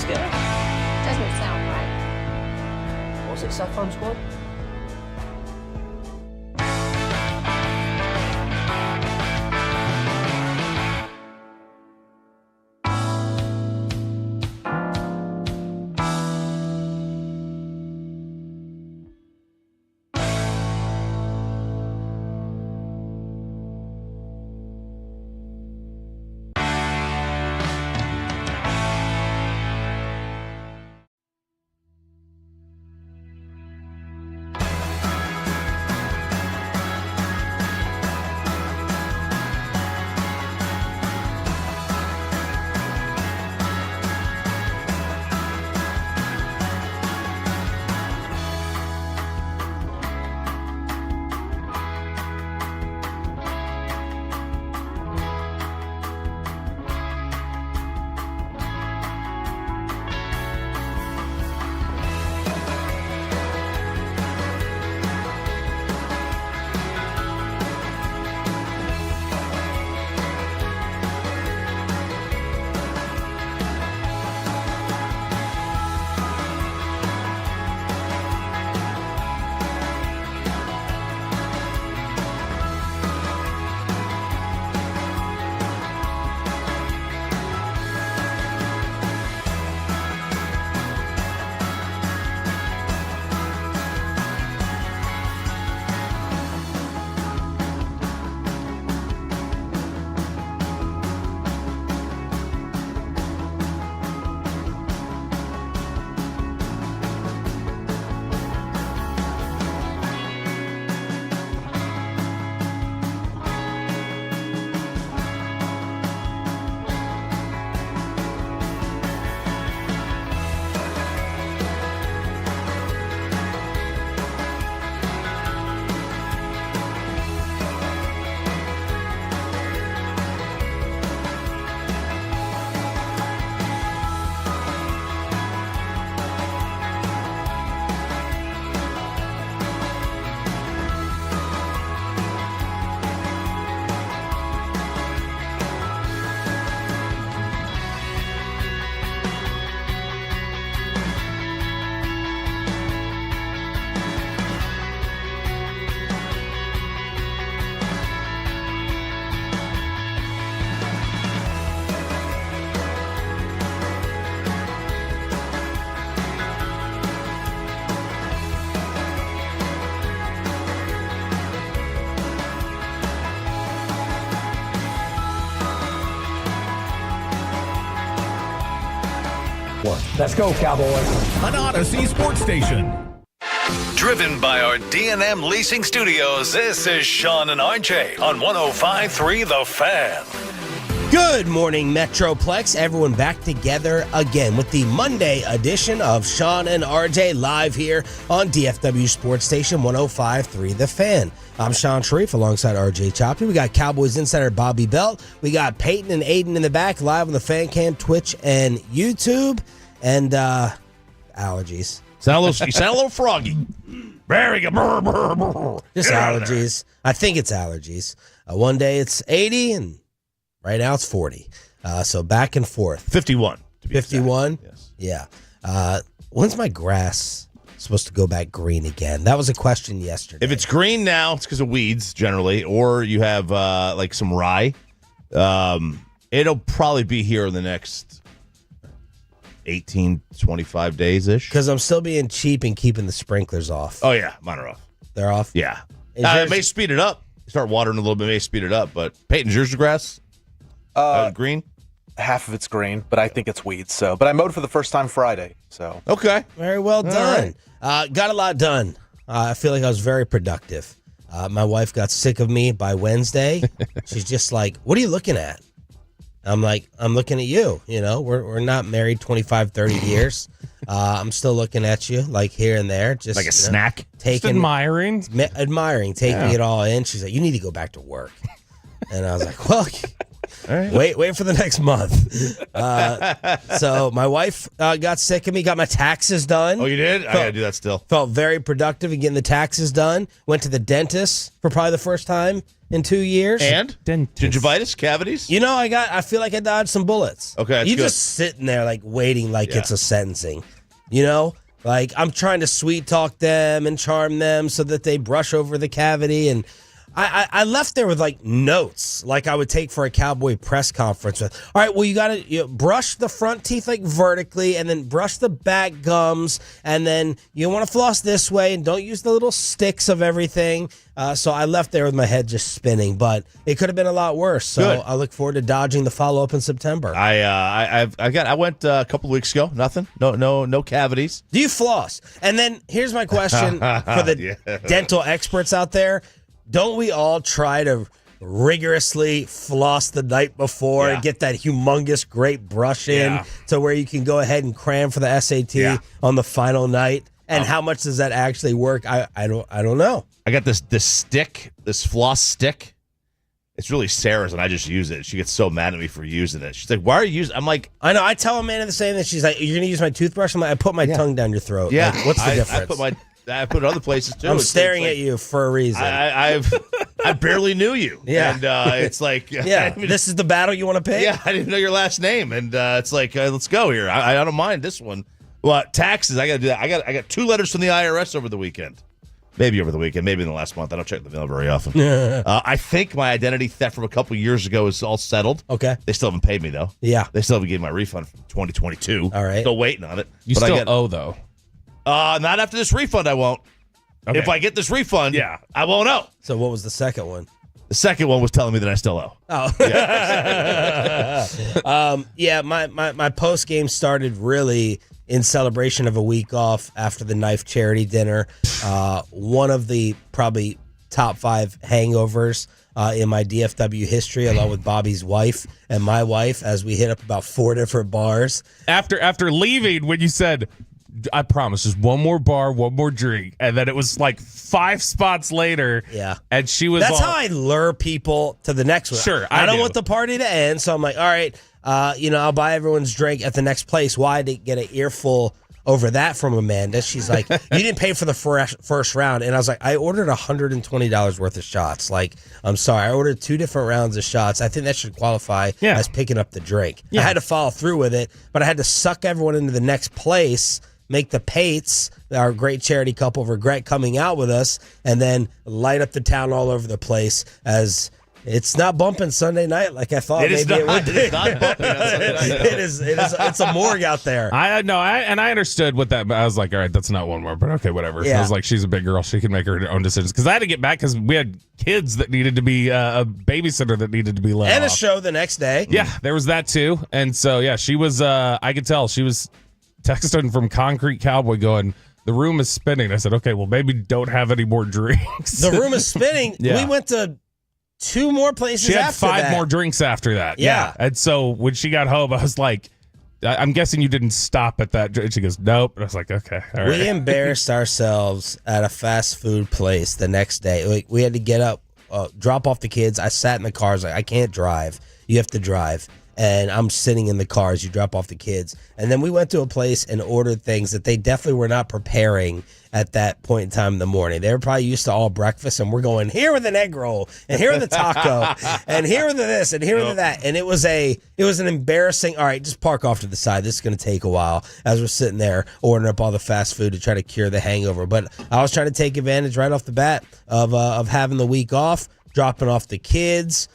go. Doesn't sound right. What was it, Saffron Squad? Let's go, Cowboys. An Odyssey sports station. Driven by our D&M Leasing Studios, this is Sean and RJ on 105.3 The Fan. Good morning, Metroplex. Everyone back together again with the Monday edition of Sean and RJ live here on DFW Sports Station 105.3 The Fan. I'm Sean Sharif alongside RJ Choppy. We got Cowboys insider Bobby Belt. We got Peyton and Aiden in the back live on the Fan Cam, Twitch, and YouTube. And allergies. You sound a little froggy. Very good. Just allergies. I think it's allergies. One day it's 80 and right now it's 40. So back and forth. 51. 51? Yes. Yeah. When's my grass supposed to go back green again? That was a question yesterday. If it's green now, it's because of weeds generally, or you have like some rye. It'll probably be here in the next 18, 25 days-ish. Because I'm still being cheap and keeping the sprinklers off. Oh, yeah. Mine are off. They're off? Yeah. It may speed it up. Start watering a little bit, may speed it up. But Peyton's yours grass? Green? Half of it's green, but I think it's weeds. But I mowed for the first time Friday. So okay. Very well done. Right. Got a lot done. I feel like I was very productive. My wife got sick of me by Wednesday. She's just like, what are you looking at? I'm like, I'm looking at you. You know, we're not married 25, 30 years. I'm still looking at you, like here and there. Just like a snack? Taking, admiring, taking it all in. She's like, you need to go back to work. And I was like, well, All right. Wait for the next month. So my wife got sick of me, got my taxes done. Oh, you did? I got to do that still. Felt very productive in getting the taxes done. Went to the dentist for probably the first time in 2 years. And? Gingivitis? Cavities? You know, I feel like I dodged some bullets. Okay, that's you good. just sitting there like waiting like it's a sentencing. You know? Like I'm trying to sweet talk them and charm them so that they brush over the cavity. And I left there with like notes like I would take for a Cowboy press conference. All right, well, you got to brush the front teeth like vertically and then brush the back gums. And then you want to floss this way and don't use the little sticks of everything. So I left there with my head just spinning, but it could have been a lot worse. So Good. I look forward to dodging the follow-up in September. I went a couple of weeks ago. Nothing. No cavities. Do you floss? And then here's my question for the dental experts out there. Don't we all try to rigorously floss the night before and get that humongous great brush in to where you can go ahead and cram for the SAT on the final night? And how much does that actually work? I don't know. I got this stick, this floss stick. It's really Sarah's, and I just use it. She gets so mad at me for using it. She's like, "Why are you using?" I'm like, I know. I tell Amanda the same thing. She's like, "You're gonna use my toothbrush?" I'm like, "I put my tongue down your throat." "Yeah, Like, what's the difference? I put it other places too." I'm staring at you for a reason. I barely knew you. Yeah. And it's like, this is the battle you want to pick? Yeah, I didn't know your last name, and it's like, let's go here. I don't mind this one. Well, taxes, I got to do that. I got 2 letters from the IRS over the weekend. Maybe over the weekend, maybe in the last month. I don't check the mail very often. I think my identity theft from a couple years ago is all settled. Okay. They still haven't paid me, though. Yeah. They still haven't given my refund from 2022. All right. Still waiting on it. You But still owe, though. Not after this refund, I won't. Okay. If I get this refund, I won't owe. So what was the second one? The second one was telling me that I still owe. Oh. My post game started really in celebration of a week off after the knife charity dinner. One of the probably top 5 hangovers in my DFW history, along with Bobby's wife and my wife, as we hit up about 4 different bars. After leaving, when you said, "I promise, just one more bar, one more drink," and then it was like 5 spots later. Yeah. And she was That's how I lure people to the next one. Sure, I don't do. want the party to end, so I'm like, all right, I'll buy everyone's drink at the next place. Why did get an earful over that from Amanda? She's like, "You didn't pay for the first round." And I was like, "I ordered $120 worth of shots. Like, I'm sorry, I ordered 2 different rounds of shots. I think that should qualify as picking up the drink." I had to follow through with it, but I had to suck everyone into the next place, make the Pates, our great charity couple, regret coming out with us, and then light up the town all over the place as it's not bumping Sunday night like I thought. It is maybe not. it would be. It is not bumping on Sunday night. It is. It's a morgue out there. I understood what that, but I was like, all right, that's not one more, but okay, whatever. Yeah. I was like, she's a big girl. She can make her own decisions. Because I had to get back because we had kids that needed to be, a babysitter that needed to be let And off. a show the next day. Yeah, there was that too. And so, yeah, she was, I could tell she was texting from Concrete Cowboy going, "The room is spinning." I said, okay, well, maybe don't have any more drinks. The room is spinning. Yeah. We went to 2 more places She had after 5 that. more drinks after that. Yeah. And so when she got home, I was like, I'm guessing you didn't stop at that. And she goes, "Nope." And I was like, okay, all right. We embarrassed ourselves at a fast food place the next day. We had to get up, drop off the kids. I sat in the car. I was like, I can't drive. You have to drive. And I'm sitting in the car as you drop off the kids. And then we went to a place and ordered things that they definitely were not preparing at that point in time in the morning. They were probably used to all breakfast, and we're going, here with an egg roll, and here with a taco, and here with this, and here with that. And it was an embarrassing, all right, just park off to the side. This is going to take a while as we're sitting there ordering up all the fast food to try to cure the hangover. But I was trying to take advantage right off the bat of having the week off, dropping off the kids,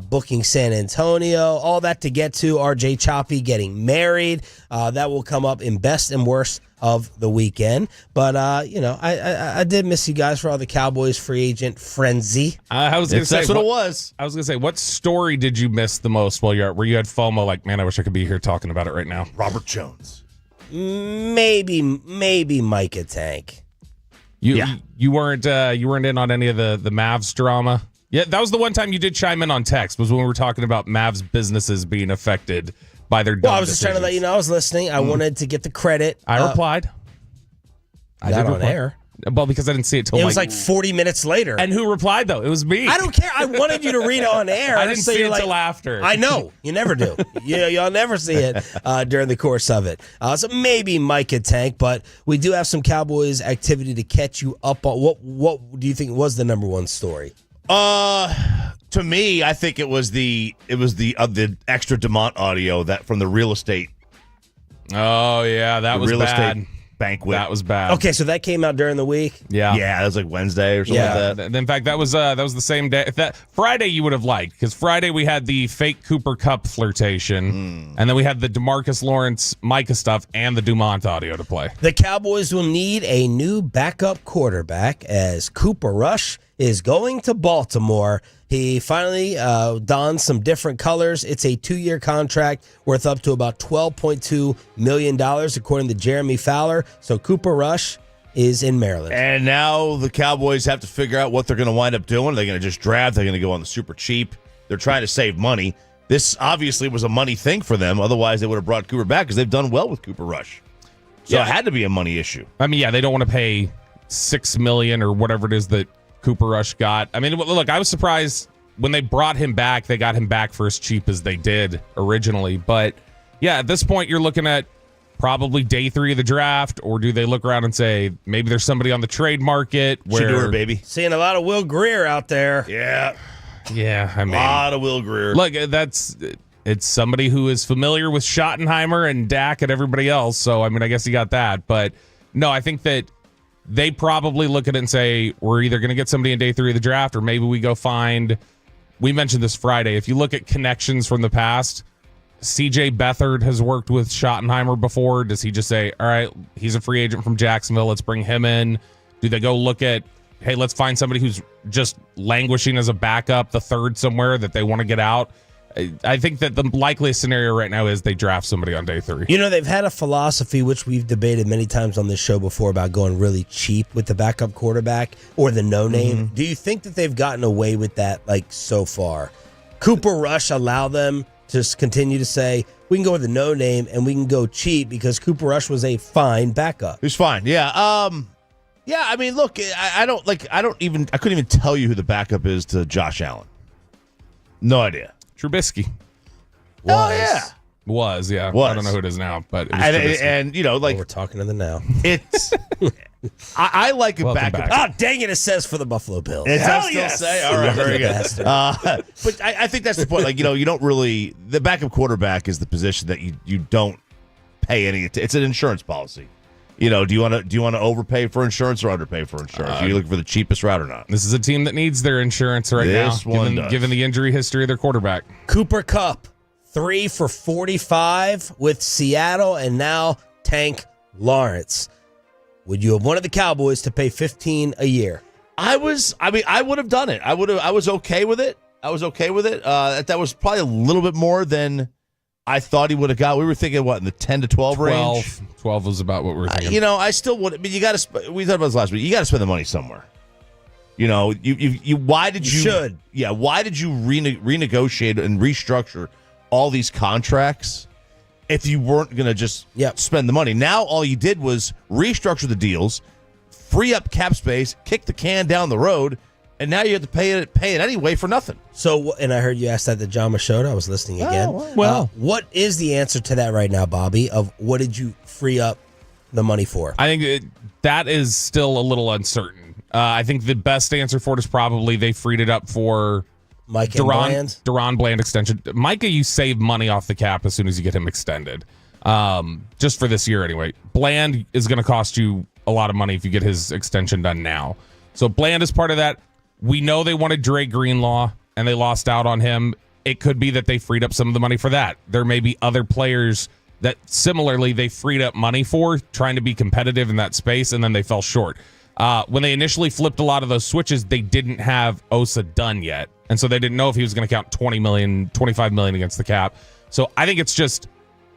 booking San Antonio, all that to get to RJ Choppy getting married. That will come up in best and worst of the weekend. But, I did miss you guys for all the Cowboys free agent frenzy. I was going to say, That's what it was. I was going to say, what story did you miss the most where you had FOMO? Like, man, I wish I could be here talking about it right now. Robert Jones. Maybe Micah Tank. You weren't in on any of the Mavs drama? Yeah, that was the one time you did chime in on text, was when we were talking about Mavs businesses being affected by their dumb Well, I was just trying to let you know I was listening. I wanted to get the credit. I replied. Not on air. Well, because I didn't see it till It was like 40 minutes later. And who replied though? It was me. I don't care. I wanted you to read it on air. I didn't so see you're it like, till after. I know. You never do. Y'all never see it during the course of it. So maybe Mike could tank, but we do have some Cowboys activity to catch you up on. What do you think was the number one story? To me, I think it was the extra DeMont audio that from the real estate. Oh yeah, that was real bad. estate banquet. That was bad. Okay, so that came out during the week. Yeah, Yeah, it was like Wednesday or something like that. In fact, that was the same day. That Friday you would have liked, because Friday we had the fake Cooper Kupp flirtation, and then we had the DeMarcus Lawrence Micah stuff and the Dumont audio to play. The Cowboys will need a new backup quarterback as Cooper Rush is going to Baltimore. He finally donned some different colors. It's a 2-year contract worth up to about $12.2 million, according to Jeremy Fowler. So Cooper Rush is in Maryland. And now the Cowboys have to figure out what they're going to wind up doing. Are they going to just draft? They're going to go on the super cheap. They're trying to save money. This obviously was a money thing for them. Otherwise, they would have brought Cooper back because they've done well with Cooper Rush. So it had to be a money issue. I mean, yeah, they don't want to pay $6 million or whatever it is that Cooper Rush got. I mean, look, I was surprised when they brought him back, they got him back for as cheap as they did originally. But yeah, at this point, you're looking at probably day 3 of the draft, or do they look around and say maybe there's somebody on the trade market where Should do her, baby. Seeing a lot of Will Greer out there. Yeah. Yeah, I mean, A lot of Will Greer. look, it's somebody who is familiar with Schottenheimer and Dak and everybody else. So I mean, I guess you got that. But no, I think that they probably look at it and say, we're either going to get somebody in day 3 of the draft, or maybe we go find. We mentioned this Friday. If you look at connections from the past, CJ Beathard has worked with Schottenheimer before. Does he just say, all right, he's a free agent from Jacksonville, let's bring him in? Do they go look at, hey, let's find somebody who's just languishing as a backup, the third somewhere that they want to get out? I think that the likeliest scenario right now is they draft somebody on day 3. You know, they've had a philosophy, which we've debated many times on this show before, about going really cheap with the backup quarterback or the no-name. Do you think that they've gotten away with that, like, so far? Cooper Rush allow them to just continue to say, we can go with the no-name and we can go cheap because Cooper Rush was a fine backup. He was fine. Yeah. Yeah, I mean, look, I couldn't even tell you who the backup is to Josh Allen. No idea. Trubisky Oh, yeah. was. I don't know who it is now, but it was Trubisky. And you know, like, We're talking to the now. it's I like a Welcome backup. back. Oh, dang it say for the Buffalo Bills. It Hell does still yes. say? All right, very good. Bastard. But I think that's the point. Like, you know, you don't really, the backup quarterback is the position that you don't pay any. It's an insurance policy. You know, do you want to overpay for insurance or underpay for insurance? Are you looking for the cheapest route or not? This is a team that needs their insurance right This now, one does. given the injury history of their quarterback. Cooper Kupp, 3 for 45 with Seattle, and now Tank Lawrence. Would you have wanted the Cowboys to pay $15 a year? I would have done it. I was okay with it. That was probably a little bit more than I thought he would have got. We were thinking, what, in the 10 to 12 range? 12 was about what we were thinking. You know, I still would. I mean, you got to. We talked about this last week. You got to spend the money somewhere. You know, you. Why did you? Should. Yeah. Why did you renegotiate and restructure all these contracts if you weren't going to just spend the money? Now all you did was restructure the deals, free up cap space, kick the can down the road, and now you have to pay it anyway for nothing. So, and I heard you asked that to John Machota. I was listening again. well. What is the answer to that right now, Bobby, of what did you free up the money for? I think that is still a little uncertain. I think the best answer for it is probably they freed it up for Mike and Bland? Deron Bland extension. Micah, you save money off the cap as soon as you get him extended. Just for this year anyway. Bland is going to cost you a lot of money if you get his extension done now. So Bland is part of that. We know they wanted Dre Greenlaw, and they lost out on him. It could be that they freed up some of the money for that. There may be other players that similarly they freed up money for, trying to be competitive in that space, and then they fell short. When they initially flipped a lot of those switches, they didn't have Osa done yet, and so they didn't know if he was going to count $20 million, $25 million against the cap. So I think it's just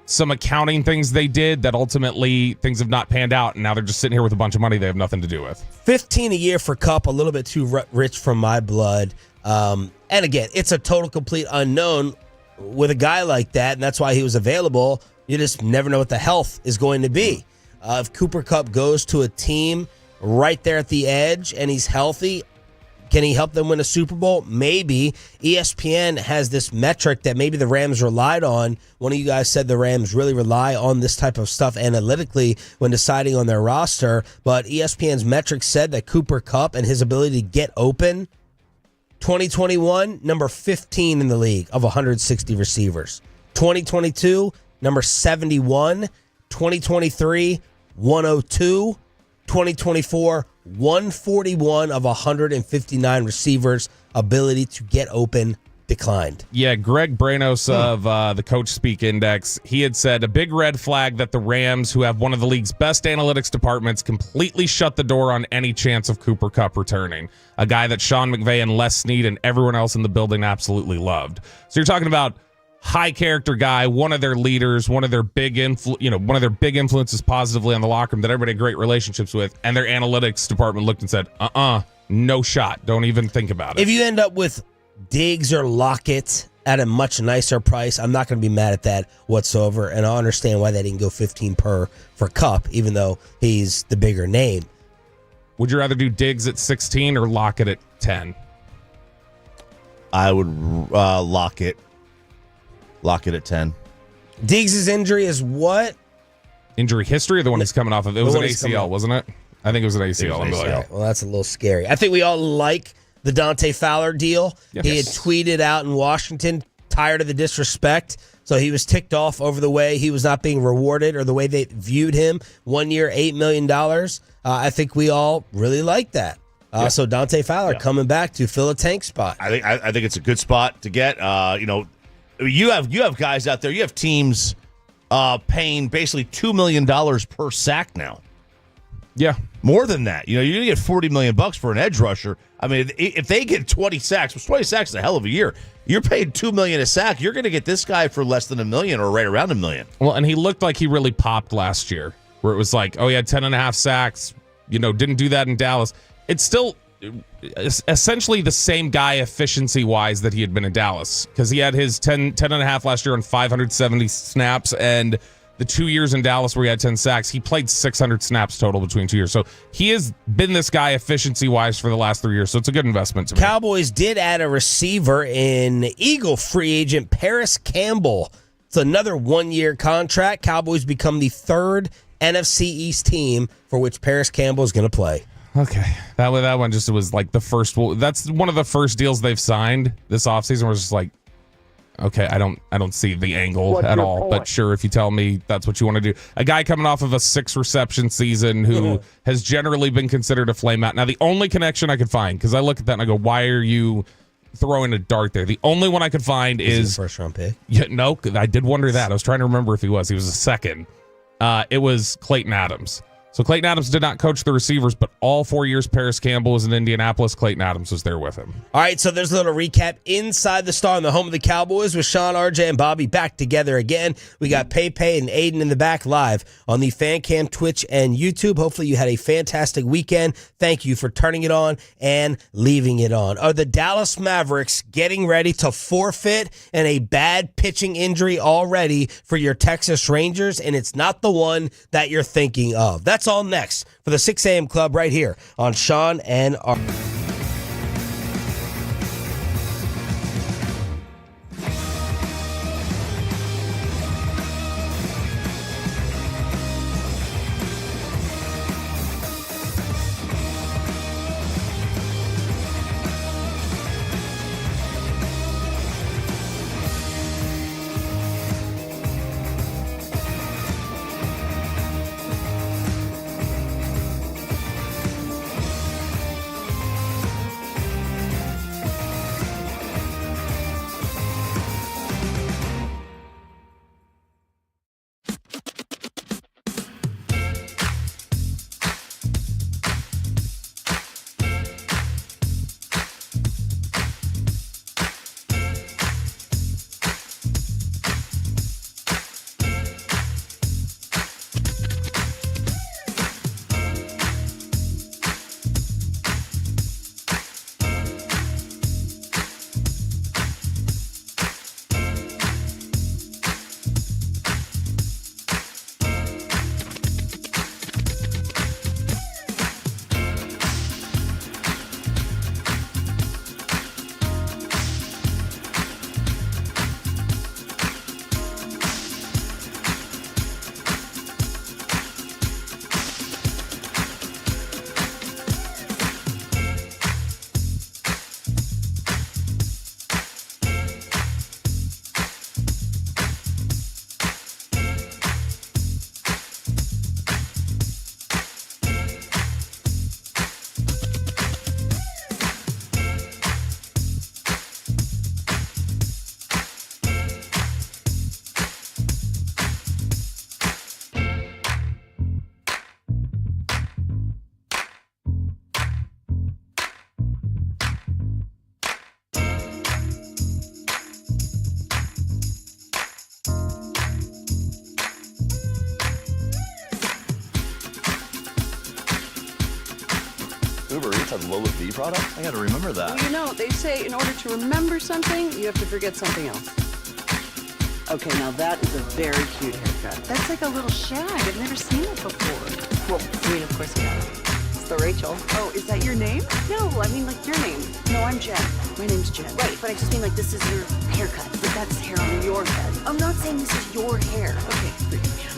some accounting things they did that ultimately things have not panned out, and now they're just sitting here with a bunch of money they have nothing to do with. $15 a year for Kupp, a little bit too rich for my blood. And again, it's a total complete unknown with a guy like that, and that's why he was available. You just never know what the health is going to be. If Cooper Kupp goes to a team right there at the edge and he's healthy, can he help them win a Super Bowl? Maybe. ESPN has this metric that maybe the Rams relied on. One of you guys said the Rams really rely on this type of stuff analytically when deciding on their roster. But ESPN's metric said that Cooper Kupp and his ability to get open, 2021, number 15 in the league of 160 receivers. 2022, number 71. 2023, 102. 2024, 141 of 159 receivers' ability to get open declined. Yeah, Greg Branos of the Coach Speak Index, he had said a big red flag that the Rams, who have one of the league's best analytics departments, completely shut the door on any chance of Cooper Kupp returning. A guy that Sean McVay and Les Snead and everyone else in the building absolutely loved. So you're talking about high character guy, one of their leaders, one of their big influences positively on the locker room that everybody had great relationships with, and their analytics department looked and said, no shot. Don't even think about it. If you end up with Diggs or Lockett at a much nicer price, I'm not going to be mad at that whatsoever, and I understand why they didn't go 15 per for Kupp, even though he's the bigger name. Would you rather do Diggs at 16 or Lockett at 10? I would lock it at 10. Diggs' injury is what? Injury history or the one he's coming off of? It was an ACL, wasn't it? I think it was an ACL. Well, that's a little scary. I think we all like the Dante Fowler deal. Yes. He had tweeted out in Washington, tired of the disrespect. So he was ticked off over the way he was not being rewarded or the way they viewed him. 1 year, $8 million. I think we all really like that. So Dante Fowler coming back to fill a tank spot. I think it's a good spot to get. You have guys out there. You have teams paying basically $2 million per sack now. Yeah, more than that. You're gonna get $40 million for an edge rusher. I mean, if they get 20 sacks, which 20 sacks is a hell of a year. You're paid $2 million a sack. You're gonna get this guy for less than $1 million or right around $1 million. Well, and he looked like he really popped last year, where it was like, oh, he had 10.5 sacks. Didn't do that in Dallas. It's still essentially the same guy efficiency-wise that he had been in Dallas, because he had his 10.5 last year on 570 snaps, and the 2 years in Dallas where he had 10 sacks, he played 600 snaps total between 2 years. So he has been this guy efficiency-wise for the last 3 years, so it's a good investment to me. Cowboys did add a receiver in Eagle free agent Paris Campbell. It's another 1 year contract. Cowboys become the third NFC East team for which Paris Campbell is going to play. Okay, that one just was like the first. That's one of the first deals they've signed this offseason. Was just like, okay, I don't see the angle at all. But sure, if you tell me that's what you want to do, a guy coming off of a 6 reception season who has generally been considered a flame out. Now, the only connection I could find, because I look at that and I go, why are you throwing a dart there? The only one I could find is first round pick. Yeah, no, I did wonder that. I was trying to remember if he was. He was a second. It was Clayton Adams. So Clayton Adams did not coach the receivers, but all 4 years Paris Campbell was in Indianapolis. Clayton Adams was there with him. All right, so there's a little recap inside the Star in the home of the Cowboys with Sean, RJ, and Bobby back together again. We got Pepe and Aiden in the back live on the Fan Cam, Twitch, and YouTube. Hopefully you had a fantastic weekend. Thank you for turning it on and leaving it on. Are the Dallas Mavericks getting ready to forfeit and a bad pitching injury already for your Texas Rangers? And it's not the one that you're thinking of. That's all next for the 6 a.m. Club right here on Sean and RJ. Uber Eats has low fee products? I gotta remember that. Well, you know, they say in order to remember something, you have to forget something else. Okay, now that is a very cute haircut. That's like a little shag. I've never seen it before. Well, I mean, of course you have. It's the Rachel. Oh, is that your name? No, I mean like your name. No, I'm Jen. My name's Jen. Right, but I just mean like this is your haircut. But that's hair on your head. I'm not saying this is your hair. Okay, freak me out.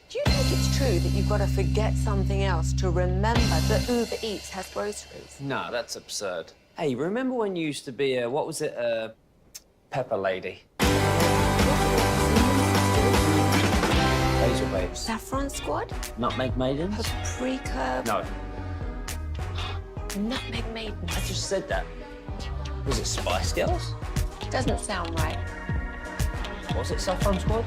Do you think it's true that you've got to forget something else to remember that Uber Eats has groceries? No, that's absurd. Hey, remember when you used to be a, what was it, pepper lady? Basil babes. Saffron Squad? Nutmeg maidens? Paprika? No, Nutmeg Maidens. I just said that. Was it Spice Girls? Doesn't sound right. Was it Saffron Squad?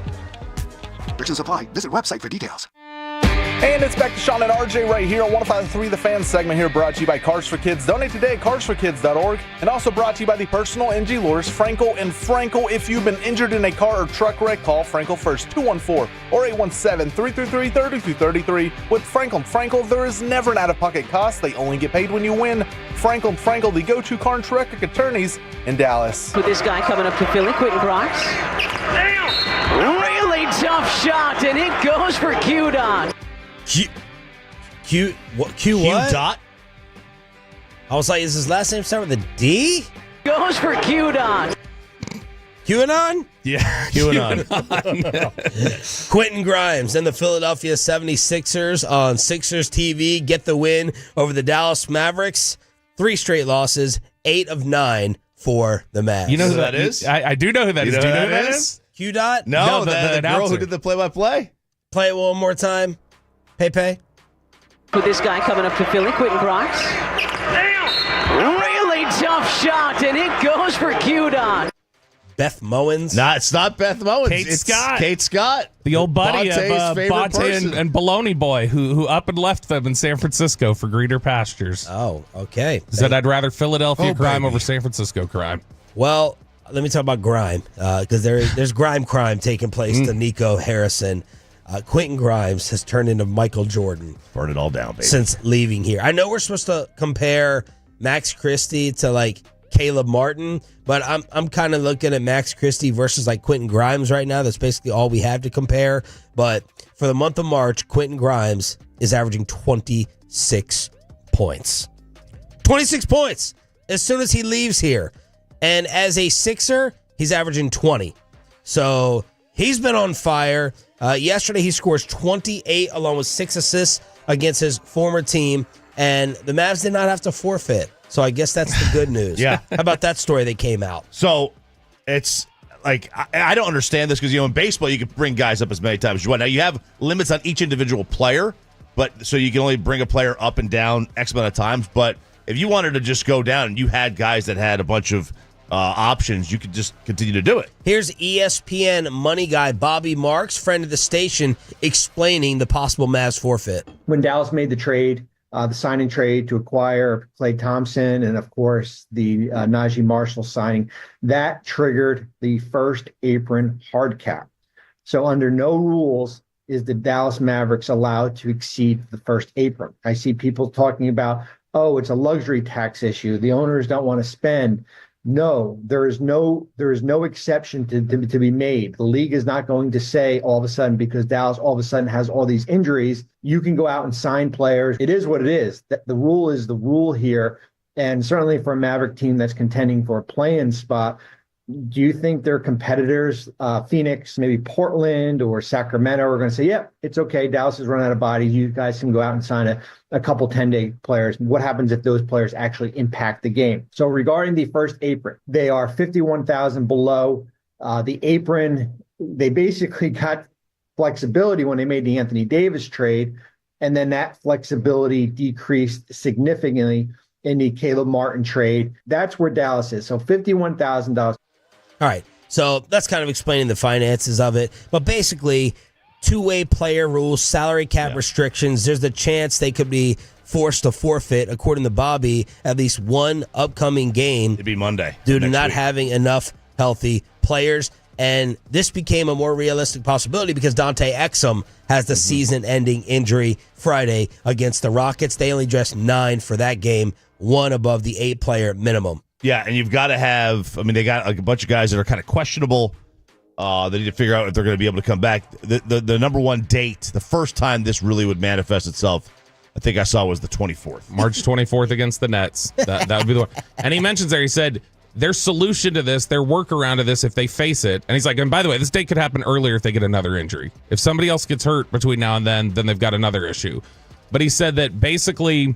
Restrictions apply. Visit website for details. And it's back to Sean and RJ right here on 105.3 The Fan segment here, brought to you by Cars for Kids. Donate today at carsforkids.org. And also brought to you by the personal injury lawyers, Frankel and Frankel. If you've been injured in a car or truck wreck, call Frankel first, 214 or 817-333-3233. With Frankel and Frankel, there is never an out-of-pocket cost. They only get paid when you win. Frankel and Frankel, the go-to car and truck wreck attorneys in Dallas. With this guy coming up to Philly, Quentin Grimes. Really tough shot, and it goes for Q-Dot. Q what? Dot? I was like, is his last name start with a D? Goes for Q-Dot. QAnon? Yeah. QAnon. Quentin Grimes and the Philadelphia 76ers on Sixers TV get the win over the Dallas Mavericks. 3 straight losses, 8 of 9 for the Mavs. You know who that is? I do know who that is. Do you know who that is? Q Dot? No, the the girl announcer. who did the play-by-play. Play it one more time. Pepe. With this guy coming up to Philly, Quentin Grimes. Really tough shot, and it goes for Q-Dot. Beth Mowens. No, it's not Beth Mowens. Kate It's Scott. Kate Scott. The old buddy Bonte's of favorite Bonte person. and Baloney Boy who up and left them in San Francisco for greener pastures. Oh, okay. Said I'd rather Philadelphia crime baby. over San Francisco crime. Well, let me talk about grime, because there's grime taking place to Nico Harrison. Quentin Grimes has turned into Michael Jordan. Burn it all down, baby. Since leaving here. I know we're supposed to compare Max Christie to like Caleb Martin, but I'm kind of looking at Max Christie versus like Quentin Grimes right now. That's basically all we have to compare. But for the month of March, Quentin Grimes is averaging 26 points. 26 points as soon as he leaves here. And as a Sixer, he's averaging 20. So he's been on fire. Yesterday, he scores 28 along with 6 assists against his former team. And the Mavs did not have to forfeit. So I guess that's the good news. Yeah. How about that story that came out? So it's like, I don't understand this because, in baseball, you can bring guys up as many times as you want. Now, you have limits on each individual player, but so you can only bring a player up and down X amount of times. But if you wanted to just go down and you had guys that had a bunch of options, you could just continue to do it. Here's ESPN money guy Bobby Marks, friend of the station, explaining the possible Mavs forfeit. When Dallas made the trade, the signing trade to acquire Klay Thompson and, of course, the Najee Marshall signing, that triggered the first apron hard cap. So under no rules is the Dallas Mavericks allowed to exceed the first apron. I see people talking about, oh, it's a luxury tax issue. The owners don't want to spend. No, there is no exception to be made. The league is not going to say all of a sudden, because Dallas all of a sudden has all these injuries, you can go out and sign players. It is what it is. The rule is the rule here. And certainly for a Maverick team that's contending for a play-in spot, do you think their competitors, Phoenix, maybe Portland or Sacramento, are going to say, yep, it's okay, Dallas has run out of bodies, you guys can go out and sign a couple 10-day players? What happens if those players actually impact the game? So regarding the first apron, they are 51,000 below. The apron, they basically got flexibility when they made the Anthony Davis trade, and then that flexibility decreased significantly in the Caleb Martin trade. That's where Dallas is. So $51,000. All right, so that's kind of explaining the finances of it. But basically, two-way player rules, salary cap restrictions, there's the chance they could be forced to forfeit, according to Bobby, at least one upcoming game. It'd be Monday. Due to not having enough healthy players. And this became a more realistic possibility because Dante Exum has the season-ending injury Friday against the Rockets. They only dressed 9 for that game, 1 above the 8-player minimum. Yeah, and you've got to have, they got like a bunch of guys that are kind of questionable. They need to figure out if they're going to be able to come back. The number one date, the first time this really would manifest itself, I think I saw was the 24th. March 24th against the Nets. That would be the one. And he mentions there, he said, their solution to this, their workaround to this if they face it. And he's like, and by the way, this date could happen earlier if they get another injury. If somebody else gets hurt between now and then they've got another issue. But he said that basically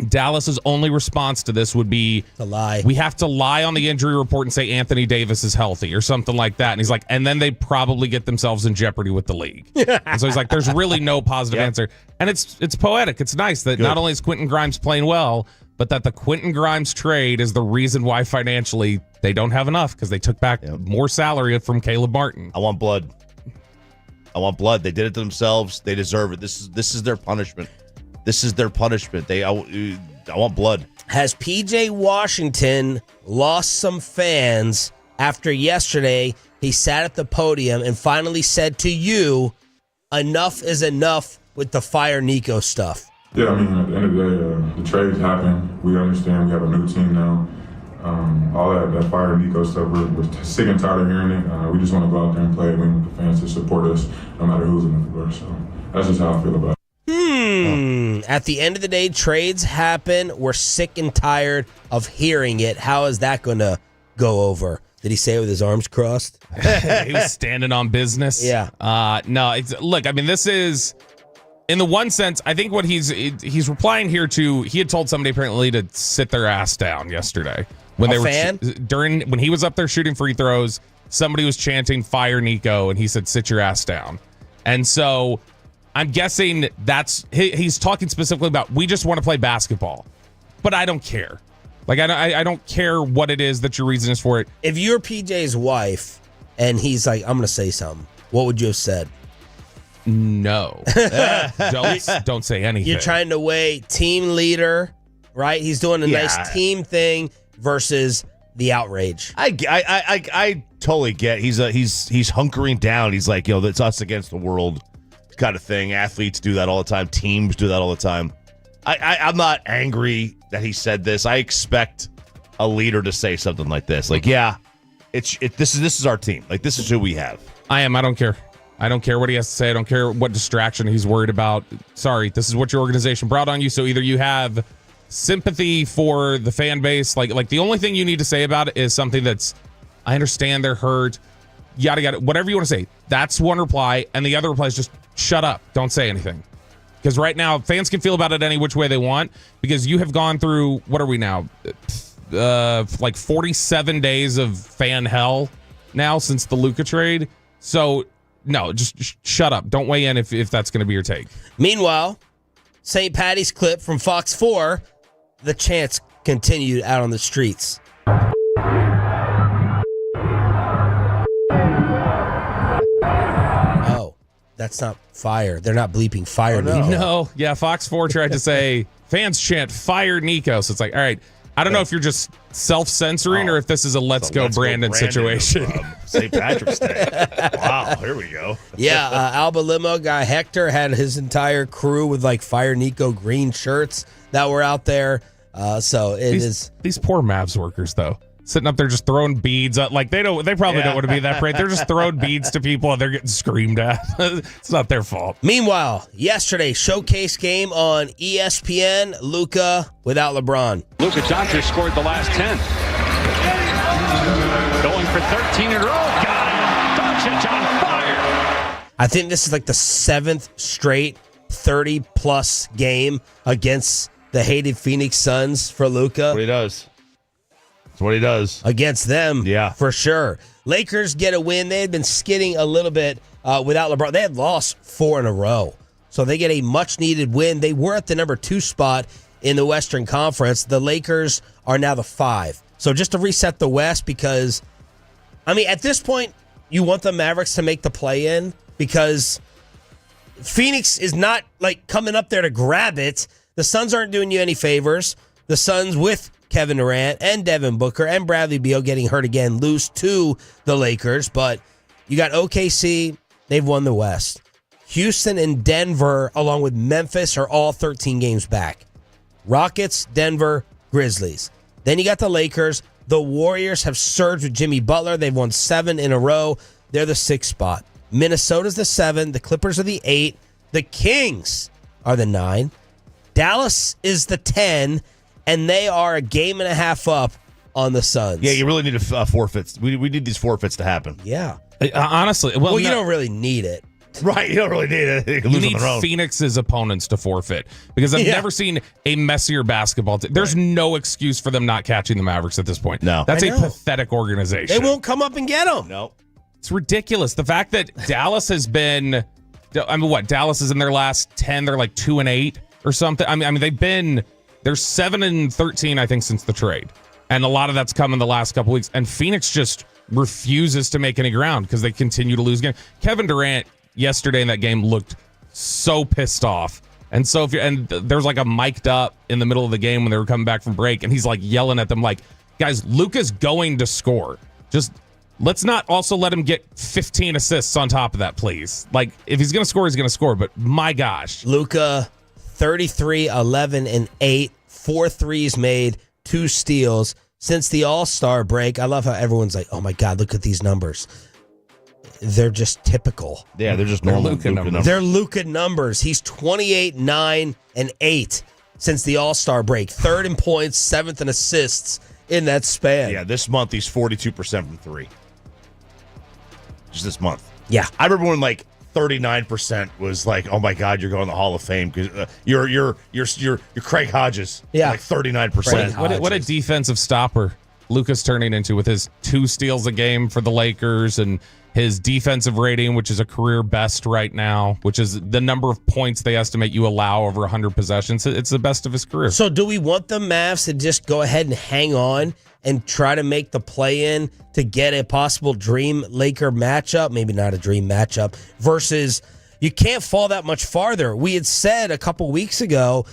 Dallas's only response to this would be to lie. We have to lie on the injury report and say Anthony Davis is healthy or something like that. And he's like, and then they probably get themselves in jeopardy with the league. And so he's like, there's really no positive answer. And it's poetic. It's nice that not only is Quentin Grimes playing well, but that the Quentin Grimes trade is the reason why financially they don't have enough, because they took back more salary from Caleb Martin. I want blood. I want blood. They did it to themselves. They deserve it. This is their punishment. This is their punishment. I want blood. Has PJ Washington lost some fans after yesterday he sat at the podium and finally said to you, enough is enough with the fire Nico stuff? Yeah, at the end of the day, the trades happen. We understand we have a new team now. All that fire Nico stuff, we're sick and tired of hearing it. We just want to go out there and play, win with the fans to support us, no matter who's in the floor. So that's just how I feel about it. At the end of the day, trades happen. We're sick and tired of hearing it. How is that going to go over? Did he say it with his arms crossed? He was standing on business. Yeah. No, look, this is, in the one sense, I think what he's replying here to, he had told somebody apparently to sit their ass down yesterday. When fan? When he was up there shooting free throws, somebody was chanting "Fire Nico," and he said, "Sit your ass down." And so I'm guessing he's talking specifically about we just want to play basketball, but I don't care. Like I don't care what it is that your reason is for it. If you're PJ's wife and he's like, "I'm going to say something," what would you have said? No, don't say anything. You're trying to weigh team leader, right? He's doing a nice team thing versus the outrage. I totally get. He's hunkering down. He's like, it's us against the world kind of thing. Athletes do that all the time. Teams do that all the time. I'm not angry that he said this. I expect a leader to say something like this. Like, this is our team. Like, this is who we have. I don't care. I don't care what he has to say. I don't care what distraction he's worried about. Sorry, this is what your organization brought on you. So either you have sympathy for the fan base, like the only thing you need to say about it is something that's, I understand they're hurt, yada, whatever you want to say. That's one reply. And the other reply is just shut up. Don't say anything. Because right now, fans can feel about it any which way they want because you have gone through, what are we now? Like 47 days of fan hell now since the Luka trade. So, no, just shut up. Don't weigh in if that's going to be your take. Meanwhile, St. Patty's clip from Fox 4, the chants continued out on the streets. Oh, that's not fire. They're not bleeping fire. No, yeah, Fox 4 tried to say fans chant fire Nico. So it's like, all right, I don't know if you're just self-censoring or if this is a let's go Brandon situation. St. Patrick's Day. Wow, here we go. Yeah, Alba Limo guy Hector had his entire crew with like Fire Nico green shirts that were out there. So these poor Mavs workers though, sitting up there just throwing beads. Like they probably don't want to be that brave. They're just throwing beads to people and they're getting screamed at. It's not their fault. Meanwhile, yesterday showcase game on ESPN. Luka without LeBron. Luka Doncic scored the last 10. Going for 13 in a row. Got it. Doncic on fire. I think this is like the 7th straight 30-plus game against the hated Phoenix Suns for Luka. What he does. That's what he does. Against them, yeah, for sure. Lakers get a win. They had been skidding a little bit without LeBron. They had lost 4 in a row. So they get a much-needed win. They were at the number 2 spot in the Western Conference. The Lakers are now the 5. So just to reset the West because, I mean, at this point, you want the Mavericks to make the play-in because Phoenix is not, like, coming up there to grab it. The Suns aren't doing you any favors. The Suns with Kevin Durant and Devin Booker and Bradley Beal getting hurt again lose to the Lakers. But you got OKC. They've won the West. Houston and Denver, along with Memphis, are all 13 games back. Rockets, Denver, Grizzlies. Then you got the Lakers. The Warriors have surged with Jimmy Butler. They've won 7 in a row. They're the 6th spot. Minnesota's the 7. The Clippers are the 8. The Kings are the 9. Dallas is the 10, and they are a game and a half up on the Suns. Yeah, you really need forfeits. We need these forfeits to happen. Yeah. Honestly, well, you don't really need it. Right, you don't really need it. You need Phoenix's opponents to forfeit because I've never seen a messier basketball team. There's no excuse for them not catching the Mavericks at this point. No. That's a pathetic organization. They won't come up and get them. No. It's ridiculous. The fact that Dallas has been, I mean, what? Dallas is in their last 10. They're like 2-8 or something. I mean, they're 7-13, I think, since the trade. And a lot of that's come in the last couple weeks. And Phoenix just refuses to make any ground because they continue to lose games. Kevin Durant yesterday in that game looked so pissed off. And so there's like a mic'd up in the middle of the game when they were coming back from break, and he's like yelling at them like, guys, Luka's going to score. Just let's not also let him get 15 assists on top of that, please. Like, if he's going to score, he's going to score. But my gosh. Luka, 33, 11, and 8. 4 threes made, 2 steals. Since the All-Star break, I love how everyone's like, oh my God, look at these numbers. They're just typical. Yeah, they're just normal Luka numbers. They're Luka numbers. He's 28, 9, and 8 since the All-Star break. 3rd in points, 7th in assists in that span. Yeah, this month he's 42% from 3. Just this month. Yeah. I remember when like 39% was like, oh my God, you're going to the Hall of Fame because you're Craig Hodges. Yeah, like 39%. What a defensive stopper. Luka's turning into with his 2 steals a game for the Lakers and his defensive rating, which is a career best right now, which is the number of points they estimate you allow over 100 possessions. It's the best of his career. So do we want the Mavs to just go ahead and hang on and try to make the play-in to get a possible dream Laker matchup? Maybe not a dream matchup, versus you can't fall that much farther. We had said a couple weeks ago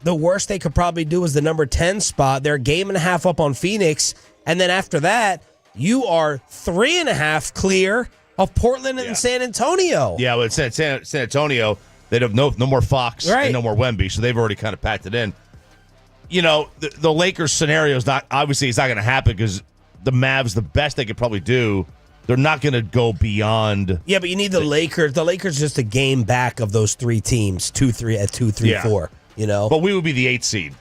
the worst they could probably do is the number 10 spot. They're a game and a half up on Phoenix, and then after that, you are 3.5 clear of Portland and San Antonio. Yeah, well, San Antonio, they have no more Fox and no more Wemby, so they've already kind of packed it in. You know, the Lakers scenario is not, obviously it's not going to happen because the Mavs, the best they could probably do, they're not going to go beyond. Yeah, but you need the Lakers. The Lakers just a game back of those 3 teams, 2-3, 4. You know, but we would be the 8th seed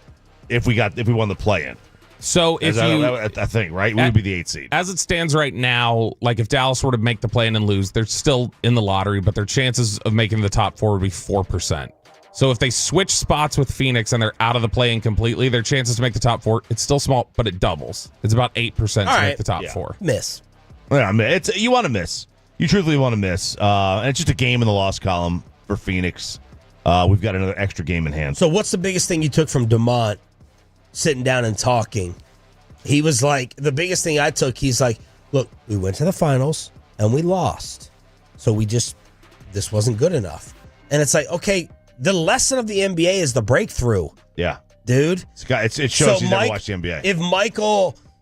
if we won the play-in. So if I think, right? We would be the 8th seed. As it stands right now, like if Dallas were to make the play-in and lose, they're still in the lottery, but their chances of making the top 4 would be 4%. So if they switch spots with Phoenix and they're out of the play-in completely, their chances to make the top 4, it's still small, but it doubles. It's about 8% to make the top 4. Miss. Yeah, I mean, you want to miss. You truthfully want to miss. And it's just a game in the loss column for Phoenix. We've got another extra game in hand. So what's the biggest thing you took from DeMont sitting down and talking? He was like, the biggest thing I took, he's like, look, we went to the finals and we lost. So this wasn't good enough. And it's like, okay, the lesson of the NBA is the breakthrough. Yeah. Dude. It shows you never watched the NBA.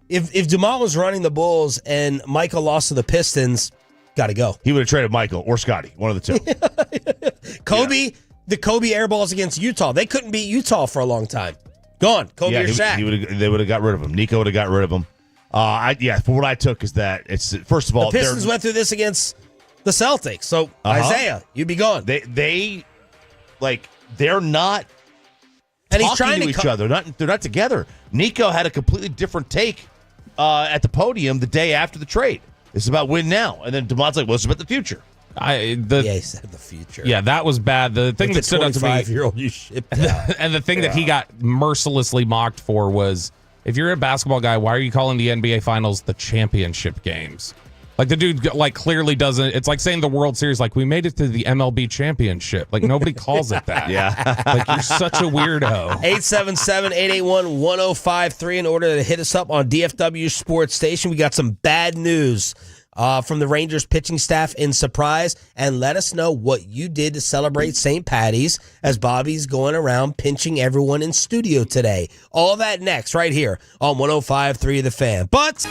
If DeMont was running the Bulls and Michael lost to the Pistons, got to go. He would have traded Michael or Scotty, one of the 2. Kobe, the Kobe air balls against Utah. They couldn't beat Utah for a long time. Gone. Kobe or Shaq. They would have got rid of him. Nico would have got rid of him. For what I took is that it's, first of all, the Pistons went through this against the Celtics. So Isaiah, you'd be gone. They're not and he's talking trying to each other. They're not together. Nico had a completely different take at the podium the day after the trade. It's about win now, and then DeMont's like, "Well, it's about the future." He said the future. Yeah, that was bad. The thing that stood out to me, 25-year-old you shipped out. And the thing that he got mercilessly mocked for was, if you're a basketball guy, why are you calling the NBA Finals the championship games? Like, the dude clearly doesn't. It's like saying the World Series, like, we made it to the MLB championship. Like, nobody calls it that. Yeah. Like, you're such a weirdo. 877-881-1053 in order to hit us up on DFW Sports Station. We got some bad news from the Rangers pitching staff in Surprise, and let us know what you did to celebrate St. Patty's as Bobby's going around pinching everyone in studio today. All that next right here on 105.3 The Fan. But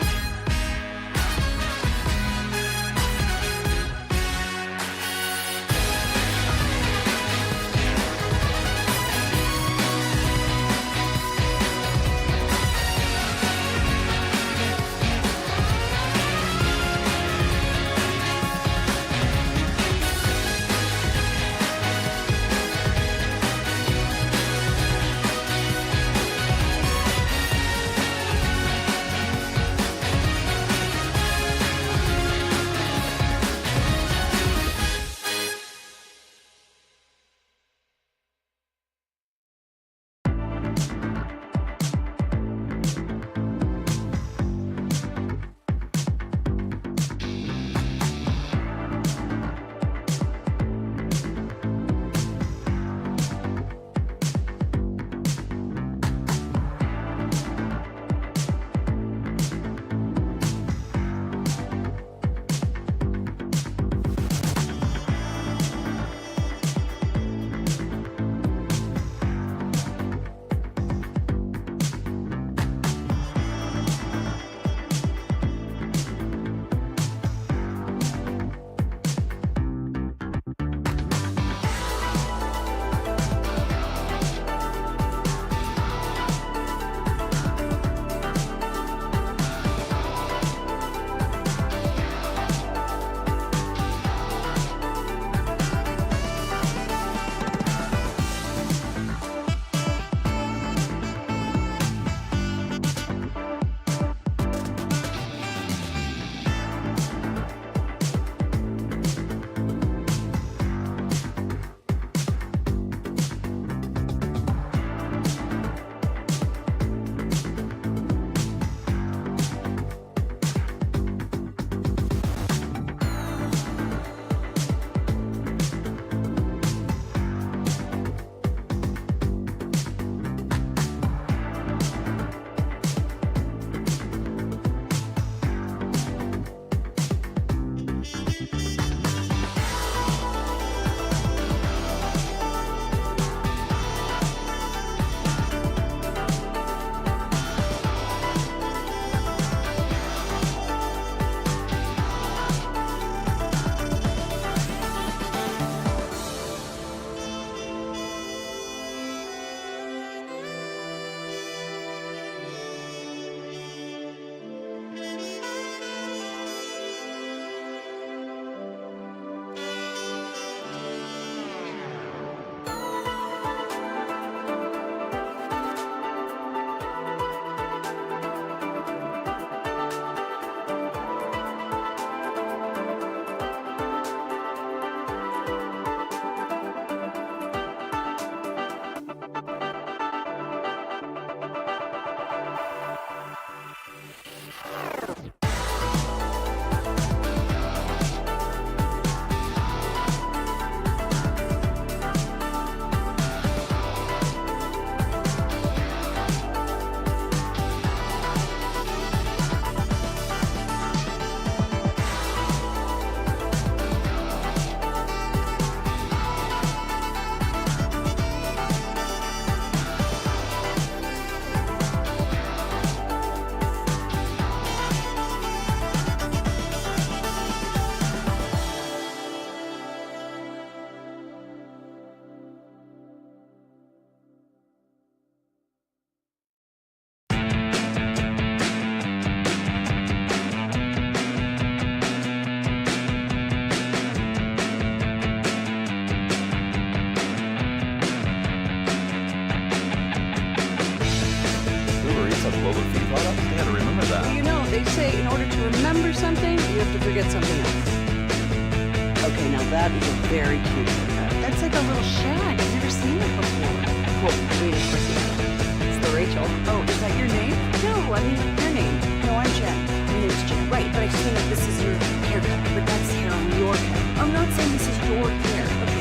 say in order to remember something, you have to forget something else. Okay, now that is a very cute haircut. That's like a little shag. I've never seen it before. Well, wait, of course you have. It's the Rachel. Oh, is that your name? No, I mean your name. No, I'm Jen. My name's Jen. Right, but I just mean that this is your haircut, but that's hair on your head. I'm not saying this is your hair. Okay.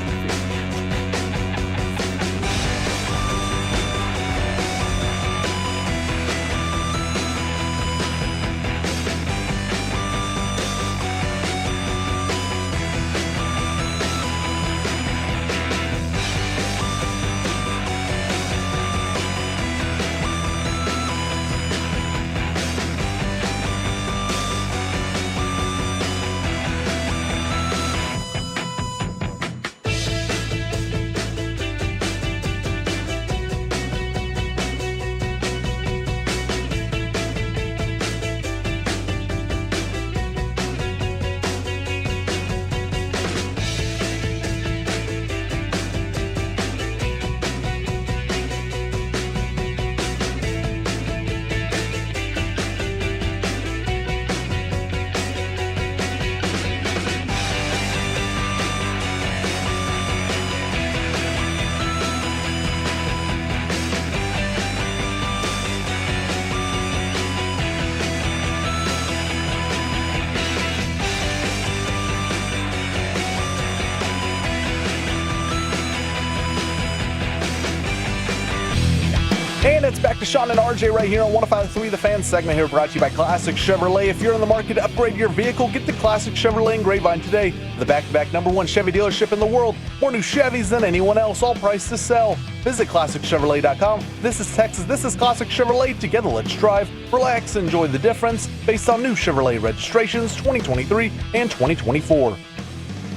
And it's back to Sean and RJ right here on 105.3 The Fan segment here, brought to you by Classic Chevrolet. If you're in the market to upgrade your vehicle, get the Classic Chevrolet in Grapevine today. The back-to-back #1 Chevy dealership in the world. More new Chevys than anyone else, all priced to sell. Visit ClassicChevrolet.com. This is Texas. This is Classic Chevrolet. Together, let's drive, relax, enjoy the difference based on new Chevrolet registrations 2023 and 2024.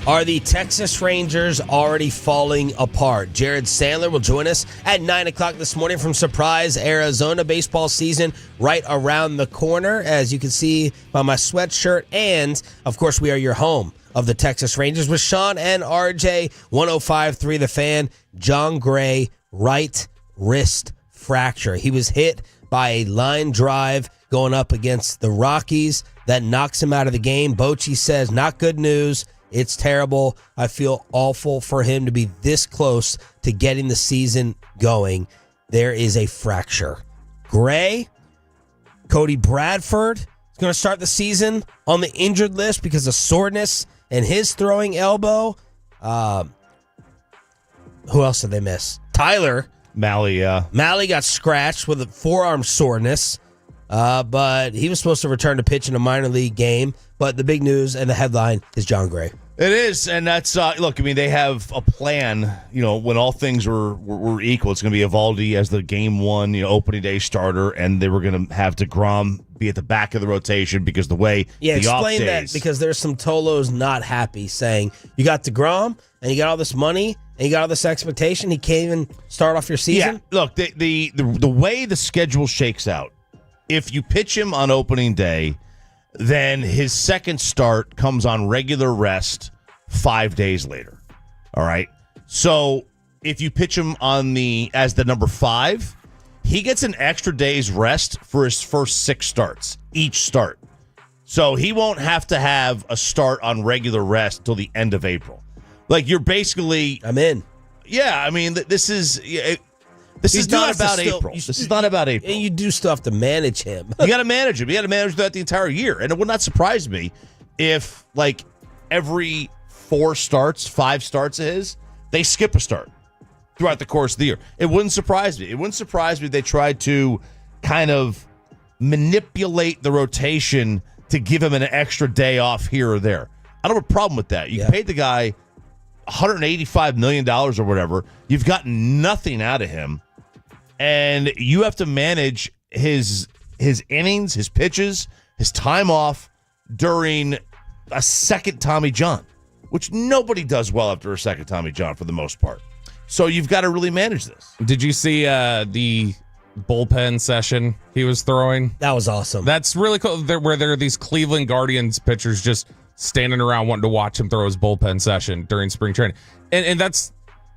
Are the Texas Rangers already falling apart? Jared Sandler will join us at 9 o'clock this morning from Surprise, Arizona. Baseball season right around the corner, as you can see by my sweatshirt. And, of course, we are your home of the Texas Rangers with Sean and RJ, 105.3 The Fan. John Gray, right wrist fracture. He was hit by a line drive going up against the Rockies. That knocks him out of the game. Bochy says, not good news. It's terrible. I feel awful for him to be this close to getting the season going. There is a fracture. Gray, Cody Bradford is going to start the season on the injured list because of soreness and his throwing elbow. Who else did they miss? Tyler. Malley got scratched with a forearm soreness, but he was supposed to return to pitch in a minor league game. But the big news and the headline is John Gray. It is, and that's look. I mean, they have a plan. You know, when all things were equal, it's going to be Evaldi as the game one, opening day starter, and they were going to have DeGrom be at the back of the rotation because the way explain that because there's some Tolos not happy saying you got DeGrom and you got all this money and you got all this expectation. He can't even start off your season. Yeah, look, the way the schedule shakes out, if you pitch him on opening day, then his second start comes on regular rest 5 days later. All right. So if you pitch him as the number 5, he gets an extra day's rest for his first 6 starts, each start. So he won't have to have a start on regular rest till the end of April. Like, you're basically... I'm in. Yeah, I mean, this is... This is not about April. This is not about April. And you do still have to manage him. You got to manage him. You got to manage that the entire year. And it would not surprise me if, like, every 5 starts of his, they skip a start throughout the course of the year. It wouldn't surprise me. It wouldn't surprise me if they tried to kind of manipulate the rotation to give him an extra day off here or there. I don't have a problem with that. You paid the guy $185 million or whatever. You've gotten nothing out of him. And you have to manage his innings, his pitches, his time off during a second Tommy John, which nobody does well after a second Tommy John for the most part. So you've got to really manage this. Did you see the bullpen session he was throwing? That was awesome. That's really cool. Where there are these Cleveland Guardians pitchers just standing around wanting to watch him throw his bullpen session during spring training. And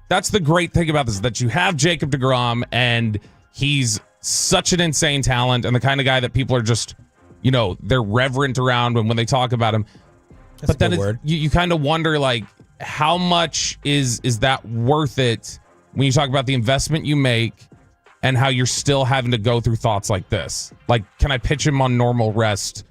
that's the great thing about this, that you have Jacob deGrom, and he's such an insane talent and the kind of guy that people are just they're reverent around when they talk about him. That's but then a good word. you kind of wonder, like, how much is that worth it when you talk about the investment you make and how you're still having to go through thoughts like this? Like, can I pitch him on normal rest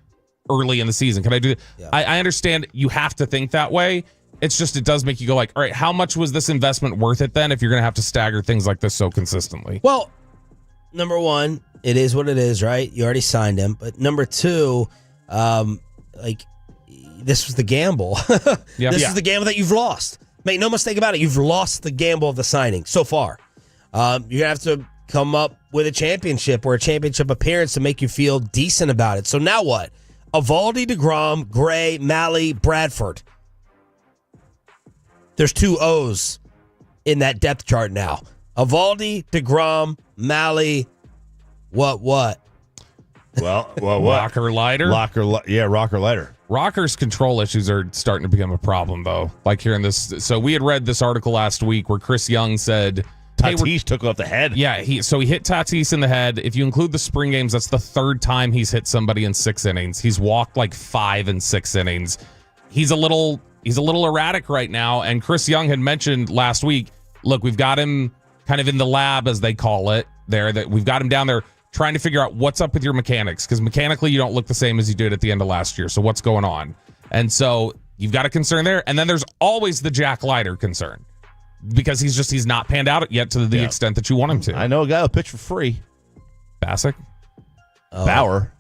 early in the season? Can I do that? Yeah. I understand you have to think that way. It's just, it does make you go like, all right, how much was this investment worth it then if you're going to have to stagger things like this so consistently? Well, number one, it is what it is, right? You already signed him. But number two, this was the gamble. This is the gamble that you've lost. Make no mistake about it. You've lost the gamble of the signing so far. You're going to have to come up with a championship or a championship appearance to make you feel decent about it. So now what? Eovaldi, DeGrom, Gray, Malley, Bradford. There's 2 O's in that depth chart now. Eovaldi, DeGrom, Malley, what? Well, what? Rocker Lighter? Rocker Lighter. Rocker's control issues are starting to become a problem, though. Like hearing this. So we had read this article last week where Chris Young said Tatis took off the head. Yeah, he hit Tatis in the head. If you include the spring games, that's the 3rd time he's hit somebody in 6 innings. He's walked like 5 in 6 innings. He's a little erratic right now. And Chris Young had mentioned last week, look, we've got him kind of in the lab, as they call it there, that we've got him down there trying to figure out what's up with your mechanics, because mechanically you don't look the same as you did at the end of last year. So what's going on? And so you've got a concern there. And then there's always the Jack Leiter concern, because he's not panned out yet to the extent that you want him to. I know a guy who'll pitch for free. Bassick? Oh. Bauer.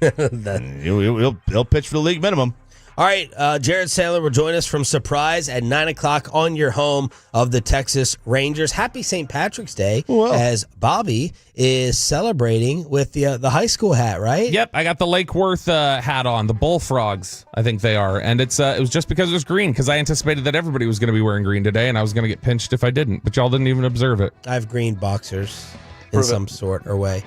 He'll pitch for the league minimum. All right, Jared Saylor will join us from Surprise at 9 o'clock on your home of the Texas Rangers. Happy St. Patrick's Day, as Bobby is celebrating with the high school hat, right? Yep, I got the Lake Worth hat on, the Bullfrogs, I think they are. And it was just because it was green, because I anticipated that everybody was going to be wearing green today, and I was going to get pinched if I didn't, but y'all didn't even observe it. I have green boxers in some sort or way.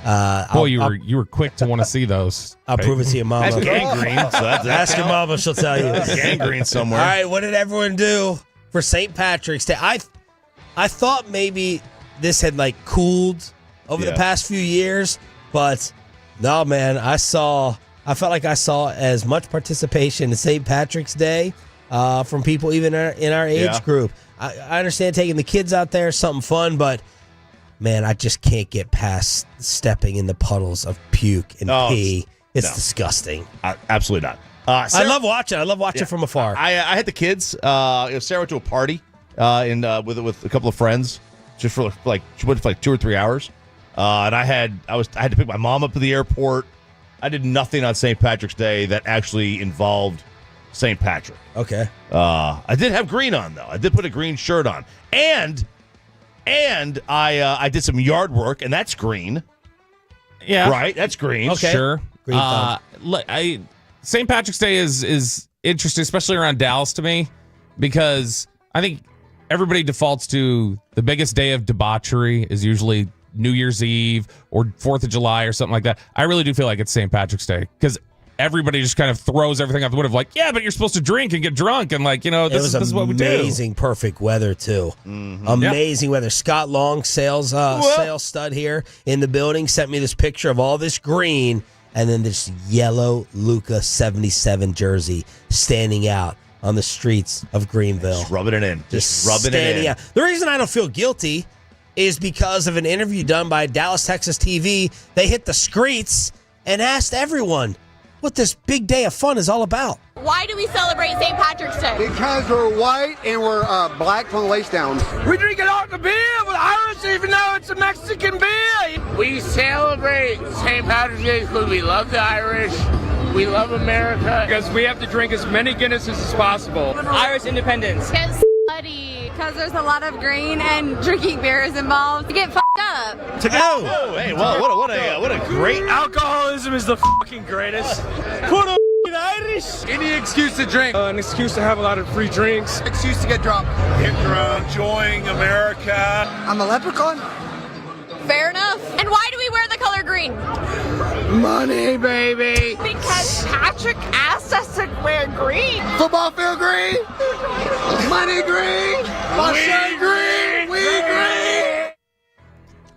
You were quick to want to see those. I'll prove it to your mama. That's gangrene. So Ask your mama, she'll tell you. Gangrene somewhere. All right, what did everyone do for St. Patrick's Day? I thought maybe this had cooled over the past few years, but no, man. I felt like I saw as much participation in St. Patrick's Day from people even in our age group. I understand taking the kids out there, something fun, but man, I just can't get past stepping in the puddles of puke and pee. It's disgusting. Absolutely not. I love watching. I love watching from afar. I had the kids. Sarah went to a party with a couple of friends, just for she went for 2 or 3 hours. And I had to pick my mom up at the airport. I did nothing on St. Patrick's Day that actually involved St. Patrick. Okay. I did have green on though. I did put a green shirt on, and I did some yard work, and that's green. Yeah, right. That's green. Okay, sure. Green St. Patrick's Day is interesting, especially around Dallas to me, because I think everybody defaults to the biggest day of debauchery is usually New Year's Eve or 4th of July or something like that. I really do feel like it's St. Patrick's Day, because everybody just kind of throws everything out the window of but you're supposed to drink and get drunk, and this is what we do. Amazing, perfect weather too. Mm-hmm. Amazing weather. Scott Long, sales stud here in the building, sent me this picture of all this green and then this yellow Luka 77 jersey standing out on the streets of Greenville. Just rubbing it in. Just rubbing it in. Out. The reason I don't feel guilty is because of an interview done by Dallas, Texas TV. They hit the streets and asked everyone what this big day of fun is all about. Why do we celebrate St. Patrick's Day? Because we're white and we're black from the waist down. We drink it out the beer with Irish, even though it's a Mexican beer. We celebrate St. Patrick's Day because we love the Irish. We love America. Because we have to drink as many Guinnesses as possible. Irish independence. Get slutty. Because there's a lot of green and drinking beers involved. To get fucked up. To go. Oh, hey, well, what a great. Alcoholism is the fucking greatest. Put a Irish. Any excuse to drink. An excuse to have a lot of free drinks. Excuse to get drunk. Get drunk. Enjoying America. I'm a leprechaun. Fair enough. And why do we wear the color green? Money, baby. Because Patrick asked us to wear green. Football field green. Money green. My shirt green. We green.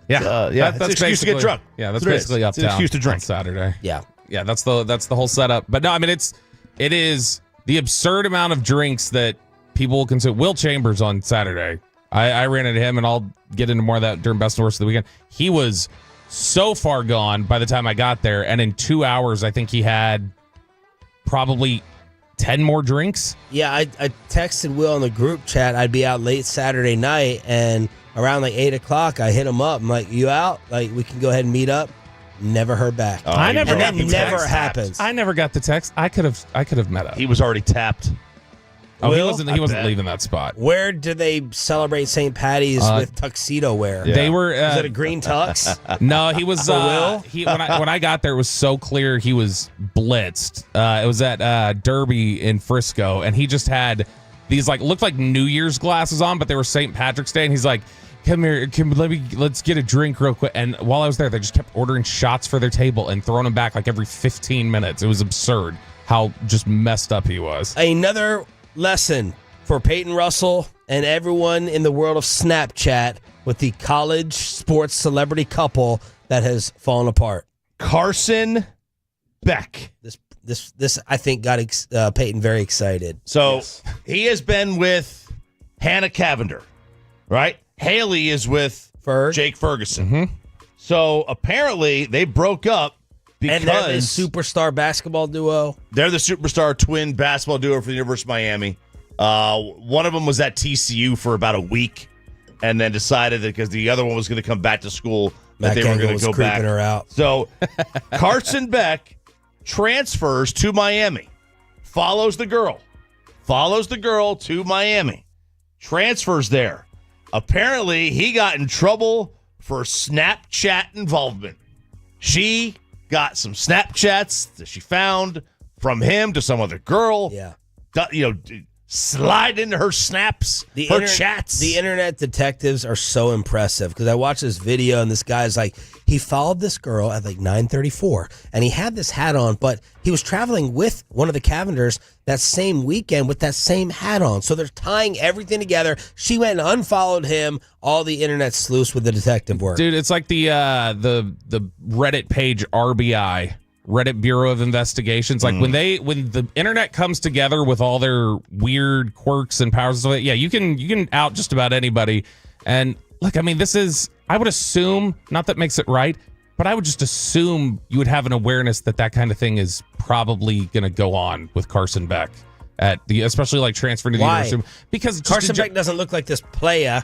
Yeah, It's an excuse to get drunk. Yeah, that's That's what it is. basically It's an uptown excuse to drink. on Saturday. Yeah. Yeah, that's the whole setup. But no, I mean it is the absurd amount of drinks that people will consume. Will Chambers on Saturday. I ran into him, and I'll get into more of that during Best and Worst of the Weekend. He was so far gone by the time I got there, and in 2 hours, I think he had probably 10 more drinks. Yeah, I texted Will in the group chat. I'd be out late Saturday night, and around like 8 o'clock, I hit him up. I'm like, "You out? Like, we can go ahead and meet up." Never heard back. I never and got that the never text. happens. I never got the text. I could have met up. He was already tapped. Oh, Will? he wasn't leaving that spot. Where do they celebrate St. Patty's with tuxedo wear? They were. Is it a green tux? No, he was. For Will? When I got there, it was so clear he was blitzed. It was at Derby in Frisco, and he just had these looked like New Year's glasses on, but they were St. Patrick's Day, and he's like, "Come here, let's get a drink real quick." And while I was there, they just kept ordering shots for their table and throwing them back like every 15 minutes. It was absurd how just messed up he was. Another lesson for Peyton Russell and everyone in the world of Snapchat with the college sports celebrity couple that has fallen apart. Carson Beck. This I think got Peyton very excited. So he has been with Hannah Cavender, right? Haley is with Jake Ferguson. Mm-hmm. So apparently they broke up because And they're the superstar basketball duo. they're the superstar twin basketball duo for the University of Miami. One of them was at TCU for about a week and then decided that because the other one was going to come back to school that Matt they were Gangle going was to go creeping back. her out. So Carson Beck transfers to Miami, follows the girl to Miami, transfers there. Apparently, he got in trouble for Snapchat involvement. She got some Snapchats that she found from him to some other girl. Yeah. Slide into her snaps, her chats. The internet detectives are so impressive because I watched this video and this guy's like, he followed this girl at like 9:34 and he had this hat on, but he was traveling with one of the Cavenders that same weekend with that same hat on. So they're tying everything together. She went and unfollowed him. All the internet sleuths with the detective work. Dude, it's like the Reddit page RBI, Reddit Bureau of Investigations. Like when the internet comes together with all their weird quirks and powers and stuff, yeah, you can out just about anybody. And look, I mean, I would assume, not that makes it right, but I would just assume you would have an awareness that kind of thing is probably going to go on with Carson Beck especially like transferring to the Why? university. Because Carson Beck doesn't look like this playa.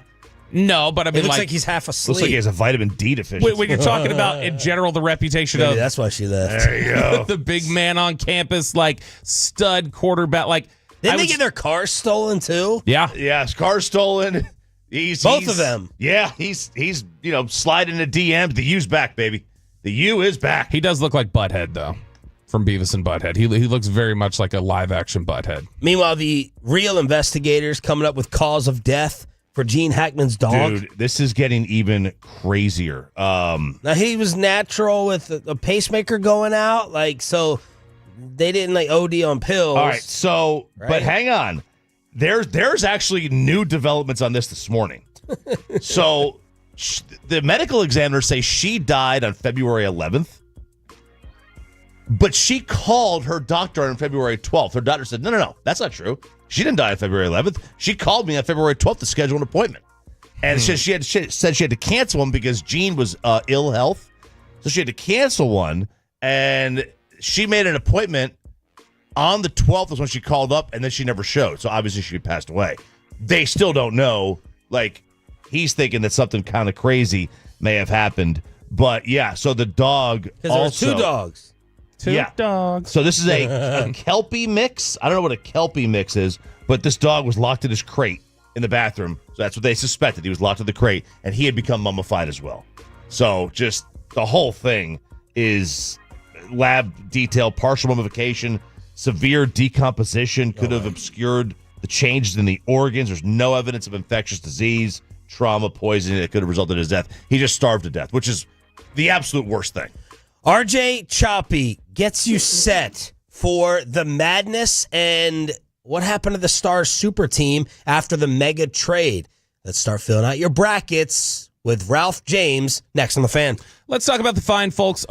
No, but I mean, it looks like he's half asleep. Looks like he has a vitamin D deficiency. When you're talking about in general the reputation Maybe of that's why she left. There you go. the big man on campus, like stud quarterback, like Didn't they get their cars stolen too? Yeah, his car stolen. Both of them. Yeah, he's sliding the DMs. The U's back, baby. The U is back. He does look like Butthead though, from Beavis and Butthead. He looks very much like a live action Butthead. Meanwhile, the real investigators coming up with cause of death for Gene Hackman's dog. Dude, this is getting even crazier. Now he was natural with a pacemaker going out, so they didn't OD on pills. All right, so Right. but hang on. There's actually new developments on this morning. So the medical examiners say she died on February 11th. But she called her doctor on February 12th. Her doctor said, no, that's not true. She didn't die on February 11th. She called me on February 12th to schedule an appointment. And she said she had to cancel one because Jean was ill health. So she had to cancel one. And she made an appointment on the 12th was when she called up, and then she never showed. So obviously she passed away. They still don't know. He's thinking that something kind of crazy may have happened. But yeah, so the dog also. There were two dogs. Two dogs. So this is a Kelpie mix. I don't know what a Kelpie mix is, but this dog was locked in his crate in the bathroom. So that's what they suspected. He was locked in the crate, and he had become mummified as well. So just the whole thing is lab detail, partial mummification, severe decomposition could have obscured the changes in the organs. There's no evidence of infectious disease, trauma, poisoning that could have resulted in his death. He just starved to death, which is the absolute worst thing. RJ Choppy gets you set for the madness and what happened to the Stars super team after the mega trade. Let's start filling out your brackets with Ralph James next on The Fan. Let's talk about the fine folks.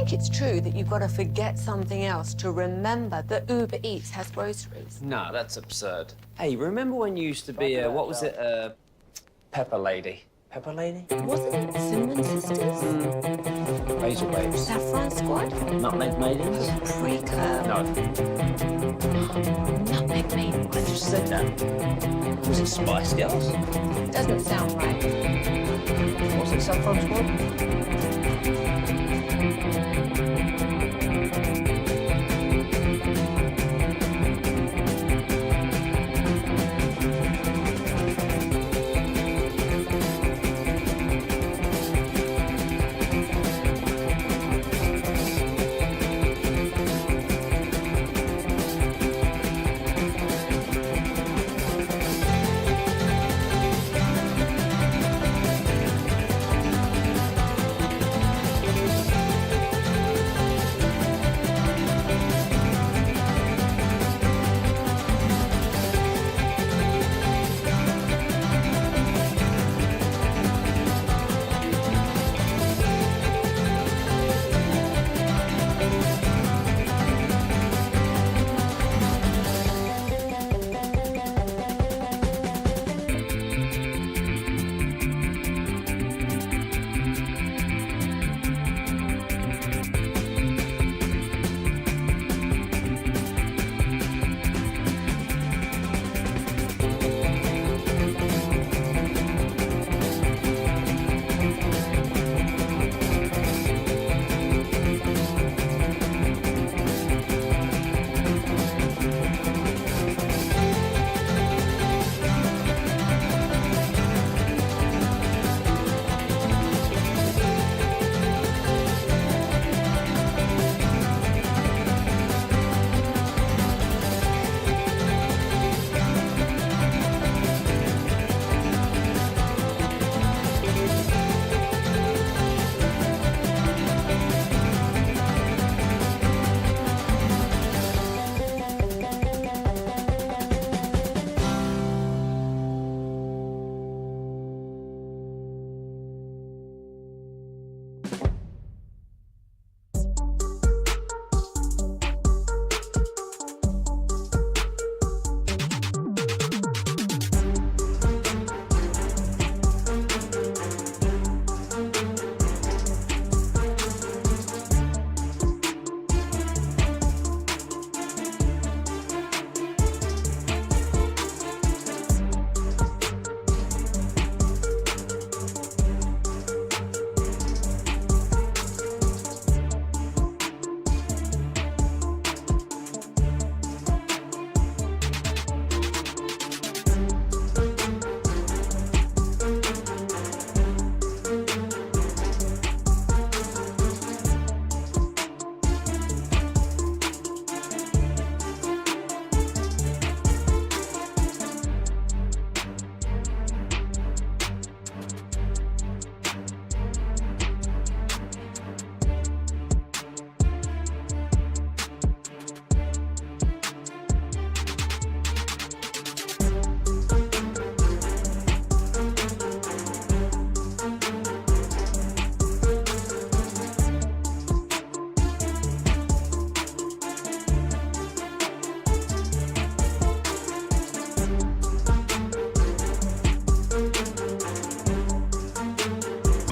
It's true that you've got to forget something else to remember that Uber Eats has groceries. No, that's absurd. Hey, remember when you used to be what was it, Pepper Lady? Pepper Lady? Wasn't it Cinnamon Sisters? Basil Babes. Saffron Squad? Nutmeg Maidens? Paprika? No. Nutmeg Maidens? I just said that. Was it Spice Girls? Doesn't sound right. Was it Saffron Squad?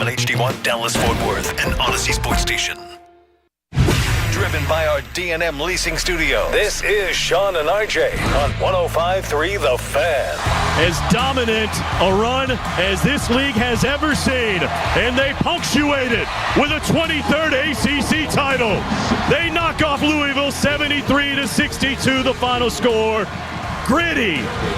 FM and HD1 Dallas-Fort Worth, and Odyssey Sports Station. Driven by our D&M Leasing Studio, this is Sean and RJ on 105.3 The Fan. As dominant a run as this league has ever seen, and they punctuate it with a 23rd ACC title. They knock off Louisville 73-62, the final score. Gritty,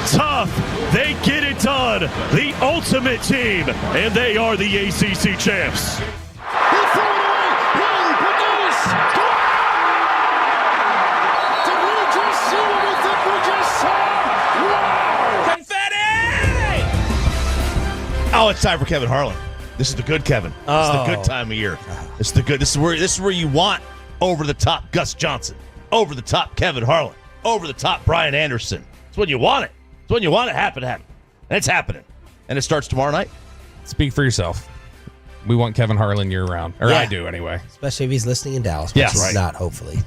tough, they get it done. The ultimate team, and they are the ACC champs. Oh, it's time for Kevin Harlan. This is the good Kevin. This is the good time of year. This is the good. This is where you want over the top Gus Johnson, over the top Kevin Harlan, over the top Brian Anderson. It's when you want it. It's when you want it happen. And it's happening. And it starts tomorrow night. Speak for yourself. We want Kevin Harlan year round, or I do anyway. Especially if he's listening in Dallas. Yes, right. right. Not hopefully.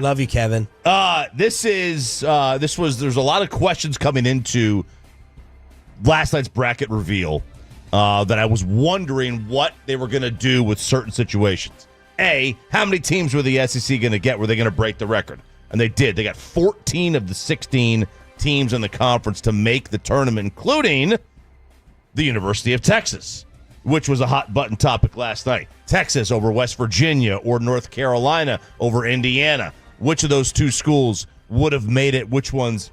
Love you, Kevin. There's a lot of questions coming into last night's bracket reveal that I was wondering what they were going to do with certain situations. A, how many teams were the SEC going to get? Were they going to break the record? And they did. They got 14 of the 16 teams in the conference to make the tournament, including the University of Texas, which was a hot button topic last night. Texas over West Virginia or North Carolina over Indiana. Which of those two schools would have made it? Which ones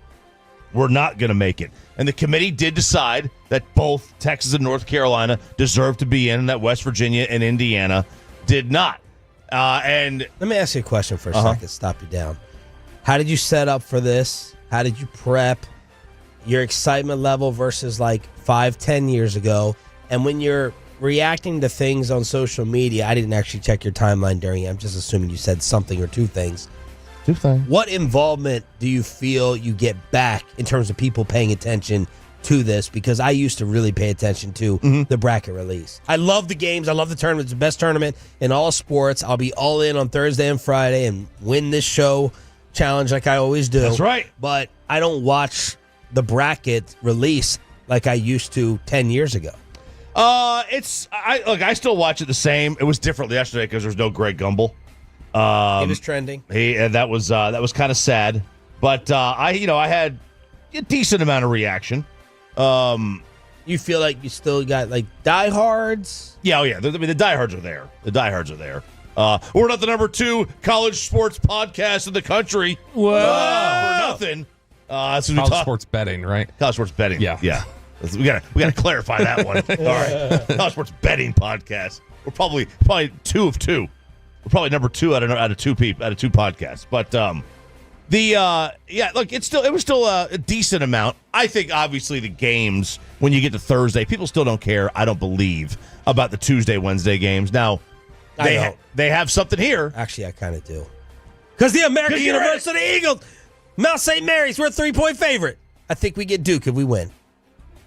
were not going to make it? And the committee did decide that both Texas and North Carolina deserved to be in, and that West Virginia and Indiana did not. And let me ask you a question for a second. Stop you down. How did you set up for this? How did you prep? Your excitement level versus like 5-10 years ago. And when you're reacting to things on social media, I didn't actually check your timeline during it. I'm just assuming you said something or two things. What involvement do you feel you get back in terms of people paying attention to this? Because I used to really pay attention to the bracket release. I love the games. I love the tournament. It's the best tournament in all sports. I'll be all in on Thursday and Friday and win this show challenge like I always do. That's right. But I don't watch the bracket release like I used to 10 years ago. I still watch it the same. It was different yesterday because there's no Greg Gumbel. He was trending. That was kind of sad, but I had a decent amount of reaction. You feel like you still got like diehards? Yeah, the diehards are there. We're not the number 2 college sports podcast in the country. Whoa. For nothing. College sports betting, right? College sports betting. Yeah. We gotta clarify that one. All right, college sports betting podcast. We're probably 2 of 2. We're probably number 2 out of 2 podcasts. But it was still a decent amount. I think obviously the games when you get to Thursday, people still don't care. I don't believe about the Tuesday, Wednesday games. Now they have something here. Actually, I kind of do. Because the American University Eagles, Mount St. Mary's, we're a 3-point favorite. I think we get Duke if we win.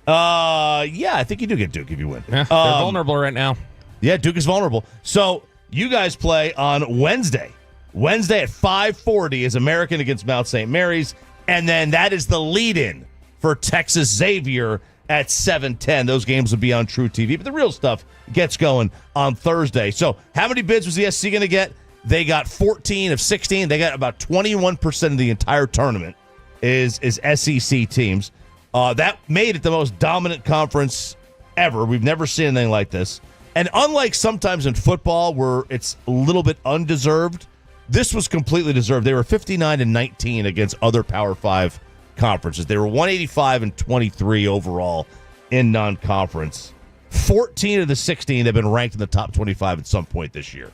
I think you do get Duke if you win. Yeah, they're vulnerable right now. Yeah, Duke is vulnerable. So you guys play on Wednesday. Wednesday at 5:40 is American against Mount St. Mary's, and then that is the lead-in for Texas Xavier at 7:10. Those games will be on True TV, but the real stuff gets going on Thursday. So how many bids was the SC going to get? They got 14 of 16. They got about 21% of the entire tournament is SEC teams. That made it the most dominant conference ever. We've never seen anything like this. And unlike sometimes in football where it's a little bit undeserved, this was completely deserved. They were 59-19 against other Power 5 conferences. They were 185-23 overall in non-conference. 14 of the 16 have been ranked in the top 25 at some point this year.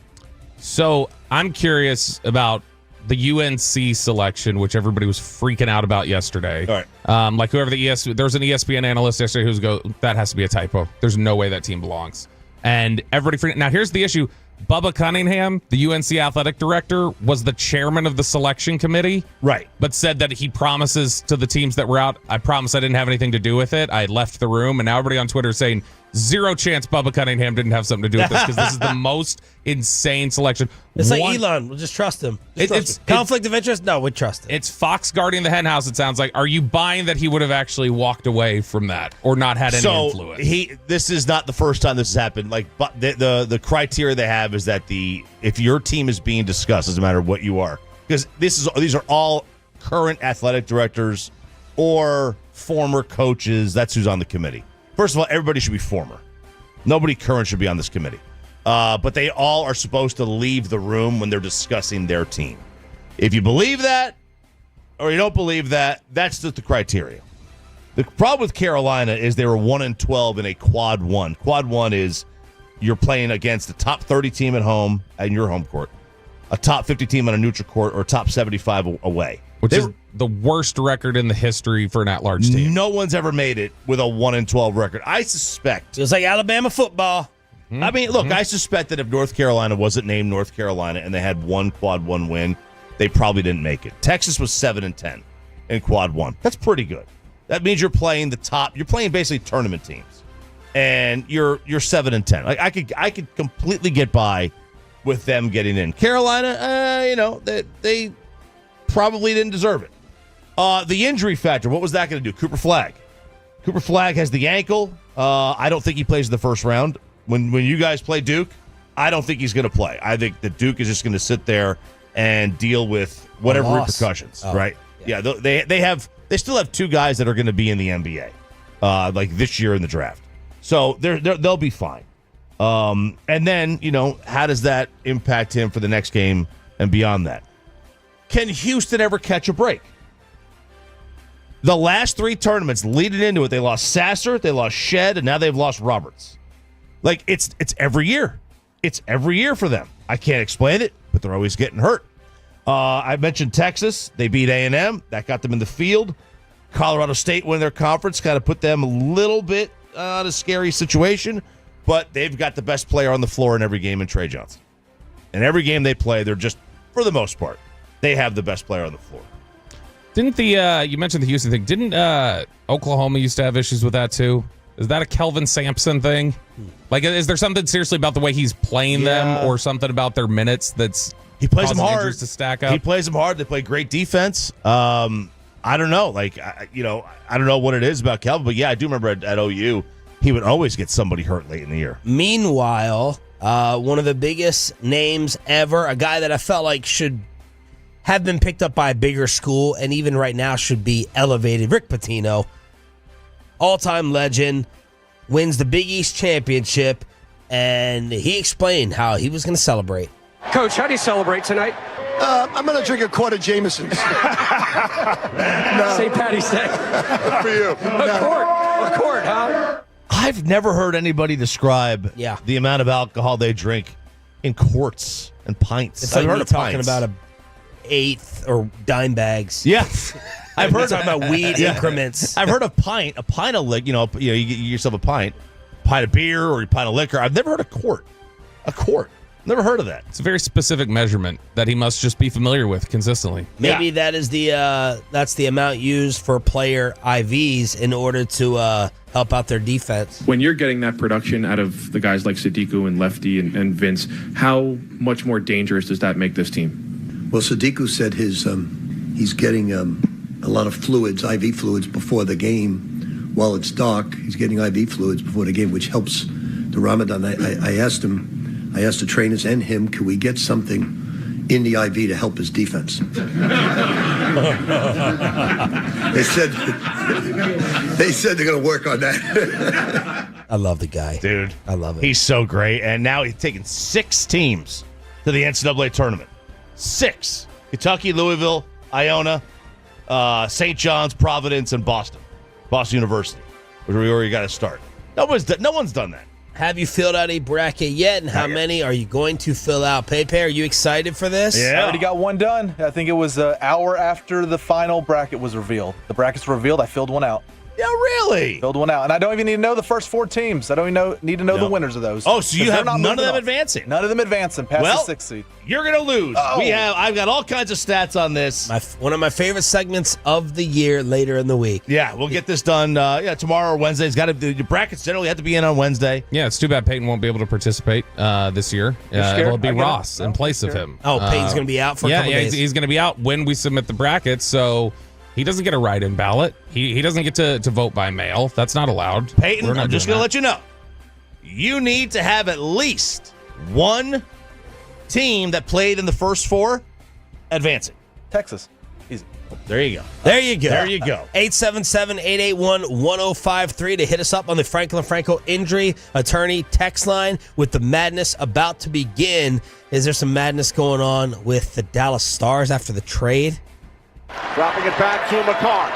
So I'm curious about the UNC selection, which everybody was freaking out about yesterday. All right. Like whoever there was an ESPN analyst yesterday who's that has to be a typo. There's no way that team belongs. And everybody freaking. Now here's the issue. Bubba Cunningham, the UNC athletic director, was the chairman of the selection committee. Right. But said that he promises to the teams that were out, I promise I didn't have anything to do with it. I left the room. And now everybody on Twitter is saying Zero chance Bubba Cunningham didn't have something to do with this because this is the most insane selection. It's like Elon. We'll just trust him. Conflict of interest? No, we trust him. It's Fox guarding the hen house, it sounds like. Are you buying that he would have actually walked away from that or not had any influence? This is not the first time this has happened. Like, but the criteria they have is that if your team is being discussed, doesn't matter what you are, because these are all current athletic directors or former coaches. That's who's on the committee. First of all, everybody should be former. Nobody current should be on this committee. But they all are supposed to leave the room when they're discussing their team. If you believe that or you don't believe that, that's just the criteria. The problem with Carolina is they were 1-12 in a quad one. Quad one is you're playing against a top 30 team at home in your home court, a top 50 team on a neutral court, or a top 75 away. Which is the worst record in the history for an at-large team. No one's ever made it with a 1-12 record. I suspect. It was like Alabama football. I mean, look, I suspect that if North Carolina wasn't named North Carolina and they had one quad one win, they probably didn't make it. Texas was 7-10 in quad one. That's pretty good. That means you're playing the top. You're playing basically tournament teams, and you're 7-10. Like I could completely get by with them getting in. Carolina, they probably didn't deserve it. The injury factor, what was that going to do? Cooper Flagg. Cooper Flagg has the ankle. I don't think he plays in the first round. When you guys play Duke, I don't think he's going to play. I think that Duke is just going to sit there and deal with whatever repercussions, right? Yeah, they still have two guys that are going to be in the NBA, like this year in the draft. So they'll be fine. And then, how does that impact him for the next game and beyond that? Can Houston ever catch a break? The last three tournaments leading into it, they lost Sasser, they lost Shed, and now they've lost Roberts. Like, it's every year. It's every year for them. I can't explain it, but they're always getting hurt. I mentioned Texas. They beat A&M. That got them in the field. Colorado State won their conference, kind of put them a little bit in a scary situation, but they've got the best player on the floor in every game in Trey Johnson. And every game they play, they're just, for the most part, they have the best player on the floor. Didn't you mentioned the Houston thing, didn't Oklahoma used to have issues with that too? Is that a Kelvin Sampson thing? Like, is there something seriously about the way he's playing them or something about their minutes he plays them hard to stack up? He plays them hard. They play great defense. I don't know. Like, I don't know what it is about Kelvin, but yeah, I do remember at OU, he would always get somebody hurt late in the year. Meanwhile, one of the biggest names ever, a guy that I felt like should have been picked up by a bigger school and even right now should be elevated, Rick Pitino, all-time legend, wins the Big East Championship, and he explained how he was going to celebrate. Coach, how do you celebrate tonight? I'm going to drink a quart of Jameson's. St. Patty's Day. Good for you. A quart, huh? I've never heard anybody describe the amount of alcohol they drink in quarts and pints. It's like we're talking about a eighth or dime bags. Yeah. I've heard talking about weed increments. I've heard a pint of you get yourself a pint of beer or a pint of liquor. I've never heard a quart. Never heard of that. It's a very specific measurement that he must just be familiar with consistently. Maybe that is that's the amount used for player IVs in order to help out their defense. When you're getting that production out of the guys like Sadiku and Lefty and Vince, how much more dangerous does that make this team? Well, Sadiku said he's getting a lot of fluids, IV fluids, before the game. While it's dark, he's getting IV fluids before the game, which helps the Ramadan. I asked the trainers and him, can we get something in the IV to help his defense? They said they're going to work on that. I love the guy. Dude. I love it. He's so great. And now he's taken 6 teams to the NCAA tournament. 6. Kentucky, Louisville, Iona, St. John's, Providence, and Boston University, which is where you got to start. No one's done that. Have you filled out a bracket yet, and how many are you going to fill out? Pepe, are you excited for this? Yeah. I already got one done. I think it was an hour after the final bracket was revealed. The brackets were revealed. I filled one out. Yeah, really? Filled one out. And I don't even need to know the first 4 teams. I don't even need to know the winners of those. Oh, so you have none of them up. advancing? None of them advancing past the 6th seed. You're going to lose. Oh. I've got all kinds of stats on this. One of my favorite segments of the year later in the week. Yeah, we'll get this done tomorrow or Wednesday. It's got to the brackets generally have to be in on Wednesday. Yeah, it's too bad Peyton won't be able to participate this year. It'll be Ross in place of him. Oh, Peyton's going to be out for a couple days. He's going to be out when we submit the brackets, so he doesn't get a write-in ballot. He doesn't get to vote by mail. That's not allowed. Peyton, I'm just going to let you know. You need to have at least one team that played in the first 4 advancing. Texas. Easy. There you go. There you go. There you go. 877-881-1053 to hit us up on the Franklin Franco Injury Attorney text line with the madness about to begin. Is there some madness going on with the Dallas Stars after the trade? Dropping it back to McCarr.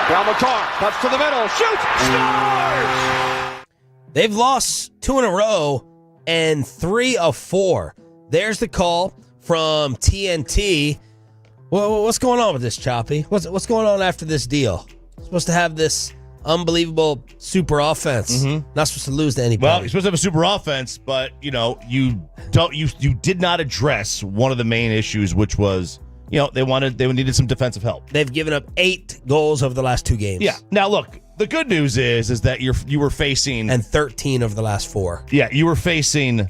Now McCarr cuts to the middle, shoots, scores! They've lost 2 in a row and 3 of 4. There's the call from TNT. Well, what's going on with this, Choppy? What's going on after this deal? Supposed to have this unbelievable super offense. Mm-hmm. Not supposed to lose to anybody. Well, you're supposed to have a super offense, but you did not address one of the main issues, which was they needed some defensive help. They've given up 8 goals over the last 2 games. Yeah. Now look, the good news is that you were facing 13 over the last 4. Yeah, you were facing a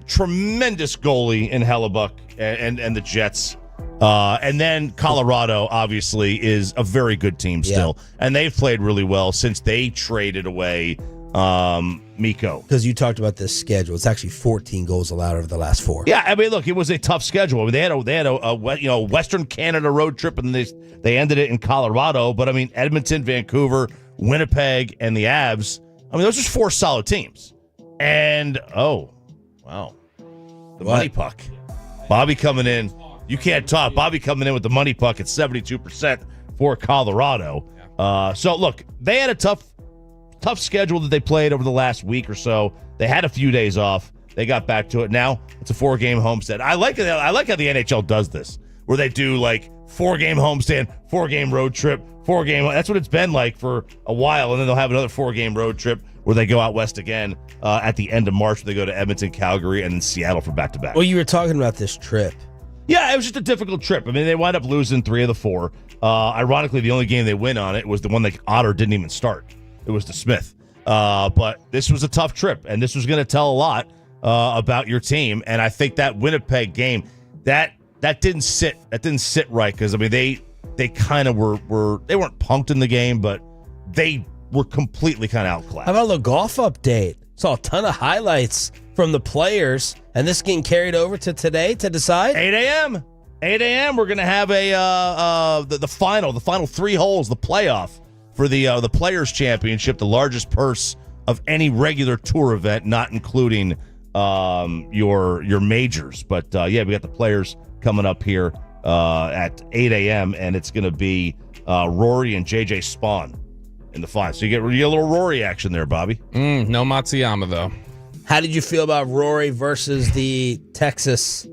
tremendous goalie in Hellebuck and the Jets. And then Colorado, obviously, is a very good team still. Yeah. And they've played really well since they traded away Mikko. Because you talked about this schedule. It's actually 14 goals allowed over the last 4. Yeah, I mean, look, it was a tough schedule. I mean, they had a Western Canada road trip, and they ended it in Colorado. But, I mean, Edmonton, Vancouver, Winnipeg, and the Avs, I mean, those are 4 solid teams. And, oh, wow. The money puck. Bobby coming in. You can't talk. Bobby coming in with the money puck at 72% for Colorado. So, look, they had a tough schedule that they played over the last week or so. They had a few days off. They got back to it. Now it's a 4-game homestand. I like it. I like how the NHL does this, where they do like 4-game homestand, 4-game road trip, 4-game. That's what it's been like for a while, and then they'll have another 4-game road trip where they go out west again at the end of March. They go to Edmonton, Calgary, and then Seattle for back-to-back. Well, you were talking about this trip. Yeah, it was just a difficult trip. I mean, they wound up losing 3 of the 4. Ironically, the only game they win on it was the one that Otter didn't even start. It was to Smith. But this was a tough trip, and this was going to tell a lot about your team. And I think that Winnipeg game, that didn't sit right, because I mean they kind of were they weren't punked in the game, but they were completely kind of outclassed. How about the golf update? Saw a ton of highlights from the players, and this getting carried over to today to decide. 8 a.m. 8 a.m. We're going to have the final 3 holes, the playoff for the Players Championship, the largest purse of any regular tour event, not including your majors. But yeah, we got the Players coming up here at 8 a.m. and it's going to be Rory and JJ Spawn in the final. So you get a little Rory action there, Bobby. No Matsuyama though. How did you feel about Rory versus the Texas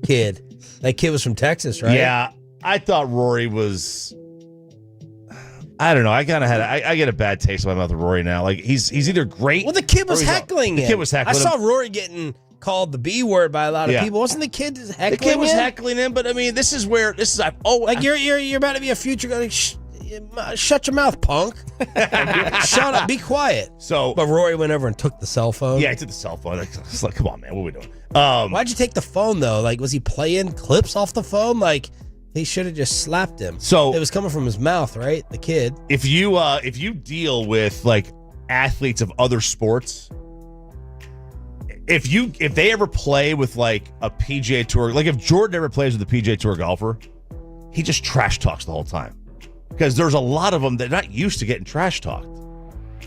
kid? That kid was from Texas, right? Yeah, I thought Rory was. I don't know. I kind of had. I get a bad taste in my mouth of Rory now. Like he's either great. Well, the kid was heckling him. The kid was heckling him. I saw Rory getting called the B word by a lot of people. Wasn't the kid just heckling him? The kid was heckling him, but I mean, this is like you're about to be a future guy. Shut your mouth, punk. Shut up. Be quiet. But Rory went over and took the cell phone. Yeah, he took the cell phone. It's like, come on, man, what are we doing? Why'd you take the phone though? Like, was he playing clips off the phone? Like, he should have just slapped him. So it was coming from his mouth, right? The kid. If you deal with like athletes of other sports, if they ever play with like a PGA Tour, like if Jordan ever plays with a PGA Tour golfer, he just trash talks the whole time. Because there's a lot of them that are not used to getting trash talked.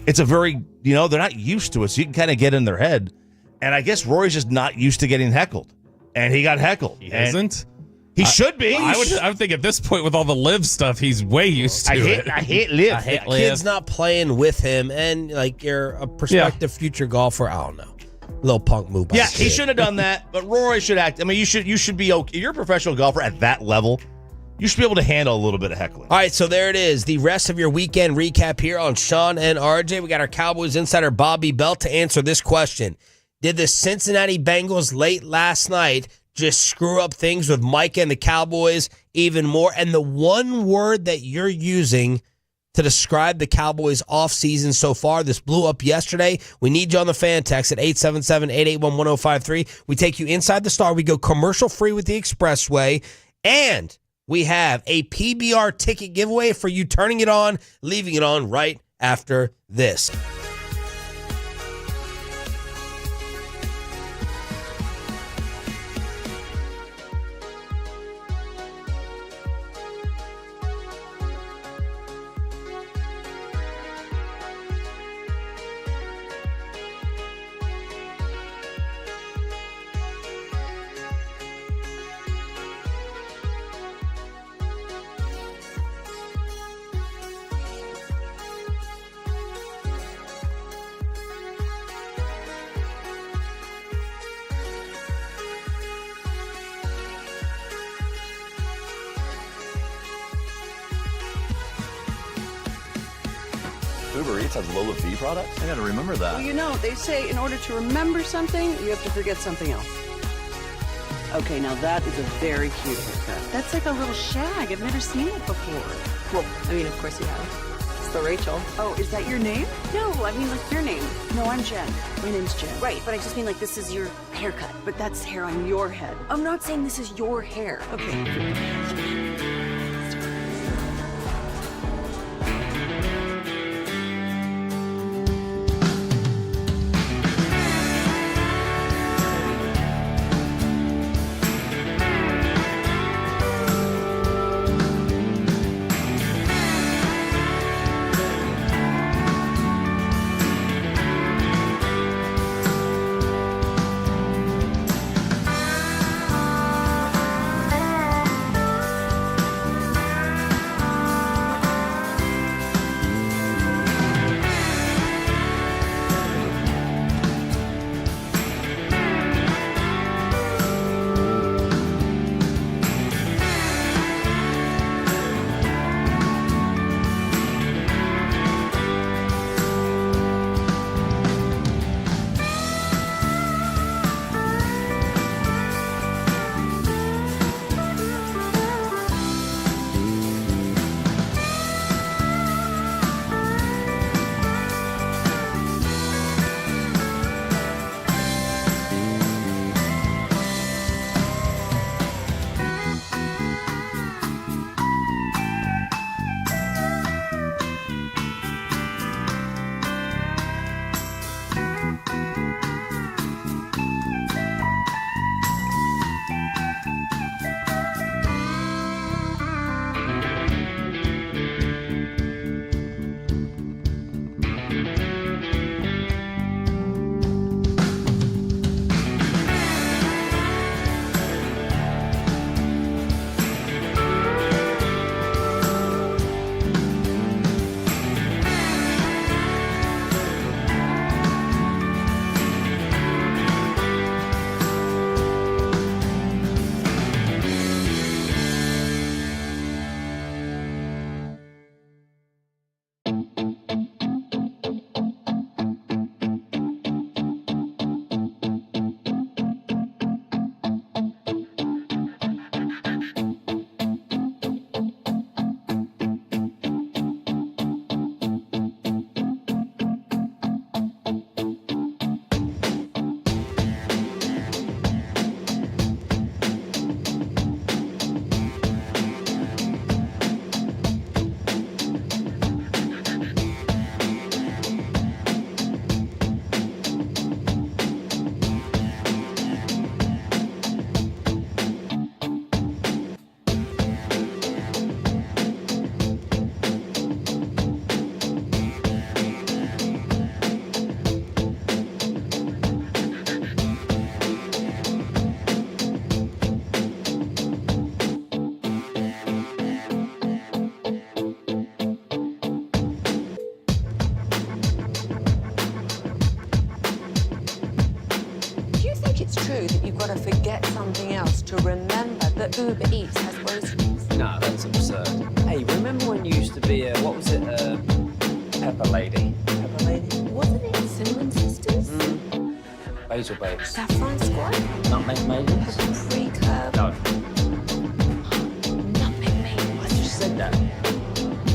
It's a very, they're not used to it, so you can kind of get in their head. And I guess Rory's just not used to getting heckled. And he got heckled. He isn't? He should be. I would think at this point with all the live stuff, he's way used to it. I hate live. Kid's not playing with him, and like you're a prospective future golfer. I don't know. Little punk move by the kid. He should have done that, but Rory should act. I mean, you should be okay. You're a professional golfer at that level. you should be able to handle a little bit of heckling. All right, so there it is. The rest of your weekend recap here on Sean and RJ. We got our Cowboys insider Bobby Belt to answer this question. Did the Cincinnati Bengals late last night just screw up things with Micah and the Cowboys even more? And the one word that you're using to describe the Cowboys offseason so far, this blew up yesterday. We need you on the fan text at 877-881-1053. We take you inside the Star. We go commercial free with the Expressway. And we have a PBR ticket giveaway for you turning it on, leaving it on right after this. Uber Eats has low fee products? I gotta remember that. Well, you know, they say in order to remember something, you have to forget something else. Okay, now that is a very cute haircut. That's like a little shag. I've never seen it before. Well, I mean, of course you have. It's the Rachel. Oh, is that your name? No, I mean, like, your name. No, I'm Jen. My name's Jen. Right, but I just mean, like, this is your haircut. But that's hair on your head. I'm not saying this is your hair. Okay. it's true that you've got to forget something else to remember that Uber Eats has groceries? No, that's absurd. Hey, remember when you used to be a, what was it, Pepper Lady? Pepper Lady? Wasn't it Cinnamon Sisters? Basil Babes. Saffron Squad? Nutmeg Maidens? Pre-curb? No. Nutmeg Maidens. I just said that.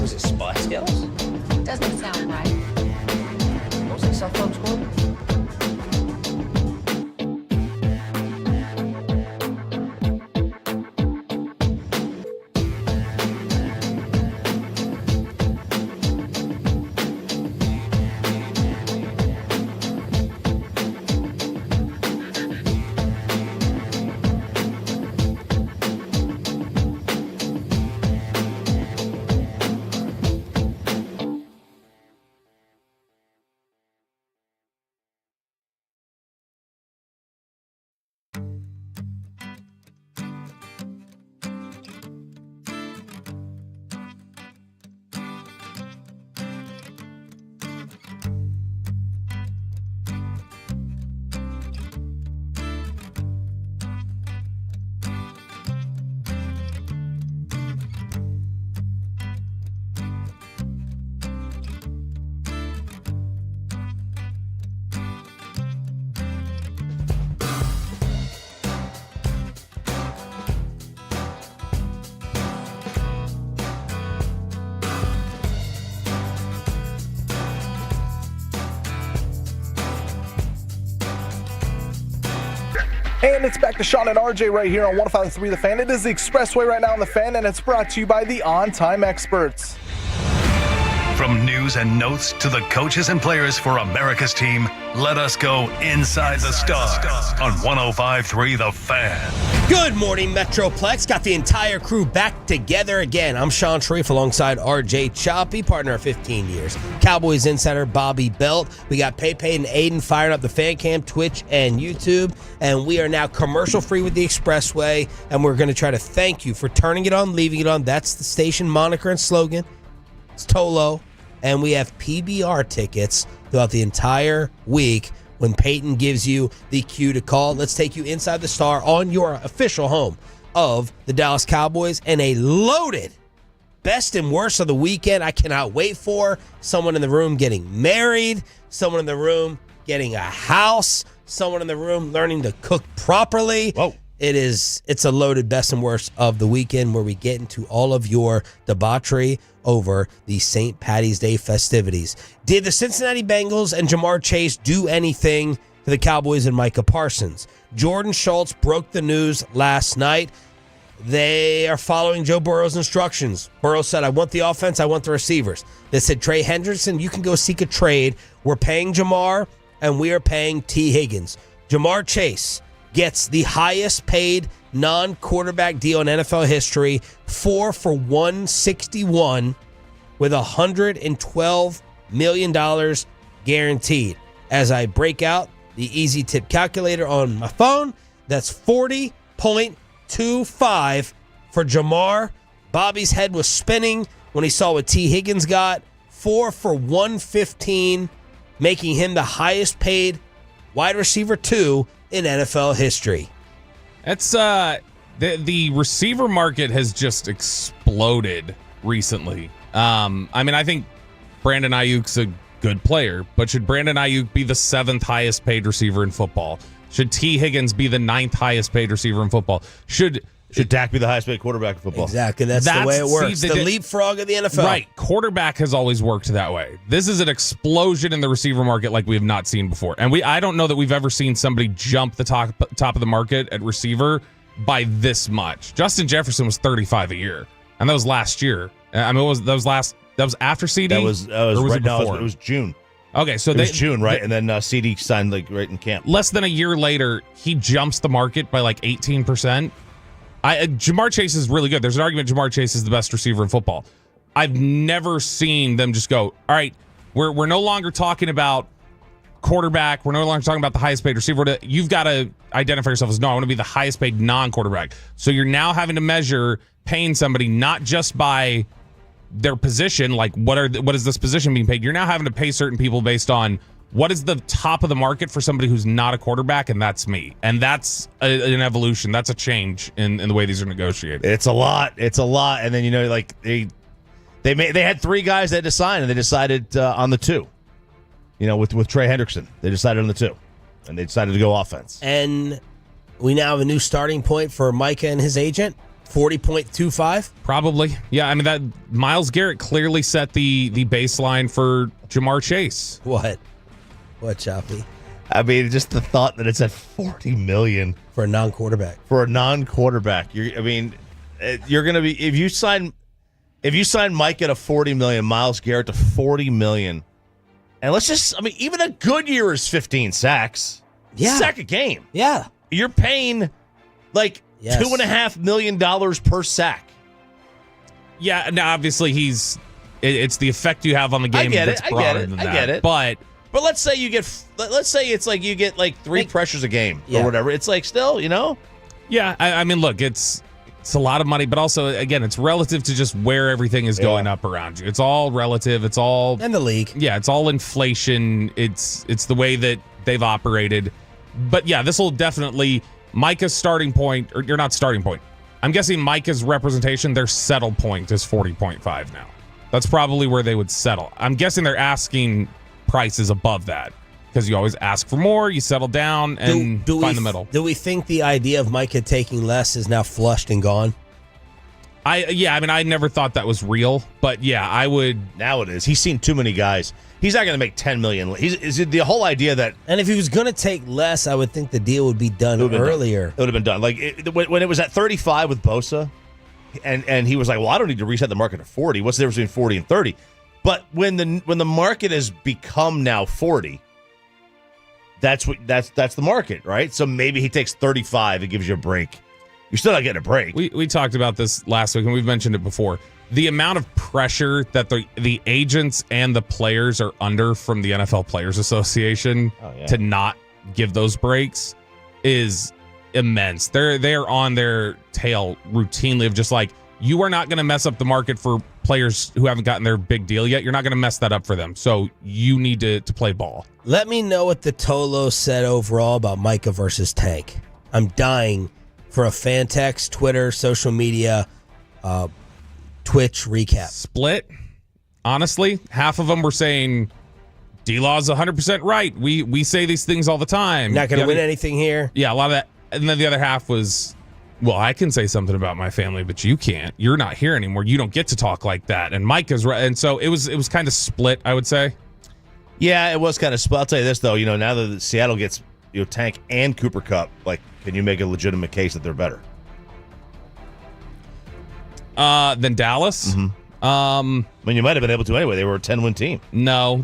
Was it Spice Girls? Doesn't sound right. Was it Saffron Squad? And it's back to Sean and RJ right here on 105.3 The Fan. It is the Expressway right now on The Fan, and it's brought to you by the On-Time Experts. From news and notes to the coaches and players for America's team, let us go inside the stars on 105.3 The Fan. Good morning, Metroplex. Got the entire crew back together again. I'm Sean Sharif alongside RJ Choppy, partner of 15 years. Cowboys insider Bobby Belt. We got Pepe and Aiden firing up the Fan Cam, Twitch, and YouTube. And we are now commercial-free with the Expressway. And we're going to try to thank you for turning it on, leaving it on. That's the station moniker and slogan. It's Tolo. And we have PBR tickets throughout the entire week when Peyton gives you the cue to call. Let's take you inside the star on your official home of the Dallas Cowboys and a loaded best and worst of the weekend. I cannot wait for someone in the room getting married, someone in the room getting a house, someone in the room learning to cook properly. Whoa. It's a loaded best and worst of the weekend where we get into all of your debauchery over the St. Paddy's Day festivities. Did the Cincinnati Bengals and Jamar Chase do anything to the Cowboys and Micah Parsons? Jordan Schultz broke the news last night. They are following Joe Burrow's instructions. Burrow said, I want the offense, I want the receivers. They said, Trey Hendrickson, you can go seek a trade. We're paying Jamar, and we are paying T. Higgins. Jamar Chase gets the highest paid non-quarterback deal in NFL history, 4 for $161 with $112 million guaranteed. As I break out the easy tip calculator on my phone, that's 40.25 for Jamar. Bobby's head was spinning when he saw what T. Higgins got, 4 for $115, making him the highest paid wide receiver 2 in NFL history. It's the receiver market has just exploded recently. I think Brandon Ayuk's a good player, but should Brandon Ayuk be the 7th highest paid receiver in football? Should T. Higgins be the 9th highest paid receiver in football? Should Dak be the highest paid quarterback in football? Exactly. That's the way it works. The leapfrog of the NFL. Right. Quarterback has always worked that way. This is an explosion in the receiver market like we have not seen before. And I don't know that we've ever seen somebody jump the top of the market at receiver by this much. Justin Jefferson was 35 a year. And that was last year. That was after CD? That was right now. It was June. Okay, so it was June, right? And then CD signed right in camp. Less than a year later, he jumps the market by like 18%. Jamar Chase is really good. There's an argument Jamar Chase is the best receiver in football. I've never seen them just go, all right, we're no longer talking about quarterback. We're no longer talking about the highest paid receiver. You've got to identify yourself as, no, I want to be the highest paid non-quarterback. So you're now having to measure paying somebody not just by their position, like what is this position being paid? You're now having to pay certain people based on what is the top of the market for somebody who's not a quarterback, and that's me. And that's an evolution. That's a change in the way these are negotiated. It's a lot. And then, like they had 3 guys they had to sign, and they decided on the 2. With Trey Hendrickson, they decided on the 2, and they decided to go offense. And we now have a new starting point for Micah and his agent, 40.25? Probably. Yeah, I mean, that Myles Garrett clearly set the baseline for Jamar Chase. What, Choppy? I mean, just the thought that it's at $40 million for a non-quarterback. You're going to be if you sign Mike at a $40 million, Myles Garrett to $40 million, and even a good year is 15 sacks. Yeah, sack a game. Yeah, you're paying $2.5 million per sack. Yeah, now obviously it's the effect you have on the game that's broader than that. I get it. But let's say it's like you get like 3 pressures a game or whatever. It's like still, Yeah, I mean, look, it's a lot of money, but also, again, it's relative to just where everything is going up around you. It's all relative. It's all... And the league. Yeah, it's all inflation. It's the way that they've operated. But yeah, this will definitely... Micah's starting point, or you're not starting point. I'm guessing Micah's representation, their settle point is 40.5 now. That's probably where they would settle. I'm guessing they're asking prices above that because you always ask for more, you settle down, and find the middle. Do we think the idea of Micah taking less is now flushed and gone? I never thought that was real, but yeah, I would. Now it is. He's seen too many guys. He's not going to make $10 million. Is it the whole idea that? And if he was going to take less, I would think the deal would be done earlier. It would have been done. Like when it was at 35 with Bosa, and he was like, "Well, I don't need to reset the market to 40. What's the difference between 40 and 30?" But when the market has become now 40, that's the market, right? So maybe he takes 35. It gives you a break. You're still not getting a break. We talked about this last week, and we've mentioned it before. The amount of pressure that the agents and the players are under from the NFL Players Association to not give those breaks is immense. They're on their tail routinely of just like, you are not going to mess up the market for players who haven't gotten their big deal yet. You're not going to mess that up for them. So you need to play ball. Let me know what the Tolo said overall about Micah versus Tank. I'm dying for a fan text, Twitter, social media, Twitch recap. Split. Honestly, half of them were saying D-Law's 100% right. We say these things all the time. Not going to win anything here. Yeah, a lot of that. And then the other half was, well, I can say something about my family, but you can't. You're not here anymore. You don't get to talk like that. And Micah's right. And so it was kind of split, I would say. Yeah, it was kind of split. I'll tell you this, though. Now that Seattle gets Tank and Cooper Kupp, like, can you make a legitimate case that they're better? Than Dallas? Mm-hmm. You might have been able to anyway. They were a 10-win team. No,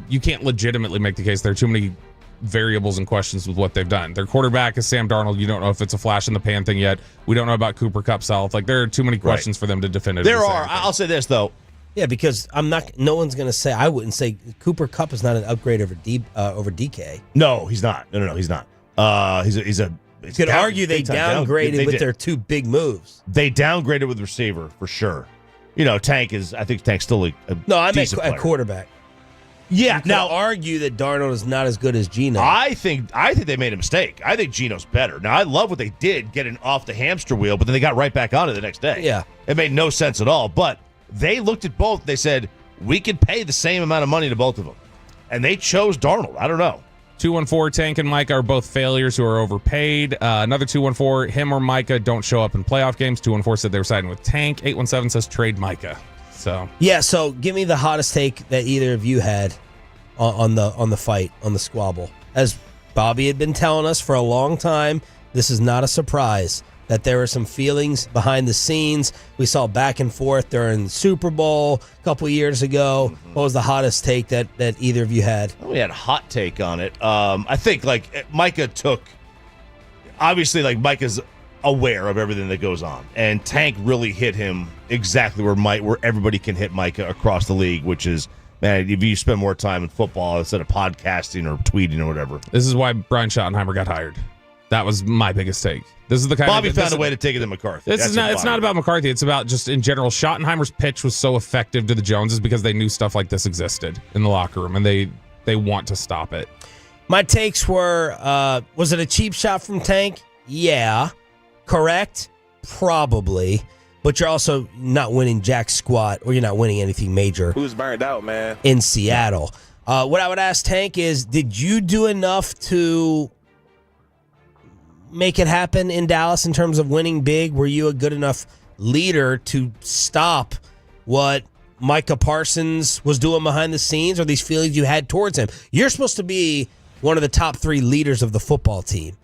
you can't legitimately make the case. There are too many variables and questions with what they've done. Their quarterback is Sam Darnold. You don't know if it's a flash in the pan thing yet. We don't know about Cooper Kupp's health. Like, there are too many questions for them to definitively There are. I'll say this, though. Yeah, because no one's going to say, I wouldn't say Cooper Kupp is not an upgrade over DK. No, he's not. No, he's not. He's a. You could argue they downgraded with their 2 big moves. They downgraded with receiver for sure. Tank is. I think Tank's still a no. I meant a quarterback. Yeah. Now argue that Darnold is not as good as Geno. I think they made a mistake. I think Geno's better. Now I love what they did getting off the hamster wheel, but then they got right back on it the next day. Yeah, it made no sense at all. But they looked at both. They said we could pay the same amount of money to both of them, and they chose Darnold. I don't know. 214, Tank and Micah are both failures who are overpaid. Another 214, him or Micah don't show up in playoff games. 214 said they were siding with Tank. 817 says trade Micah. So give me the hottest take that either of you had on the fight, on the squabble. As Bobby had been telling us for a long time, this is not a surprise that there were some feelings behind the scenes. We saw back and forth during the Super Bowl a couple years ago. Mm-hmm. What was the hottest take that either of you had? We had a hot take on it. I think Micah Micah's aware of everything that goes on, and Tank really hit him exactly where everybody can hit Micah across the league, which is, man, if you spend more time in football instead of podcasting or tweeting or whatever. This is why Brian Schottenheimer got hired. That was my biggest take. This is the kind Bobby found a way to take it to McCarthy. It's not about McCarthy. It's about just in general. Schottenheimer's pitch was so effective to the Joneses because they knew stuff like this existed in the locker room, and they they want to stop it. My takes were, was it a cheap shot from Tank? Yeah. Correct? Probably. But you're also not winning jack squat, or you're not winning anything major. Who's burned out, man? In Seattle. What I would ask Tank is, did you do enough to make it happen in Dallas in terms of winning big? Were you a good enough leader to stop what Micah Parsons was doing behind the scenes, or these feelings you had towards him? You're supposed to be one of the top 3 leaders of the football team.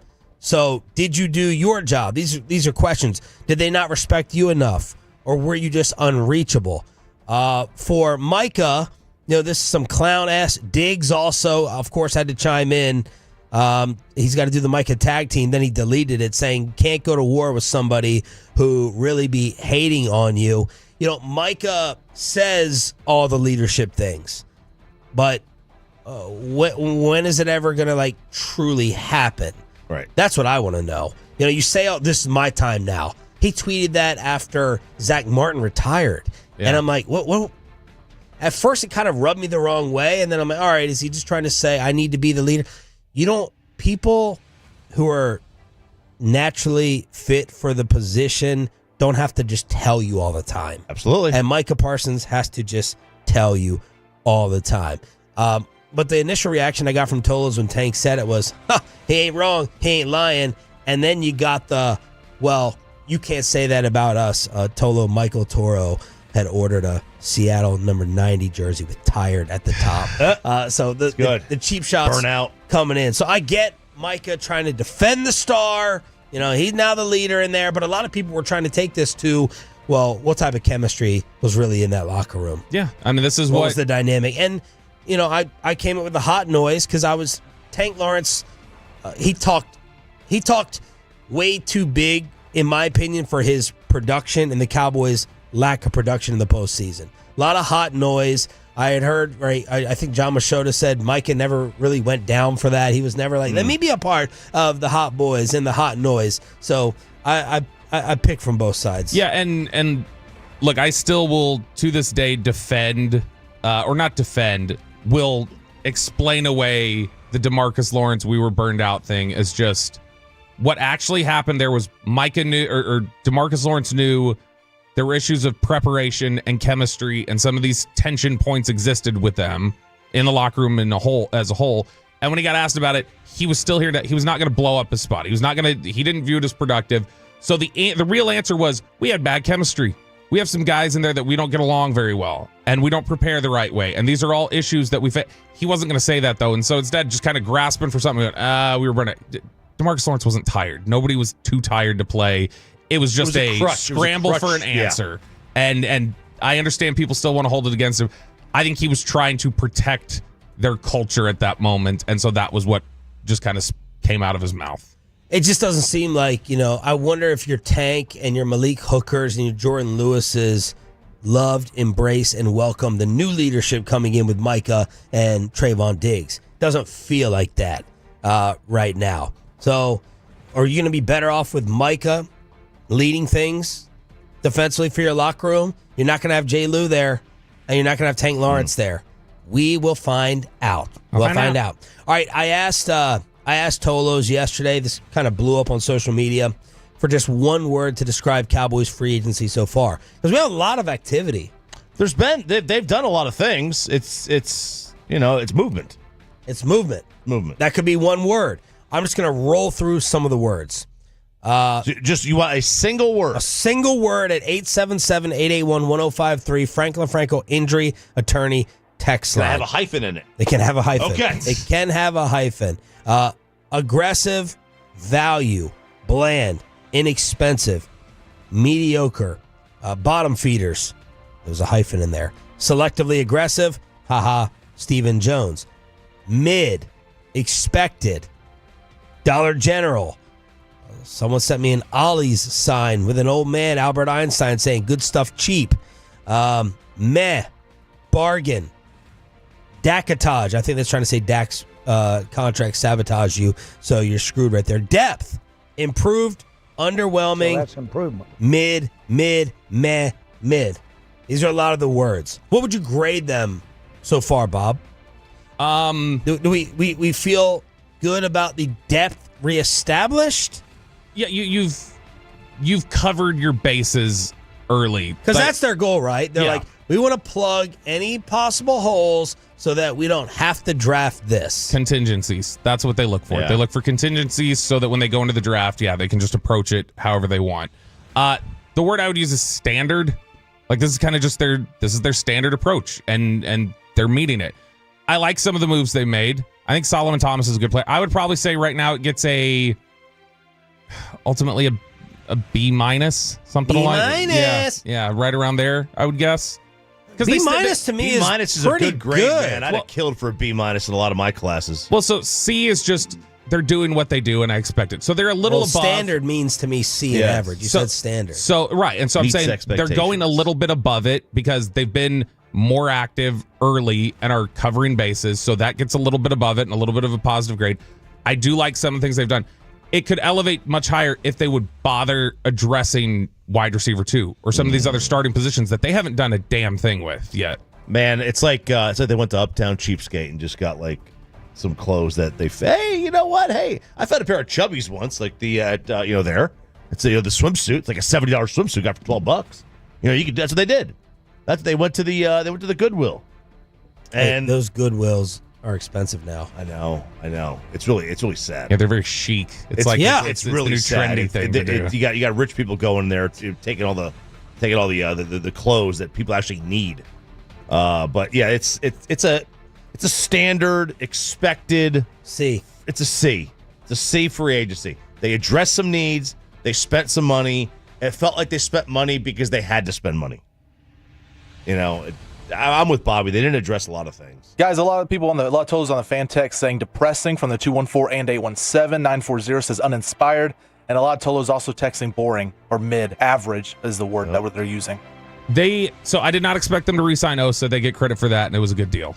So did you do your job? These are questions. Did they not respect you enough, or were you just unreachable? For Micah, this is some clown-ass. Diggs also, of course, had to chime in. He's got to do the Micah tag team. Then he deleted it, saying can't go to war with somebody who really be hating on you. Micah says all the leadership things, but when is it ever going to truly happen? Right. That's what I want to know. You say, oh, this is my time now. He tweeted that after Zach Martin retired. Yeah. And I'm like, what? At first, it kind of rubbed me the wrong way. And then I'm like, all right, is he just trying to say I need to be the leader? People who are naturally fit for the position don't have to just tell you all the time. Absolutely. And Micah Parsons has to just tell you all the time. But the initial reaction I got from Tolos when Tank said it was, he ain't wrong, he ain't lying. And then you got well, you can't say that about us. Michael Toro had ordered a Seattle number 90 jersey with tired at the top. So the cheap shots Burnout coming in. So I get Micah trying to defend the star. He's now the leader in there. But a lot of people were trying to take this to, well, what type of chemistry was really in that locker room? Yeah, I mean, this is what was the dynamic. And I came up with the hot noise because I was Tank Lawrence. He talked way too big, in my opinion, for his production and the Cowboys' lack of production in the postseason. A lot of hot noise. I had heard, right, I think John Machota said Micah never really went down for that. He was never like, let me be a part of the hot boys and the hot noise. So I pick from both sides. Yeah, and look, I still will, to this day, defend, or not defend, will explain away the DeMarcus Lawrence we were burned out thing as just what actually happened. There was Micah knew, or DeMarcus Lawrence knew there were issues of preparation and chemistry, and some of these tension points existed with them in the locker room as a whole. And when he got asked about it, he was still here. He was not going to blow up his spot. He didn't view it as productive. So the real answer was, we had bad chemistry. We have some guys in there that we don't get along very well, and we don't prepare the right way. And these are all issues that he wasn't going to say that, though. And so instead, just kind of grasping for something, we were burning. DeMarcus Lawrence wasn't tired. Nobody was too tired to play. It was just a scramble for an answer. Yeah. And I understand people still want to hold it against him. I think he was trying to protect their culture at that moment. And so that was what just kind of came out of his mouth. It just doesn't seem like, I wonder if your Tank and your Malik Hookers and your Jordan Lewises loved, embraced, and welcomed the new leadership coming in with Micah and Trayvon Diggs. Doesn't feel like that right now. So are you going to be better off with Micah leading things defensively for your locker room? You're not going to have J. Lou there, and you're not going to have Tank Lawrence there. We will find out. We'll find out. All right, I asked Tolos yesterday, this kind of blew up on social media, for just one word to describe Cowboys free agency so far. Because we have a lot of activity. They've done a lot of things. It's movement. It's movement. Movement. That could be one word. I'm just going to roll through some of the words. You want a single word? A single word at 877-881-1053. Franklin Franco injury attorney text line. Can have a hyphen in it? They can have a hyphen. Okay. They can have a hyphen. Aggressive, value, bland, inexpensive, mediocre, bottom feeders. There's a hyphen in there. Selectively aggressive, haha, Stephen Jones. Mid, expected, Dollar General. Someone sent me an Ollie's sign with an old man, Albert Einstein, saying good stuff cheap. Meh, bargain, Dakotage. I think that's trying to say Dak's contract sabotage you, so you're screwed right there. Depth, improved, underwhelming. So that's improvement. Mid, meh, mid. These are a lot of the words. What would you grade them so far, Bob? Do we feel good about the depth reestablished? Yeah, you've covered your bases early. Because that's their goal, right? They're like, we want to plug any possible holes so that we don't have to draft this. Contingencies. That's what they look for. Yeah. They look for contingencies so that when they go into the draft, they can just approach it however they want. The word I would use is standard. Like, this is kind of just their standard approach, and they're meeting it. I like some of the moves they made. I think Solomon Thomas is a good player. I would probably say right now it gets ultimately a B minus, something B like minus. Yeah, right around there, I would guess. B minus to me B minus is a pretty good grade, man. I'd have killed for a B minus in a lot of my classes. Well, so C is just they're doing what they do, and I expect it. So they're a little above. Standard means to me C and average. You said standard. So right, and so I'm saying they're going a little bit above it because they've been more active early and are covering bases. So that gets a little bit above it and a little bit of a positive grade. I do like some of the things they've done. It could elevate much higher if they would bother addressing wide receiver 2 or some of these other starting positions that they haven't done a damn thing with yet. Man, it's like they went to Uptown Cheapskate and just got like some clothes that hey, you know what? Hey, I've had a pair of Chubbies once, like there. It's the swimsuit. It's like a $70 swimsuit got for $12. That's what they did. They went to the Goodwill, and those Goodwills are expensive now. I know. It's really sad. Yeah, they're very chic. It's really the new sad. trendy thing to do. You got rich people going there taking all the clothes that people actually need. But yeah, it's a standard expected C. It's a C. It's a C free agency. They addressed some needs. They spent some money. It felt like they spent money because they had to spend money. I'm with Bobby. They didn't address a lot of things. Guys, a lot of totals on the fan text saying depressing from the 214 and 817. 940 says uninspired. And a lot of totals also texting boring or mid. Average is the word that they're using. So I did not expect them to re-sign Osa. They get credit for that, and it was a good deal.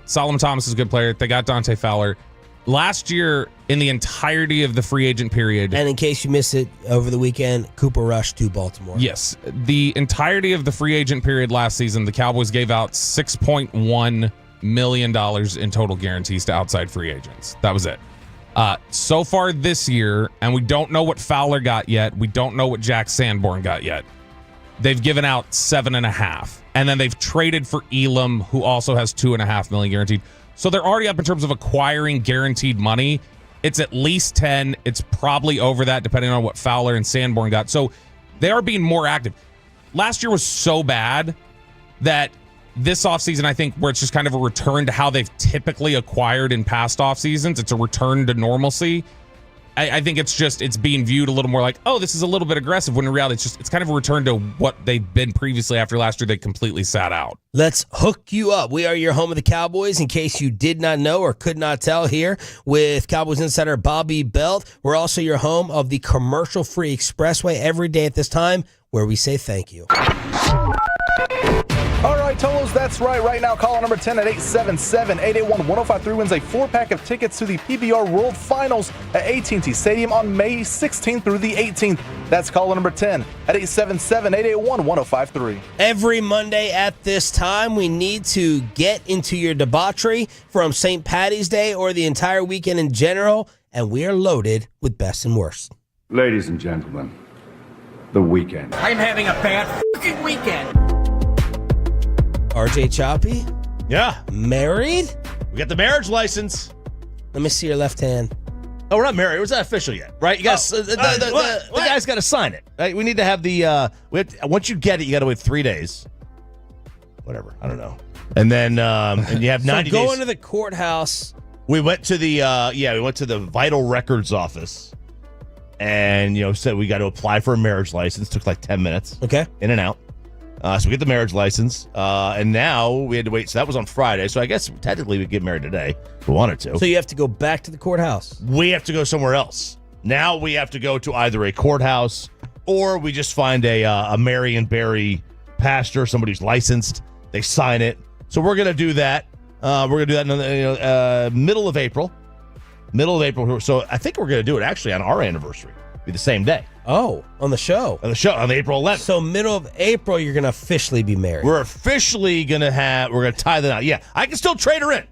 Solomon Thomas is a good player. They got Dante Fowler. Last year, in the entirety of the free agent period... And in case you missed it over the weekend, Cooper Rush to Baltimore. Yes. The entirety of the free agent period last season, the Cowboys gave out $6.1 million in total guarantees to outside free agents. That was it. So far this year, and we don't know what Fowler got yet. We don't know what Jack Sanborn got yet. They've given out $7.5. And then they've traded for Elam, who also has $2.5 million guaranteed. So they're already up in terms of acquiring guaranteed money. It's at least 10. It's probably over that, depending on what Fowler and Sanborn got. So they are being more active. Last year was so bad that this offseason, I think, where it's just kind of a return to how they've typically acquired in past offseasons, it's a return to normalcy. I think it's being viewed a little more like, oh, this is a little bit aggressive, when in reality it's kind of a return to what they've been previously after last year they completely sat out. Let's hook you up. We are your home of the Cowboys, in case you did not know or could not tell, here with Cowboys insider Bobby Belt. We're also your home of the commercial-free Expressway every day at this time, where we say thank you. All right, Tolos, that's right. Right now, caller number 10 at 877-881-1053 wins a 4-pack of tickets to the PBR World Finals at AT&T Stadium on May 16th through the 18th. That's caller number 10 at 877-881-1053. Every Monday at this time, we need to get into your debauchery from St. Paddy's Day or the entire weekend in general, and we are loaded with best and worst. Ladies and gentlemen, the weekend. I'm having a bad fucking weekend. RJ Choppy? Yeah. Married? We got the marriage license. Let me see your left hand. Oh, we're not married. Was that official yet? Right? You got the guy's got to sign it. Right? We need to have the. Once you get it, you got to wait 3 days. Whatever. I don't know. And then and you have 90 days. Go into the courthouse. We went to the we went to the Vital Records office, and said we got to apply for a marriage license. Took like 10 minutes. Okay. In and out. So we get the marriage license, and now we had to wait. So that was on Friday. So I guess technically we get married today if we wanted to. So you have to go back to the courthouse. We have to go somewhere else. Now we have to go to either a courthouse or we just find a Marion Barry pastor, somebody who's licensed. They sign it. So we're gonna do that. We're gonna do that in the middle of April. So I think we're gonna do it actually on our anniversary. Be the same day. Oh, on the show. On April 11th. So middle of April, you're going to officially be married. We're officially going to we're going to tie the knot. Yeah, I can still trade her in.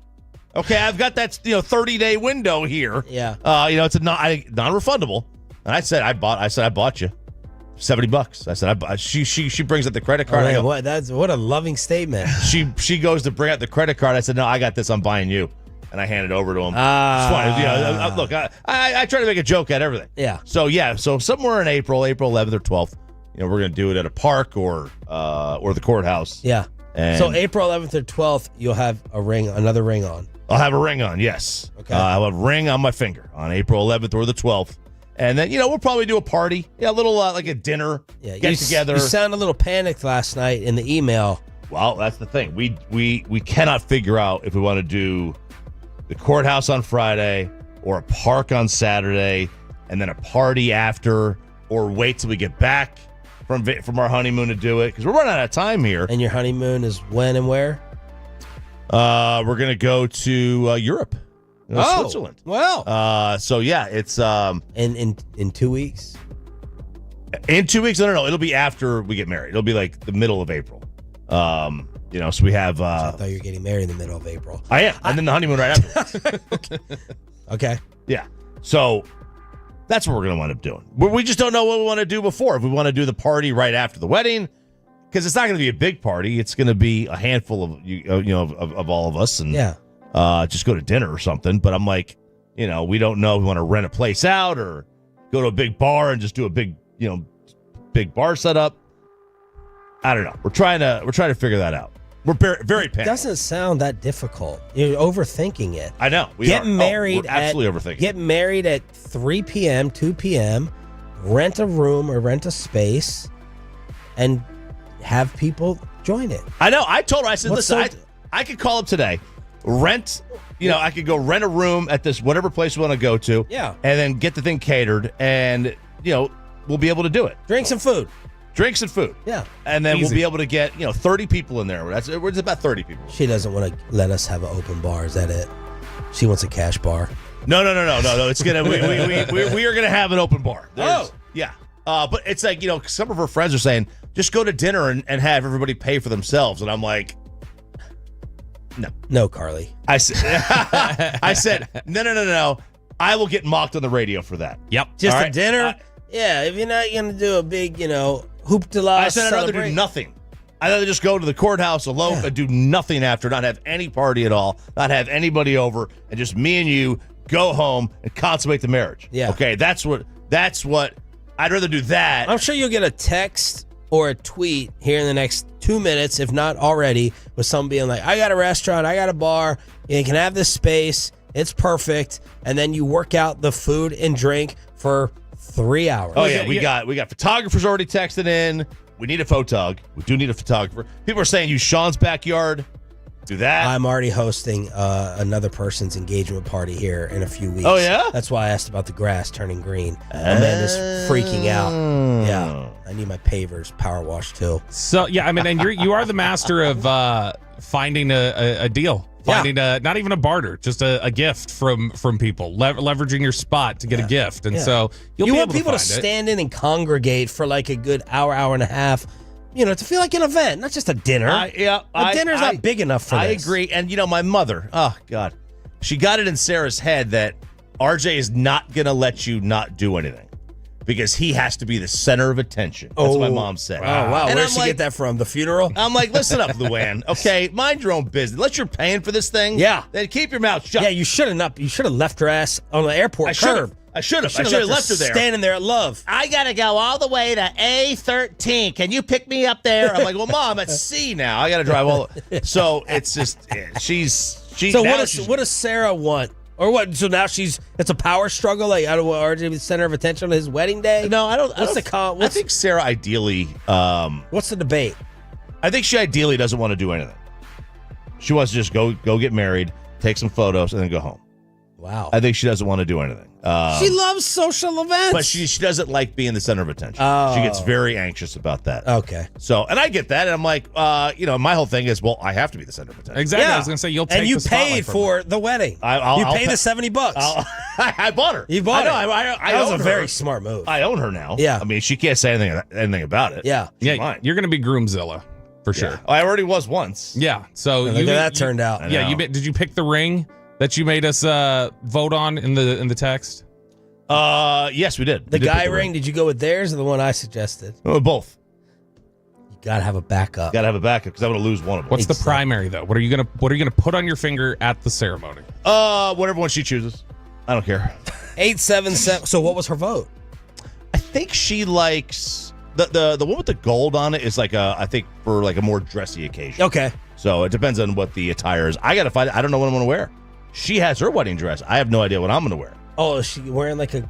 Okay, I've got that 30-day window here. Yeah. It's a non-refundable. And I said I bought you $70. I said she brings out the credit card. Oh, man, what a loving statement. She goes to bring out the credit card. I said, no, I got this. I'm buying you. And I hand it over to him. Look, I try to make a joke at everything. Yeah. So somewhere in April 11th or 12th, we're going to do it at a park or the courthouse. Yeah. And so April 11th or 12th, you'll have another ring on. I'll have a ring on, yes. Okay. I'll have a ring on my finger on April 11th or the 12th. And then, we'll probably do a party. Yeah, a little like a dinner, get together. You sound a little panicked last night in the email. Well, that's the thing. We cannot figure out if we want to do the courthouse on Friday or a park on Saturday and then a party after, or wait till we get back from our honeymoon to do it, because we're running out of time here. And your honeymoon is when and where? We're going to go to Europe. Switzerland. Well. It's in 2 weeks. In 2 weeks? No. It'll be after we get married. It'll be like the middle of April. So we have. I thought you were getting married in the middle of April. I am, and then the honeymoon right after. Okay. Yeah. So that's what we're going to wind up doing. We just don't know what we want to do before. If we want to do the party right after the wedding, because it's not going to be a big party. It's going to be a handful of all of us, and just go to dinner or something. But I'm like, we don't know if we want to rent a place out or go to a big bar and just do a big bar setup. I don't know. We're trying to figure that out. We're very panicked. It doesn't sound that difficult. You're overthinking it. I know. We're absolutely overthinking. Get married at 3 p.m., 2 p.m., rent a room or rent a space, and have people join it. I know. I told her, I said, listen, I could call up today, rent, I could go rent a room at this whatever place we want to go to. Yeah. And then get the thing catered, and, we'll be able to do it. Drinks and food. Yeah. And then we'll be able to get, 30 people in there. It's about 30 people. She doesn't want to let us have an open bar. Is that it? She wants a cash bar. No. It's going to, we are going to have an open bar. Yeah. But it's like, some of her friends are saying, just go to dinner and have everybody pay for themselves. And I'm like, no. No, Carly. I said, no. I will get mocked on the radio for that. Yep. Just a dinner? Yeah, if you're not going to do a big, hoopla. I said I'd rather do nothing. I'd rather just go to the courthouse alone and do nothing after, not have any party at all, not have anybody over, and just me and you go home and consummate the marriage. Yeah. Okay, that's what, I'd rather do that. I'm sure you'll get a text or a tweet here in the next 2 minutes, if not already, with someone being like, I got a restaurant, I got a bar, you can have this space, it's perfect, and then you work out the food and drink for 3 hours. Oh yeah, we got photographers already texting in. We need a photog. We do need a photographer. People are saying use Sean's backyard. Do that. I'm already hosting another person's engagement party here in a few weeks. Oh yeah? That's why I asked about the grass turning green. Amanda's freaking out. Yeah. I need my pavers power washed too. So yeah, I mean, and you are the master of finding a deal. Finding not even a barter, just a gift from people, leveraging your spot to get a gift, and so you want people to stand in and congregate for like a good hour and a half, to feel like an event, not just a dinner. A dinner's not big enough for this. I agree, and my mother, oh God, she got it in Sarah's head that RJ is not gonna let you not do anything, because he has to be the center of attention. That's what my mom said. Oh, wow. And Where'd she get that from? The funeral? I'm like, listen up, Luann. Okay, mind your own business. Unless you're paying for this thing, then keep your mouth shut. Yeah, you should have left her ass on the airport curb. I should have left her there. Standing there at Love. I got to go all the way to A13. Can you pick me up there? I'm like, well, Mom, at C now. I got to drive all. So it's just, So what does Sarah want? Or what? So now it's a power struggle. Like, I don't want RJ to be the center of attention on his wedding day. No, I don't. I think Sarah ideally. What's the debate? I think she ideally doesn't want to do anything. She wants to just go get married, take some photos, and then go home. Wow. I think she doesn't want to do anything. She loves social events. But she doesn't like being the center of attention. Oh. She gets very anxious about that. Okay. So, and I get that. And I'm like, my whole thing is, well, I have to be the center of attention. Exactly. Yeah. I was going to say, you'll take the spotlight. And you paid for the wedding. You paid the $70. I bought her. You bought her. That was a very smart move. I own her now. Yeah. I mean, she can't say anything about it. Yeah. She's mine. You're going to be Groomzilla. For sure. I already was once. Yeah. So that turned out. Yeah. Did you pick the ring? that you made us vote on in the text? Yes, we did. The guy ring, did you go with theirs or the one I suggested? Both. You gotta have a backup. Gotta have a backup because I'm gonna lose one of them. What's the primary though? What are you gonna put on your finger at the ceremony? Whatever one she chooses. I don't care. 877. So what was her vote? I think she likes the one with the gold on it is like I think for like a more dressy occasion. Okay. So it depends on what the attire is. I gotta find. I don't know what I'm gonna wear. She has her wedding dress. I have no idea what I'm gonna wear. Oh, is she wearing like a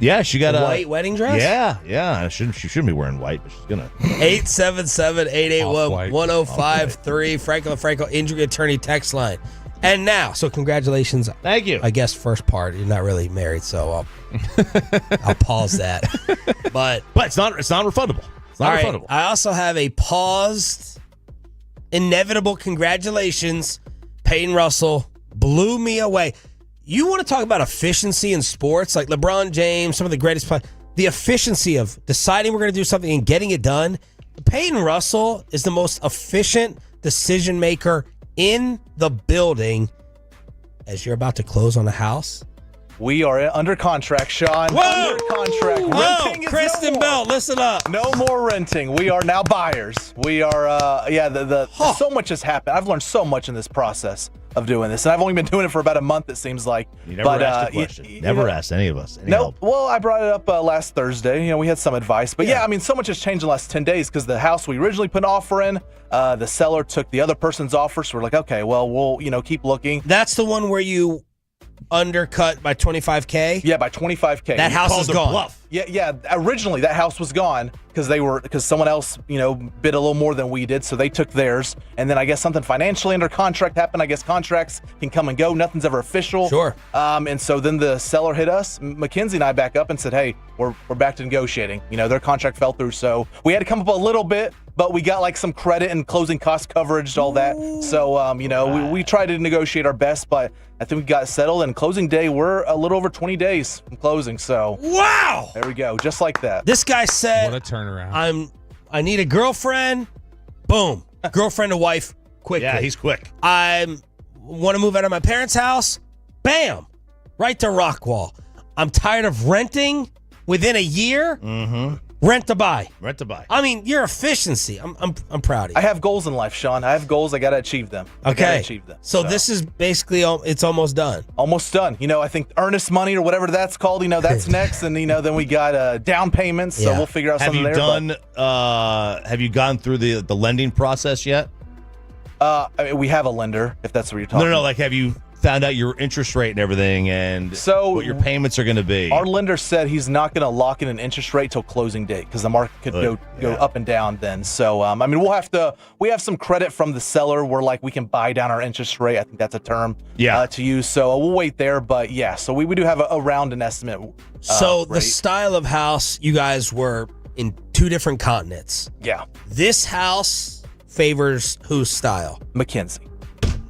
yeah, she got a white wedding dress? Yeah. She shouldn't be wearing white, but she's gonna. 877-881-1053. Franco injury attorney text line. And now, so congratulations. Thank you. I guess first part, you're not really married, so I'll pause that. But it's not refundable. It's not refundable. I also have a paused, inevitable congratulations. Peyton Russell blew me away. You want to talk about efficiency in sports, like LeBron James, some of the greatest players. The efficiency of deciding we're going to do something and getting it done. Peyton Russell is the most efficient decision maker in the building. As you're about to close on a house, we are under contract, Sean. Whoa! Under contract. Renting is Kristen no Bell, more. listen up. No more renting. We are now buyers. We are, so much has happened. I've learned so much in this process of doing this, and I've only been doing it for about a month, it seems like. You never asked a question. Never asked any of us. Any help. Well, I brought it up last Thursday. We had some advice. But yeah, I mean, so much has changed in the last 10 days because the house we originally put an offer in, the seller took the other person's offer. So we're like, okay, well, we'll, keep looking. That's the one where you undercut by $25K? Yeah, by $25K. That house is gone. Bluff. Yeah. Originally, that house was gone because someone else, bid a little more than we did, so they took theirs. And then I guess something financially under contract happened. I guess contracts can come and go. Nothing's ever official. Sure. And so then the seller hit us, Mackenzie and I, back up and said, hey, we're back to negotiating. Their contract fell through, so we had to come up a little bit, but we got like some credit and closing cost coverage, all that. So, we tried to negotiate our best, but I think we got settled. And closing day, we're a little over 20 days from closing. So wow, there we go, just like that. This guy said, "What a turnaround! I need a girlfriend." Boom, girlfriend or wife quickly. Yeah, he's quick. I want to move out of my parents' house. Bam, right to Rockwall. I'm tired of renting within a year. Mm-hmm. Rent to buy. Rent to buy. I mean, your efficiency. I'm proud of you. I have goals in life, Sean. I have goals. I got to achieve them. Okay. So this is basically it's almost done. Almost done. I think earnest money or whatever that's called. That's next, and then we got down payments. So we'll figure out something there. Have you gone through the lending process yet? We have a lender, if that's what you're talking. No. Like, have you found out your interest rate and everything, and what your payments are going to be? Our lender said he's not going to lock in an interest rate till closing date because the market could go up and down then. So we have some credit from the seller where we can buy down our interest rate. I think that's a term to use. So we'll wait there. But yeah, so we do have around an estimate. So the style of house, you guys were in two different continents. Yeah. This house favors whose style? Mackenzie.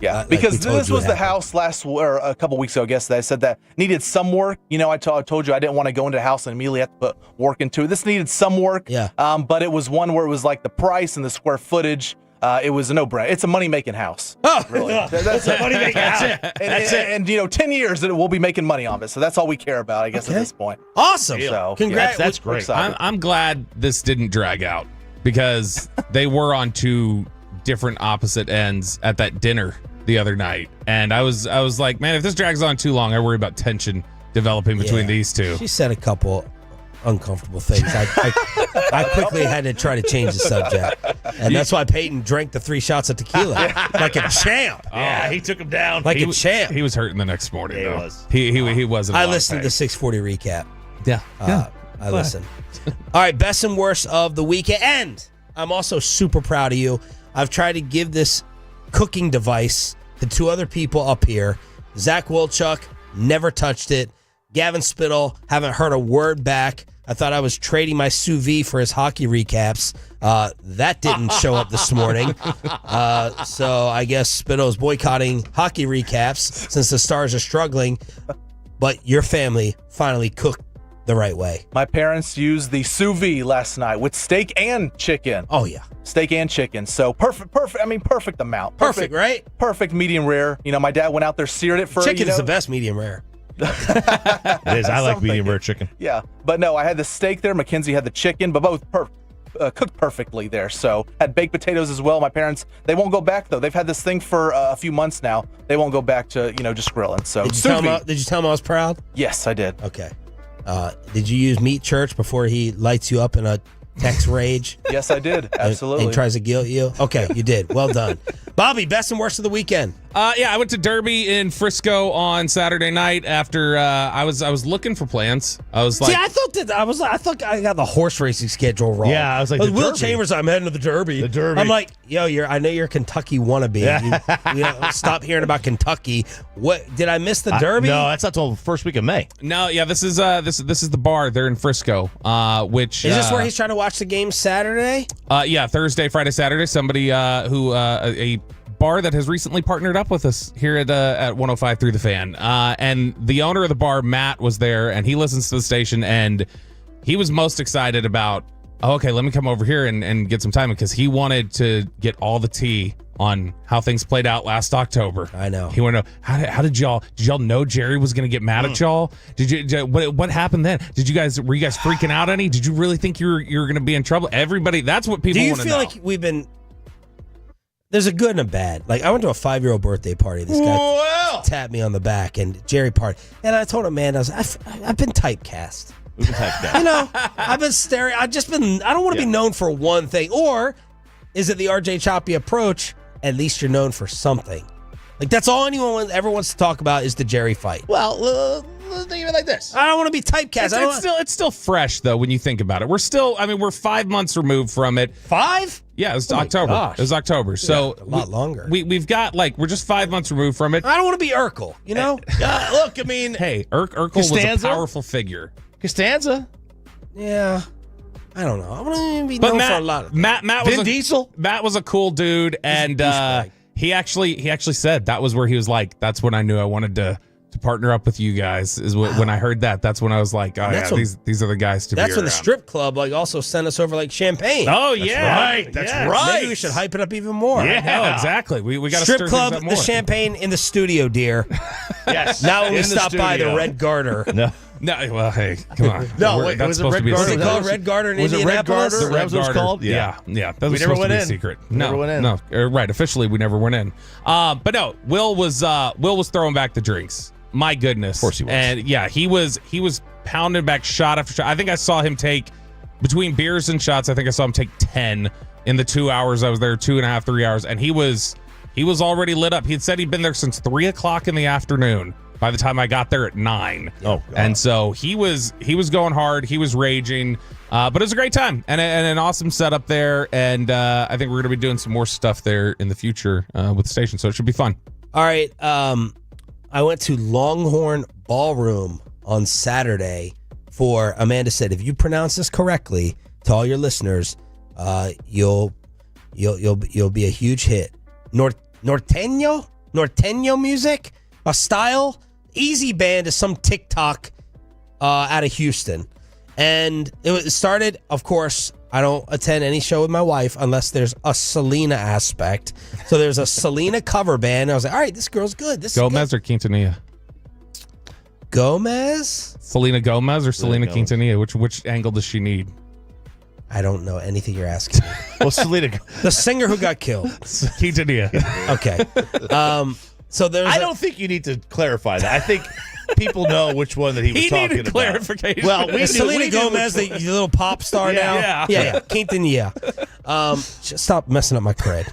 Yeah, because this was the house a couple weeks ago, I guess, that I said that needed some work. I told you I didn't want to go into a house and immediately have to put work into it. This needed some work. Yeah. But it was one where it was like the price and the square footage. It was a no-brainer. It's a money-making house. Oh, really? That's a money-making house. That's it. And 10 years, we'll be making money on it. So that's all we care about, I guess, at this point. Awesome. So, congrats. That's great. I'm glad this didn't drag out because they were on two different opposite ends at that dinner the other night, and I was like, man, if this drags on too long, I worry about tension developing between these two. She said a couple uncomfortable things. I quickly had to try to change the subject, and that's why Peyton drank the 3 shots of tequila like a champ. Yeah, he took him down like a champ. He was hurting the next morning. Yeah, though. He wasn't. I listened to the 640 recap. Yeah, I listened. All right, best and worst of the weekend. And I'm also super proud of you. I've tried to give this cooking device to 2 other people up here. Zach Wolchuk, never touched it. Gavin Spittle, haven't heard a word back. I thought I was trading my sous vide for his hockey recaps. That didn't show up this morning. So I guess Spittle's boycotting hockey recaps since the Stars are struggling. But your family finally cooked the right way. My parents used the sous vide last night with steak and chicken. Oh, yeah. Steak and chicken. So perfect. I mean, perfect amount. Perfect, right? Perfect medium rare. You know, my dad went out there, seared it for Chicken is the best medium rare. It is. I like medium rare chicken. Yeah. But no, I had the steak there. Mackenzie had the chicken, but both cooked perfectly there. So had baked potatoes as well. My parents, they won't go back though. They've had this thing for a few months now. They won't go back to, just grilling. So did you tell him I was proud? Yes, I did. Okay. Did you use Meat Church before he lights you up in a text rage? Yes, I did. Absolutely. And tries to guilt you? Okay, you did. Well done. Bobby, best and worst of the weekend. I went to Derby in Frisco on Saturday night after I was looking for plans. I was like, see, I thought I got the horse racing schedule wrong. Yeah, I was like, Will Chambers, I'm heading to the Derby. The Derby. I'm like, I know you're a Kentucky wannabe. Yeah. Stop hearing about Kentucky. What did I miss the Derby? No, that's not till first week of May. No, yeah, this is the bar. They're in Frisco. Which is this where he's trying to watch the game Saturday? Yeah, Thursday, Friday, Saturday. Somebody a bar that has recently partnered up with us here at 105.3 The Fan. And the owner of the bar, Matt, was there, and he listens to the station, and he was most excited about, okay, let me come over here and get some time, because he wanted to get all the tea on how things played out last October. I know. He wanted to know, how did y'all know Jerry was going to get mad at y'all? What happened then? Were you guys freaking out any? Did you really think you were going to be in trouble? Everybody, that's what people want to know. Do you feel like there's a good and a bad. Like, I went to a 5-year-old birthday party. This guy tapped me on the back, and Jerry party. And I told him, man, I've been typecast. We've been typecast. I've been staring. I don't want to be known for one thing. Or is it the RJ Choppy approach? At least you're known for something. Like, that's all anyone ever wants to talk about is the Jerry fight. Well, think of it like this. I don't want to be typecast. It's still fresh, though, when you think about it. We're 5 months removed from it. 5? Yeah, it was October. It was October. So a lot longer. We've got, we're just 5 months removed from it. I don't want to be Urkel, you know? Look, I mean. Hey, Urkel was a powerful figure. Costanza? Yeah. I don't know. I want to be known for a lot of Matt Vin Diesel? Matt was a cool dude, and he actually said that was where he was like, that's when I knew I wanted to partner up with you guys. When I heard that, that's when I was like, oh yeah, these are the guys to be around. That's when the strip club also sent us over champagne. Oh yeah, that's right. Maybe we should hype it up even more. Yeah, no, exactly. We got to strip stir club. things up more. The champagne in the studio, dear. Yes. Now when we stop by the Red Garter. No, well, hey, come on. No, wait, that's was it supposed Red to be a Garter? secret. Was it called Red Garter in Indianapolis? Was it Red Garter? That was called? Yeah. That was never supposed went to be a in. secret. Never went in. No, right. Officially, we never went in. But no, Will was throwing back the drinks. My goodness. Of course he was. And yeah, he was pounding back shot after shot. I think I saw him take, between beers and shots, I think I saw him take 10 in the 2 hours I was there, 2.5, 3 hours, and he was already lit up. He had said he'd been there since 3 o'clock in the afternoon by the time I got there at 9. Oh, God. And so he was going hard. He was raging. But it was a great time and an awesome setup there. And I think we're going to be doing some more stuff there in the future with the station. So it should be fun. All right. I went to Longhorn Ballroom on Saturday for, Amanda said, if you pronounce this correctly to all your listeners, you'll be a huge hit. Norteño music, a style. Easy Band is some TikTok out of Houston. And it started, of course, I don't attend any show with my wife unless there's a Selena aspect. So there's a Selena cover band. I was like, all right, this girl's good. Gomez or Quintanilla? Gomez? Selena Gomez or Selena Quintanilla? Which angle does she need? I don't know anything you're asking me. Well, Selena. The singer who got killed. Quintanilla. Okay. So there's I don't think you need to clarify that. I think people know which one that he was talking about. Clarification. Well, Selena Gomez, the little pop star now. Yeah. Quintanilla. Just stop messing up my cred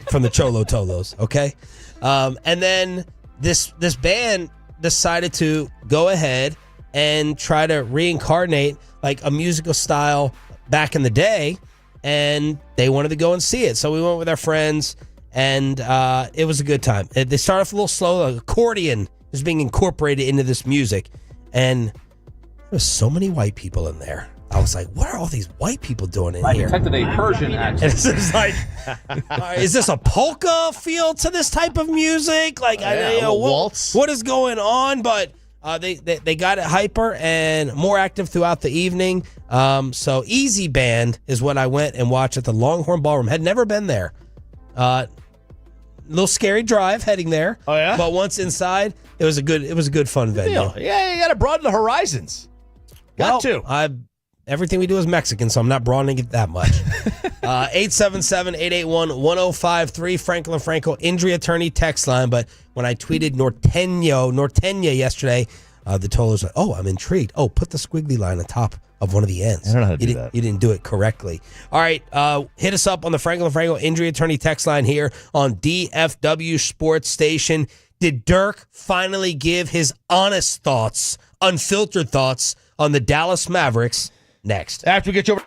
from the Cholo Tolos, okay? And then this band decided to go ahead and try to reincarnate like a musical style back in the day, and they wanted to go and see it. So we went with our friends, and it was a good time. They started off a little slow. Like accordion is being incorporated into this music, and there's so many white people in there. I was like, what are all these white people doing in here? I detected a Persian accent. And it's like, is this a polka feel to this type of music? Like, waltz. What is going on? But They got it hyper and more active throughout the evening. So Easy Band is what I went and watched at the Longhorn Ballroom. Had never been there. Little scary drive heading there. Oh yeah. But once inside, it was a good fun venue. Yeah, you got to broaden the horizons. Got to. Everything we do is Mexican, so I'm not broadening it that much. 877-881-1053, Franklin Franco, injury attorney text line. But when I tweeted Norteña yesterday, the total was like, oh, I'm intrigued. Oh, put the squiggly line on top of one of the ends. I don't know how to do that. You didn't do it correctly. All right, hit us up on the Franklin Franco injury attorney text line here on DFW Sports Station. Did Dirk finally give his honest thoughts, unfiltered thoughts on the Dallas Mavericks? Next. After we get you over.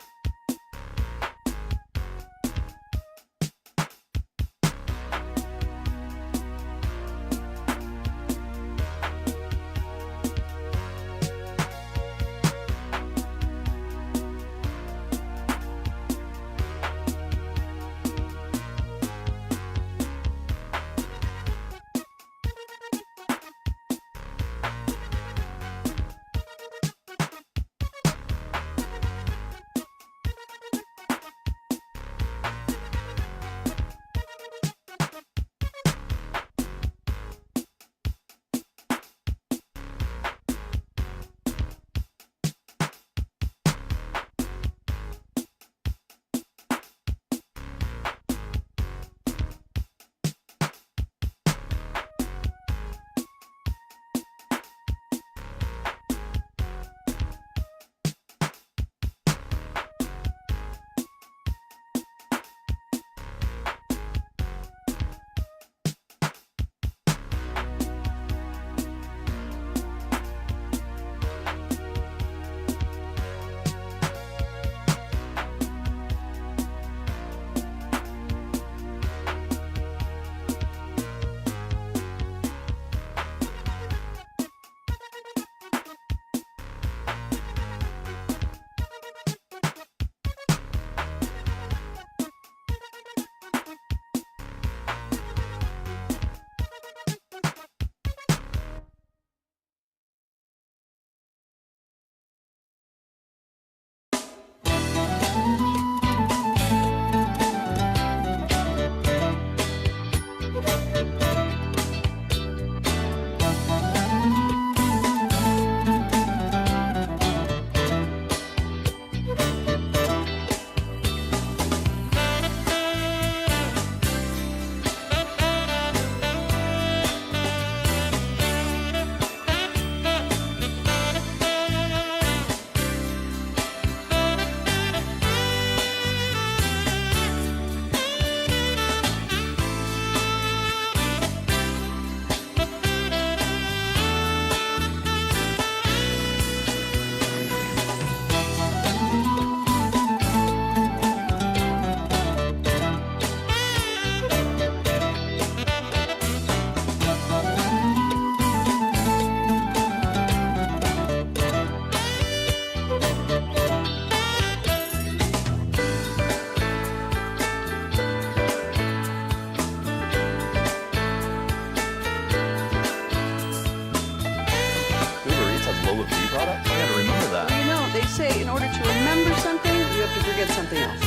say in order to remember something, you have to forget something else.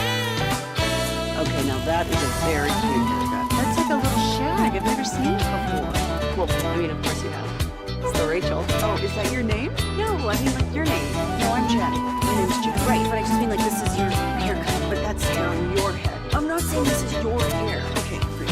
Okay, now that is a very cute haircut. That's like a little shag. I've never seen it before. Well, I mean, of course you have. It's the Rachel. Oh, is that your name? No, I mean like your name. No, I'm Jenny. My name's Jenny. Right, but I just mean like this is your haircut, but that's hair on your head. I'm not saying this is your hair. Okay, great.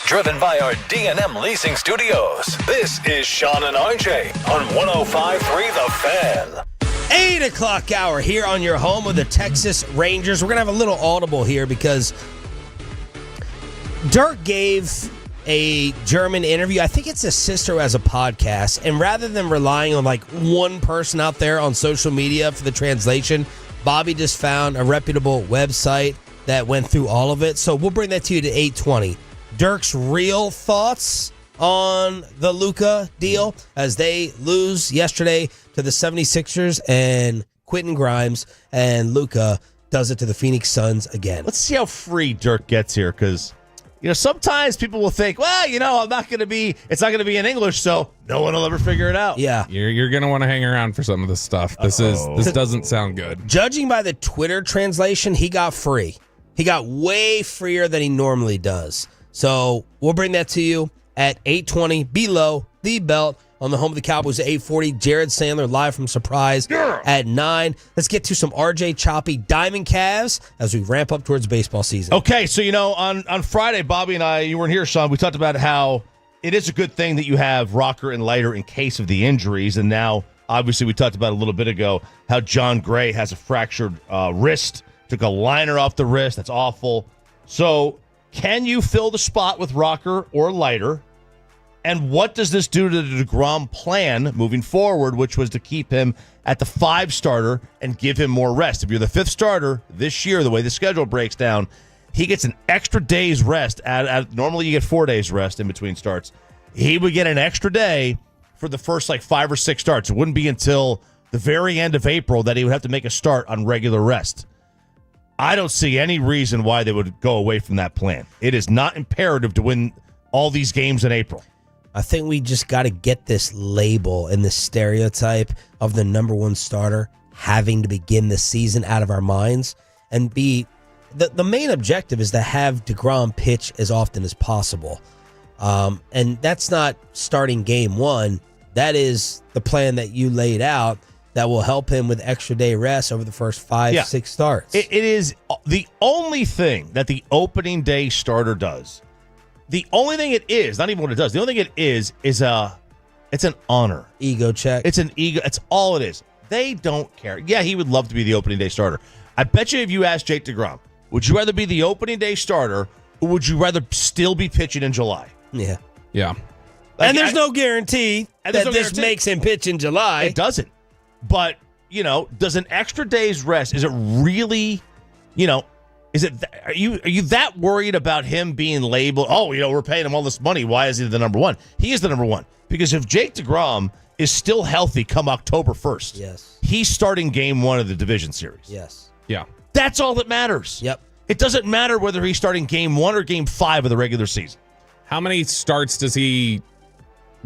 Driven by our D&M Leasing Studios, this is Sean and RJ on 105.3 The Fan. 8 o'clock hour here on your home of the Texas Rangers. We're going to have a little audible here because Dirk gave a German interview. I think it's his sister who has a podcast. And rather than relying on like one person out there on social media for the translation, Bobby just found a reputable website that went through all of it. So we'll bring that to you to 8:20. Dirk's real thoughts on the Luka deal as they lose yesterday to the 76ers and Quentin Grimes, and Luka does it to the Phoenix Suns again. Let's see how free Dirk gets here, because sometimes people will think, well, it's not going to be in English, so no one will ever figure it out. Yeah. You're going to want to hang around for some of this stuff. This doesn't sound good. Judging by the Twitter translation, he got free. He got way freer than he normally does. So we'll bring that to you at 8:20 below the belt on the home of the Cowboys at 8:40. Jared Sandler live from Surprise at 9. Let's get to some RJ Choppy Diamond Cavs as we ramp up towards baseball season. Okay, so on Friday, Bobby and I, you weren't here, Sean, we talked about how it is a good thing that you have Rocker and Leiter in case of the injuries, and now obviously we talked about a little bit ago how John Gray has a fractured wrist, took a liner off the wrist. That's awful. So can you fill the spot with Rocker or Leiter? And what does this do to the DeGrom plan moving forward, which was to keep him at the 5 starter and give him more rest? If you're the 5th starter this year, the way the schedule breaks down, he gets an extra day's rest. Normally you get 4 days rest in between starts. He would get an extra day for the first 5 or 6 starts. It wouldn't be until the very end of April that he would have to make a start on regular rest. I don't see any reason why they would go away from that plan. It is not imperative to win all these games in April. I think we just got to get this label and this stereotype of the number 1 starter having to begin the season out of our minds, and be the main objective is to have DeGrom pitch as often as possible. And that's not starting game 1. That is the plan that you laid out that will help him with extra day rest over the first 5-6 starts. It is the only thing that the opening day starter does. The only thing it is, not even what it does, the only thing it is it's an honor. Ego check. It's an ego. It's all it is. They don't care. Yeah, he would love to be the opening day starter. I bet you if you asked Jake DeGrom, would you rather be the opening day starter or would you rather still be pitching in July? Yeah. Yeah. And there's no guarantee that this makes him pitch in July. It doesn't. But, does an extra day's rest, is it really, is it? Are you that worried about him being labeled, we're paying him all this money, why is he the number 1? He is the number 1. Because if Jake DeGrom is still healthy come October 1st, yes, he's starting game 1 of the division series. Yes. Yeah. That's all that matters. Yep. It doesn't matter whether he's starting game 1 or game 5 of the regular season. How many starts does he,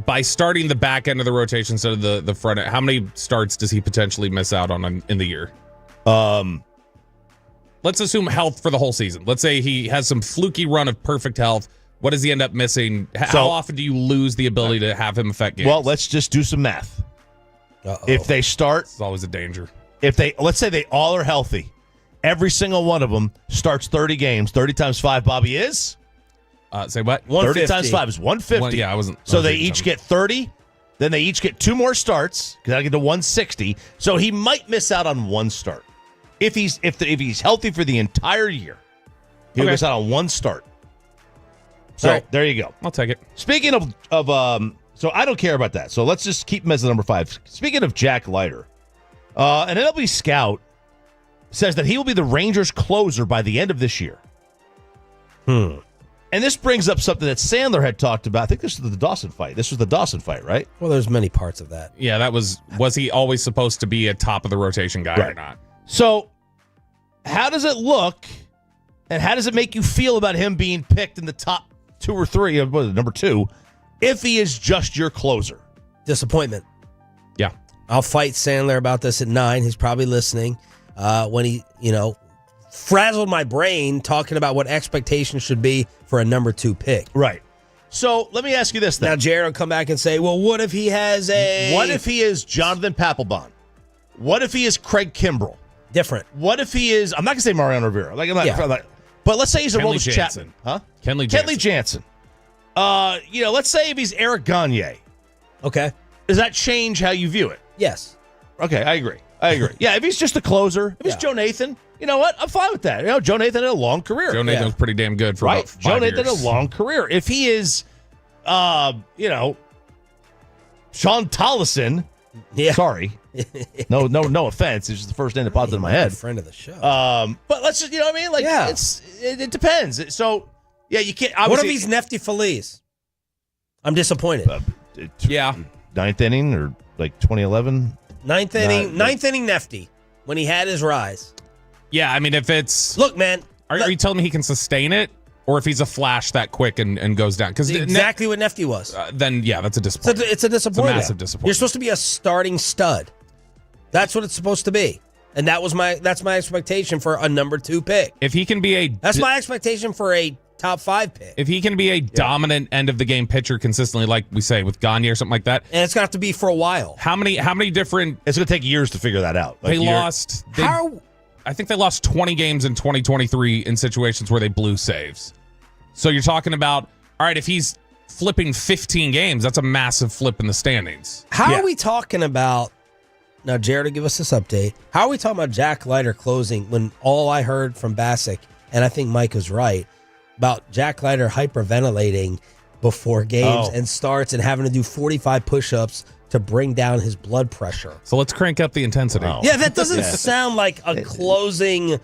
by starting the back end of the rotation instead of the front end, how many starts does he potentially miss out on in the year? Let's assume health for the whole season. Let's say he has some fluky run of perfect health. What does he end up missing? How often do you lose the ability to have him affect games? Well, let's just do some math. If they start, it's always a danger. Let's say they all are healthy, every single one of them starts 30 games. 30 times 5, Bobby, is? Say what? 30 times 5 is 150. I wasn't. So they each get 30. Then they each get 2 more starts because I get to 160. So he might miss out on 1 start. If he's healthy for the entire year, he'll miss out on 1 start. So All right. there you go. I'll take it. Speaking of so I don't care about that. So let's just keep him as the number 5. Speaking of Jack Leiter, an MLB scout says that he will be the Rangers closer by the end of this year. And this brings up something that Sandler had talked about. I think this was the Dawson fight. This was the Dawson fight, right? Well, there's many parts of that. Yeah, that was he always supposed to be a top of the rotation guy or not? So how does it look, and how does it make you feel about him being picked in the top 2 or 3, number 2, if he is just your closer? Disappointment. Yeah. I'll fight Sandler about this at 9. He's probably listening. When he, frazzled my brain talking about what expectations should be for a number 2 pick. Right. So let me ask you this then. Now, Jared will come back and say, well, what if he has What if he is Jonathan Papelbon? What if he is Craig Kimbrell? Different. What if he is, I'm not going to say Mariano Rivera. But let's say he's a Kenley Roldis Jansen. Chapman. Huh? Kenley Jansen. Let's say if he's Eric Gagne. Okay. Does that change how you view it? Yes. Okay, I agree. Yeah, if he's just a closer, if he's Joe Nathan, you know what? I'm fine with that. Joe Nathan had a long career. Joe Nathan was pretty damn good for about 5 Joe years. Nathan had a long career. If he is, Sean Tollison, sorry. No offense. It's just the first name that popped into my head. Friend of the show. But let's just, it depends. So, yeah, you can't. What if he's Nefty Feliz? I'm disappointed. Yeah. 9th inning or like 2011? Ninth inning Nefty when he had his rise. Yeah, I mean, if it's... Look, man. Are you telling me he can sustain it? Or if he's a flash that quick and goes down? Because exactly what Nefty was. Then, yeah, that's a disappointment. It's a disappointment. It's a massive disappointment. You're supposed to be a starting stud. That's what it's supposed to be. And that's my expectation for a number 2 pick. If he can be That's my expectation for a top 5 pick. If he can be a dominant end of the game pitcher consistently, like we say with Gagne or something like that, and it's going to have to be for a while. How many different? It's going to take years to figure that out. I think they lost 20 games in 2023 in situations where they blew saves. So you're talking about, all right, if he's flipping 15 games, that's a massive flip in the standings. How are we talking about? Now, Jared will give us this update. How are we talking about Jack Leiter closing when all I heard from Bassick, and I think Mike is right, about Jack Leiter hyperventilating before games and starts and having to do 45 push-ups to bring down his blood pressure. So let's crank up the intensity. Wow. Yeah, that doesn't sound like a closing.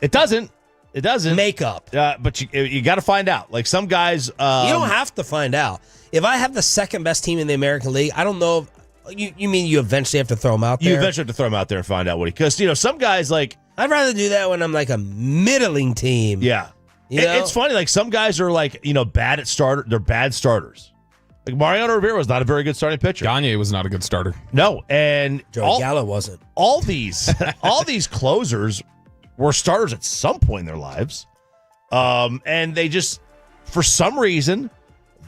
It doesn't. Makeup. But you got to find out. Like some guys. You don't have to find out. If I have the second best team in the American League, I don't know. You mean you eventually have to throw him out there? You eventually have to throw him out there and find out what he. Because some guys like. I'd rather do that when I'm like a middling team. Yeah. It's funny. Like some guys are like bad at starter. They're bad starters. Like Mariano Rivera was not a very good starting pitcher. Gagne was not a good starter. No, and Joey Gallo wasn't. All these closers were starters at some point in their lives, and they just, for some reason,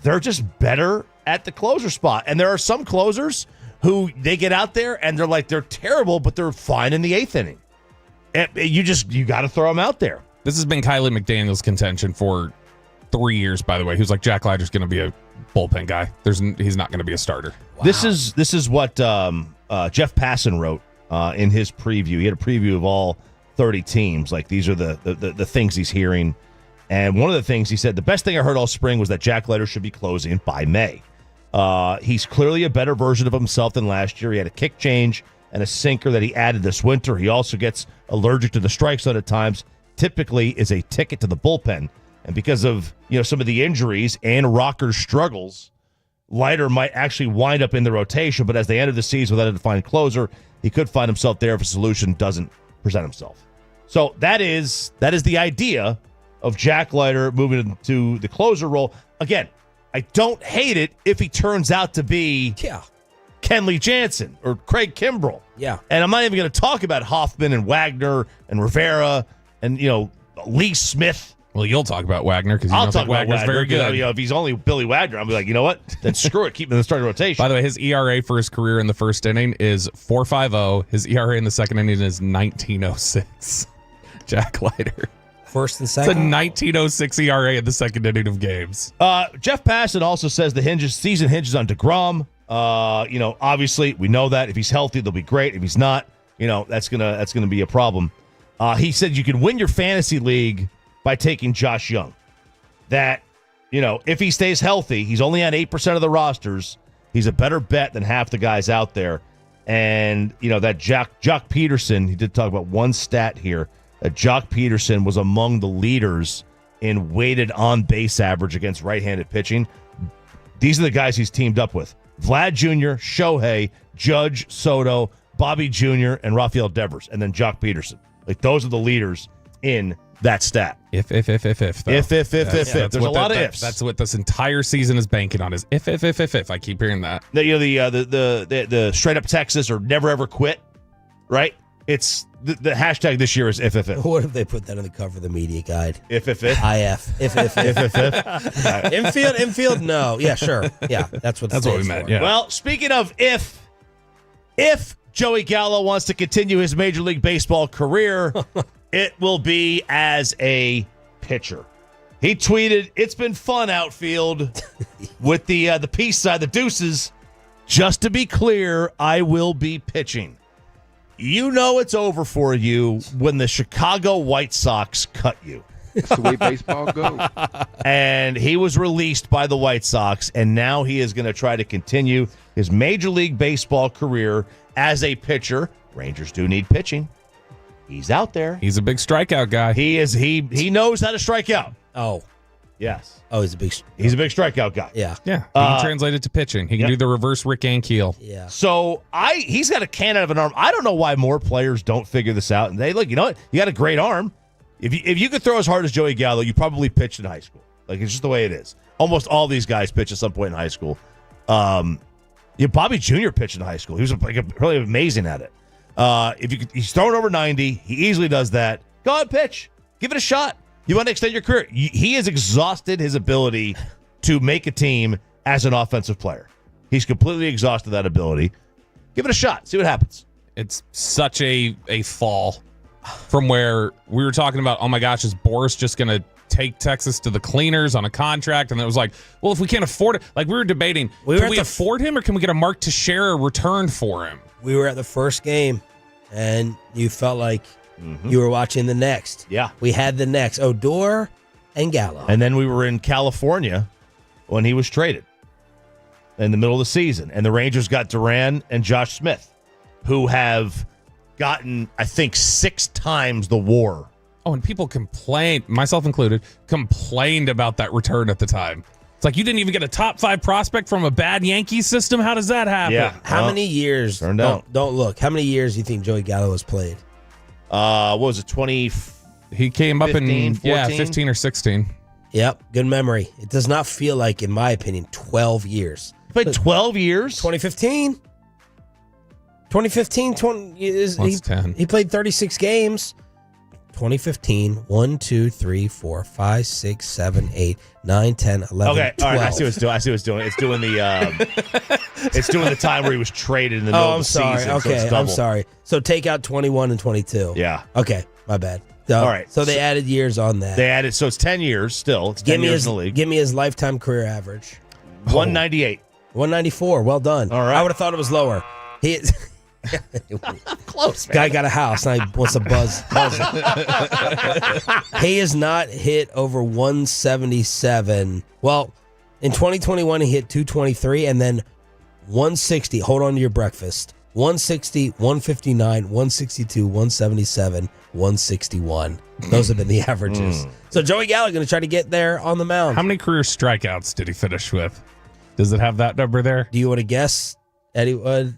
they're just better at the closer spot. And there are some closers who they get out there and they're terrible, but they're fine in the 8th inning. And you got to throw them out there. This has been Kylie McDaniel's contention for 3 years, by the way. Who's like, Jack Leiter's going to be a bullpen guy. He's not going to be a starter. Wow. This is what Jeff Passan wrote in his preview. He had a preview of all 30 teams. Like these are the things he's hearing. And one of the things he said, the best thing I heard all spring was that Jack Leiter should be closing by May. He's clearly a better version of himself than last year. He had a kick change and a sinker that he added this winter. He also gets allergic to the strike zone at times. Typically is a ticket to the bullpen. And because of some of the injuries and Rocker's struggles, Leiter might actually wind up in the rotation. But as they enter the season without a defined closer, he could find himself there if a solution doesn't present himself. So that is the idea of Jack Leiter moving into the closer role. Again, I don't hate it if he turns out to be Kenley Jansen or Craig Kimbrell. Yeah. And I'm not even going to talk about Hoffman and Wagner and Rivera and Lee Smith. Well, you'll talk about Wagner because I'll talk about Wagner's Wagner. very good. If he's only Billy Wagner, I'll be like, you know what? Then screw it. Keep him in the starting rotation. By the way, his ERA for his career in the first inning is 4.50. His ERA in the second inning is 19.06. Jack Leiter. First and It's second. a 19.06 ERA in the second inning of games. Jeff Passan also says the season hinges on DeGrom. Obviously we know that if he's healthy, they'll be great. If he's not, that's gonna be a problem. He said you can win your fantasy league by taking Josh Young. That if he stays healthy, he's only on 8% of the rosters. He's a better bet than half the guys out there. And, that Jock Peterson, he did talk about one stat here, that Jock Peterson was among the leaders in weighted on-base average against right-handed pitching. These are the guys he's teamed up with. Vlad Jr., Shohei, Judge, Soto, Bobby Jr., and Rafael Devers, and then Jock Peterson. Those are the leaders in that stat. If. There's a lot of ifs. That's what this entire season is banking on is if. I keep hearing that. The straight up Texas or never ever quit, right? It's the hashtag this year is if. What if they put that on the cover of the media guide? If. IF. If. Infield, no. Yeah, sure. Yeah, that's what we meant. Yeah. Well, speaking of if Joey Gallo wants to continue his Major League Baseball career, it will be as a pitcher. He tweeted, "It's been fun outfield with the peace side, the deuces. Just to be clear, I will be pitching." It's over for you when the Chicago White Sox cut you. That's the way baseball goes. And he was released by the White Sox, and now he is going to try to continue his Major League Baseball career as a pitcher. Rangers do need pitching. He's out there. He's a big strikeout guy. He is. He knows how to strike out. Oh. Yes. Oh, he's a big strikeout guy. Yeah. Yeah. He can translate it to pitching. He can do the reverse Rick Ankiel. Yeah. So he's got a cannon of an arm. I don't know why more players don't figure this out. And they look, you know what? You got a great arm. If you could throw as hard as Joey Gallo, you probably pitched in high school. It's just the way it is. Almost all these guys pitch at some point in high school. Bobby Jr. pitched in high school. He was really amazing at it. He's throwing over 90. He easily does that. Go ahead, pitch. Give it a shot. You want to extend your career. He has exhausted his ability to make a team as an offensive player. He's completely exhausted that ability. Give it a shot. See what happens. It's such a fall from where we were talking about, oh my gosh, is Boris just going to take Texas to the cleaners on a contract? And it was like, well, if we can't afford it, we were debating, can we afford him or can we get a Mark Teixeira return for him? We were at the first game, and you felt like you were watching the next. Yeah. We had the next, Odor and Gallo. And then we were in California when he was traded in the middle of the season. And the Rangers got Duran and Josh Smith, who have gotten, I think, 6 times the WAR. Oh, and people complained, myself included, complained about that return at the time. It's like you didn't even get a top 5 prospect from a bad Yankees system. How does that happen? Yeah. How many years? Don't look. How many years do you think Joey Gallo has played? What was it? 20? He came up 15, 14? 15 or 16. Yep. Good memory. It does not feel like, in my opinion, 12 years. He played 12 years. 2015. 2015. He played 36 games. 2015, 1, 2, 3, 4, 5, 6, 7, 8, 9, 10, 11, Okay, 12. all right, I see what it's doing. It's doing the time where he was traded in the middle of the season. Okay, so it's I'm sorry. So take out 21 and 22. Yeah. Okay, my bad. All right. So they added years on that. They added, so it's 10 years still. It's 10 years in the league. Give me his lifetime career average. 198. 194. Well done. All right. I would have thought it was lower. Close, man. Guy got a house. Now he wants to buzz. He has not hit over 177. Well, in 2021, he hit 223 and then 160. Hold on to your breakfast. 160, 159, 162, 177, 161. Those have been the averages. So Joey Gallo going to try to get there on the mound. How many career strikeouts did he finish with? Does it have that number there? Do you want to guess, Eddie Wood?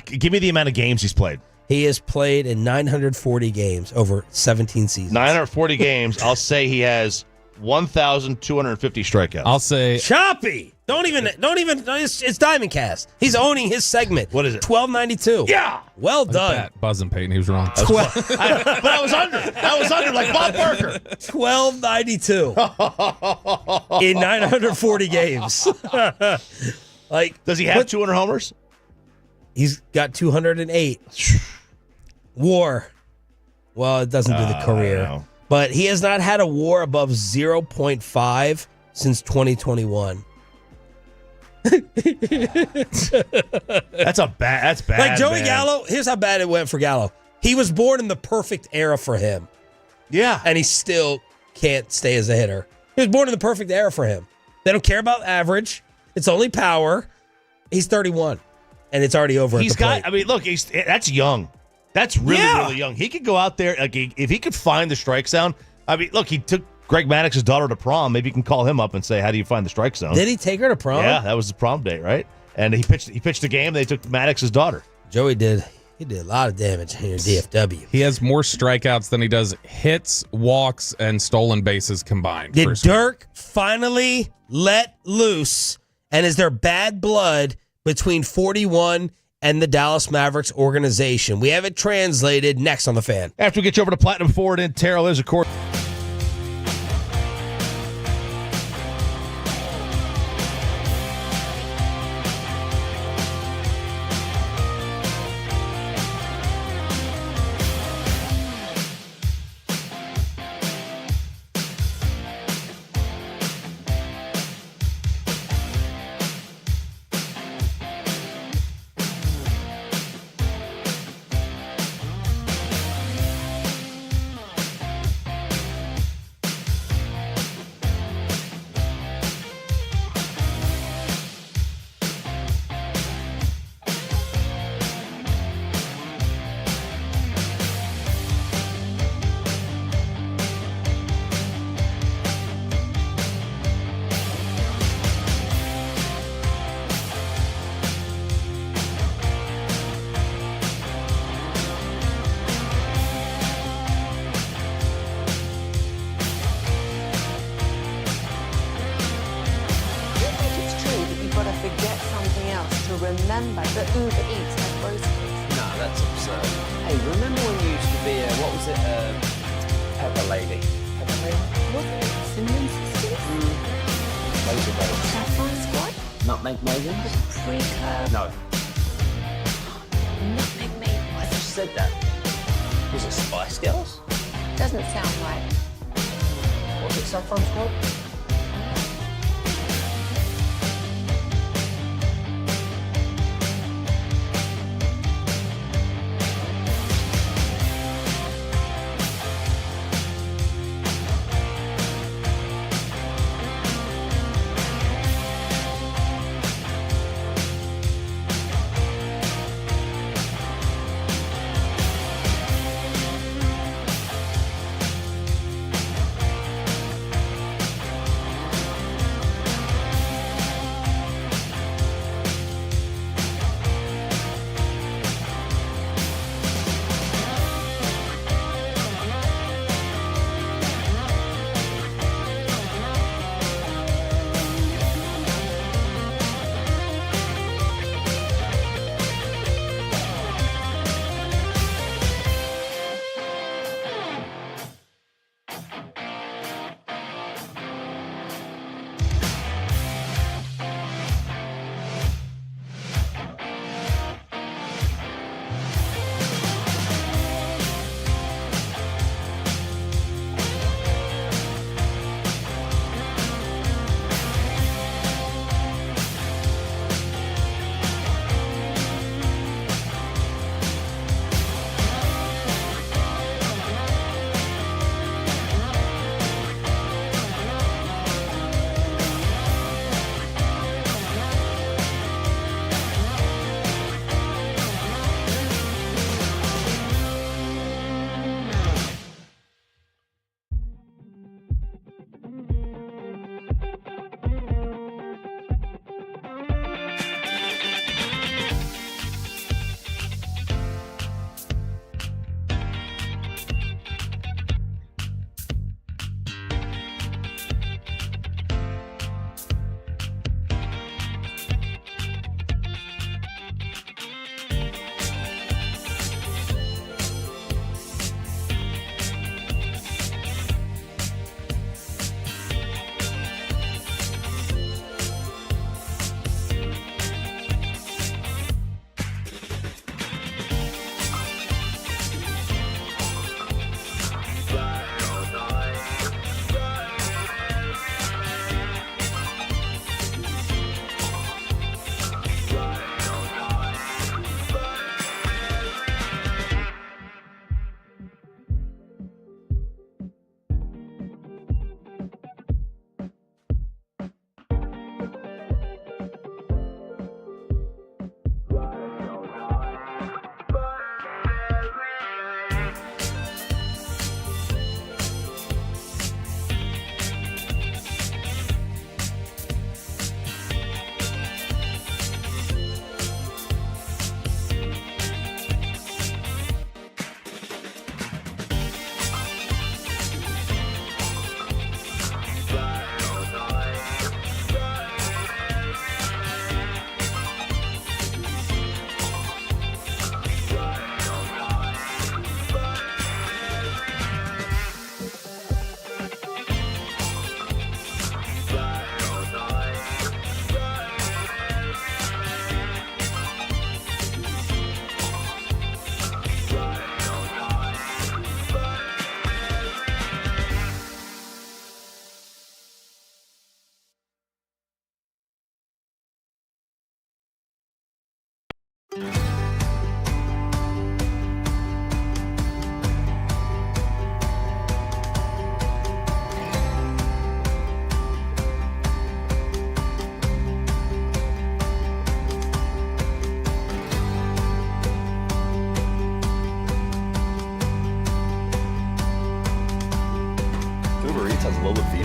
Give me the amount of games he's played. He has played in 940 games over 17 seasons. 940 games. I'll say he has 1,250 strikeouts. I'll say choppy. Don't even. It's Diamond Cast. He's owning his segment. What is it? 1292. Yeah. Well done. Buzzing Peyton. He was wrong. But I was under. I was under like Bob Barker. 1292 in 940 games. Does he have 200 homers? He's got 208. WAR. Well, it doesn't do the career. But he has not had a WAR above 0.5 since 2021. That's bad. Like Joey man. Gallo, here's how bad it went for Gallo. He was born in the perfect era for him. Yeah. And he still can't stay as a hitter. He was born in the perfect era for him. They don't care about average. It's only power. He's 31, and it's already over. He's at the plate. got. I mean, look, that's young. That's really young. He could go out there. Like, if he could find the strike zone. I mean, look, he took Greg Maddox's daughter to prom. Maybe you can call him up and say, "How do you find the strike zone?" Did he take her to prom? Yeah, that was the prom date, right? And he pitched a game. They took Maddox's daughter. Joey did. He did a lot of damage here in DFW. He has more strikeouts than he does hits, walks, and stolen bases combined. Did Dirk finally let loose? And is there bad blood between 41 and the Dallas Mavericks organization? We have it translated next on The Fan. After we get you over to Platinum Forward in Terrell is, of course. Remember that Uber Eats has groceries. No, that's absurd. Hey, remember when you used to be what was it, Pepper Lady? Pepper Lady? Wasn't it Cinnamon Sisters? Those are those. Saffron Squad? Nutmeg Maidens? Pre-curve? No. Nutmeg Maidens. I just said that. Was it Spice Girls? Doesn't sound right. Was it Saffron Squad?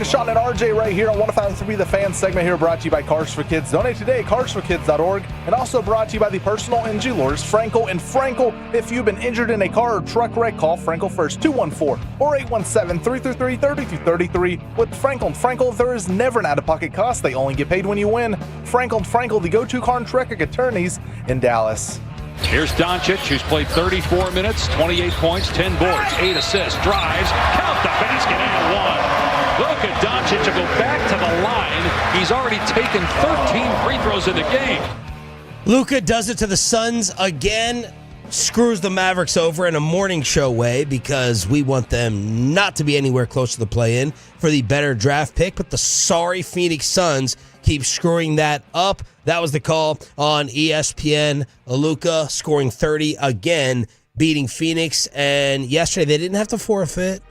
Sean and RJ right here on 105.3 The Fan segment here, brought to you by Cars for Kids. Donate today at carsforkids.org, and also brought to you by the personal injury lawyers Frankel and Frankel. If you've been injured in a car or truck wreck, call Frankel first, 214 or 817-333-3233. With Frankel and Frankel, there is never an out-of-pocket cost. They only get paid when you win. Frankel and Frankel, the go-to car and truck attorneys in Dallas. Here's Doncic, who's played 34 minutes, 28 points, 10 boards, 8 assists, drives, count the basket, and one. Look at Doncic to go back to the line. He's already taken 13 free throws in the game. Luka does it to the Suns again, screws the Mavericks over in a morning show way because we want them not to be anywhere close to the play-in for the better draft pick, but the sorry Phoenix Suns keep screwing that up. That was the call on ESPN. Luka scoring 30 again, beating Phoenix, and yesterday they didn't have to forfeit,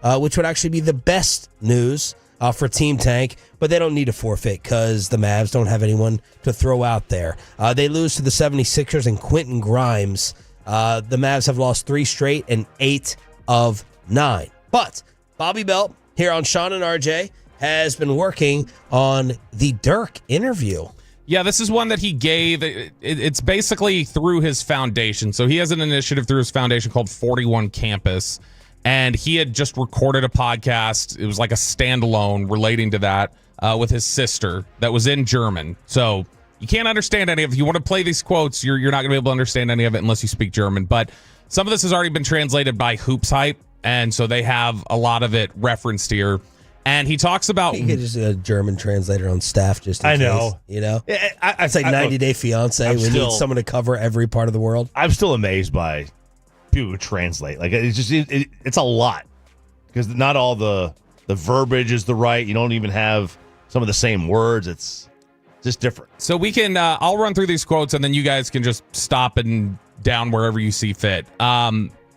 which would actually be the best news for Team Tank, but they don't need to forfeit because the Mavs don't have anyone to throw out there. They lose to the 76ers and Quentin Grimes. The Mavs have lost 3 straight and 8 of 9. But Bobby Belt here on Sean and RJ has been working on the Dirk interview. Yeah, this is one that he gave. It's basically through his foundation. So he has an initiative through his foundation called 41 Campus. And he had just recorded a podcast. It was like a standalone relating to that with his sister that was in German. So you can't understand any of it. If you want to play these quotes, you're not going to be able to understand any of it unless you speak German. But some of this has already been translated by Hoops Hype. And so they have a lot of it referenced here. And he talks about... You could just a German translator on staff just in case. know. You know? It's like 90 Day Fiancé. We need someone to cover every part of the world. I'm still amazed by people who translate. Like, it's just it's a lot. Because not all the verbiage is the right. You don't even have some of the same words. It's just different. So we can... I'll run through these quotes, and then you guys can just stop and down wherever you see fit.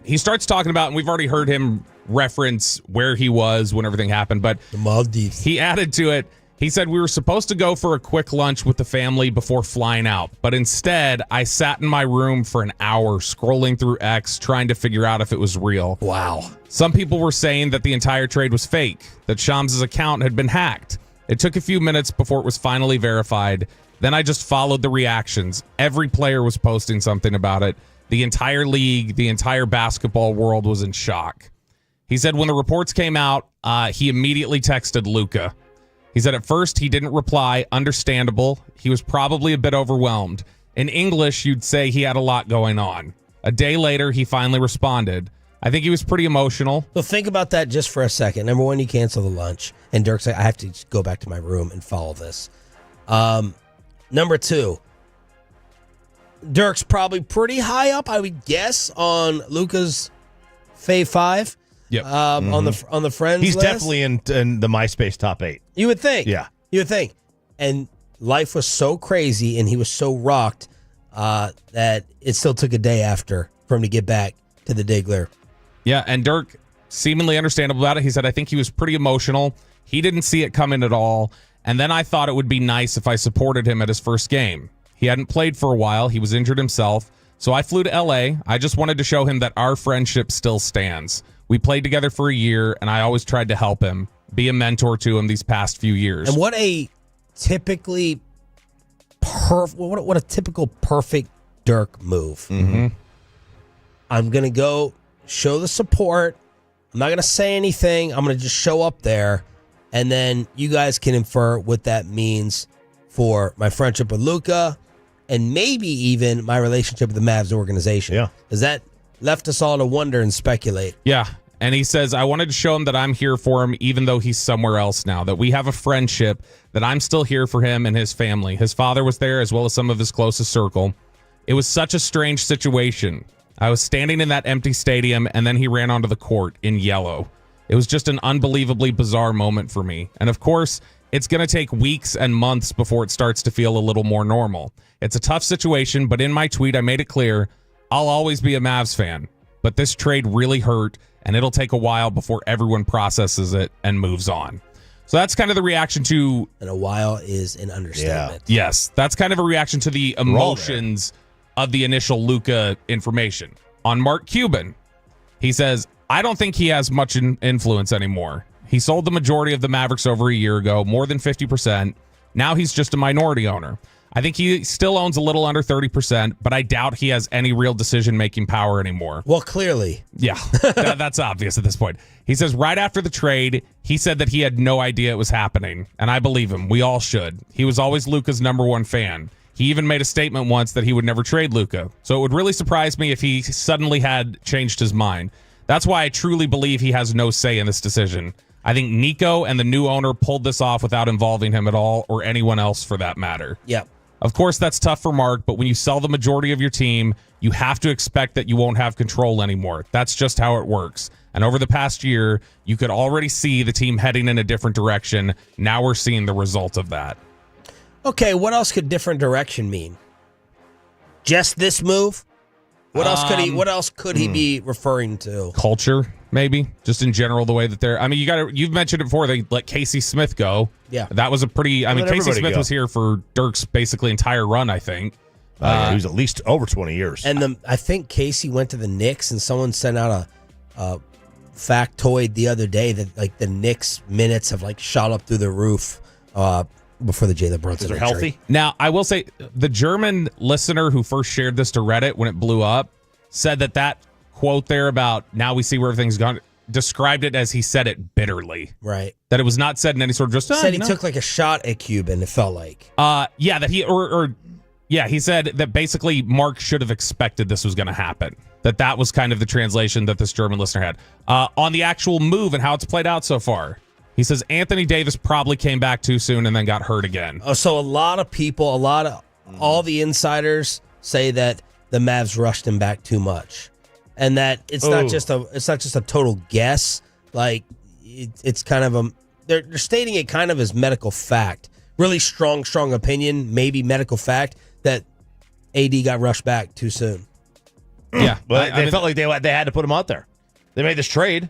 He starts talking about, and we've already heard him reference where he was when everything happened, but the Maldives. He added to it. He said, we were supposed to go for a quick lunch with the family before flying out, but instead I sat in my room for an hour scrolling through X trying to figure out if it was real. Wow. Some people were saying that the entire trade was fake, that Shams' account had been hacked. It took a few minutes before it was finally verified. Then I just followed the reactions. Every player was posting something about it. The entire league, the entire basketball world was in shock. He said when the reports came out, he immediately texted Luka. He said at first he didn't reply. Understandable. He was probably a bit overwhelmed. In English, you'd say he had a lot going on. A day later, he finally responded. I think he was pretty emotional. So think about that just for a second. Number one, you cancel the lunch. And Dirk's like, I have to just go back to my room and follow this. Number two, Dirk's probably pretty high up, I would guess, on Luka's Fave 5. Yep. On the friends He's list. definitely in the MySpace top 8. You would think. Yeah. You would think. And life was so crazy and he was so rocked that it still took a day after for him to get back to the Diggler. Yeah, and Dirk, seemingly understandable about it. He said, I think he was pretty emotional. He didn't see it coming at all. And then I thought it would be nice if I supported him at his first game. He hadn't played for a while. He was injured himself. So I flew to L.A. I just wanted to show him that our friendship still stands. We played together for a year, and I always tried to help him, be a mentor to him these past few years. And what a typically what a typical perfect Dirk move. Mm-hmm. I'm going to go show the support. I'm not going to say anything. I'm going to just show up there, and then you guys can infer what that means for my friendship with Luka and maybe even my relationship with the Mavs organization. Yeah. Because that left us all to wonder and speculate. Yeah. And he says, I wanted to show him that I'm here for him, even though he's somewhere else now, that we have a friendship, that I'm still here for him and his family. His father was there, as well as some of his closest circle. It was such a strange situation. I was standing in that empty stadium, and then he ran onto the court in yellow. It was just an unbelievably bizarre moment for me. And of course, it's going to take weeks and months before it starts to feel a little more normal. It's a tough situation, but in my tweet, I made it clear I'll always be a Mavs fan. But this trade really hurt, and it'll take a while before everyone processes it and moves on. So that's kind of the reaction to... And a while is an understatement. Yeah. Yes, that's kind of a reaction to the emotions of the initial Luka information. On Mark Cuban, he says, I don't think he has much influence anymore. He sold the majority of the Mavericks over a year ago, more than 50%. Now he's just a minority owner. I think he still owns a little under 30%, but I doubt he has any real decision-making power anymore. Well, clearly. Yeah, that's obvious at this point. He says right after the trade, he said that he had no idea it was happening, and I believe him. We all should. He was always Luka's number one fan. He even made a statement once that he would never trade Luka. So it would really surprise me if he suddenly had changed his mind. That's why I truly believe he has no say in this decision. I think Nico and the new owner pulled this off without involving him at all, or anyone else for that matter. Yep. Of course, that's tough for Mark, but when you sell the majority of your team, you have to expect that you won't have control anymore. That's just how it works. And over the past year, you could already see the team heading in a different direction. Now we're seeing the result of that. Okay, what else could different direction mean? Just this move? What else could he be referring to? Culture, maybe. Just in general, the way that they're... I mean, you've mentioned it before. They let Casey Smith go. Yeah. That was a pretty... I mean, Casey Smith was here for Dirk's basically entire run, I think. He was at least over 20 years. And I think Casey went to the Knicks, and someone sent out a factoid the other day that like the Knicks minutes have like shot up through the roof before the Jalen Brunson injury. They're healthy. Now, I will say the German listener who first shared this to Reddit when it blew up said that quote there about now we see where everything's gone described it as he said it bitterly. Right. That it was not said in any sort of just... Said he took like a shot at Cuban, it felt like. Yeah, that he... Yeah, he said that basically Mark should have expected this was going to happen. That was kind of the translation that this German listener had. On the actual move and how it's played out so far, he says Anthony Davis probably came back too soon and then got hurt again. Oh, so a lot of people, all the insiders say that the Mavs rushed him back too much, and that it's not just a total guess. Like it's kind of they're stating it kind of as medical fact, really strong opinion, maybe medical fact that AD got rushed back too soon. Yeah, but they felt like they had to put him out there. They made this trade.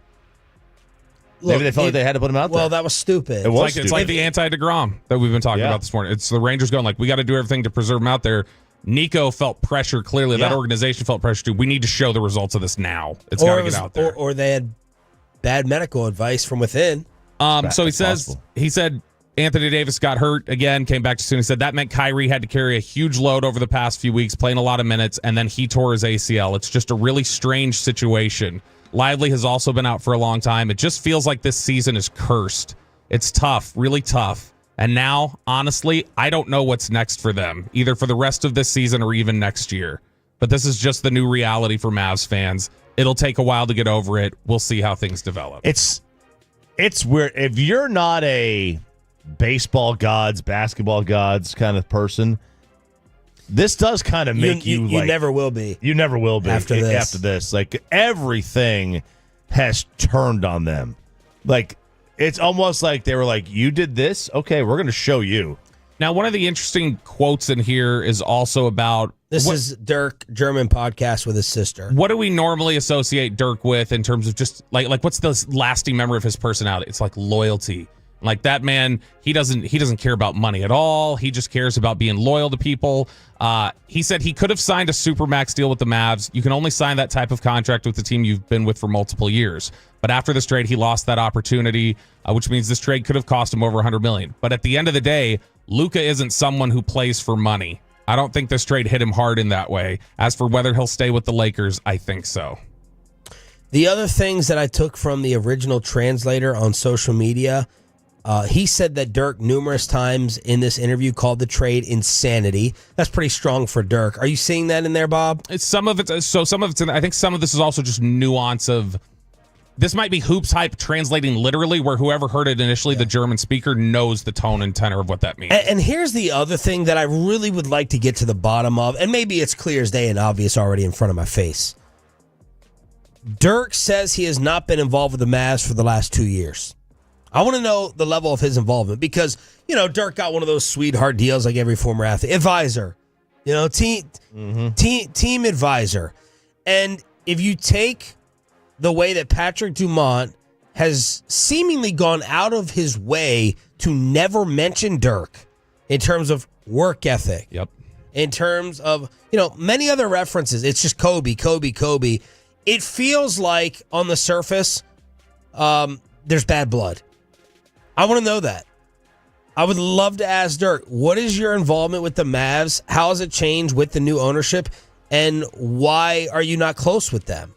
Maybe they felt like they had to put him out there. Well, that was stupid. It's like the anti-DeGrom that we've been talking about this morning. It's the Rangers going like, we got to do everything to preserve him out there. Nico felt pressure, clearly. That organization felt pressure too. We need to show the results of this now. It's got to get out there. Or they had bad medical advice from within. So he said Anthony Davis got hurt again, came back too soon. He said that meant Kyrie had to carry a huge load over the past few weeks, playing a lot of minutes, and then he tore his ACL. It's just a really strange situation. Lively has also been out for a long time. It just feels like this season is cursed. It's tough, really tough. And now, honestly, I don't know what's next for them, either for the rest of this season or even next year. But this is just the new reality for Mavs fans. It'll take a while to get over it. We'll see how things develop. It's weird. If you're not a baseball gods, basketball gods kind of person, this does kind of make you like, never will be. You never will be after this. Like everything has turned on them. Like it's almost like they were like, you did this? Okay, we're going to show you. Now, one of the interesting quotes in here is also about... This is Dirk, German podcast with his sister. What do we normally associate Dirk with in terms of just like what's the lasting memory of his personality? It's like loyalty. Like that man, he doesn't care about money at all. He just cares about being loyal to people. He said he could have signed a supermax deal with the Mavs. You can only sign that type of contract with the team you've been with for multiple years. But after this trade, he lost that opportunity, which means this trade could have cost him over $100 million. But at the end of the day, Luka isn't someone who plays for money. I don't think this trade hit him hard in that way. As for whether he'll stay with the Lakers, I think so. The other things that I took from the original translator on social media, he said that Dirk numerous times in this interview called the trade insanity. That's pretty strong for Dirk. Are you seeing that in there, Bob? Some of it's I think some of this is also just nuance of... This might be hoops hype translating literally, where whoever heard it initially, the German speaker, knows the tone and tenor of what that means. And here's the other thing that I really would like to get to the bottom of, and maybe it's clear as day and obvious already in front of my face. Dirk says he has not been involved with the Mavs for the last 2 years. I want to know the level of his involvement because, Dirk got one of those sweetheart deals like every former athlete. Advisor, team advisor. And if you take the way that Patrick Dumont has seemingly gone out of his way to never mention Dirk in terms of work ethic. Yep. In terms of, many other references. It's just Kobe. It feels like on the surface, there's bad blood. I want to know that. I would love to ask Dirk, what is your involvement with the Mavs? How has it changed with the new ownership? And why are you not close with them?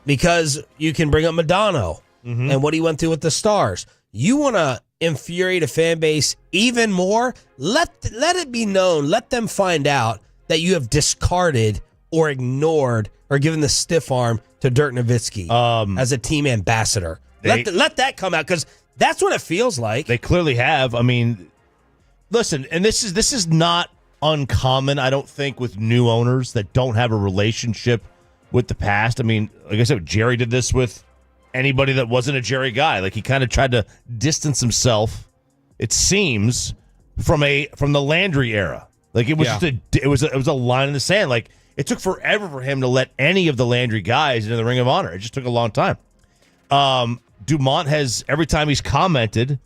Because you can bring up Madonna and what he went through with the Stars. You want to infuriate a fan base even more? Let it be known. Let them find out that you have discarded or ignored or given the stiff arm to Dirk Nowitzki as a team ambassador. Let that come out because that's what it feels like. They clearly have. I mean, listen, and this is not uncommon, I don't think, with new owners that don't have a relationship with the past. I mean, like I said, Jerry did this with anybody that wasn't a Jerry guy. Like he kind of tried to distance himself, it seems, from the Landry era. Like it was it was a line in the sand. Like it took forever for him to let any of the Landry guys into the Ring of Honor. It just took a long time. Dumont has, every time he's commented,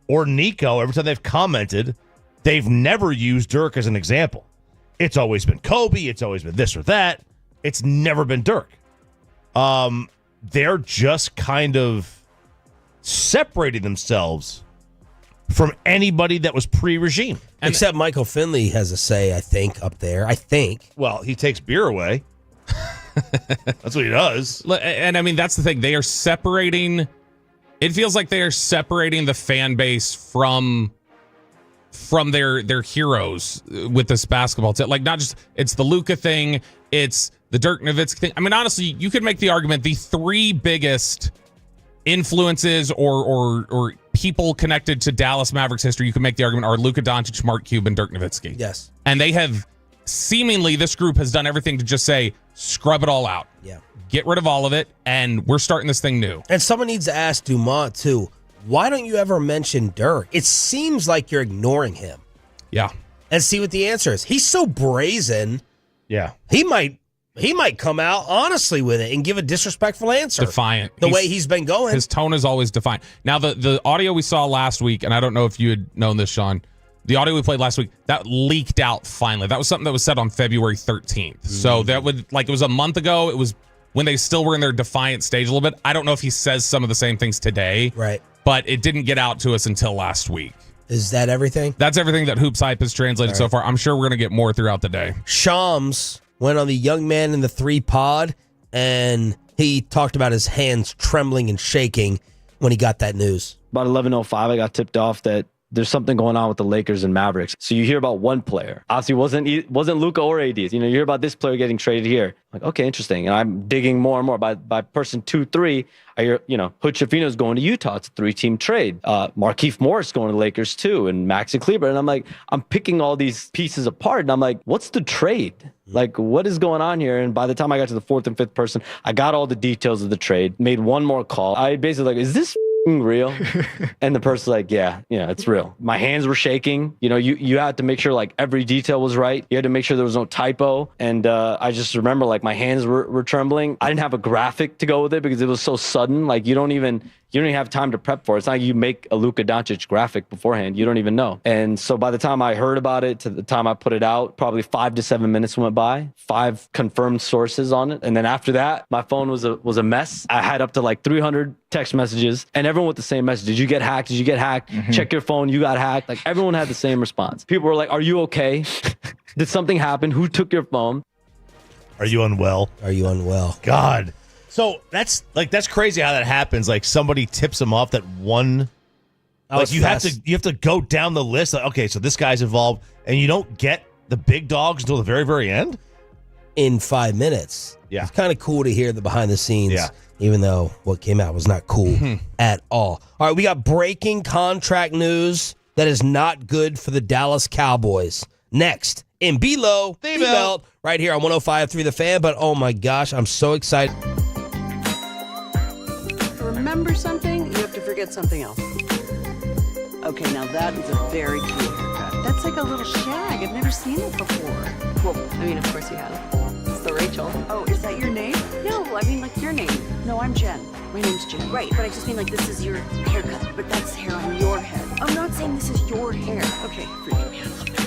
or Nico, every time they've commented, they've never used Dirk as an example. It's always been Kobe. It's always been this or that. It's never been Dirk. They're just kind of separating themselves from anybody that was pre-regime. Except Michael Finley has a say, I think, up there. I think. Well, he takes beer away. That's what he does. And I mean, that's the thing. They are separating. It feels like they are separating the fan base from their heroes with this basketball team. Like, not just, it's the Luka thing, it's the Dirk Nowitzki thing. I mean, honestly, you could make the argument the three biggest influences or people connected to Dallas Mavericks history, you could make the argument, are Luka Doncic, Mark Cuban, Dirk Nowitzki. Yes. And they have, seemingly, this group has done everything to just say, scrub it all out. Yeah. Get rid of all of it, and we're starting this thing new. And someone needs to ask Dumont, too, why don't you ever mention Dirk? It seems like you're ignoring him. Yeah. And see what the answer is. He's so brazen. Yeah. He might come out honestly with it and give a disrespectful answer. Defiant. The way he's been going. His tone is always defiant. Now, the audio we saw last week, and I don't know if you had known this, Sean, the audio we played last week, that leaked out finally. That was something that was said on February 13th. So that would, like, it was a month ago. It was when they still were in their defiant stage a little bit. I don't know if he says some of the same things today. Right. But it didn't get out to us until last week. Is that everything? That's everything that Hoops Hype has translated so far. I'm sure we're going to get more throughout the day. Shams went on the Young Man in the 3 pod, and he talked about his hands trembling and shaking when he got that news. About 11:05, I got tipped off that there's something going on with the Lakers and Mavericks. So you hear about one player. Obviously, wasn't Luka or AD. You hear about this player getting traded here. Like, okay, interesting. And I'm digging more and more. By person 2-3, I hear, Hood Schifino's going to Utah. It's a 3-team trade. Markieff Morris going to the Lakers too, and Maxi Kleber. And I'm like, I'm picking all these pieces apart, and I'm like, what's the trade? Like, what is going on here? And by the time I got to the 4th and 5th person, I got all the details of the trade, made one more call. I basically is this real? And the person's like, yeah, it's real. My hands were shaking. You had to make sure like every detail was right. You had to make sure there was no typo. And I just remember like my hands were trembling. I didn't have a graphic to go with it because it was so sudden. Like you don't even have time to prep for it. It's not like you make a Luka Doncic graphic beforehand. You don't even know. And so by the time I heard about it to the time I put it out, probably 5 to 7 minutes went by, 5 confirmed sources on it. And then after that, my phone was a mess. I had up to like 300 text messages and everyone with the same message. Did you get hacked? Did you get hacked? Mm-hmm. Check your phone. You got hacked. Like everyone had the same response. People were like, are you okay? Did something happen? Who took your phone? Are you unwell? Are you unwell? God. So that's crazy how that happens. Like somebody tips them off that one. Like you have to go down the list. Like, okay, so this guy's involved, and you don't get the big dogs until the very, very end. In 5 minutes. Yeah, it's kind of cool to hear the behind the scenes. Yeah. Even though what came out was not cool at all. All right, we got breaking contract news that is not good for the Dallas Cowboys. Next, in Below the Belt, right here on 105.3 The Fan. But oh my gosh, I'm so excited. Remember something? You have to forget forget something else. Okay, now that is a very cute haircut. That's like a little shag. I've never seen it before. Well, I mean, of course you have. It's the Rachel. Oh, is that your name? No, I mean like your name. No, I'm Jen. My name's Jen. Right, but I just mean like this is your haircut, but that's hair on your head. I'm not saying this is your hair. Okay, freaking me out a little bit.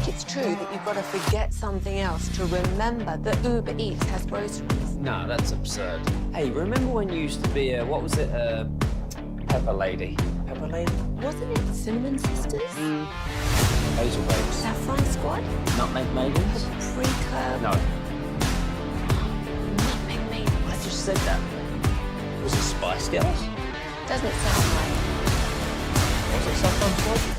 It's true that you've got to forget something else to remember that Uber Eats has groceries. No, that's absurd. Hey, remember when you used to be a, what was it, Pepper Lady? Pepper Lady? Wasn't it Cinnamon Sisters? Hazel Babes. Saffron Squad? Nutmeg Maidens? Pre-curb? No. Nutmeg Maidens. I just said that. Was it Spice Girls? Doesn't sound right. Was it Saffron Squad?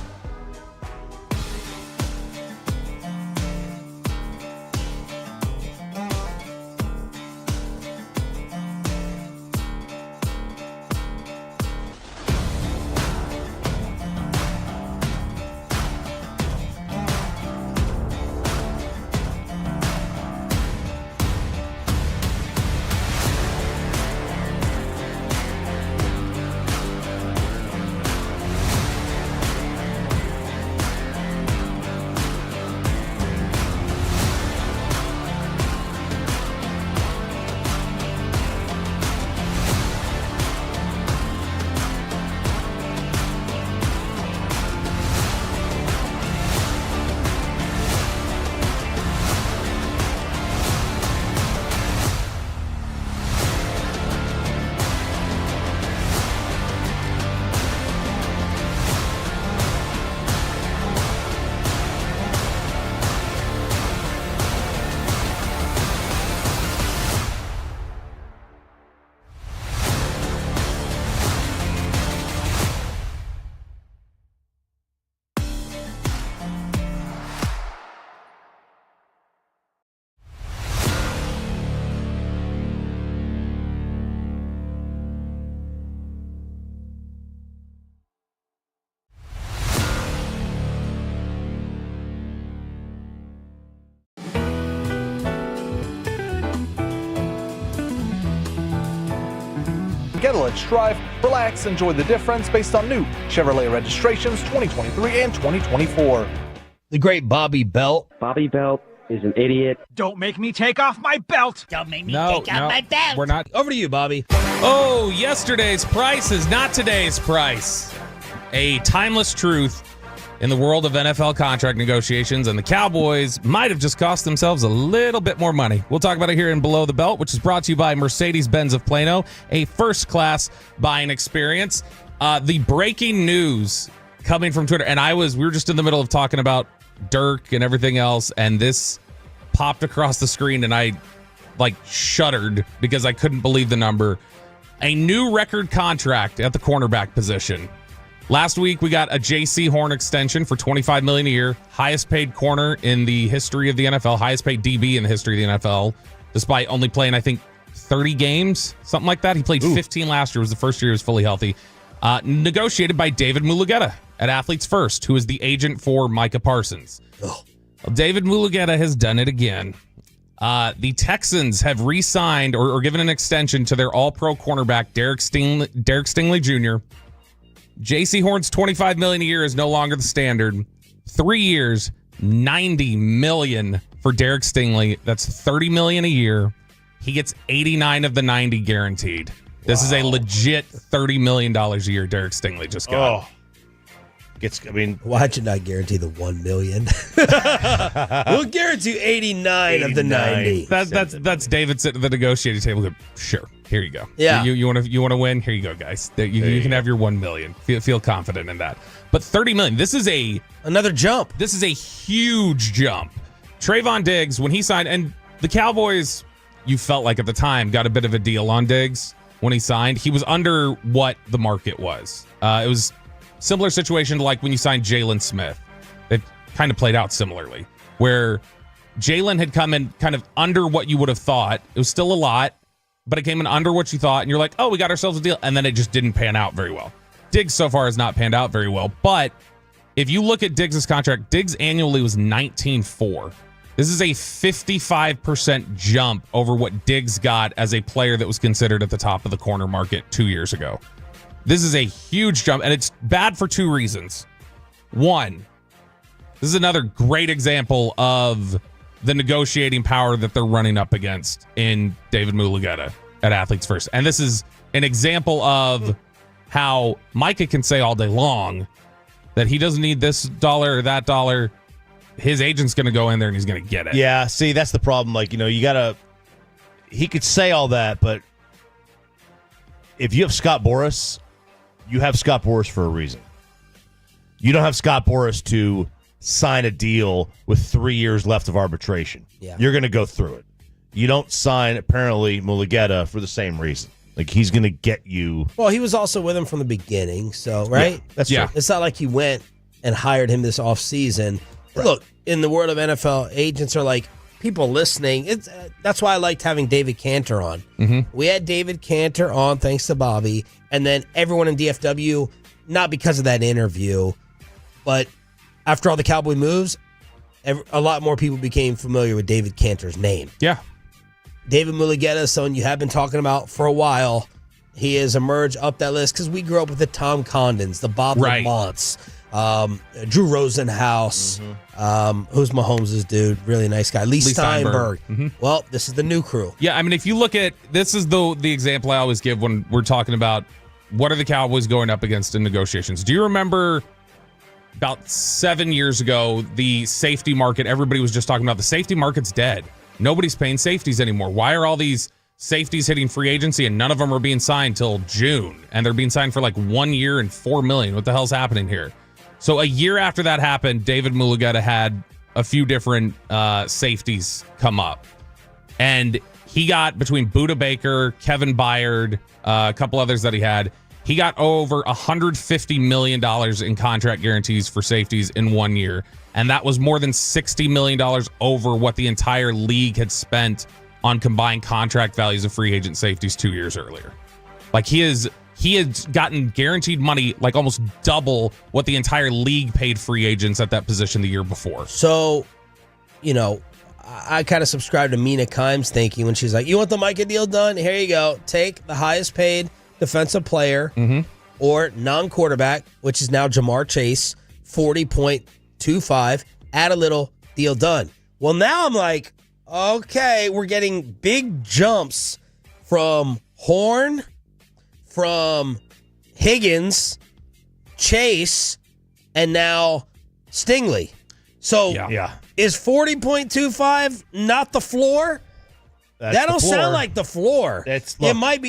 Together, let's drive, relax, enjoy the difference based on new Chevrolet registrations 2023 and 2024. The great Bobby Belt. Bobby Belt is an idiot. Don't make me take off my belt. Don't make me take off my belt. We're not. Over to you, Bobby. Oh, yesterday's price is not today's price. A timeless truth in the world of NFL contract negotiations, and the Cowboys might have just cost themselves a little bit more money. We'll talk about it here in Below the Belt, which is brought to you by Mercedes-Benz of Plano, a first-class buying experience. The breaking news coming from Twitter, and we were just in the middle of talking about Dirk and everything else, and this popped across the screen, and I shuddered because I couldn't believe the number. A new record contract at the cornerback position. Last week, we got a J.C. Horn extension for $25 million a year, highest paid corner in the history of the NFL, highest paid DB in the history of the NFL, despite only playing, I think, 30 games, something like that. He played 15 last year. It was the first year he was fully healthy. Negotiated by David Mulugeta at Athletes First, who is the agent for Micah Parsons. Well, David Mulugeta has done it again. The Texans have re-signed or given an extension to their all-pro cornerback, Derek Stingley Jr., J.C. Horn's $25 million a year is no longer the standard. 3 years, $90 million for Derek Stingley. That's $30 million a year. He gets 89 of the 90 guaranteed. This is a legit $30 million a year Derek Stingley just got. Why'd you not guarantee the $1 million? We'll guarantee 89 of the 90. That's David sitting at the negotiating table. Sure, here you go. Yeah, you want to win? Here you go, guys. You can have your $1 million. Feel confident in that. But $30 million. This is another jump. This is a huge jump. Trayvon Diggs, when he signed, and the Cowboys, you felt like at the time got a bit of a deal on Diggs when he signed. He was under what the market was. It was similar situation to like when you signed Jalen Smith. It kind of played out similarly, where Jalen had come in kind of under what you would have thought. It was still a lot, but it came in under what you thought, and you're like, oh, we got ourselves a deal, and then it just didn't pan out very well. Diggs so far has not panned out very well, but if you look at Diggs' contract, Diggs annually was $19.4. This is a 55% jump over what Diggs got as a player that was considered at the top of the corner market 2 years ago. This is a huge jump, and it's bad for two reasons. One, this is another great example of the negotiating power that they're running up against in David Mulugeta at Athletes First. And this is an example of how Micah can say all day long that he doesn't need this dollar or that dollar. His agent's going to go in there and he's going to get it. Yeah, see, that's the problem. He could say all that, but if you have Scott Boras, you have Scott Boras for a reason. You don't have Scott Boras to sign a deal with 3 years left of arbitration. Yeah. You're going to go through it. You don't sign, apparently, Mulugeta for the same reason. He's going to get you. Well, he was also with him from the beginning, so, right? Yeah, that's true. It's not like he went and hired him this offseason. Right. Look, in the world of NFL, agents are like people listening. That's why I liked having David Cantor on. Mm-hmm. We had David Cantor on, thanks to Bobby, and then everyone in DFW, not because of that interview, but after all the Cowboy moves, a lot more people became familiar with David Cantor's name. Yeah. David Mulugeta is someone you have been talking about for a while. He has emerged up that list because we grew up with the Tom Condons, the Bob Lamonts, Drew Rosenhaus, who's Mahomes' dude, really nice guy, Lee Steinberg. Mm-hmm. Well, this is the new crew. Yeah, I mean, if you look at, this is the example I always give when we're talking about what are the Cowboys going up against in negotiations. Do you remember about 7 years ago, the safety market, everybody was just talking about the safety market's dead. Nobody's paying safeties anymore. Why are all these safeties hitting free agency and none of them are being signed till June? And they're being signed for like 1 year and $4 million. What the hell's happening here? So a year after that happened, David Mulugeta had a few different safeties come up. And he got, between Budda Baker, Kevin Byard, a couple others that he got over $150 million in contract guarantees for safeties in 1 year. And that was more than $60 million over what the entire league had spent on combined contract values of free agent safeties 2 years earlier. Like he had gotten guaranteed money like almost double what the entire league paid free agents at that position the year before. So, I kind of subscribe to Mina Kimes' thinking when she's like, you want the Micah deal done? Here you go. Take the highest paid defensive player or non-quarterback, which is now Jamar Chase, 40.25, add a little, deal done. Well, now I'm like, okay, we're getting big jumps from Horn, from Higgins, Chase, and now Stingley. So is 40.25 not the floor? That don't sound like the floor. It might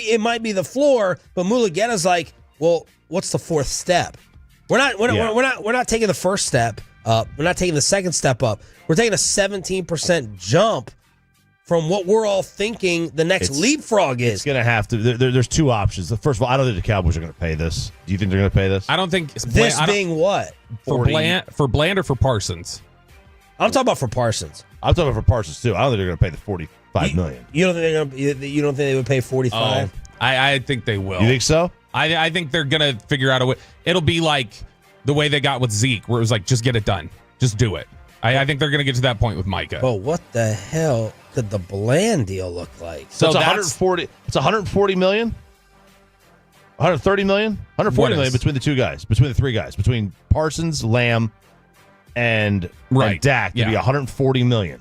be the floor, but Mulugeta's like, well, what's the fourth step? We're not taking the first step up. We're not taking the second step up. We're taking a 17% jump from what we're all thinking the next leapfrog is. It's going to have to. There's two options. First of all, I don't think the Cowboys are going to pay this. Do you think they're going to pay this? I don't think this being what for Bland or for Parsons. I'm talking about for Parsons. I'm talking about for Parsons too. I don't think they're going to pay the $45 million. You don't think you don't think they would pay 45? I think they will. You think so? I think they're going to figure out a way. It'll be like the way they got with Zeke, where it was like, just get it done. Just do it. I think they're going to get to that point with Micah. But what the hell could the Bland deal look like? So it's 140. It's 140 million. 130 million. 140 million between the two guys. Between the three guys. Between Parsons, Lamb, and Dak. It'd be 140 million.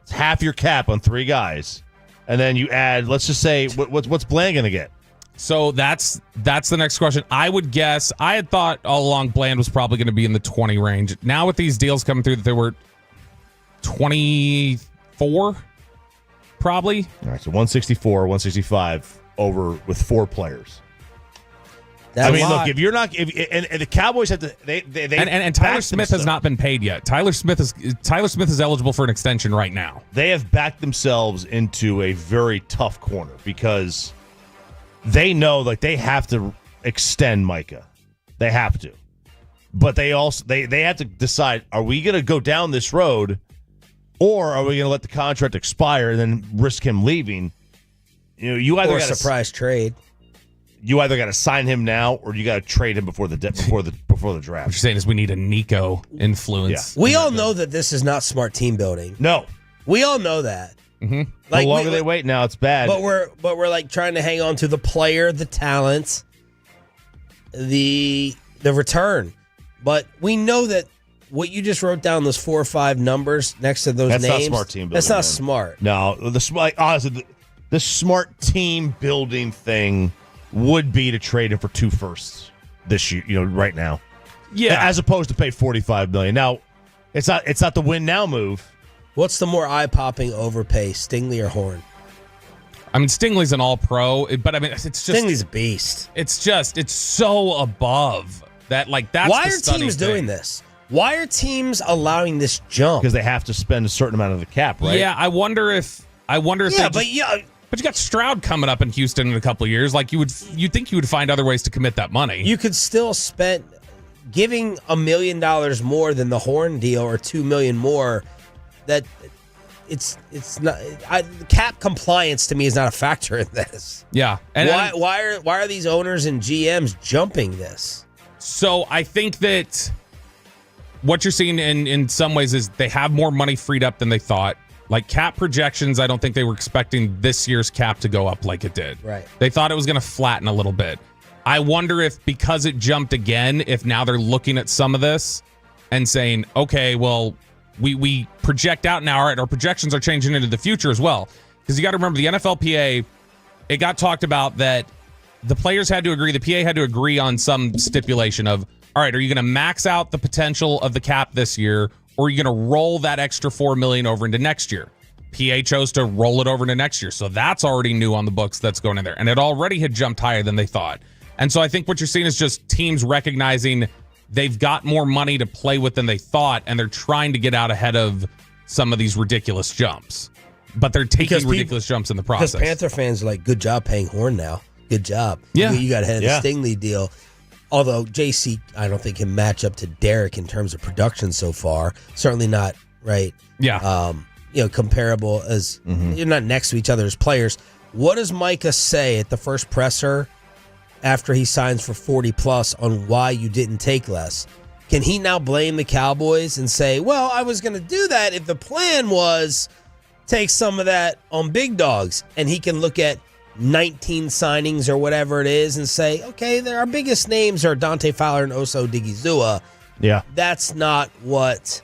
It's half your cap on three guys, and then you add. Let's just say what's Bland going to get? So that's the next question. I would guess, I had thought all along Bland was probably going to be in the 20 range. Now with these deals coming through that they were 24, probably. All right, so 164, 165 over with four players. That's look, if you're not, and the Cowboys have to, they and Tyler Smith has not been paid yet. Tyler Smith is eligible for an extension right now. They have backed themselves into a very tough corner because they know like they have to extend Micah. They have to. But they also they have to decide, are we going to go down this road or are we going to let the contract expire and then risk him leaving? You either got a surprise trade. You either got to sign him now or you got to trade him before the draft. What you're saying is we need a Nico influence. Yeah. We all know that this is not smart team building. No. We all know that. Mm-hmm. Like, the longer they wait now, it's bad. But we're like trying to hang on to the player, the talent, the return. But we know that what you just wrote down, those 4 or 5 numbers next to those names. That's not smart team building. That's not smart. No, honestly, the smart team building thing would be to trade him for 2 firsts this year. Right now. Yeah, as opposed to pay $45 million. Now, it's not the win now move. What's the more eye-popping overpay, Stingley or Horn? I mean, Stingley's an all-pro, but I mean, it's just Stingley's a beast. It's so above that. Like that's why are teams doing this? Why are teams allowing this jump? Because they have to spend a certain amount of the cap, right? Yeah, I wonder if. Yeah, but you got Stroud coming up in Houston in a couple of years. Like you'd think you would find other ways to commit that money. You could still spend giving $1 million more than the Horn deal or $2 million more. That it's not cap compliance to me is not a factor in this. Yeah, and why are these owners and GMs jumping this? So I think that what you're seeing in some ways is they have more money freed up than they thought. Like cap projections, I don't think they were expecting this year's cap to go up like it did. Right. They thought it was going to flatten a little bit. I wonder if because it jumped again, if now they're looking at some of this and saying, okay, well, we project out now. All right, our projections are changing into the future as well. Because you got to remember the NFLPA, it got talked about that the players had to agree, the PA had to agree on some stipulation of, all right, are you going to max out the potential of the cap this year, or are you going to roll that extra $4 million over into next year? PA chose to roll it over into next year. So that's already new on the books that's going in there. And it already had jumped higher than they thought. And so I think what you're seeing is just teams recognizing they've got more money to play with than they thought, and they're trying to get out ahead of some of these ridiculous jumps. But they're taking ridiculous jumps in the process. Because Panther fans are like, good job paying Horn now. Good job. Yeah. You got ahead of the Stingley deal. Although JC, I don't think can match up to Derek in terms of production so far. Certainly not, right? Yeah. Comparable as you're not next to each other as players. What does Micah say at the first presser after he signs for 40 plus on why you didn't take less? Can he now blame the Cowboys and say, well, I was going to do that if the plan was take some of that on big dogs? And he can look at 19 signings or whatever it is and say, okay, our biggest names are Dante Fowler and Oso Digizua. Yeah. That's not what...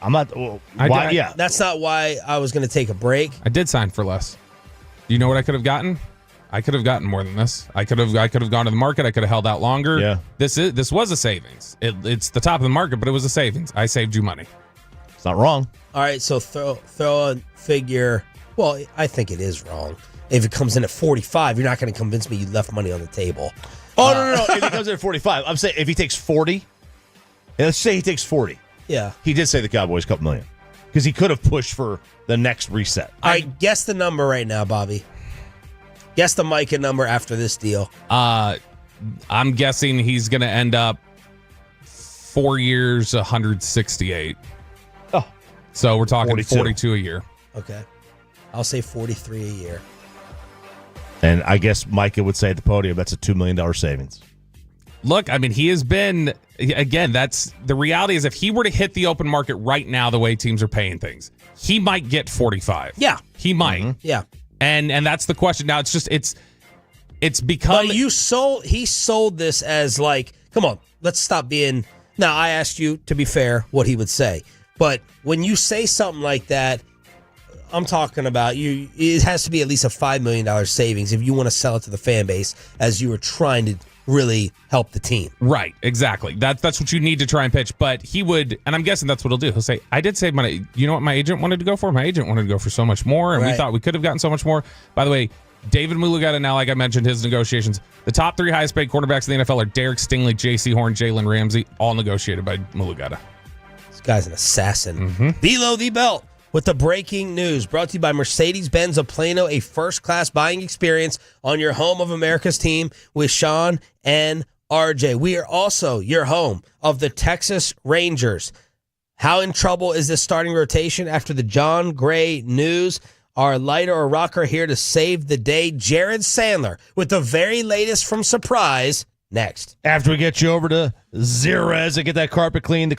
I'm not... why? Yeah. That's not why I was going to take a break. I did sign for less. Do you know what I could have gotten? I could have gotten more than this. I could have gone to the market. I could have held out longer. Yeah. This was a savings. It's the top of the market, but it was a savings. I saved you money. It's not wrong. All right, so throw a figure. Well, I think it is wrong. If it comes in at 45, you're not going to convince me you left money on the table. Oh, no. If he comes in at 45, I'm saying if he takes 40, let's say he takes 40. Yeah. He did say the Cowboys a couple million because he could have pushed for the next reset. All right, guess the number right now, Bobby. Guess the Micah number after this deal. I'm guessing he's going to end up 4 years, 168. Oh. So we're talking 42 a year. Okay. I'll say 43 a year. And I guess Micah would say at the podium, that's a $2 million savings. Look, I mean, he has been, again, that's the reality is if he were to hit the open market right now, the way teams are paying things, he might get 45. Yeah. He might. Mm-hmm. Yeah. And that's the question. Now it's become. But he sold this as like, come on, let's stop being. Now I asked you, to be fair, what he would say. But when you say something like that, I'm talking about it has to be at least a $5 million savings if you want to sell it to the fan base as you were trying to really help the team. Right, exactly. That's what you need to try and pitch. But he would, and I'm guessing that's what he'll do. He'll say, I did save money. You know what my agent wanted to go for? My agent wanted to go for so much more, and we thought we could have gotten so much more. By the way, David Mulugeta, now, like I mentioned, his negotiations, the top 3 highest paid quarterbacks in the NFL are Derek Stingley, J.C. Horn, Jalen Ramsey, all negotiated by Mulugeta. This guy's an assassin. Mm-hmm. Below the belt. With the breaking news brought to you by Mercedes-Benz of Plano, a first-class buying experience on your home of America's team with Sean and RJ. We are also your home of the Texas Rangers. How in trouble is this starting rotation after the John Gray news? Our lighter or rocker here to save the day, Jared Sandler, with the very latest from Surprise, next. After we get you over to Zerez and get that carpet cleaned,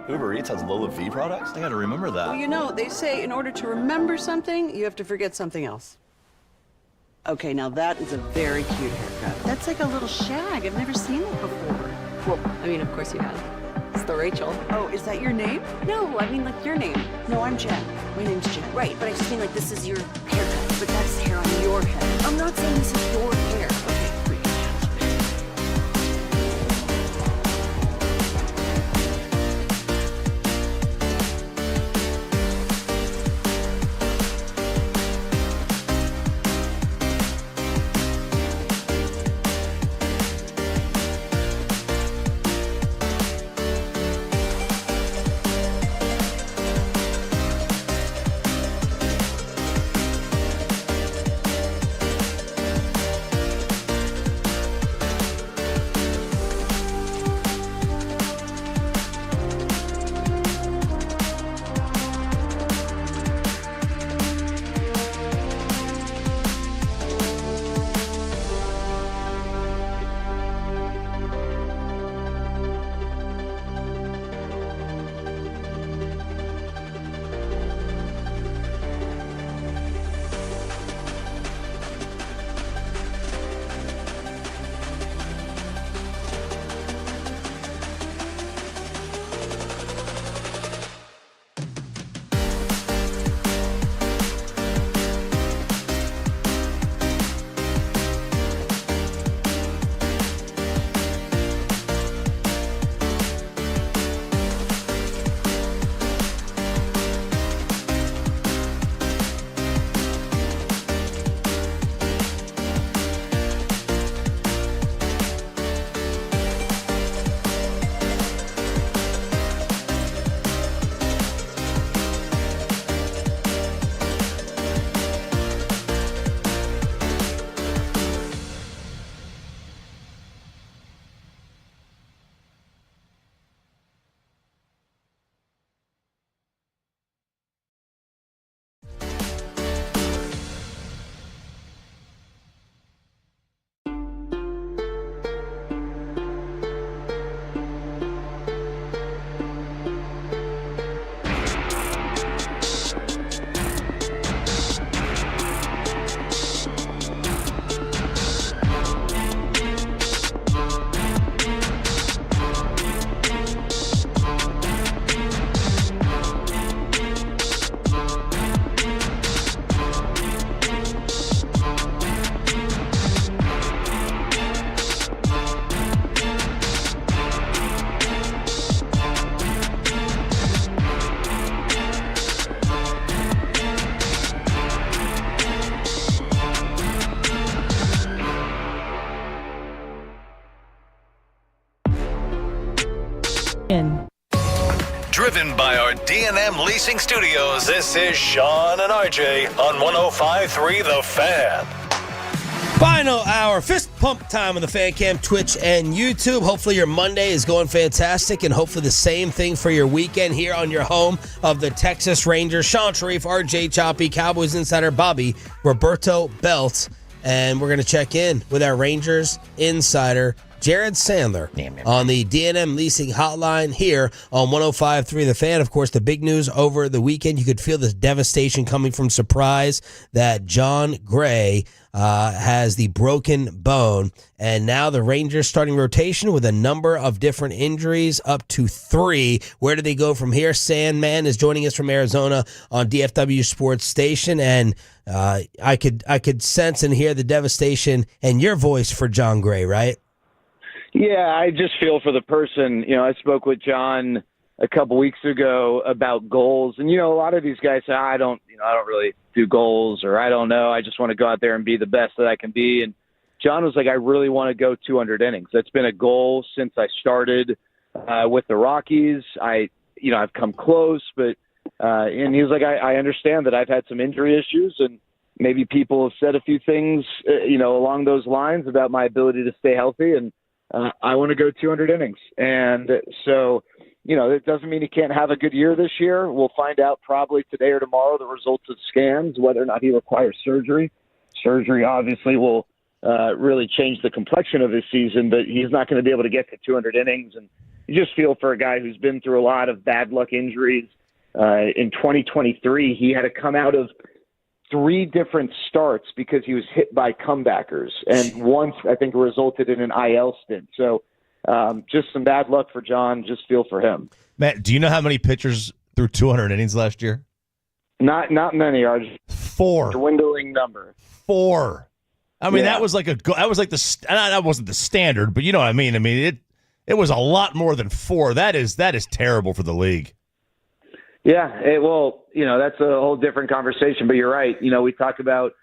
Uber Eats has low fee products? I gotta remember that. Well, you know, they say in order to remember something, you have to forget something else. Okay, now that is a very cute haircut. That's like a little shag. I've never seen it before. Well, I mean, of course you have. It's the Rachel. Oh, is that your name? No, I mean like your name. No, I'm Jen. My name's Jen. Right, but I just mean like this is your haircut, but that's the hair on your head. I'm not saying this is your hair. Okay, freak. Driven by our D&M Leasing Studios, this is Sean and RJ on 105.3 The Fan. Final hour, fist pump time on the Fan Cam, Twitch, and YouTube. Hopefully your Monday is going fantastic, and hopefully the same thing for your weekend here on your home of the Texas Rangers. Sean Sharif, RJ Choppy, Cowboys insider Bobby, Roberto Belt, and we're going to check in with our Rangers insider Jared Sandler on the D&M Leasing Hotline here on 105.3 The Fan. Of course, the big news over the weekend, you could feel the devastation coming from Surprise that John Gray has the broken bone. And now the Rangers starting rotation with a number of different injuries, up to 3. Where do they go from here? Sandman is joining us from Arizona on DFW Sports Station. And I could sense and hear the devastation in your voice for John Gray, right? Yeah, I just feel for the person. You know, I spoke with John a couple weeks ago about goals, and a lot of these guys say, I don't really do goals, or I don't know, I just want to go out there and be the best that I can be. And John was like, I really want to go 200 innings. That's been a goal since I started with the Rockies. I've come close, but and he was like, I understand that I've had some injury issues, and maybe people have said a few things, along those lines about my ability to stay healthy, and I want to go 200 innings. And so, it doesn't mean he can't have a good year this year. We'll find out probably today or tomorrow the results of scans, whether or not he requires surgery. Surgery obviously will really change the complexion of his season, but he's not going to be able to get to 200 innings. And you just feel for a guy who's been through a lot of bad luck injuries. In 2023, he had to come out of 3 different starts because he was hit by comebackers. And once, I think, it resulted in an IL stint. So just some bad luck for John. Just feel for him. Matt, do you know how many pitchers threw 200 innings last year? Not many, RJ. 4. Dwindling number. 4. I mean, Yeah. that was like that wasn't the standard, but you know what I mean? I mean, it was a lot more than 4. That is terrible for the league. Yeah, that's a whole different conversation, but you're right. We talk about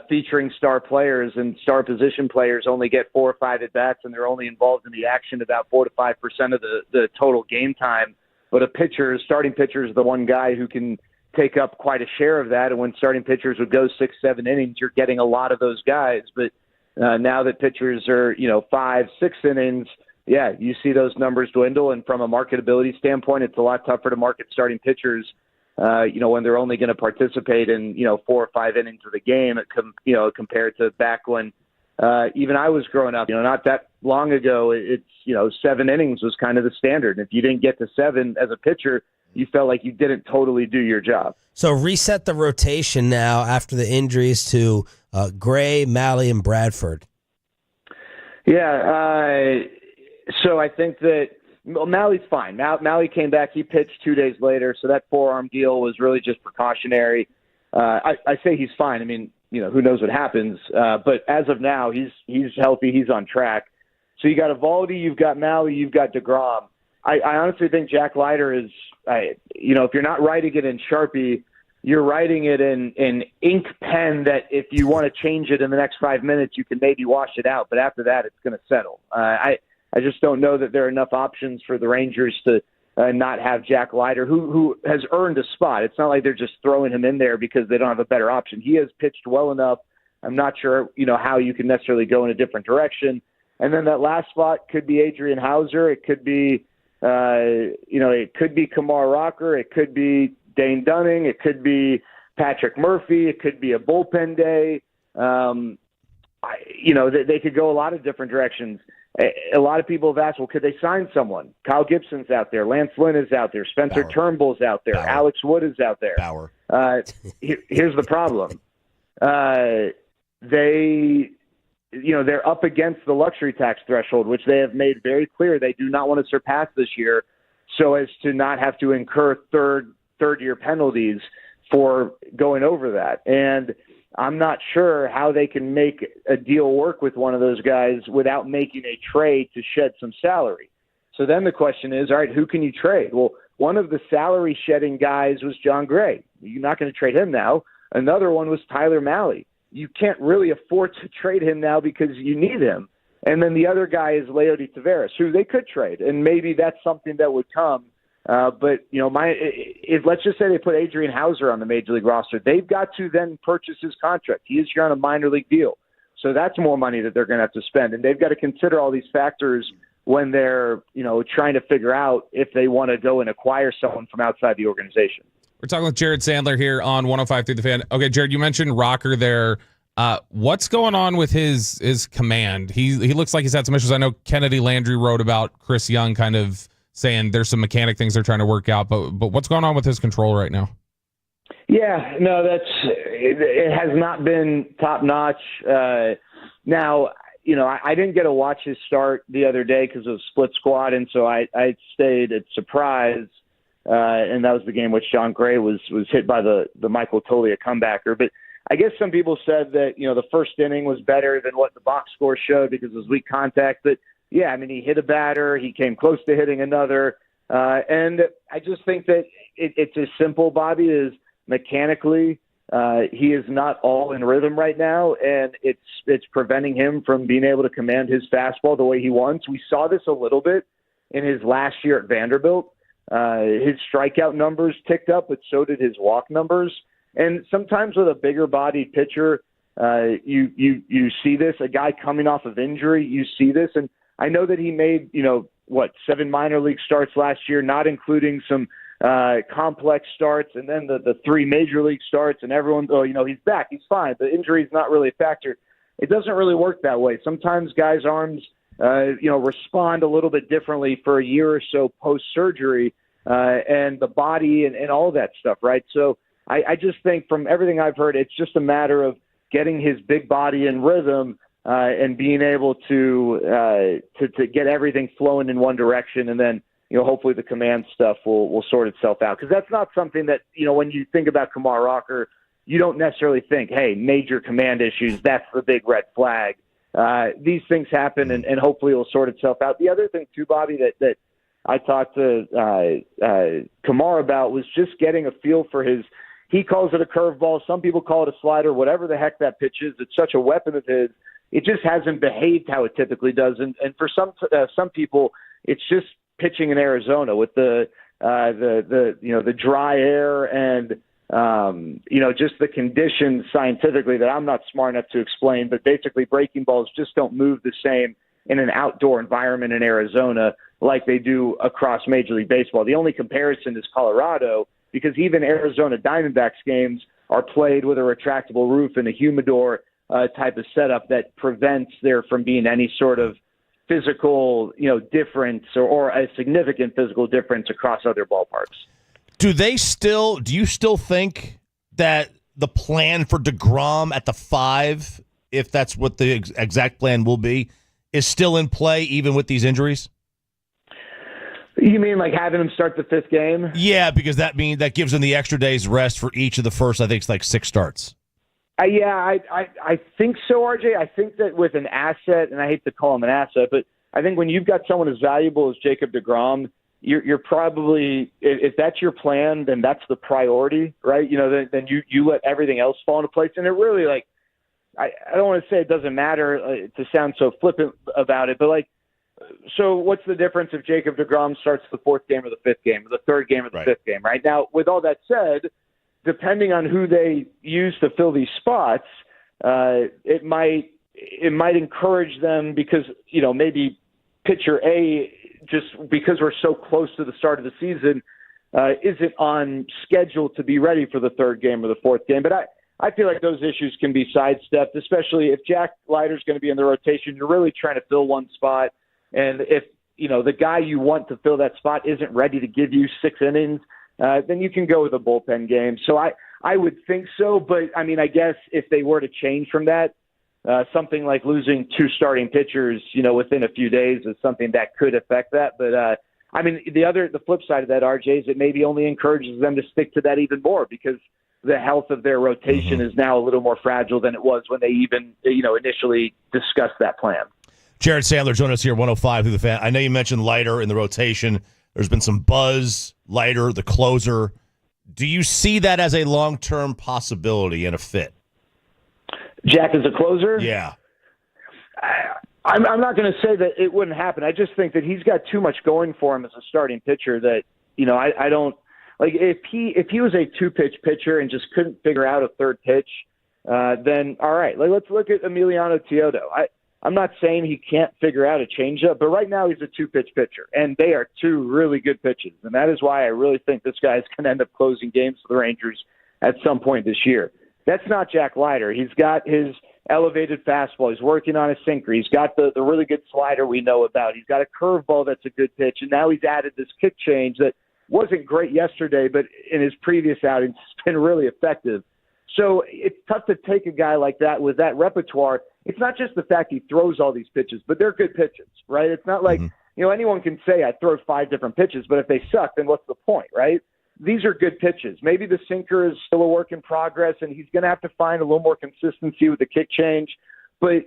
featuring star players, and star position players only get 4 or 5 at-bats, and they're only involved in the action about 4 to 5% of the total game time. But starting pitcher is the one guy who can take up quite a share of that, and when starting pitchers would go 6-7 innings, you're getting a lot of those guys. But now that pitchers are 5-6 innings, yeah, you see those numbers dwindle, and from a marketability standpoint, it's a lot tougher to market starting pitchers, when they're only going to participate in 4 or 5 innings of the game, compared to back when even I was growing up. Not that long ago, it's 7 innings was kind of the standard. And if you didn't get to 7 as a pitcher, you felt like you didn't totally do your job. So reset the rotation now after the injuries to Gray, Malley, and Bradford. Yeah, so I think that Malley's fine. Malley came back. He pitched 2 days later, so that forearm deal was really just precautionary. I say he's fine. I mean, who knows what happens. But as of now, he's healthy. He's on track. So you got Eovaldi, you've got Malley, you've got DeGrom. I honestly think Jack Leiter is, if you're not writing it in Sharpie, you're writing it in ink pen that if you want to change it in the next 5 minutes, you can maybe wash it out. But after that, it's going to settle. I just don't know that there are enough options for the Rangers to not have Jack Leiter, who has earned a spot. It's not like they're just throwing him in there because they don't have a better option. He has pitched well enough. I'm not sure, how you can necessarily go in a different direction. And then that last spot could be Adrian Hauser. It could be, it could be Kamar Rocker. It could be Dane Dunning. It could be Patrick Murphy. It could be a bullpen day. They could go a lot of different directions. A lot of people have asked, well, could they sign someone? Kyle Gibson's out there. Lance Lynn is out there. Spencer Turnbull's out there. Bauer. Alex Wood is out there. Bauer. Here's the problem. They're up against the luxury tax threshold, which they have made very clear they do not want to surpass this year, so as to not have to incur third-year penalties for going over that. And I'm not sure how they can make a deal work with one of those guys without making a trade to shed some salary. So then the question is, all right, who can you trade? Well, one of the salary-shedding guys was John Gray. You're not going to trade him now. Another one was Tyler Malley. You can't really afford to trade him now because you need him. And then the other guy is Leody Taveras, who they could trade, and maybe that's something that would come. But if let's just say they put Adrian Hauser on the Major League roster, they've got to then purchase his contract. He is here on a minor league deal, so that's more money that they're going to have to spend, and they've got to consider all these factors when they're trying to figure out if they want to go and acquire someone from outside the organization. We're talking with Jared Sandler here on 105.3 The Fan. Okay, Jared, you mentioned Rocker there. What's going on with his command? He looks like he's had some issues. I know Kennedy Landry wrote about Chris Young kind of saying there's some mechanic things they're trying to work out, but what's going on with his control right now? Yeah, no, it has not been top notch. Now, I didn't get to watch his start the other day because it was split squad, and so I stayed at Surprise, and that was the game which John Gray was hit by the Michael Tolia comebacker. But I guess some people said that the first inning was better than what the box score showed because it was weak contact, but yeah, I mean, he hit a batter. He came close to hitting another. And I just think that it's as simple, Bobby, as mechanically he is not all in rhythm right now, and it's preventing him from being able to command his fastball the way he wants. We saw this a little bit in his last year at Vanderbilt. His strikeout numbers ticked up, but so did his walk numbers. And sometimes with a bigger-bodied pitcher, you see this. A guy coming off of injury, you see this. And I know that he made, 7 minor league starts last year, not including some complex starts, and then the 3 major league starts, and everyone, he's back, he's fine. The injury is not really a factor. It doesn't really work that way. Sometimes guys' arms respond a little bit differently for a year or so post-surgery and the body and all that stuff, right? So I just think from everything I've heard, it's just a matter of getting his big body in rhythm and being able to get everything flowing in one direction, and then hopefully the command stuff will sort itself out. Because that's not something that when you think about Kumar Rocker, you don't necessarily think, hey, major command issues, that's the big red flag. These things happen, and hopefully it will sort itself out. The other thing too, Bobby, that I talked to Kumar about was just getting a feel for his. He calls it a curveball. Some people call it a slider. Whatever the heck that pitch is, it's such a weapon of his. It just hasn't behaved how it typically does, and for some people, it's just pitching in Arizona with the dry air and just the conditions scientifically that I'm not smart enough to explain. But basically, breaking balls just don't move the same in an outdoor environment in Arizona like they do across Major League Baseball. The only comparison is Colorado, because even Arizona Diamondbacks games are played with a retractable roof and a humidor type of setup that prevents there from being any sort of physical, difference or a significant physical difference across other ballparks. Do you still think that the plan for DeGrom at the 5, if that's what the exact plan will be, is still in play even with these injuries? You mean like having him start the 5th game? Yeah, because that gives him the extra day's rest for each of the first, I think it's like 6 starts. I think so, RJ. I think that with an asset, and I hate to call him an asset, but I think when you've got someone as valuable as Jacob DeGrom, you're probably, if that's your plan, then that's the priority, right? Then you let everything else fall into place. And it really, I don't want to say it doesn't matter to sound so flippant about it, but so what's the difference if Jacob DeGrom starts the 4th game or the 5th game or the 3rd game or the 5th game, right? Now, with all that said, depending on who they use to fill these spots, it might encourage them because, maybe pitcher A, just because we're so close to the start of the season, isn't on schedule to be ready for the 3rd game or the 4th game. But I feel like those issues can be sidestepped, especially if Jack Leiter's going to be in the rotation. You're really trying to fill one spot. And if, the guy you want to fill that spot isn't ready to give you 6 innings, then you can go with a bullpen game. So I would think so. But, I guess if they were to change from that, something like losing 2 starting pitchers, within a few days is something that could affect that. But, the flip side of that, RJ, is it maybe only encourages them to stick to that even more because the health of their rotation is now a little more fragile than it was when they even, initially discussed that plan. Jared Sandler joined us here, 105 through the Fan. I know you mentioned Leiter in the rotation. There's been some buzz, Leiter, the closer. Do you see that as a long-term possibility and a fit? Jack as a closer? Yeah. I'm not going to say that it wouldn't happen. I just think that he's got too much going for him as a starting pitcher that, I don't – like if he was a 2-pitch pitcher and just couldn't figure out a 3rd pitch, then all right. Let's look at Emiliano Teodo. I'm not saying he can't figure out a changeup, but right now he's a 2-pitch pitcher, and they are 2 really good pitches. And that is why I really think this guy is going to end up closing games for the Rangers at some point this year. That's not Jack Leiter. He's got his elevated fastball. He's working on his sinker. He's got the really good slider we know about. He's got a curveball that's a good pitch, and now he's added this kick change that wasn't great yesterday, but in his previous outings it's been really effective. So it's tough to take a guy like that with that repertoire. It's not just the fact he throws all these pitches, but they're good pitches, right? It's not like, anyone can say I throw 5 different pitches, but if they suck, then what's the point, right? These are good pitches. Maybe the sinker is still a work in progress, and he's going to have to find a little more consistency with the kick change. But,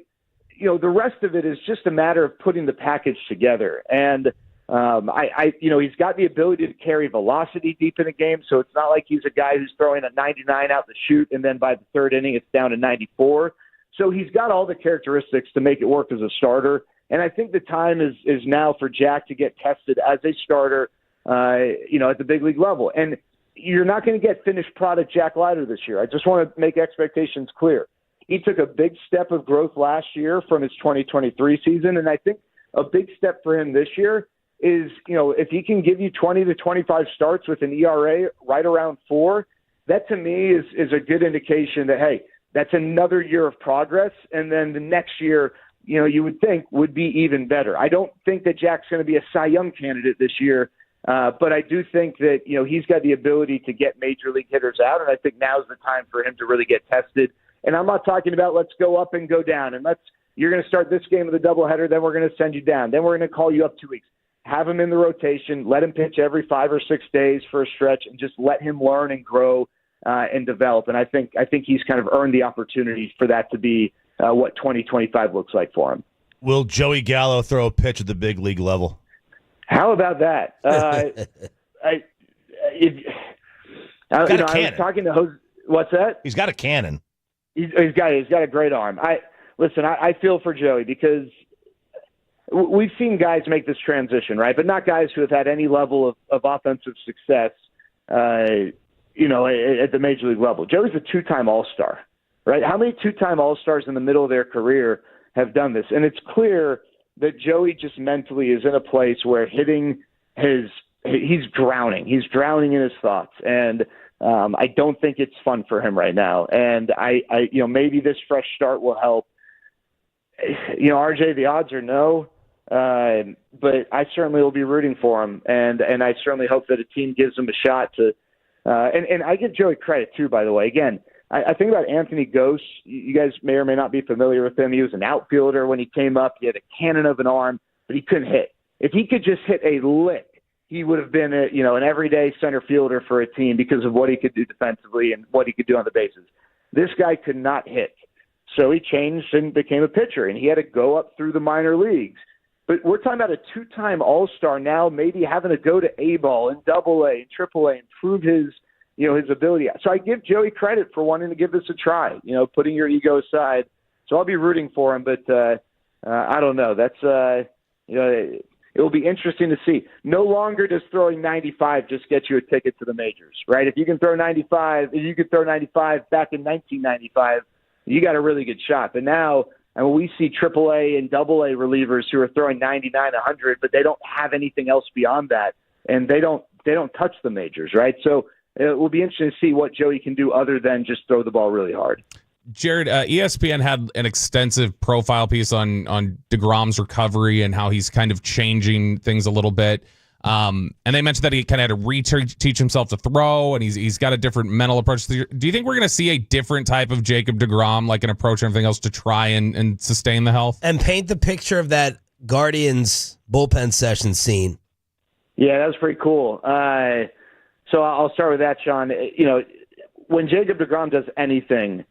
the rest of it is just a matter of putting the package together. And he's got the ability to carry velocity deep in a game, so it's not like he's a guy who's throwing a 99 out the chute, and then by the 3rd inning it's down to 94. So he's got all the characteristics to make it work as a starter. And I think the time is now for Jack to get tested as a starter, at the big league level. And you're not going to get finished product Jack Leiter this year. I just want to make expectations clear. He took a big step of growth last year from his 2023 season. And I think a big step for him this year is, if he can give you 20 to 25 starts with an ERA right around 4, that to me is a good indication that, hey, that's another year of progress. And then the next year, you would think would be even better. I don't think that Jack's going to be a Cy Young candidate this year, but I do think that, he's got the ability to get major league hitters out, and I think now's the time for him to really get tested. And I'm not talking about let's go up and go down, and you're going to start this game with a doubleheader, then we're going to send you down, then we're going to call you up 2 weeks. Have him in the rotation, let him pitch every 5 or 6 days for a stretch, and just let him learn and grow and develop. And I think he's kind of earned the opportunity for that to be what 2025 looks like for him. Will Joey Gallo throw a pitch at the big league level? How about that? I was talking to Jose. What's that? He's got a cannon. He's got a great arm. I feel for Joey because we've seen guys make this transition, right? But not guys who have had any level of offensive success, at the major league level. Joey's a 2-time All-Star, right? How many 2-time All-Stars in the middle of their career have done this? And it's clear that Joey just mentally is in a place where hitting he's drowning. He's drowning in his thoughts. And I don't think it's fun for him right now. And I maybe this fresh start will help. RJ, the odds are no. But I certainly will be rooting for him, and I certainly hope that a team gives him a shot to. And I give Joey credit too, by the way. Again, I think about Anthony Gose. You guys may or may not be familiar with him. He was an outfielder when he came up. He had a cannon of an arm, but he couldn't hit. If he could just hit a lick, he would have been an everyday center fielder for a team because of what he could do defensively and what he could do on the bases. This guy could not hit, so he changed and became a pitcher, and he had to go up through the minor leagues. But we're talking about a 2-time All-Star now, maybe having to go to A-ball and AA and AAA and prove his ability. So I give Joey credit for wanting to give this a try, putting your ego aside. So I'll be rooting for him, but I don't know. That's, it will be interesting to see. No longer does throwing 95 just get you a ticket to the majors, right? If you can throw 95 back in 1995, you got a really good shot. But now, we see AAA and AA relievers who are throwing 99, 100, but they don't have anything else beyond that, and they don't touch the majors, right? So it will be interesting to see what Joey can do other than just throw the ball really hard. Jared, ESPN had an extensive profile piece on DeGrom's recovery and how he's kind of changing things a little bit. And they mentioned that he kind of had to reteach himself to throw, and he's got a different mental approach. Do you think we're going to see a different type of Jacob DeGrom, like an approach and everything else, to try and sustain the health? And paint the picture of that Guardians bullpen session scene. Yeah, that was pretty cool. So I'll start with that, Sean. When Jacob DeGrom does anything,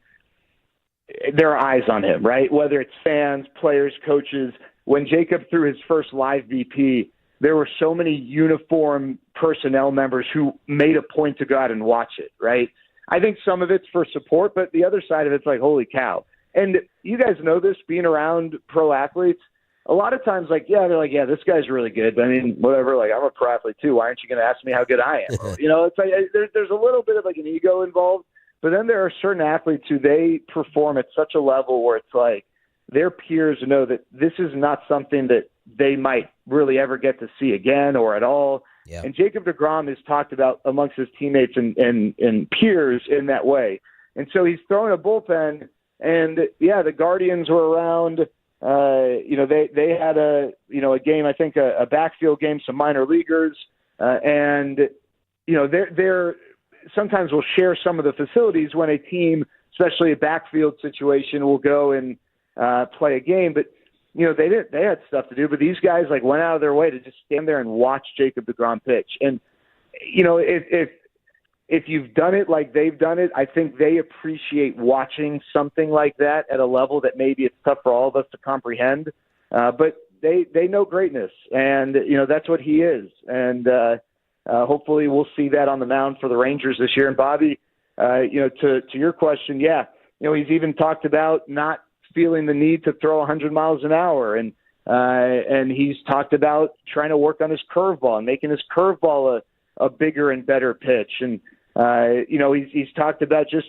there are eyes on him, right? Whether it's fans, players, coaches. When Jacob threw his first live BP, there were so many uniform personnel members who made a point to go out and watch it, right? I think some of it's for support, but the other side of it's like, holy cow. And you guys know this, being around pro athletes, a lot of times, they're like, yeah, this guy's really good. But I mean, whatever, I'm a pro athlete too. Why aren't you going to ask me how good I am? It's like there's a little bit of an ego involved. But then there are certain athletes who they perform at such a level where it's like their peers know that this is not something that they might really ever get to see again or at all. Yeah. And Jacob DeGrom is talked about amongst his teammates and peers in that way. And so he's throwing a bullpen, and the Guardians were around. They had a game, I think a backfield game, some minor leaguers, and they're sometimes will share some of the facilities when a team, especially a backfield situation, will go and play a game. But they had stuff to do, but these guys went out of their way to just stand there and watch Jacob DeGrom pitch. And if you've done it like they've done it, I think they appreciate watching something like that at a level that maybe it's tough for all of us to comprehend. But they know greatness, and that's what he is. And hopefully we'll see that on the mound for the Rangers this year. And Bobby, to your question, he's even talked about not feeling the need to throw 100 miles an hour. And he's talked about trying to work on his curveball and making his curveball a bigger and better pitch. And, he's talked about just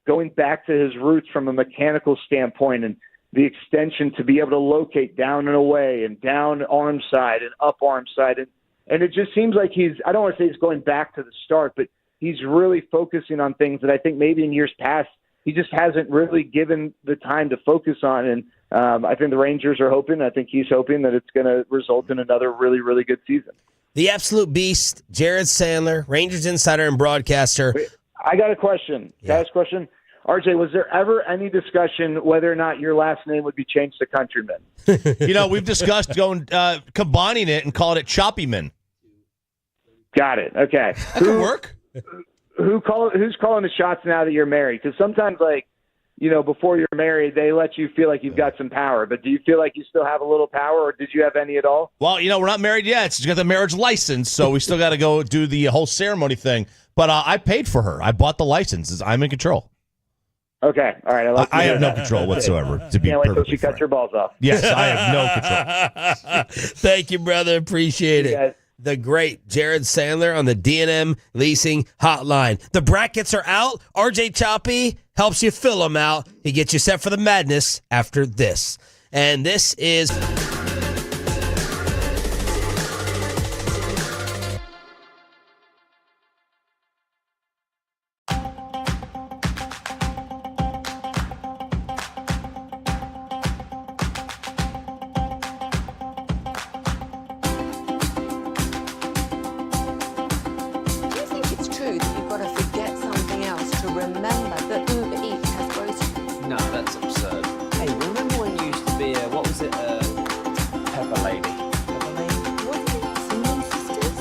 going back to his roots from a mechanical standpoint and the extension to be able to locate down and away and down arm side and up arm side. And it just seems like I don't want to say he's going back to the start, but he's really focusing on things that I think maybe in years past he just hasn't really given the time to focus on. And I think the Rangers are hoping. I think he's hoping that it's going to result in another really, really good season. The absolute beast, Jared Sandler, Rangers insider and broadcaster. Wait, I got a question. Can I ask a question? RJ, was there ever any discussion whether or not your last name would be changed to Countryman? We've discussed combining it and calling it Choppyman. Got it. Okay. That could work. Who's calling the shots now that you're married? Because sometimes, before you're married, they let you feel like you've got some power. But do you feel like you still have a little power, or did you have any at all? Well, we're not married yet. She's got the marriage license, so we still got to go do the whole ceremony thing. But I paid for her. I bought the license. I'm in control. Okay. All right. I have no control whatsoever, to be Can't wait till perfectly she cuts your balls off. Yes, I have no control. Thank you, brother. Appreciate it. The great Jared Sandler on the D&M Leasing Hotline. The brackets are out. RJ Choppy helps you fill them out. He gets you set for the madness after this. And this is... No, that's absurd. Hey, remember when you used to be Pepper Lady? Pepper Lady? Wasn't it Cinnamon Sisters?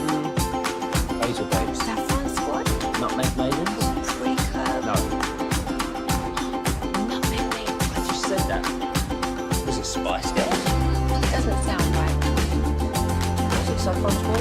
Basil Babes. Saffron Squad? Nutmeg Maidens? Pre-curve? No. Nutmeg Maidens. I just said that. Was it Spice Girls? Doesn't sound right. Was it Saffron Squad?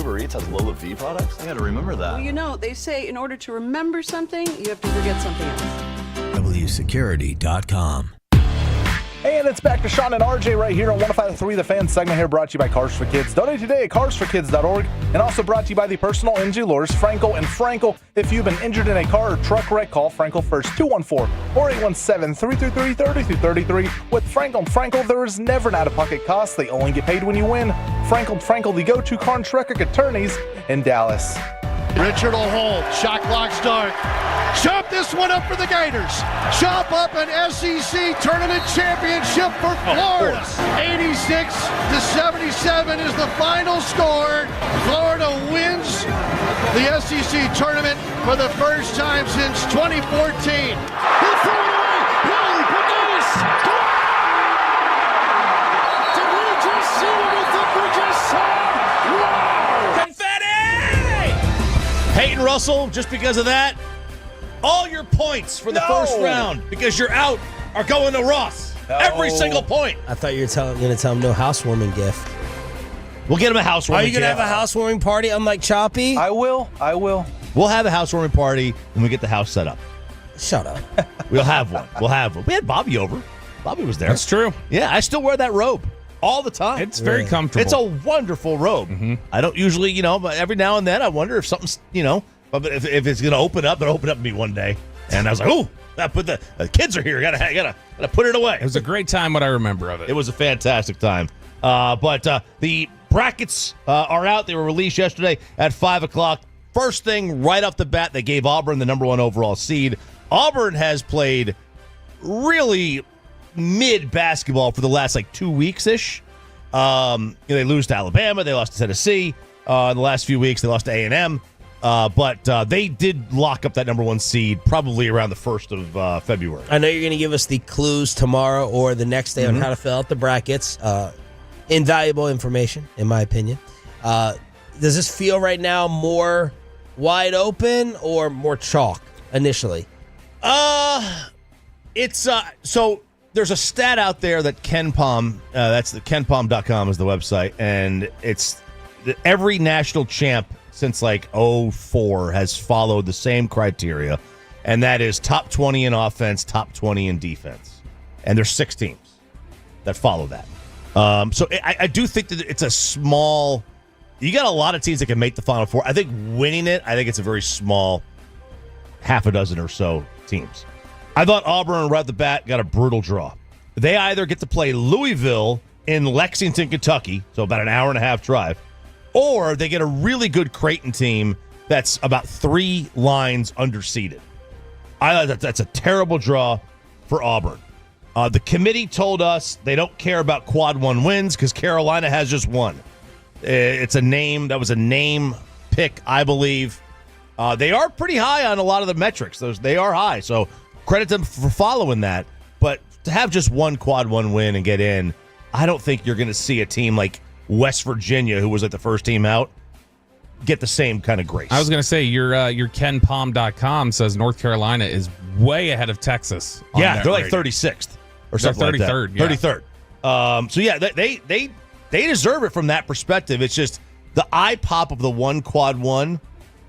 Uber Eats has low fee products? I gotta remember that. Well, you know, they say in order to remember something, you have to forget something else. WSecurity.com. And it's back to Sean and RJ right here on 105.3 The Fan segment here, brought to you by Cars for Kids. Donate today at carsforkids.org, and also brought to you by the personal injury lawyers Frankel and Frankel. If you've been injured in a car or truck wreck, call Frankel first, 214-4817-333-3233. With Frankel and Frankel, there is never an out-of-pocket cost. They only get paid when you win. Frankel and Frankel, the go-to car and truck attorneys in Dallas. Richard will hold. Shot clock start. Chop this one up for the Gators. Chop up an SEC tournament championship for Florida. 86-77 is the final score. Florida wins the SEC tournament for the first time since 2014. Did we just see what we think we just saw? Wow! Peyton Russell, just because of that, all your points for the first round, because you're out, are going to Ross. Every single point. I thought you were going to tell him no housewarming gift. We'll get him a housewarming Are you going to have a housewarming party unlike Choppy? I will. We'll have a housewarming party when we get the house set up. Shut up. We'll have one. We had Bobby over. Bobby was there. That's true. Yeah, I still wear that robe all the time. It's very comfortable. It's a wonderful robe. I don't usually, but every now and then I wonder if something's, but if it's going to open up, it'll open up to me one day. And I was like, oh, the kids are here. Gotta put it away. It was a great time, what I remember of it. It was a fantastic time. But the brackets are out. They were released yesterday at 5 o'clock. First thing, right off the bat, they gave Auburn the number 1 overall seed. Auburn has played really mid basketball for the last 2 weeks-ish. They lose to Alabama. They lost to Tennessee. In the last few weeks, they lost to A&M. But they did lock up that number 1 seed probably around the 1st of February. I know you're going to give us the clues tomorrow or the next day on how to fill out the brackets. Invaluable information, in my opinion. Does this feel right now more wide open or more chalk initially? It's so there's a stat out there that KenPom, that's the KenPom.com is the website, and it's every national champ since 04 has followed the same criteria, and that is top 20 in offense, top 20 in defense. And there's 6 teams that follow that. So I do think that it's a small, you got a lot of teams that can make the Final Four. I think winning it, I think it's a very small half a dozen or so teams. I thought Auburn right off the bat got a brutal draw. They either get to play Louisville in Lexington, Kentucky, so about an hour and a half drive, or they get a really good Creighton team that's about 3 lines underseeded. I thought that's a terrible draw for Auburn. The committee told us they don't care about quad 1 wins because Carolina has just 1. It's a name. That was a name pick, I believe. They are pretty high on a lot of the metrics. They are high, so credit them for following that. But to have just 1 quad 1 win and get in, I don't think you're going to see a team like West Virginia, who was the first team out, get the same kind of grace. I was going to say, your KenPom.com says North Carolina is way ahead of Texas. Yeah, they're 36th or something like that. 33rd. Yeah. 33rd. So yeah, they deserve it from that perspective. It's just the eye pop of the 1 quad 1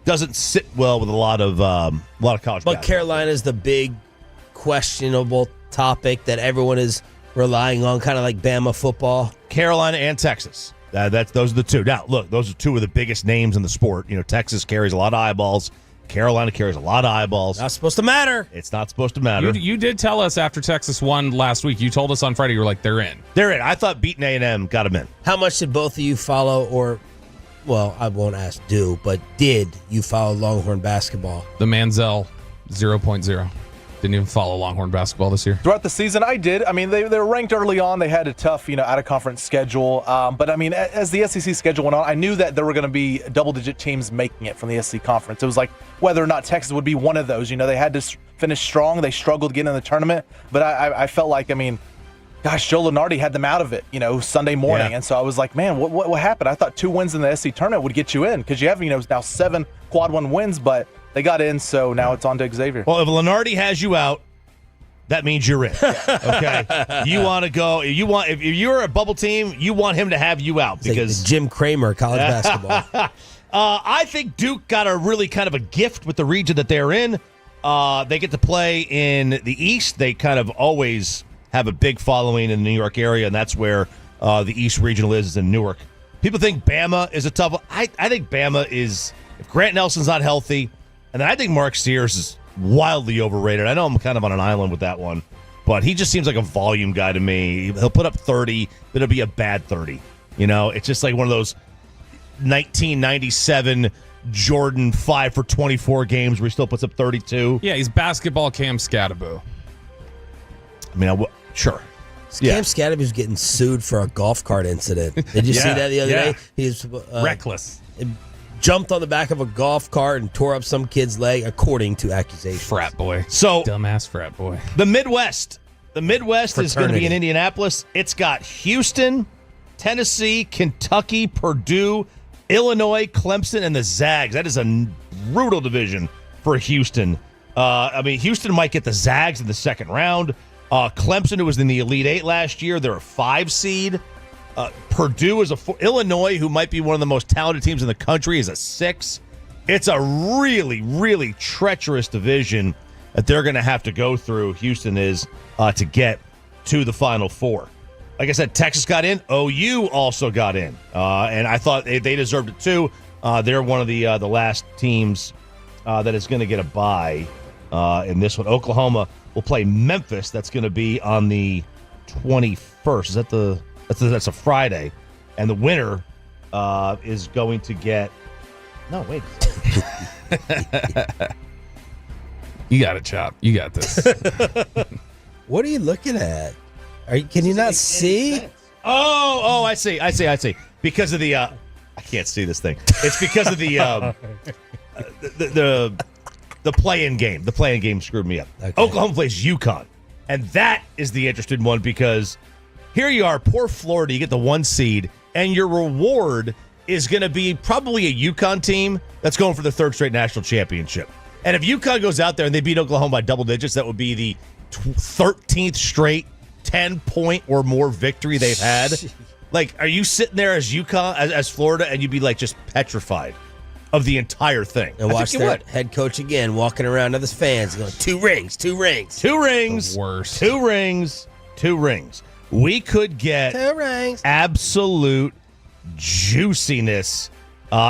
doesn't sit well with a lot of college basketball. But Carolina's the big questionable topic that everyone is relying on, kind of like Bama football. Carolina and Texas. Those are the 2. Now, look, those are 2 of the biggest names in the sport. Texas carries a lot of eyeballs. Carolina carries a lot of eyeballs. Not supposed to matter. It's not supposed to matter. You did tell us after Texas won last week. You told us on Friday, you were like, they're in. They're in. I thought beating A&M got them in. How much did both of you follow, or, well, I won't ask but did you follow Longhorn basketball? The Manziel 0.0. Didn't even follow Longhorn basketball this year. Throughout the season, I did. I mean, they were ranked early on. They had a tough, out-of-conference schedule. But, I mean, as the SEC schedule went on, I knew that there were going to be double-digit teams making it from the SEC conference. It was like whether or not Texas would be one of those. They had to finish strong. They struggled getting in the tournament. But I felt like, gosh, Joe Lunardi had them out of it, Sunday morning. Yeah. And so I was like, man, what happened? I thought 2 wins in the SEC tournament would get you in because you have, now 7 quad 1 wins, but they got in, so now it's on to Xavier. Well, if Lunardi has you out, that means you're in. Okay, you want to go. If you're a bubble team, you want him to have you out because like Jim Cramer, college basketball. I think Duke got a really kind of a gift with the region that they're in. They get to play in the East. They kind of always have a big following in the New York area, and that's where the East Regional is in Newark. People think Bama is a tough one. I think Bama is, if Grant Nelson's not healthy, and then I think Mark Sears is wildly overrated. I know I'm kind of on an island with that one, but he just seems like a volume guy to me. He'll put up 30, but it'll be a bad 30. It's just like one of those 1997 Jordan 5 for 24 games where he still puts up 32. Yeah, he's basketball Cam Scatterbo. I mean, sure. Cam Scatterbo's getting sued for a golf cart incident. Did you see that the other day? He's reckless. Jumped on the back of a golf cart and tore up some kid's leg, according to accusations. Frat boy. So dumbass frat boy. The Midwest is going to be in Indianapolis. It's got Houston, Tennessee, Kentucky, Purdue, Illinois, Clemson, and the Zags. That is a brutal division for Houston. Houston might get the Zags in the second round. Clemson, who was in the Elite Eight last year, they're a 5 seed. Purdue is a 4. Illinois, who might be one of the most talented teams in the country, is a 6. It's a really, really treacherous division that they're going to have to go through. Houston is to get to the Final Four. Like I said, Texas got in. OU also got in, and I thought they deserved it too. They're one of the last teams that is going to get a bye in this one. Oklahoma will play Memphis. That's going to be on the 21st. Is that that's a Friday, and the winner is going to get. No, wait. You got it, Chop. You got this. What are you looking at? Can you not see? Oh, I see. Because of the I can't see this thing. It's because of the play-in game. The play-in game screwed me up. Okay. Oklahoma plays UConn, and that is the interesting one because here you are, poor Florida. You get the 1 seed, and your reward is going to be probably a UConn team that's going for the 3rd straight national championship. And if UConn goes out there and they beat Oklahoma by double digits, that would be the 13th straight 10-point or more victory they've had. Like, are you sitting there as UConn, as Florida, and you'd be like just petrified of the entire thing? And watch their head coach again walking around to his fans going, 2 rings. The worst. 2 rings. We could get 2 rings. Absolute juiciness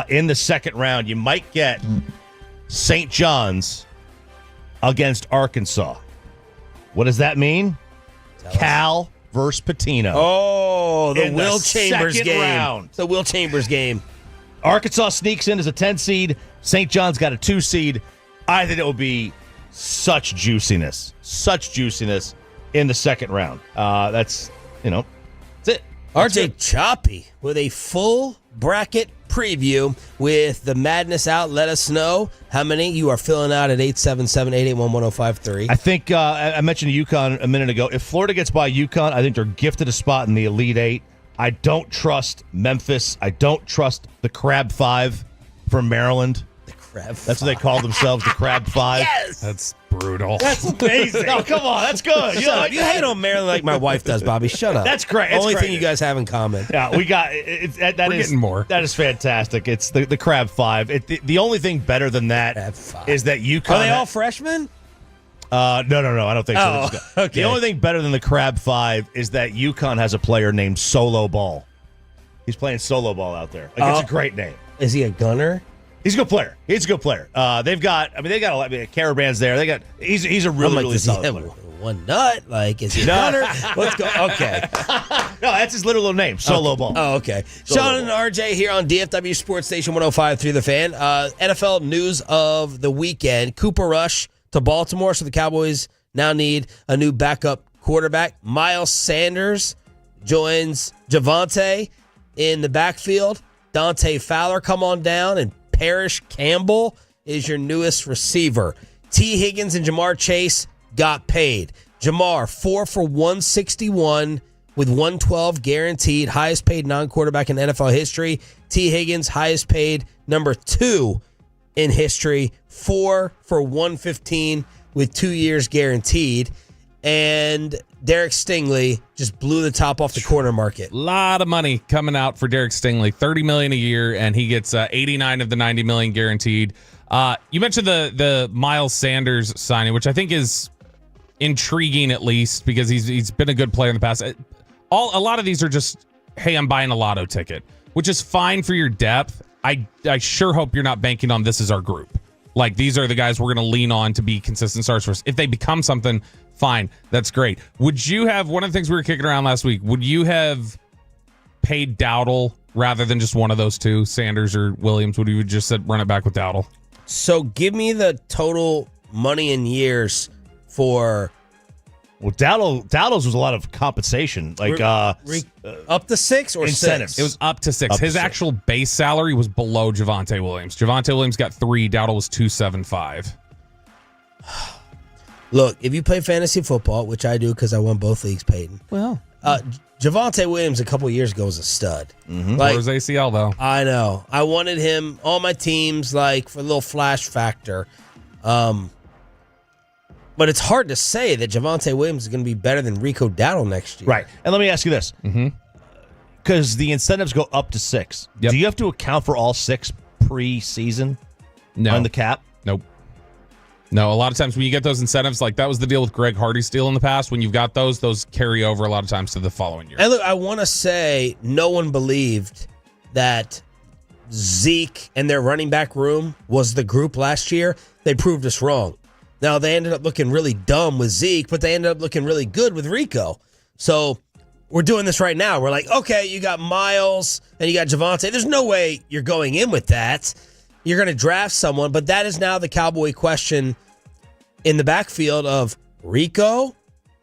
in the second round. You might get St. John's against Arkansas. What does that mean? Cal versus Patino. Oh, the Will Chambers game. Round. The Will Chambers game. Arkansas sneaks in as a 10 seed. St. John's got a 2 seed. I think it will be such juiciness in the second round. That's it. RJ Choppy with a full bracket preview with the madness out. Let us know how many you are filling out at 877-881-1053. I think I mentioned UConn a minute ago. If Florida gets by UConn, I think they're gifted a spot in the Elite Eight. I don't trust Memphis. I don't trust the Crab 5 from Maryland. The Crab 5. That's what they call themselves, the Crab 5. Yes! That's brutal. That's amazing. No, come on. That's good. You hate on Maryland like my wife does, Bobby. Shut up. That's great. Only thing you guys have in common. Yeah, we got getting more. That is fantastic. It's the Crab 5. The only thing better than that is that UConn. Are they all freshmen? No. I don't think so. Oh, okay. The only thing better than the Crab 5 is that UConn has a player named Solo Ball. He's playing solo ball out there. It's a great name. Is he a gunner? He's a good player. They've got a lot. Caravan's there. He's a really solid player. One nut? Like, is he a gunner? Let's go. Okay. No, that's his literal name, Solo Ball. Oh, okay. Sean and RJ here on DFW Sports Station 105.3 The Fan. NFL news of the weekend. Cooper Rush to Baltimore, so the Cowboys now need a new backup quarterback. Miles Sanders joins Javonte in the backfield. Dante Fowler come on down, and Parrish Campbell is your newest receiver. T. Higgins and Jamar Chase got paid. Jamar, 4 for 161 with 112 guaranteed, highest paid non-quarterback in NFL history. T. Higgins, highest paid, number 2 in history, 4 for 115 with 2 years guaranteed. and Derek Stingley just blew the top off the corner market. A lot of money coming out for Derek Stingley, $30 million a year, and he gets 89 of the $90 million guaranteed. You mentioned the Miles Sanders signing, which I think is intriguing at least because he's been a good player in the past. A lot of these are just, hey, I'm buying a lotto ticket, which is fine for your depth. I sure hope you're not banking on this as our group. Like, these are the guys we're going to lean on to be consistent stars for us. If they become something, fine. That's great. Would you have, one of the things we were kicking around last week, would you have paid Dowdle rather than just one of those two, Sanders or Williams? Would you just said run it back with Dowdle? So give me the total money in years for... Well, Dowdle's was a lot of compensation, like up to 6 or incentives. 6? It was up to 6. His actual base salary was below Javonte Williams. Javonte Williams got 3. Dowdle was 275. Look, if you play fantasy football, which I do because I won both leagues, Peyton. Well, Javonte Williams a couple of years ago was a stud. Like, his ACL though. I know. I wanted him on my teams, like for a little flash factor. But it's hard to say that Javonte Williams is going to be better than Rico Dowdle next year. Right. And let me ask you this. Because the incentives go up to 6. Yep. Do you have to account for all 6 pre-season on the cap? Nope. No, a lot of times when you get those incentives, like that was the deal with Greg Hardy's deal in the past. When you've got those carry over a lot of times to the following year. And look, I want to say no one believed that Zeke and their running back room was the group last year. They proved us wrong. Now, they ended up looking really dumb with Zeke, but they ended up looking really good with Rico. So we're doing this right now. We're like, okay, you got Miles and you got Javonte. There's no way you're going in with that. You're going to draft someone, but that is now the Cowboy question in the backfield of Rico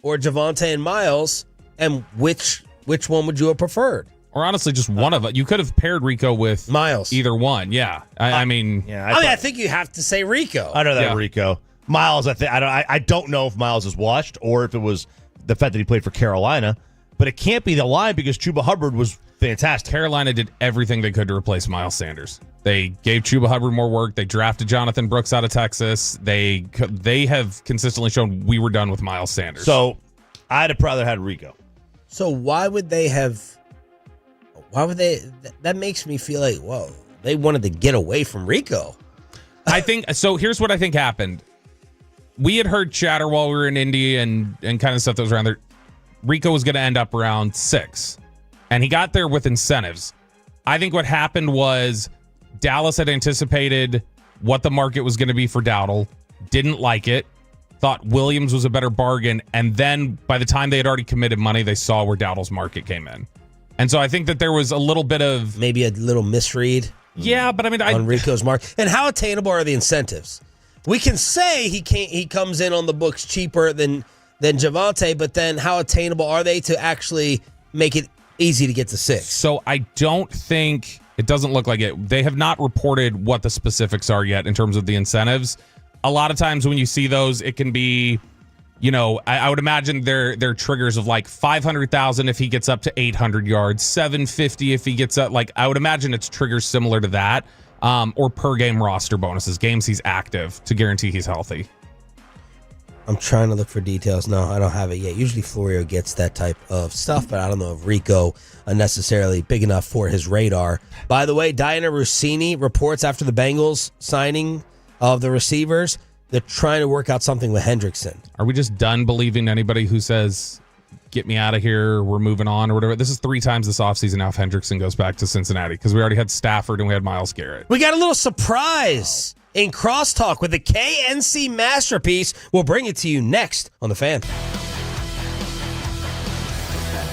or Javonte and Miles, and which one would you have preferred? Or honestly, just one of it. You could have paired Rico with Miles. Either one, yeah. I mean, I think you have to say Rico. I know that Rico. Miles, I don't know if Miles is washed or if it was the fact that he played for Carolina, but it can't be the line because Chuba Hubbard was fantastic. Carolina did everything they could to replace Miles Sanders. They gave Chuba Hubbard more work. They drafted Jonathan Brooks out of Texas. They have consistently shown we were done with Miles Sanders. So I'd have rather had Rico. So why would they? That makes me feel like, whoa, they wanted to get away from Rico. I think so. Here's what I think happened. We had heard chatter while we were in Indy and kind of stuff that was around there. Rico was going to end up around 6, and he got there with incentives. I think what happened was Dallas had anticipated what the market was going to be for Dowdle, didn't like it, thought Williams was a better bargain, and then by the time they had already committed money, they saw where Dowdle's market came in. And so I think that there was a little bit of... Maybe a little misread. Yeah, but I mean... on Rico's mark. And how attainable are the incentives? We can say he comes in on the books cheaper than Javonte, but then how attainable are they to actually make it easy to get to 6? So I don't think... It doesn't look like it. They have not reported what the specifics are yet in terms of the incentives. A lot of times when you see those, it can be... I would imagine they're triggers of like 500,000 if he gets up to 800 yards, 750 if he gets up. Like I would imagine it's triggers similar to that, or per game roster bonuses, games he's active to guarantee he's healthy. I'm trying to look for details. No, I don't have it yet. Usually Florio gets that type of stuff, but I don't know if Rico necessarily big enough for his radar. By the way, Diana Rossini reports after the Bengals signing of the receivers, they're trying to work out something with Hendrickson. Are we just done believing anybody who says, get me out of here, we're moving on or whatever? This is 3 times this offseason now if Hendrickson goes back to Cincinnati because we already had Stafford and we had Myles Garrett. We got a little surprise in Crosstalk with the KNC Masterpiece. We'll bring it to you next on The Fan.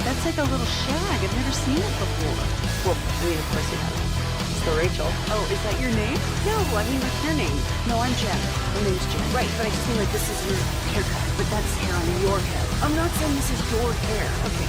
That's like a little shag. I've never seen it before. Well, I mean, of course you have. It's the Rachel. Oh, is that your name? No, I mean, what's your name? No, I'm Jen. My name's Jen. Right, but I just mean like this is your haircut. But that's hair on your head. I'm not saying this is your hair. Okay.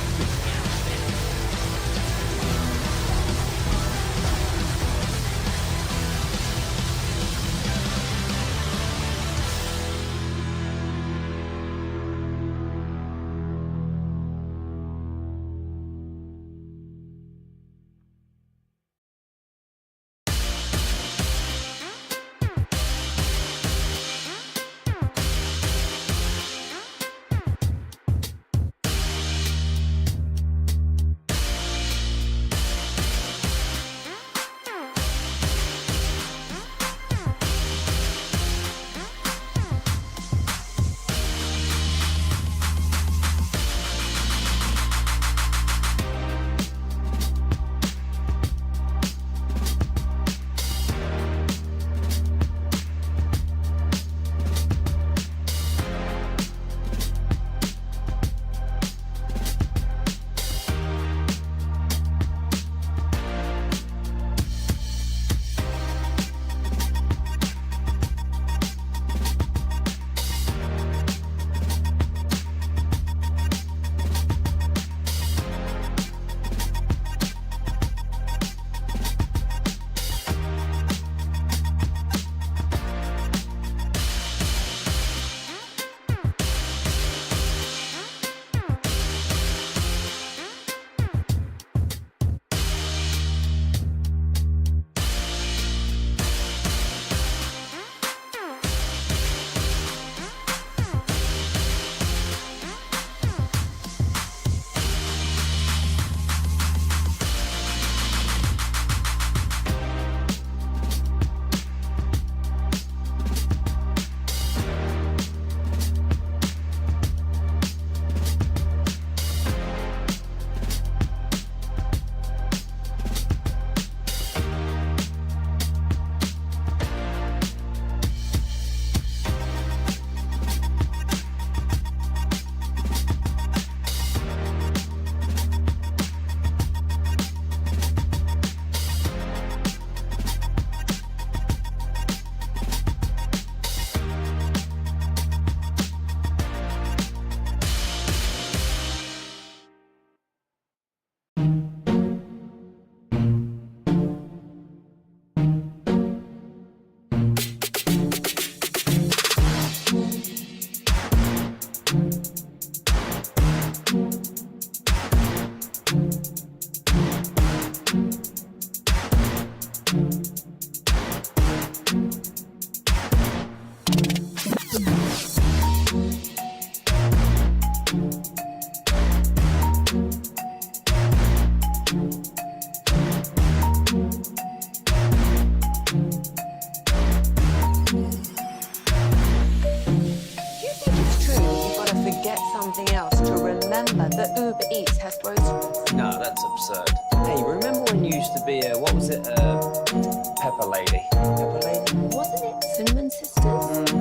Hey, remember when you used to be a, what was it, Pepper Lady? Pepper Lady? Wasn't it Cinnamon Sisters?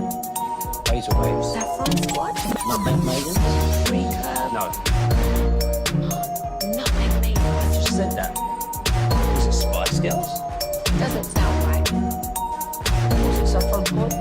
Hazel Waves. Saffron Squad? Nutmeg Maidens? Krl? No, Nutmeg Maidens. I just said that. Was it Spice Girls? Doesn't sound right. Was it Saffron Squad?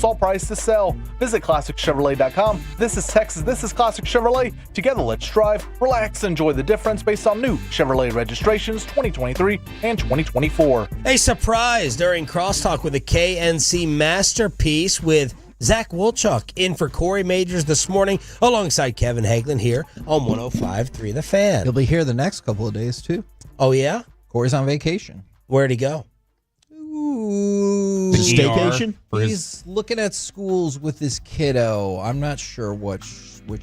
All price to sell. Visit ClassicChevrolet.com. This is Texas. This is Classic Chevrolet. Together, let's drive, relax, enjoy the difference based on new Chevrolet registrations 2023 and 2024. A surprise during Crosstalk with a KNC masterpiece with Zach Wolchuk in for Corey Majors this morning alongside Kevin Hagelin here on 105.3 The Fan. He'll be here the next couple of days, too. Oh, yeah? Corey's on vacation. Where'd he go? Ooh. Staycation? He's looking at schools with his kiddo. I'm not sure which school.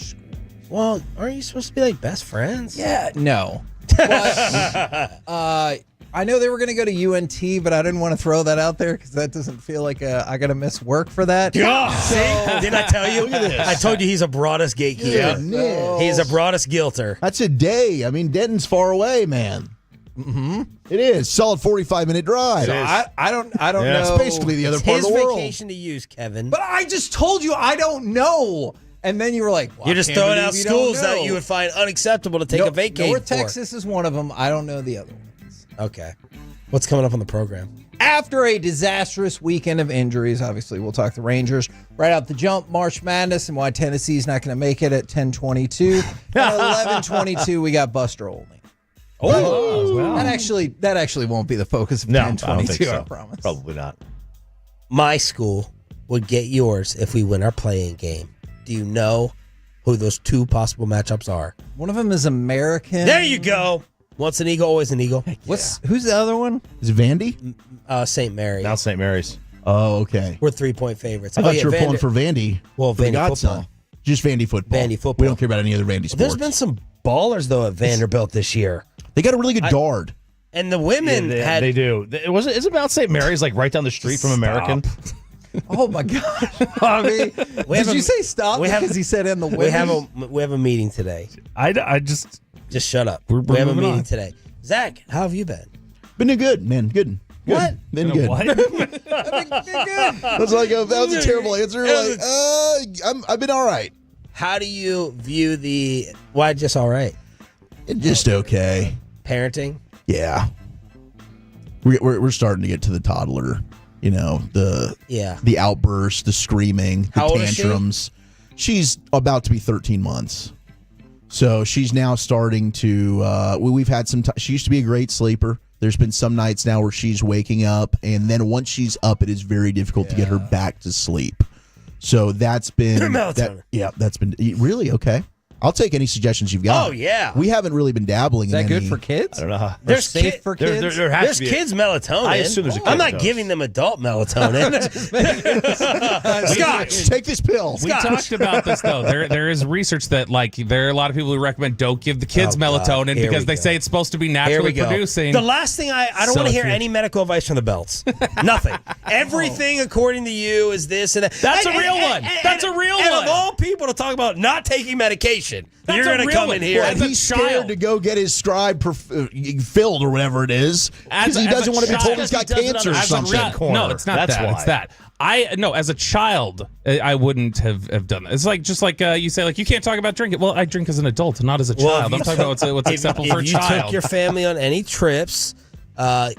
Well, aren't you supposed to be like best friends? Yeah, no. But, I know they were going to go to UNT, but I didn't want to throw that out there because that doesn't feel like I got to miss work for that. Yeah. See? Didn't I tell you? Look at this. I told you he's a broadest gatekeeper. Yeah. He's a broadest guilter. That's a day. I mean, Denton's far away, man. Mm-hmm. It is. Solid 45-minute drive. So I don't know. It's basically the other It's part of his the world. vacation to use, Kevin. But I just told you I don't know. And then you were like, well, You're just throwing out schools that you would find unacceptable to take a vacation North for. Texas is one of them. I don't know the other ones. Okay. What's coming up on the program? After a disastrous weekend of injuries, obviously we'll talk the Rangers. Right out the jump, March Madness and why Tennessee's not going to make it at 10:22. At 11:22, we got Buster Olney. Oh, well. That actually won't be the focus of 10:22. I don't think so. I promise. Probably not. My school would get yours if we win our playing game. Do you know who those two possible matchups are? One of them is American. There you go. Once an Eagle, always an Eagle. Who's the other one? Is it Vandy? St. Mary. Now St. Mary's. Oh, okay. We're 3-point favorites. I thought you were pulling for Vandy. Well, for the Vandy godson. football. Just Vandy football. Vandy football. We don't care about any other Vandy sports. There's been some ballers, though, at Vanderbilt this year. They got a really good guard. And the women they do. Isn't Mount St. Mary's like right down the street from American? Oh my gosh, Bobby! Did you say stop? Because he said in the women. We have a meeting today. I just shut up. We're we have a moving meeting on. today. Zach, how have you been? Been doing good, man. Good. What? Been good. What? That's like that was a terrible answer. I've been all right. How do you view the? Why just all right? Just okay. Parenting. Yeah. We're starting to get to the toddler. You know, the outbursts, the screaming, the How old is she? tantrums. She's about to be 13 months. So she's now starting to we've had some time. She used to be a great sleeper. There's been some nights now where she's waking up, and then once she's up, it is very difficult to get her back to sleep. So that's been that's been really okay. I'll take any suggestions you've got. Oh, yeah. We haven't really been dabbling Is that in good any, for kids? I don't know. There's safe for kids. There has There's to be kids melatonin. I assume there's a I'm kid not dose. giving them adult melatonin. Scotch. Take this pill. We talked about this though. There is research that there are a lot of people who recommend don't give the kids melatonin Here because we they go. say it's supposed to be Here naturally we go. producing. The last thing I don't So want to hear if you- any medical advice from the belts. Nothing. Everything according to you is this and that. That's a real one. That's a real and one. of all people to talk about not taking medication, That's you're a going to real come one. in here. Well, And as a he's child. scared to go get his scribe filled or whatever it is because he doesn't want to be told he's got cancer or something. No, it's not That's that. why. It's that. As a child, I wouldn't have done that. It's just like you say, you can't talk about drinking. Well, I drink as an adult, not as a Well, child. I'm talking about what's acceptable for a If you child. took your family on any trips,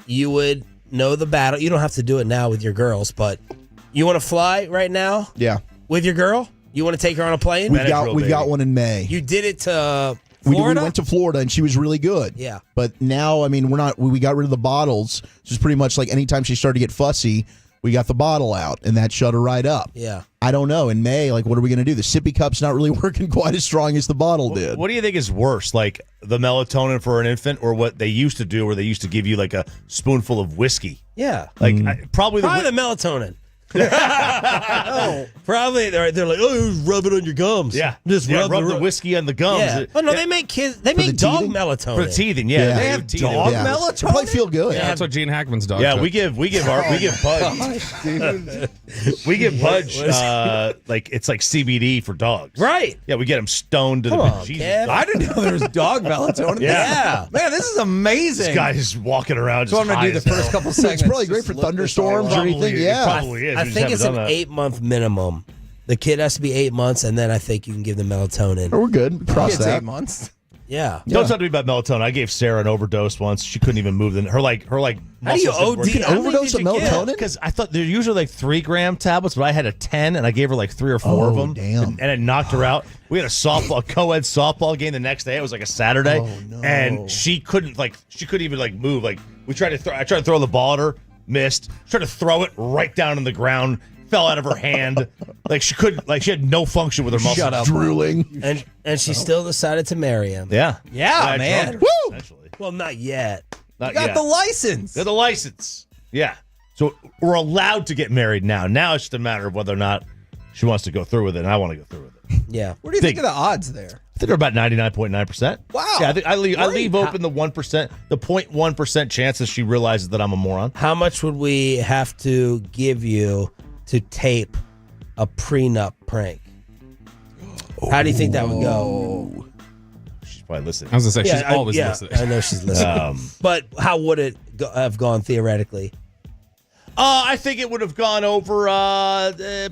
you would know the battle. You don't have to do it now with your girls, but you want to fly right now Yeah. with your girl? You want to take her on a plane? We've got one in May. You did it to We Florida? went to Florida and she was really good. Yeah. But now, we got rid of the bottles. So it's pretty much like anytime she started to get fussy, we got the bottle out and that shut her right up. Yeah. I don't know. In May, what are we going to do? The sippy cup's not really working quite as strong as the bottle did. What do you think is worse, like the melatonin for an infant, or what they used to do, where they used to give you like a spoonful of whiskey? Yeah. Probably the melatonin. No, probably they're like, rub it on your gums. Yeah, just rub the whiskey on the gums. Yeah. Oh no, they make kids. They make dog melatonin for the teething. Yeah, They have dog melatonin. Probably feel good. Yeah, that's what Gene Hackman's dog. Yeah, took. we give Pudge. We give Pudge it's like CBD for dogs. Right. Yeah, we get him stoned to Come the on, Jesus. Kev. I didn't know there was dog melatonin. Yeah. Man, this is amazing. This guy is walking around. So I'm just going to do high the as first hell. couple segments. It's probably great for Just look this thunderstorms or all up. anything. It Yeah. probably is. I We just think it's haven't an done that. 8-month minimum. The kid has to be 8 months, and then I think you can give them melatonin. Oh, we're good. Cross It's that. 8 months. Yeah. Don't talk to me about melatonin. I gave Sarah an overdose once. She couldn't even move. Her How do you OD? You can How many overdose did of you get? melatonin? Because I thought they're usually 3-gram tablets, but I had a 10, and I gave her 3 or 4 of them. Damn. And it knocked her out. We had a co-ed softball game the next day. It was a Saturday, and she couldn't even move. I tried to throw the ball at her, missed. Tried to throw it right down on the ground, fell out of her hand. She had no function with her muscles. Shut up. Drooling. And she still decided to marry him. Yeah. Yeah, I man. drunk her, Woo! essentially. Well, not yet. Not Got yet. the license. Got the license. Yeah. So we're allowed to get married now. Now it's just a matter of whether or not she wants to go through with it, and I want to go through with it. Yeah. What do you think of the odds there? I think they're about 99.9%. Wow. Yeah, I think I leave open the 1%, the 0.1% chance that she realizes that I'm a moron. How much would we have to give you to tape a prenup prank? How do you think that would go? She's probably listening. I was gonna say she's always listening. I know she's listening. But how would it have gone theoretically? I think it would have gone over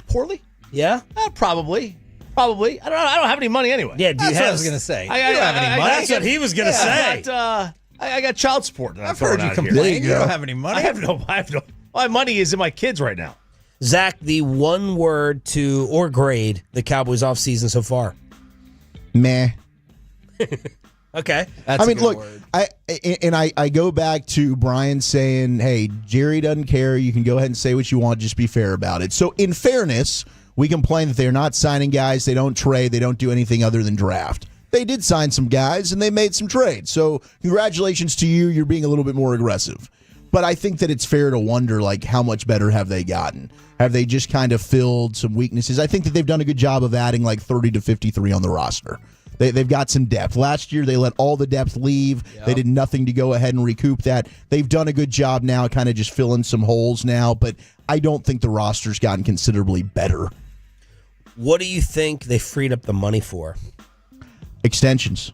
poorly. Yeah, probably. I don't have any money anyway. Yeah, That's what I was going to say. You don't have any money. That's what he was going to say. I got child support. That I've heard you complain. You don't have any money. I have no. My money is in my kids right now. Zach, the one word to or grade the Cowboys offseason so far. Meh. Okay. That's a good look, word. I go back to Brian saying, hey, Jerry doesn't care. You can go ahead and say what you want. Just be fair about it. So in fairness, we complain that they're not signing guys. They don't trade. They don't do anything other than draft. They did sign some guys, and they made some trades. So congratulations to you. You're being a little bit more aggressive. But I think that it's fair to wonder, like, how much better have they gotten? Have they just kind of filled some weaknesses? I think that they've done a good job of adding like 30 to 53 on the roster. They've got some depth. Last year, they let all the depth leave. Yep. They did nothing to go ahead and recoup that. They've done a good job now, kind of just filling some holes now, but I don't think the roster's gotten considerably better. What do you think they freed up the money for? Extensions.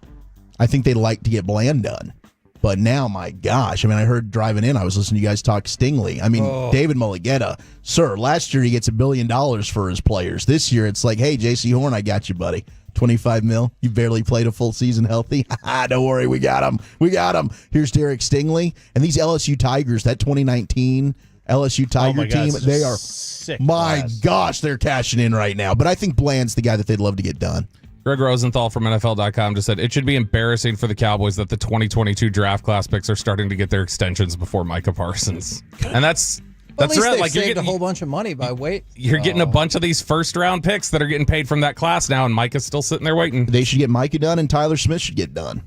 I think they'd like to get Bland done. But now, my gosh, I mean, I heard driving in, I was listening to you guys talk Stingley. I mean, David Mulligetta, sir, last year he gets $1 billion for his players. This year it's like, hey, J.C. Horn, I got you, buddy. $25 million. You barely played a full season healthy. Don't worry, we got him. We got him. Here's Derek Stingley. And these LSU Tigers, that 2019 LSU Tiger team, they are sick. My gosh, they're cashing in right now. But I think Bland's the guy that they'd love to get done. Greg Rosenthal from NFL.com just said, it should be embarrassing for the Cowboys that the 2022 draft class picks are starting to get their extensions before Micah Parsons. And that's right. Like, you're getting a whole bunch of money by wait. You're getting a bunch of these first-round picks that are getting paid from that class now, and Micah's still sitting there waiting. They should get Micah done, and Tyler Smith should get done.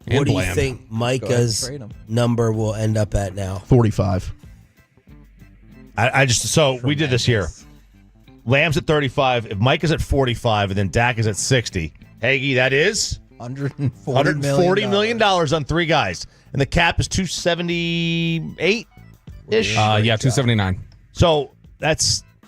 What do you think Micah's number will end up at now? 45. We did this here. Lamb's at 35. If Mike is at 45, and then Dak is at 60, Hagee, that is $140 million on 3 guys, and the cap is 278 ish. 279. So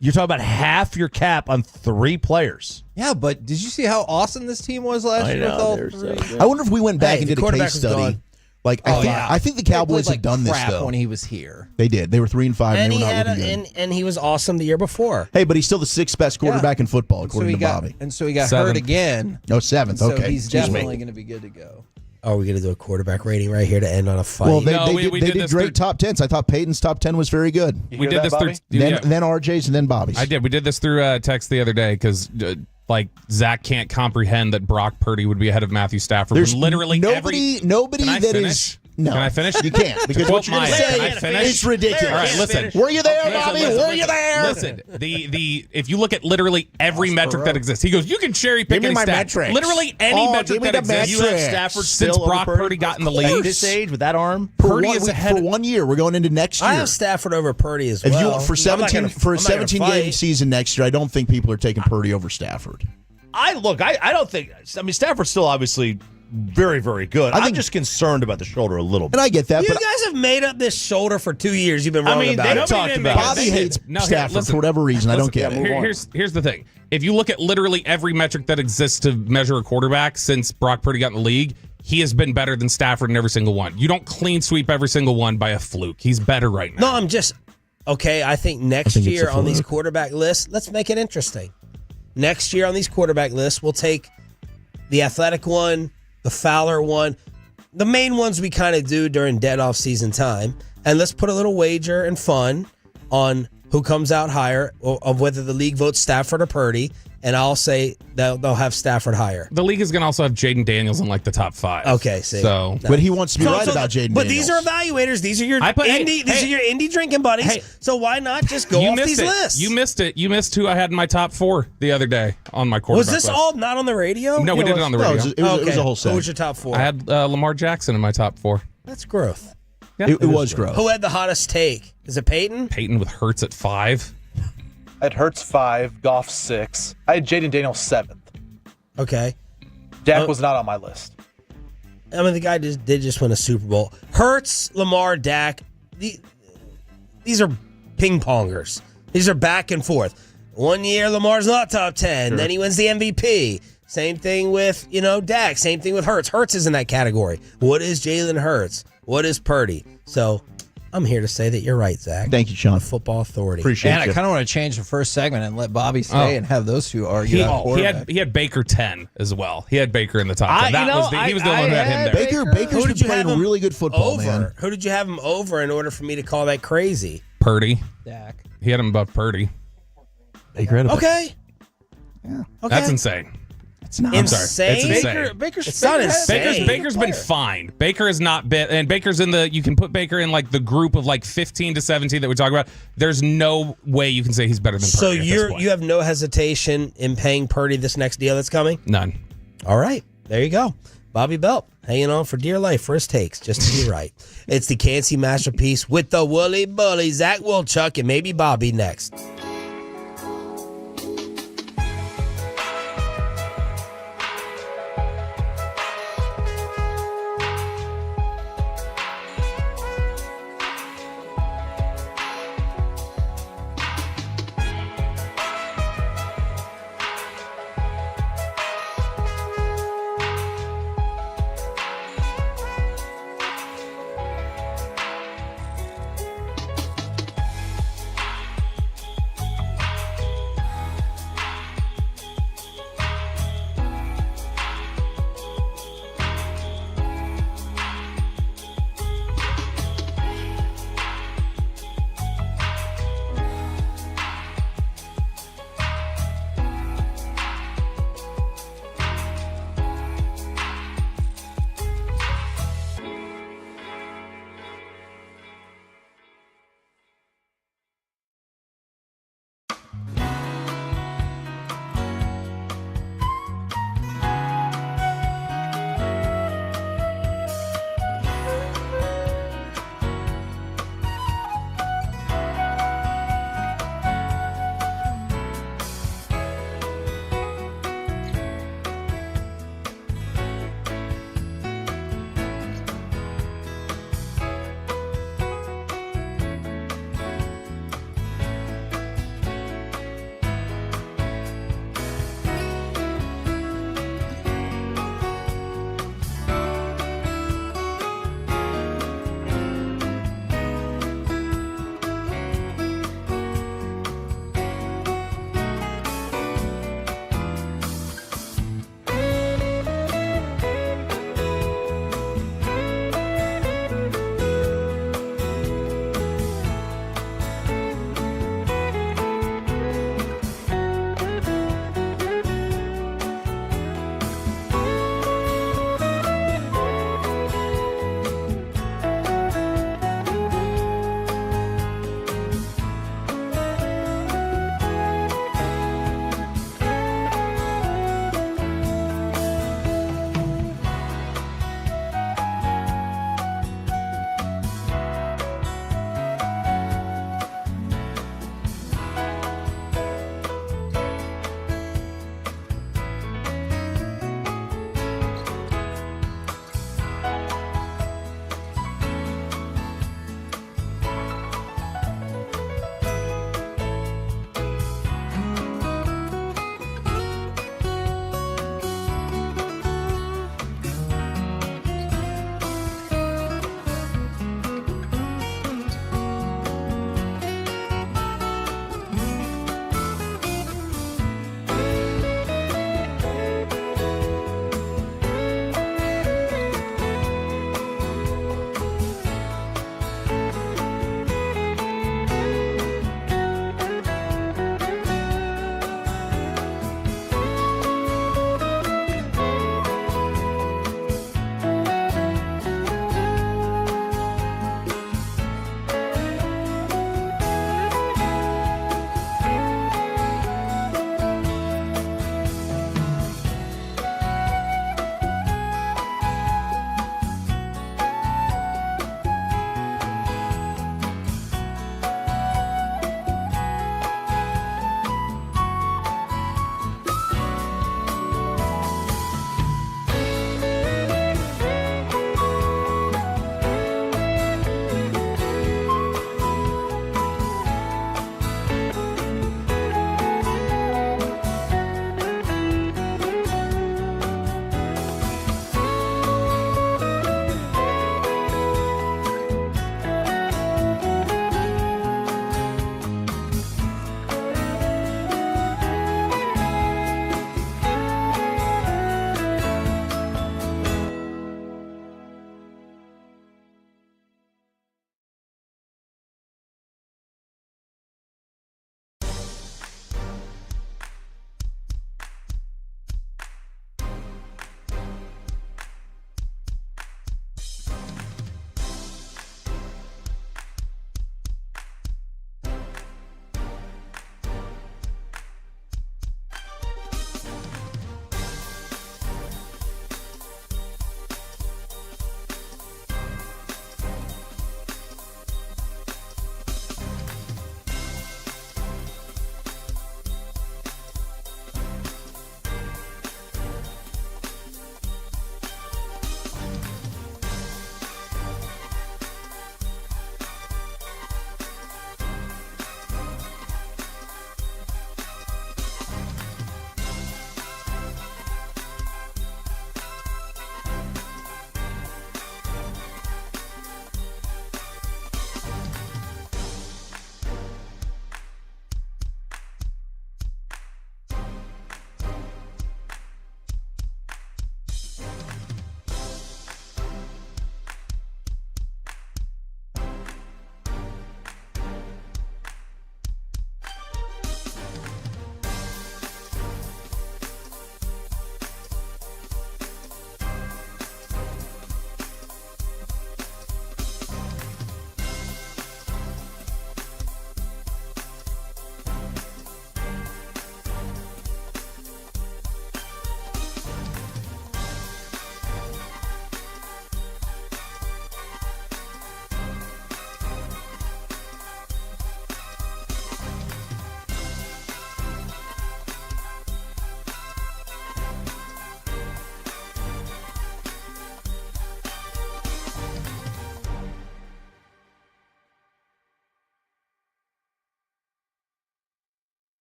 you're talking about half your cap on 3 players. Yeah, but did you see how awesome this team was last year with all 3? I wonder if we went back and did a case study. Like, I think the Cowboys had done this though when he was here. They did. They were 3-5, and they were not looking good. And he was awesome the year before. Hey, but he's still the 6th best quarterback in football, according to Bobby. And so he got hurt again. Oh, 7th. So okay, he's definitely going to be good to go. Are we going to do a quarterback rating right here to end on a fight? Well, they did great top 10s. I thought Peyton's top 10 was very good. We did this through then RJ's and then Bobby's. I did. We did this through text the other day because Zach can't comprehend that Brock Purdy would be ahead of Matthew Stafford. There's literally nobody Can I that finish? is. No. Can I finish? You can't. Because what you're going to say is ridiculous. All right, listen. Were you there, Bobby? Were you there? Listen, if you look at literally every metric that exists, he goes, you can cherry pick any stat. Metrics. Literally any metric that exists. You have Stafford since Brock Purdy got in the league. At this age, with that arm? Purdy is ahead. For 1 year. We're going into next year. I have Stafford over Purdy as well. For a 17-game season next year, I don't think people are taking Purdy over Stafford. I don't think. I mean, Stafford's still obviously very, very good. I'm just concerned about the shoulder a little bit. And I get that. You but guys have made up this shoulder for 2 years. You've been wrong about it. They've talked about it. Bobby hates Stafford for whatever reason. I don't get it. Here's the thing. If you look at literally every metric that exists to measure a quarterback since Brock Purdy got in the league, he has been better than Stafford in every single one. You don't clean sweep every single one by a fluke. He's better right now. No, I'm just... Okay, I think next year on these quarterback lists, let's make it interesting. Next year on these quarterback lists, we'll take the athletic one, the Fowler one, the main ones we kind of do during dead off-season time, and let's put a little wager and fun on who comes out higher, of whether the league votes Stafford or Purdy, and I'll say they'll have Stafford higher. The league is going to also have Jaden Daniels in like the top 5. Okay, see. So, but he wants to be right about Jaden Daniels. But these are evaluators. These are your indie drinking buddies. So why not just go off these lists? You missed it. You missed who I had in my top 4 the other day on my quarterback list. Was this all not on the radio? No, we did it on the radio. It was a whole set. Who was your top 4? I had Lamar Jackson in my top 4. That's growth. Yeah, it was growth. Who had the hottest take? Is it Peyton? Peyton with Hurts at 5. I had Hurts 5, Goff 6. I had Jaden Daniels 7th. Okay. Dak was not on my list. I mean, the guy did just win a Super Bowl. Hurts, Lamar, Dak, these are ping-pongers. These are back and forth. 1 year, Lamar's not top 10. Sure. Then he wins the MVP. Same thing with, Dak. Same thing with Hurts. Hurts is in that category. What is Jalen Hurts? What is Purdy? So I'm here to say that you're right, Zach. Thank you, Sean. Football authority. Appreciate it. And I kind of want to change the first segment and let Bobby stay and have those two argue. He had Baker 10 as well. He had Baker in the top 10. He was the one who had him there. Baker's been playing really good football, man. Who did you have him over in order for me to call that crazy? Purdy. Dak. He had him above Purdy. Baker had Okay. Yeah. Okay. That's insane. It's not insane. It's insane. Baker's not insane. Baker's been fine. Baker has not been, and Baker's in you can put Baker in like the group of like 15 to 17 that we talk about. There's no way you can say he's better than Purdy. So you have no hesitation in paying Purdy this next deal that's coming? None. All right. There you go. Bobby Belt hanging on for dear life. First takes, just to be right. It's the Cancy Masterpiece with the Wooly Bully, Zach Wilczuk, and maybe Bobby next.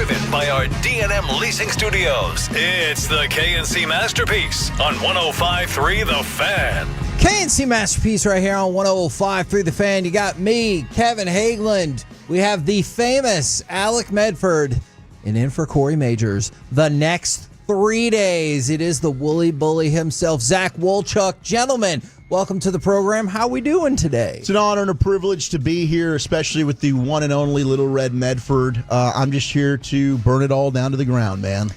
driven by our D&M Leasing Studios. It's the KNC Masterpiece on 105.3 The Fan. KNC Masterpiece right here on 105.3 The Fan. You got me, Kevin Hageland. We have the famous Alec Medford and in for Corey Majors. The next 3 days, it is the Woolly Bully himself, Zach Wolchuk. Gentlemen, welcome to the program. How we doing today? It's an honor and a privilege to be here, especially with the one and only Little Red Medford. I'm just here to burn it all down to the ground, man.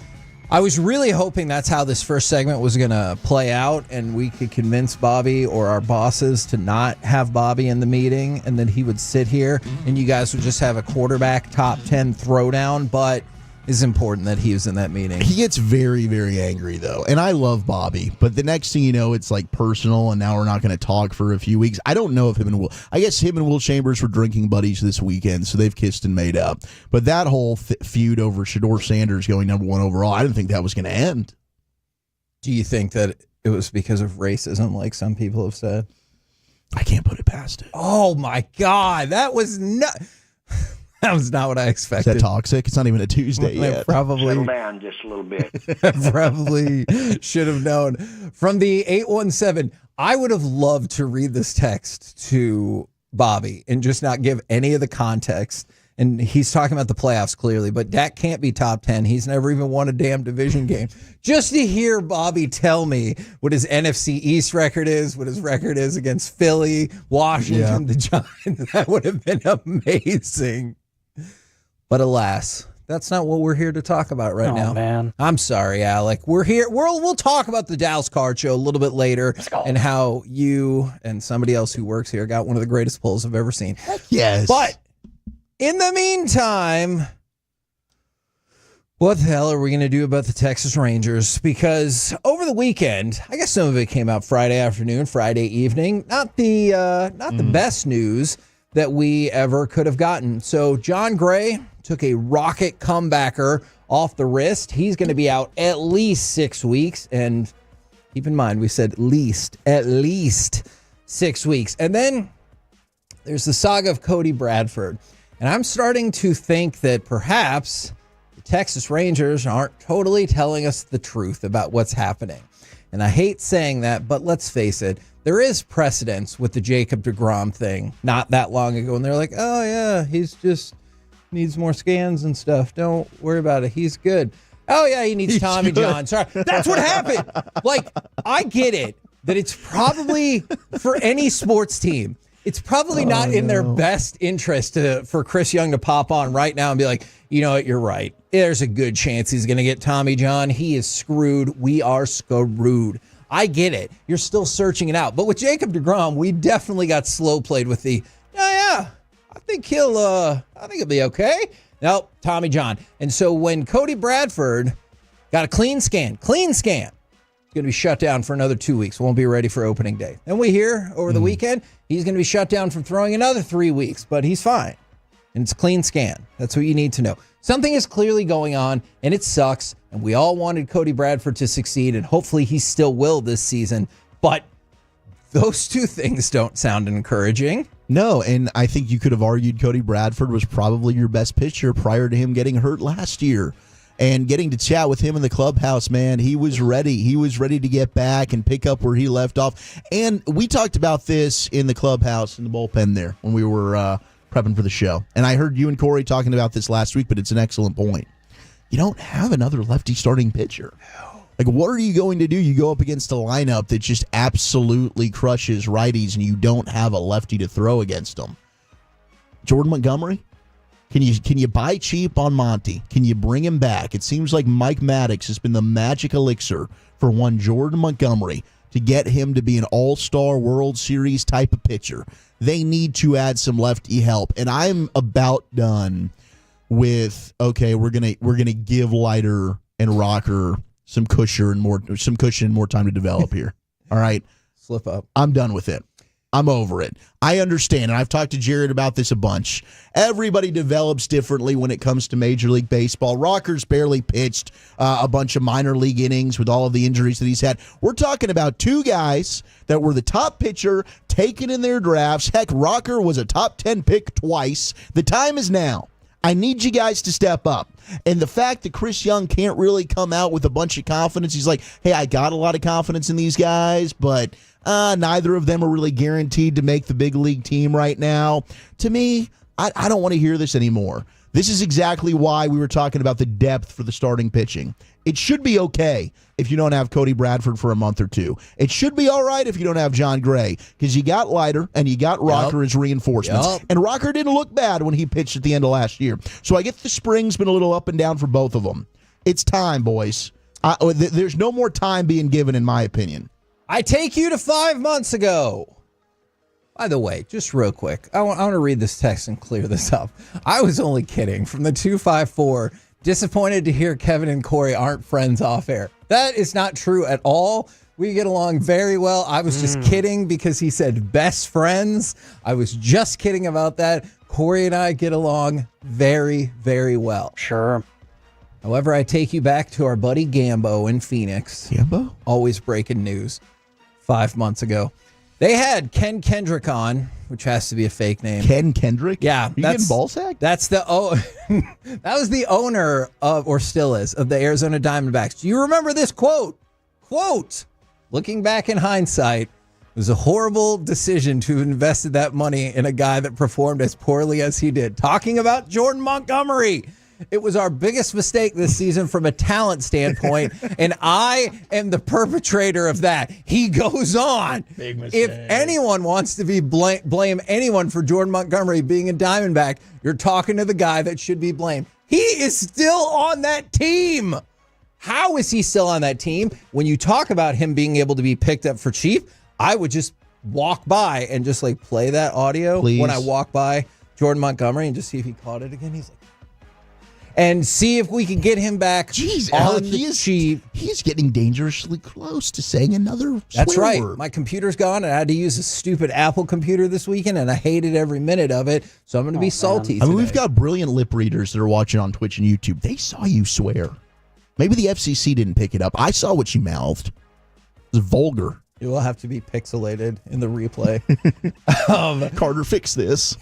I was really hoping that's how this first segment was going to play out, and we could convince Bobby or our bosses to not have Bobby in the meeting, and then he would sit here, and you guys would just have a quarterback top 10 throwdown, but it's important that he was in that meeting. He gets very, very angry, though, and I love Bobby, but the next thing you know, it's like personal, and now we're not going to talk for a few weeks. I don't know if I guess him and Will Chambers were drinking buddies this weekend, so they've kissed and made up. But that whole feud over Shedeur Sanders going number 1 overall, I didn't think that was going to end. Do you think that it was because of racism, like some people have said? I can't put it past it. Oh, my God. That was not... That was not what I expected. Is that toxic? It's not even a Tuesday yet. Probably. Settle down just a little bit. Probably should have known. From the 817, I would have loved to read this text to Bobby and just not give any of the context. And he's talking about the playoffs clearly, but Dak can't be top 10. He's never even won a damn division game. Just to hear Bobby tell me what his NFC East record is, what his record is against Philly, Washington, the Giants, that would have been amazing. But alas, that's not what we're here to talk about right now. Man. I'm sorry, Alec. We're here. We'll talk about the Dallas Card Show a little bit later and how you and somebody else who works here got one of the greatest polls I've ever seen. Yes. But in the meantime, what the hell are we going to do about the Texas Rangers? Because over the weekend, I guess some of it came out Friday afternoon, Friday evening. Not the best news that we ever could have gotten. So John Gray took a rocket comebacker off the wrist. He's going to be out at least 6 weeks. And keep in mind, we said at least 6 weeks. And then there's the saga of Cody Bradford. And I'm starting to think that perhaps the Texas Rangers aren't totally telling us the truth about what's happening. And I hate saying that, but let's face it, there is precedence with the Jacob deGrom thing not that long ago. And they're like, oh, yeah, he's just needs more scans and stuff. Don't worry about it. He's good. Oh, yeah, he needs Tommy John. Sorry. That's what happened. Like, I get it that it's probably for any sports team. It's probably not in their best interest for Chris Young to pop on right now and be like, you know what, you're right. There's a good chance he's going to get Tommy John. He is screwed. We are screwed. I get it. You're still searching it out. But with Jacob deGrom, we definitely got slow played with the, I think he'll be okay. Nope, Tommy John. And so when Cody Bradford got a clean scan, he's going to be shut down for another 2 weeks. Won't be ready for opening day. Then we hear over the weekend, he's going to be shut down from throwing another 3 weeks, but he's fine. And it's a clean scan. That's what you need to know. Something is clearly going on, and it sucks. And we all wanted Cody Bradford to succeed, and hopefully he still will this season. But those two things don't sound encouraging. No, and I think you could have argued Cody Bradford was probably your best pitcher prior to him getting hurt last year. And getting to chat with him in the clubhouse, man, he was ready. He was ready to get back and pick up where he left off. And we talked about this in the clubhouse, in the bullpen there, when we were prepping for the show. And I heard you and Corey talking about this last week, but it's an excellent point. You don't have another lefty starting pitcher. Like, what are you going to do? You go up against a lineup that just absolutely crushes righties, and you don't have a lefty to throw against them. Jordan Montgomery? Can you buy cheap on Monty? Can you bring him back? It seems like Mike Maddox has been the magic elixir for one Jordan Montgomery to get him to be an all-star World Series type of pitcher. They need to add some lefty help, and I'm about done with we're gonna give Leiter and Rocker some cushion and more time to develop here. All right, slip up. I'm done with it. I'm over it. I understand, and I've talked to Jared about this a bunch. Everybody develops differently when it comes to Major League Baseball. Rocker's barely pitched a bunch of minor league innings with all of the injuries that he's had. We're talking about two guys that were the top pitcher taken in their drafts. Heck, Rocker was a top 10 pick twice. The time is now. I need you guys to step up. And the fact that Chris Young can't really come out with a bunch of confidence, he's like, hey, I got a lot of confidence in these guys, but neither of them are really guaranteed to make the big league team right now. To me, I don't want to hear this anymore. This is exactly why we were talking about the depth for the starting pitching. It should be okay if you don't have Cody Bradford for a month or two. It should be all right if you don't have John Gray, because you got Leiter and you got Rocker as reinforcements. And Rocker didn't look bad when he pitched at the end of last year. So I get the spring's been a little up and down for both of them. It's time, boys. There's no more time being given, in my opinion. I take you to 5 months ago. By the way, just real quick, I want to read this text and clear this up. I was only kidding. From the 254, disappointed to hear Kevin and Corey aren't friends off air. That is not true at all. We get along very well. I was just kidding because he said best friends. I was just kidding about that. Corey and I get along very, very well. Sure. However, I take you back to our buddy Gambo in Phoenix. Gambo? Always breaking news. 5 months ago. They had Ken Kendrick on, which has to be a fake name. Ken Kendrick? Yeah. You getting ball sack? That's that was the owner of, or still is, of the Arizona Diamondbacks. Do you remember this quote? Quote, looking back in hindsight, it was a horrible decision to have invested that money in a guy that performed as poorly as he did. Talking about Jordan Montgomery. It was our biggest mistake this season from a talent standpoint, and I am the perpetrator of that. He goes on. Big mistake. If anyone wants to be blame anyone for Jordan Montgomery being a Diamondback, you're talking to the guy that should be blamed. He is still on that team. How is he still on that team? When you talk about him being able to be picked up for cheap, I would just walk by and just like play that audio when I walk by Jordan Montgomery and just see if he caught it again. He's like, and see if we can get him back on the cheap. He's getting dangerously close to saying another That's swear right. word. My computer's gone, and I had to use a stupid Apple computer this weekend, and I hated every minute of it, so I'm going to be salty I mean, today. we've got brilliant lip readers that are watching on Twitch and YouTube. They saw you swear. Maybe the FCC didn't pick it up. I saw what you mouthed. It was vulgar. It will have to be pixelated in the replay. Carter, fix this.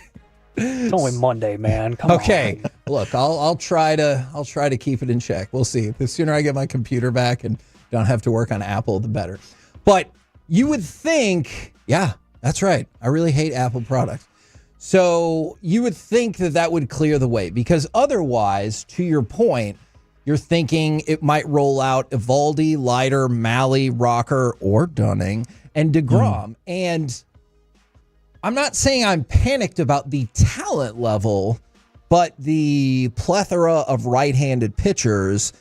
It's only Monday, man. Come on. Okay, look, I'll try to keep it in check. We'll see. The sooner I get my computer back and don't have to work on Apple, the better. But you would think, yeah, that's right. I really hate Apple products. So you would think that would clear the way, because otherwise, to your point, you're thinking it might roll out Evaldi, Leiter, Malley, Rocker, or Dunning, and DeGrom. And I'm not saying I'm panicked about the talent level, but the plethora of right-handed pitchers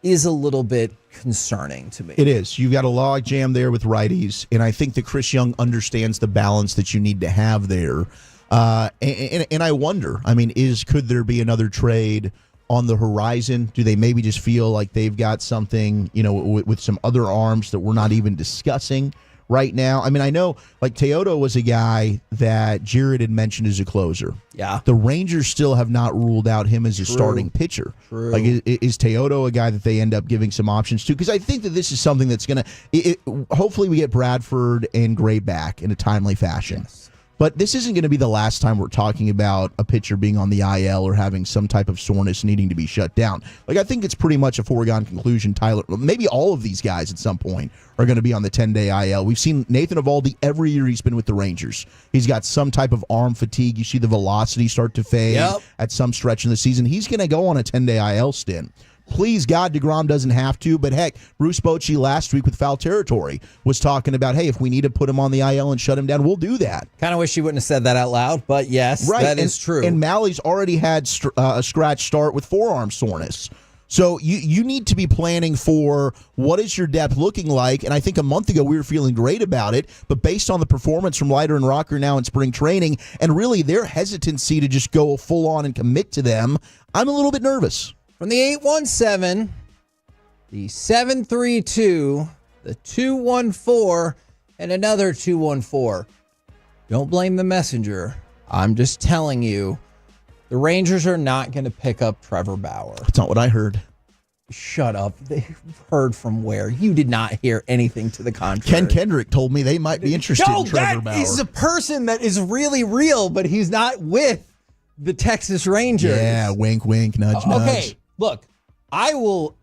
is a little bit concerning to me. It is. You've got a log jam there with righties, and I think that Chris Young understands the balance that you need to have there. And I wonder, I mean, could there be another trade on the horizon? Do they maybe just feel like they've got something, with some other arms that we're not even discussing right now? I mean, I know like Teodo was a guy that Jared had mentioned as a closer. Yeah. The Rangers still have not ruled out him as a starting pitcher. True. Like, is Teodo a guy that they end up giving some options to? Because I think that this is something that's going to, hopefully we get Bradford and Gray back in a timely fashion. Yes. But this isn't going to be the last time we're talking about a pitcher being on the IL or having some type of soreness needing to be shut down. Like, I think it's pretty much a foregone conclusion. Tyler, maybe all of these guys at some point are going to be on the 10-day IL. We've seen Nathan Eovaldi every year he's been with the Rangers. He's got some type of arm fatigue. You see the velocity start to fade at some stretch in the season. He's going to go on a 10-day IL stint. Please, God, DeGrom doesn't have to. But, heck, Bruce Bochy last week with Foul Territory was talking about, hey, if we need to put him on the IL and shut him down, we'll do that. Kind of wish you wouldn't have said that out loud, but yes, that is true. And Malley's already had a scratch start with forearm soreness. So you need to be planning for what is your depth looking like. And I think a month ago we were feeling great about it. But based on the performance from Leiter and Rocker now in spring training, and really their hesitancy to just go full on and commit to them, I'm a little bit nervous. From the 817, the 732, the 214, and another 214. Don't blame the messenger. I'm just telling you, the Rangers are not going to pick up Trevor Bauer. That's not what I heard. Shut up. They heard from where? You did not hear anything to the contrary. Ken Kendrick told me they might be interested in Trevor Bauer. He's a person that is really real, but he's not with the Texas Rangers. Yeah, wink, wink, nudge, nudge. Okay, look, I will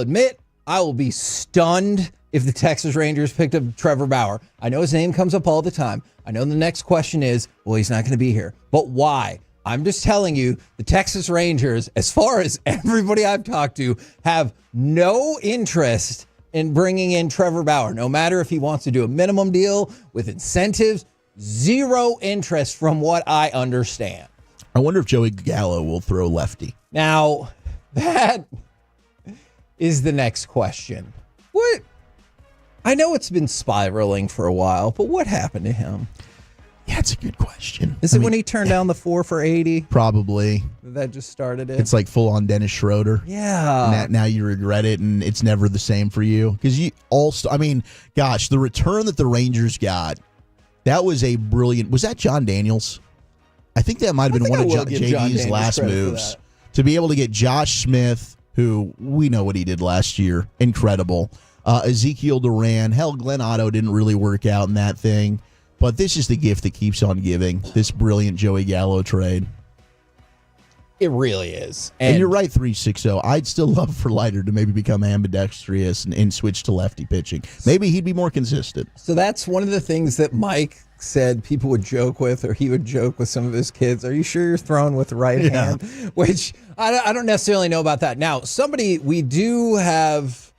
admit I will be stunned if the Texas Rangers picked up Trevor Bauer. I know his name comes up all the time. I know the next question is, well, he's not going to be here. But why? I'm just telling you, the Texas Rangers, as far as everybody I've talked to, have no interest in bringing in Trevor Bauer. No matter if he wants to do a minimum deal with incentives, zero interest from what I understand. I wonder if Joey Gallo will throw lefty. Now, that is the next question. What? I know it's been spiraling for a while, but what happened to him? Yeah, it's a good question. Is it when he turned down the 4 for $80? Probably. That just started it? It's like full on Dennis Schroeder. Yeah. Now you regret it, and it's never the same for you. Because gosh, the return that the Rangers got, that was a brilliant. Was that John Daniels? I think that might have been one of JD's last moves. To be able to get Josh Smith, who we know what he did last year, incredible. Ezekiel Duran, hell, Glenn Otto didn't really work out in that thing. But this is the gift that keeps on giving, this brilliant Joey Gallo trade. It really is. And you're right, 360. I'd still love for Leiter to maybe become ambidextrous and switch to lefty pitching. Maybe he'd be more consistent. So that's one of the things that Mike said people would joke with, or he would joke with some of his kids. Are you sure you're throwing with the right hand? Which I don't necessarily know about that. Now, somebody we do have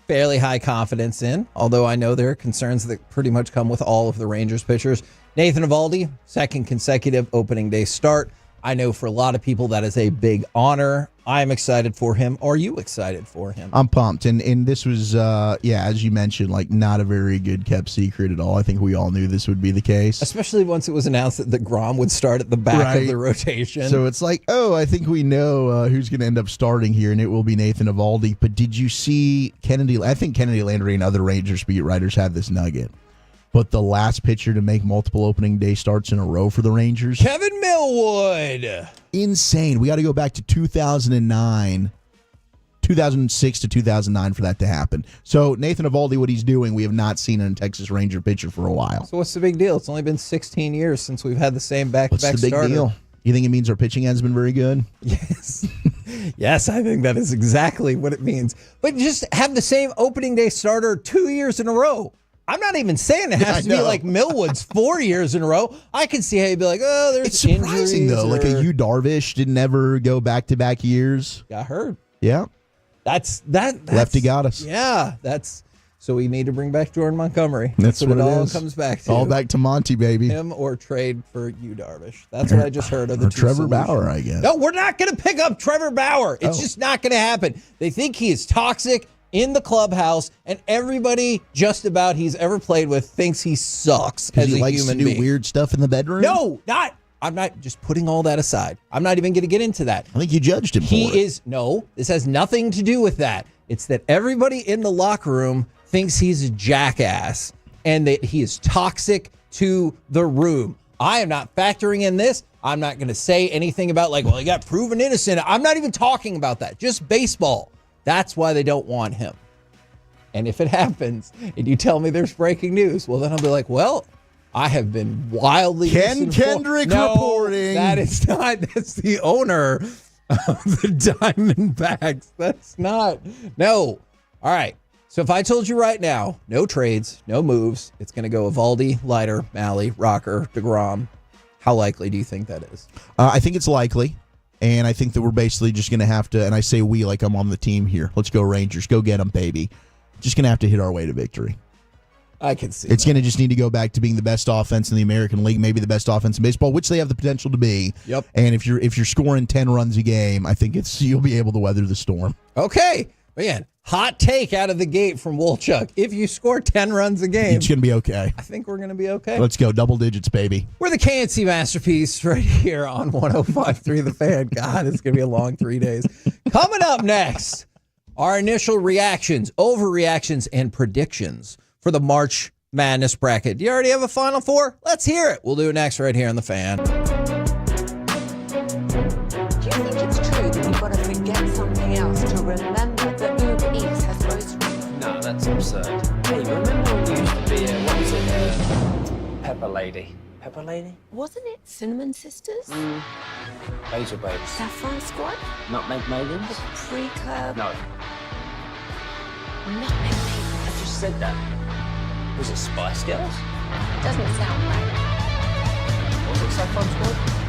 fairly high confidence in, although I know there are concerns that pretty much come with all of the Rangers pitchers. Nathan Eovaldi, second consecutive opening day start. I know for a lot of people that is a big honor. I'm excited for him. Are you excited for him? I'm pumped. And this was, as you mentioned, like not a very good kept secret at all. I think we all knew this would be the case. Especially once it was announced that DeGrom would start at the back of the rotation. So it's like, I think we know who's going to end up starting here, and it will be Nathan Eovaldi. But did you see I think Kennedy Landry and other Rangers beat writers had this nugget. But the last pitcher to make multiple opening day starts in a row for the Rangers, Kevin Millwood. Insane. We got to go back to 2006 to 2009 for that to happen. So Nathan Eovaldi, what he's doing, we have not seen in a Texas Ranger pitcher for a while. So what's the big deal? It's only been 16 years since we've had the same back-to-back starter. What's the big deal? You think it means our pitching has been very good? Yes. Yes, I think that is exactly what it means. But just have the same opening day starter 2 years in a row. I'm not even saying it has to be like Millwood's 4 years in a row. I can see how you'd be like, there's it's surprising injuries, though. Like a Yu Darvish didn't ever go back-to-back years. Got hurt. Yeah. That's Lefty got us. Yeah, so we need to bring back Jordan Montgomery. That's what it all is. Comes back to. All back to Monty, baby. Him or trade for Yu Darvish. That's what I just heard of the or two Trevor solutions. Bauer, I guess. No, we're not going to pick up Trevor Bauer. It's just not going to happen. They think he is toxic in the clubhouse, and everybody just about he's ever played with thinks he sucks as he a likes human to do being. weird stuff in the bedroom? No, I'm not just putting all that aside. I'm not even going to get into that. I think you judged him for it. No, this has nothing to do with that. It's that everybody in the locker room thinks he's a jackass and that he is toxic to the room. I am not factoring in this. I'm not going to say anything about he got proven innocent. I'm not even talking about that. Just baseball. That's why they don't want him. And if it happens and you tell me there's breaking news, well, then I'll be like, well, I have been wildly Ken Kendrick reporting. That is not. That's the owner of the Diamondbacks. That's not. No. All right. So if I told you right now, no trades, no moves, it's going to go Eovaldi, Leiter, Malley, Rocker, DeGrom. How likely do you think that is? I think it's likely. And I think that we're basically just going to have to, and I say we like I'm on the team here. Let's go Rangers. Go get them, baby. Just going to have to hit our way to victory. I can see it's going to just need to go back to being the best offense in the American League, maybe the best offense in baseball, which they have the potential to be. Yep. And if you're scoring 10 runs a game, I think you'll be able to weather the storm. Okay. Man, hot take out of the gate from Wolchuk. If you score 10 runs a game, it's going to be okay. I think we're going to be okay. Let's go. Double digits, baby. We're the KNC Masterpiece right here on 105.3 The Fan. God, it's going to be a long 3 days. Coming up next, our initial reactions, overreactions, and predictions for the March Madness bracket. Do you already have a Final Four? Let's hear it. We'll do it next right here on The Fan. Do you think it's true that you've got to forget something else to remember that Uber Eats has roast? No, that's absurd. Hey, remember when you used to be what was it? Pepper Lady. Pepper Lady? Wasn't it Cinnamon Sisters? Basil Babes. Saffron Squad? Nutmeg Maidens? The Pre-Club? No. Nutmeg Maidens. I just said that. Was it Spice Girls? Doesn't sound right. Was it Saffron Squad?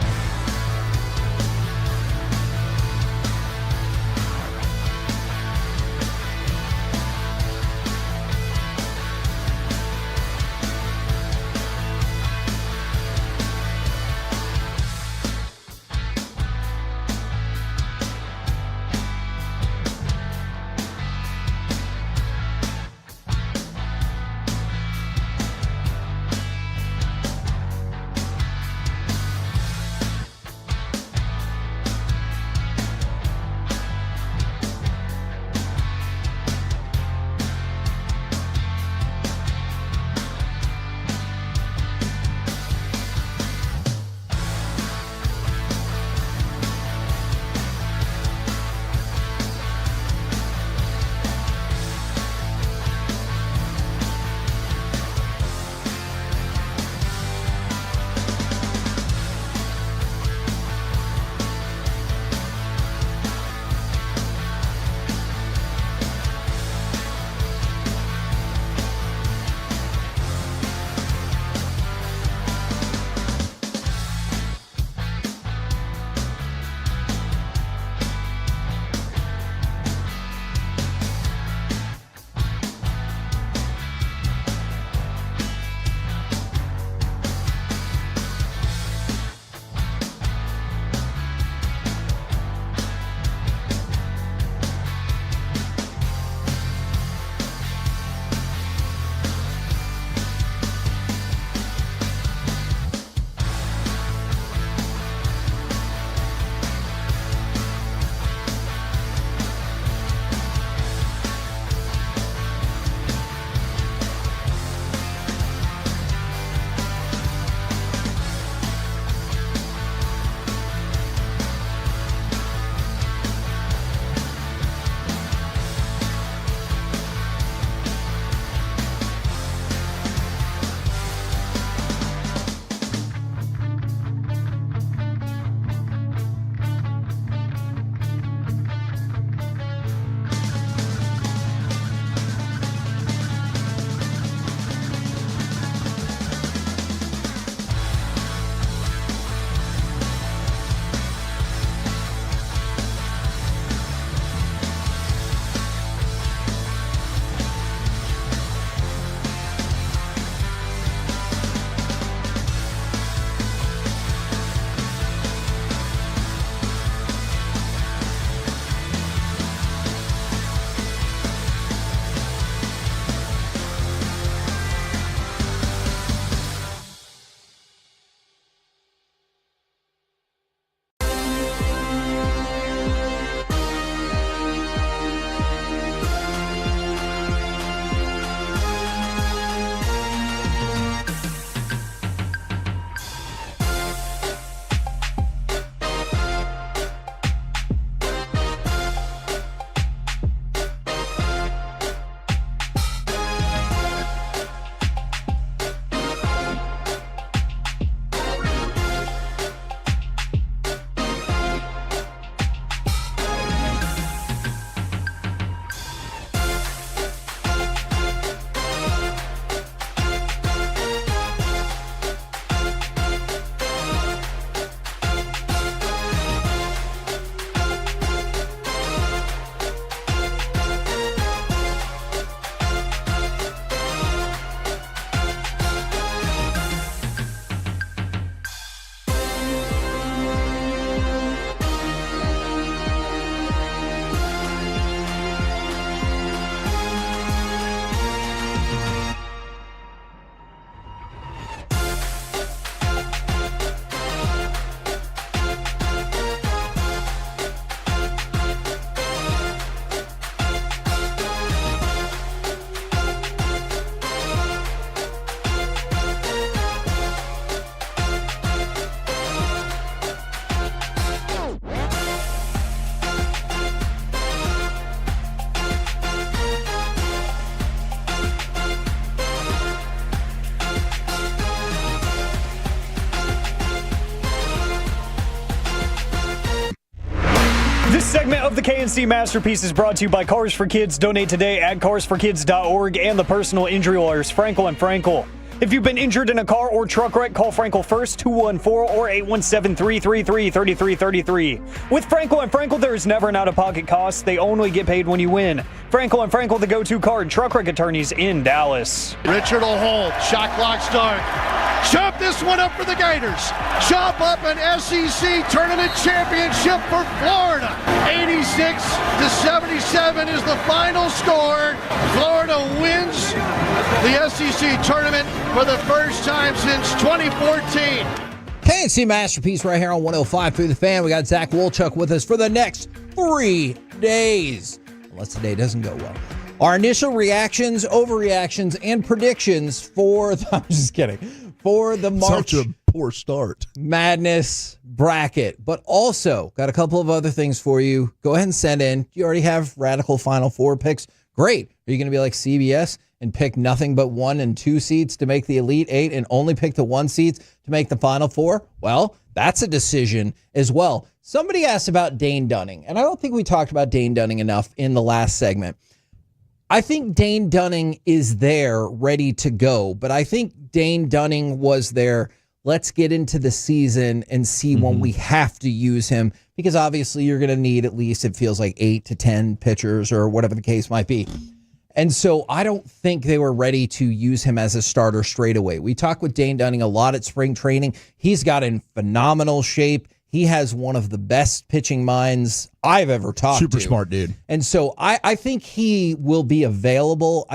KNC Masterpiece is brought to you by Cars for Kids. Donate today at carsforkids.org and the personal injury lawyers, Frankel and Frankel. If you've been injured in a car or truck wreck, call Frankel first, 214 or 817-333-3333. With Frankel and Frankel, there is never an out-of-pocket cost. They only get paid when you win. Frankel and Frankel, the go-to car and truck wreck attorneys in Dallas. Richard will hold. Shot clock start. Chop this one up for the Gators. Chop up an SEC tournament championship for Florida. 86-77 is the final score. Florida wins the SEC tournament for the first time since 2014. KNC Masterpiece right here on 105 through the fan. We got Zach Wolchuk with us for the next 3 days, unless today doesn't go well. Our initial reactions, overreactions, and predictions for the, I'm just kidding, for the March Such a poor start. Madness bracket. But also got a couple of other things for you. Go ahead and send in. You already have radical Final Four picks. Great. Are you going to be like CBS and pick nothing but 1 and 2 seeds to make the Elite Eight and only pick the 1 seeds to make the Final Four? Well, that's a decision as well. Somebody asked about Dane Dunning, and I don't think we talked about Dane Dunning enough in the last segment. I think Dane Dunning is there ready to go, but I think Dane Dunning was there. Let's get into the season and see when we have to use him, because obviously you're going to need at least, it feels like 8 to 10 pitchers or whatever the case might be. And so I don't think they were ready to use him as a starter straight away. We talked with Dane Dunning a lot at spring training. He's got in phenomenal shape. He has one of the best pitching minds I've ever talked to. Super smart dude. And so I think he will be available.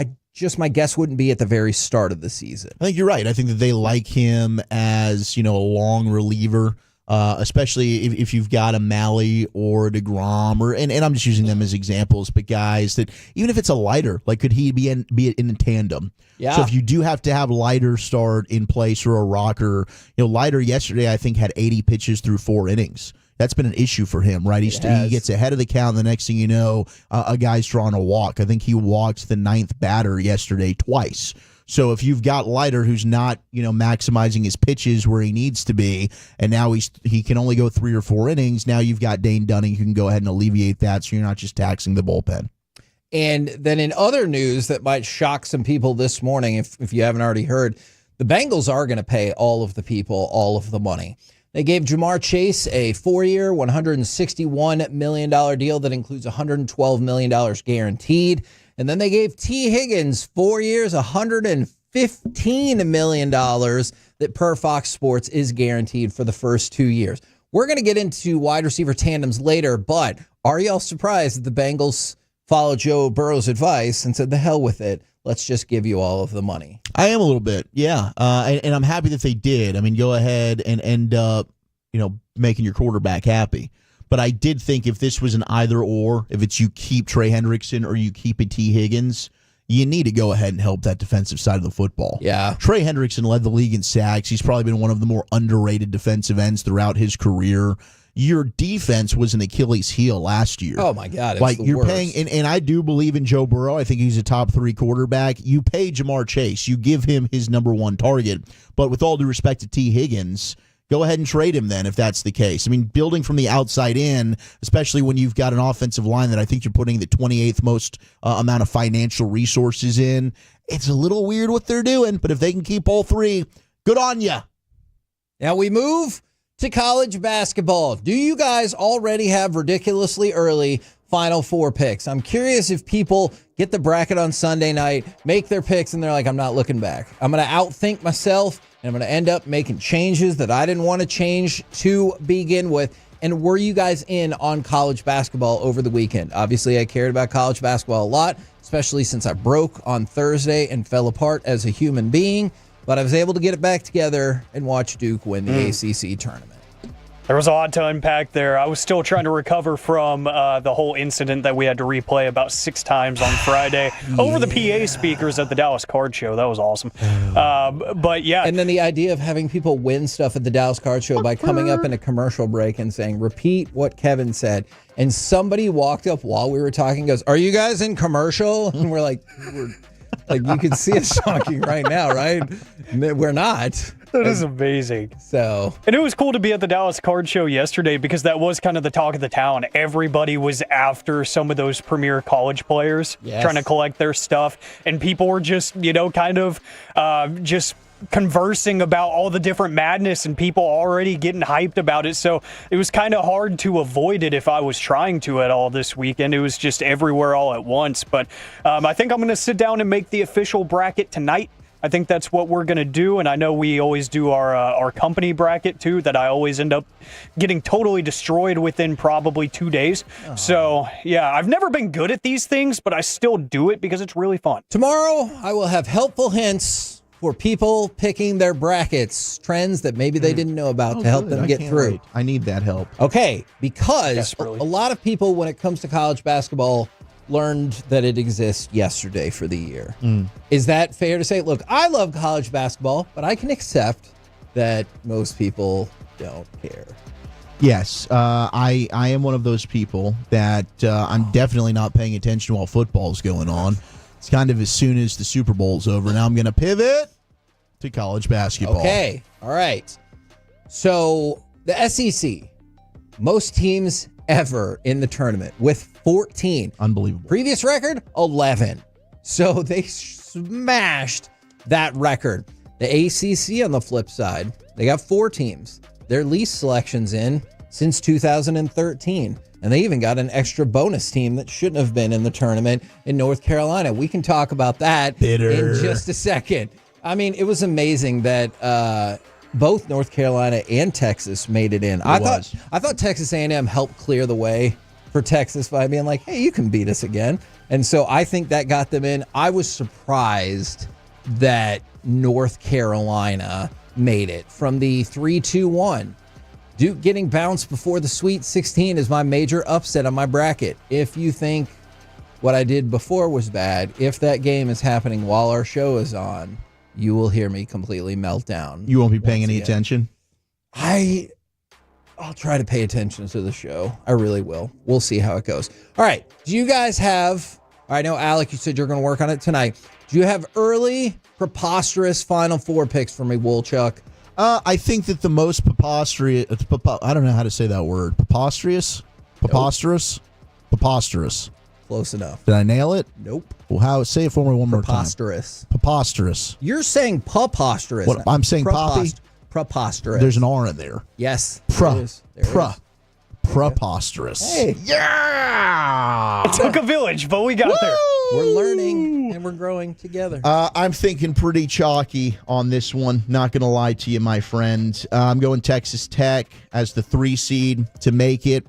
My guess wouldn't be at the very start of the season. I think you're right. I think that they like him as, a long reliever, especially if you've got a Malley or a DeGrom, and I'm just using them as examples, but guys that even if it's a lighter, like could he be in a tandem? Yeah. So if you do have to have Leiter start in place or a rocker, Leiter yesterday I think had 80 pitches through 4 innings. That's been an issue for him, right? He gets ahead of the count, and the next thing you know, a guy's drawing a walk. I think he walked the 9th batter yesterday twice. So if you've got Leiter who's not, maximizing his pitches where he needs to be, and now he can only go 3 or 4 innings, now you've got Dane Dunning who can go ahead and alleviate that, so you're not just taxing the bullpen. And then in other news that might shock some people this morning, if you haven't already heard, the Bengals are going to pay all of the people all of the money. They gave Jamar Chase a 4-year, $161 million deal that includes $112 million guaranteed. And then they gave T. Higgins 4 years, $115 million that per Fox Sports is guaranteed for the first 2 years. We're going to get into wide receiver tandems later, but are y'all surprised that the Bengals followed Joe Burrow's advice and said, the hell with it, let's just give you all of the money? I am a little bit, yeah. And I'm happy that they did. I mean, go ahead and end up, making your quarterback happy. But I did think if this was an either or, if it's you keep Trey Hendrickson or you keep a T. Higgins, you need to go ahead and help that defensive side of the football. Yeah. Trey Hendrickson led the league in sacks. He's probably been one of the more underrated defensive ends throughout his career. Your defense was an Achilles heel last year. Oh, my God. It like was the you're worst. paying, and I do believe in Joe Burrow. I think he's a top 3 quarterback. You pay Jamar Chase. You give him his number 1 target. But with all due respect to T. Higgins, go ahead and trade him then if that's the case. I mean, building from the outside in, especially when you've got an offensive line that I think you're putting the 28th most amount of financial resources in, it's a little weird what they're doing. But if they can keep all 3, good on ya. Now we move to college basketball. Do you guys already have ridiculously early Final Four picks? I'm curious if people get the bracket on Sunday night, make their picks, and they're like, I'm not looking back. I'm going to outthink myself, and I'm going to end up making changes that I didn't want to change to begin with. And were you guys in on college basketball over the weekend? Obviously, I cared about college basketball a lot, especially since I broke on Thursday and fell apart as a human being. But I was able to get it back together and watch Duke win the ACC tournament. There was a lot to unpack there. I was still trying to recover from the whole incident that we had to replay about 6 times on Friday over the PA speakers at the Dallas Card Show. That was awesome. But yeah. And then the idea of having people win stuff at the Dallas Card Show by coming up in a commercial break and saying, repeat what Kevin said. And somebody walked up while we were talking, goes, are you guys in commercial? And we're like, Like, you can see us talking right now, right? We're not. That is amazing. So, and it was cool to be at the Dallas Card Show yesterday because that was kind of the talk of the town. Everybody was after some of those premier college players, trying to collect their stuff, and people were just, kind of just conversing about all the different madness and people already getting hyped about it. So it was kind of hard to avoid it if I was trying to at all this weekend. It was just everywhere all at once. But I think I'm going to sit down and make the official bracket tonight. I think that's what we're going to do, and I know we always do our company bracket, too, that I always end up getting totally destroyed within probably 2 days. So, yeah, I've never been good at these things, but I still do it because it's really fun. Tomorrow, I will have helpful hints for people picking their brackets, trends that maybe they didn't know about to help them get through. Wait. I need that help. Okay, because a lot of people, when it comes to college basketball, learned that it exists yesterday for the year. Is that fair to say? Look, I love college basketball, but I can accept that most people don't care. Yes, I am one of those people that I'm definitely not paying attention while football's going on. It's kind of as soon as the Super Bowl's over. Now I'm going to pivot to college basketball. Okay, all right. So the SEC, most teams ever in the tournament with 14. Unbelievable. Previous record, 11. So they smashed that record. The ACC on the flip side, they got 4 teams. Their least selections in since 2013. And they even got an extra bonus team that shouldn't have been in the tournament in North Carolina. We can talk about that in just a second. I mean, it was amazing that both North Carolina and Texas made it in. I thought Texas A&M helped clear the way for Texas by being like, hey, you can beat us again. And so I think that got them in. I was surprised that North Carolina made it from the 3-2-1. Duke getting bounced before the Sweet 16 is my major upset on my bracket. If you think what I did before was bad, if that game is happening while our show is on, you will hear me completely melt down. You won't be paying any attention? I'll try to pay attention to the show. I really will. We'll see how it goes. All right. Do you guys have, I know, Alec, you said you're going to work on it tonight. Do you have early, preposterous Final Four picks for me, Woolchuck? I think that the most preposterous, I don't know how to say that word. Preposterous? Preposterous? Preposterous. Close enough. Did I nail it? Nope. Well, say it for me one more time. Preposterous. Preposterous. You're saying preposterous. What, I'm saying poppy? Preposterous. There's an R in there. Yes. Preposterous. Hey. Yeah! It took a village, but we got there. We're learning and we're growing together. I'm thinking pretty chalky on this one. Not going to lie to you, my friend. I'm going Texas Tech as the 3 seed to make it.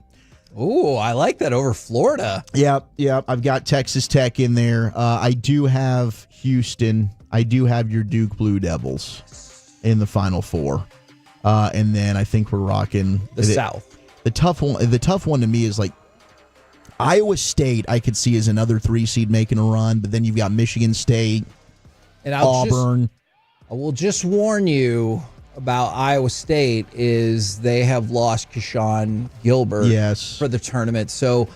Ooh, I like that over Florida. Yep. I've got Texas Tech in there. I do have Houston. I do have your Duke Blue Devils in the Final Four. And then I think we're rocking the South. The tough one to me is like Iowa State. I could see as another 3 seed making a run, but then you've got Michigan State, and Auburn. I will just warn you about Iowa State is they have lost Keyshawn Gilbert for the tournament. So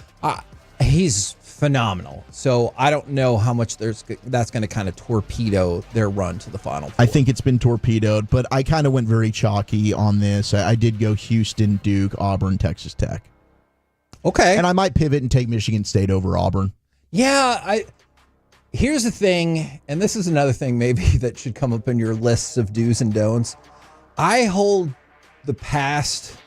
he's phenomenal. So I don't know how much that's going to kind of torpedo their run to the Final Four. I think it's been torpedoed, but I kind of went very chalky on this. I did go Houston, Duke, Auburn, Texas Tech. Okay. And I might pivot and take Michigan State over Auburn. Yeah, here's the thing, and this is another thing maybe that should come up in your lists of do's and don'ts. I hold the past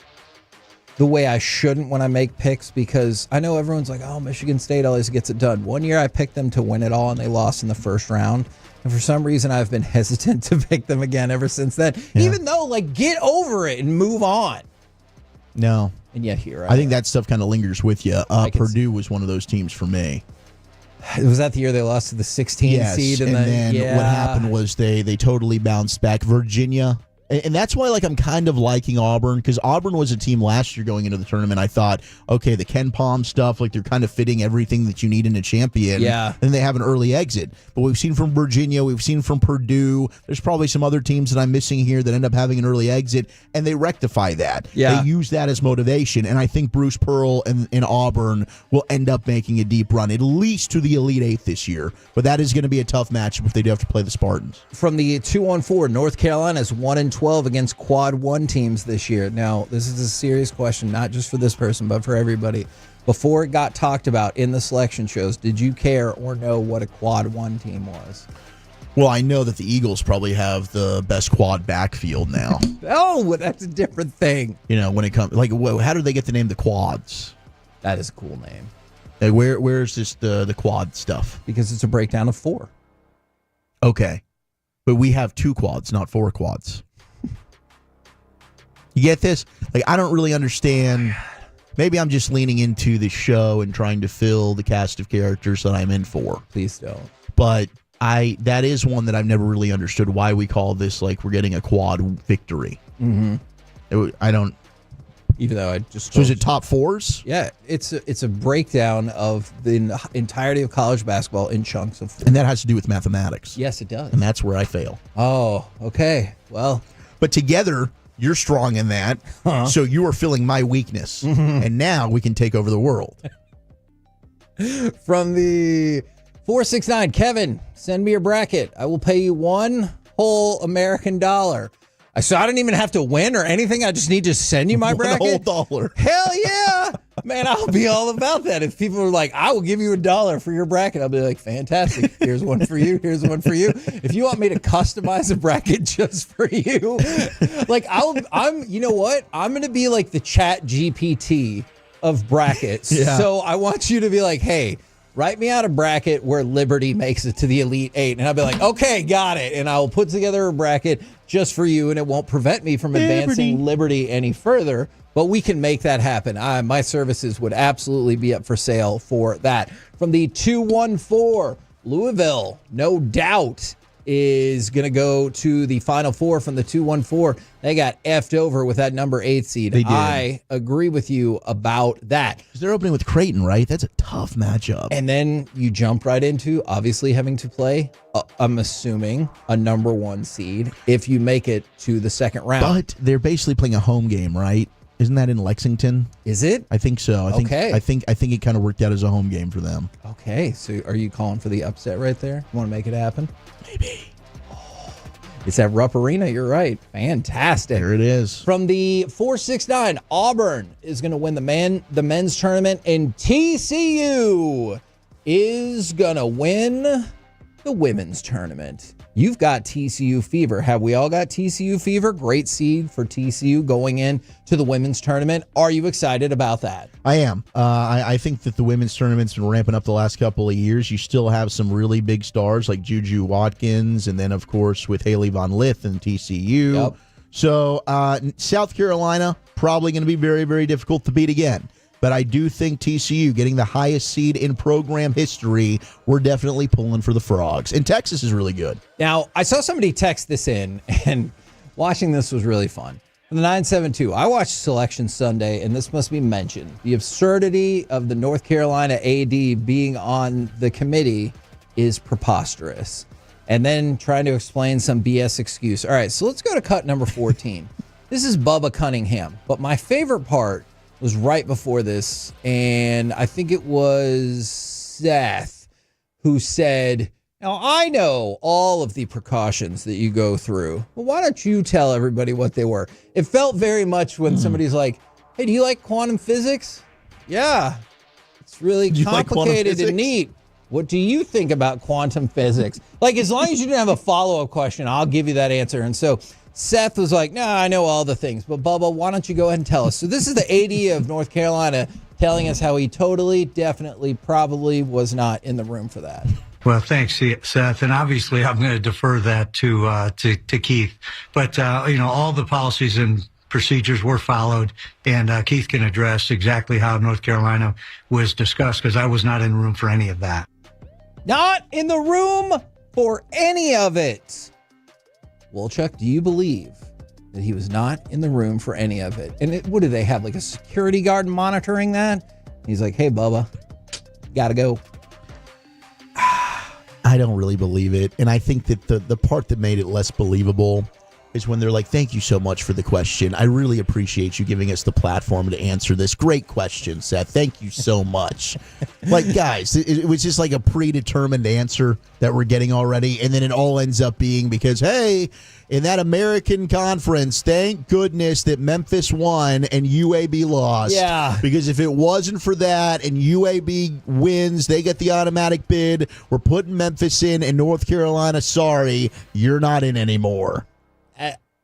the way I shouldn't when I make picks because I know everyone's like, oh, Michigan State always gets it done. One year I picked them to win it all and they lost in the first round. And for some reason I've been hesitant to pick them again ever since then. Yeah. Even though, like, get over it and move on. No. And yet here I think that stuff kind of lingers with you. Purdue was one of those teams for me. Was that the year they lost to the 16 seed? And then what happened was they totally bounced back. Virginia And that's why, like, I'm kind of liking Auburn, because Auburn was a team last year going into the tournament. I thought, okay, the Ken Palm stuff, like, they're kind of fitting everything that you need in a champion. Yeah. And they have an early exit. But we've seen from Virginia, we've seen from Purdue. There's probably some other teams that I'm missing here that end up having an early exit, and they rectify that. Yeah. They use that as motivation. And I think Bruce Pearl and Auburn will end up making a deep run, at least to the Elite Eight this year. But that is going to be a tough matchup if they do have to play the Spartans. From the 2-on-4, North Carolina is 1-12 against Quad 1 teams this year. Now, this is a serious question, not just for this person, but for everybody. Before it got talked about in the selection shows, did you care or know what a Quad 1 team was? Well, I know that the Eagles probably have the best quad backfield now. Oh, that's a different thing. You know, when it comes, like, how did they get the name the Quads? That is a cool name. Like, where's this the quad stuff? Because it's a breakdown of 4. Okay. But we have 2 quads, not 4 quads. You get this? Like, I don't really understand. Maybe I'm just leaning into the show and trying to fill the cast of characters that I'm in for. Please don't. But that is one that I've never really understood why we call this, like, we're getting a quad victory. Mm-hmm. I don't. Even though I just. So is it top 4s? Yeah, it's a breakdown of the entirety of college basketball in chunks of 4. And that has to do with mathematics. Yes, it does. And that's where I fail. Oh, okay. Well. But together, you're strong in that. Huh. So you are filling my weakness. Mhm. And now we can take over the world. From the 469, Kevin, send me your bracket. I will pay you $1 whole American dollar. So I don't even have to win or anything. I just need to send you my bracket. $1 whole. Hell yeah. Man, I'll be all about that. If people are like, I will give you $1 for your bracket, I'll be like, fantastic. Here's one for you. Here's one for you. If you want me to customize a bracket just for you, like you know what? I'm going to be like the Chat GPT of brackets. Yeah. So I want you to be like, hey, write me out a bracket where Liberty makes it to the Elite Eight. And I'll be like, okay, got it. And I will put together a bracket just for you, and it won't prevent me from advancing Liberty any further. But we can make that happen. My services would absolutely be up for sale for that. From the 214, Louisville, no doubt, is going to go to the Final Four. From the 214. They got effed over with that number 8 seed. They did. I agree with you about that. They're opening with Creighton, right? That's a tough matchup. And then you jump right into obviously having to play, I'm assuming, a number 1 seed if you make it to the second round. But they're basically playing a home game, right? Isn't that in Lexington? Is it? I think so. I think it kind of worked out as a home game for them. Okay, so are you calling for the upset right there? You want to make it happen? Maybe. It's at Rupp Arena. You're right. Fantastic. There it is. From the 469, Auburn is going to win the men's tournament, and TCU is going to win the women's tournament. You've got TCU fever. Have we all got TCU fever? Great seed for TCU going in to the women's tournament. Are you excited about that? I am. I think that the women's tournament's been ramping up the last couple of years. You still have some really big stars like Juju Watkins, and then, of course, with Haley Von Lith and TCU. Yep. So South Carolina, probably going to be very, very difficult to beat again. But I do think TCU getting the highest seed in program history, we're definitely pulling for the Frogs. And Texas is really good. Now, I saw somebody text this in, and watching this was really fun. From the 972, I watched Selection Sunday, and this must be mentioned. The absurdity of the North Carolina AD being on the committee is preposterous. And then trying to explain some BS excuse. All right, so let's go to cut number 14. This is Bubba Cunningham. But my favorite part was right before this, and I think it was Seth who said, now I know all of the precautions that you go through, but why don't you tell everybody what they were? It felt very much when somebody's like, hey, do you like quantum physics? Yeah, it's really complicated and neat. What do you think about quantum physics? Like, as long as you didn't have a follow-up question, I'll give you that answer. And so Seth was like, nah, I know all the things, but Bubba, why don't you go ahead and tell us? So this is the AD of North Carolina telling us how he totally, definitely, probably was not in the room for that. Well, thanks, Seth. And obviously, I'm going to defer that to Keith. But, all the policies and procedures were followed, and Keith can address exactly how North Carolina was discussed, because I was not in the room for any of that. Not in the room for any of it. Wolchuk, do you believe that he was not in the room for any of it. And what do they have, like a security guard monitoring that? He's like, hey, Bubba, gotta go. I don't really believe it. And I think that the part that made it less believable is when they're like, thank you so much for the question. I really appreciate you giving us the platform to answer this. Great question, Seth. Thank you so much. Like, guys, it was just like a predetermined answer that we're getting already. And then it all ends up being because, hey, in that American Conference, thank goodness that Memphis won and UAB lost. Yeah. Because if it wasn't for that and UAB wins, they get the automatic bid. We're putting Memphis in, and North Carolina, sorry, you're not in anymore.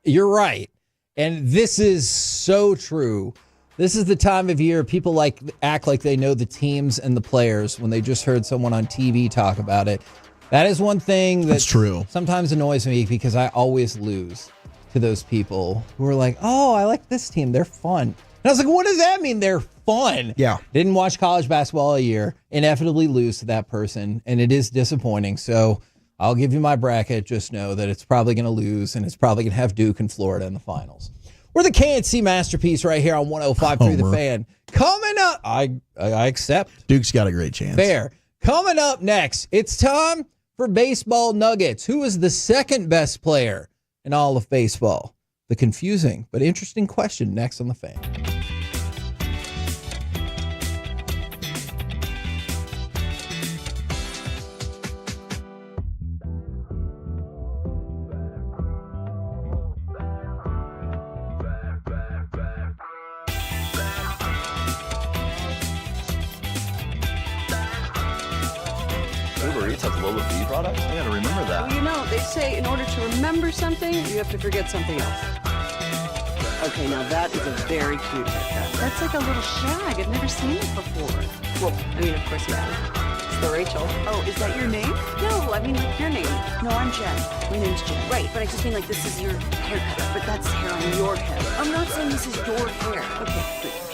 You're right. And this is so true. This is the time of year people act like they know the teams and the players when they just heard someone on TV talk about it. That is one thing that's true. Sometimes annoys me because I always lose to those people who are like, oh, I like this team. They're fun. And I was like, what does that mean? They're fun. Yeah. Didn't watch college basketball a year, inevitably lose to that person. And it is disappointing. So I'll give you my bracket. Just know that it's probably going to lose, and it's probably going to have Duke and Florida in the finals. We're the KNC Masterpiece right here on 105.3 The Fan. Coming up, I accept. Duke's got a great chance. Fair. Coming up next, it's time for Baseball Nuggets. Who is the second best player in all of baseball? The confusing but interesting question next on The Fan. Uber Eats has low fee products? I gotta remember that. Well, you know, they say in order to remember something, you have to forget something else. Okay, now that is a very cute haircut. That's like a little shag. I've never seen it before. Well, I mean, of course, yeah. It's the Rachel. Oh, is that your name? No, I mean, like your name. No, I'm Jen. My name's Jen. Right, but I just mean like this is your haircut. But that's hair on your head. I'm not saying this is your hair. Okay, but wait a little bit.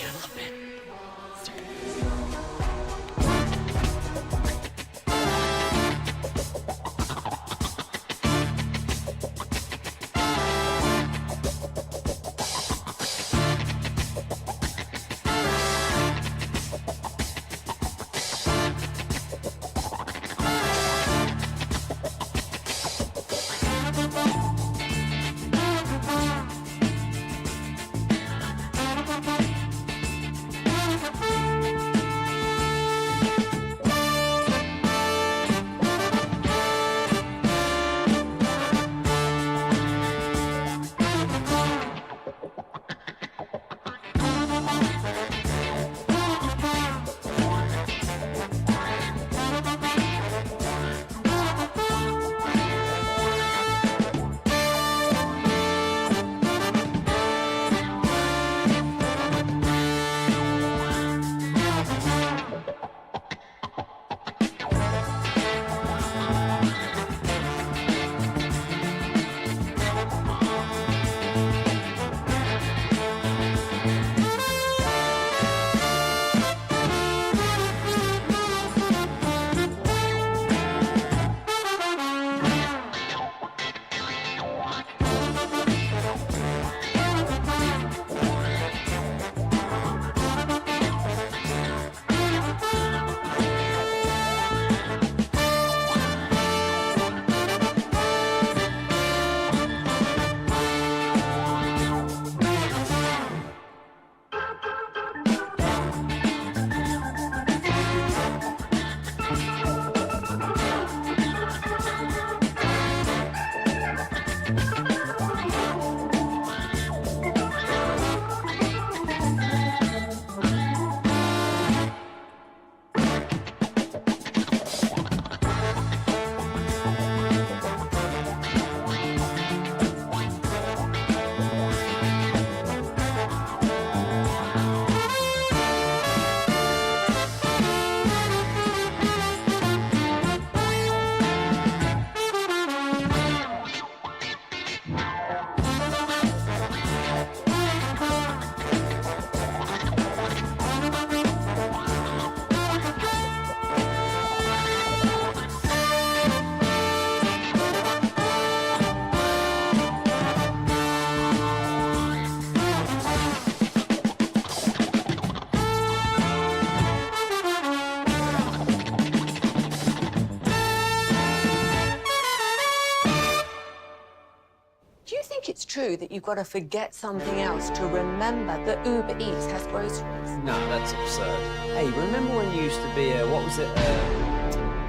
true that you've got to forget something else to remember that Uber Eats has groceries? No, that's absurd. Hey, remember when you used to be a, what was it,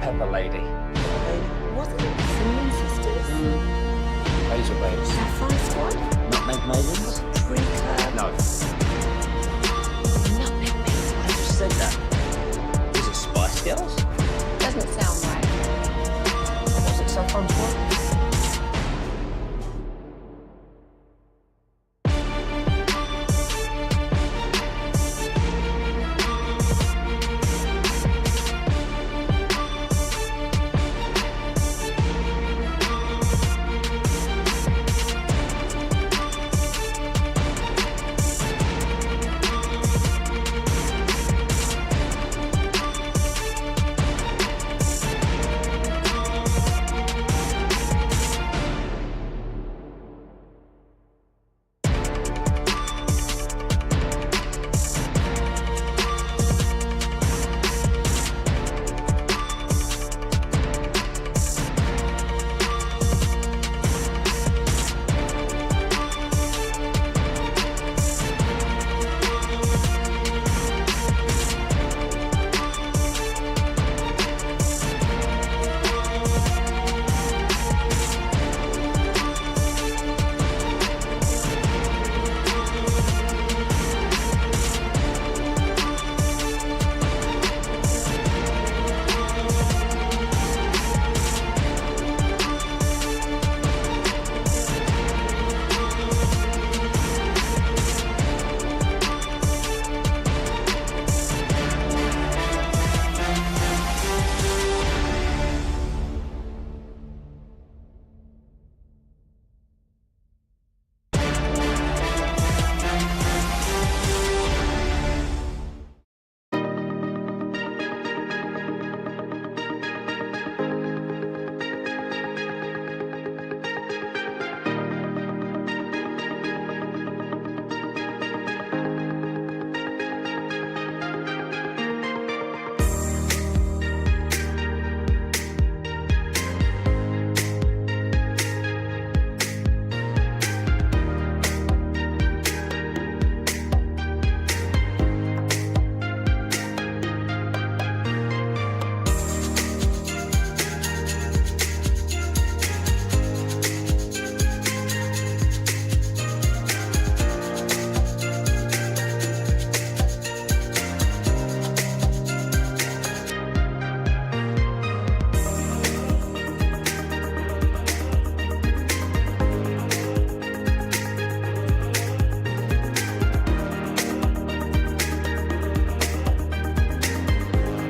Pepper Lady? Wasn't it Cinnamon Sisters? Basil Babes. Saffron Squad? Nutmeg Maidens? Pre-club? No. Nutmeg Maidens. I just said that. Was it Spice Girls? Doesn't sound right. Was it Saffron Squad?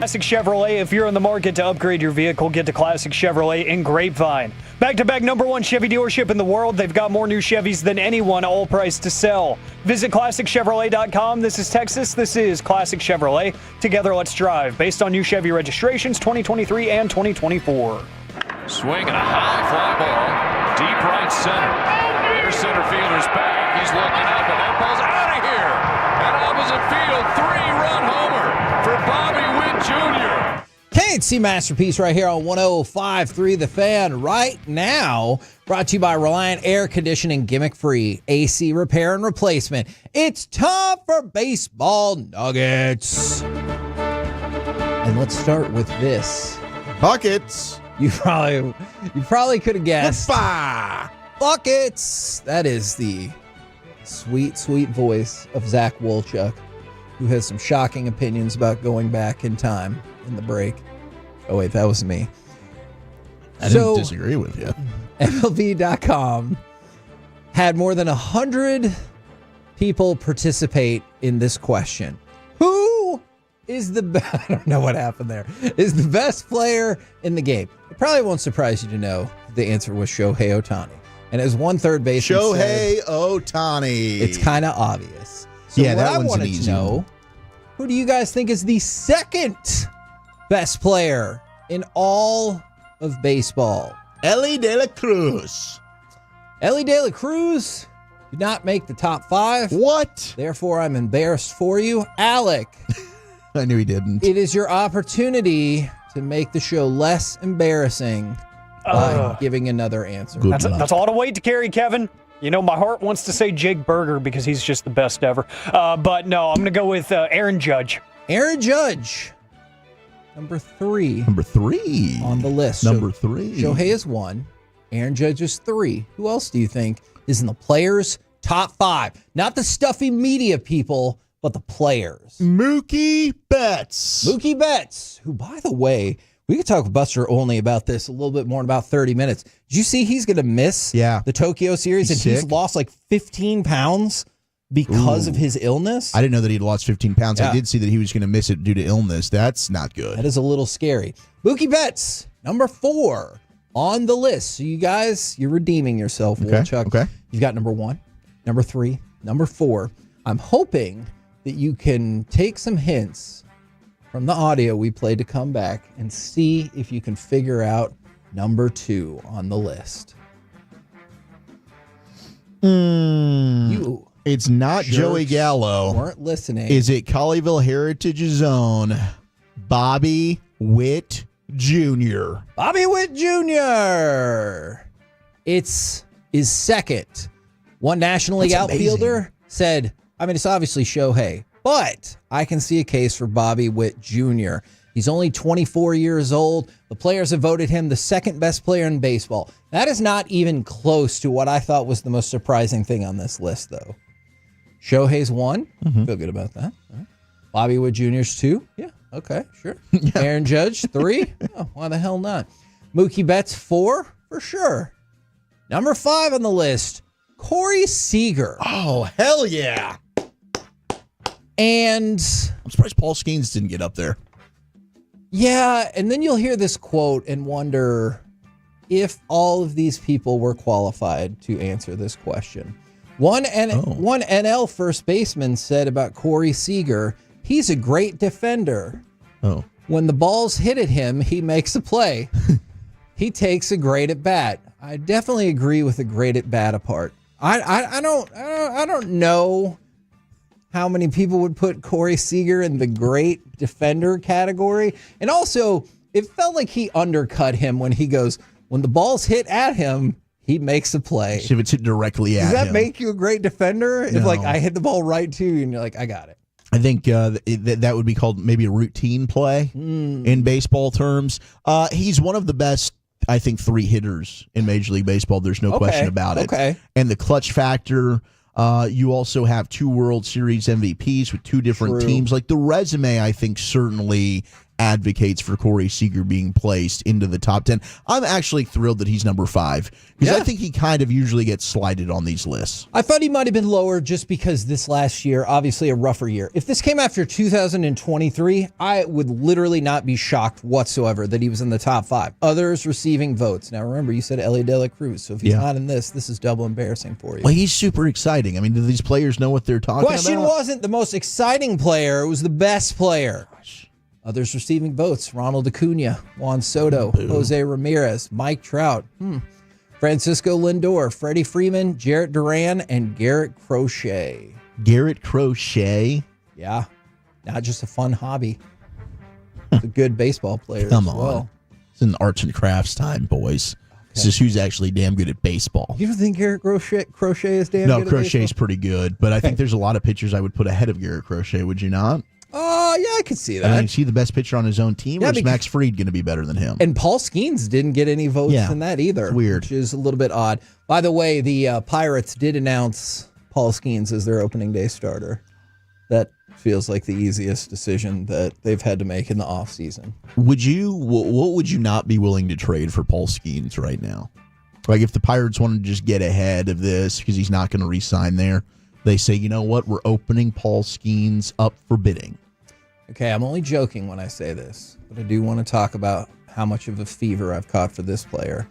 Classic Chevrolet. If you're in the market to upgrade your vehicle, get to Classic Chevrolet in Grapevine. Back-to-back #1 Chevy dealership in the world. They've got more new Chevys than anyone, all priced to sell. Visit ClassicChevrolet.com. This is Texas. This is Classic Chevrolet. Together, let's drive. Based on new Chevy registrations 2023 and 2024. Swing and a high fly ball. Deep right center. Their center fielder's back. He's looking up, and that ball's out of here. At opposite field, 3-run homer for Bobby Witt Jr. K&C Masterpiece right here on 105.3 The Fan right now. Brought to you by Reliant Air Conditioning, gimmick-free AC repair and replacement. It's time for baseball nuggets. And let's start with this. Buckets. You probably could have guessed. Buckets. That is the sweet, sweet voice of Zach Wolchuk, who has some shocking opinions about going back in time in the break. Oh, wait, that was me. I didn't disagree with you. MLB.com had more than 100 people participate in this question. Who is the best? I don't know what happened there. Is the best player in the game? It probably won't surprise you to know the answer was Shohei Ohtani. And as one third baseman Shohei said, Ohtani. it's kind of obvious. So yeah, what that I one's wanted an easy to know, one. who do you guys think is the second best player in all of baseball? Ellie De La Cruz. Ellie De La Cruz did not make the top 5. What? Therefore, I'm embarrassed for you. Alec, I knew he didn't. it is your opportunity to make the show less embarrassing by giving another answer. That's a lot of weight to carry, Kevin. My heart wants to say Jake Berger because he's just the best ever. But no, I'm going to go with Aaron Judge. Aaron Judge, number 3. Number 3 on the list. Number 3. Shohei is 1. Aaron Judge is 3. Who else do you think is in the players' top 5? Not the stuffy media people, but the players. Mookie Betts. Mookie Betts, who, by the way, we could talk with Buster Olney about this a little bit more in about 30 minutes. Did you see he's going to miss the Tokyo series he's lost like 15 pounds because of his illness? I didn't know that he'd lost 15 pounds. Yeah. I did see that he was going to miss it due to illness. That's not good. That is a little scary. Mookie Betts, number 4 on the list. So you guys, you're redeeming yourself, Wolchuk. Okay. You've got number 1, number 3, number 4. I'm hoping that you can take some hints from the audio we played to come back and see if you can figure out number 2 on the list. It's not Joey Gallo. Weren't listening. Is it Colleyville Heritage's own Bobby Witt Jr.? Bobby Witt Jr. Is second. One National League outfielder said, it's obviously Shohei, but I can see a case for Bobby Witt Jr. He's only 24 years old. The players have voted him the second best player in baseball. That is not even close to what I thought was the most surprising thing on this list, though. Shohei's 1. Feel good about that. All right. Bobby Witt Jr.'s 2. Yeah, okay, sure. Aaron Judge, 3. Oh, why the hell not? Mookie Betts, 4, for sure. Number 5 on the list, Corey Seager. Oh, hell yeah. And I'm surprised Paul Skeens didn't get up there. Yeah, and then you'll hear this quote and wonder if all of these people were qualified to answer this question. One NL first baseman said about Corey Seager, he's a great defender. Oh. When the ball's hit at him, he makes a play. He takes a great at bat. I definitely agree with the great at bat apart. I don't know how many people would put Corey Seager in the great defender category. And also, it felt like he undercut him when he goes, when the ball's hit at him, he makes a play. If it's hit directly at him. Does that make you a great defender? No. If I hit the ball right to you and you're like, I got it. I think that would be called maybe a routine play in baseball terms. He's one of the best, I think, 3 hitters in Major League Baseball. There's no question about it. Okay. And the clutch factor, you also have 2 World Series MVPs with 2 different teams. Like the resume, I think, certainly advocates for Corey Seager being placed into the top 10. I'm actually thrilled that he's number 5 because I think he kind of usually gets slighted on these lists. I thought he might have been lower just because this last year, obviously a rougher year. If this came after 2023, I would literally not be shocked whatsoever that he was in the top 5. Others receiving votes. Now remember, you said Ellie De La Cruz, so if he's not in this is double embarrassing for you. Well, he's super exciting. I mean, do these players know what they're talking Question about? wasn't the most exciting player, it was the best player. Others receiving votes: Ronald Acuna, Juan Soto, Jose Ramirez, Mike Trout, Francisco Lindor, Freddie Freeman, Jarrett Duran, and Garrett Crochet. Garrett Crochet? Yeah. Not just a fun hobby. He's a good baseball player Come as on. well. It's an arts and crafts time, boys. This is who's actually damn good at baseball. You don't think Garrett Crochet is damn good at Crochet's baseball? pretty good, but I think there's a lot of pitchers I would put ahead of Garrett Crochet, would you not? Yeah, I could see that. I mean, is he the best pitcher on his own team, or is Max Fried going to be better than him? And Paul Skeens didn't get any votes in that either. It's weird. Which is a little bit odd. By the way, the Pirates did announce Paul Skeens as their opening day starter. That feels like the easiest decision that they've had to make in the offseason. What would you not be willing to trade for Paul Skeens right now? Like if the Pirates wanted to just get ahead of this because he's not going to re-sign there, they say, you know what, we're opening Paul Skeens up for bidding. Okay, I'm only joking when I say this, but I do want to talk about how much of a fever I've caught for this player,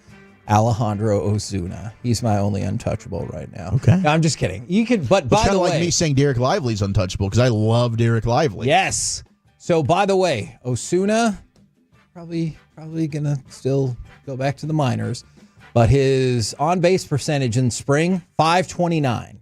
Alejandro Ozuna. He's my only untouchable right now. Okay. No, I'm just kidding. You could, but by the way, like me saying Derek Lively's untouchable because I love Derek Lively. Yes. So by the way, Ozuna probably gonna still go back to the minors, but his on-base percentage in spring, .529.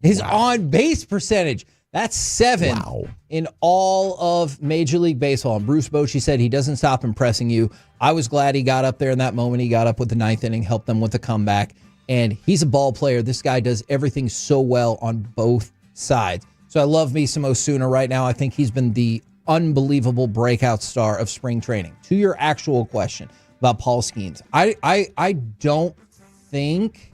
His on-base percentage. That's 7 in all of Major League Baseball. And Bruce Bochy said he doesn't stop impressing you. I was glad he got up there in that moment. He got up with the 9th inning, helped them with the comeback. And he's a ball player. This guy does everything so well on both sides. So I love me some Osuna right now. I think he's been the unbelievable breakout star of spring training. To your actual question about Paul Skeens, I don't think...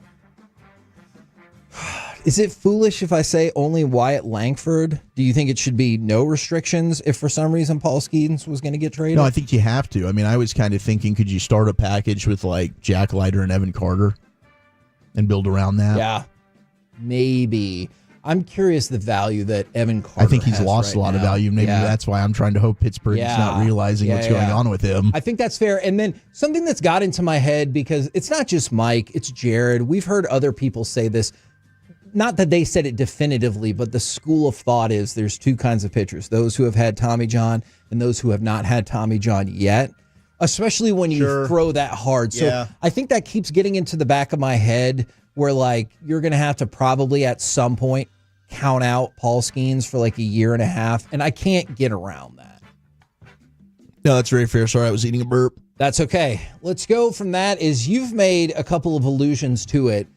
Is it foolish if I say only Wyatt Langford? Do you think it should be no restrictions if for some reason Paul Skeens was going to get traded? No, I think you have to. I mean, I was kind of thinking, could you start a package with like Jack Leiter and Evan Carter and build around that? Yeah, maybe. I'm curious the value that Evan Carter I think he's has lost right a lot of now. value. Maybe that's why I'm trying to hope Pittsburgh is not realizing what's going on with him. I think that's fair. And then something that's got into my head, because it's not just Mike, it's Jared. We've heard other people say this. Not that they said it definitively, but the school of thought is there's two kinds of pitchers, those who have had Tommy John and those who have not had Tommy John yet, especially when you throw that hard. So I think that keeps getting into the back of my head where, like, you're going to have to probably at some point count out Paul Skeens for like a year and a half, and I can't get around that. No, that's very fair. Sorry, I was eating a burp. That's okay. Let's go from that. You've made a couple of allusions to it.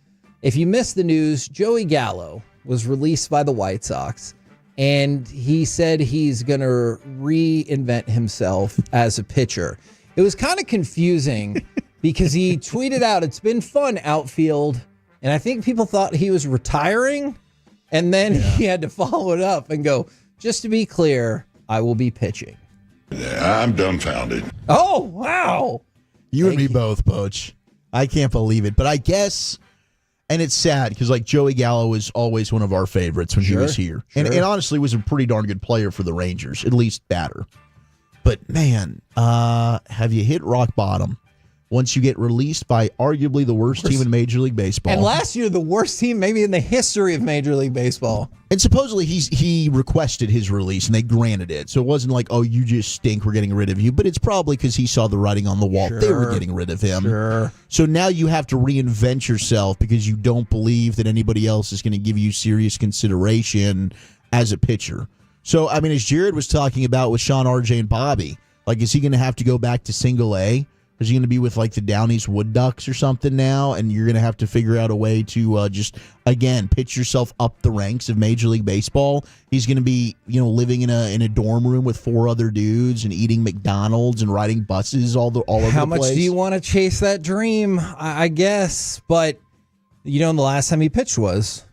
If you missed the news, Joey Gallo was released by the White Sox, and he said he's going to reinvent himself as a pitcher. It was kind of confusing because he tweeted out, "It's been fun, outfield," and I think people thought he was retiring, and then he had to follow it up and go, "Just to be clear, I will be pitching." Yeah, I'm dumbfounded. Oh, wow. You and me both, Poach. I can't believe it, but I guess... And it's sad because, like, Joey Gallo was always one of our favorites when he was here. And honestly was a pretty darn good player for the Rangers, at least batter. But, man, have you hit rock bottom once you get released by arguably the worst team in Major League Baseball? And last year, the worst team maybe in the history of Major League Baseball. And supposedly he requested his release, and they granted it. So it wasn't like, oh, you just stink, we're getting rid of you. But it's probably because he saw the writing on the wall. They were getting rid of him. So now you have to reinvent yourself because you don't believe that anybody else is going to give you serious consideration as a pitcher. So, I mean, as Jared was talking about with Sean, RJ, and Bobby, like, is he going to have to go back to single A? Is he going to be with, like, the Downey's Wood Ducks or something now? And you're going to have to figure out a way to just, again, pitch yourself up the ranks of Major League Baseball. He's going to be, living in a dorm room with 4 other dudes and eating McDonald's and riding buses all over the place. How much do you want to chase that dream? I guess. But, the last time he pitched was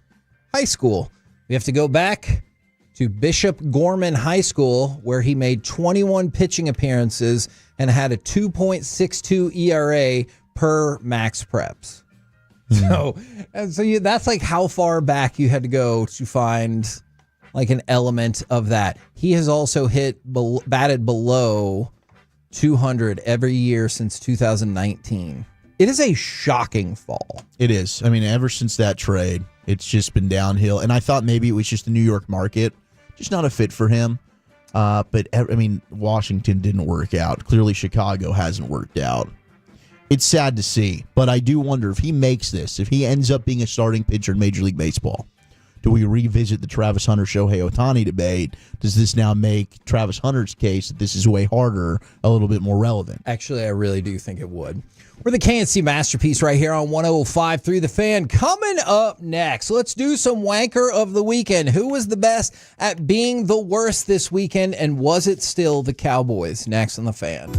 high school. We have to go back to Bishop Gorman High School, where he made 21 pitching appearances and had a 2.62 ERA per max preps. So that's like how far back you had to go to find like an element of that. He has also batted below 200 every year since 2019. It is a shocking fall. It is. I mean, ever since that trade, it's just been downhill. And I thought maybe it was just the New York market, just not a fit for him. But, I mean, Washington didn't work out. Clearly, Chicago hasn't worked out. It's sad to see, but I do wonder if he makes this, if he ends up being a starting pitcher in Major League Baseball, do we revisit the Travis Hunter-Shohei Ohtani debate? Does this now make Travis Hunter's case that this is way harder a little bit more relevant? Actually, I really do think it would. We're the KNC Masterpiece right here on 105.3 The Fan. Coming up next, let's do some wanker of the weekend. Who was the best at being the worst this weekend, and was it still the Cowboys? Next on The Fan.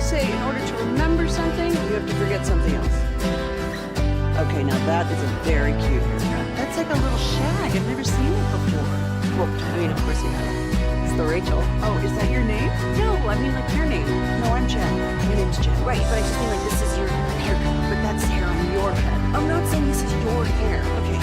say in order to remember something, you have to forget something else. Okay, now that is a very cute haircut. That's like a little shag. I've never seen it before. Well, I mean, of course you have. It's the Rachel. Oh, is that your name? No, I mean like your name. No, I'm Jen. Your name's Jen. Right, but I just mean like this is your haircut, but that's hair on your head. I'm not saying this is your hair. Okay.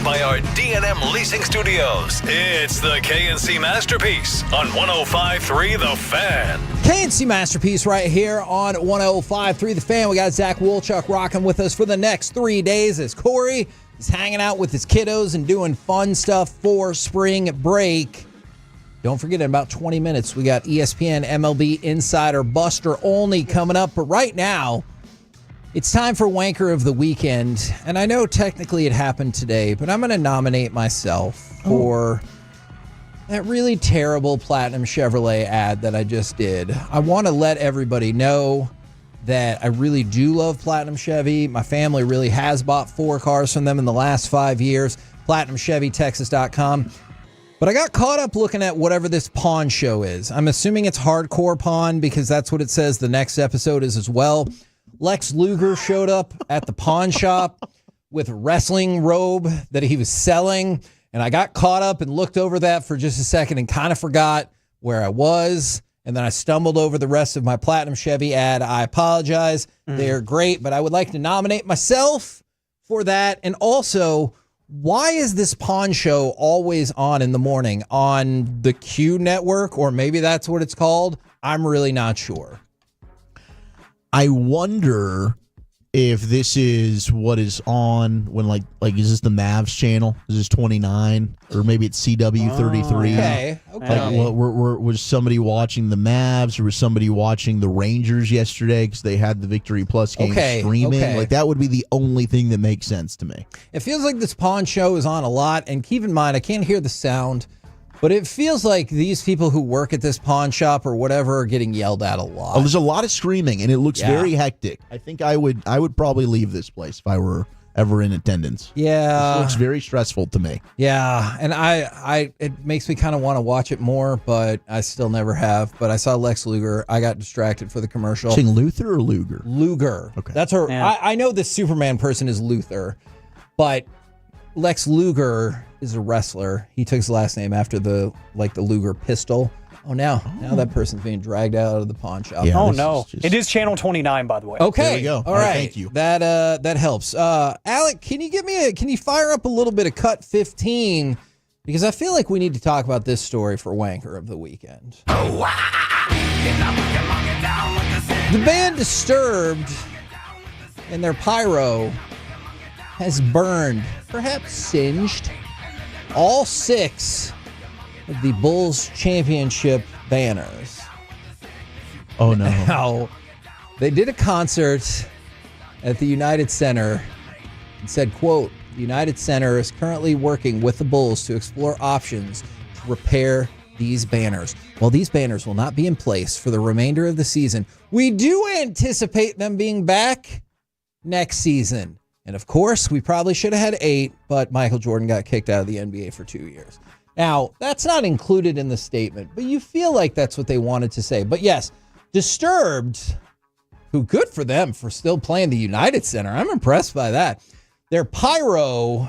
by our D&M Leasing Studios. It's the KNC Masterpiece on 105.3 The Fan. KNC Masterpiece right here on 105.3 The Fan. We got Zach Wolchuk rocking with us for the next 3 days as Corey is hanging out with his kiddos and doing fun stuff for spring break. Don't forget, in about 20 minutes, we got ESPN MLB Insider Buster Olney coming up. But right now, it's time for Wanker of the Weekend. And I know technically it happened today, but I'm going to nominate myself for that really terrible Platinum Chevrolet ad that I just did. I want to let everybody know that I really do love Platinum Chevy. My family really has bought 4 cars from them in the last 5 years. PlatinumChevyTexas.com. But I got caught up looking at whatever this pawn show is. I'm assuming it's hardcore pawn because that's what it says the next episode is as well. Lex Luger showed up at the pawn shop with a wrestling robe that he was selling. And I got caught up and looked over that for just a second and kind of forgot where I was. And then I stumbled over the rest of my Platinum Chevy ad. I apologize. They're great, but I would like to nominate myself for that. And also Why is this pawn show always on in the morning on the Q network, or maybe that's what it's called? I'm really not sure. I wonder if this is what is on when like is this the Mavs channel? Is this 29 or maybe it's CW 33? Okay. Like, was somebody watching the Mavs or was somebody watching the Rangers yesterday because they had the Victory Plus game streaming? Okay. Like that would be the only thing that makes sense to me. It feels like this pawn show is on a lot, and keep in mind I can't hear the sound, but it feels like these people who work at this pawn shop or whatever are getting yelled at a lot. Oh, there's a lot of screaming, and it looks very hectic. I think I would probably leave this place if I were ever in attendance. Yeah. It looks very stressful to me. Yeah, and it makes me kind of want to watch it more, but I still never have. But I saw Lex Luger. I got distracted for the commercial. Saying Luther or Luger? Luger. Okay. That's her. Yeah. I know this Superman person is Luther, but Lex Luger is a wrestler. He took his last name after the Luger pistol. Now that person's being dragged out of the pawn shop. Yeah, Oh no! It is channel 29, by the way. Okay. There we go. All right. Thank you. That helps. Alec, can you fire up a little bit of cut 15? Because I feel like we need to talk about this story for Wanker of the Weekend. The band Disturbed and their pyro has burned, perhaps singed, all 6 of the Bulls championship banners. Oh no. Now, they did a concert at the United Center and said, quote, "The United Center is currently working with the Bulls to explore options to repair these banners. While these banners will not be in place for the remainder of the season, we do anticipate them being back next season. And of course, we probably should have had 8, but Michael Jordan got kicked out of the NBA for 2 years." Now, that's not included in the statement, but you feel like that's what they wanted to say. But yes, Disturbed, who good for them for still playing the United Center. I'm impressed by that. Their pyro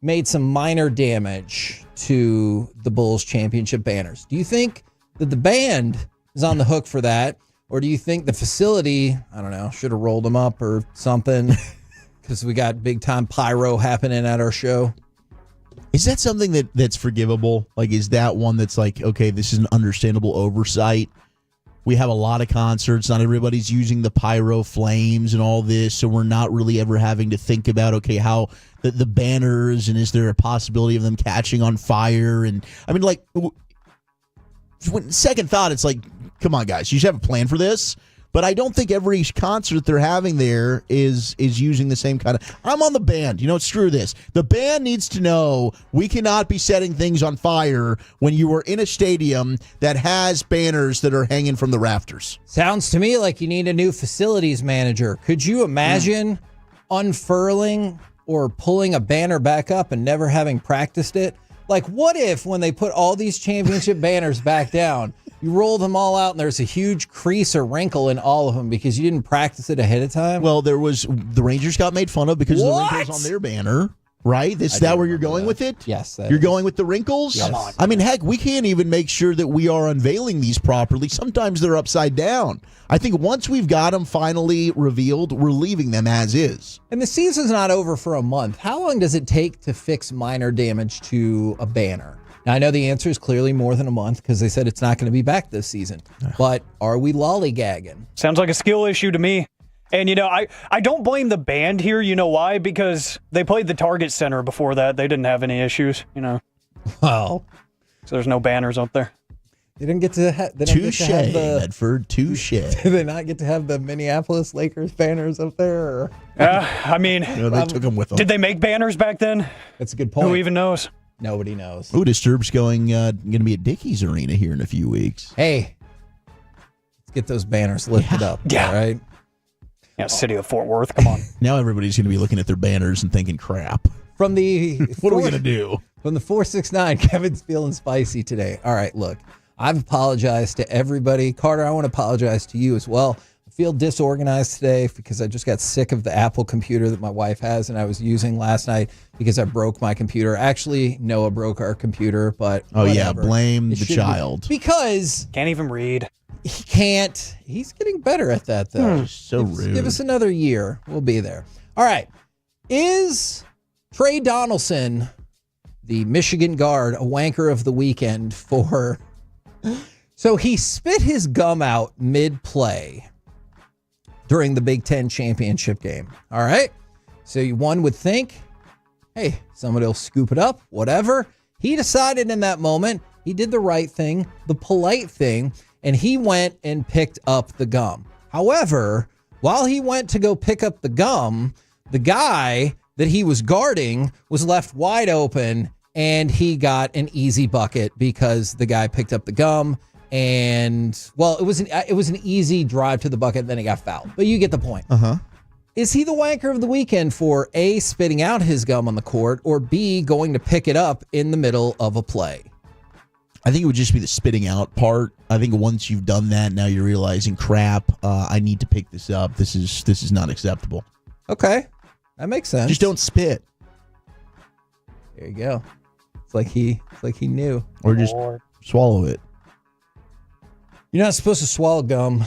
made some minor damage to the Bulls championship banners. Do you think that the band is on the hook for that? Or do you think the facility, I don't know, should have rolled them up or something? Because we got big time pyro happening at our show. Is that something that's forgivable? Like, is that one that's like, okay, this is an understandable oversight? We have a lot of concerts. Not everybody's using the pyro flames and all this, so we're not really ever having to think about, okay, how the banners, and is there a possibility of them catching on fire? And I mean, like, second thought, it's like, come on, guys, you should have a plan for this. But I don't think every concert they're having there is using the same kind of... I'm on the band. Screw this. The band needs to know we cannot be setting things on fire when you are in a stadium that has banners that are hanging from the rafters. Sounds to me like you need a new facilities manager. Could you imagine unfurling or pulling a banner back up and never having practiced it? Like, what if when they put all these championship banners back down, you roll them all out and there's a huge crease or wrinkle in all of them because you didn't practice it ahead of time? Well, the Rangers got made fun of because of the wrinkles on their banner, right? Is that where you're going with it? Yes. You're going with the wrinkles? Yes. Come on. I mean, heck, we can't even make sure that we are unveiling these properly. Sometimes they're upside down. I think once we've got them finally revealed, we're leaving them as is. And the season's not over for a month. How long does it take to fix minor damage to a banner? Now, I know the answer is clearly more than a month because they said it's not going to be back this season. But are we lollygagging? Sounds like a skill issue to me. And, I don't blame the band here. You know why? Because they played the Target Center before that. They didn't have any issues, Well. So there's no banners up there. They didn't get to Touche, Medford, touche. Do they not get to have the Minneapolis Lakers banners up there? Or? I mean, they took them with them. Did they make banners back then? That's a good point. Who even knows? Nobody knows. Ooh, Disturbed's going to be at Dickies Arena here in a few weeks. Hey, let's get those banners lifted up. Yeah. All right. Yeah, City of Fort Worth. Come on. Now everybody's going to be looking at their banners and thinking, crap. From the what are we going to do? From the 469, Kevin's feeling spicy today. All right, look, I've apologized to everybody. Carter, I want to apologize to you as well. I feel disorganized today because I just got sick of the Apple computer that my wife has and I was using last night because I broke my computer. Actually, Noah broke our computer, but whatever. Blame the child. Because can't even read. He can't. He's getting better at that, though. So rude. Give us another year. We'll be there. All right. Is Trey Donaldson, the Michigan guard, a wanker of the weekend for... So he spit his gum out mid-play during the Big Ten championship game. All right? So one would think, hey, somebody will scoop it up, whatever. He decided in that moment, he did the right thing, the polite thing, and he went and picked up the gum. However, while he went to go pick up the gum, the guy that he was guarding was left wide open, and he got an easy bucket because the guy picked up the gum. And, well, it was an easy drive to the bucket, then he got fouled. But you get the point. Uh-huh. Is he the wanker of the weekend for A, spitting out his gum on the court, or B, going to pick it up in the middle of a play? I think it would just be the spitting out part. I think once you've done that, now you're realizing, crap, I need to pick this up. This is not acceptable. Okay. That makes sense. Just don't spit. There you go. It's like he knew. Or just swallow it. You're not supposed to swallow gum.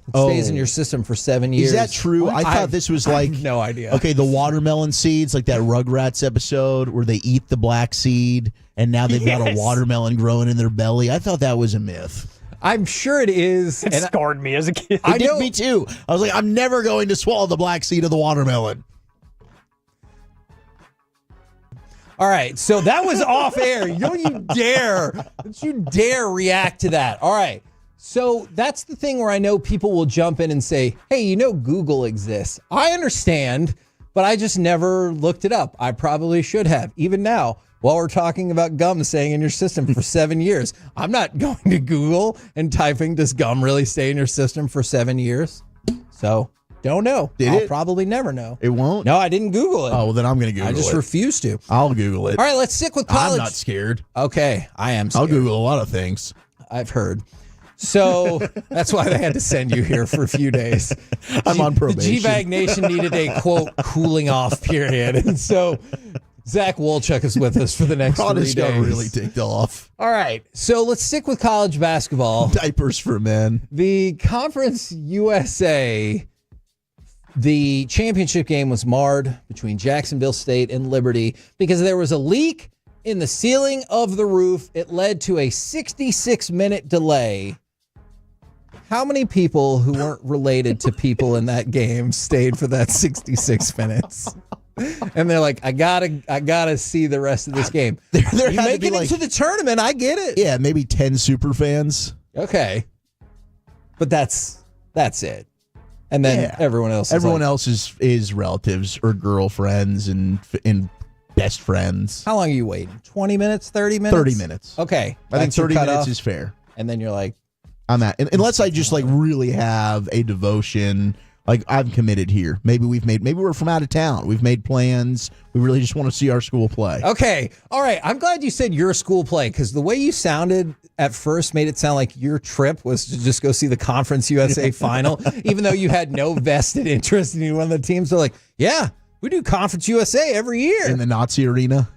It stays in your system for 7 years. Is that true? I thought this was like... I have no idea. Okay, the watermelon seeds, like that Rugrats episode where they eat the black seed and now they've got a watermelon growing in their belly. I thought that was a myth. I'm sure it is. It scarred me as a kid. It did me too. I was like, I'm never going to swallow the black seed of the watermelon. All right, so that was off air. Don't you dare react to that. All right. So that's the thing where I know people will jump in and say, hey, Google exists. I understand, but I just never looked it up. I probably should have. Even now, while we're talking about gum staying in your system for 7 years, I'm not going to Google and typing, does gum really stay in your system for 7 years? So don't know. I'll probably never know. It won't? No, I didn't Google it. Oh, well, then I'm going to Google it. I just refuse to. I'll Google it. All right, let's stick with college. I'm not scared. Okay, I am scared. I'll Google a lot of things. I've heard. So that's why they had to send you here for a few days. I'm on probation. The G-Bag Nation needed a, quote, cooling off period. And so Zach Wolchuk is with us for the next 3 days. Got really ticked off. All right. So let's stick with college basketball. Diapers for men. The Conference USA, the championship game was marred between Jacksonville State and Liberty because there was a leak in the ceiling of the roof. It led to a 66-minute delay. How many people who weren't related to people in that game stayed for that 66 minutes? And they're like, I gotta see the rest of this game. There you make it into the tournament, I get it. Yeah, maybe 10 super fans. Okay. But that's it. And then everyone else is relatives or girlfriends and best friends. How long are you waiting? 20 minutes, 30 minutes? 30 minutes. Okay. I think 30 minutes is fair. And then you're like, I'm at, unless I just like really have a devotion, like I'm committed here. Maybe we're from out of town. We've made plans. We really just want to see our school play. Okay. All right. I'm glad you said your school play because the way you sounded at first made it sound like your trip was to just go see the Conference USA final, even though you had no vested interest in any one of the teams. They're like, yeah, we do Conference USA every year. In the Nazi arena.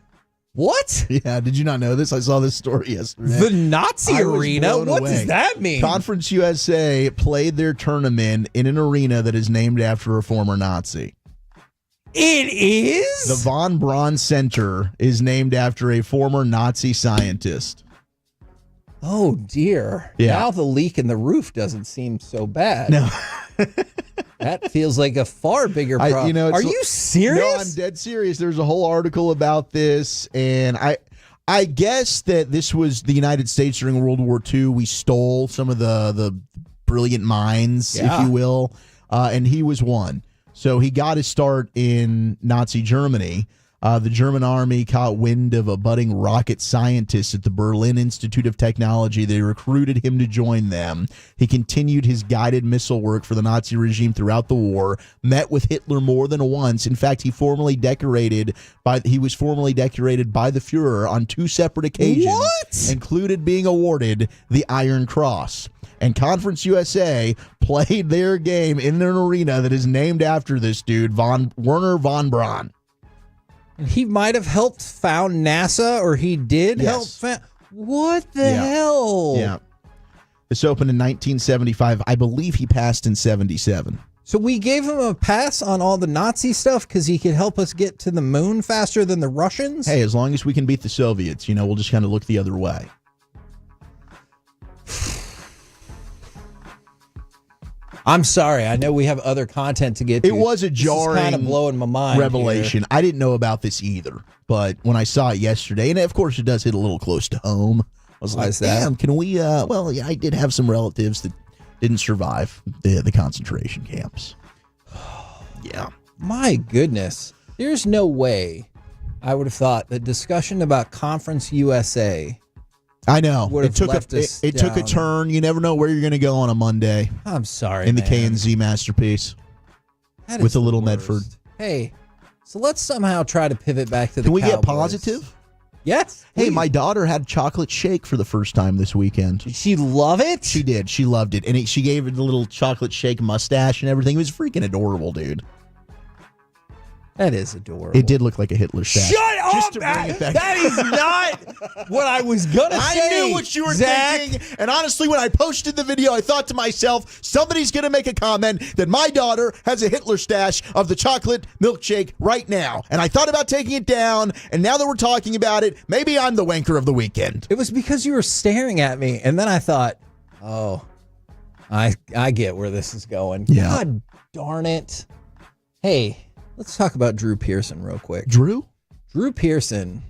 What? Yeah, did you not know this? I saw this story yesterday. The Nazi arena? What does that mean? Conference USA played their tournament in an arena that is named after a former Nazi. It is? The Von Braun Center is named after a former Nazi scientist. Oh, dear. Yeah. Now the leak in the roof doesn't seem so bad. No. That feels like a far bigger problem. Are you serious? No, I'm dead serious. There's a whole article about this, and I guess that this was the United States during World War II. We stole some of the brilliant minds, if you will, and he was one. So he got his start in Nazi Germany. The German army caught wind of a budding rocket scientist at the Berlin Institute of Technology. They recruited him to join them. He continued his guided missile work for the Nazi regime throughout the war, met with Hitler more than once. In fact, he was formally decorated by the Fuhrer on 2 separate occasions, included being awarded the Iron Cross. And Conference USA played their game in an arena that is named after this dude, Werner von Braun. He might have helped found NASA, or he did help found... What the hell? Yeah. This opened in 1975. I believe he passed in 77. So we gave him a pass on all the Nazi stuff because he could help us get to the moon faster than the Russians? Hey, as long as we can beat the Soviets, we'll just kind of look the other way. I'm sorry. I know we have other content to get to. It was a jarring kind of blowing my mind revelation. here. I didn't know about this either, but when I saw it yesterday, and of course it does hit a little close to home, I was Why like, is that? damn, can we, well, yeah, I did have some relatives that didn't survive the concentration camps. Yeah. My goodness. There's no way I would have thought that discussion about Conference USA I know. would have left us it took a down. turn. You never know where you're going to go on a Monday. I'm sorry, In the man. K&Z masterpiece That with is a little the Medford. worst. Hey, so let's somehow try to pivot back to the Can we get Cowboys. positive? Yes. Hey, please. my daughter had chocolate shake for the first time this weekend. Did she love it? She did. She loved it. And she gave it the little chocolate shake mustache and everything. It was freaking adorable, dude. That is adorable. It did look like a Hitler stash. Shut up! Just to bring it back. That is not what I was going to say. I knew what you were Zach. thinking. And honestly, when I posted the video, I thought to myself, somebody's going to make a comment that my daughter has a Hitler stash of the chocolate milkshake right now. And I thought about taking it down. And now that we're talking about it, maybe I'm the wanker of the weekend. It was because you were staring at me. And then I thought, oh, I get where this is going. Yeah. God darn it. Hey, let's talk about Drew Pearson real quick. Drew Pearson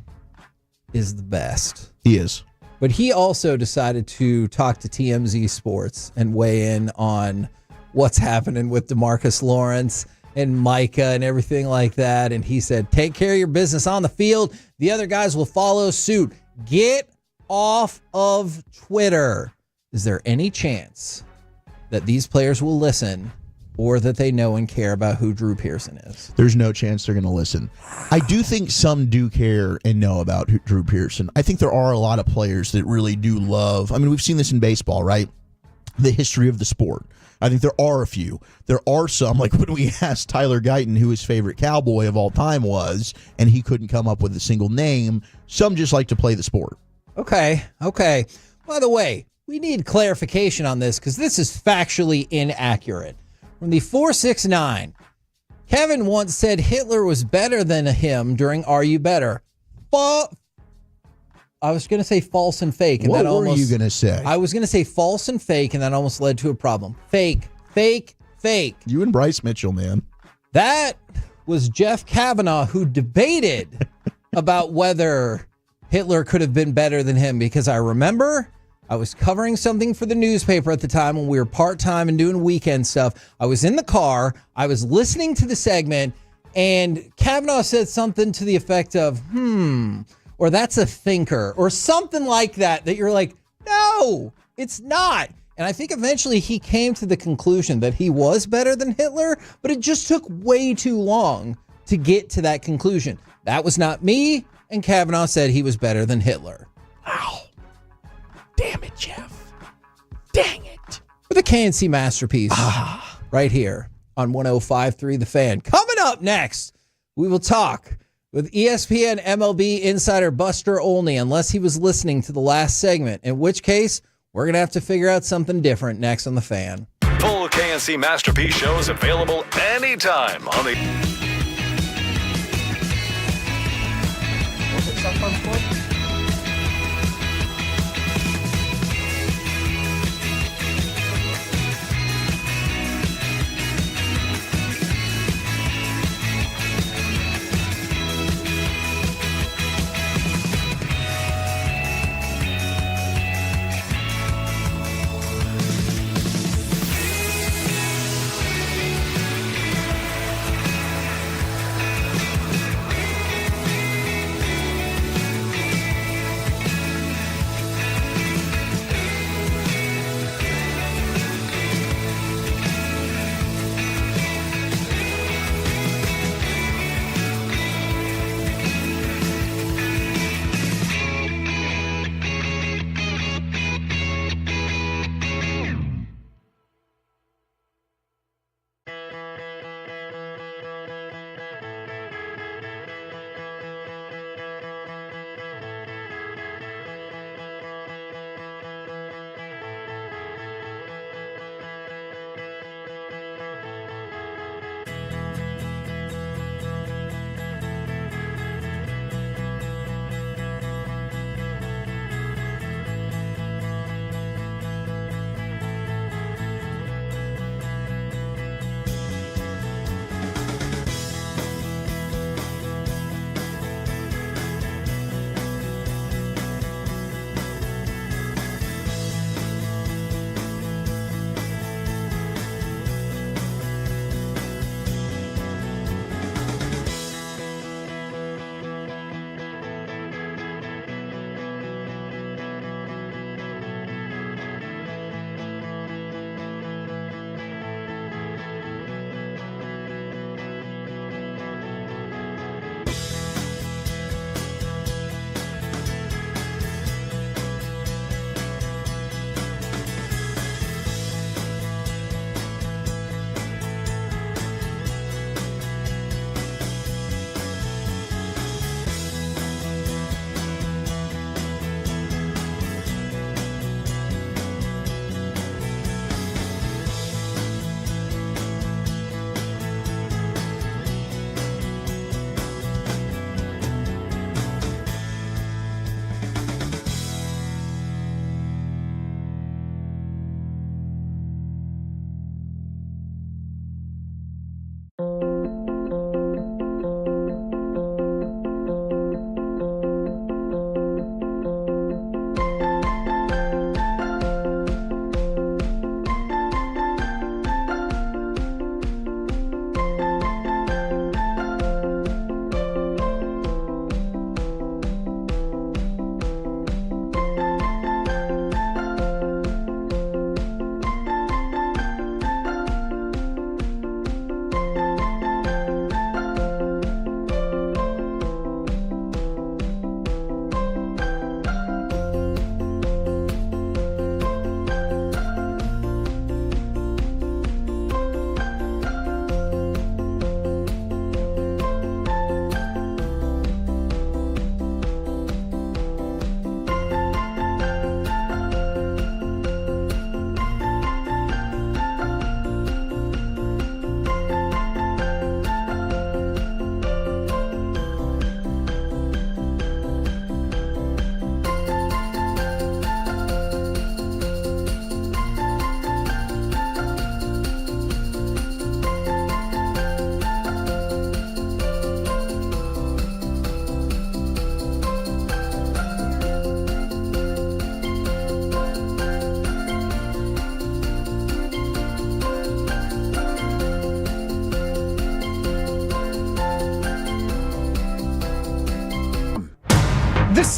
is the best. He is. But he also decided to talk to TMZ Sports and weigh in on what's happening with DeMarcus Lawrence and Micah and everything like that. And he said, take care of your business on the field. The other guys will follow suit. Get off of Twitter. Is there any chance that these players will listen or that they know and care about who Drew Pearson is? There's no chance they're going to listen. I do think some do care and know about Drew Pearson. I think there are a lot of players that really do love. I mean, we've seen this in baseball, right? The history of the sport. I think there are a few. There are some, like when we asked Tyler Guyton who his favorite Cowboy of all time was, and he couldn't come up with a single name. Some just like to play the sport. Okay. By the way, we need clarification on this because this is factually inaccurate. From the 469, Kevin once said Hitler was better than him during Are You Better? I was going to say false and fake. And What that were almost, you going to say? I was going to say false and fake, and that almost led to a problem. Fake. You and Bryce Mitchell, man. That was Jeff Kavanaugh who debated about whether Hitler could have been better than him, because I remember I was covering something for the newspaper at the time when we were part-time and doing weekend stuff. I was in the car. I was listening to the segment, and Kavanaugh said something to the effect of, or that's a thinker, or something like that you're like, no, it's not. And I think eventually he came to the conclusion that he was better than Hitler, but it just took way too long to get to that conclusion. That was not me, and Kavanaugh said he was better than Hitler. Wow. Damn it, Jeff. Dang it. With a KNC masterpiece right here on 105.3 The Fan. Coming up next, we will talk with ESPN MLB insider Buster Olney, unless he was listening to the last segment, in which case we're going to have to figure out something different next on The Fan. Full KNC Masterpiece shows available anytime on the...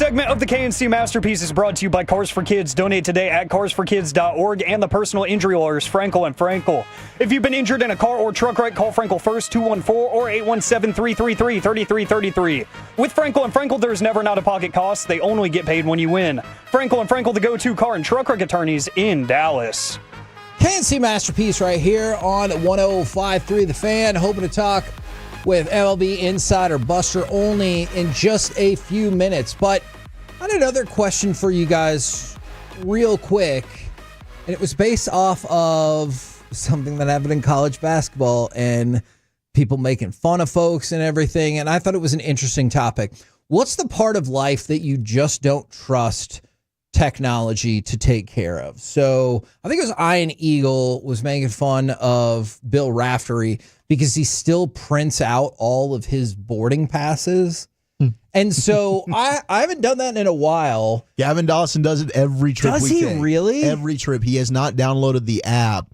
segment of the KNC Masterpiece is brought to you by Cars for Kids. Donate today at carsforkids.org and the personal injury lawyers, Frankel and Frankel. If you've been injured in a car or truck wreck, call Frankel first, 214 or 817-333-3333. With Frankel and Frankel, there's never an out-of-pocket cost. They only get paid when you win. Frankel and Frankel, the go-to car and truck wreck attorneys in Dallas. KNC Masterpiece right here on 105.3 The Fan. Hoping to talk with MLB insider Buster Olney in just a few minutes. But I had another question for you guys real quick. And it was based off of something that happened in college basketball and people making fun of folks and everything. And I thought it was an interesting topic. What's the part of life that you just don't trust technology to take care of? So I think it was Ian Eagle was making fun of Bill Raftery because he still prints out all of his boarding passes. And so I haven't done that in a while. Gavin Dawson does it every trip. Does he really? Every trip. He has not downloaded the app.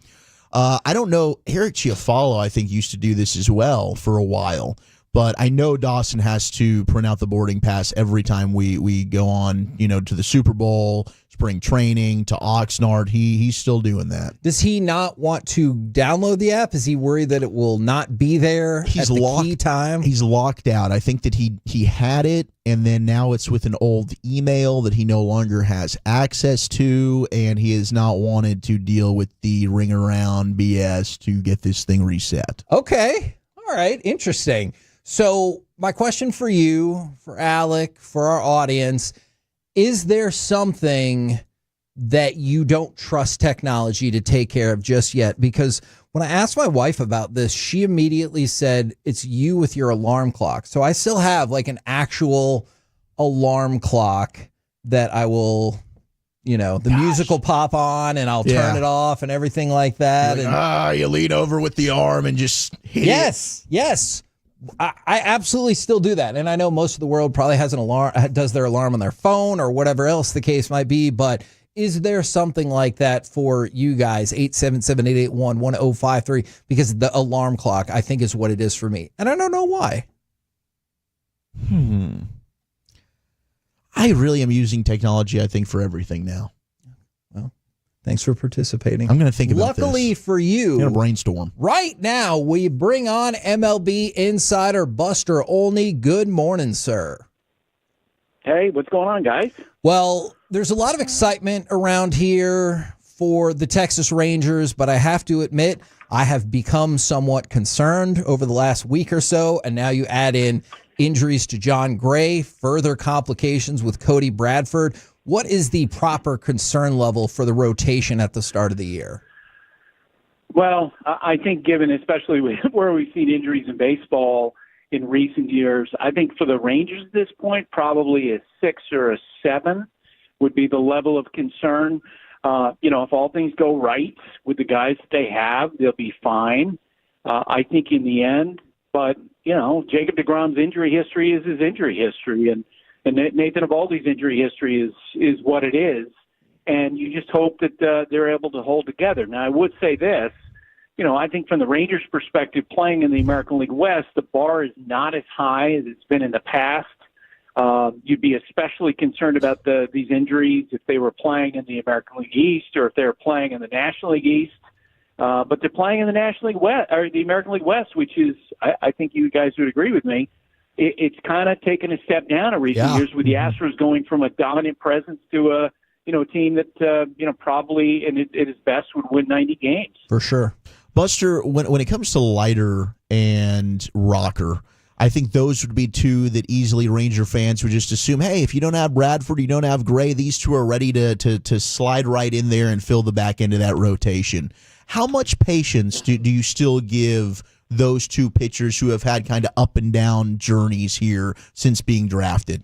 I don't know. Eric Chiafalo, I think, used to do this as well for a while. But I know Dawson has to print out the boarding pass every time we go on, to the Super Bowl, spring training, to Oxnard. He's still doing that. Does he not want to download the app? Is he worried that it will not be there at the key time? He's locked out. I think that he had it, and then now it's with an old email that he no longer has access to, and he has not wanted to deal with the ring around BS to get this thing reset. Okay. All right. Interesting. So my question for you, for Alec, for our audience, is there something that you don't trust technology to take care of just yet? Because when I asked my wife about this, she immediately said, it's you with your alarm clock. So I still have like an actual alarm clock that I will, the music will pop on and I'll turn it off and everything like that. You lean over with the arm and just hit it. Yes. I absolutely still do that. And I know most of the world probably has an alarm, does their alarm on their phone or whatever else the case might be. But is there something like that for you guys? 877-881-1053, because the alarm clock, I think, is what it is for me. And I don't know why. I really am using technology, I think, for everything now. Well, thanks for participating. I'm going to think about this. Luckily for you, I'm going to brainstorm. Right now, we bring on MLB insider Buster Olney. Good morning, sir. Hey, what's going on, guys? Well, there's a lot of excitement around here for the Texas Rangers, but I have to admit, I have become somewhat concerned over the last week or so, and now you add in injuries to John Gray, further complications with Cody Bradford. What is the proper concern level for the rotation at the start of the year? Well, I think given especially where we've seen injuries in baseball in recent years, I think for the Rangers at this point, probably a 6 or a 7 would be the level of concern. If all things go right with the guys that they have, they'll be fine, I think, in the end. But, Jacob deGrom's injury history is his injury history, and Nathan Eovaldi's injury history is what it is, and you just hope that they're able to hold together. Now, I would say this, I think from the Rangers' perspective, playing in the American League West, the bar is not as high as it's been in the past. You'd be especially concerned about these injuries if they were playing in the American League East or if they were playing in the National League East. But they're playing in the National League West, or the American League West, which is, I think you guys would agree with me, it's kind of taken a step down in recent years with the Astros going from a dominant presence to a team that probably and at its best would win 90 games. For sure. Buster, when it comes to Leiter and Rocker, I think those would be two that easily Ranger fans would just assume, hey, if you don't have Bradford, you don't have Gray, these two are ready to slide right in there and fill the back end of that rotation. How much patience do you still give those two pitchers who have had kind of up and down journeys here since being drafted?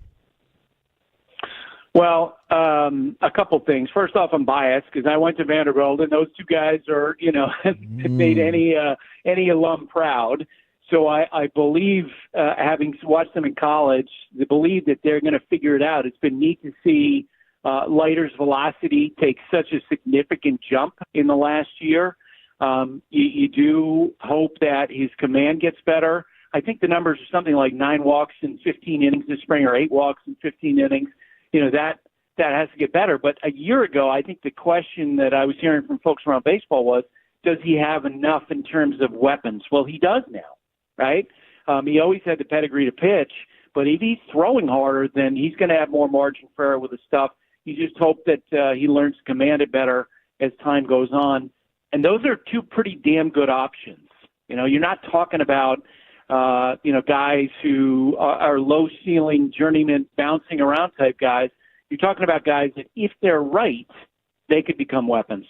Well, a couple things. First off, I'm biased because I went to Vanderbilt, and those two guys are, have made any alum proud. So I believe, having watched them in college, they believe that they're going to figure it out. It's been neat to see Leiter's velocity take such a significant jump in the last year. You do hope that his command gets better. I think the numbers are something like 9 walks in 15 innings this spring or 8 walks in 15 innings. that has to get better. But a year ago, I think the question that I was hearing from folks around baseball was, does he have enough in terms of weapons? Well, he does now, right? He always had the pedigree to pitch, but if he's throwing harder, then he's going to have more margin for error with his stuff. You just hope that he learns to command it better as time goes on. And those are two pretty damn good options. You're not talking about, guys who are low-ceiling, journeyman, bouncing around type guys. You're talking about guys that, if they're right, they could become weapons.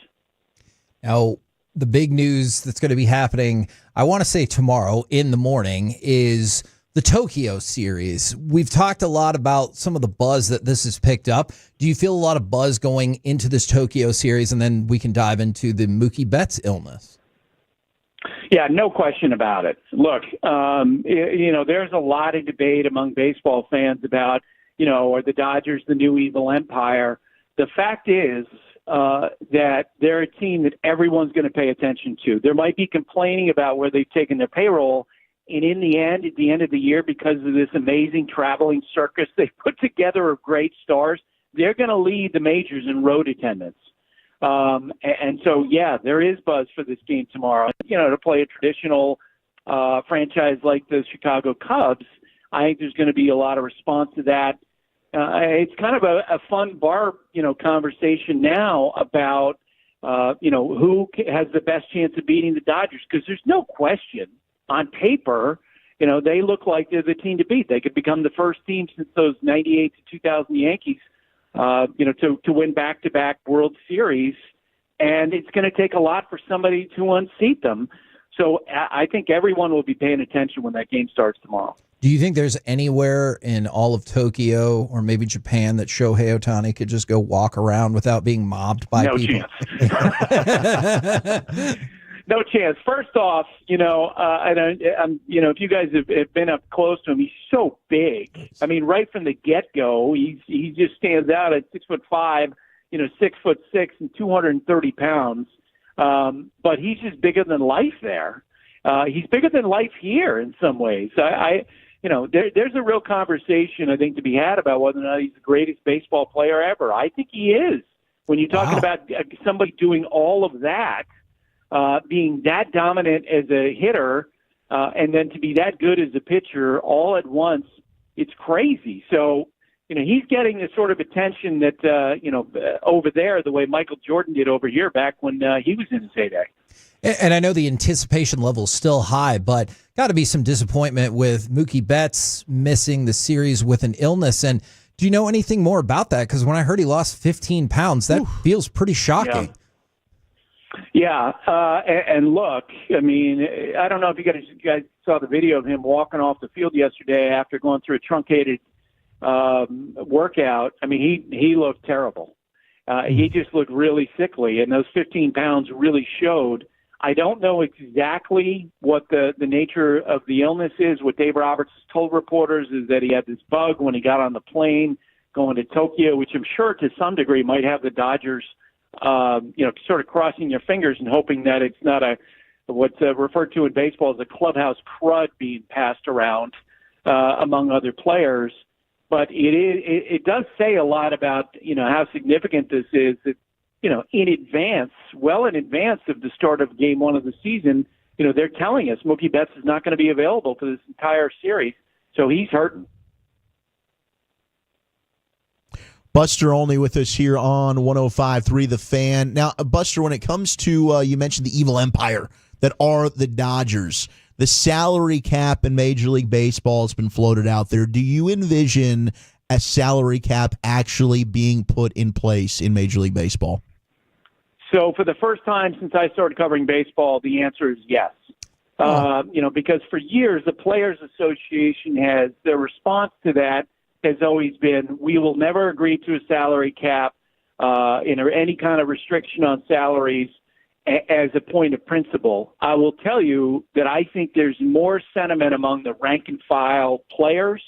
Now, the big news that's going to be happening, I want to say tomorrow in the morning, is the Tokyo series. We've talked a lot about some of the buzz that this has picked up. Do you feel a lot of buzz going into this Tokyo series? And then we can dive into the Mookie Betts illness. Yeah, no question about it. Look, there's a lot of debate among baseball fans about, are the Dodgers the new evil empire? The fact is that they're a team that everyone's going to pay attention to. There might be complaining about where they've taken their payroll, and in the end, at the end of the year, because of this amazing traveling circus they put together of great stars, they're going to lead the majors in road attendance. And so, yeah, there is buzz for this game tomorrow. To play a traditional franchise like the Chicago Cubs, I think there's going to be a lot of response to that. It's kind of a fun bar, conversation now about, who has the best chance of beating the Dodgers, because there's no question on paper, they look like they're the team to beat. They could become the first team since those 98 to 2000 Yankees, to win back-to-back World Series, and it's going to take a lot for somebody to unseat them. So I think everyone will be paying attention when that game starts tomorrow. Do you think there's anywhere in all of Tokyo or maybe Japan that Shohei Ohtani could just go walk around without being mobbed by people? Chance. No chance. First off, if you guys have been up close to him, he's so big. I mean, right from the get-go, he just stands out at 6'5", 6'6", and 230 pounds. But he's just bigger than life there. He's bigger than life here in some ways. There's a real conversation, I think, to be had about whether or not he's the greatest baseball player ever. I think he is. When you're talking about somebody doing all of that, being that dominant as a hitter, and then to be that good as a pitcher all at once, it's crazy. So, he's getting the sort of attention that, over there, the way Michael Jordan did over here back when he was in his heyday. And I know the anticipation level is still high, but got to be some disappointment with Mookie Betts missing the series with an illness. And do you know anything more about that? Because when I heard he lost 15 pounds, that feels pretty shocking. Yeah. And look, I mean, I don't know if you guys saw the video of him walking off the field yesterday after going through a truncated workout. I mean, he looked terrible. He just looked really sickly, and those 15 pounds really showed. I don't know exactly what the nature of the illness is. What Dave Roberts told reporters is that he had this bug when he got on the plane going to Tokyo, which I'm sure to some degree might have the Dodgers, sort of crossing their fingers and hoping that it's not what's referred to in baseball as a clubhouse crud being passed around among other players. But it does say a lot about, how significant this is that, in advance of the start of game one of the season, they're telling us Mookie Betts is not going to be available for this entire series. So he's hurting. Buster Olney with us here on 105.3 The Fan. Now, Buster, when it comes to, you mentioned the evil empire that are the Dodgers, the salary cap in Major League Baseball has been floated out there. Do you envision a salary cap actually being put in place in Major League Baseball? So for the first time since I started covering baseball, the answer is yes. Because for years, the Players Association their response to that has always been, we will never agree to a salary cap or any kind of restriction on salaries as a point of principle. I will tell you that I think there's more sentiment among the rank and file players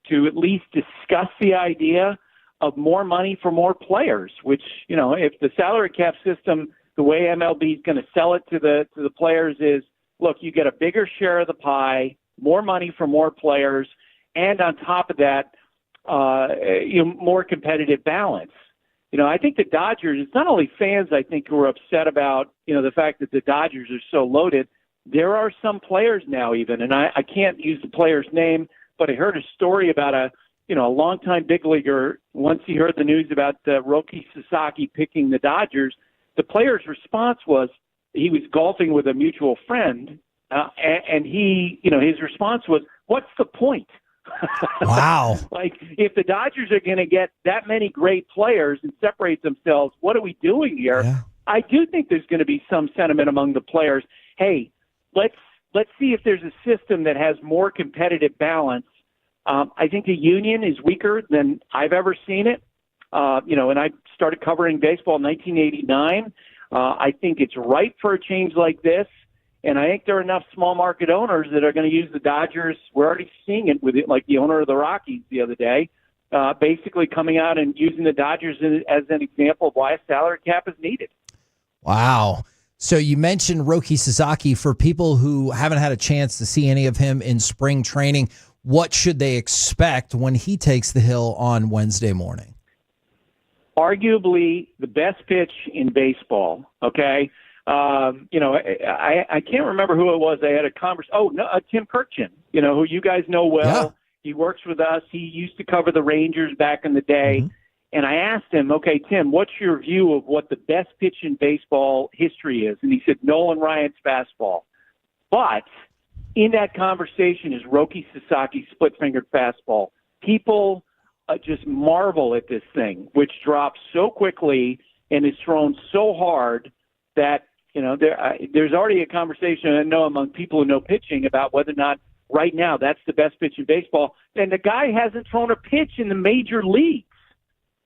to at least discuss the idea of more money for more players, which, if the salary cap system, the way MLB is going to sell it to the players is, look, you get a bigger share of the pie, more money for more players, and on top of that, more competitive balance. I think the Dodgers, it's not only fans, I think, who are upset about, the fact that the Dodgers are so loaded. There are some players now even, and I can't use the player's name, but I heard a story about a longtime big leaguer. Once he heard the news about Roki Sasaki picking the Dodgers, the player's response was he was golfing with a mutual friend, and his response was, "What's the point?" Wow. Like, if the Dodgers are going to get that many great players and separate themselves, what are we doing here? Yeah. I do think there's going to be some sentiment among the players. Hey, let's see if there's a system that has more competitive balance. I think the union is weaker than I've ever seen it. And I started covering baseball in 1989. I think it's ripe for a change like this. And I think there are enough small market owners that are going to use the Dodgers. We're already seeing it with it, like the owner of the Rockies the other day, basically coming out and using the Dodgers as an example of why a salary cap is needed. Wow. So you mentioned Roki Sasaki. For people who haven't had a chance to see any of him in spring training, what should they expect when he takes the hill on Wednesday morning? Arguably the best pitch in baseball, okay? I can't remember who it was. I had a conversation. Tim Kirkchin, who you guys know well. Yeah. He works with us. He used to cover the Rangers back in the day. Mm-hmm. And I asked him, okay, Tim, what's your view of what the best pitch in baseball history is? And he said, Nolan Ryan's fastball. But in that conversation is Roki Sasaki's split-fingered fastball. People just marvel at this thing, which drops so quickly and is thrown so hard that, there's already a conversation, I know, among people who know pitching about whether or not right now that's the best pitch in baseball. And the guy hasn't thrown a pitch in the major leagues.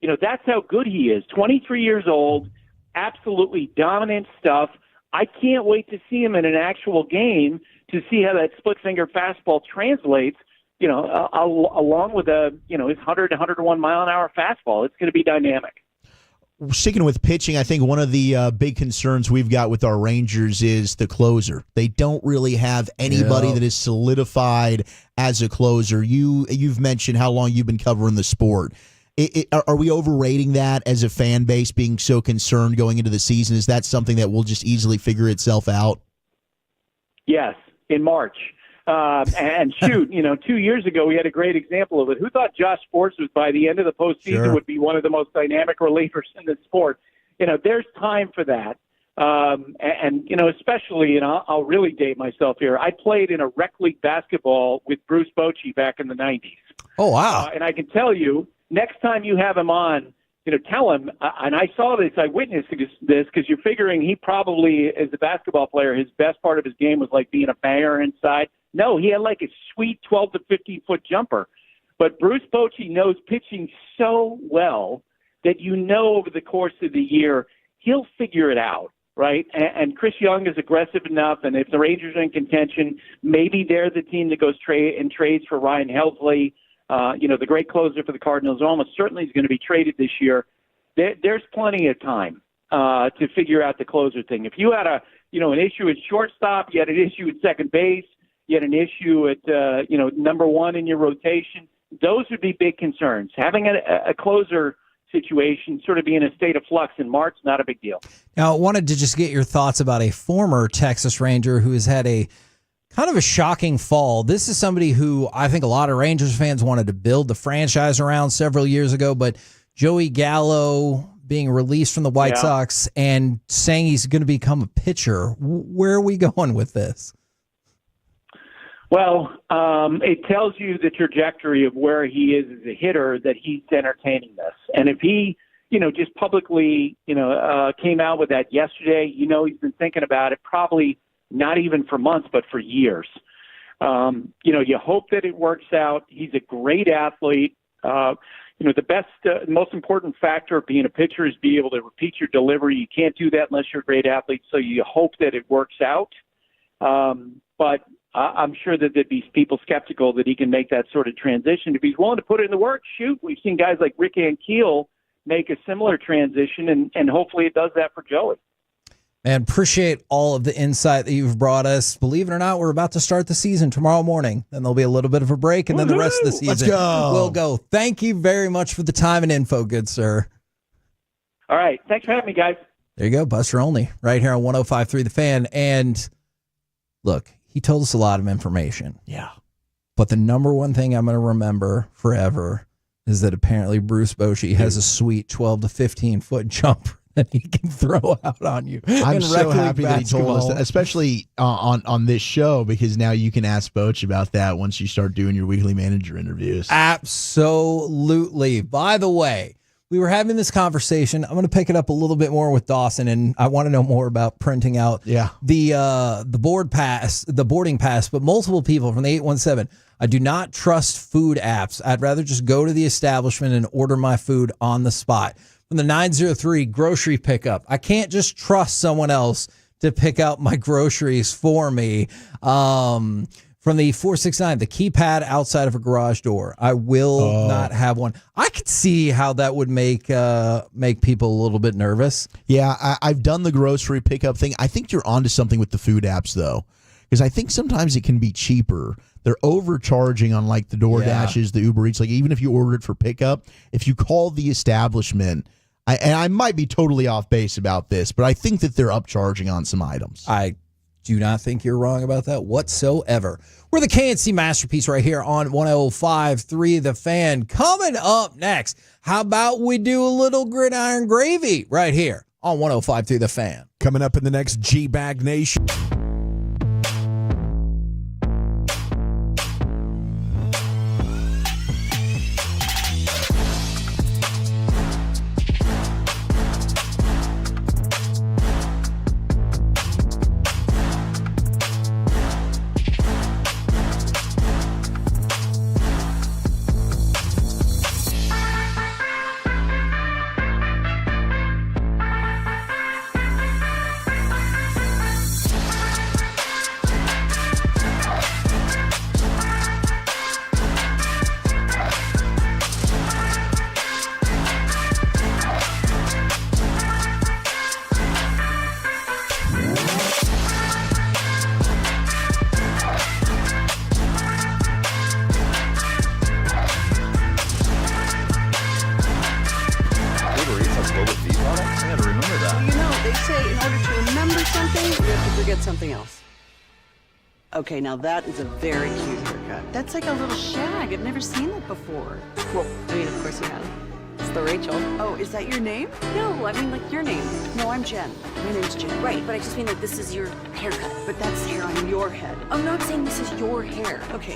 That's how good he is. 23 years old, absolutely dominant stuff. I can't wait to see him in an actual game to see how that split-finger fastball translates, along with his 100 to 101 mile an hour fastball. It's going to be dynamic. Sticking with pitching, I think one of the big concerns we've got with our Rangers is the closer. They don't really have anybody that is solidified as a closer. You've mentioned how long you've been covering the sport. Are we overrating that as a fan base, being so concerned going into the season? Is that something that will just easily figure itself out? Yes, in March. And shoot, 2 years ago, we had a great example of it. Who thought Josh Force was, by the end of the postseason, would be one of the most dynamic relievers in the sport? There's time for that. Especially, I'll really date myself here. I played in a rec league basketball with Bruce Bochy back in the 90s. Oh, wow. And I can tell you, next time you have him on, tell him, and I saw this, I witnessed this, because you're figuring he probably, as a basketball player, his best part of his game was like being a banger inside. No, he had like a sweet 12 to 15-foot jumper. But Bruce Bochy knows pitching so well that over the course of the year, he'll figure it out, right? And Chris Young is aggressive enough, and if the Rangers are in contention, maybe they're the team that goes trades for Ryan Helsley. The great closer for the Cardinals almost certainly is going to be traded this year. There's plenty of time to figure out the closer thing. If you had an issue at shortstop, you had an issue at second base, you had an issue at, number one in your rotation, those would be big concerns. Having a closer situation sort of be in a state of flux in March, not a big deal. Now, I wanted to just get your thoughts about a former Texas Ranger who has had a kind of a shocking fall. This is somebody who I think a lot of Rangers fans wanted to build the franchise around several years ago, but Joey Gallo being released from the White Sox and saying he's going to become a pitcher. Where are we going with this? Well, it tells you the trajectory of where he is as a hitter, that he's entertaining this. And if he, just publicly, came out with that yesterday, he's been thinking about it probably not even for months, but for years. You hope that it works out. He's a great athlete. The best, most important factor of being a pitcher is being able to repeat your delivery. You can't do that unless you're a great athlete, so you hope that it works out. But I'm sure that there'd be people skeptical that he can make that sort of transition. If he's willing to put in the work, shoot. We've seen guys like Rick Ankiel make a similar transition, and hopefully it does that for Joey. And appreciate all of the insight that you've brought us. Believe it or not, we're about to start the season tomorrow morning. Then there'll be a little bit of a break, and then the rest of the season will go. Thank you very much for the time and info, good sir. All right. Thanks for having me, guys. There you go, Buster Only, right here on 105.3 The Fan. And look, he told us a lot of information. Yeah. But the number one thing I'm going to remember forever is that apparently Bruce Bochy has a sweet 12 to 15-foot jumper that he can throw out on you. I'm so happy that he told us basketball. that, especially on this show, because now you can ask Boch about that once you start doing your weekly manager interviews. Absolutely. By the way, we were having this conversation. I'm going to pick it up a little bit more with Dawson, and I want to know more about printing out the boarding pass. But multiple people from the 817, I do not trust food apps. I'd rather just go to the establishment and order my food on the spot. From the 903, grocery pickup. I can't just trust someone else to pick out my groceries for me. From the 469, the keypad outside of a garage door. I will not have one. I could see how that would make people a little bit nervous. Yeah, I've done the grocery pickup thing. I think you're onto something with the food apps, though, because I think sometimes it can be cheaper. They're overcharging on like the DoorDashes, the Uber Eats. Like even if you order it for pickup, if you call the establishment, and I might be totally off base about this, but I think that they're upcharging on some items. I do not think you're wrong about that whatsoever. We're the KNC Masterpiece right here on 105.3 The Fan. Coming up next, how about we do a little gridiron gravy right here on 105.3 The Fan. Coming up in the next G-Bag Nation. Something else. Okay, now that is a very cute haircut. That's like a little shag. I've never seen that before. Well, I mean, of course you have. It's the Rachel. Oh, is that your name? No, I mean, like your name. No, I'm Jen. My name's Jen. Right, but I just mean like this is your haircut. But that's hair on your head. I'm not saying this is your hair. Okay.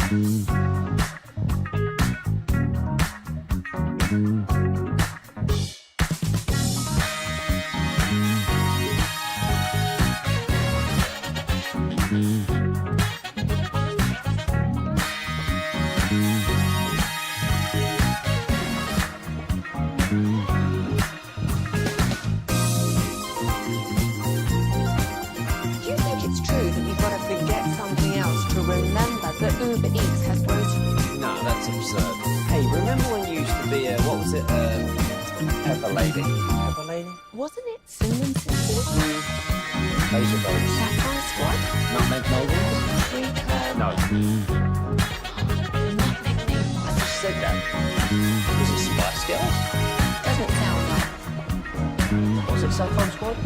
Do you think it's true that you've got to forget something else to remember that Uber Eats has groceries? No, that's absurd. Hey, remember when you used to be a, what was it, Pepper Lady? Pepper Lady? Wasn't it Cinnamon Sisters? Laser Bones. Sapphire Squad? Nutmeg Maidens? Three Curd? No. I just said that. Was it Spice Girls? Doesn't sound right. Was it Sapphire Squad?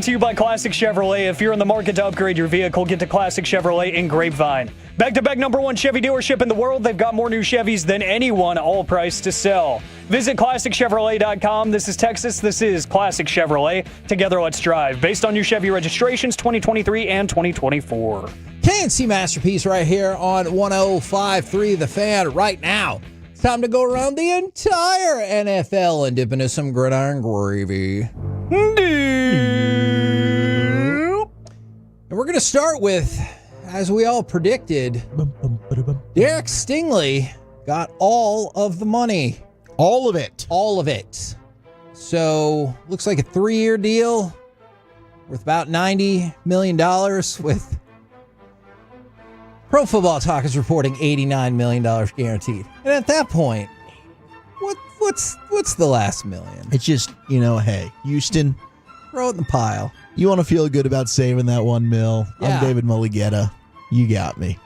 To you by Classic Chevrolet. If you're in the market to upgrade your vehicle, get to Classic Chevrolet in Grapevine. Back-to-back #1 Chevy dealership in the world. They've got more new Chevys than anyone, all priced to sell. Visit ClassicChevrolet.com. This is Texas. This is Classic Chevrolet. Together, let's drive. Based on new Chevy registrations 2023 and 2024. KNC Masterpiece right here on 105.3 The Fan right now. It's time to go around the entire NFL and dip into some gridiron gravy. And we're going to start with, as we all predicted, Derek Stingley got all of the money. All of it. All of it. So, looks like a 3-year deal worth about $90 million with Pro Football Talk is reporting $89 million guaranteed. And at that point, what's the last million? It's just, hey, Houston, throw it in the pile. You want to feel good about saving that $1 million? Yeah. I'm David Mulugheta. You got me.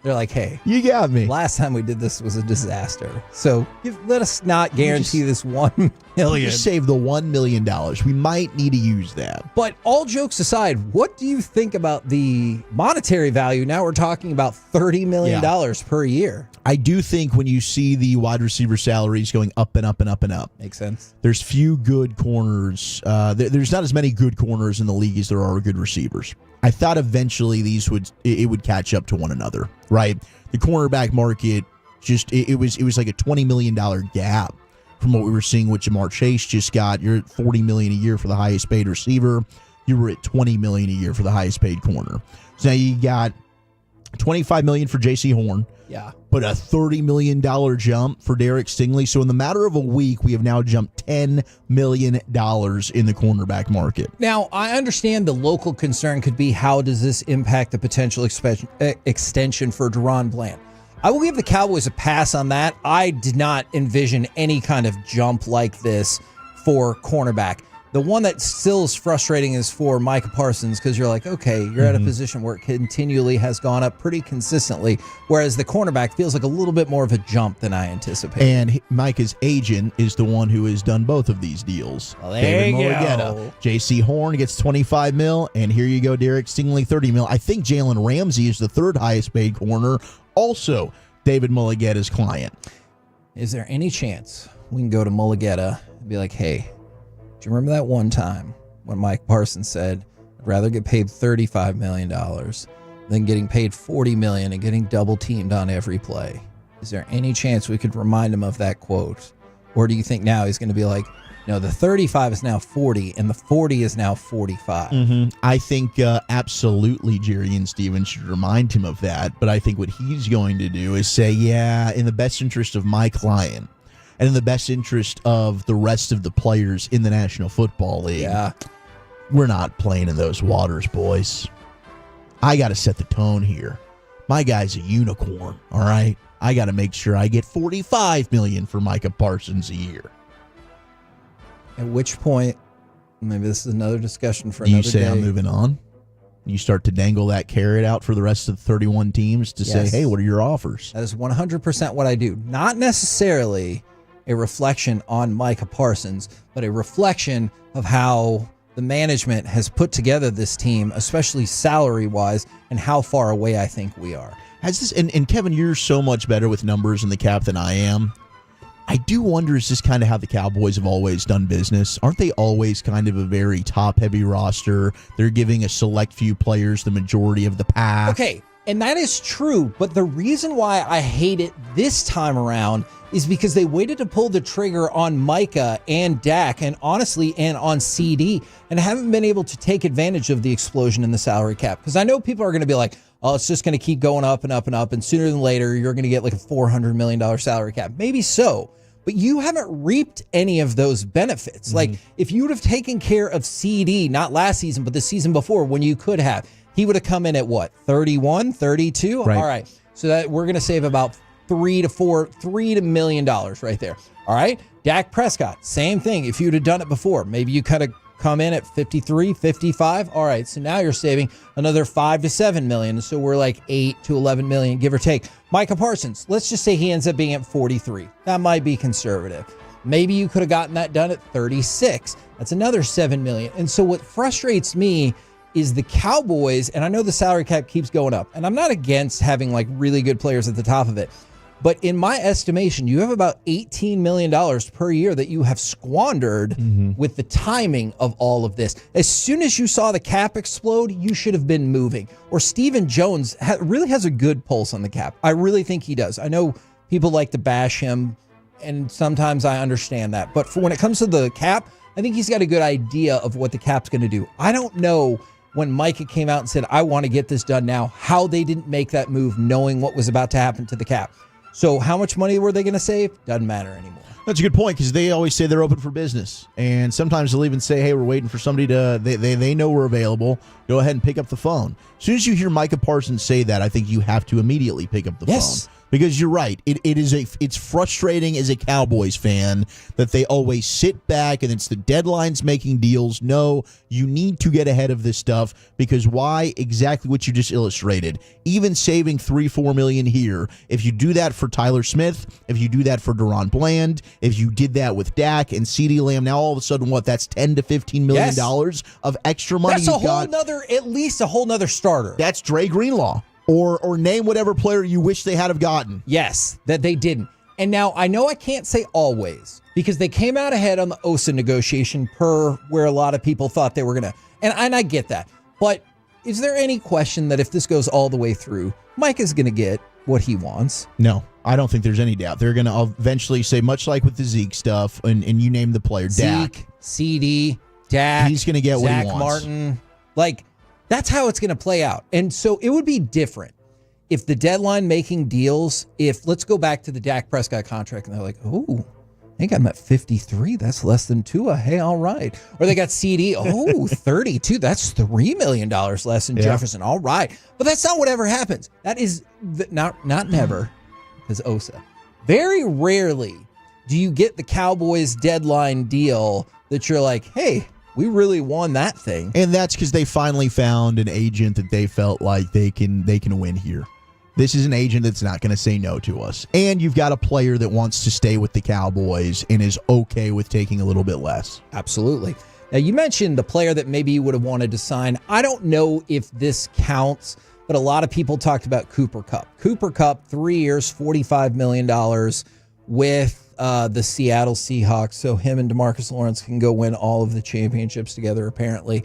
They're like, hey, you got me. Last time we did this was a disaster. So let us not guarantee this $1 million. Just save the $1 million. We might need to use that. But all jokes aside, what do you think about the monetary value? Now we're talking about $30 million per year. I do think when you see the wide receiver salaries going up and up and up and up. Makes sense. There's few good corners. There's not as many good corners in the league as there are good receivers. I thought eventually it would catch up to one another, right? The cornerback market it was like a $20 million gap from what we were seeing with Jamar Chase just got. You're at $40 million a year for the highest paid receiver. You were at $20 million a year for the highest paid corner. So now you got $25 million for J.C. Horn. Yeah. But a $30 million jump for Derek Stingley. So in the matter of a week, we have now jumped $10 million in the cornerback market. Now, I understand the local concern could be how does this impact the potential extension for Deron Bland? I will give the Cowboys a pass on that. I did not envision any kind of jump like this for cornerback. The one that still is frustrating is for Micah Parsons because you're like, okay, you're at a position where it continually has gone up pretty consistently, whereas the cornerback feels like a little bit more of a jump than I anticipated. And Micah's agent is the one who has done both of these deals. Well, there you go. J.C. Horn gets $25 million, and here you go, Derek Stingley, $30 million. I think Jalen Ramsey is the third highest paid corner, also David Mulugheta's client. Is there any chance we can go to Mulugheta and be like, hey, do you remember that one time when Mike Parsons said, I'd rather get paid $35 million than getting paid $40 million and getting double teamed on every play? Is there any chance we could remind him of that quote Or do you think now he's going to be like, no, the 35 is now 40 and the 40 is now 45? I think absolutely Jerry and Steven should remind him of that. But I think what he's going to do is say, yeah, in the best interest of my client and in the best interest of the rest of the players in the National Football League, we're not playing in those waters, boys. I got to set the tone here. My guy's a unicorn, all right? I got to make sure I get $45 million for Micah Parsons a year. At which point, maybe this is another discussion for another you say day. I'm moving on? You start to dangle that carrot out for the rest of the 31 teams to say, hey, what are your offers? That is 100% what I do. Not necessarily a reflection on Micah Parsons, but a reflection of how the management has put together this team, especially salary-wise, and how far away I think we are. Has this and Kevin, you're so much better with numbers in the cap than I am. I do wonder, is this kind of how the Cowboys have always done business? Aren't they always kind of a very top-heavy roster? They're giving a select few players the majority of the pack. Okay, and that is true, but the reason why I hate it this time around is because they waited to pull the trigger on Micah and Dak, and honestly, and on CD, and haven't been able to take advantage of the explosion in the salary cap. Because I know people are going to be like, oh, it's just going to keep going up and up and up, and sooner than later, you're going to get like a $400 million salary cap. Maybe so. But you haven't reaped any of those benefits. Like, if you would have taken care of CD, not last season, but the season before, when you could have, he would have come in at what, 31, 32? Right. All right. So that we're going to save about $3 million right there. All right. Dak Prescott, same thing. If you'd have done it before, maybe you could have come in at 53, 55. All right. So now you're saving another $5 to $7 million. So we're like $8 to $11 million, give or take. Micah Parsons, let's just say he ends up being at 43. That might be conservative. Maybe you could have gotten that done at 36. That's another $7 million. And so what frustrates me is the Cowboys, and I know the salary cap keeps going up, and I'm not against having like really good players at the top of it, but in my estimation, you have about $18 million per year that you have squandered with the timing of all of this. As soon as you saw the cap explode, you should have been moving. Or Stephen Jones really has a good pulse on the cap. I really think he does. I know people like to bash him, and sometimes I understand that. But for when it comes to the cap, I think he's got a good idea of what the cap's going to do. I don't know when Micah came out and said, I want to get this done now, how they didn't make that move knowing what was about to happen to the cap. So how much money were they going to save? Doesn't matter anymore. That's a good point, because they always say they're open for business. And sometimes they'll even say, hey, we're waiting for somebody to, they know we're available. Go ahead and pick up the phone. As soon as you hear Micah Parsons say that, I think you have to immediately pick up the phone. Because you're right. It's frustrating as a Cowboys fan that they always sit back and it's the deadlines making deals. No, you need to get ahead of this stuff, because why? Exactly what you just illustrated. Even saving $3-4 million here, if you do that for Tyler Smith, if you do that for Deron Bland, if you did that with Dak and CeeDee Lamb, now all of a sudden, what? That's $10 to $15 million of extra money. That's at least a whole nother starter. That's Dre Greenlaw. Or name whatever player you wish they had have gotten. Yes, that they didn't. And now I know I can't say always, because they came out ahead on the OSA negotiation per where a lot of people thought they were going to. And I get that. But is there any question that if this goes all the way through, Mike is going to get what he wants? No, I don't think there's any doubt. They're going to eventually say, much like with the Zeke stuff, and you name the player, Dak. Zeke, CD, Dak. He's going to get what he wants. Martin. Like, that's how it's going to play out. And so it would be different if the deadline making deals, let's go back to the Dak Prescott contract, and they're like, oh, they got him at 53. That's less than Tua. Hey, all right. Or they got CD. Oh, 32. That's $3 million less than Jefferson. All right. But that's not what ever happens. That is not never, because OSA. Very rarely do you get the Cowboys deadline deal that you're like, hey, we really won that thing. And that's because they finally found an agent that they felt like they can win here. This is an agent that's not going to say no to us. And you've got a player that wants to stay with the Cowboys and is okay with taking a little bit less. Absolutely. Now, you mentioned the player that maybe you would have wanted to sign. I don't know if this counts, but a lot of people talked about Cooper Kupp. Cooper Kupp, 3 years, $45 million with the Seattle Seahawks, so him and DeMarcus Lawrence can go win all of the championships together, apparently.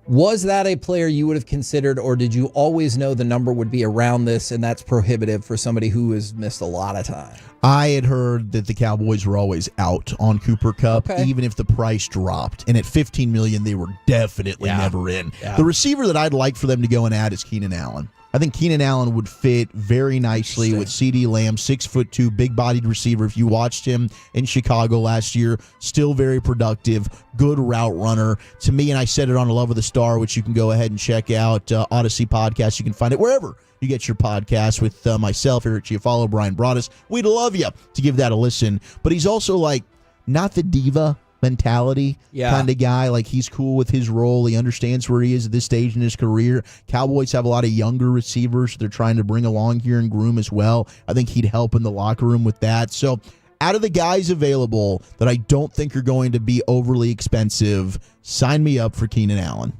Was that a player you would have considered, or did you always know the number would be around this, and that's prohibitive for somebody who has missed a lot of time? I had heard that the Cowboys were always out on Cooper Kupp, even if the price dropped. And at $15 million, they were definitely never in. Yeah. The receiver that I'd like for them to go and add is Keenan Allen. I think Keenan Allen would fit very nicely with CeeDee Lamb, 6'2", big-bodied receiver. If you watched him in Chicago last year, still very productive, good route runner. To me, and I said it on Love of the Star, which you can go ahead and check out, Odyssey Podcast. You can find it wherever you get your podcast with myself, Eric Chiafalo, Brian Broaddus. We'd love you to give that a listen. But he's also like not the diva mentality kind of guy. Like, he's cool with his role. He understands where he is at this stage in his career. Cowboys have a lot of younger receivers they're trying to bring along here and groom as well. I think he'd help in the locker room with that. So out of the guys available that I don't think are going to be overly expensive, sign me up for Keenan Allen.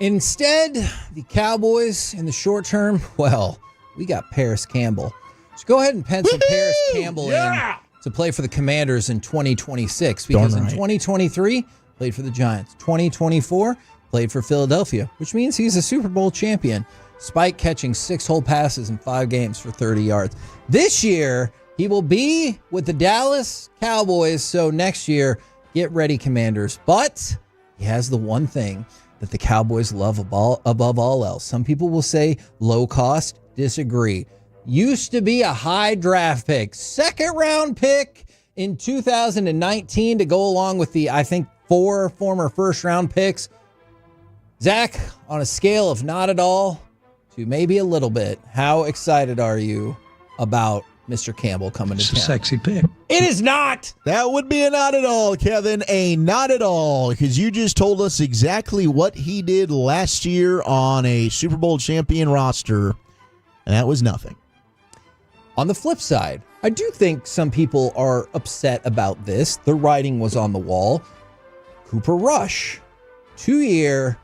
Instead, the Cowboys in the short term, well, we got Paris Campbell. So go ahead and pencil Paris Campbell in to play for the Commanders in 2026, because in 2023, played for the Giants. 2024, played for Philadelphia, which means he's a Super Bowl champion, despite catching 6 whole passes in 5 games for 30 yards. This year, he will be with the Dallas Cowboys, so next year, get ready, Commanders. But he has the one thing that the Cowboys love above all else. Some people will say low cost. Disagree. Used to be a high draft pick, 2nd round pick in 2019 to go along with the, I think, 4 former 1st round picks. Zach, on a scale of not at all to maybe a little bit, how excited are you about Mr. Campbell coming to town? It's a sexy pick. It is not. That would be a not at all, Kevin. A not at all, because you just told us exactly what he did last year on a Super Bowl champion roster, and that was nothing. On the flip side, I do think some people are upset about this. The writing was on the wall. Cooper Rush, 2-year,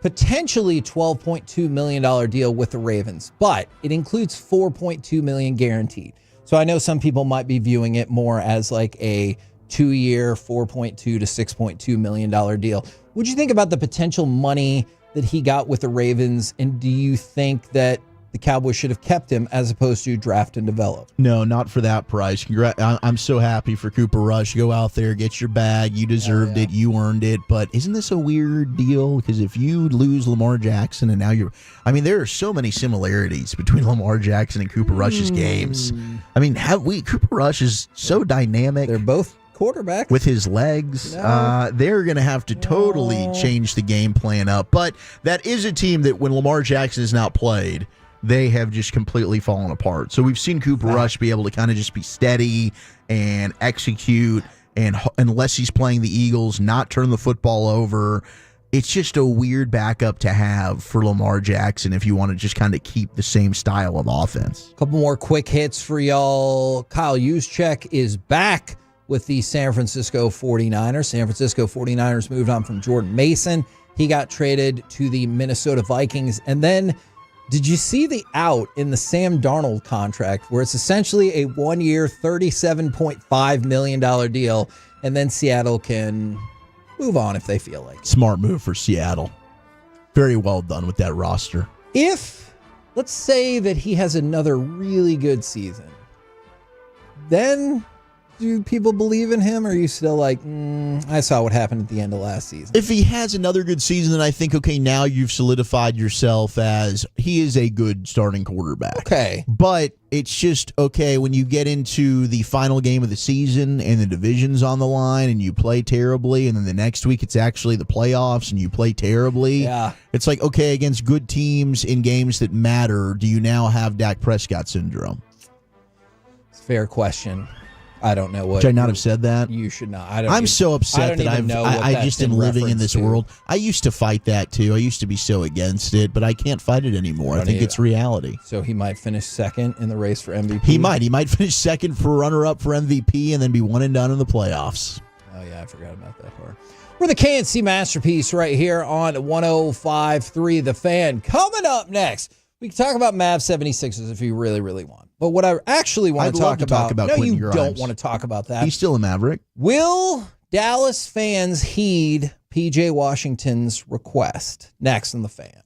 potentially $12.2 million deal with the Ravens, but it includes $4.2 million guaranteed. So I know some people might be viewing it more as like a 2-year, $4.2 to $6.2 million deal. What do you think about the potential money that he got with the Ravens, and do you think that the Cowboys should have kept him as opposed to draft and develop? No, not for that price. I'm so happy for Cooper Rush. Go out there, get your bag. You deserved it. You earned it. But isn't this a weird deal? Because if you lose Lamar Jackson and now there are so many similarities between Lamar Jackson and Cooper Rush's games. I mean, Cooper Rush is so dynamic. They're both quarterback with his legs. They're going to have to totally change the game plan up. But that is a team that when Lamar Jackson is not played, they have just completely fallen apart. So we've seen Cooper Rush be able to kind of just be steady and execute, and unless he's playing the Eagles, not turn the football over. It's just a weird backup to have for Lamar Jackson if you want to just kind of keep the same style of offense. A couple more quick hits for y'all. Kyle Juszczyk is back with the San Francisco 49ers. San Francisco 49ers moved on from Jordan Mason. He got traded to the Minnesota Vikings. And then, did you see the out in the Sam Darnold contract where it's essentially a 1-year, $37.5 million deal, and then Seattle can move on if they feel like it? Smart move for Seattle. Very well done with that roster. If, let's say that he has another really good season, then do people believe in him, or are you still like, I saw what happened at the end of last season? If he has another good season, then I think, okay, now you've solidified yourself as he is a good starting quarterback. Okay. But it's just, okay, when you get into the final game of the season and the division's on the line and you play terribly, and then the next week it's actually the playoffs and you play terribly. Yeah. It's like, okay, against good teams in games that matter, do you now have Dak Prescott syndrome? It's a fair question. I don't know what. Should I not have said that? You should not. I'm so upset that I just am living in this world. I used to fight that too. I used to be so against it, but I can't fight it anymore. I think it's reality. So he might finish second in the race for MVP? He might finish second for runner-up for MVP and then be one and done in the playoffs. Oh, yeah, I forgot about that part. We're the KNC Masterpiece right here on 105.3 The Fan. Coming up next, we can talk about Mavs 76ers if you really, really want. But what I actually want to talk about no, Quentin you Grimes. Don't want to talk about that. He's still a Maverick. Will Dallas fans heed PJ Washington's request. Next on The Fan.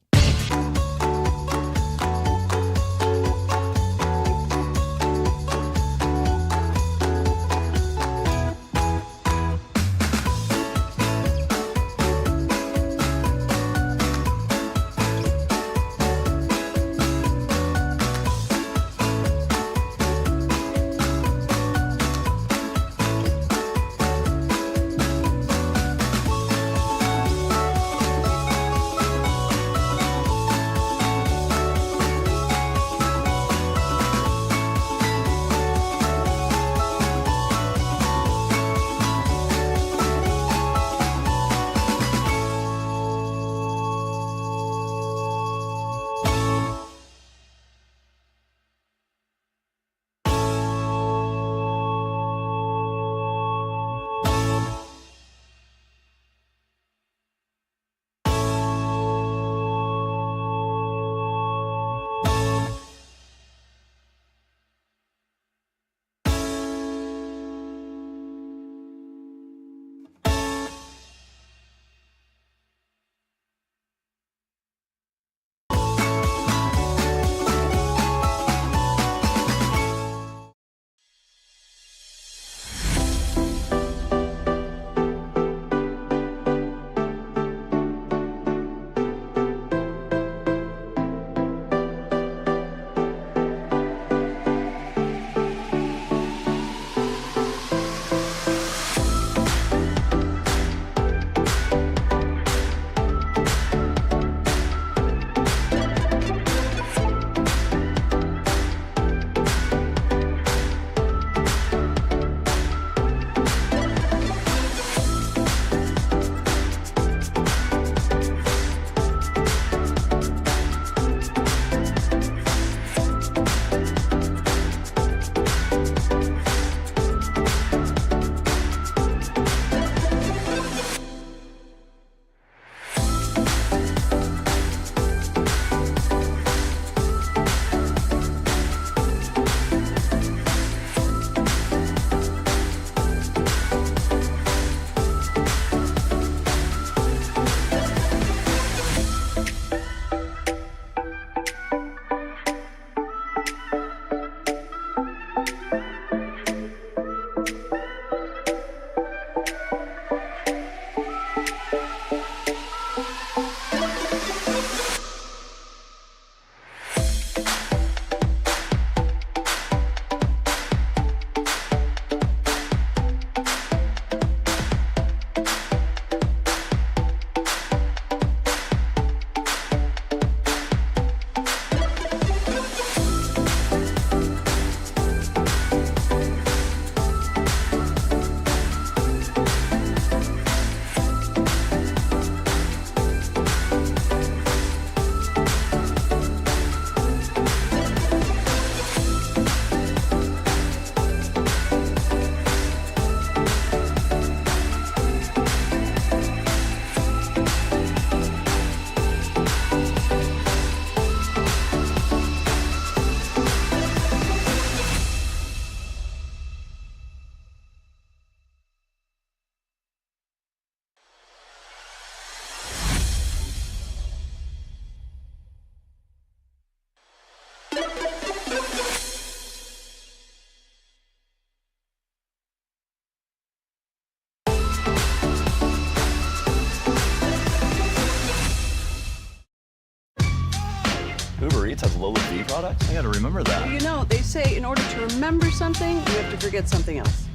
Uber Eats has low fee products? I gotta remember that. You know, they say in order to remember something, you have to forget something else.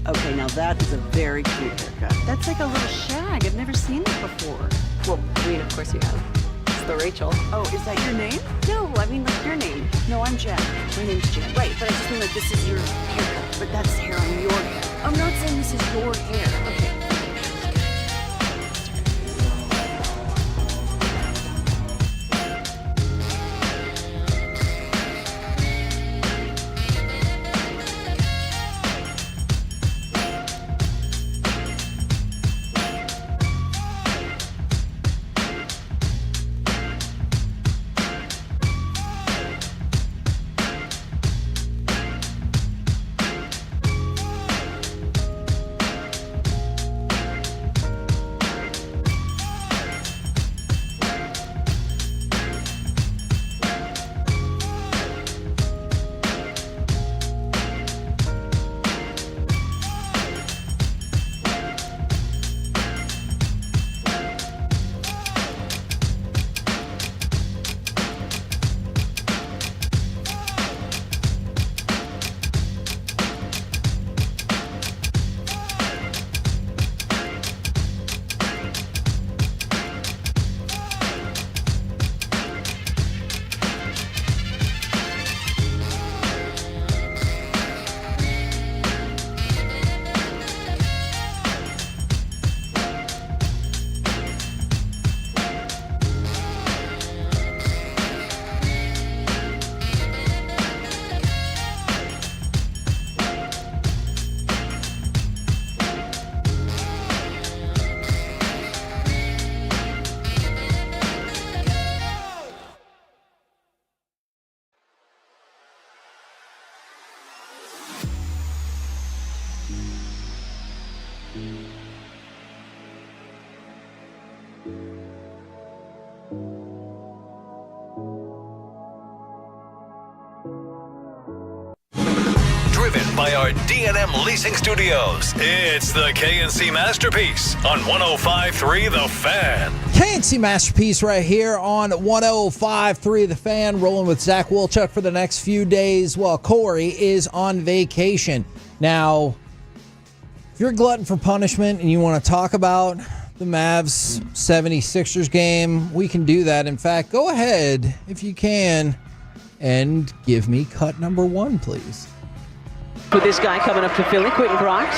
Okay, now that is a very cute haircut. That's like a little shag. I've never seen that before. Well, I mean, of course you have. It's the Rachel. Oh, is that your name? No, I mean, like your name. No, I'm Jen. My name's Jen. Right, but I just mean like this is your haircut. But that's hair on your hair. I'm not saying this is your hair. Okay. our D&M Leasing Studios. It's the KNC Masterpiece on 105.3 The Fan. KNC Masterpiece right here on 105.3 The Fan, rolling with Zach Wolchuk for the next few days while Corey is on vacation. Now, if you're a glutton for punishment and you want to talk about the Mavs 76ers game, we can do that. In fact, go ahead, if you can, and give me cut number 1, please. With this guy coming up to Philly, Quentin Grimes.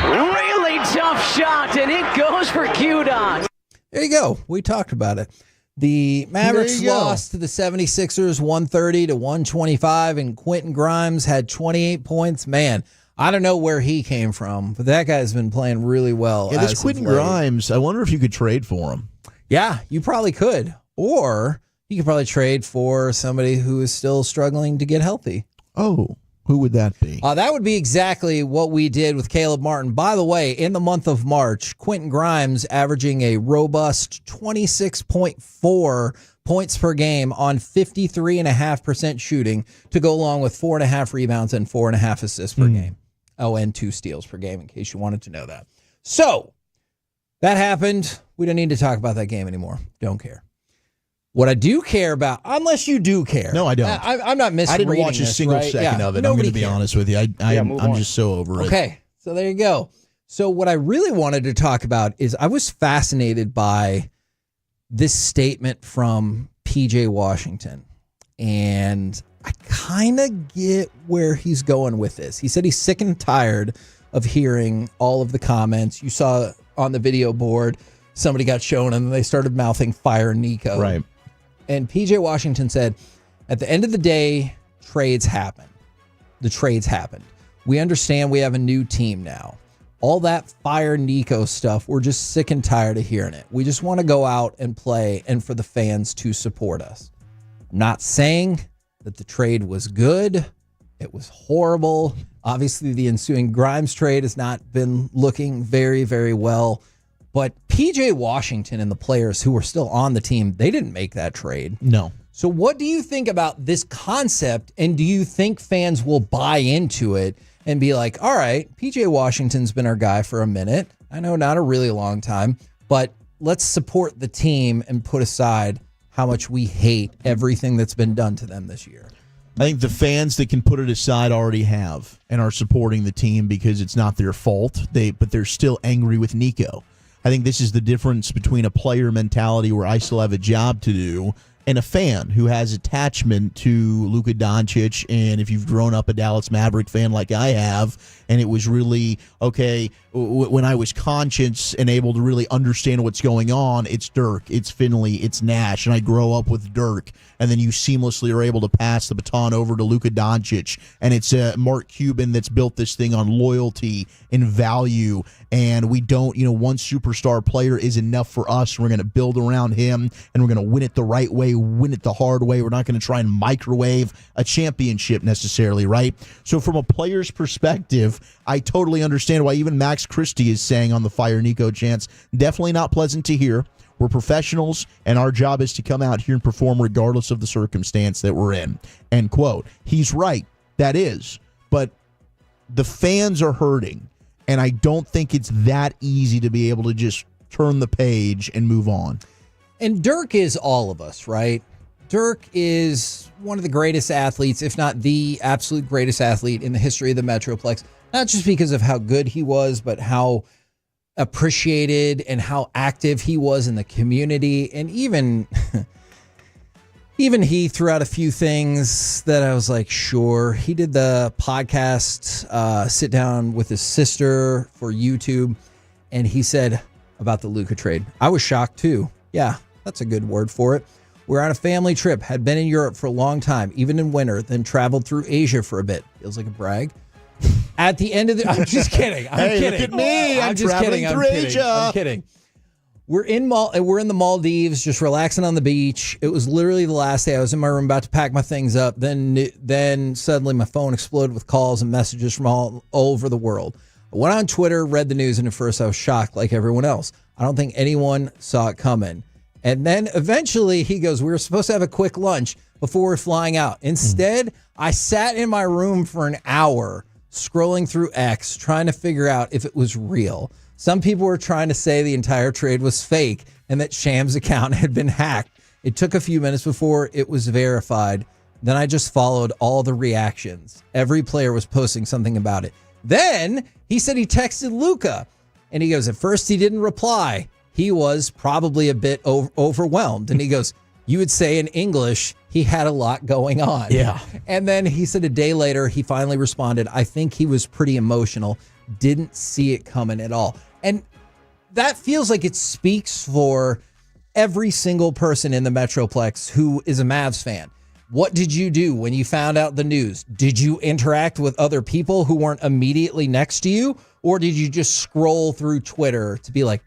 Really tough shot, and it goes for Q-Dot. There you go. We talked about it. The Mavericks lost to the 76ers 130 to 125, and Quentin Grimes had 28 points. Man, I don't know where he came from, but that guy's been playing really well. Yeah, this Quentin Grimes, I wonder if you could trade for him. Yeah, you probably could. Or you could probably trade for somebody who is still struggling to get healthy. Oh, who would that be? That would be exactly what we did with Caleb Martin. By the way, in the month of March, Quentin Grimes averaging a robust 26.4 points per game on 53.5% shooting to go along with 4.5 rebounds and 4.5 assists per game. Oh, and 2 steals per game, in case you wanted to know that. So, that happened. We don't need to talk about that game anymore. Don't care. What I do care about, unless you do care. No, I don't. I'm not misreading I didn't watch a single second of it. I'm going to be honest with you. I'm just so over it. Okay, so there you go. So what I really wanted to talk about is I was fascinated by this statement from PJ Washington. And I kind of get where he's going with this. He said he's sick and tired of hearing all of the comments. You saw on the video board, somebody got shown and they started mouthing fire Nico. Right. And PJ Washington said, at the end of the day, trades happen. The trades happened. We understand we have a new team now. All that fire Nico stuff, we're just sick and tired of hearing it. We just want to go out and play and for the fans to support us. I'm not saying that the trade was good. It was horrible. Obviously, the ensuing Grimes trade has not been looking very, very well. But PJ Washington and the players who are still on the team, they didn't make that trade. No. So what do you think about this concept, and do you think fans will buy into it and be like, all right, PJ Washington's been our guy for a minute. I know not a really long time, but let's support the team and put aside how much we hate everything that's been done to them this year. I think the fans that can put it aside already have and are supporting the team because it's not their fault. But they're still angry with Nico. I think this is the difference between a player mentality where I still have a job to do and a fan who has attachment to Luka Doncic. And if you've grown up a Dallas Maverick fan like I have, and it was really, okay, when I was conscious and able to really understand what's going on, it's Dirk, it's Finley, it's Nash, and I grow up with Dirk. And then you seamlessly are able to pass the baton over to Luka Doncic. And it's Mark Cuban that's built this thing on loyalty and value. And we don't, one superstar player is enough for us. We're going to build around him, and we're going to win it the right way, win it the hard way. We're not going to try and microwave a championship necessarily, right? So from a player's perspective, I totally understand why even Max Christie is saying on the Fire Nico chants, definitely not pleasant to hear. We're professionals, and our job is to come out here and perform regardless of the circumstance that we're in. End quote. He's right. That is. But the fans are hurting, and I don't think it's that easy to be able to just turn the page and move on. And Dirk is all of us, right? Dirk is one of the greatest athletes, if not the absolute greatest athlete in the history of the Metroplex. Not just because of how good he was, but how appreciated and how active he was in the community. And even he threw out a few things that I was like, sure. He did the podcast sit down with his sister for YouTube, and he said about the Luka trade, I was shocked too. Yeah, that's a good word for it. We're on a family trip, had been in Europe for a long time, even in winter, then traveled through Asia for a bit. Feels like a brag. At the end of the... I'm just kidding. I'm kidding. Look at me. I'm just kidding. I'm kidding. We're in the Maldives, just relaxing on the beach. It was literally the last day. I was in my room about to pack my things up. Then suddenly my phone exploded with calls and messages from all over the world. I went on Twitter, read the news, and at first I was shocked like everyone else. I don't think anyone saw it coming. And then eventually he goes, we were supposed to have a quick lunch before we're flying out. Instead, I sat in my room for an hour scrolling through X, trying to figure out if it was real. Some people were trying to say the entire trade was fake and that Sham's account had been hacked. It took a few minutes before it was verified. Then I just followed all the reactions. Every player was posting something about it. Then he said he texted Luka, and he goes, at first he didn't reply. He was probably a bit overwhelmed. And he goes, you would say in English, he had a lot going on. Yeah. And then he said a day later, he finally responded, I think he was pretty emotional. Didn't see it coming at all. And that feels like it speaks for every single person in the Metroplex who is a Mavs fan. What did you do when you found out the news? Did you interact with other people who weren't immediately next to you? Or did you just scroll through Twitter to be like,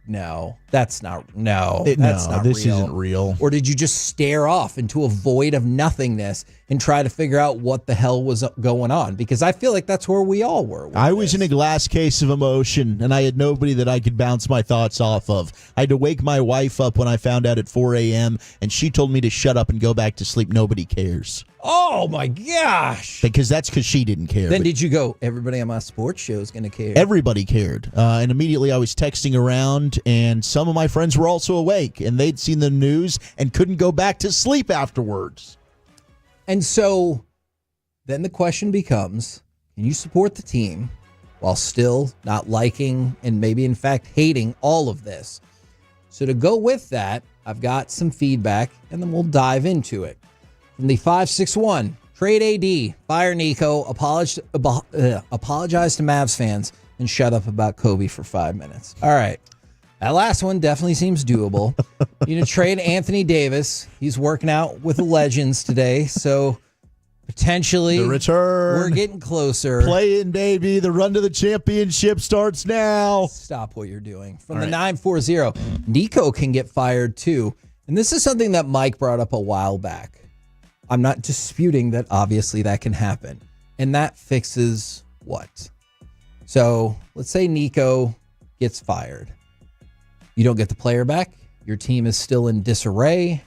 that's not real. This isn't real. Or did you just stare off into a void of nothingness and try to figure out what the hell was going on? Because I feel like that's where we all were. I was in a glass case of emotion, and I had nobody that I could bounce my thoughts off of. I had to wake my wife up when I found out at 4 a.m., and she told me to shut up and go back to sleep. Nobody cares. Oh, my gosh. Because she didn't care. Then did you go, everybody on my sports show is going to care? Everybody cared. And immediately I was texting around, and some of my friends were also awake, and they'd seen the news and couldn't go back to sleep afterwards. And so then the question becomes, can you support the team while still not liking and maybe, in fact, hating all of this? So to go with that, I've got some feedback, and then we'll dive into it. From the 561, trade AD, fire Nico, apologize to Mavs fans, and shut up about Kobe for 5 minutes. All right. That last one definitely seems doable. Trade Anthony Davis. He's working out with the Legends today, so potentially the return. We're getting closer. Play in, baby. The run to the championship starts now. Stop what you're doing. From the 940, Nico can get fired too. And this is something that Mike brought up a while back. I'm not disputing that obviously that can happen. And that fixes what? So let's say Nico gets fired. You don't get the player back. Your team is still in disarray.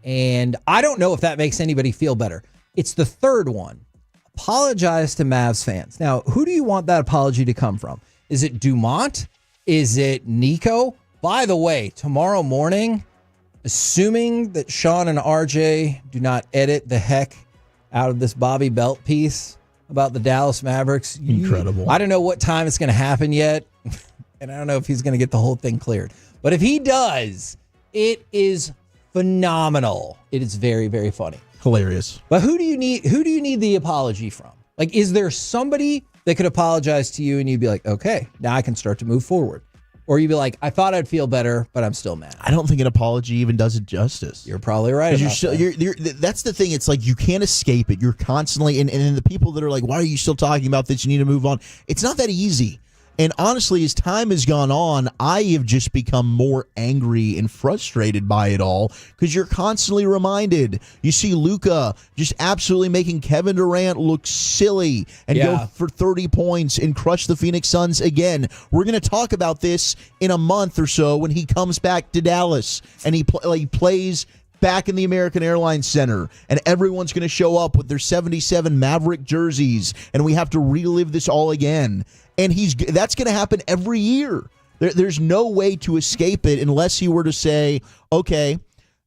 And I don't know if that makes anybody feel better. It's the third one. Apologize to Mavs fans. Now, who do you want that apology to come from? Is it Dumont? Is it Nico? By the way, tomorrow morning, assuming that Sean and RJ do not edit the heck out of this Bobby Belt piece about the Dallas Mavericks. Incredible. I don't know what time it's going to happen yet, and I don't know if he's going to get the whole thing cleared. But if he does, it is phenomenal. It is very, very funny. Hilarious. But who do you need the apology from? Like, is there somebody that could apologize to you and you'd be like, okay, now I can start to move forward? Or you'd be like, I thought I'd feel better, but I'm still mad. I don't think an apology even does it justice. You're probably right. That's the thing. It's like you can't escape it. You're constantly, and the people that are like, why are you still talking about this? You need to move on. It's not that easy. And honestly, as time has gone on, I have just become more angry and frustrated by it all because you're constantly reminded. You see Luka just absolutely making Kevin Durant look silly and go for 30 points and crush the Phoenix Suns again. We're going to talk about this in a month or so when he comes back to Dallas and he plays back in the American Airlines Center, and everyone's going to show up with their 77 Maverick jerseys, and we have to relive this all again. And that's going to happen every year. There's no way to escape it unless he were to say, okay,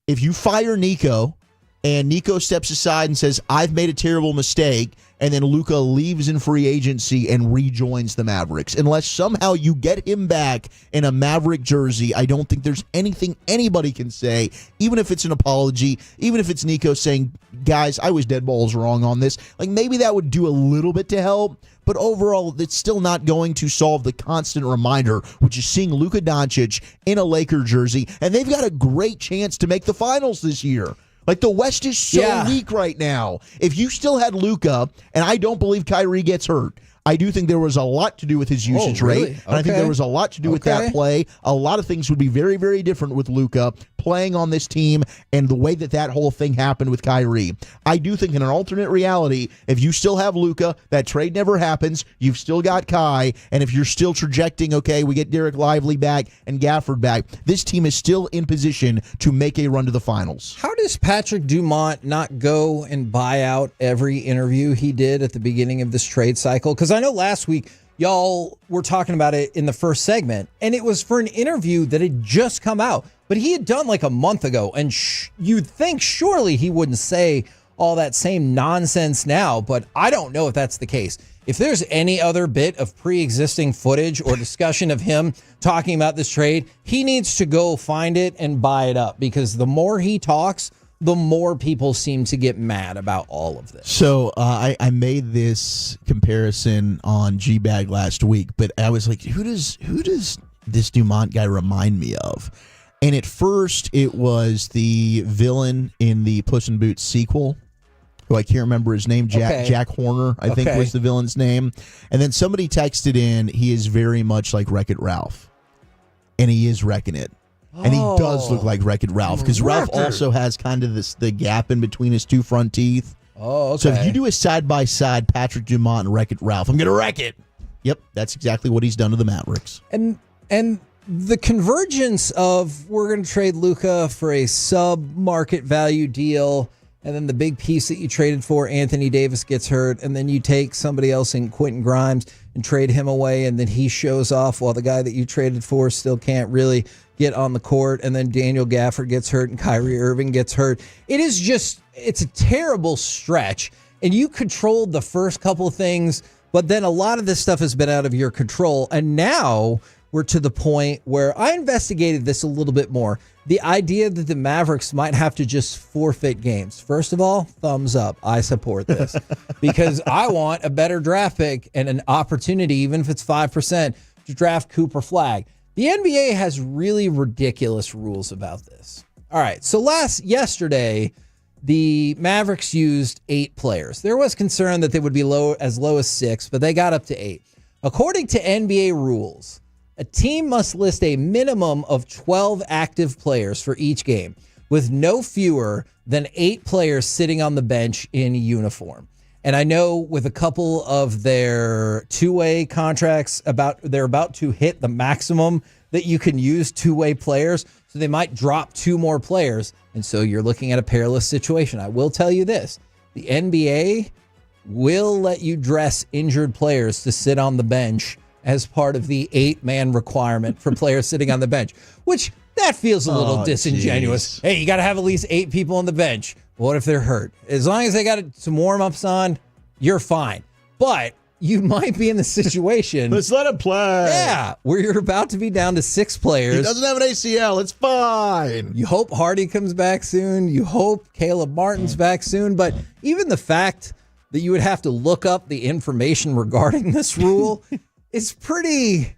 if you fire Nico and Nico steps aside and says, I've made a terrible mistake, and then Luka leaves in free agency and rejoins the Mavericks. Unless somehow you get him back in a Maverick jersey, I don't think there's anything anybody can say, even if it's an apology, even if it's Nico saying, guys, I was dead balls wrong on this. Like, maybe that would do a little bit to help, but overall, it's still not going to solve the constant reminder, which is seeing Luka Doncic in a Laker jersey, and they've got a great chance to make the finals this year. Like, the West is so weak right now. If you still had Luka, and I don't believe Kyrie gets hurt, I do think there was a lot to do with his usage rate. And I think there was a lot to do with that play. A lot of things would be very, very different with Luka playing on this team and the way that whole thing happened with Kyrie. I do think in an alternate reality, if you still have Luka, that trade never happens. You've still got Kai. And if you're still trajecting, okay, we get Derek Lively back and Gafford back, this team is still in position to make a run to the finals. How does Patrick Dumont not go and buy out every interview he did at the beginning of this trade cycle? Because I know last week y'all were talking about it in the first segment, and it was for an interview that had just come out, but he had done like a month ago, and you'd think surely he wouldn't say all that same nonsense now, but I don't know if that's the case. If there's any other bit of pre-existing footage or discussion of him talking about this trade, he needs to go find it and buy it up, because the more he talks, the more people seem to get mad about all of this. So I made this comparison on G-Bag last week, but I was like, who does this Dumont guy remind me of? And at first, it was the villain in the Puss in Boots sequel, who I can't remember his name, Jack Horner, I think was the villain's name. And then somebody texted in, he is very much like Wreck-It Ralph. And he is wrecking it. And he does look like Wreck-It Ralph, because Ralph also has kind of the gap in between his two front teeth. Oh, okay. So if you do a side-by-side Patrick Dumont and Wreck-It Ralph, I'm going to wreck it. Yep, that's exactly what he's done to the Mavericks. And the convergence of we're going to trade Luka for a sub-market value deal, and then the big piece that you traded for, Anthony Davis, gets hurt, and then you take somebody else in Quentin Grimes and trade him away, and then he shows off while the guy that you traded for still can't really get on the court, and then Daniel Gafford gets hurt and Kyrie Irving gets hurt. It's a terrible stretch, and you controlled the first couple of things, but then a lot of this stuff has been out of your control, and now we're to the point where I investigated this a little bit more. The idea that the Mavericks might have to just forfeit games. First of all, thumbs up. I support this because I want a better draft pick and an opportunity, even if it's 5%, to draft Cooper Flagg. The NBA has really ridiculous rules about this. All right, so yesterday, the Mavericks used 8 players. There was concern that they would be as low as 6, but they got up to 8. According to NBA rules, a team must list a minimum of 12 active players for each game, with no fewer than 8 players sitting on the bench in uniform. And I know with a couple of their two-way contracts, they're about to hit the maximum that you can use two-way players, so they might drop 2 more players, and so you're looking at a perilous situation. I will tell you this, the NBA will let you dress injured players to sit on the bench as part of the 8-man requirement for players sitting on the bench, which that feels a little disingenuous. Geez. Hey, you got to have at least 8 people on the bench. What if they're hurt? As long as they got some warm-ups on, you're fine. But you might be in the situation. Let's let him play. Yeah, where you're about to be down to 6 players. He doesn't have an ACL. It's fine. You hope Hardy comes back soon. You hope Caleb Martin's back soon. But even the fact that you would have to look up the information regarding this rule is pretty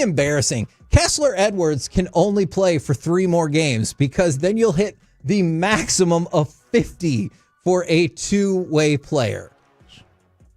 embarrassing. Kessler Edwards can only play for 3 more games, because then you'll hit the maximum of 50 for a two-way player.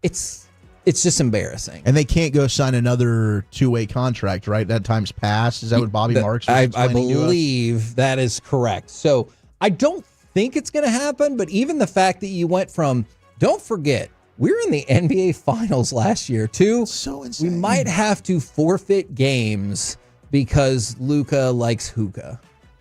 It's just embarrassing. And they can't go sign another two-way contract, right? That time's passed. Is that what Bobby Marks was explaining to us? I believe that is correct. So I don't think it's going to happen, but even the fact that you went from, don't forget, we were in the NBA Finals last year, too. So insane. We might have to forfeit games because Luka likes hookah.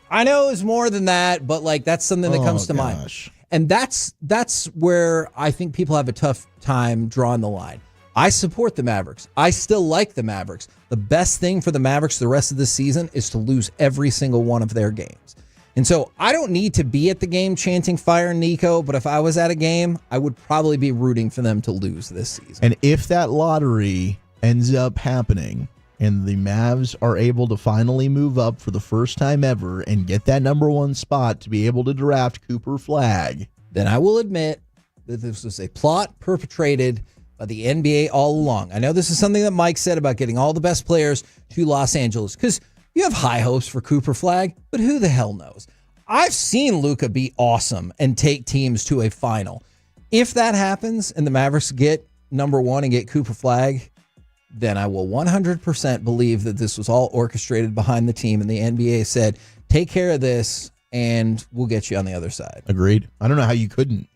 I know it's more than that, but that's something that comes to mind. And that's where I think people have a tough time drawing the line. I support the Mavericks. I still like the Mavericks. The best thing for the Mavericks the rest of the season is to lose every single one of their games. And so I don't need to be at the game chanting fire Nico, but if I was at a game, I would probably be rooting for them to lose this season. And if that lottery ends up happening and the Mavs are able to finally move up for the first time ever and get that number 1 spot to be able to draft Cooper Flagg, then I will admit that this was a plot perpetrated by the NBA all along. I know this is something that Mike said about getting all the best players to Los Angeles, because you have high hopes for Cooper Flagg, but who the hell knows? I've seen Luka be awesome and take teams to a final. If that happens and the Mavericks get number one and get Cooper Flag, then I will 100% believe that this was all orchestrated behind the team, and the NBA said, take care of this, and we'll get you on the other side. Agreed. I don't know how you couldn't.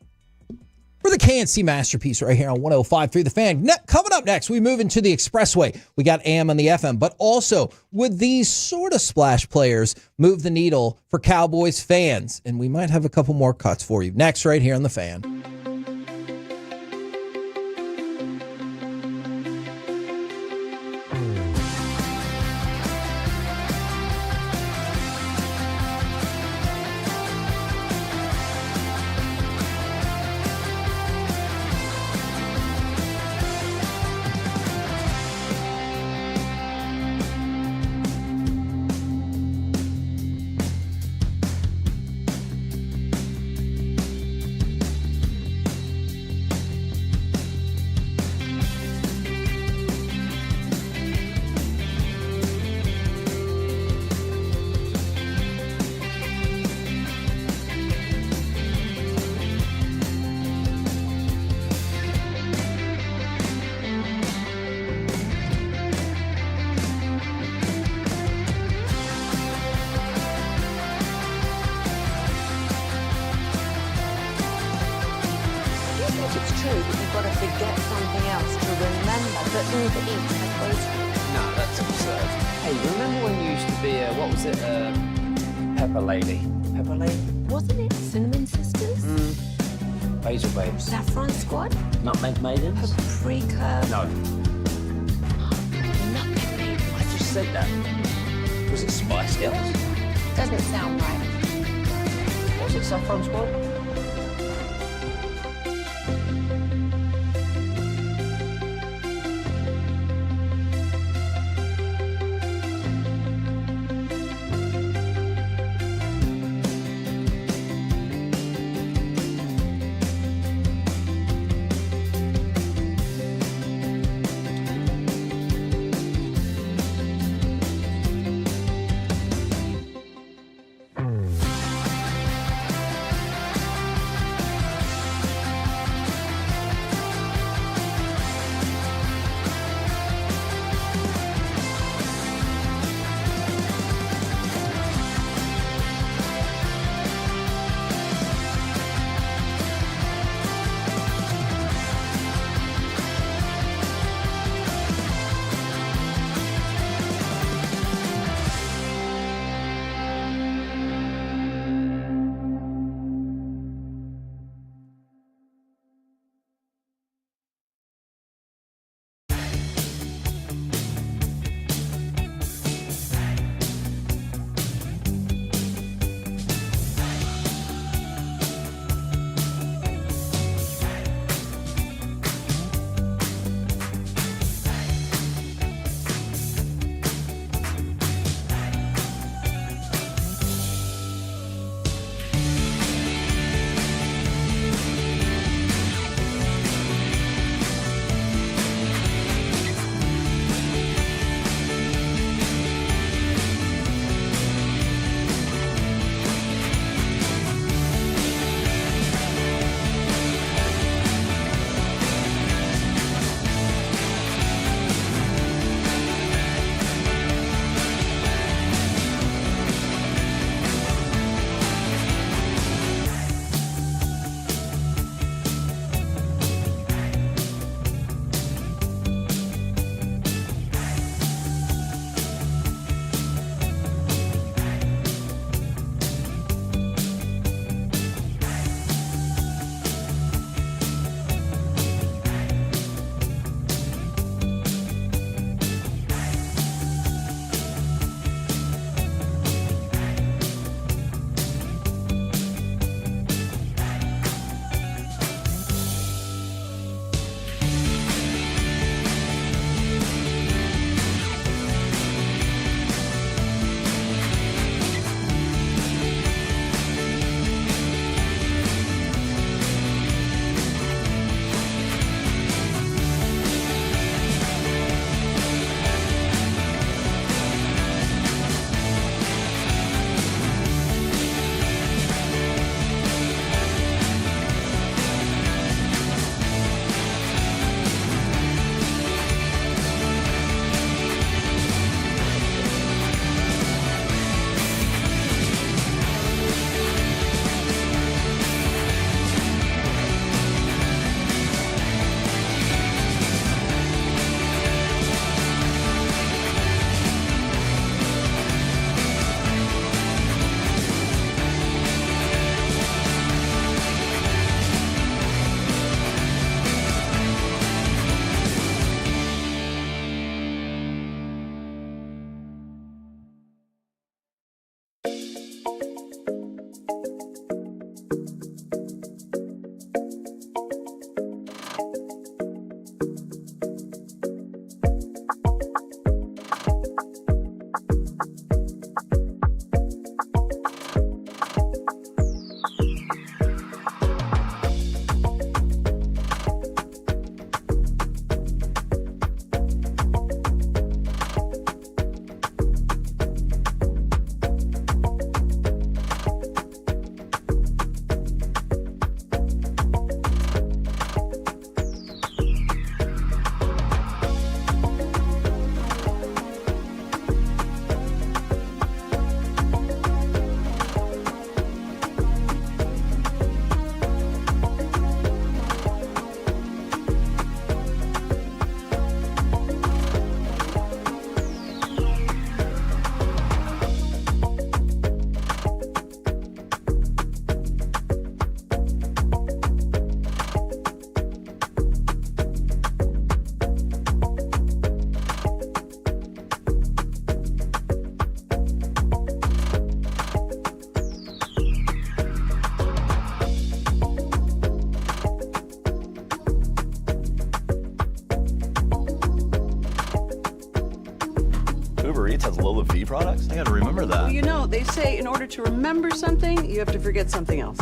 For the KNC Masterpiece right here on 105.3 The Fan. Coming up next, we move into the Expressway. We got AM on the FM, but also would these sort of splash players move the needle for Cowboys fans? And we might have a couple more cuts for you. Next right here on The Fan. Pepper Lady. Pepper Lady? Wasn't it Cinnamon Sisters? Basil Babes. Saffron Squad? Nutmeg Maidens? Paprika? No. Nutmeg Maidens. I just said that. Was it Spice Girls? Doesn't sound right. Was it Saffron Squad? Eats has low fee products? I gotta remember that. Well, you know, they say in order to remember something, you have to forget something else.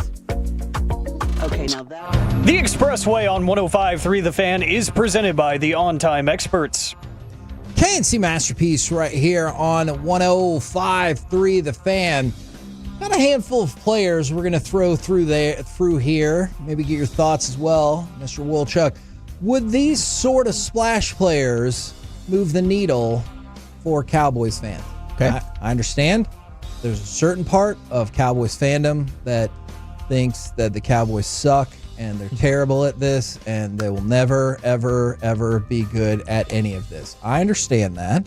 Okay, now that... The Expressway on 105.3 The Fan is presented by the On Time Experts. KNC Masterpiece right here on 105.3 The Fan. Got a handful of players we're going to throw through here. Maybe get your thoughts as well, Mr. Wolchuk. Would these sort of splash players move the needle for Cowboys fans? Okay. I understand there's a certain part of Cowboys fandom that thinks that the Cowboys suck and they're terrible at this and they will never, ever, ever be good at any of this. I understand that.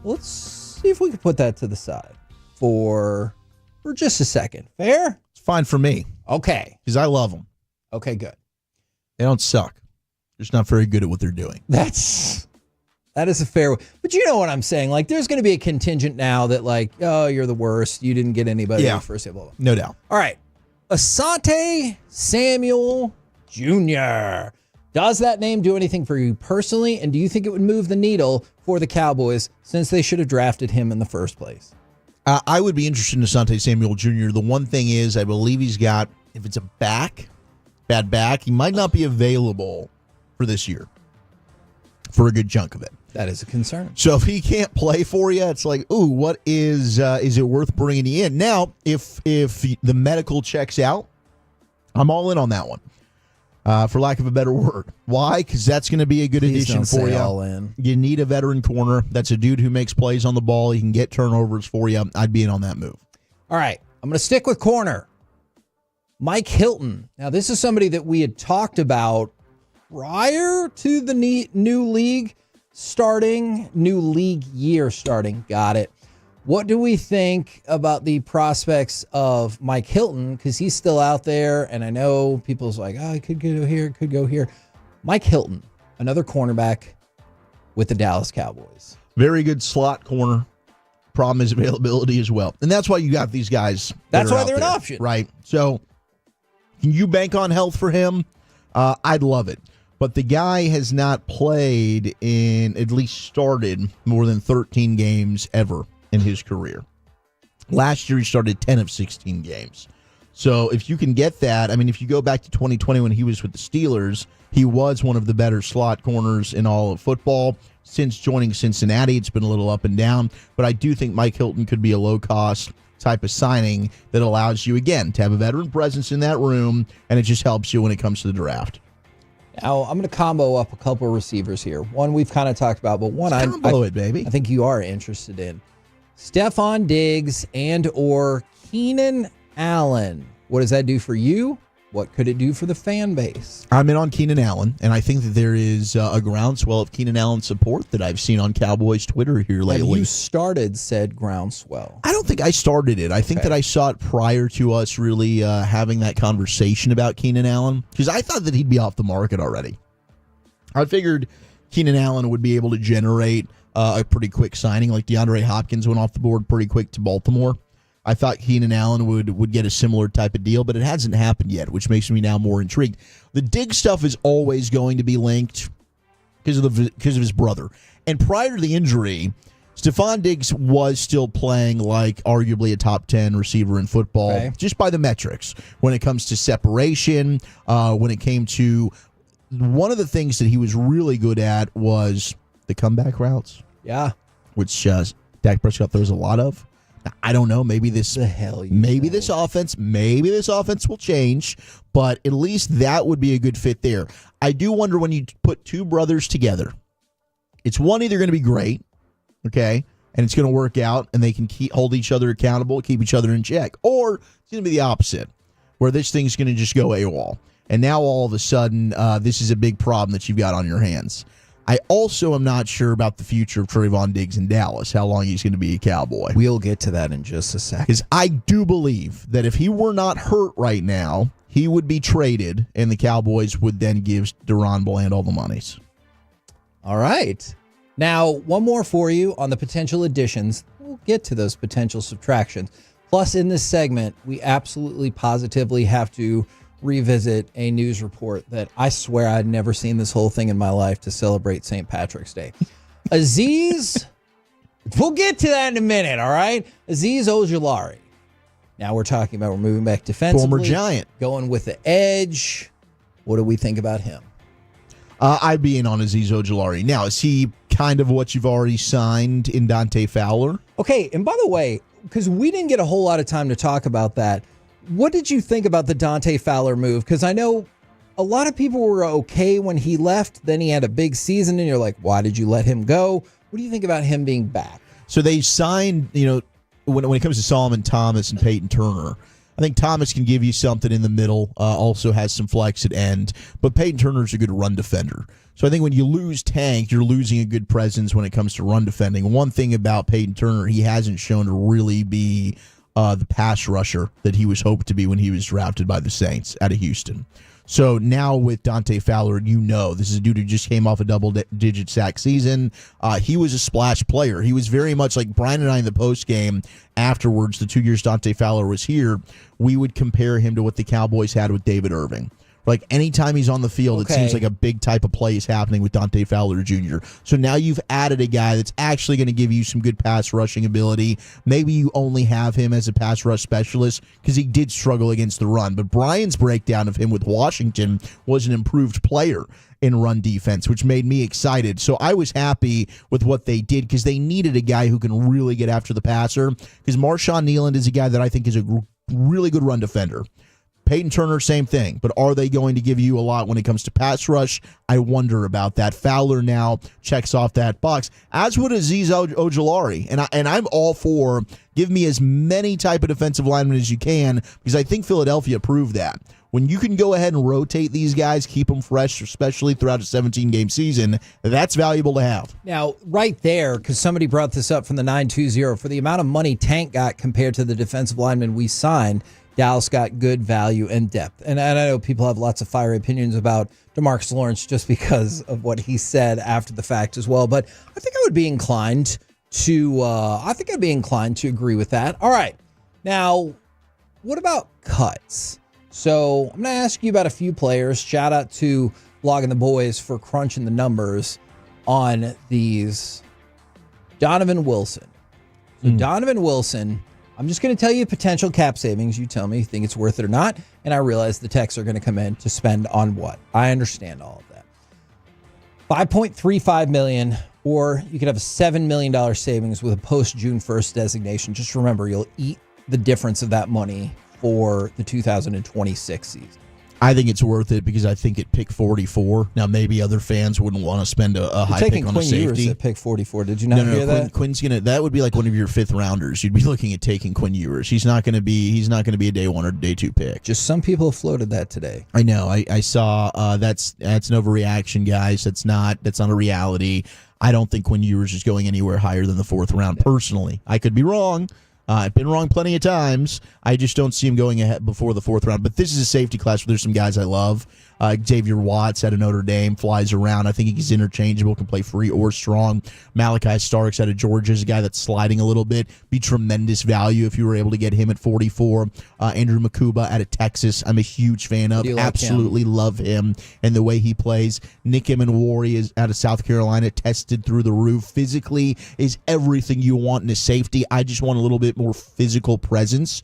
Let's see if we can put that to the side for just a second. Fair? It's fine for me. Okay. Because I love them. Okay, good. They don't suck. They're just not very good at what they're doing. That is a fair way. But you know what I'm saying? Like, there's going to be a contingent now that, like, oh, you're the worst. You didn't get anybody in the first day, blah, blah. No doubt. All right. Asante Samuel Jr. Does that name do anything for you personally? And do you think it would move the needle for the Cowboys since they should have drafted him in the first place? I would be interested in Asante Samuel Jr. The one thing is, I believe he's got, if it's a bad back, he might not be available for this year for a good chunk of it. That is a concern. So if he can't play for you, it's like, ooh, what is it worth bringing you in? Now, if the medical checks out, I'm all in on that one, for lack of a better word. Why? Because that's going to be a good addition for you. All in. You need a veteran corner. That's a dude who makes plays on the ball. He can get turnovers for you. I'd be in on that move. All right. I'm going to stick with corner. Mike Hilton. Now, this is somebody that we had talked about prior to the new league year starting. Got it. What do we think about the prospects of Mike Hilton? Because he's still out there, and I know people's like, oh, he could go here, could go here. Mike Hilton, another cornerback with the Dallas Cowboys. Very good slot corner. Problem is availability as well. And that's why you got these guys. That's why they're an option. Right. So can you bank on health for him? I'd love it. But the guy has not played at least started more than 13 games ever in his career. Last year, he started 10 of 16 games. So if you can get that, I mean, if you go back to 2020 when he was with the Steelers, he was one of the better slot corners in all of football. Since joining Cincinnati, it's been a little up and down. But I do think Mike Hilton could be a low-cost type of signing that allows you, again, to have a veteran presence in that room, and it just helps you when it comes to the draft. Now, I'm going to combo up a couple of receivers here. One we've kind of talked about, but one I think you are interested in. Stephon Diggs and or Keenan Allen. What does that do for you? What could it do for the fan base? I'm in on Keenan Allen, and I think that there is a groundswell of Keenan Allen support that I've seen on Cowboys Twitter here lately. Have you started said groundswell? I don't think I started it. I think that I saw it prior to us really having that conversation about Keenan Allen, because I thought that he'd be off the market already. I figured Keenan Allen would be able to generate a pretty quick signing, like DeAndre Hopkins went off the board pretty quick to Baltimore. I thought Keenan Allen would get a similar type of deal, but it hasn't happened yet, which makes me now more intrigued. The Diggs stuff is always going to be linked because of his brother. And prior to the injury, Stephon Diggs was still playing like arguably a top 10 receiver in football, just by the metrics. When it comes to separation, when it came to one of the things that he was really good at was the comeback routes. Yeah. Which Dak Prescott throws a lot of. I don't know. Maybe this offense will change, but at least that would be a good fit there. I do wonder when you put two brothers together, it's one either going to be great, okay, and it's going to work out, and they can hold each other accountable, keep each other in check, or it's going to be the opposite, where this thing's going to just go AWOL, and now all of a sudden this is a big problem that you've got on your hands. I also am not sure about the future of Trayvon Diggs in Dallas, how long he's going to be a Cowboy. We'll get to that in just a second. Because I do believe that if he were not hurt right now, he would be traded, and the Cowboys would then give Deron Bland all the monies. All right. Now, one more for you on the potential additions. We'll get to those potential subtractions. Plus, in this segment, we absolutely positively have to revisit a news report that I swear I'd never seen this whole thing in my life to celebrate St. Patrick's Day. Azeez We'll get to that in a minute, all right? Azeez Ojulari. Now we're talking about we're moving back defensively. Former Giant. Going with the edge. What do we think about him? I'd be in on Azeez Ojulari. Now, is he kind of what you've already signed in Dante Fowler? Okay, and by the way, because we didn't get a whole lot of time to talk about that, what did you think about the Dante Fowler move? Because I know a lot of people were okay when he left. Then he had a big season, and you're like, why did you let him go? What do you think about him being back? So they signed, when it comes to Solomon Thomas and Peyton Turner, I think Thomas can give you something in the middle, also has some flex at end, but Peyton Turner's a good run defender. So I think when you lose Tank, you're losing a good presence when it comes to run defending. One thing about Peyton Turner, he hasn't shown to really be the pass rusher that he was hoped to be when he was drafted by the Saints out of Houston. So now with Dante Fowler, this is a dude who just came off a double-digit sack season. He was a splash player. He was very much like Brian and I in the postgame afterwards, the 2 years Dante Fowler was here, we would compare him to what the Cowboys had with David Irving. Like anytime he's on the field, It seems like a big type of play is happening with Dante Fowler Jr. So now you've added a guy that's actually going to give you some good pass rushing ability. Maybe you only have him as a pass rush specialist because he did struggle against the run. But Brian's breakdown of him with Washington was an improved player in run defense, which made me excited. So I was happy with what they did because they needed a guy who can really get after the passer, because Marshawn Nealand is a guy that I think is a really good run defender. Peyton Turner, same thing. But are they going to give you a lot when it comes to pass rush? I wonder about that. Fowler now checks off that box, as would Azeez Ojulari. And I'm all for give me as many type of defensive linemen as you can, because I think Philadelphia proved that. When you can go ahead and rotate these guys, keep them fresh, especially throughout a 17-game season, that's valuable to have. Now, right there, because somebody brought this up from the 920, for the amount of money Tank got compared to the defensive linemen we signed, Dallas got good value and depth. And I know people have lots of fiery opinions about DeMarcus Lawrence just because of what he said after the fact as well. But I think I would be inclined to agree with that. All right. Now, what about cuts? So I'm going to ask you about a few players. Shout out to Blogging the Boys for crunching the numbers on these. Donovan Wilson. So Donovan Wilson, I'm just going to tell you potential cap savings. You tell me if you think it's worth it or not. And I realize the techs are going to come in to spend on what? I understand all of that. $5.35 million, or you could have a $7 million savings with a post-June 1st designation. Just remember, you'll eat the difference of that money for the 2026 season. I think it's worth it because I think at pick 44. Now, maybe other fans wouldn't want to spend a high pick on a safety. Ewers at pick 44. Did you not hear that? Quinn's that would be like one of your fifth rounders. You'd be looking at taking Quinn Ewers. He's not going to be a day one or day two pick. Just some people have floated that today. I know. I saw that's an overreaction, guys. That's not a reality. I don't think Quinn Ewers is going anywhere higher than the fourth round. Personally, I could be wrong. I've been wrong plenty of times. I just don't see him going ahead before the fourth round. But this is a safety class where there's some guys I love. Xavier Watts out of Notre Dame flies around. I think he's interchangeable, can play free or strong. Malachi Starks out of Georgia is a guy that's sliding a little bit. Be tremendous value if you were able to get him at 44. Andrew Makuba out of Texas, I'm a huge fan of. Absolutely love him and the way he plays. Nick Emenwari is out of South Carolina, tested through the roof. Physically is everything you want in a safety. I just want a little bit more physical presence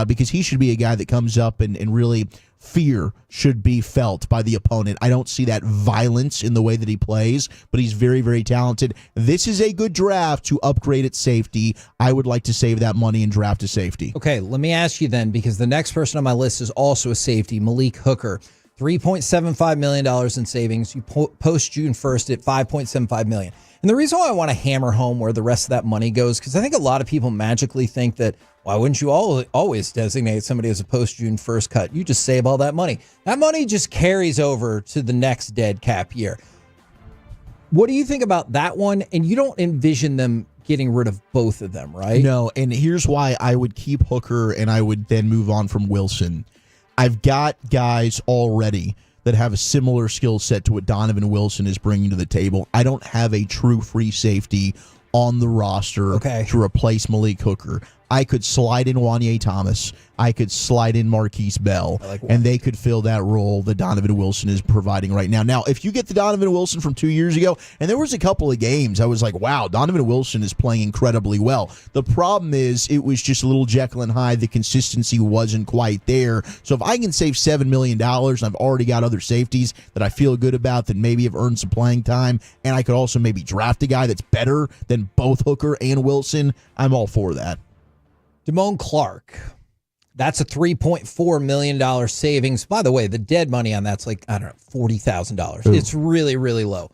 because he should be a guy that comes up and really fear should be felt by the opponent. I don't see that violence in the way that he plays, but he's very, very talented. This is a good draft to upgrade at safety. I would like to save that money and draft a safety. Okay, let me ask you then, because the next person on my list is also a safety, Malik Hooker. $3.75 million in savings. You post June 1st at $5.75 million. And the reason why I want to hammer home where the rest of that money goes, because I think a lot of people magically think that, why wouldn't you always designate somebody as a post-June 1st cut? You just save all that money. That money just carries over to the next dead cap year. What do you think about that one? And you don't envision them getting rid of both of them, right? No, and here's why I would keep Hooker and I would then move on from Wilson. I've got guys already that have a similar skill set to what Donovan Wilson is bringing to the table. I don't have a true free safety on the roster to replace Malik Hooker. I could slide in Wanye Thomas. I could slide in Marquise Bell, and they could fill that role that Donovan Wilson is providing right now. Now, if you get the Donovan Wilson from 2 years ago, and there was a couple of games, I was like, wow, Donovan Wilson is playing incredibly well. The problem is it was just a little Jekyll and Hyde. The consistency wasn't quite there. So if I can save $7 million, and I've already got other safeties that I feel good about that maybe have earned some playing time, and I could also maybe draft a guy that's better than both Hooker and Wilson, I'm all for that. Damone Clark. That's a $3.4 million savings. By the way, the dead money on that's like, I don't know, $40,000. It's really, really low.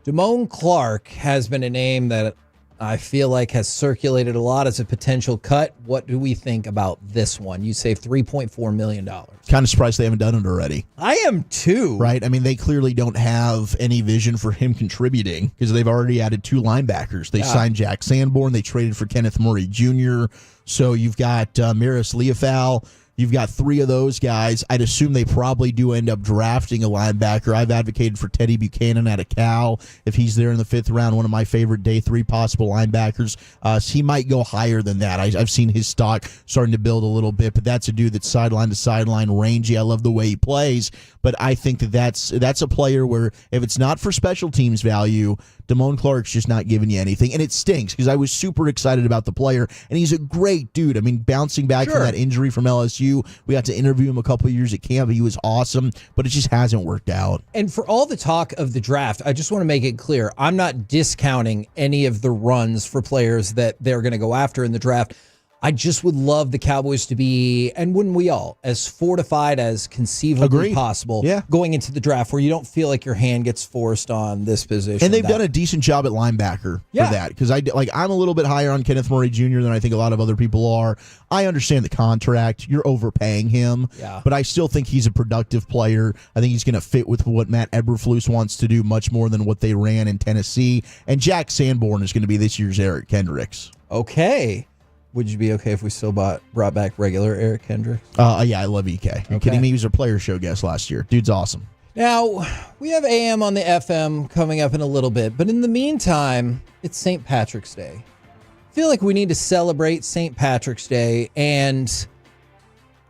Damone Clark has been a name that I feel like has circulated a lot as a potential cut. What do we think about this one? You save $3.4 million. Kind of surprised they haven't done it already. I am too. Right? I mean, they clearly don't have any vision for him contributing because they've already added 2 linebackers. They signed Jack Sanborn. They traded for Kenneth Murray Jr. So you've got Maris Leofau. You've got 3 of those guys. I'd assume they probably do end up drafting a linebacker. I've advocated for Teddy Buchanan out of Cal. If he's there in the 5th round, one of my favorite day 3 possible linebackers. So he might go higher than that. I've seen his stock starting to build a little bit, but that's a dude that's sideline to sideline, rangy. I love the way he plays, but I think that's a player where if it's not for special teams value, Damone Clark's just not giving you anything, and it stinks because I was super excited about the player, and he's a great dude. I mean, bouncing back from that injury from LSU, we got to interview him a couple of years at camp. He was awesome, but it just hasn't worked out. And for all the talk of the draft, I just want to make it clear, I'm not discounting any of the runs for players that they're going to go after in the draft. I just would love the Cowboys to be, and wouldn't we all, as fortified as conceivably possible going into the draft where you don't feel like your hand gets forced on this position. And they've done a decent job at linebacker for that because I'm a little bit higher on Kenneth Murray Jr. than I think a lot of other people are. I understand the contract. You're overpaying him, but I still think he's a productive player. I think he's going to fit with what Matt Eberflus wants to do much more than what they ran in Tennessee. And Jack Sanborn is going to be this year's Eric Kendricks. Okay. Would you be okay if we still brought back regular Eric Kendricks? Yeah, I love EK. Are you kidding me? He was a player show guest last year. Dude's awesome. Now, we have AM on the FM coming up in a little bit, but in the meantime, it's St. Patrick's Day. I feel like we need to celebrate St. Patrick's Day, and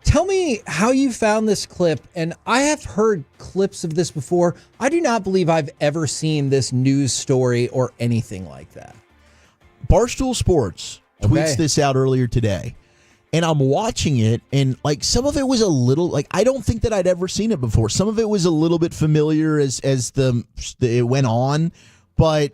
tell me how you found this clip. And I have heard clips of this before. I do not believe I've ever seen this news story or anything like that. Barstool Sports tweets this out earlier today, and I'm watching it, and like some of it was a little like I don't think that I'd ever seen it before. Some of it was a little bit familiar as it went on, but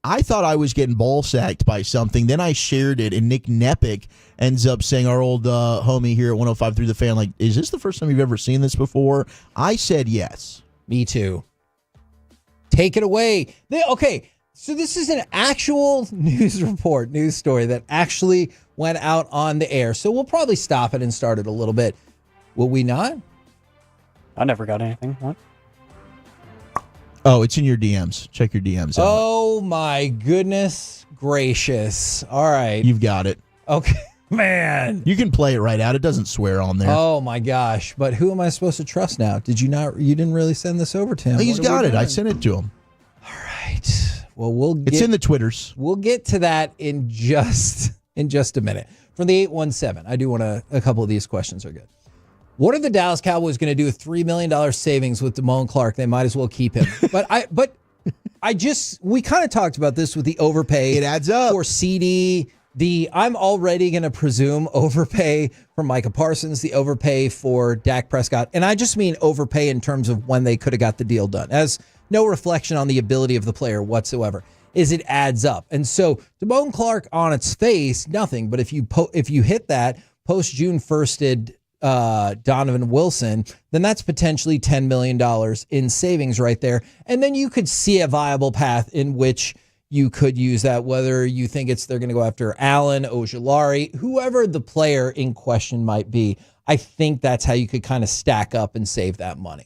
I thought I was getting ball sacked by something. Then I shared it, and Nick Nepic ends up saying, our old homie here at 105.3 The Fan, like, is this the first time you've ever seen this before? I said yes. Me too. Take it away. Okay. So this is an actual news story that actually went out on the air. So we'll probably stop it and start it a little bit. Will we not? I never got anything. What? Oh, it's in your DMs. Check your DMs out. Oh, my goodness gracious. All right. You've got it. Okay. Man. You can play it right out. It doesn't swear on there. Oh, my gosh. But who am I supposed to trust now? You didn't really send this over to him. He's got it. I sent it to him. All right. Well, it's in the Twitters. We'll get to that in just a minute. From the 817, I do want a couple of these questions are good. What are the Dallas Cowboys going to do with $3 million savings with Damone Clark? They might as well keep him. We kind of talked about this with the overpay. It adds up for CD. I'm already going to presume overpay for Micah Parsons, the overpay for Dak Prescott, and I just mean overpay in terms of when they could have got the deal done. As no reflection on the ability of the player whatsoever, is it adds up. And so Damone Clark on its face, nothing. But if you hit that post June 1st Donovan Wilson, then that's potentially $10 million in savings right there. And then you could see a viable path in which you could use that, whether you think they're going to go after Allen, Ojulari, whoever the player in question might be. I think that's how you could kind of stack up and save that money.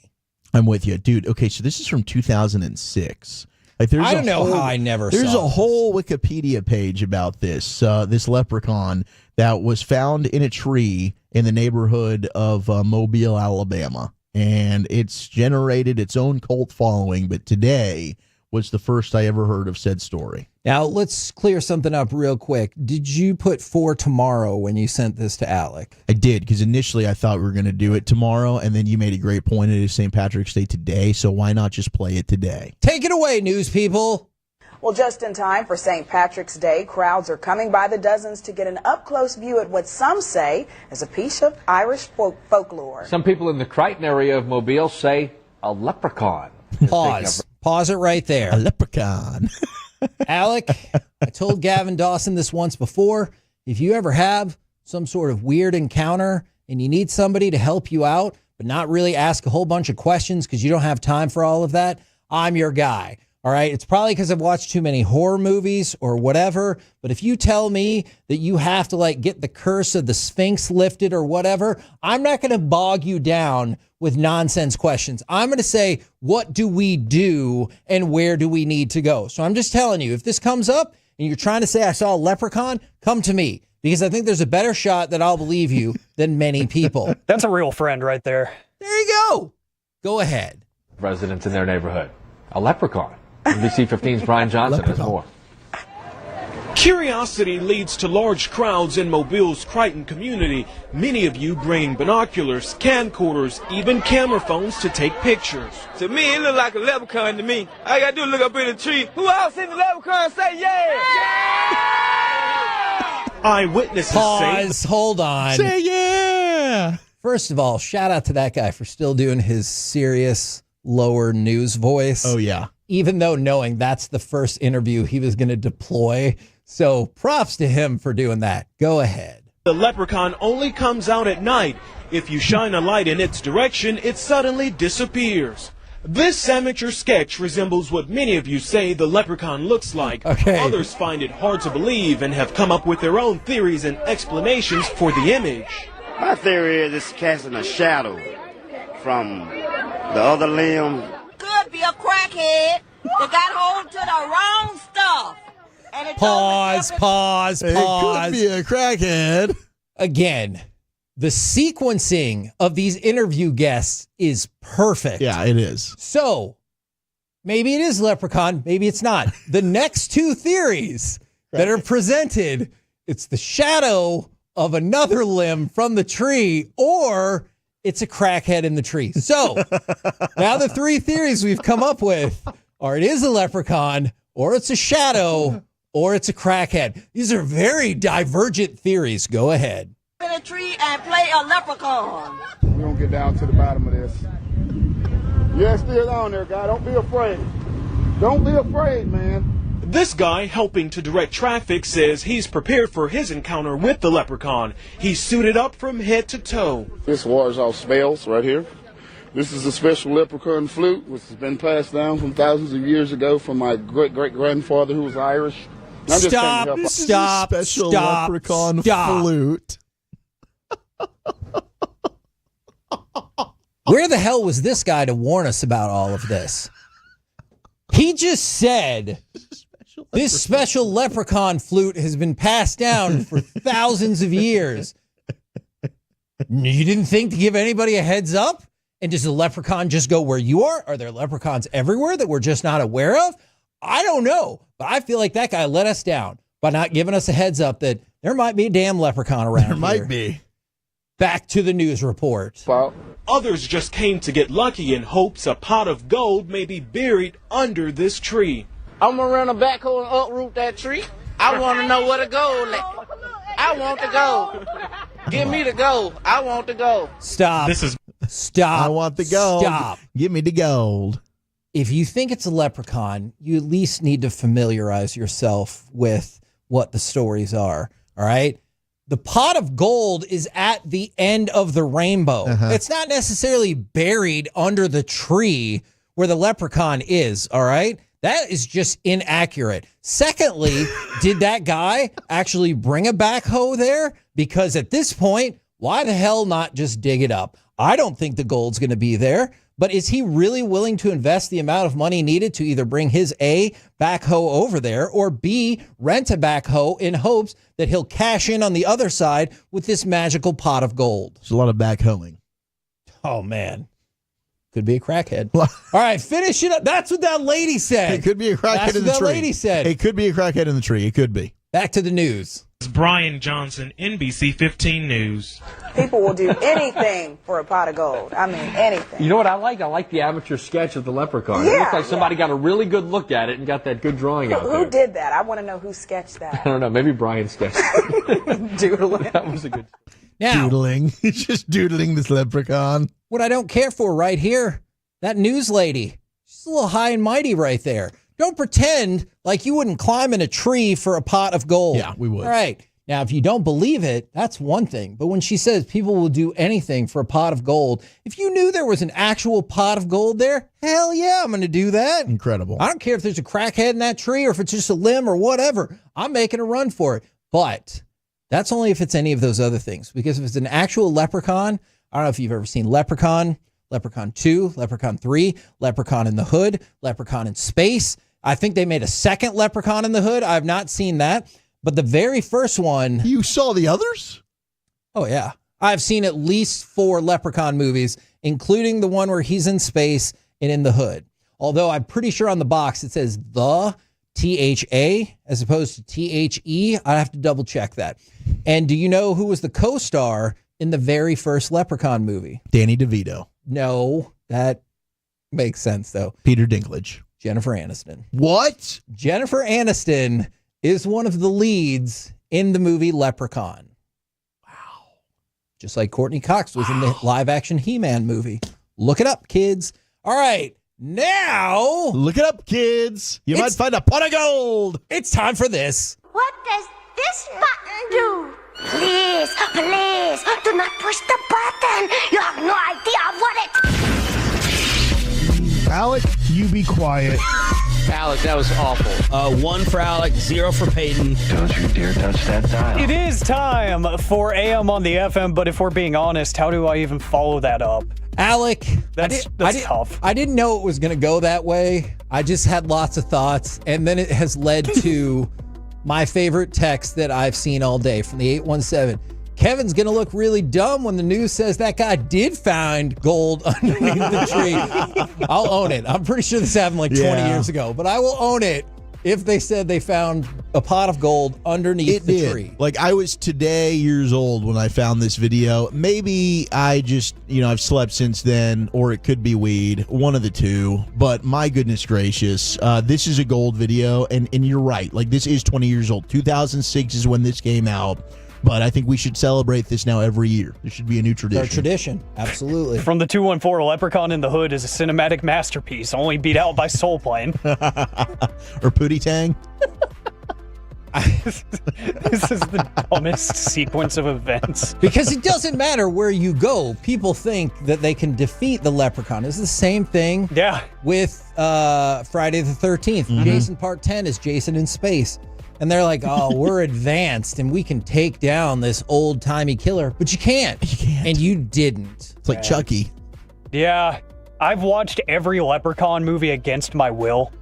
I'm with you, dude. Okay, so this is from 2006. Like, I don't know how I never saw There's a this. whole Wikipedia page about this leprechaun that was found in a tree in the neighborhood of Mobile, Alabama. And it's generated its own cult following. But today, was the first I ever heard of said story. Now, let's clear something up real quick. Did you put for tomorrow when you sent this to Alec? I did, because initially I thought we were going to do it tomorrow, and then you made a great point. It is St. Patrick's Day today, so why not just play it today? Take it away, news people. Well, just in time for St. Patrick's Day, crowds are coming by the dozens to get an up-close view at what some say is a piece of Irish folklore. Some people in the Crichton area of Mobile say a leprechaun. Pause. Pause it right there. A leprechaun. Alec, I told Gavin Dawson this once before. If you ever have some sort of weird encounter and you need somebody to help you out, but not really ask a whole bunch of questions because you don't have time for all of that, I'm your guy. All right. It's probably because I've watched too many horror movies or whatever. But if you tell me that you have to get the curse of the Sphinx lifted or whatever, I'm not going to bog you down with nonsense questions. I'm going to say, what do we do and where do we need to go? So I'm just telling you, if this comes up and you're trying to say I saw a leprechaun, come to me, because I think there's a better shot that I'll believe you than many people. That's a real friend right there. There you go. Go ahead. Residents in their neighborhood. A leprechaun. NBC 15's Brian Johnson has more. Curiosity leads to large crowds in Mobile's Crichton community. Many of you bringing binoculars, camcorders, even camera phones to take pictures. To me, it look like a leprechaun to me. All I gotta do is look up in the tree. Who else seen the leprechaun? Say yeah! Eyewitnesses Pause. Hold on. Say yeah! First of all, shout out to that guy for still doing his serious lower news voice. Oh, yeah. Even though knowing that's the first interview he was going to deploy. So props to him for doing that. Go ahead. The leprechaun only comes out at night. If you shine a light in its direction, it suddenly disappears. This amateur sketch resembles what many of you say the leprechaun looks like. Okay. Others find it hard to believe and have come up with their own theories and explanations for the image. My theory is it's casting a shadow from the other limb. Could be a crackhead that got hold to the wrong stuff. And it Pause. It could be a crackhead. Again, the sequencing of these interview guests is perfect. Yeah, it is. So maybe it is leprechaun, maybe it's not. The next two theories that are presented, it's the shadow of another limb from the tree, or it's a crackhead in the tree. So now the three theories we've come up with are it is a leprechaun, or it's a shadow, or it's a crackhead. These are very divergent theories. Go ahead. in a tree and play a leprechaun. We're going to get down to the bottom of this. Yeah, it's still on there, guy. Don't be afraid. Don't be afraid, man. This guy helping to direct traffic says he's prepared for his encounter with the leprechaun. He's suited up from head to toe. This wars off spells right here. This is a special leprechaun flute, which has been passed down from thousands of years ago from my great-great-grandfather who was Irish. Stop, Special leprechaun flute. Where the hell was this guy to warn us about all of this? He just said this special leprechaun flute has been passed down for thousands of years. You didn't think to give anybody a heads up? And does the leprechaun just go where you are? Are there leprechauns everywhere that we're just not aware of? I don't know, but I feel like that guy let us down by not giving us a heads up that there might be a damn leprechaun around here. There might be. Back to the news report. Others just came to get lucky in hopes a pot of gold may be buried under this tree. I'm gonna run a backhoe and uproot that tree. I want to know where the gold at. I want the gold. Give me the gold. I want the gold. Stop. Stop. I want the gold. Stop. Give me the gold. If you think it's a leprechaun, you at least need to familiarize yourself with what the stories are. All right. The pot of gold is at the end of the rainbow. It's not necessarily buried under the tree where the leprechaun is. All right. That is just inaccurate. Secondly, did that guy actually bring a backhoe there? Because at this point, why the hell not just dig it up? I don't think the gold's going to be there, but is he really willing to invest the amount of money needed to either bring his A, backhoe over there, or B, rent a backhoe in hopes that he'll cash in on the other side with this magical pot of gold? There's a lot of backhoeing. Oh, man. Could be a crackhead. All right, finish it up. That's what that lady said. It could be a crackhead in the tree. That's what that lady said. It could be a crackhead in the tree. It could be. Back to the news. Brian Johnson, NBC 15 News. People will do anything for a pot of gold. I mean, anything. You know what I like? I like the amateur sketch of the leprechaun. Yeah, it looks like somebody got a really good look at it and got that good drawing out there. Who did that? I want to know who sketched that. I don't know. Maybe Brian sketched it. Doodling. That was a good. Now, Doodling. He's just doodling this leprechaun. what I don't care for right here, that news lady. She's a little high and mighty right there. Don't pretend like you wouldn't climb in a tree for a pot of gold. Yeah, we would. All right. Now, if you don't believe it, that's one thing. But when she says people will do anything for a pot of gold, if you knew there was an actual pot of gold there, hell yeah, I'm going to do that. Incredible. I don't care if there's a crackhead in that tree or if it's just a limb or whatever. I'm making a run for it. But that's only if it's any of those other things. Because if it's an actual leprechaun, I don't know if you've ever seen Leprechaun, Leprechaun 2, Leprechaun 3, Leprechaun in the Hood, Leprechaun in Space. I think they made a second Leprechaun in the Hood. I've not seen that. But the very first one. You saw the others? Oh, yeah. I've seen at least 4 Leprechaun movies, including the one where he's in space and in the Hood. Although I'm pretty sure on the box it says the THA as opposed to THE. I have to double check that. And do you know who was the co-star in the very first Leprechaun movie? Danny DeVito. No, that makes sense, though. Peter Dinklage. Jennifer Aniston. What? Jennifer Aniston is one of the leads in the movie Leprechaun. Wow. Just like Courtney Cox was in the live-action He-Man movie. Look it up, kids. All right, now... Look it up, kids. You might find a pot of gold. It's time for this. What does this button do? Please, please, do not push the button. You have no idea what it... Alec, you be quiet. Alec, that was awful. 1 for Alec, 0 for Peyton. Don't you dare touch that dial. It is time for AM on the FM, but if we're being honest, how do I even follow that up? Alec, That's tough. I didn't know it was going to go that way. I just had lots of thoughts, and then it has led to my favorite text that I've seen all day from the 817. Kevin's going to look really dumb when the news says that guy did find gold underneath the tree. I'll own it. I'm pretty sure this happened like 20 years ago, but I will own it if they said they found a pot of gold underneath the tree. Like, I was today years old when I found this video. Maybe I just, I've slept since then, or it could be weed, one of the two. But my goodness gracious, this is a gold video, and you're right. Like, this is 20 years old. 2006 is when this came out. But I think we should celebrate this now every year. There should be a new tradition. It's our tradition, absolutely. From the 214, Leprechaun in the Hood is a cinematic masterpiece, only beat out by Soul Plane. Or Pootie Tang. This is the dumbest sequence of events. Because it doesn't matter where you go. People think that they can defeat the Leprechaun. It's the same thing with Friday the 13th. Mm-hmm. Jason Part 10 is Jason in space. And they're like, oh, we're advanced and we can take down this old-timey killer. But you can't. You can't. And you didn't. It's like Chucky. Yeah. I've watched every Leprechaun movie against my will.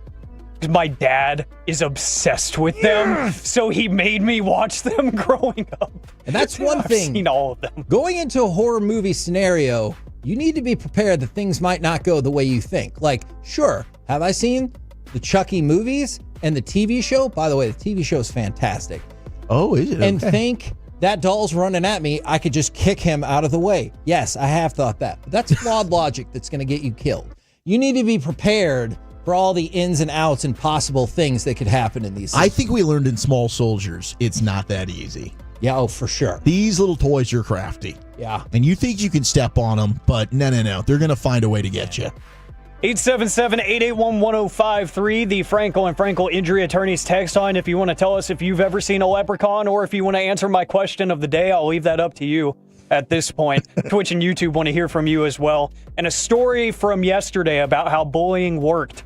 Because my dad is obsessed with them. So he made me watch them growing up. And that's one thing. I've seen all of them. Going into a horror movie scenario, you need to be prepared that things might not go the way you think. Like, sure, have I seen the Chucky movies? And the TV show, by the way, the TV show is fantastic. Oh, is it? And think that doll's running at me, I could just kick him out of the way. Yes, I have thought that. But that's flawed logic that's going to get you killed. You need to be prepared for all the ins and outs and possible things that could happen in these. I think we learned in Small Soldiers, it's not that easy. Yeah, oh, for sure. These little toys are crafty. Yeah. And you think you can step on them, but no. They're going to find a way to get you. 877-881-1053, the Frankel and Frankel Injury Attorneys text line. If you want to tell us if you've ever seen a leprechaun or if you want to answer my question of the day, I'll leave that up to you at this point. Twitch and YouTube want to hear from you as well. And a story from yesterday about how bullying worked.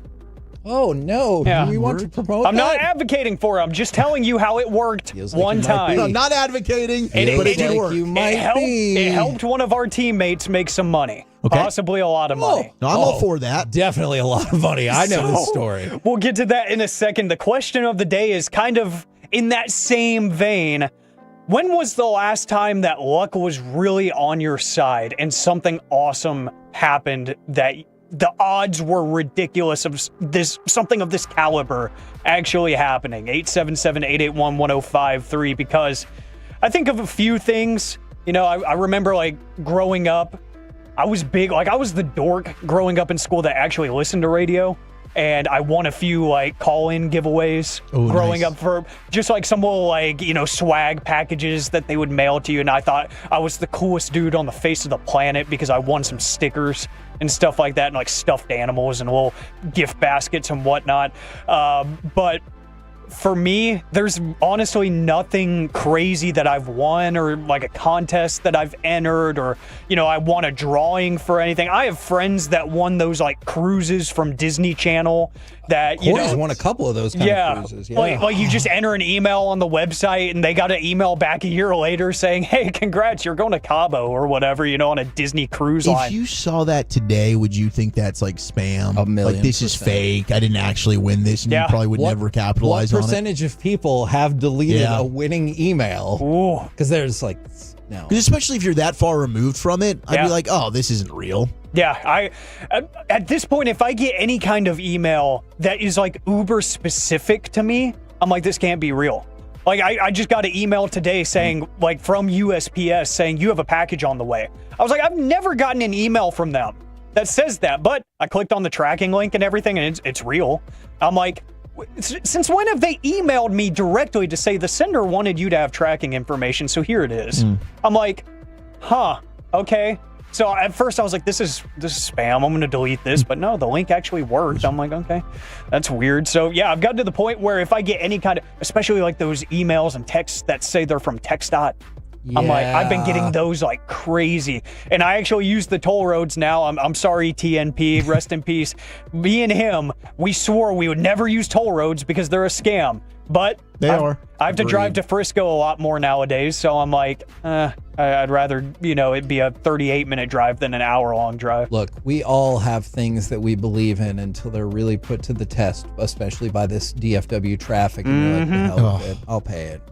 Oh, no. Yeah. Do we want to promote I'm not advocating for it. I'm just telling you how it worked one time. No, not advocating, but it did work. It helped one of our teammates make some money. Okay. Possibly a lot of money. No, I'm all for that. Definitely a lot of money. I know this story. We'll get to that in a second. The question of the day is kind of in that same vein. When was the last time that luck was really on your side and something awesome happened that the odds were ridiculous of something of this caliber actually happening. 877-881-1053, because I think of a few things. You know, I remember like growing up, I was big, like I was the dork growing up in school that actually listened to radio. And I won a few like call-in giveaways growing up for just like some little like, you know, swag packages that they would mail to you. And I thought I was the coolest dude on the face of the planet because I won some stickers and stuff like that, and like stuffed animals and little gift baskets and whatnot. But for me, there's honestly nothing crazy that I've won or like a contest that I've entered or, you know, I won a drawing for anything. I have friends that won those like cruises from Disney Channel that, you know, won a couple of those kind of cruises. Yeah. Like you just enter an email on the website and they got an email back a year later saying, hey, congrats, you're going to Cabo or whatever, you know, on a Disney cruise line. If you saw that today, would you think that's like spam? $1 million%. Like, this is fake. I didn't actually win this, and you probably would never capitalize on it. What percentage of people have deleted a winning email? Because there's like, no. Because especially if you're that far removed from it, I'd be like, oh, this isn't real. Yeah, at this point, if I get any kind of email that is like uber specific to me, I'm like, this can't be real. Like, I just got an email today saying, like, from USPS saying you have a package on the way. I was like, I've never gotten an email from them that says that, but I clicked on the tracking link and everything, and it's real. I'm like, since when have they emailed me directly to say the sender wanted you to have tracking information, so here it is. I'm like, huh, okay. So at first I was like, this is spam. I'm going to delete this. But no, the link actually worked. I'm like, okay, that's weird. So yeah, I've gotten to the point where if I get any kind of, especially like those emails and texts that say they're from TxDOT, I'm like, I've been getting those like crazy. And I actually use the toll roads now. I'm sorry, TNP, rest in peace. Me and him, we swore we would never use toll roads because they're a scam. But I have to drive to Frisco a lot more nowadays, so I'm like, I'd rather, you know, it be a 38-minute drive than an hour-long drive. Look, we all have things that we believe in until they're really put to the test, especially by this DFW traffic. And you're like, the hell with it. I'll pay it.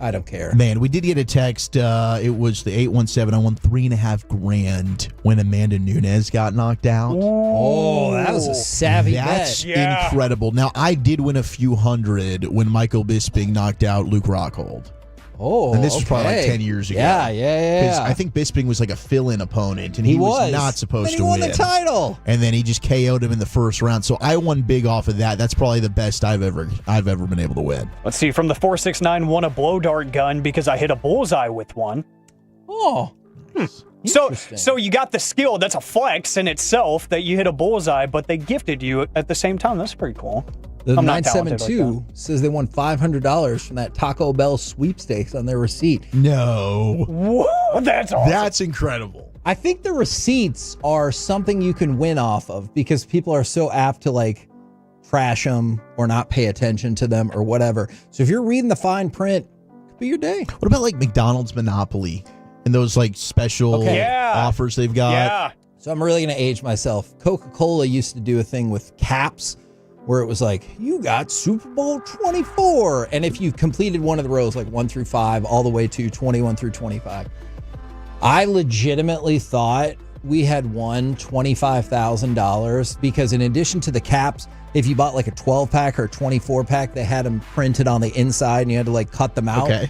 I don't care. Man, we did get a text. It was the 817. I won $3.5 grand when Amanda Nunes got knocked out. Oh, that was a savvy bet. That's incredible. Now, I did win a few hundred when Michael Bisping knocked out Luke Rockhold. Oh, and this was probably like 10 years ago. Yeah. I think Bisping was like a fill-in opponent, and he was not supposed to win. He won the title. And then he just KO'd him in the first round. So I won big off of that. That's probably the best I've ever been able to win. Let's see. From the 469, won a blow dart gun because I hit a bullseye with one. Oh. So you got the skill. That's a flex in itself that you hit a bullseye, but they gifted you at the same time. That's pretty cool. The 972 says they won $500 from that Taco Bell sweepstakes on their receipt. No. Whoa, that's awesome. That's incredible. I think the receipts are something you can win off of because people are so apt to like trash them or not pay attention to them or whatever. So if you're reading the fine print, it could be your day. What about like McDonald's Monopoly and those like special offers they've got? Yeah. So I'm really going to age myself. Coca-Cola used to do a thing with caps where it was like, you got Super Bowl 24. And if you completed one of the rows, like 1 through 5, all the way to 21 through 25, I legitimately thought we had won $25,000 because in addition to the caps, if you bought like a 12-pack or 24-pack, they had them printed on the inside and you had to like cut them out. Okay.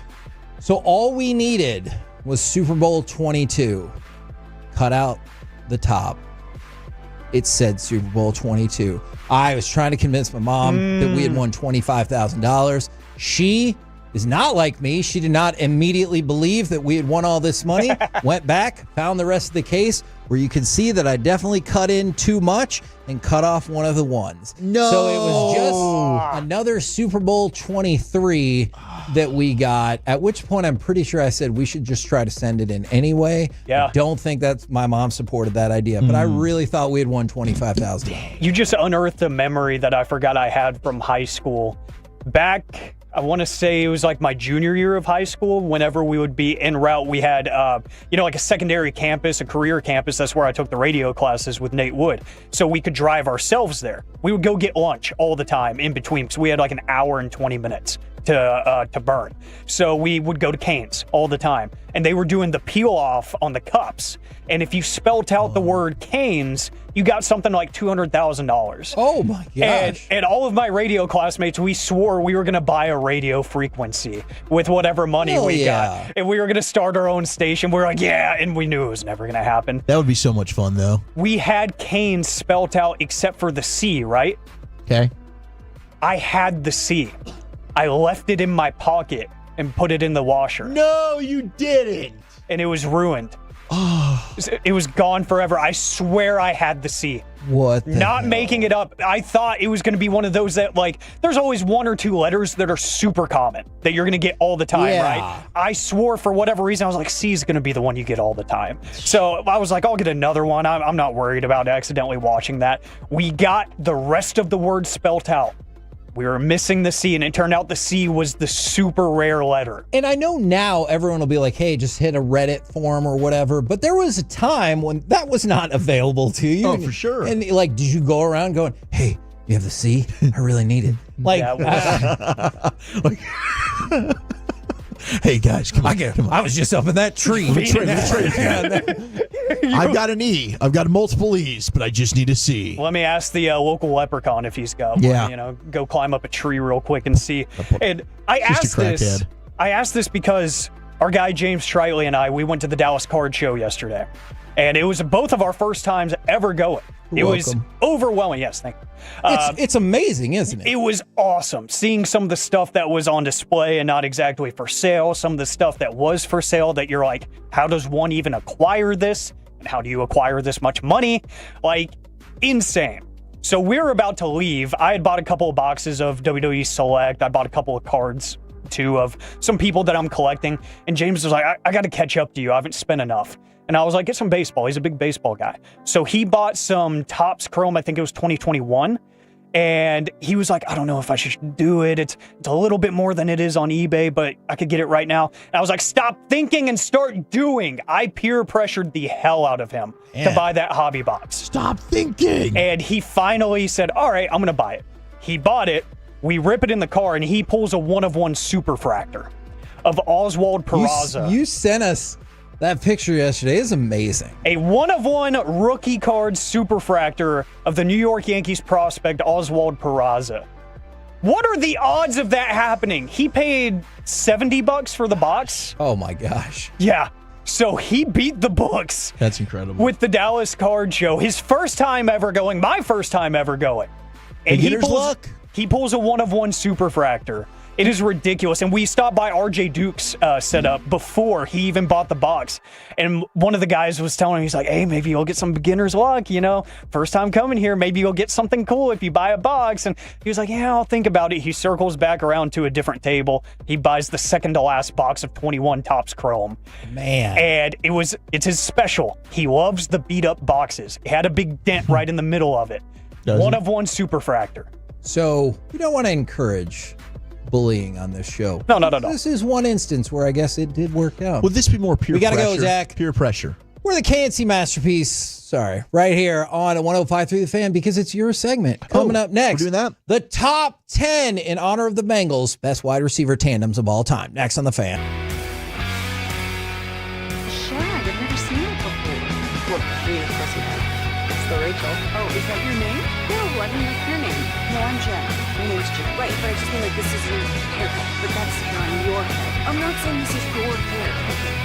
So all we needed was Super Bowl 22. Cut out the top. It said Super Bowl 22. I was trying to convince my mom that we had won $25,000. She is not like me. She did not immediately believe that we had won all this money. Went back, found the rest of the case where you can see that I definitely cut in too much and cut off one of the ones. No. So it was just another Super Bowl 23 that we got, at which point I'm pretty sure I said we should just try to send it in anyway. Yeah. I don't think that's my mom supported that idea, but I really thought we had won $25,000. You just unearthed a memory that I forgot I had from high school. Back, I want to say it was like my junior year of high school. Whenever we would be en route, we had, like a secondary campus, a career campus. That's where I took the radio classes with Nate Wood. So we could drive ourselves there. We would go get lunch all the time in between. So we had like an hour and 20 minutes to burn. So we would go to Cane's all the time, and they were doing the peel off on the cups. And if you spelt out the word Cane's, you got something like $200,000. Oh my gosh. And all of my radio classmates, we swore we were going to buy a radio frequency with whatever money we got. And we were going to start our own station. We were like, yeah, and we knew it was never going to happen. That would be so much fun, though. We had Cane's spelt out except for the C, right? Okay. I had the C. I left it in my pocket and put it in the washer. No, you didn't. And it was ruined. It was gone forever. I swear I had the C. What? Not making it up. I thought it was going to be one of those that, like, there's always one or two letters that are super common that you're going to get all the time, right? I swore for whatever reason, I was like, C is going to be the one you get all the time. So I was like, I'll get another one. I'm not worried about accidentally watching that. We got the rest of the word spelt out. We were missing the C, and it turned out the C was the super rare letter. And I know now everyone will be like, hey, just hit a Reddit forum or whatever. But there was a time when that was not available to you. Oh, for sure. And like, did you go around going, hey, you have the C? I really need it. Like, hey guys, come on. I was just up in that tree. I've got an E. I've got multiple E's, but I just need a C. Let me ask the local leprechaun if he's got one. You know, go climb up a tree real quick and see. And I asked this because our guy James Tritley and I, we went to the Dallas Card Show yesterday, and it was both of our first times ever going. It was overwhelming. Yes, thank you. It's amazing, isn't it? It was awesome seeing some of the stuff that was on display and not exactly for sale. Some of the stuff that was for sale that you're like, how does one even acquire this? And how do you acquire this much money? Like, insane. So we're about to leave. I had bought a couple of boxes of WWE Select. I bought a couple of cards, too, of some people that I'm collecting. And James was like, I got to catch up to you. I haven't spent enough. And I was like, get some baseball. He's a big baseball guy. So he bought some Topps Chrome, I think it was 2021. And he was like, I don't know if I should do it. It's a little bit more than it is on eBay, but I could get it right now. And I was like, stop thinking and start doing. I peer pressured the hell out of him to buy that hobby box. Stop thinking. And he finally said, all right, I'm going to buy it. He bought it. We rip it in the car, and he pulls a one-of-one superfractor of Oswald Peraza. You sent us that picture yesterday. Is amazing. A one-of-one rookie card superfractor of the New York Yankees prospect Oswald Peraza. What are the odds of that happening? He paid $70 for the box. Oh my gosh. Yeah. So he beat the books. That's incredible. With the Dallas Card Show. His first time ever going. My first time ever going. And he pulls a one-of-one superfractor. It is ridiculous. And we stopped by RJ Duke's setup before he even bought the box. And one of the guys was telling him, he's like, hey, maybe you'll get some beginner's luck, you know? First time coming here, maybe you'll get something cool if you buy a box. And he was like, yeah, I'll think about it. He circles back around to a different table. He buys the second to last box of 21 Topps Chrome. Man. And it's his special. He loves the beat-up boxes. It had a big dent right in the middle of it. One-of-one superfractor. So we don't want to encourage bullying on this show. No. This is one instance where I guess it did work out. Would this be more peer pressure? We gotta go, Zach. Peer pressure. We're the KNC Masterpiece, right here on 105.3 The Fan, because it's your segment. Coming up next, we're doing that. The top 10 in honor of the Bengals' best wide receiver tandems of all time. Next on The Fan. Shag, I've never seen it before. Well, I mean, of course you have. It's the Rachel. Oh, is that your name? No, I mean, what's your name? No, I'm Jen. My name's Jen. Right, but I just mean like this is your haircut. But that's on your head. I'm not saying this is your hair. Okay.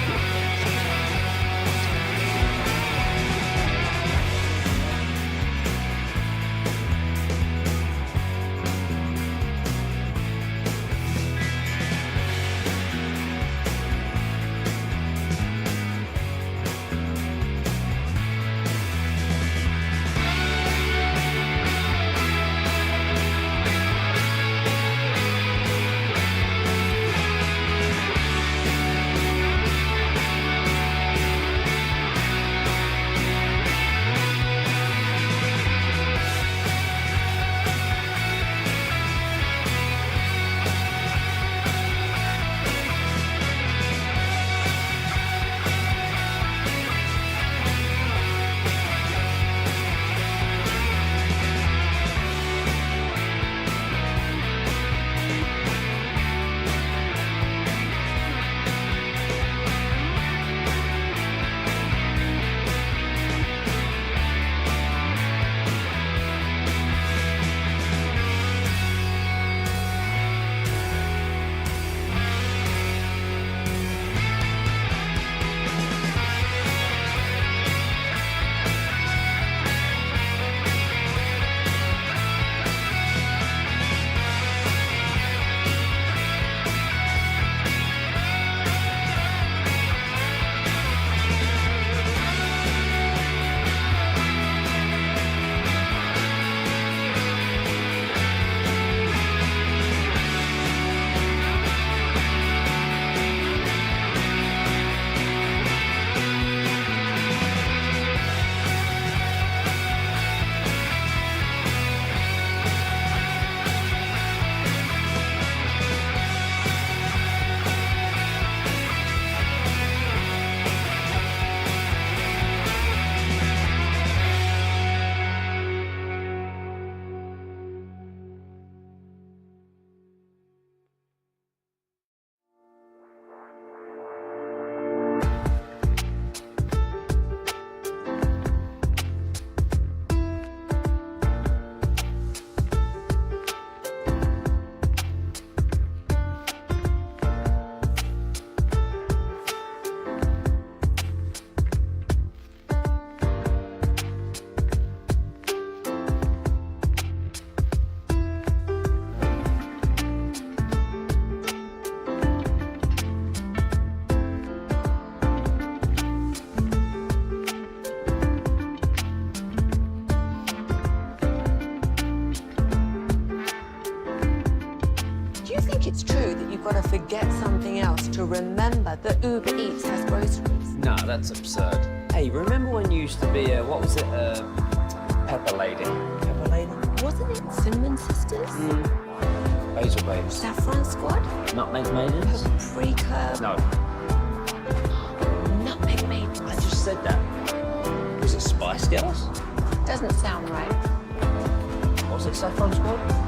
you think it's true that you've got to forget something else to remember that Uber Eats has groceries? No, that's absurd. Hey, remember when you used to be what was it, Pepper Lady? Pepper Lady? Wasn't it Cinnamon Sisters? Basil Babes. Saffron Squad? Nutmeg Maidens? Paprika? No. Nutmeg Maidens? I just said that. Was it Spice Girls? Doesn't sound right. Was it Saffron Squad?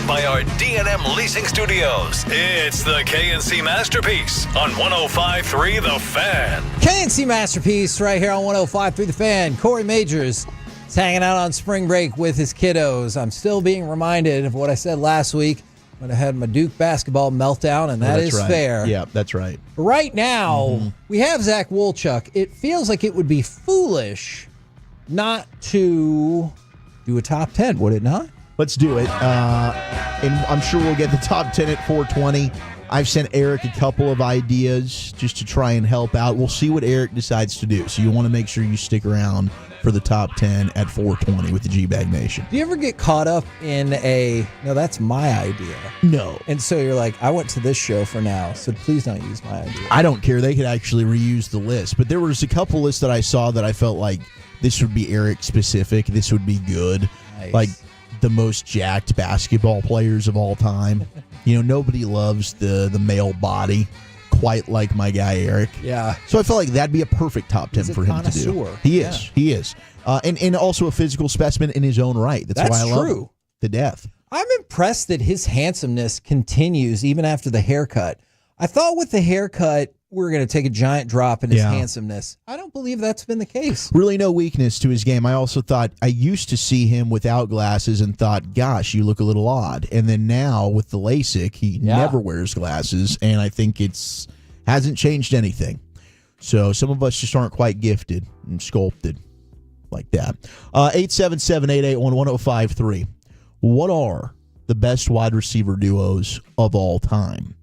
By our D&M Leasing Studios, it's the KNC Masterpiece on 105.3 The Fan. KNC Masterpiece right here on 105.3 The Fan. Corey Majors is hanging out on spring break with his kiddos. I'm still being reminded of what I said last week when I had my Duke basketball meltdown, and that is right. fair. Yeah, that's right. Right now, we have Zach Wolchuk. It feels like it would be foolish not to do a top 10, would it not? Let's do it. And I'm sure we'll get the top 10 at 420. I've sent Eric a couple of ideas just to try and help out. We'll see what Eric decides to do. So you want to make sure you stick around for the top 10 at 420 with the G-Bag Nation. Do you ever get caught up in no, that's my idea? No. And so you're like, I went to this show for now, so please don't use my idea. I don't care. They could actually reuse the list. But there was a couple lists that I saw that I felt like this would be Eric specific. This would be good. Nice. Like the most jacked basketball players of all time. Nobody loves the male body quite like my guy Eric. Yeah. So I felt like that'd be a perfect top 10 He's for him to do. connoisseur. He is. He is. And also a physical specimen in his own right. That's why I love him to death. I'm impressed that his handsomeness continues even after the haircut. I thought with the haircut, we were going to take a giant drop in his handsomeness. I don't believe that's been the case. Really no weakness to his game. I also thought, I used to see him without glasses and thought, gosh, you look a little odd. And then now with the LASIK, he never wears glasses, and I think hasn't changed anything. So some of us just aren't quite gifted and sculpted like that. 877-881-1053. What are the best wide receiver duos of all time?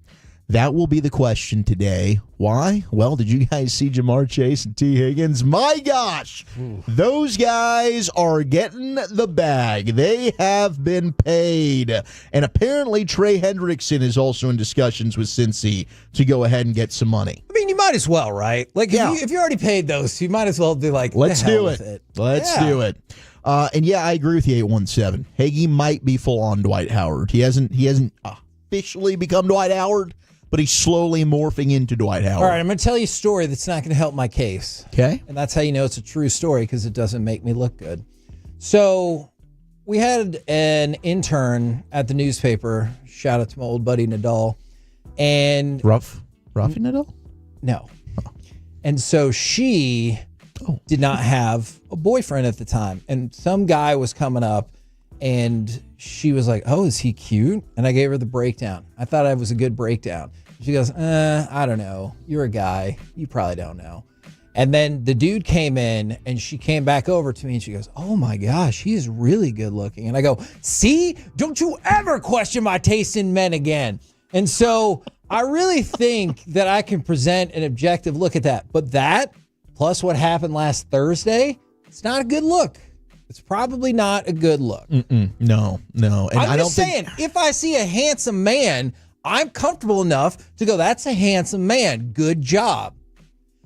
That will be the question today. Why? Well, did you guys see Jamar Chase and T. Higgins? My gosh, those guys are getting the bag. They have been paid. And apparently Trey Hendrickson is also in discussions with Cincy to go ahead and get some money. I mean, you might as well, right? Like, if you already paid those, you might as well be like, let's do it. Let's do it. And yeah, I agree with the 817. Hagee might be full on Dwight Howard. He hasn't officially become Dwight Howard, but he's slowly morphing into Dwight Howard. All right, I'm going to tell you a story that's not going to help my case. Okay. And that's how you know it's a true story, because it doesn't make me look good. So we had an intern at the newspaper. Shout out to my old buddy Nadal. And Rafi Nadal? No. And so she did not have a boyfriend at the time. And some guy was coming up, and she was like, oh, is he cute? And I gave her the breakdown. I thought it was a good breakdown. She goes, I don't know. You're a guy. You probably don't know. And then the dude came in, and she came back over to me, and she goes, oh my gosh, he is really good looking. And I go, see, don't you ever question my taste in men again. And so I really think that I can present an objective look at that. But that, plus what happened last Thursday, it's not a good look. It's probably not a good look. No. And I'm just saying, if I see a handsome man, I'm comfortable enough to go, that's a handsome man. Good job.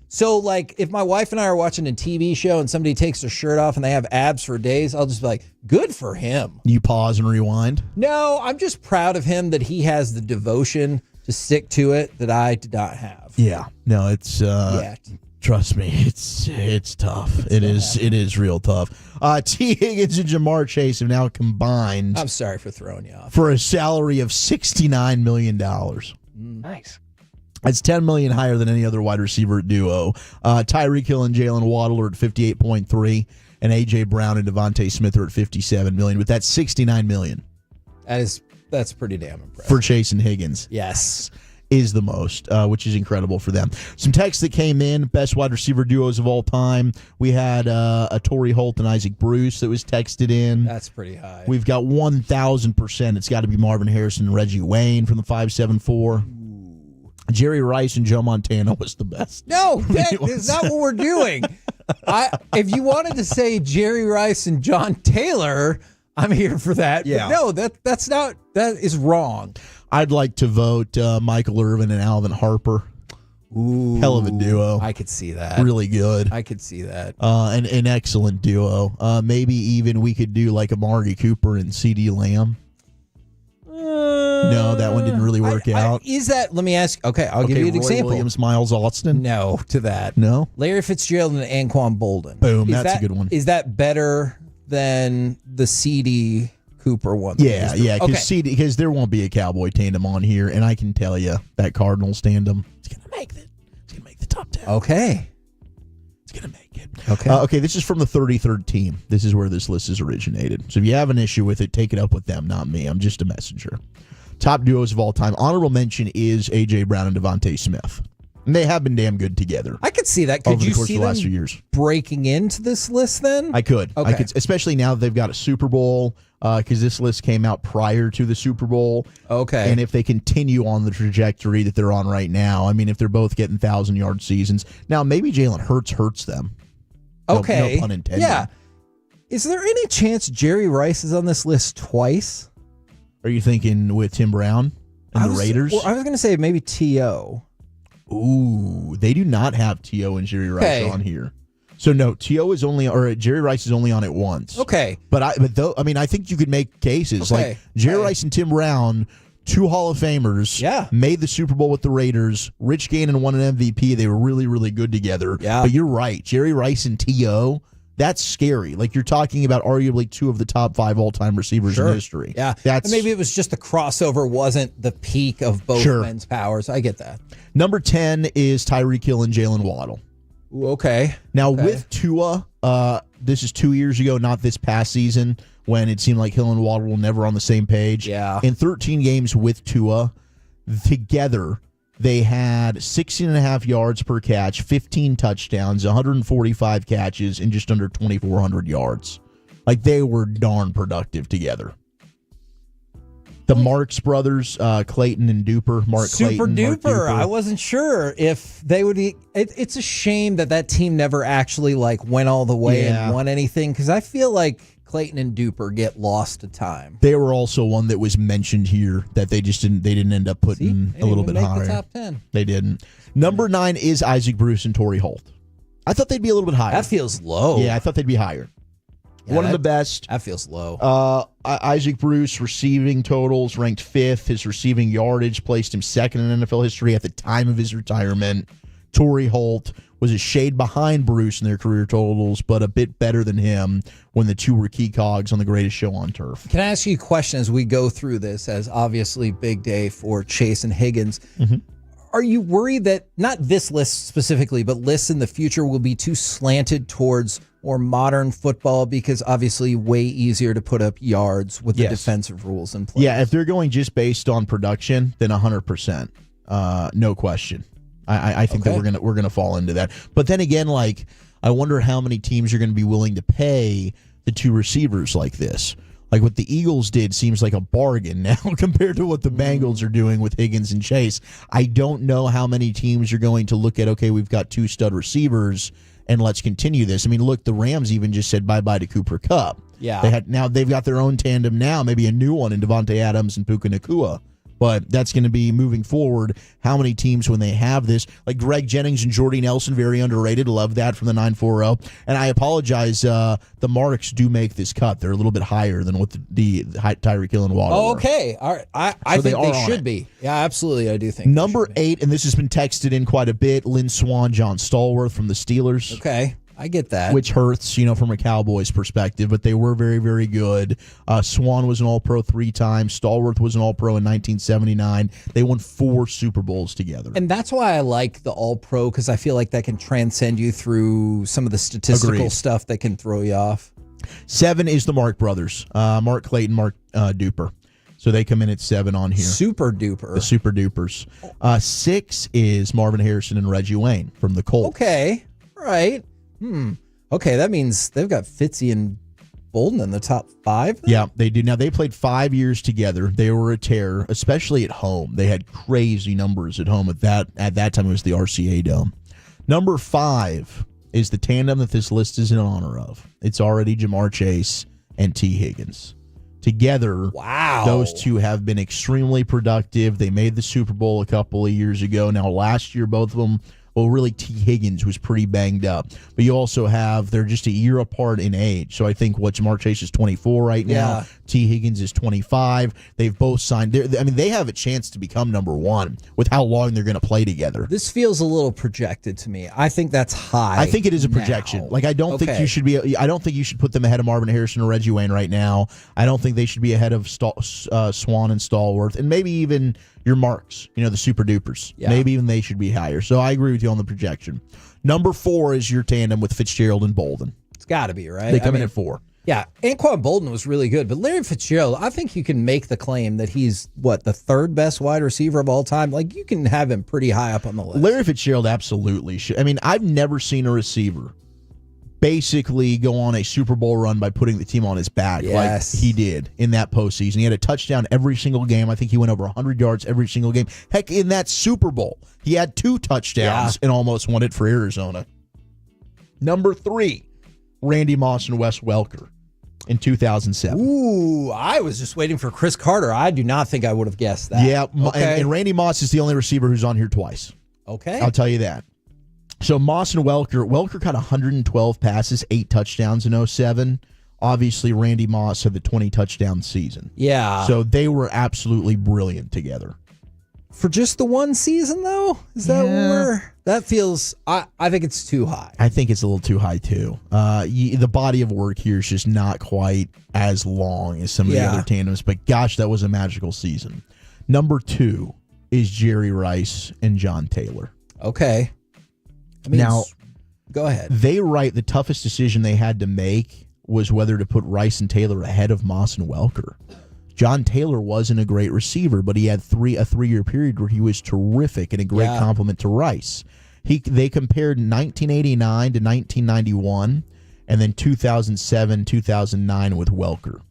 So, like, if my wife and I are watching a TV show and somebody takes their shirt off and they have abs for days, I'll just be like, good for him. You pause and rewind? No, I'm just proud of him that he has the devotion to stick to it that I did not have. Yeah. No, it's... Trust me, it's tough. It is real tough. T. Higgins and Jamar Chase have now combined. I'm sorry for throwing you off. For a salary of $69 million. Nice. That's $10 million higher than any other wide receiver duo. Tyreek Hill and Jalen Waddle are at 58.3, and A.J. Brown and Devontae Smith are at 57 million. But that's $69 million. That's pretty damn impressive for Chase and Higgins. Yes. Is the most, which is incredible for them. Some texts that came in, best wide receiver duos of all time. We had a Torrey Holt and Isaac Bruce that was texted in. That's pretty high. We've got 1,000%. It's got to be Marvin Harrison and Reggie Wayne from the 574. Jerry Rice and Joe Montana was the best. No, that is not what we're doing. If you wanted to say Jerry Rice and John Taylor, I'm here for that. Yeah. But no, that is wrong. I'd like to vote Michael Irvin and Alvin Harper. Ooh, hell of a duo. I could see that. Really good. I could see that. An excellent duo. Maybe even we could do like Amari Cooper and C.D. Lamb. No, that one didn't really work out. Let me ask. Okay, I'll give you an Roy example. Williams, Miles Austin. No, to that. No. Larry Fitzgerald and Anquan Bolden. Boom, that's a good one. Is that better than the C.D. Cooper one? Yeah, because there won't be a Cowboy tandem on here, and I can tell you that Cardinals tandem is gonna make the top 10. Okay, it's gonna make it. Okay, okay. This is from the 33rd team. This is where this list is originated. So if you have an issue with it, take it up with them, not me. I'm just a messenger. Top duos of all time. Honorable mention is A.J. Brown and Devontae Smith. And they have been damn good together. I could see that. Could over you the course see of the last them few years breaking into this list then? I could. Okay. I could, especially now that they've got a Super Bowl, because this list came out prior to the Super Bowl. Okay. And if they continue on the trajectory that they're on right now, I mean, if they're both getting 1,000-yard seasons, now maybe Jalen Hurts hurts them. Okay. No pun intended. Yeah. Is there any chance Jerry Rice is on this list twice? Are you thinking with Tim Brown and the Raiders? I was going to say maybe T.O. Ooh, they do not have T.O. and Jerry Rice on here. So no, T.O. is only, or Jerry Rice is only on it once. Okay. But I think you could make cases like Jerry Rice and Tim Brown, two Hall of Famers, made the Super Bowl with the Raiders. Rich Gannon won an MVP. They were really, really good together. Yeah. But you're right, Jerry Rice and T.O., that's scary. Like, you're talking about arguably two of the top 5 all-time receivers in history. Yeah. And maybe it was just the crossover wasn't the peak of both men's powers. I get that. Number 10 is Tyreek Hill and Jalen Waddle. Ooh, okay. Now, with Tua, this is 2 years ago, not this past season, when it seemed like Hill and Waddle were never on the same page. Yeah. In 13 games with Tua, together, They had 16.5 yards per catch, 15 touchdowns, 145 catches, and just under 2,400 yards. Like, they were darn productive together. The Marks brothers, Clayton and Duper. Super Clayton, duper. I wasn't sure if they would be. It's a shame that team never actually went all the way and won anything, because I feel like Clayton and Duper get lost to time. They were also one that was mentioned here that they didn't end up putting a little bit higher. The top 10. They didn't. Number 9 is Isaac Bruce and Torrey Holt. I thought they'd be a little bit higher. That feels low. Yeah, I thought they'd be higher. Yeah, one of the best. That feels low. Isaac Bruce receiving totals ranked 5th. His receiving yardage placed him 2nd in NFL history at the time of his retirement. Torrey Holt was a shade behind Bruce in their career totals, but a bit better than him when the two were key cogs on the greatest show on turf. Can I ask you a question as we go through this, as obviously big day for Chase and Higgins? Mm-hmm. Are you worried that, not this list specifically, but lists in the future will be too slanted towards more modern football, because obviously way easier to put up yards with the defensive rules in place? Yeah, if they're going just based on production, then 100%. No question. I think that we're gonna fall into that. But then again, I wonder how many teams are going to be willing to pay the two receivers like this. Like what the Eagles did seems like a bargain now compared to what the Bengals are doing with Higgins and Chase. I don't know how many teams are going to look at, okay, we've got 2 stud receivers and let's continue this. I mean, look, the Rams even just said bye-bye to Cooper Kupp. Yeah. They've got their own tandem now, maybe a new one in Devontae Adams and Puka Nacua. But that's going to be moving forward. How many teams, when they have this, like Greg Jennings and Jordy Nelson, very underrated. Love that from the 940. And I apologize, the Marks do make this cut. They're a little bit higher than what the Tyreek Hill and Waddle were. Okay. All right. I think they should be. Yeah, absolutely. I do think. Number 8, and this has been texted in quite a bit, Lynn Swann, John Stallworth from the Steelers. Okay. I get that. Which hurts, from a Cowboys perspective, but they were very, very good. Swan was an All-Pro 3 times. Stallworth was an All-Pro in 1979. They won 4 Super Bowls together. And that's why I like the All-Pro, because I feel like that can transcend you through some of the statistical stuff that can throw you off. 7 is the Mark brothers, Mark Clayton, Mark Duper. So they come in at 7 on here. Super Duper. The Super Dupers. 6 is Marvin Harrison and Reggie Wayne from the Colts. Okay. Right. Okay, that means they've got Fitzy and Bolden in the top 5 then? Yeah, they do. Now, they played 5 years together. They were a terror, especially at home. They had crazy numbers at home. At that time, it was the RCA Dome. Number 5 is the tandem that this list is in honor of. It's already Jamar Chase and T. Higgins. Together, those two have been extremely productive. They made the Super Bowl a couple of years ago. Now, last year, both of them, well, really, T. Higgins was pretty banged up. But you also have, they're just a year apart in age. So I think Jamar Chase is 24 right now. Yeah. T. Higgins is 25. They've both signed. They have a chance to become number 1 with how long they're going to play together. This feels a little projected to me. I think that's high. I think it is a projection. Now. I don't think you should be. I don't think you should put them ahead of Marvin Harrison or Reggie Wayne right now. I don't think they should be ahead of Swan and Stallworth, and maybe even your Marks. The Super Dupers. Yeah. Maybe even they should be higher. So I agree with you on the projection. Number 4 is your tandem with Fitzgerald and Bolden. It's got to be, right? They come in at 4. Yeah, Anquan Bolden was really good, but Larry Fitzgerald, I think you can make the claim that he's, the 3rd best wide receiver of all time? You can have him pretty high up on the list. Larry Fitzgerald absolutely should. I've never seen a receiver basically go on a Super Bowl run by putting the team on his back like he did in that postseason. He had a touchdown every single game. I think he went over 100 yards every single game. Heck, in that Super Bowl, he had 2 touchdowns and almost won it for Arizona. Number 3, Randy Moss and Wes Welker in 2007. Ooh, I was just waiting for Chris Carter. I do not think I would have guessed that. Yeah, and Randy Moss is the only receiver who's on here twice. Okay. I'll tell you that. So Moss and Welker caught 112 passes, 8 touchdowns in 2007. Obviously, Randy Moss had the 20-touchdown season. Yeah. So they were absolutely brilliant together. For just the one season, though? Is that where that feels? I think it's too high. I think it's a little too high, too. The body of work here is just not quite as long as some of the other tandems, but gosh, that was a magical season. Number 2 is Jerry Rice and John Taylor. Okay. Now, go ahead. They write the toughest decision they had to make was whether to put Rice and Taylor ahead of Moss and Welker. John Taylor wasn't a great receiver, but he had a 3-year period where he was terrific and a great compliment to Rice. They compared 1989 to 1991, and then 2007, 2009 with Welker.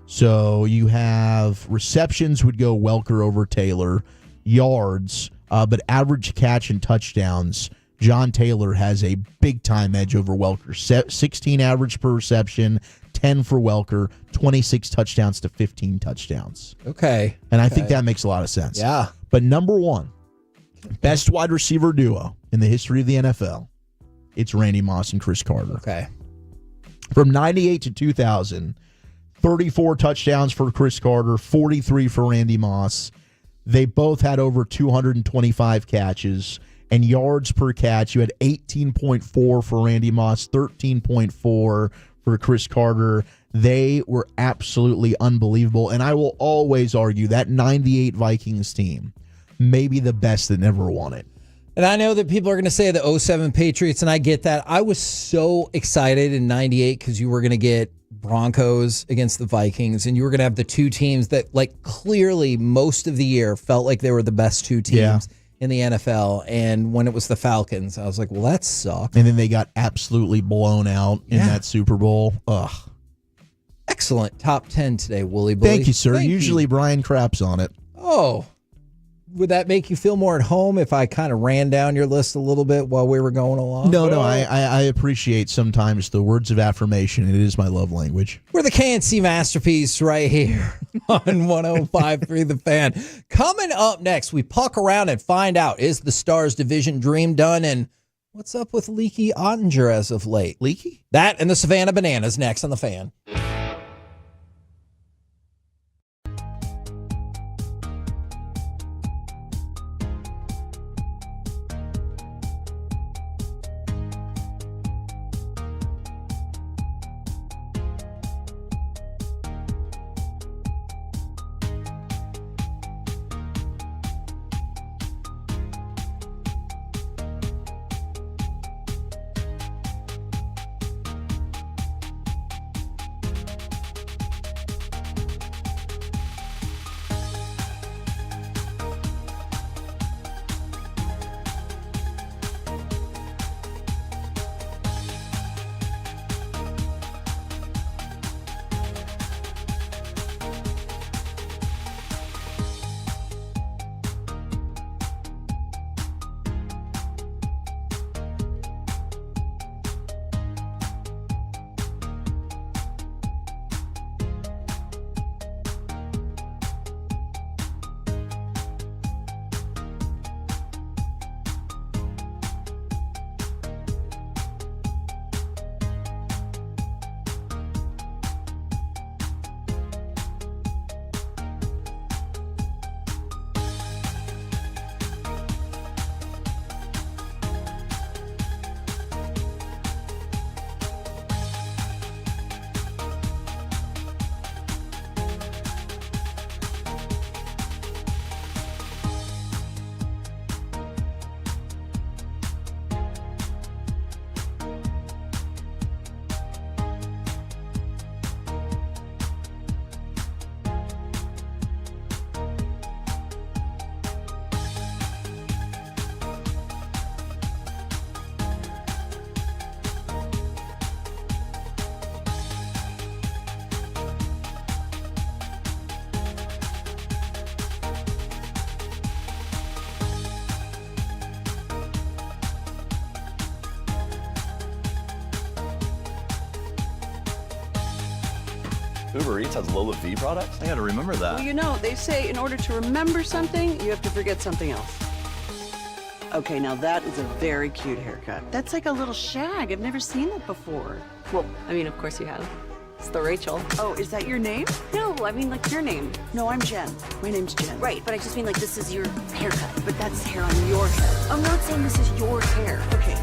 So you have receptions would go Welker over Taylor, yards, but average catch and touchdowns, John Taylor has a big-time edge over Welker. 16 average per reception, 10 for Welker, 26 touchdowns to 15 touchdowns. Okay. And I think that makes a lot of sense. Yeah. But number one, best wide receiver duo in the history of the NFL, it's Randy Moss and Chris Carter. Okay. From 98 to 2000, 34 touchdowns for Chris Carter, 43 for Randy Moss. They both had over 225 catches. And yards per catch, you had 18.4 for Randy Moss, 13.4 for Chris Carter. They were absolutely unbelievable. And I will always argue that 98 Vikings team may be the best that never won it. And I know that people are going to say the 07 Patriots, and I get that. I was so excited in 98 because you were going to get Broncos against the Vikings, and you were going to have the two teams that, like, clearly most of the year felt like they were the best two teams in the NFL. And when it was the Falcons, I was like, well, that sucked. And then they got absolutely blown out in that Super Bowl. Ugh. Excellent. Top 10 today, Wooly Bully. Thank you, sir. Thank Usually you. Brian craps on it. Oh. Would that make you feel more at home if I kind of ran down your list a little bit while we were going along? No, I appreciate sometimes the words of affirmation. It is my love language. We're the KNC Masterpiece right here on 105.3 The Fan. Coming up next, we puck around and find out, is the Stars division dream done? And what's up with Leaky Ottinger as of late? Leaky? That and the Savannah Bananas next on The Fan. Uber Eats has Lola V products? I gotta remember that. Well, you know, they say in order to remember something, you have to forget something else. Okay, now that is a very cute haircut. That's like a little shag. I've never seen it before. Well, I mean, of course you have. It's the Rachel. Oh, is that your name? No, I mean, like, your name. No, I'm Jen. My name's Jen. Right, but I just mean, like, this is your haircut. But that's hair on your head. I'm not saying this is your hair. Okay.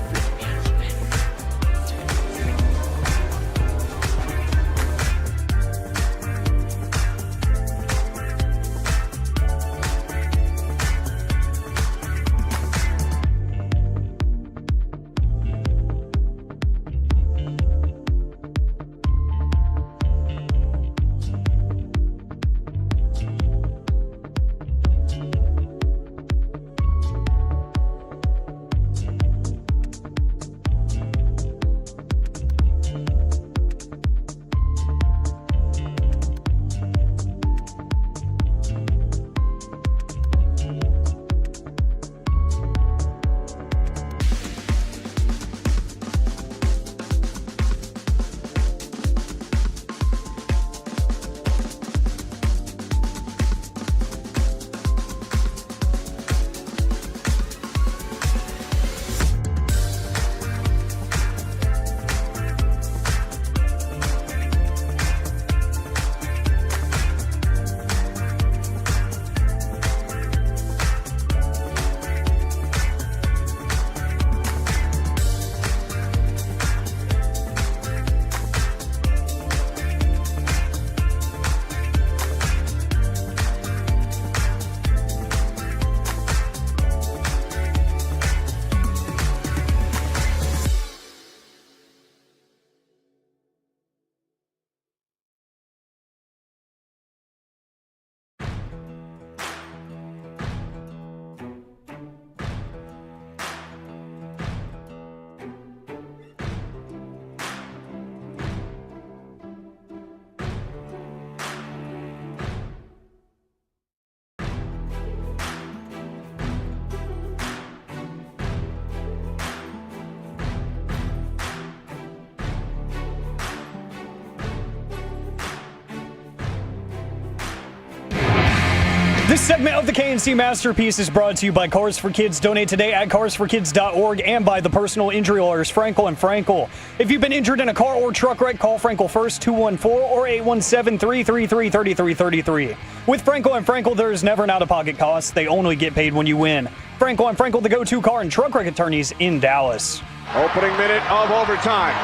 This segment of the KNC Masterpiece is brought to you by Cars for Kids. Donate today at carsforkids.org and by the personal injury lawyers Frankel and Frankel. If you've been injured in a car or truck wreck, call Frankel first, 214 or 817-333-3333. With Frankel and Frankel, there is never an out-of-pocket cost. They only get paid when you win. Frankel and Frankel, the go-to car and truck wreck attorneys in Dallas. Opening minute of overtime.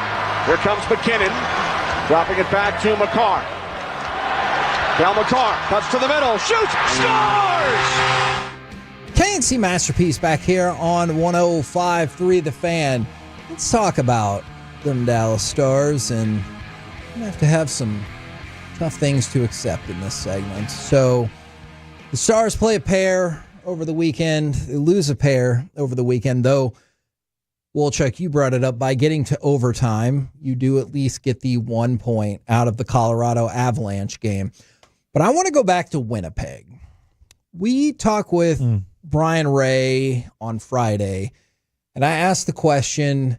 Here comes McKinnon, dropping it back to McCarr. Cal McCarr cuts to the middle, shoots, scores! KNC Masterpiece back here on 105.3 The Fan. Let's talk about them Dallas Stars, and we have to have some tough things to accept in this segment. So the Stars play a pair over the weekend. They lose a pair over the weekend, though. Wolchuk, you brought it up. By getting to overtime, you do at least get the 1 point out of the Colorado Avalanche game. But I want to go back to Winnipeg. We talked with Brian Ray on Friday, and I asked the question,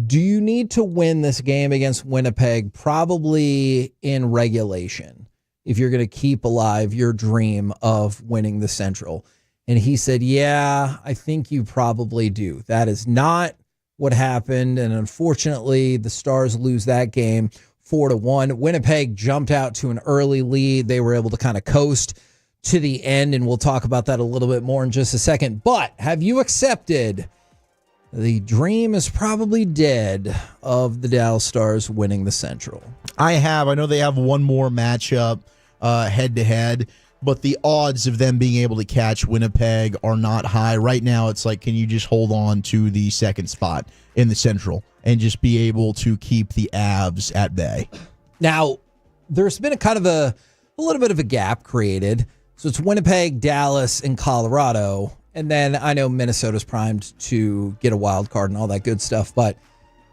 do you need to win this game against Winnipeg probably in regulation if you're going to keep alive your dream of winning the Central? And he said, yeah, I think you probably do. That is not what happened, and unfortunately, the Stars lose that game 4-1. Winnipeg jumped out to an early lead. They were able to kind of coast to the end, and we'll talk about that a little bit more in just a second. But have you accepted the dream is probably dead of the Dallas Stars winning the Central? I have. I know they have one more matchup head-to-head, but the odds of them being able to catch Winnipeg are not high. Right now, it's like, can you just hold on to the second spot in the Central and just be able to keep the Avs at bay? Now, there's been a little bit of a gap created. So it's Winnipeg, Dallas, and Colorado. And then I know Minnesota's primed to get a wild card and all that good stuff, but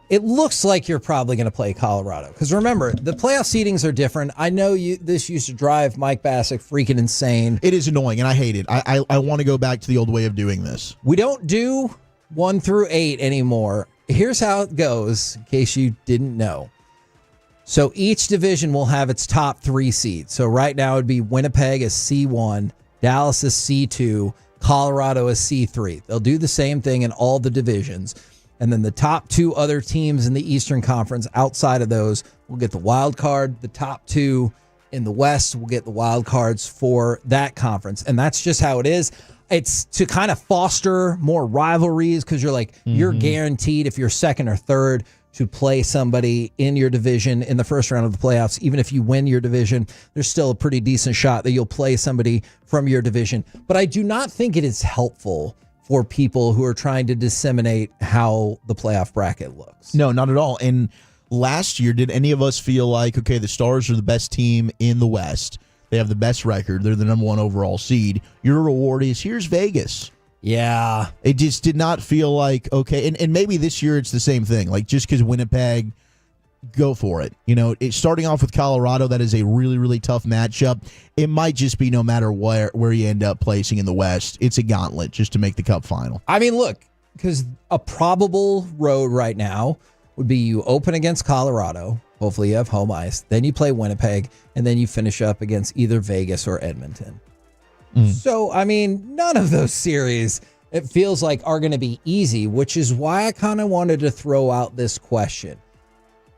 it looks like you're probably going to play Colorado. Because remember, the playoff seedings are different. I know this used to drive Mike Bassick freaking insane. It is annoying, and I hate it. I want to go back to the old way of doing this. We don't do 1 through 8 anymore. Here's how it goes, in case you didn't know. So each division will have its top 3 seeds. So right now it would be Winnipeg as C1, Dallas as C2, Colorado as C3. They'll do the same thing in all the divisions. And then the top 2 other teams in the Eastern Conference outside of those will get the wild card. The top 2 in the West will get the wild cards for that conference. And that's just how it is. It's to kind of foster more rivalries because you're like, you're guaranteed if you're second or third to play somebody in your division in the first round of the playoffs. Even if you win your division, there's still a pretty decent shot that you'll play somebody from your division. But I do not think it is helpful for people who are trying to disseminate how the playoff bracket looks. No, not at all. And last year, did any of us feel like, okay, the Stars are the best team in the West? They have the best record. They're the number 1 overall seed. Your reward is, here's Vegas. Yeah. It just did not feel like, okay, and maybe this year it's the same thing. Like, just because Winnipeg, go for it. You know, starting off with Colorado, that is a really, really tough matchup. It might just be no matter where you end up placing in the West, it's a gauntlet just to make the Cup final. I mean, look, because a probable road right now would be you open against Colorado. Hopefully you have home ice. Then you play Winnipeg, and then you finish up against either Vegas or Edmonton. So, I mean, none of those series, it feels like, are going to be easy, which is why I kind of wanted to throw out this question.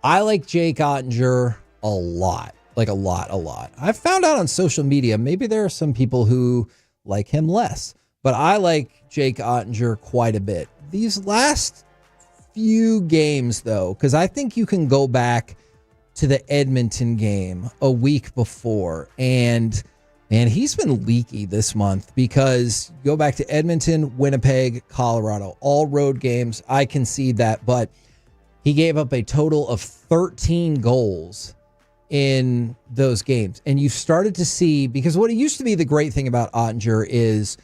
I like Jake Ottinger a lot. Like a lot. I've found out on social media, maybe there are some people who like him less, but I like Jake Ottinger quite a bit. These last few games, though, because I think you can go back to the Edmonton game a week before, and he's been leaky this month because go back to Edmonton, Winnipeg, Colorado, all road games. I concede that, but he gave up a total of 13 goals in those games. And you've started to see, because what it used to be the great thing about Ottinger is,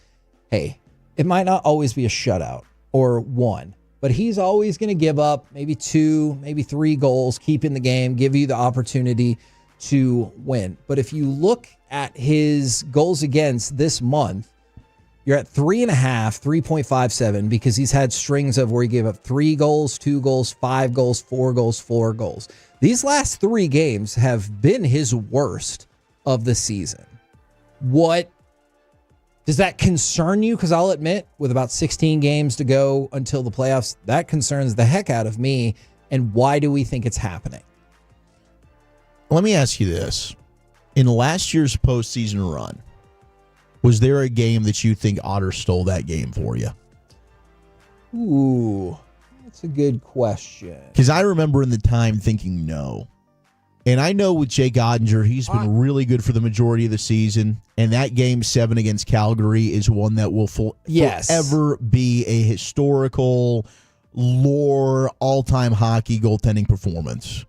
hey, it might not always be a shutout or 1, but he's always going to give up maybe 2, maybe 3 goals, keep in the game, give you the opportunity to win. But if you look at his goals against this month, you're at 3.5, 3.57, because he's had strings of where he gave up 3 goals, 2 goals, 5 goals, 4 goals, 4 goals. These last 3 games have been his worst of the season. What Does that concern you? Because I'll admit, with about 16 games to go until the playoffs, that concerns the heck out of me. And why do we think it's happening? Let me ask you this. In last year's postseason run, was there a game that you think Otter stole that game for you? Ooh, that's a good question. Because I remember in the time thinking no. And I know with Jake Ottinger, he's been really good for the majority of the season. And that Game 7 against Calgary is one that will forever be a historical, lore, all-time hockey goaltending performance.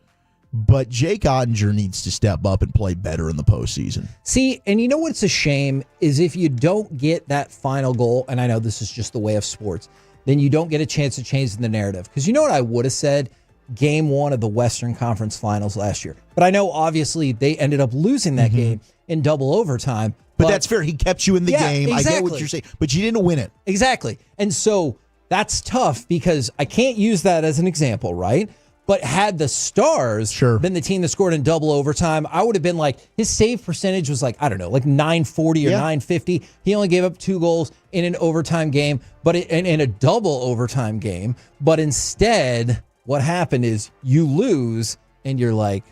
But Jake Ottinger needs to step up and play better in the postseason. See, and you know what's a shame is if you don't get that final goal, and I know this is just the way of sports, then you don't get a chance to change the narrative. Because you know what I would have said? Game 1 of the Western Conference Finals last year. But I know, obviously, they ended up losing that game in double overtime. But that's fair. He kept you in the game. Exactly. I get what you're saying. But you didn't win it. Exactly. And so that's tough because I can't use that as an example, right? But had the Stars been the team that scored in double overtime, I would have been like, his save percentage was like, I don't know, like 940 or 950. He only gave up 2 goals in an overtime game, but in a double overtime game. But instead, what happened is you lose and you're like,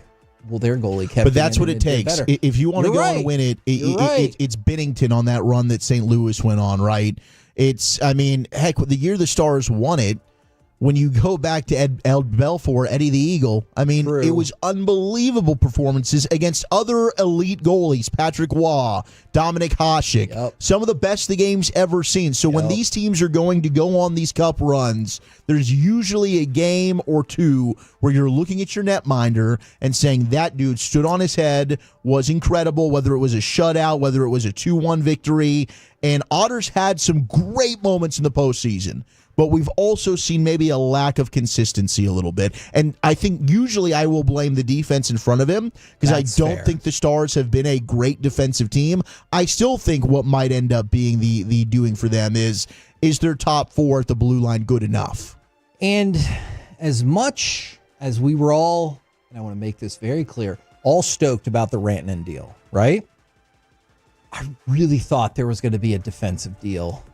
well, their goalie kept. But that's what it takes. If you want to go and win it, it's Binnington on that run that St. Louis went on, right? It's, I mean, heck, the year the Stars won it, when you go back to Eddie the Eagle, I mean, it was unbelievable performances against other elite goalies, Patrick Waugh, Dominic Hasek, some of the best the game's ever seen. So when these teams are going to go on these cup runs, there's usually a game or two where you're looking at your netminder and saying that dude stood on his head, was incredible, whether it was a shutout, whether it was a 2-1 victory. And Otters had some great moments in the postseason. But we've also seen maybe a lack of consistency a little bit. And I think usually I will blame the defense in front of him because I don't think the Stars have been a great defensive team. I still think what might end up being the doing for them is their top 4 at the blue line good enough? And as much as we were all, and I want to make this very clear, all stoked about the Rantanen deal, right? I really thought there was going to be a defensive deal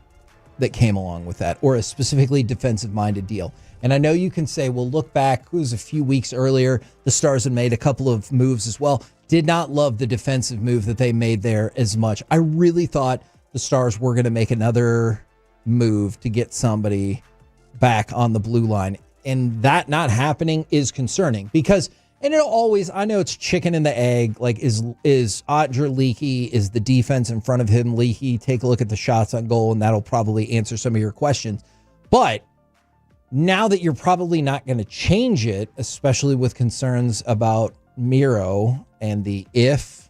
that came along with that, or a specifically defensive-minded deal. And I know you can say, well, look back, it was a few weeks earlier, the Stars had made a couple of moves as well. Did not love the defensive move that they made there as much. I really thought the Stars were going to make another move to get somebody back on the blue line. And that not happening is concerning because, and it'll always, I know it's chicken and the egg. Like, is Ottinger leaky? Is the defense in front of him leaky? Take a look at the shots on goal, and that'll probably answer some of your questions. But now that you're probably not going to change it, especially with concerns about Miro and the if,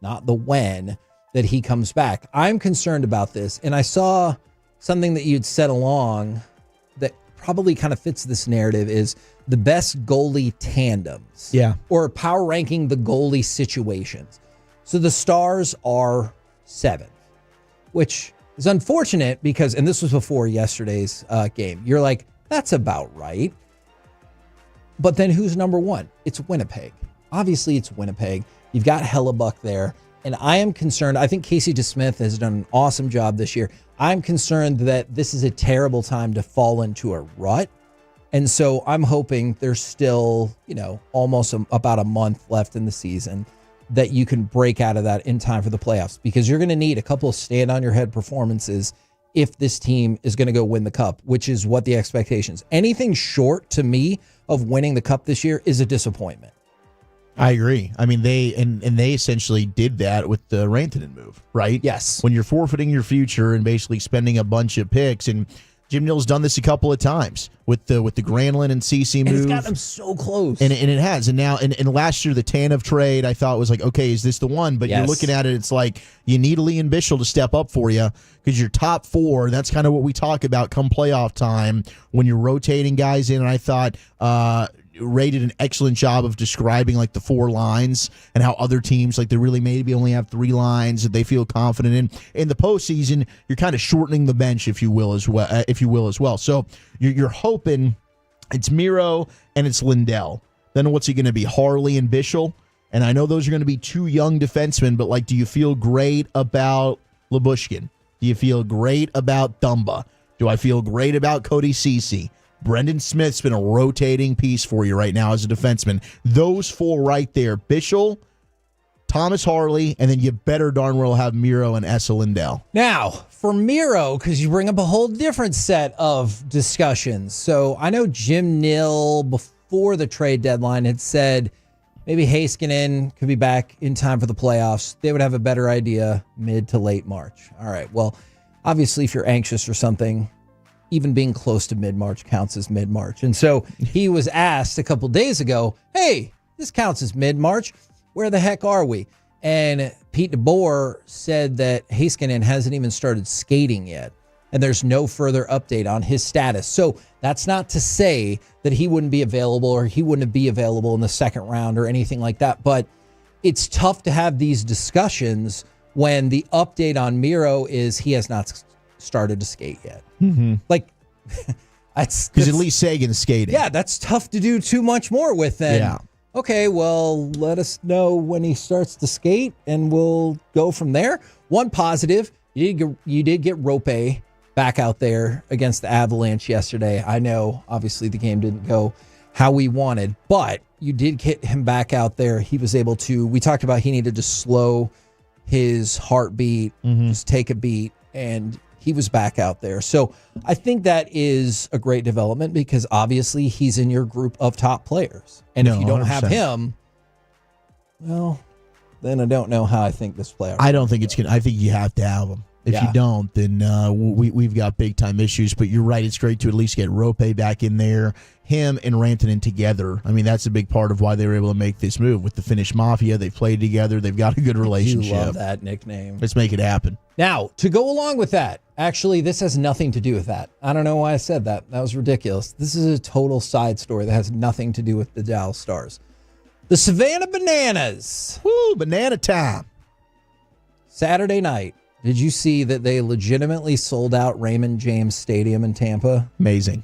not the when, that he comes back, I'm concerned about this. And I saw something that you'd said along that probably kind of fits this narrative is the best goalie tandems. Yeah. Or power ranking the goalie situations. So the Stars are 7th, which is unfortunate because, and this was before yesterday's game, you're like, that's about right. But then who's number 1? It's Winnipeg. Obviously, it's Winnipeg. You've got Hellebuck there. And I am concerned. I think Casey DeSmith has done an awesome job this year. I'm concerned that this is a terrible time to fall into a rut. And so I'm hoping there's still, almost about a month left in the season that you can break out of that in time for the playoffs, because you're going to need a couple of stand-on-your-head performances if this team is going to go win the cup, which is what the expectations. Anything short, to me, of winning the cup this year is a disappointment. I agree. I mean, they essentially did that with the Rantanen move, right? Yes. When you're forfeiting your future and basically spending a bunch of picks, and Jim Nill's done this a couple of times with the Granlund and CC move. And it's got them so close. And it has. And now, and last year, the Tanev trade, I thought was like, okay, is this the one? But you're looking at it, it's like you need Liam Bichsel to step up for you because your top 4, that's kind of what we talk about come playoff time when you're rotating guys in. And I thought Ray did an excellent job of describing like the 4 lines and how other teams, like they really maybe only have 3 lines that they feel confident in. In the postseason, you're kind of shortening the bench, if you will as well. So you're hoping it's Miro and it's Lindell. Then what's he going to be? Harley and Bichsel. And I know those are going to be 2 young defensemen, but like, do you feel great about Lyubushkin? Do you feel great about Dumba? Do I feel great about Cody Cece? Brendan Smith's been a rotating piece for you right now as a defenseman. Those 4 right there, Bischel, Thomas Harley, and then you better darn well have Miro and Essa Lindell. Now, for Miro, because you bring up a whole different set of discussions. So I know Jim Nill, before the trade deadline, had said maybe Heiskanen could be back in time for the playoffs. They would have a better idea mid to late March. All right, well, obviously, if you're anxious for something, even being close to mid-March counts as mid-March. And so he was asked a couple days ago, hey, this counts as mid-March. Where the heck are we? And Pete DeBoer said that Heiskanen hasn't even started skating yet, and there's no further update on his status. So that's not to say that he wouldn't be available or he wouldn't be available in the second round or anything like that. But it's tough to have these discussions when the update on Miro is he has not started to skate yet. Mm-hmm. Like, that's because at least Sagan's skating. Yeah, that's tough to do too much more with then. Yeah. Okay, well, let us know when he starts to skate, and we'll go from there. One positive, you did get Rope back out there against the Avalanche yesterday. I know, obviously, the game didn't go how we wanted, but you did get him back out there. He was able to, we talked about he needed to slow his heartbeat, just take a beat, and he was back out there. So I think that is a great development because obviously he's in your group of top players. And if you don't 100%. have him, well, then I don't know how I think this player. I don't think it's going to. I think you have to have him. If you don't, then we've got big-time issues. But you're right. It's great to at least get Rope back in there. Him and Rantanen together. I mean, that's a big part of why they were able to make this move. With the Finnish Mafia, they played together. They've got a good relationship. You love that nickname. Let's make it happen. Now, to go along with that, actually, this has nothing to do with that. I don't know why I said that. That was ridiculous. This is a total side story that has nothing to do with the Dallas Stars. The Savannah Bananas. Woo, banana time. Saturday night. Did you see that they legitimately sold out Raymond James Stadium in Tampa? Amazing.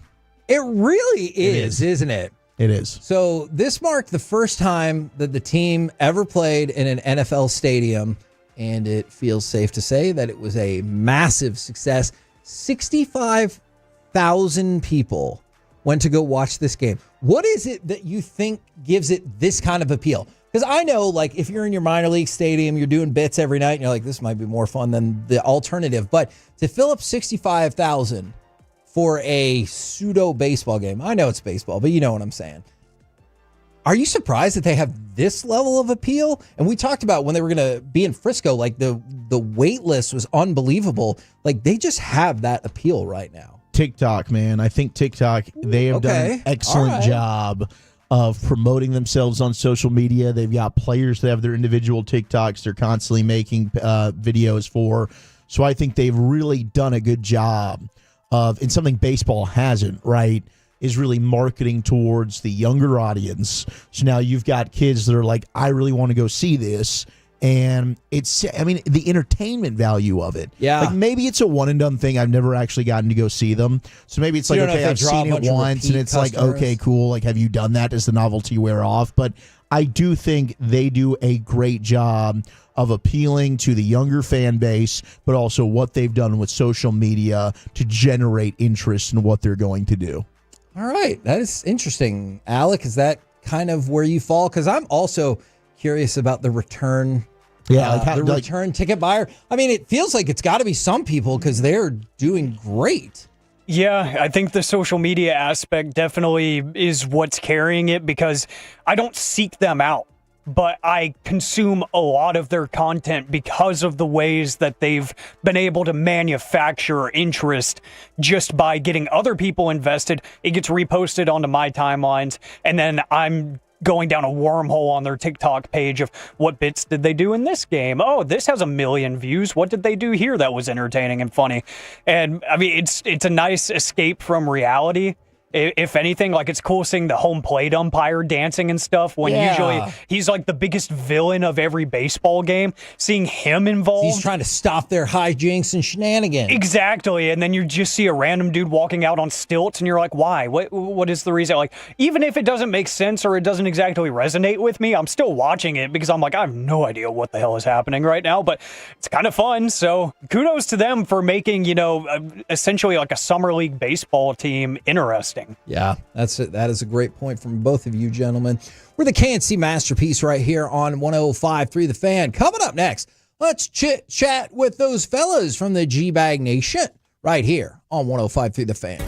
It really is, isn't it? It is. So this marked the first time that the team ever played in an NFL stadium, and it feels safe to say that it was a massive success. 65,000 people went to go watch this game. What is it that you think gives it this kind of appeal? Because I know, like, if you're in your minor league stadium, you're doing bits every night, and you're like, this might be more fun than the alternative. But to fill up 65,000 for a pseudo baseball game, I know it's baseball, but you know what I'm saying. Are you surprised that they have this level of appeal? And we talked about when they were going to be in Frisco, like the wait list was unbelievable. Like, they just have that appeal right now. TikTok, man. I think TikTok, they have done an excellent job of promoting themselves on social media. They've got players that have their individual TikToks they're constantly making videos for. So I think they've really done a good job of, and something baseball hasn't, right, is really marketing towards the younger audience. So now you've got kids that are like, I really want to go see this. And it's, I mean, the entertainment value of it. Yeah. Like, maybe it's a one and done thing. I've never actually gotten to go see them. So maybe it's like, okay, I've seen it once and it's like, okay, cool. Like, have you done that? Does the novelty wear off? But I do think they do a great job of appealing to the younger fan base, but also what they've done with social media to generate interest in what they're going to do. All right. That is interesting. Alec, is that kind of where you fall? Because I'm also curious about the return. Yeah, return ticket buyer. I mean, it feels like it's got to be some people because they're doing great. Yeah, I think the social media aspect definitely is what's carrying it because I don't seek them out, but I consume a lot of their content because of the ways that they've been able to manufacture interest just by getting other people invested. It gets reposted onto my timelines, and then I'm going down a wormhole on their TikTok page of what bits did they do in this game? Oh, this has 1 million views. What did they do here that was entertaining and funny? And I mean, it's a nice escape from reality. If anything, like, it's cool seeing the home plate umpire dancing and stuff when usually he's like the biggest villain of every baseball game. Seeing him involved. He's trying to stop their hijinks and shenanigans. Exactly. And then you just see a random dude walking out on stilts and you're like, why? What is the reason? Like, even if it doesn't make sense or it doesn't exactly resonate with me, I'm still watching it because I'm like, I have no idea what the hell is happening right now, but it's kind of fun. So kudos to them for making, essentially like a summer league baseball team interesting. Yeah, that is a great point from both of you gentlemen. We're the KNC Masterpiece right here on 105.3 The Fan. Coming up next, let's chit chat with those fellas from the G-Bag Nation right here on 105.3 The Fan.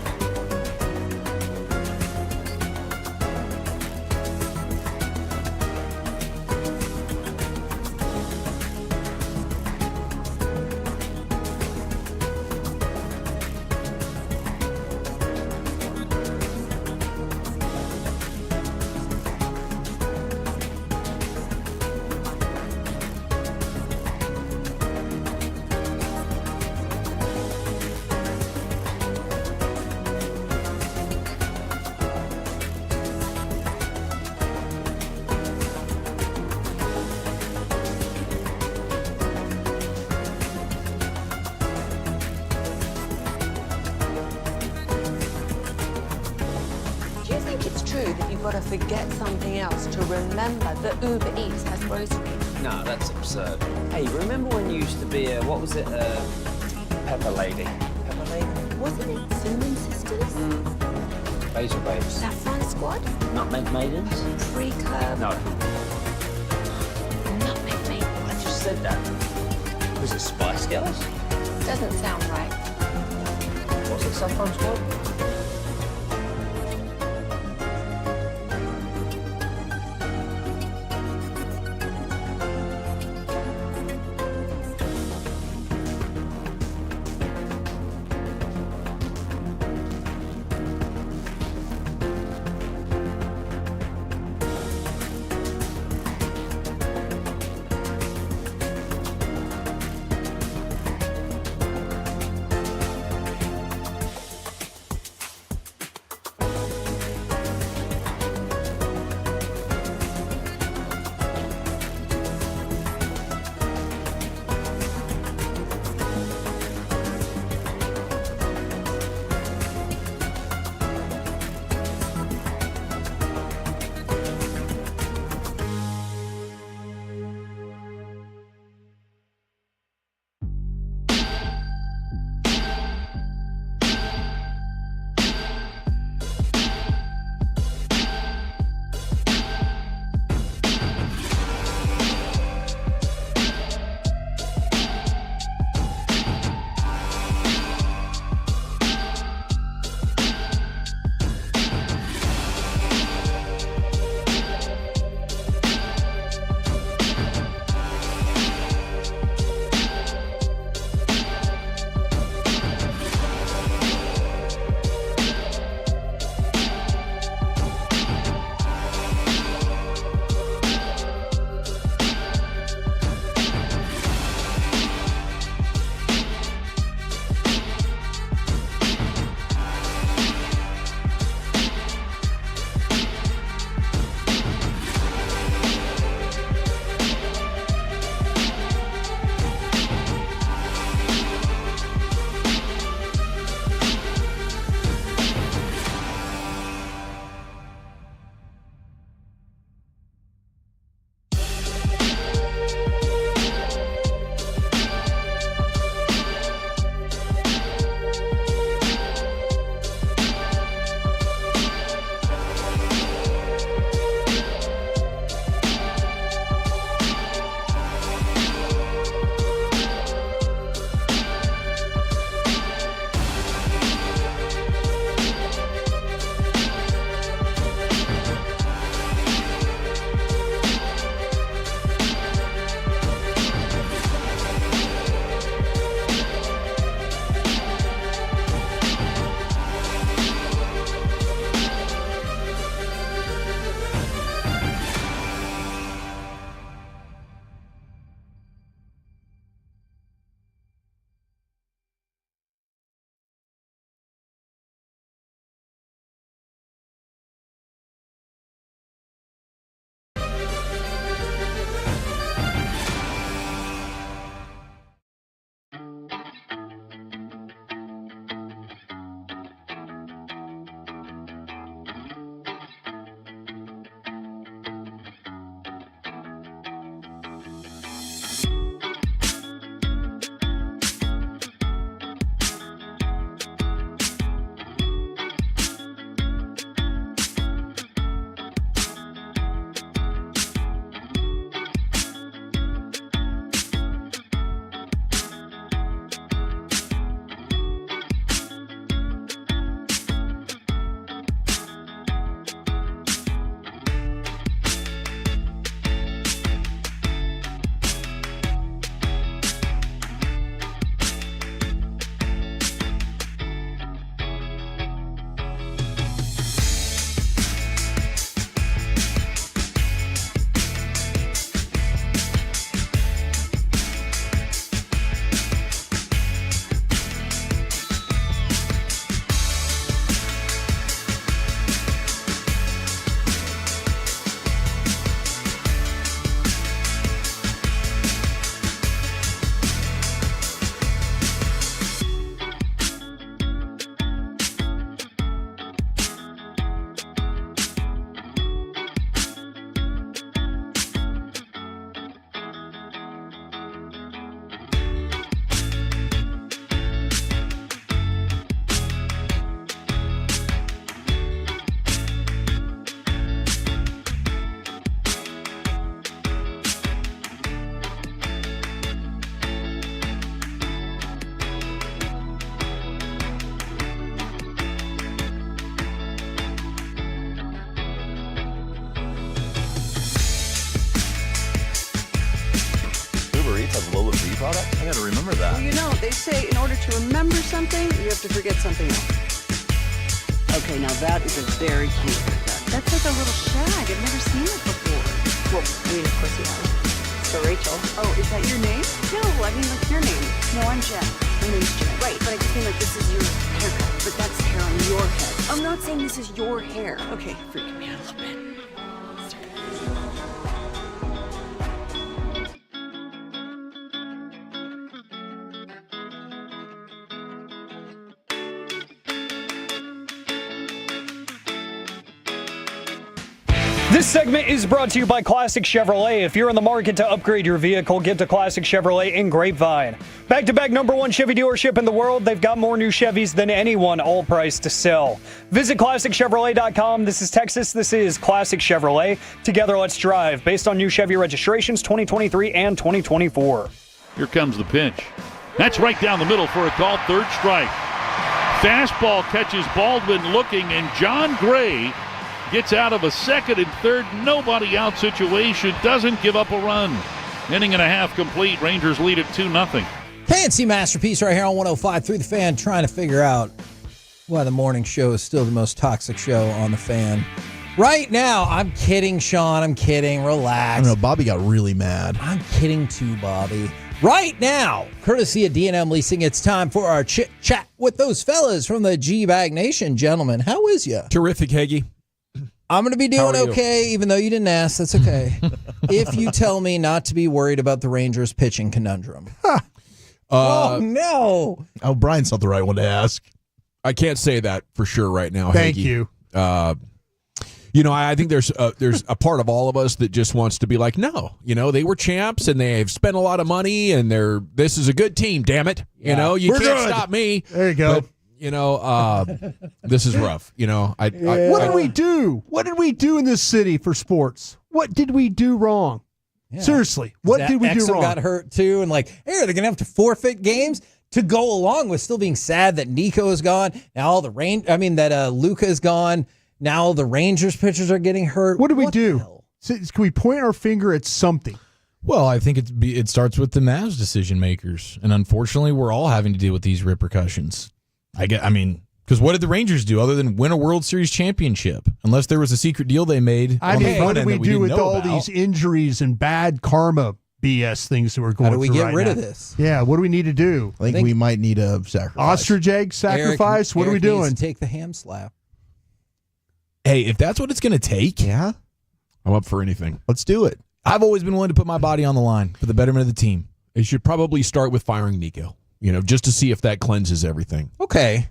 Gotta forget something else to remember that Uber Eats has groceries. No, that's absurd. Hey, remember when you used to be Pepper Lady? Pepper Lady? Wasn't it Cinnamon Sisters? Basil Babes. Saffron Squad? Nutmeg Maidens? Pre-Curb? No. Nutmeg Maidens. I just said that. Was it Spice Girls? Doesn't sound right. Was it Saffron Squad? got to remember that. Well, you know, they say in order to remember something, you have to forget something else. Okay, now that is a very cute haircut. That's like a little shag. I've never seen it before. Well, I mean, of course you have. So, Rachel. Oh, is that your name? No, I mean, like your name. No, I'm Jen. My name's Jen. Right, but I just mean like this is your haircut, but that's hair on your head. I'm not saying this is your hair. Okay, freaking me out a little bit. This segment is brought to you by Classic Chevrolet. If you're in the market to upgrade your vehicle, get to Classic Chevrolet in Grapevine. Back-to-back #1 Chevy dealership in the world. They've got more new Chevys than anyone, all priced to sell. Visit ClassicChevrolet.com. This is Texas. This is Classic Chevrolet. Together, let's drive. Based on new Chevy registrations 2023 and 2024. Here comes the pitch. That's right down the middle for a call. Third strike. Fastball catches Baldwin looking, and John Gray gets out of a second and third, nobody out situation, doesn't give up a run. Inning and a half complete. Rangers lead it 2-0. Fancy masterpiece right here on 105.3 The Fan, trying to figure out why the morning show is still the most toxic show on The Fan. Right now, I'm kidding, Sean. I'm kidding. Relax. I don't know. Bobby got really mad. I'm kidding too, Bobby. Right now, courtesy of D&M Leasing, it's time for our chit-chat with those fellas from the G-Bag Nation. Gentlemen, how is ya? Terrific, Heggie. I'm going to be doing okay, even though you didn't ask. That's okay. If you tell me not to be worried about the Rangers pitching conundrum. Oh, no. Oh, Brian's not the right one to ask. I can't say that for sure right now, Thank Hagee. you. I think there's a part of all of us that just wants to be like, no, they were champs and they've spent a lot of money and this is a good team, damn it. You We're can't good. stop me. There you go. But, this is rough. What did we do? What did we do in this city for sports? What did we do wrong? Yeah. Seriously, what did we do Exo wrong? got hurt too, and hey, are they going to have to forfeit games to go along with still being sad that Nico is gone? Now that Luka is gone. Now the Rangers pitchers are getting hurt. What did we do? Can we point our finger at something? Well, I think it starts with the Mavs decision makers, and unfortunately, we're all having to deal with these repercussions. Because what did the Rangers do other than win a World Series championship? Unless there was a secret deal they made. What did we do with all these injuries and bad karma BS things that we're going through? How do we get rid now? of this? Yeah, what do we need to do? I think we might need a sacrifice. Ostrich egg sacrifice? What are we doing? Needs to take the ham slap. Hey, if that's what it's going to take, yeah, I'm up for anything. Let's do it. I've always been willing to put my body on the line for the betterment of the team. It should probably start with firing Nico, just to see if that cleanses everything. Okay.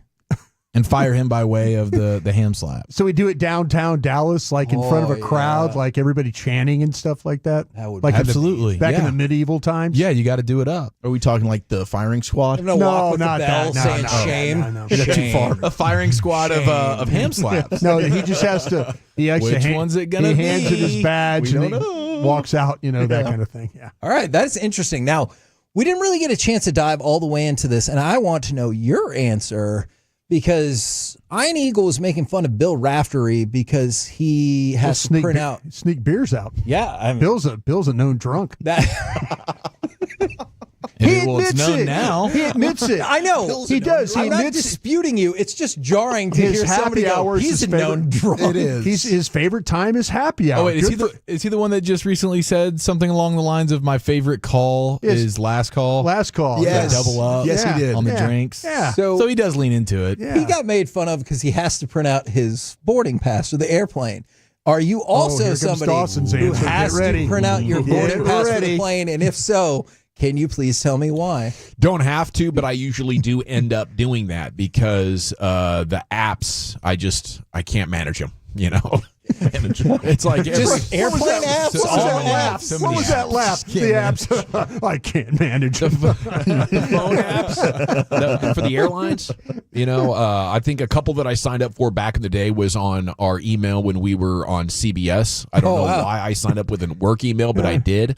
And fire him by way of the ham slap. So we do it downtown Dallas, in front of a crowd, everybody chanting and stuff like that? That would absolutely. Back in the medieval times? Yeah, you got to do it up. Are we talking the firing squad? No, not that. Saying shame. No. Too far. A firing squad of ham slaps. No, he just has to. Which one's it gonna be? be? He hands it his badge and he walks out, that kind of thing. Yeah. All right, that's interesting. Now, we didn't really get a chance to dive all the way into this, and I want to know your answer because Iron Eagle was making fun of Bill Raftery because he has to print out sneak beers out. Yeah, Bill's a known drunk. It's known now. He admits it. I know. He does. He I'm not admits disputing you. It's just jarring to his hear somebody happy go, hour. he's a known drunk. It is. His favorite time is happy hour. Oh, wait, is he the one that just recently said something along the lines of my favorite call is last call? Last call. Yes. Double up. Yes, he did. On the drinks. Yeah. So he does lean into it. Yeah. He got made fun of because he has to print out his boarding pass for the airplane. Are you also somebody who has to print out your boarding pass for the plane? And if so, can you please tell me why? Don't have to, but I usually do end up doing that because the apps, I can't manage them, It's like just airplane apps. What was that laugh? The apps. I can't manage them. The phone apps for the airlines. I think a couple that I signed up for back in the day was on our email when we were on CBS. I don't know why I signed up with a work email, but I did.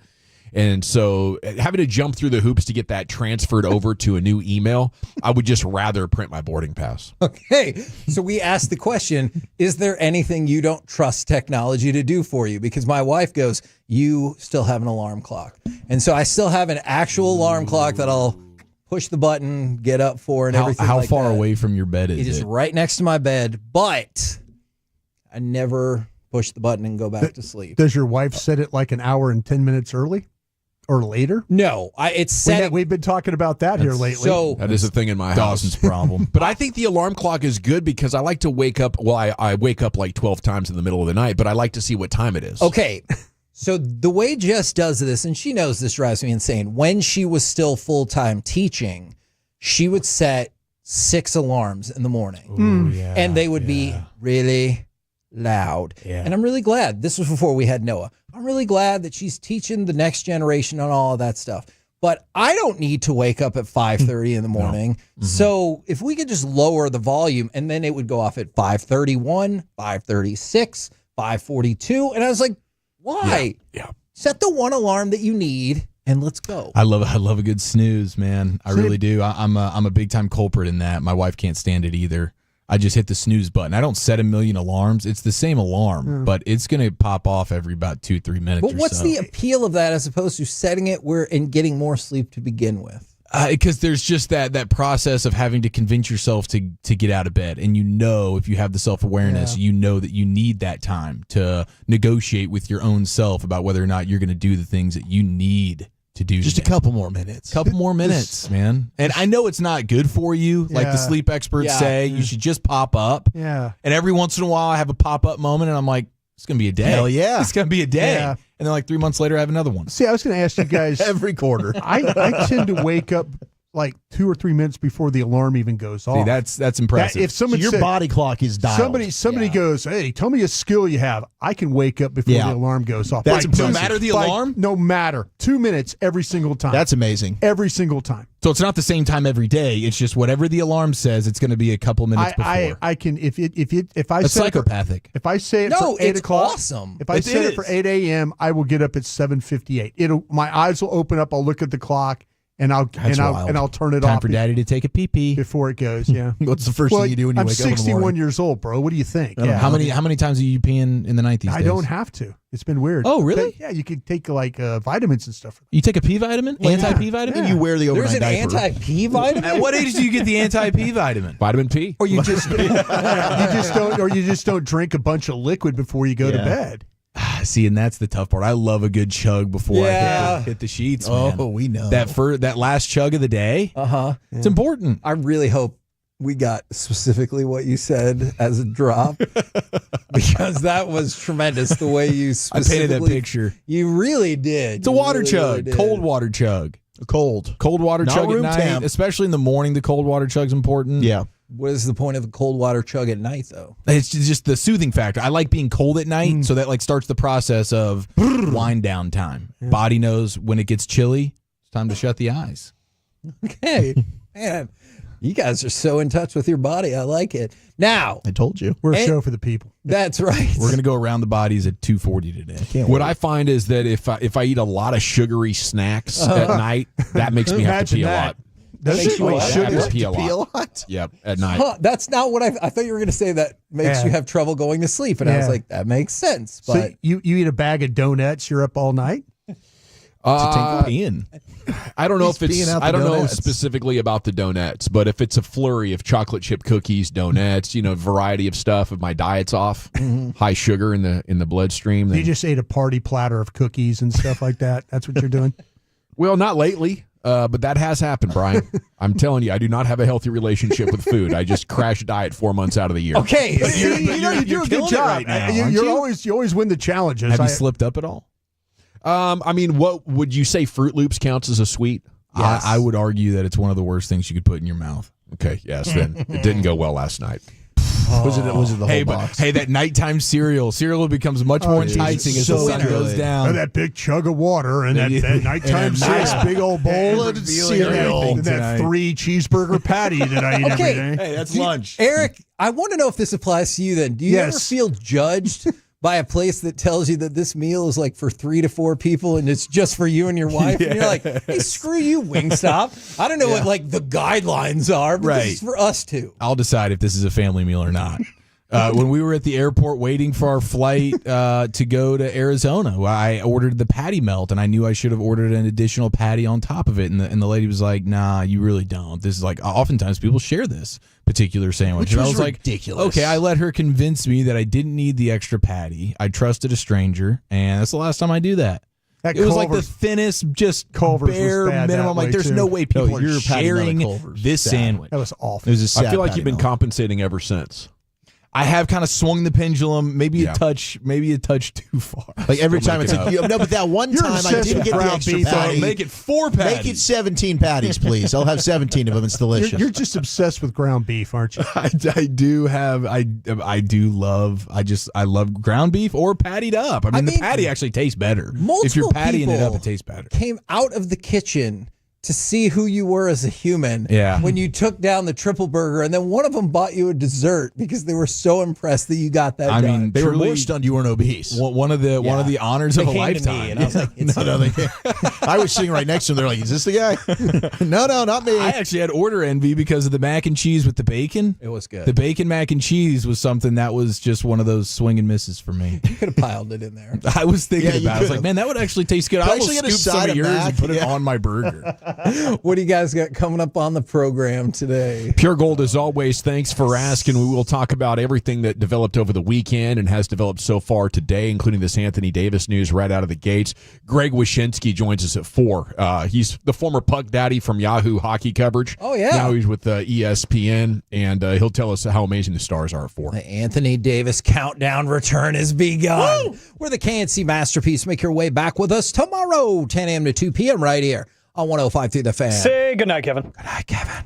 And so having to jump through the hoops to get that transferred over to a new email, I would just rather print my boarding pass. Okay, so we asked the question, is there anything you don't trust technology to do for you? Because my wife goes, you still have an alarm clock. And so I still have an actual alarm clock that I'll push the button, get up for, and everything How like far that. away from your bed is It is it? right next to my bed, but I never push the button and go back to sleep. Does your wife set it like an hour and 10 minutes early or later? No, it's set. We've been talking about that here lately. So that is a thing in my house. Dawson's problem. But I think the alarm clock is good because I like to wake up. Well, I wake up like 12 times in the middle of the night, but I like to see what time it is. Okay. So the way Jess does this, and she knows this drives me insane, when she was still full-time teaching, she would set 6 alarms in the morning. And they would be really loud. Yeah. And I'm really glad. This was before we had Noah. I'm really glad that she's teaching the next generation on all of that stuff. But I don't need to wake up at 5:30 in the morning. So if we could just lower the volume, and then it would go off at 5:31, 5:36, 5:42. And I was like, why? Yeah. Set the one alarm that you need and let's go. I love a good snooze, man. I really do. I'm a big time culprit in that. My wife can't stand it either. I just hit the snooze button. I don't set a million alarms. It's the same alarm, but it's going to pop off every about 2-3 minutes. But what's the appeal of that as opposed to setting it and getting more sleep to begin with? Because there's just that process of having to convince yourself to get out of bed. And if you have the self-awareness, you know that you need that time to negotiate with your own self about whether or not you're going to do the things that you need to do. Just a couple more minutes. Couple more minutes, man. And I know it's not good for you. Like the sleep experts say, you should just pop up. Yeah. And every once in a while I have a pop-up moment and I'm like, it's going to be a day. Hell yeah. It's going to be a day. Yeah. And then like 3 months later I have another one. See, I was going to ask you guys. Every quarter. I tend to wake up like 2 or 3 minutes before the alarm even goes off. See, that's impressive. If someone your body clock is dialed. Somebody goes, hey, tell me a skill you have. I can wake up before the alarm goes off. That's no matter the alarm? No matter. 2 minutes every single time. That's amazing. Every single time. So it's not the same time every day. It's just whatever the alarm says, it's going to be a couple minutes before. I can if I That's set psychopathic. If I say it for 8 o'clock, awesome. If I set it for 8 a.m., I will get up at 7:58. My eyes will open up. I'll look at the clock. And I'll turn it off. Time for Daddy to take a pee-pee before it goes. Yeah. What's the first thing you do when you wake up in the morning? I'm 61 years old, bro. What do you think? Yeah. How many times are you peeing in the night these days? I don't have to. It's been weird. Oh, really? Yeah, you could take like vitamins and stuff. You take a pee vitamin? Anti-pee vitamin? Yeah. You wear the overnight There's an diaper. anti-pee vitamin? At what age do you get the anti-pee vitamin? Vitamin P. Or you just don't drink a bunch of liquid before you go to bed. See, and that's the tough part. I love a good chug before I hit the sheets, man. Oh, we know. That last chug of the day, it's important. I really hope we got specifically what you said as a drop because that was tremendous the way you I specifically painted that picture. You really did. It's a water chug, cold water chug. Cold water Not chug at room night, temp. especially in the morning. The cold water chug's important. Yeah. What is the point of a cold water chug at night, though? It's just the soothing factor. I like being cold at night, so that like starts the process of wind down time. Yeah. Body knows when it gets chilly, it's time to shut the eyes. Okay, man, you guys are so in touch with your body. I like it. Now, I told you, we're a show for the people. That's right. We're gonna go around the bodies at 2:40 today. What I find is that if I eat a lot of sugary snacks at night, that makes me have to pee a lot. Does it? I have to pee pee a lot. Yep, at night. Huh, that's not what I thought you were going to say. That makes you have trouble going to sleep, and I was like, that makes sense. But so you eat a bag of donuts, you're up all night. Peeing. I don't know if it's. peeing out the I don't know donuts. specifically about the donuts, but if it's a flurry of chocolate chip cookies, donuts, variety of stuff. If my diet's off, high sugar in the bloodstream. You just ate a party platter of cookies and stuff like that. That's what you're doing. Well, not lately. But that has happened, Brian. I'm telling you, I do not have a healthy relationship with food. I just crash diet 4 months out of the year. Okay, you do a good job. Right now, you always win the challenges. Have you slipped up at all? I mean, what would you say? Fruit Loops counts as a sweet? Yes. I would argue that it's one of the worst things you could put in your mouth. Okay, yes. Then it didn't go well last night. Was it the whole box? Hey, that nighttime cereal becomes much more enticing as the sun goes down. That big chug of water and that nighttime nice cereal. big old bowl of cereal. And that 3 cheeseburger patty that I eat every day. Hey, that's lunch. Eric, I want to know if this applies to you then. Do you ever feel judged by a place that tells you that this meal is like for 3 to 4 people and it's just for you and your wife. And you're like, hey, screw you, Wingstop. I don't know what like the guidelines are, but this is for us too. I'll decide if this is a family meal or not. When we were at the airport waiting for our flight to go to Arizona, I ordered the patty melt, and I knew I should have ordered an additional patty on top of it. And the lady was like, nah, you really don't. This is like, oftentimes people share this particular sandwich. Which and I was was ridiculous. Like, okay, I let her convince me that I didn't need the extra patty. I trusted a stranger, and that's the last time I do that. It was like the thinnest, just bare minimum. Like, there's no way people are sharing this sandwich. That was awful. It was I feel like you've been compensating ever since. I have kind of swung the pendulum, maybe a touch too far. Like every time it's like, no, but that one time I didn't get the extra patty. Make it 4 patties. Make it 17 patties, please. I'll have 17 of them. It's delicious. You're just obsessed with ground beef, aren't you? I love ground beef or pattied up. I mean, the patty actually tastes better. If you're pattying it up, it tastes better. Came out of the kitchen to see who you were as a human when you took down the triple burger, and then one of them bought you a dessert because they were so impressed that you got that done. I mean, they were more stunned you weren't obese. One of the honors of a lifetime. And I was like, I was sitting right next to them. They're like, is this the guy? No, not me. I actually had order envy because of the mac and cheese with the bacon. It was good. The bacon mac and cheese was something that was just one of those swing and misses for me. You could have piled it in there. I was thinking about it. I was like, man, that would actually taste good. I will scoop some of yours and put it on my burger. What do you guys got coming up on the program today? Pure Gold, as always, thanks for asking. We will talk about everything that developed over the weekend and has developed so far today, including this Anthony Davis news right out of the gates. Greg Wyshynski joins us at 4. He's the former puck daddy from Yahoo hockey coverage. Oh, yeah. Now he's with ESPN, and he'll tell us how amazing the Stars are at 4. The Anthony Davis countdown return has begun. Woo! We're the KNC Masterpiece. Make your way back with us tomorrow, 10 a.m. to 2 p.m. right here on 105.3 The Fan. Say goodnight, Kevin. Good night, Kevin.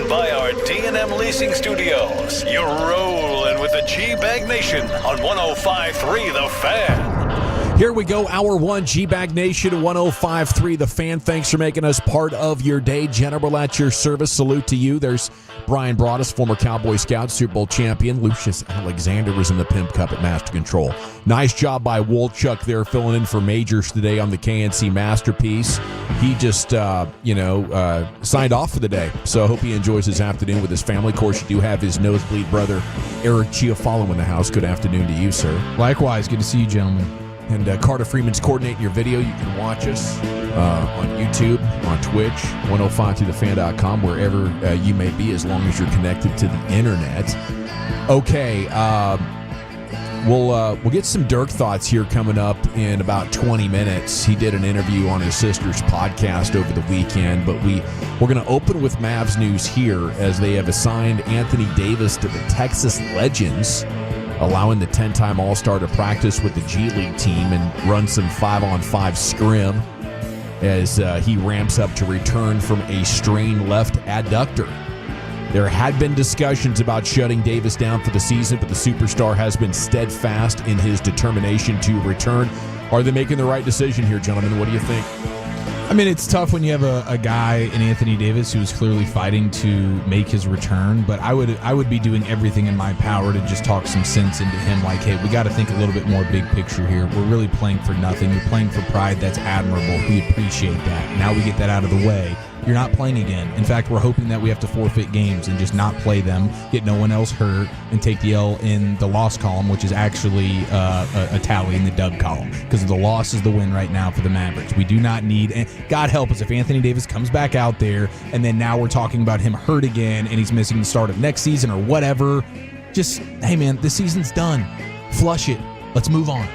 driven by our D&M Leasing Studios. You're rolling with the G-Bag Nation on 105.3 The Fan. Here we go, Hour 1, G-Bag Nation, 105.3 The Fan. Thanks for making us part of your day. General, at your service. Salute to you. There's Brian Broaddus, former Cowboy Scout, Super Bowl champion. Lucius Alexander was in the Pimp Cup at Master Control. Nice job by Wolchuk there, filling in for Majors today on the KNC Masterpiece. He just, signed off for the day. So I hope he enjoys his afternoon with his family. Of course, you do have his nosebleed brother, Eric Chiafalo, in the house. Good afternoon to you, sir. Likewise. Good to see you, gentlemen. And Carter Freeman's coordinating your video. You can watch us on YouTube, on Twitch, 105thefan.com, wherever you may be, as long as you're connected to the internet. Okay, we'll get some Dirk thoughts here coming up in about 20 minutes. He did an interview on his sister's podcast over the weekend, but we're going to open with Mavs news here as they have assigned Anthony Davis to the Texas Legends, allowing the 10-time All-Star to practice with the G League team and run some 5-on-5 scrim as he ramps up to return from a strained left adductor. There had been discussions about shutting Davis down for the season, but the superstar has been steadfast in his determination to return. Are they making the right decision here, gentlemen? What do you think? I mean, it's tough when you have a guy in Anthony Davis who's clearly fighting to make his return, but I would be doing everything in my power to just talk some sense into him, like, hey, we got to think a little bit more big picture here. We're really playing for nothing. You're playing for pride. That's admirable. We appreciate that. Now we get that out of the way. You're not playing again. In fact, we're hoping that we have to forfeit games and just not play them, get no one else hurt, and take the L in the loss column, which is actually a tally in the dub column, because the loss is the win right now for the Mavericks. We do not need, and God help us if Anthony Davis comes back out there and then now we're talking about him hurt again and he's missing the start of next season or whatever. Just, hey man, the season's done. Flush it. Let's move on.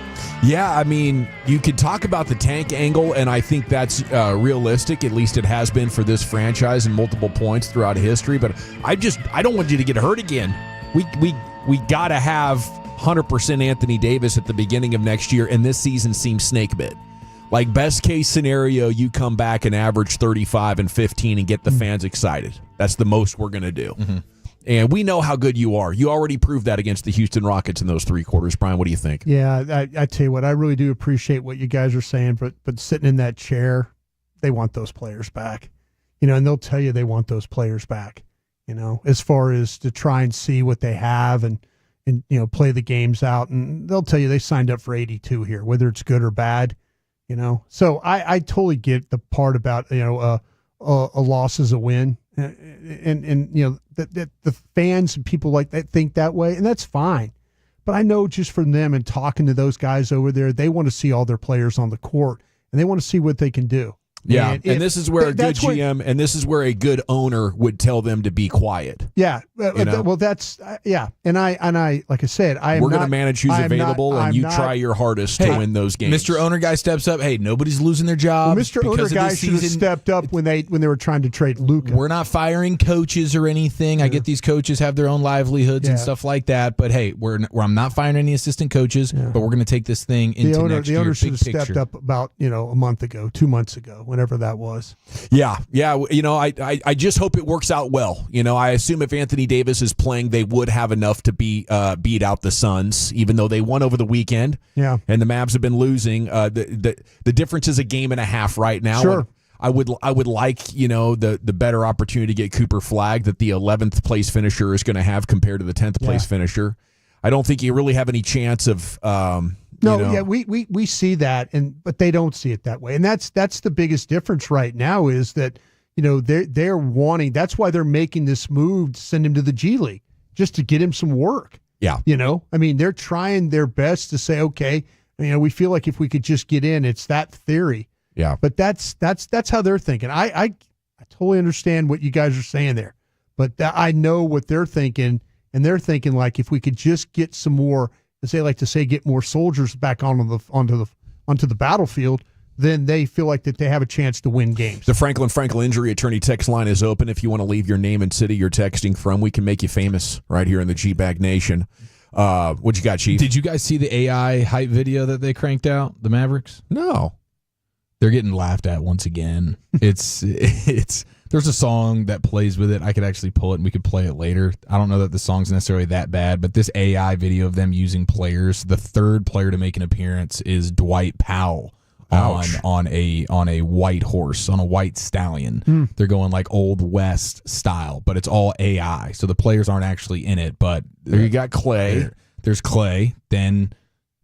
Yeah, I mean, you could talk about the tank angle, and I think that's realistic. At least it has been for this franchise in multiple points throughout history. But I don't want you to get hurt again. We got to have 100% Anthony Davis at the beginning of next year, and this season seems snake bit. Like, best case scenario, you come back and average 35 and 15 and get the fans excited. That's the most we're going to do. Mm-hmm. And we know how good you are. You already proved that against the Houston Rockets in those three quarters. Brian, what do you think? Yeah, I tell you what, I really do appreciate what you guys are saying, but sitting in that chair, they want those players back. And they'll tell you they want those players back, as far as to try and see what they have and play the games out. And they'll tell you they signed up for 82 here, whether it's good or bad, So I totally get the part about, a loss is a win. And that the fans and people like that think that way, and that's fine. But I know just from them and talking to those guys over there, they want to see all their players on the court, and they want to see what they can do. Yeah, and this is where a good GM and this is where a good owner would tell them to be quiet. Yeah, well, that's and I like I said, we're going to manage who's available, and you try your hardest to win those games. Mr. Owner guy steps up. Hey, nobody's losing their job. Well, Mr. Owner guy should have stepped up when they were trying to trade Luka. We're not firing coaches or anything. Yeah. I get these coaches have their own livelihoods and stuff like that, but hey, I'm not firing any assistant coaches. Yeah. But we're going to take this thing into next year. The owner should have stepped up about a month ago, 2 months ago, whenever that was. Yeah. I just hope it works out well. I assume if Anthony Davis is playing, they would have enough to beat out the Suns, even though they won over the weekend. Yeah, and the Mavs have been losing. The difference is a game and a half right now. Sure. I would like the better opportunity to get Cooper flagged that the 11th place finisher is going to have compared to the 10th place finisher. I don't think you really have any chance of. We see that, but they don't see it that way, and that's the biggest difference right now is that they're wanting. That's why they're making this move to send him to the G League just to get him some work. Yeah, they're trying their best to say, okay, we feel like if we could just get in, it's that theory. Yeah, but that's how they're thinking. I totally understand what you guys are saying there, but I know what they're thinking, and they're thinking like if we could just get some more. As they like to say, get more soldiers back onto the battlefield, then they feel like that they have a chance to win games. The Franklin Injury Attorney text line is open. If you want to leave your name and city you're texting from, we can make you famous right here in the G-Bag Nation. What you got, Chief? Did you guys see the AI hype video that they cranked out, the Mavericks? No. They're getting laughed at once again. It's There's a song that plays with it. I could actually pull it and we could play it later. I don't know that the song's necessarily that bad, but this AI video of them using players, the third player to make an appearance is Dwight Powell on a white horse, on a white stallion. They're going like Old West style, but it's all AI. So the players aren't actually in it, but there you got Clay. There's Clay. Then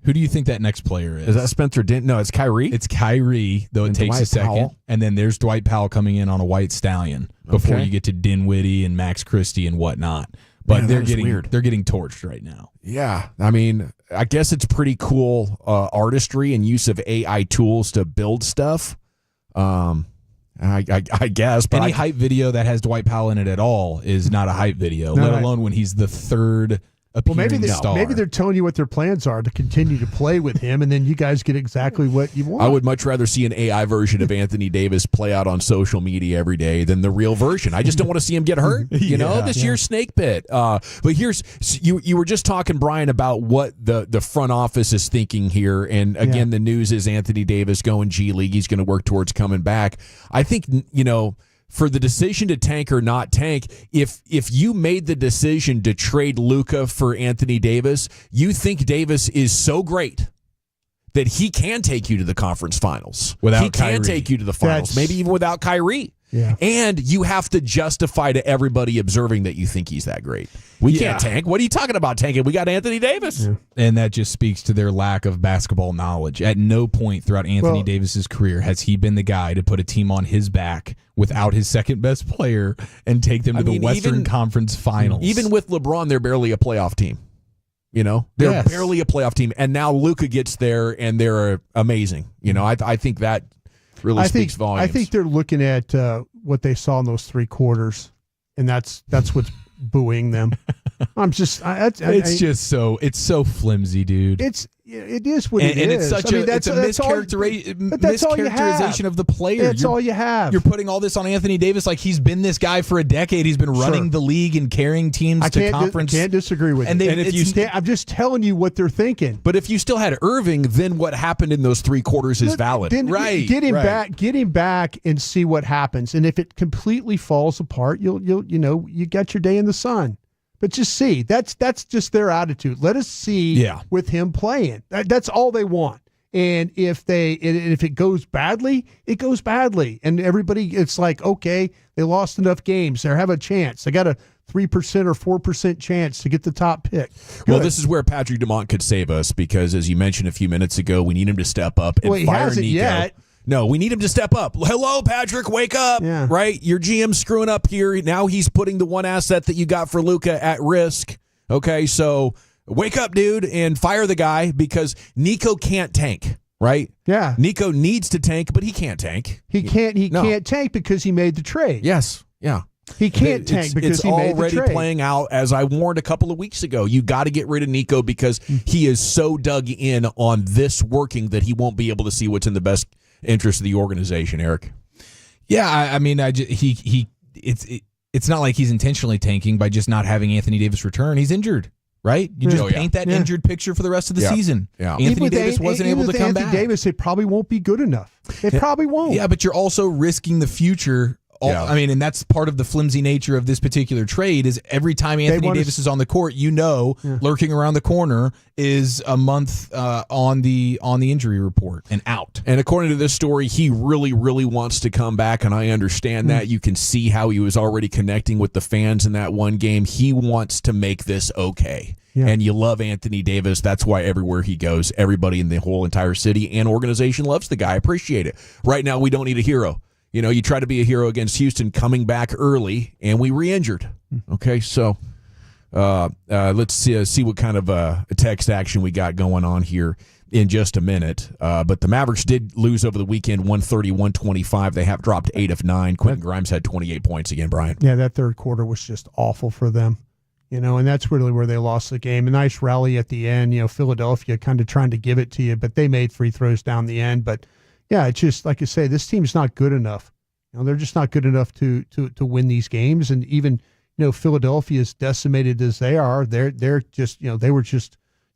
who do you think that next player is? Is that Spencer Dinwiddie? No, it's Kyrie. It's Kyrie, though it takes a second. Powell. And then there's Dwight Powell coming in on a white stallion before you get to Dinwiddie and Max Christie and whatnot. But Man, they're getting torched right now. Yeah, I mean, I guess it's pretty cool artistry and use of AI tools to build stuff. I guess, but any hype video that has Dwight Powell in it at all is not a hype video, let alone when he's the third appearing star. Maybe they're telling you what their plans are to continue to play with him, and then you guys get exactly what you want. I would much rather see an AI version of Anthony Davis play out on social media every day than the real version. I just don't want to see him get hurt. You know, this year's snake pit. But here's you were just talking, Brian, about what the front office is thinking here, and again, the news is Anthony Davis going G League. He's going to work towards coming back. I think for the decision to tank or not tank, if you made the decision to trade Luka for Anthony Davis, you think Davis is so great that he can take you to the conference finals. He can take you to the finals, maybe even without Kyrie. Yeah. And you have to justify to everybody observing that you think he's that great. We can't tank. What are you talking about tanking? We got Anthony Davis. Yeah. And that just speaks to their lack of basketball knowledge. At no point throughout Anthony Davis's career has he been the guy to put a team on his back without his second best player and take them to the Western Conference Finals. Even with LeBron, they're barely a playoff team. They're barely a playoff team. And now Luka gets there and they're amazing. I think that really speaks volumes. I think they're looking at what they saw in those 3 quarters, and that's what's booing them. It's so flimsy, dude. It is what it is. And it's such it's a mischaracterization of the player. That's all you have. You're putting all this on Anthony Davis like he's been this guy for a decade. He's been running the league and carrying teams to conference. I can't disagree with you. I'm just telling you what they're thinking. But if you still had Irving, then what happened in those 3 quarters is valid. Right. Get him back and see what happens. And if it completely falls apart, you got your day in the sun. But just see, that's just their attitude. Let us see with him playing. That's all they want. And if it goes badly, it goes badly. And everybody, it's like, okay, they lost enough games. They have a chance. They got a 3% or 4% chance to get the top pick. Good. Well, this is where Patrick Dumont could save us because, as you mentioned a few minutes ago, we need him to step up and fire Nico. Yet. No, we need him to step up. Hello, Patrick, wake up. Yeah. Right? Your GM's screwing up here. Now he's putting the one asset that you got for Luka at risk. Okay, so wake up, dude, and fire the guy because Nico can't tank, right? Yeah. Nico needs to tank, but he can't tank. He can't tank because he made the trade. Yes, yeah. He can't tank because he made the trade. It's already playing out, as I warned a couple of weeks ago. You got to get rid of Nico because he is so dug in on this working that he won't be able to see what's in the best interest of the organization, Eric. Yeah, I mean, it's not like he's intentionally tanking by just not having Anthony Davis return. He's injured, right? You just paint that injured picture for the rest of the season. Yeah. Anthony Davis wasn't able to come back. Anthony Davis, it probably won't be good enough. It probably won't. Yeah, but you're also risking the future. I mean, and that's part of the flimsy nature of this particular trade is every time Anthony Davis is on the court, lurking around the corner is a month on the injury report and out. And according to this story, he really, really wants to come back, and I understand that. You can see how he was already connecting with the fans in that one game. He wants to make this okay. Yeah. And you love Anthony Davis. That's why everywhere he goes, everybody in the whole entire city and organization loves the guy. I appreciate it. Right now, we don't need a hero. You try to be a hero against Houston coming back early, and we re-injured. Okay, so let's see what kind of a text action we got going on here in just a minute. But the Mavericks did lose over the weekend, 130-125. They have dropped 8 of 9. Quentin Grimes had 28 points again, Brian. Yeah, that third quarter was just awful for them. And that's really where they lost the game. A nice rally at the end. Philadelphia kind of trying to give it to you, but they made free throws down the end. But yeah, it's just like I say, this team's not good enough. They're just not good enough to win these games. And even Philadelphia, as decimated as they are, they're just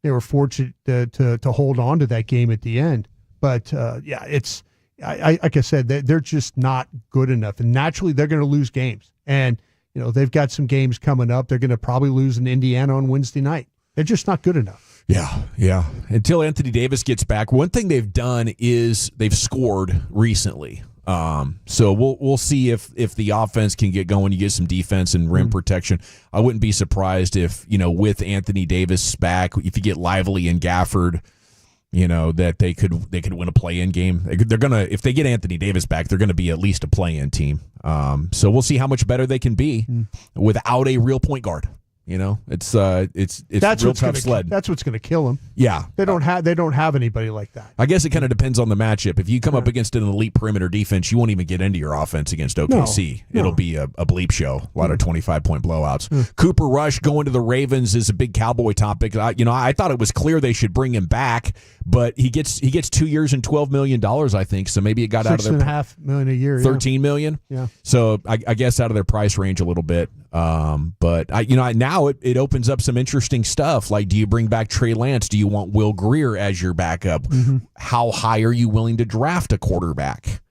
they were fortunate to hold on to that game at the end. But it's like I said, they're just not good enough, and naturally they're going to lose games. And they've got some games coming up. They're going to probably lose in Indiana on Wednesday night. They're just not good enough. Yeah. Until Anthony Davis gets back, one thing they've done is they've scored recently. So we'll see if the offense can get going. You get some defense and rim protection. I wouldn't be surprised if with Anthony Davis back, if you get Lively and Gafford, that they could win a play-in game. They're gonna, if they get Anthony Davis back, they're gonna be at least a play-in team. So we'll see how much better they can be without a real point guard. It's that's real what's tough sled. That's what's going to kill them. Yeah, they don't have anybody like that. I guess it kind of depends on the matchup. If you come up against an elite perimeter defense, you won't even get into your offense against OKC. No. It'll be a bleep show. A lot of 25-point blowouts. Cooper Rush going to the Ravens is a big Cowboy topic. I thought it was clear they should bring him back, but he gets 2 years and $12 million, I think. So maybe it got out of their $6.5 million a year. $13 million. Yeah. So I guess out of their price range a little bit. But now it opens up some interesting stuff. Like, do you bring back Trey Lance? Do you want Will Greer as your backup? How high are you willing to draft a quarterback?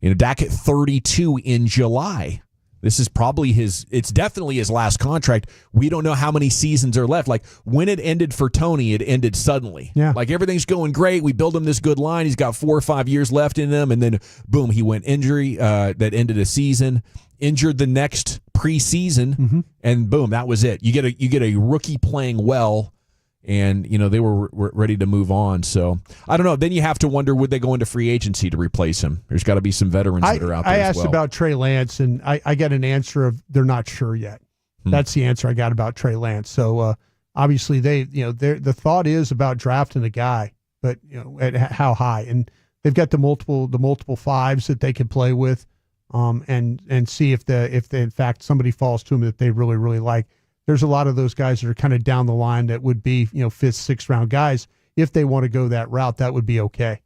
Dak at 32 in July. This is probably it's definitely his last contract. We don't know how many seasons are left. Like, when it ended for Tony, it ended suddenly. Yeah. Like, everything's going great. We build him this good line. He's got 4 or 5 years left in him. And then, boom, he went injury that ended a season. Injured the next preseason, and boom, that was it. You get a rookie playing well, and they were ready to move on. So I don't know. Then you have to wonder, would they go into free agency to replace him? There's got to be some veterans that are out there. I as asked well. about Trey Lance, and I got an answer of they're not sure yet. That's the answer I got about Trey Lance. So obviously the thought is about drafting a guy, but at how high, and they've got the multiple fives that they can play with. And see if in fact somebody falls to them that they really, really like. There's a lot of those guys that are kind of down the line that would be, 5th, 6th round guys. If they want to go that route, that would be okay.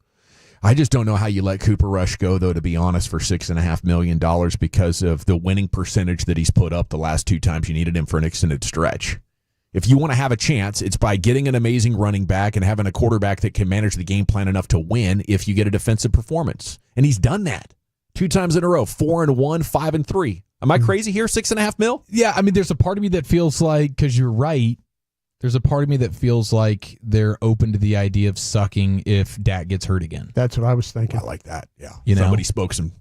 I just don't know how you let Cooper Rush go, though, to be honest, for $6.5 million because of the winning percentage that he's put up the last 2 times you needed him for an extended stretch. If you want to have a chance, it's by getting an amazing running back and having a quarterback that can manage the game plan enough to win if you get a defensive performance. And he's done that. 2 times in a row, 4-1, 5-3. Am I crazy here? $6.5 million? Yeah, I mean, there's a part of me that feels like, because you're right, there's a part of me that feels like they're open to the idea of sucking if Dak gets hurt again. That's what I was thinking. I like that. Yeah, somebody spoke some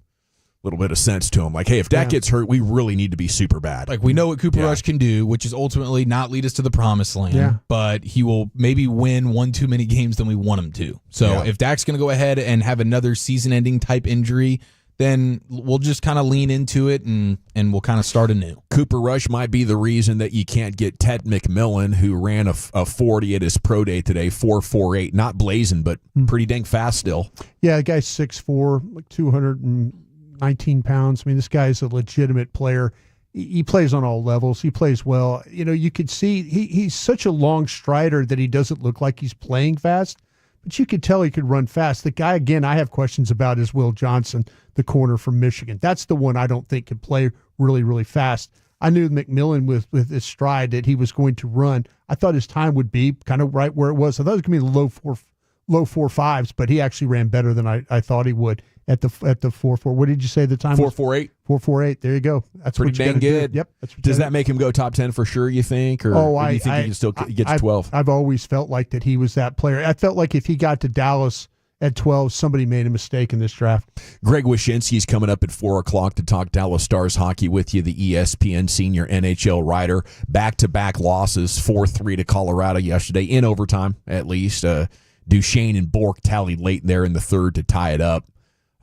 little bit of sense to him. Like, hey, if Dak gets hurt, we really need to be super bad. Like, we know what Cooper Rush can do, which is ultimately not lead us to the promised land, but he will maybe win 1 too many games than we want him to. So if Dak's going to go ahead and have another season-ending type injury, then we'll just kind of lean into it and we'll kind of start anew. Cooper Rush might be the reason that you can't get Ted McMillan, who ran a 40 at his pro day today, 4.48, not blazing, but pretty dang fast still. Yeah, the guy's 6'4", like 219 pounds. I mean, this guy's a legitimate player. He plays on all levels. He plays well. You could see he's such a long strider that he doesn't look like he's playing fast, but you could tell he could run fast. The guy, again, I have questions about is Will Johnson, the corner from Michigan. That's the one I don't think can play really, really fast. I knew McMillan with his stride that he was going to run. I thought his time would be kind of right where it was. I thought it was going to be low 4.5s, but he actually ran better than I thought he would at the 4.4. What did you say the time? 4.48. 4.48. There you go. That's pretty dang good. Do. Yep. That's what Does that make him go top 10 for sure, you think? Or do you think he can still get to 12? I've always felt like that he was that player. I felt like if he got to Dallas at 12, somebody made a mistake in this draft. Greg Wyshynski's coming up at 4 o'clock to talk Dallas Stars hockey with you, the ESPN senior NHL writer. Back-to-back losses, 4-3 to Colorado yesterday, in overtime at least. Duchesne and Bourque tallied late there in the third to tie it up.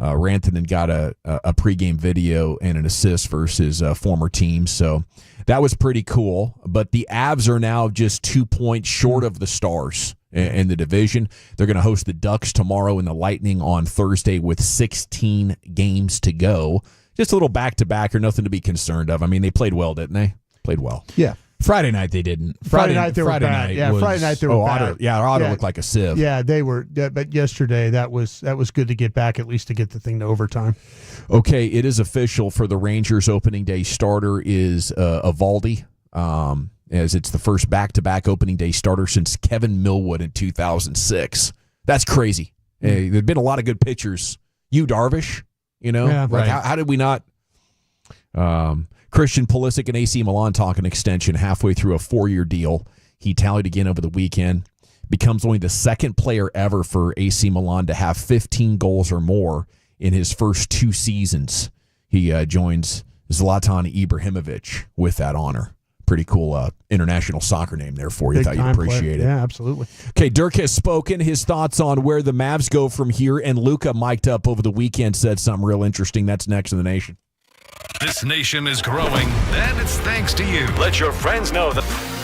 Rantanen got a pregame video and an assist versus former teams, so that was pretty cool. But the Avs are now just 2 points short of the Stars in the division. They're going to host the Ducks tomorrow and the Lightning on Thursday with 16 games to go. Just a little back-to-back or nothing to be concerned of. I mean, they played well, didn't they? Played well. Yeah. Friday night they didn't. Friday night they were bad. Friday night they were bad. Otter looked like a sieve. Yeah, they were. But yesterday that was good to get back, at least to get the thing to overtime. Okay, it is official for the Rangers. Opening day starter is Eovaldi, as it's the first back-to-back opening day starter since Kevin Millwood in 2006. That's crazy. There've been a lot of good pitchers, Yu Darvish, Yeah, like right. how did we not? Christian Pulisic and AC Milan talk an extension halfway through a 4-year deal. He tallied again over the weekend. Becomes only the second player ever for AC Milan to have 15 goals or more in his first 2 seasons. He joins Zlatan Ibrahimovic with that honor. Pretty cool international soccer name there for you. Big Thought you'd time appreciate player. it. Yeah, absolutely. Okay, Dirk has spoken. His thoughts on where the Mavs go from here, and Luka mic'd up over the weekend, said something real interesting. That's next in the nation. This nation is growing, and it's thanks to you. Let your friends know that.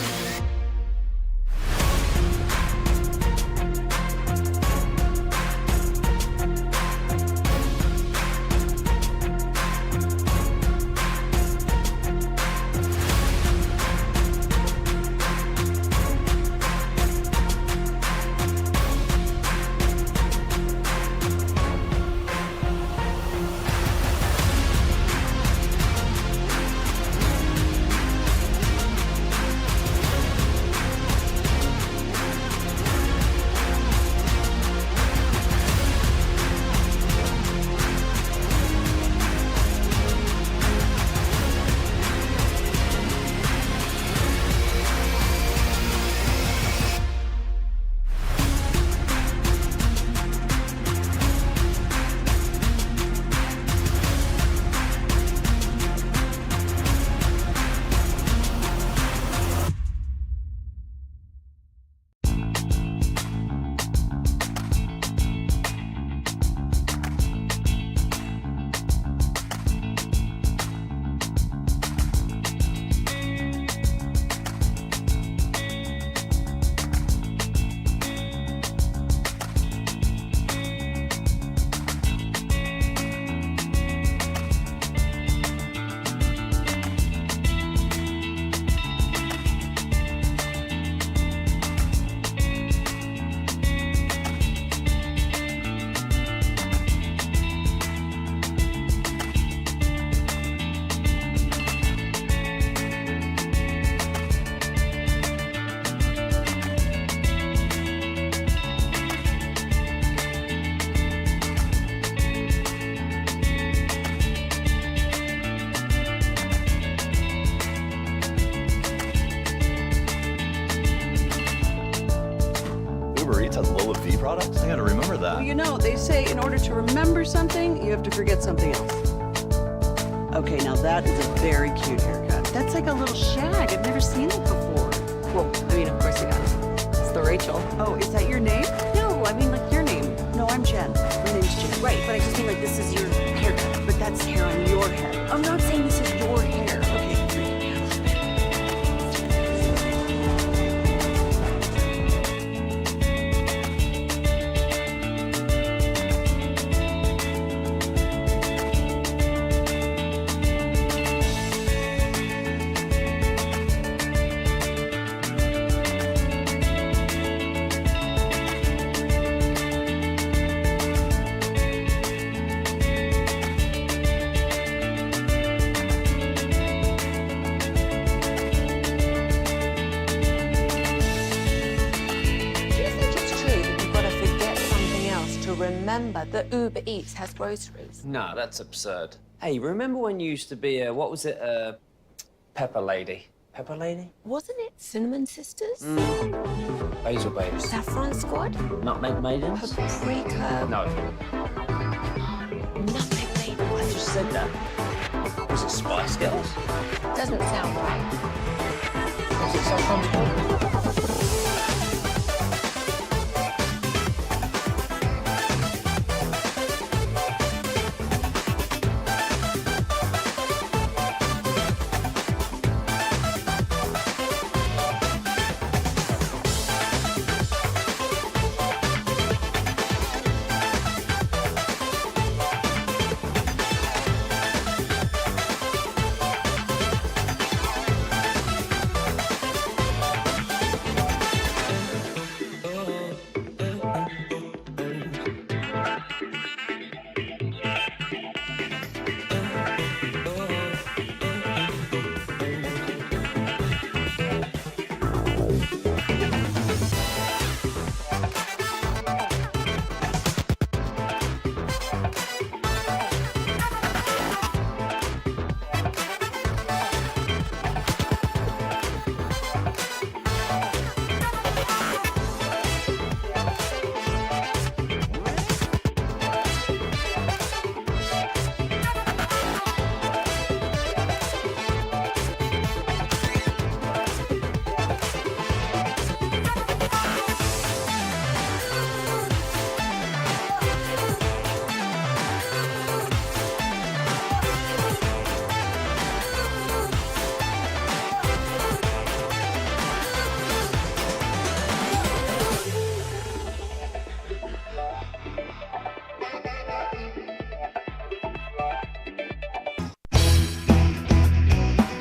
Uber Eats has low fee products? I gotta remember that. Well, they say in order to remember something, you have to forget something else. Okay, now that is a very cute haircut. That's like a little shag. I've never seen it before. Well, of course you have. It's the Rachel. Oh, is that your name? No, like your name. No, I'm Jen. My name's Jen. Right, but I just mean like this is your haircut. But that's hair on your head. I'm not saying this is your hair. Okay. Remember that Uber Eats has groceries. No, that's absurd. Hey, remember when you used to be Pepper Lady? Pepper Lady? Wasn't it Cinnamon Sisters? Basil Babes. Saffron Squad? Nutmeg Maidens? Paprika? No. Nutmeg Maidens. I just said that. Was it Spice Girls? Doesn't sound right. Was it Saffron Squad?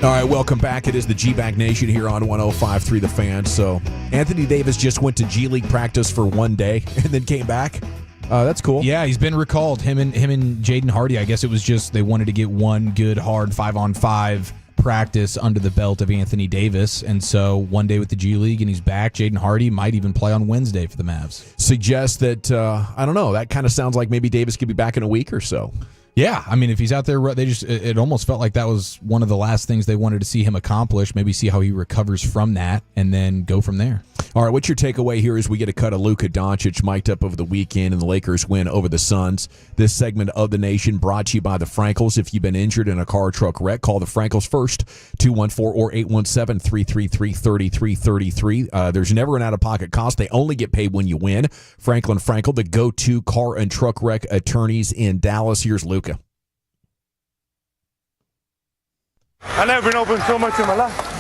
All right, welcome back. It is the G-Bag Nation here on 105.3 The Fan. So Anthony Davis just went to G League practice for one day and then came back. That's cool. Yeah, he's been recalled. Him and Jaden Hardy. I guess it was just they wanted to get one good, hard 5-on-5 practice under the belt of Anthony Davis. And so one day with the G League and he's back. Jaden Hardy might even play on Wednesday for the Mavs. Suggest that, I don't know, that kind of sounds like maybe Davis could be back in a week or so. Yeah, I mean, if he's out there, it almost felt like that was one of the last things they wanted to see him accomplish, maybe see how he recovers from that, and then go from there. All right, what's your takeaway here as we get a cut of Luka Doncic mic'd up over the weekend and the Lakers win over the Suns? This segment of the Nation brought to you by the Frankels. If you've been injured in a car or truck wreck, call the Frankels first, 214 or 817-333-3333. There's never an out-of-pocket cost. They only get paid when you win. Franklin Frankel, the go-to car and truck wreck attorneys in Dallas. Here's Luka. I've never been open so much in my life.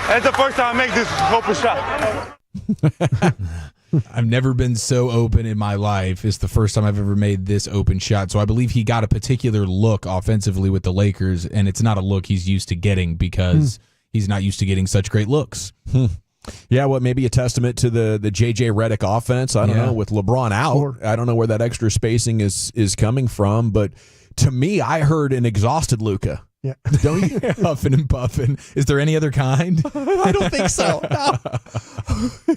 It's the first time I make this open shot. I've never been so open in my life. It's the first time I've ever made this open shot. So I believe he got a particular look offensively with the Lakers, and it's not a look he's used to getting because he's not used to getting such great looks. Yeah, well, maybe a testament to the J.J. Redick offense. I don't know, with LeBron out. I don't know where that extra spacing is coming from, but to me, I heard an exhausted Luka. Yeah. Don't you? Huffing and puffing. Is there any other kind? I don't think so. No.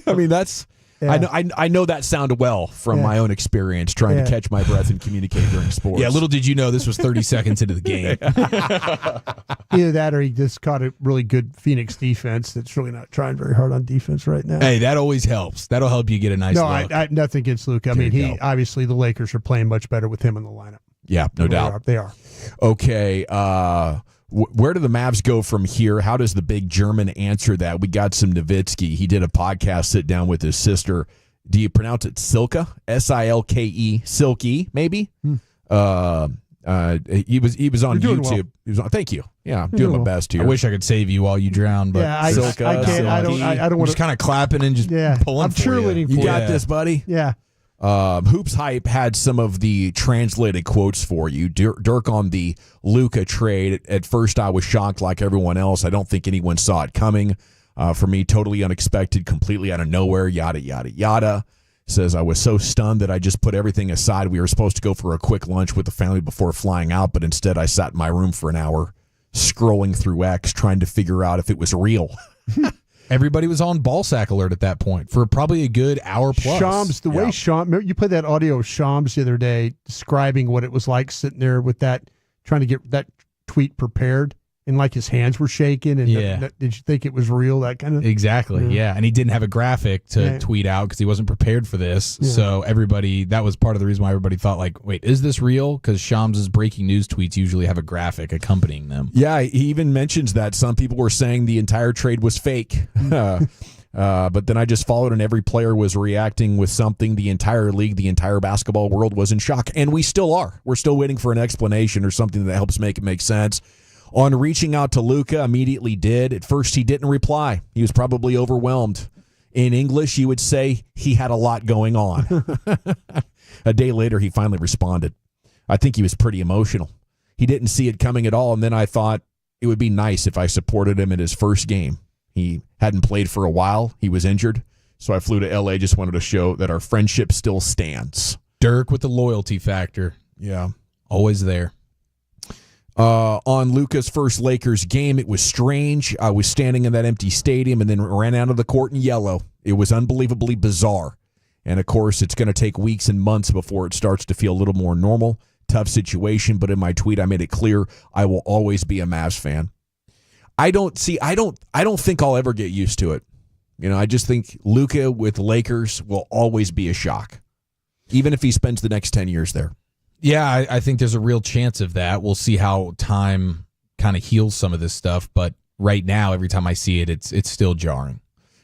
I mean, that's... Yeah. I know that sounded well from my own experience trying to catch my breath and communicate during sports. Yeah, little did you know this was 30 seconds into the game. Either that or he just caught a really good Phoenix defense that's really not trying very hard on defense right now. Hey, that always helps. That'll help you get a nice look. I nothing against Luka. I mean, obviously the Lakers are playing much better with him in the lineup. Yeah, no doubt. They are. Okay, where do the Mavs go from here? How does the big German answer that? We got some Nowitzki. He did a podcast sit down with his sister. Do you pronounce it Silke? S-I-L-K-E. Silky, maybe? He was on YouTube. Well. He was on, thank you. Yeah, I'm doing my best here. I wish I could save you while you drown, but I can't. I don't want to. Just kind of clapping and just pulling. I'm cheerleading for you. You got this, buddy? Yeah. Hoops Hype had some of the translated quotes for you. Dirk on the Luka trade. At first, I was shocked like everyone else. I don't think anyone saw it coming. For me, totally unexpected, completely out of nowhere, yada, yada, yada. Says, I was so stunned that I just put everything aside. We were supposed to go for a quick lunch with the family before flying out, but instead I sat in my room for an hour scrolling through X trying to figure out if it was real. Everybody was on ball sack alert at that point for probably a good hour plus. Shams, the way Shams, you played that audio of Shams the other day describing what it was like sitting there with that, trying to get that tweet prepared, and like his hands were shaking. And did you think it was real? That kind of exactly, yeah. And he didn't have a graphic to tweet out because he wasn't prepared for this. Yeah. So that was part of the reason why everybody thought, like, wait, is this real? Because Shams' breaking news tweets usually have a graphic accompanying them. Yeah, he even mentions that some people were saying the entire trade was fake. But then I just followed, and every player was reacting with something. The entire league, the entire basketball world was in shock, and we still are. We're still waiting for an explanation or something that helps make it make sense. On reaching out to Luka, immediately did. At first, he didn't reply. He was probably overwhelmed. In English, you would say he had a lot going on. A day later, he finally responded. I think he was pretty emotional. He didn't see it coming at all, and then I thought it would be nice if I supported him in his first game. He hadn't played for a while. He was injured, so I flew to L.A., just wanted to show that our friendship still stands. Dirk with the loyalty factor. Yeah. Always there. On Luka's first Lakers game, it was strange. I was standing in that empty stadium and then ran out of the court in yellow. It was unbelievably bizarre. And, of course, it's going to take weeks and months before it starts to feel a little more normal. Tough situation, but in my tweet I made it clear I will always be a Mavs fan. I don't think I'll ever get used to it. You know, I just think Luka with Lakers will always be a shock, even if he spends the next 10 years there. Yeah, I think there's a real chance of that. We'll see how time kind of heals some of this stuff, but right now, every time I see it, it's still jarring.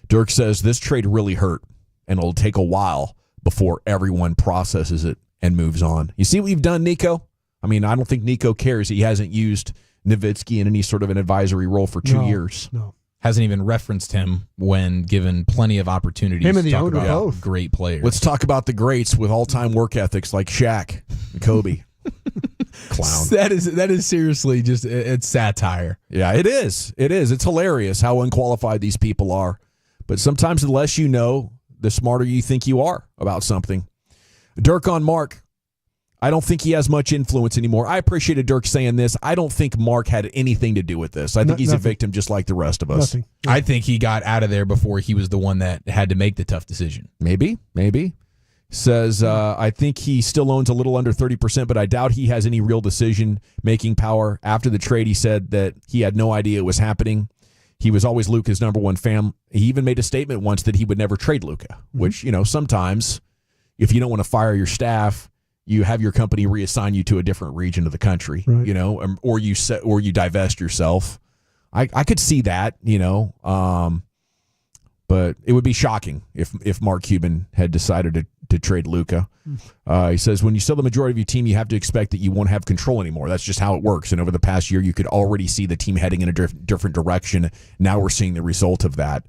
Dirk says this trade really hurt, and it'll take a while before everyone processes it and moves on. You see what you've done, Nico? I mean, I don't think Nico cares. He hasn't used Nowitzki in any sort of an advisory role for 2 years. No. Hasn't even referenced him when given plenty of opportunities him and to the talk owner about both. Great players. Let's talk about the greats with all-time work ethics like Shaq and Kobe. Clown. That is seriously just, it's satire. Yeah, it is. It is. It's hilarious how unqualified these people are. But sometimes the less you know, the smarter you think you are about something. Dirk on Mark. I don't think he has much influence anymore. I appreciated Dirk saying this. I don't think Mark had anything to do with this. I think he's a victim just like the rest of us. Nothing. I think he got out of there before he was the one that had to make the tough decision. Maybe. Says, I think he still owns a little under 30%, but I doubt he has any real decision-making power. After the trade, he said that he had no idea it was happening. He was always Luka's number one fan. He even made a statement once that he would never trade Luka, which, sometimes if you don't want to fire your staff, you have your company reassign you to a different region of the country, right. Or you divest yourself. I could see that, but it would be shocking if Mark Cuban had decided to trade Luka. He says, when you sell the majority of your team, you have to expect that you won't have control anymore. That's just how it works. And over the past year, you could already see the team heading in a different direction. Now we're seeing the result of that.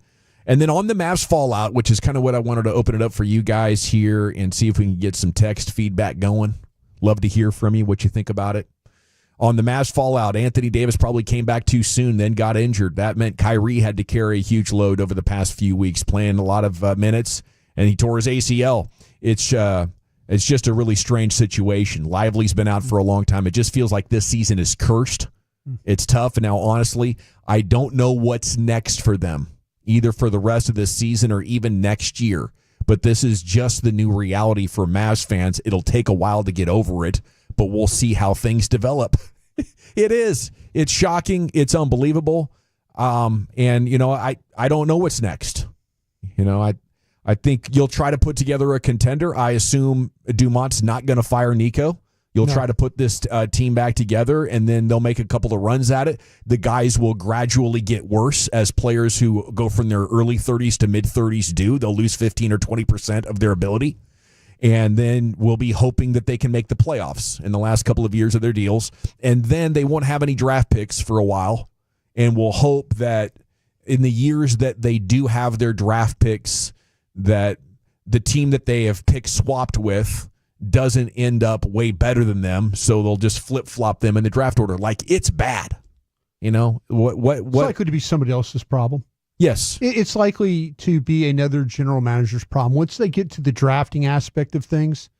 And then on the Mavs fallout, which is kind of what I wanted to open it up for you guys here and see if we can get some text feedback going. Love to hear from you, what you think about it. On the Mavs fallout, Anthony Davis probably came back too soon, then got injured. That meant Kyrie had to carry a huge load over the past few weeks, playing a lot of minutes, and he tore his ACL. It's just a really strange situation. Lively's been out for a long time. It just feels like this season is cursed. It's tough, and now, honestly, I don't know what's next for them, either for the rest of this season or even next year. But this is just the new reality for Mavs fans. It'll take a while to get over it, but we'll see how things develop. It is. It's shocking. It's unbelievable. And, I don't know what's next. I think you'll try to put together a contender. I assume Dumont's not going to fire Nico. You'll try to put this team back together, and then they'll make a couple of runs at it. The guys will gradually get worse as players who go from their early 30s to mid-30s do. They'll lose 15 or 20% of their ability, and then we'll be hoping that they can make the playoffs in the last couple of years of their deals, and then they won't have any draft picks for a while, and we'll hope that in the years that they do have their draft picks, that the team that they have pick swapped with doesn't end up way better than them, so they'll just flip-flop them in the draft order. Like, it's bad. It's likely to be somebody else's problem. Yes. It's likely to be another general manager's problem. Once they get to the drafting aspect of things,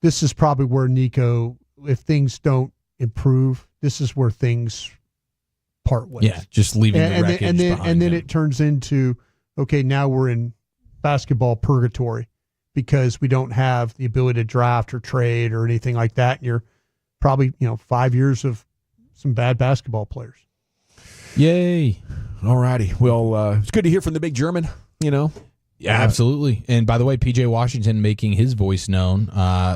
this is probably where Nico, if things don't improve, this is where things part ways. Yeah, just leaving the wreckage and then him. it turns into, okay, now we're in basketball purgatory, because we don't have the ability to draft or trade or anything like that. And you're probably, 5 years of some bad basketball players. Yay. All righty. Well, it's good to hear from the big German, Yeah, absolutely. And by the way, PJ Washington making his voice known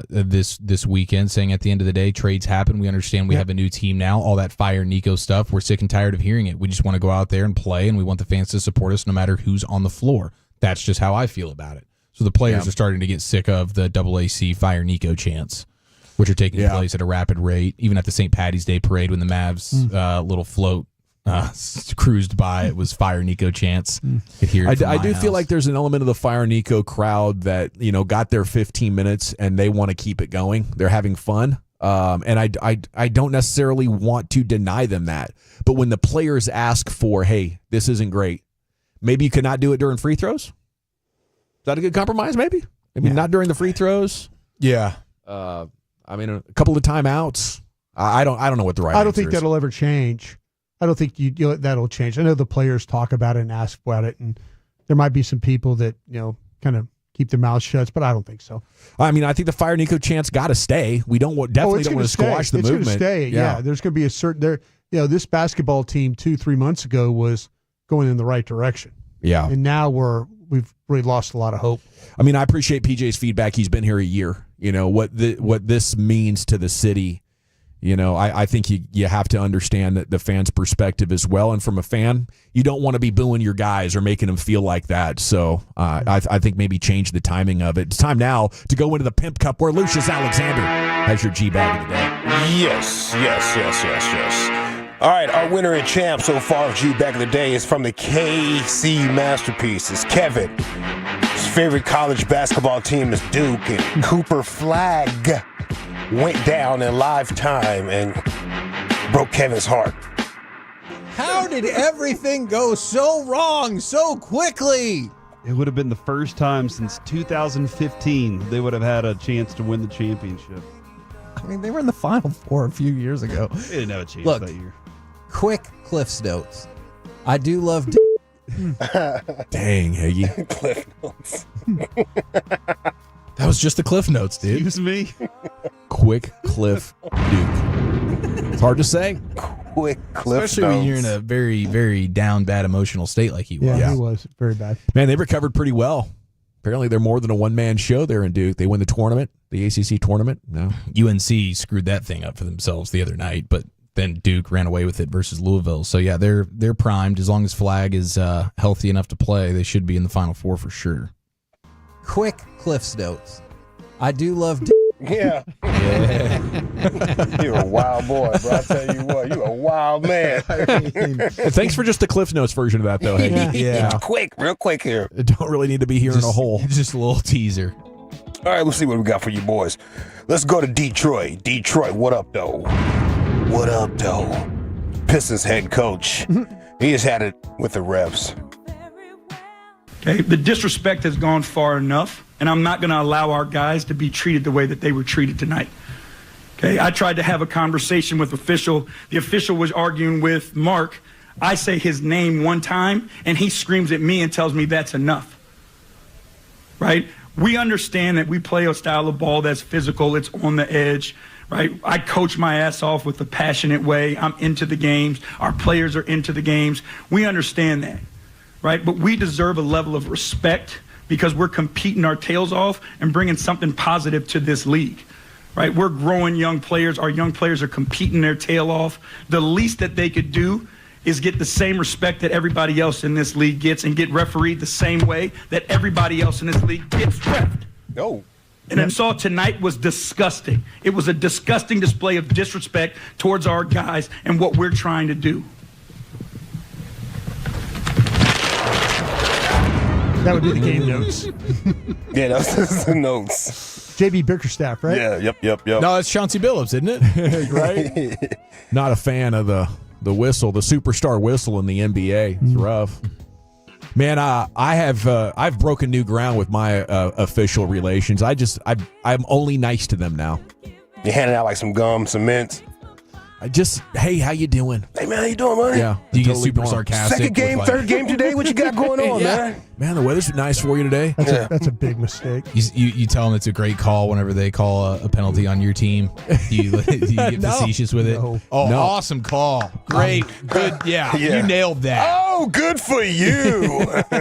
this weekend, saying at the end of the day, trades happen. We understand we have a new team now. All that fire Nico stuff, we're sick and tired of hearing it. We just want to go out there and play, and we want the fans to support us no matter who's on the floor. That's just how I feel about it. So the players are starting to get sick of the AAC Fire Nico chants, which are taking place at a rapid rate. Even at the St. Patty's Day parade, when the Mavs little float cruised by, it was Fire Nico chants. Could hear it I do feel like there's an element of the Fire Nico crowd that got their 15 minutes and they want to keep it going. They're having fun, and I don't necessarily want to deny them that. But when the players ask for, hey, this isn't great, maybe you could not do it during free throws. Is that a good compromise? Maybe not during the free throws. Yeah. A couple of timeouts. I don't know what the right. I don't think that'll ever change. I don't think that'll change. I know the players talk about it and ask about it, and there might be some people that kind of keep their mouths shut, but I don't think so. I think the Fire Nico chant's got to stay. We definitely don't want to squash the movement. It's going to stay. Yeah, there's going to be a certain this basketball team 2-3 months ago was going in the right direction. Yeah, and now we've really lost a lot of hope. I appreciate PJ's feedback. He's been here a year. What this means to the city. I think you have to understand that the fan's perspective as well. And from a fan, you don't want to be booing your guys or making them feel like that. So I think maybe change the timing of it. It's time now to go into the Pimp Cup, where Lucius Alexander has your G-Bag of the day. Yes. All right, our winner and champ so far of G-Bag of the day is from the KC Masterpiece. It's Kevin. His favorite college basketball team is Duke, and Cooper Flagg went down in live time and broke Kevin's heart. How did everything go so wrong so quickly? It would have been the first time since 2015 they would have had a chance to win the championship. I mean, they were in the Final Four a few years ago. They didn't have a chance Look, that year. Quick Cliff's Notes. I do love. Dang, Hagee. Cliff Notes. That was just the Cliff Notes, dude. Excuse me? Quick Cliff Duke. It's hard to say. Quick Cliff Especially when you're in a very, very down, bad emotional state like he was. Yeah, he was very bad. Man, they recovered pretty well. Apparently, they're more than a one-man show there in Duke. They win the tournament, the ACC tournament. No, UNC screwed that thing up for themselves the other night, but then Duke ran away with it versus Louisville. So yeah, they're primed. As long as Flag is healthy enough to play, they should be in the Final Four for sure. Quick Cliff's Notes. I do love. Yeah. You're a wild boy, bro. I tell you what, you're a wild man. Thanks for just the Cliff Notes version of that, though. Hagee. Yeah. Quick, real quick here. I don't really need to be here in a hole. Just a little teaser. All right, let's see what we got for you boys. Let's go to Detroit. Detroit, what up, though? What up, though? Pistons head coach. He has had it with the refs. Okay, the disrespect has gone far enough, and I'm not going to allow our guys to be treated the way that they were treated tonight. Okay, I tried to have a conversation with official. The official was arguing with Mark. I say his name one time, and he screams at me and tells me that's enough. Right? We understand that we play a style of ball that's physical, it's on the edge. Right? I coach my ass off with a passionate way. I'm into the games. Our players are into the games. We understand that. Right? But we deserve a level of respect because we're competing our tails off and bringing something positive to this league. Right? We're growing young players. Our young players are competing their tail off. The least that they could do is get the same respect that everybody else in this league gets and get refereed the same way that everybody else in this league gets reffed. No. And I saw tonight was disgusting. It was a disgusting display of disrespect towards our guys and what we're trying to do. That would be the game notes. Yeah, that's the notes. JB Bickerstaff, right? Yeah, yep. No, it's Chauncey Billups, isn't it? Right? Not a fan of the whistle, the superstar whistle in the NBA. It's rough. Man, I've broken new ground with my official relations. I'm only nice to them now. You're handing out like some gum, some mints. Hey, how you doing? Hey, man, how you doing, man? Yeah. Do you get super sarcastic? Second game, third game today? What you got going on, man? Man, the weather's nice for you today. That's a big mistake. You tell them it's a great call whenever they call a penalty on your team. Do you get facetious with it? No. Oh, No. awesome call. Great. Good. Yeah, you nailed that. Oh, good for you.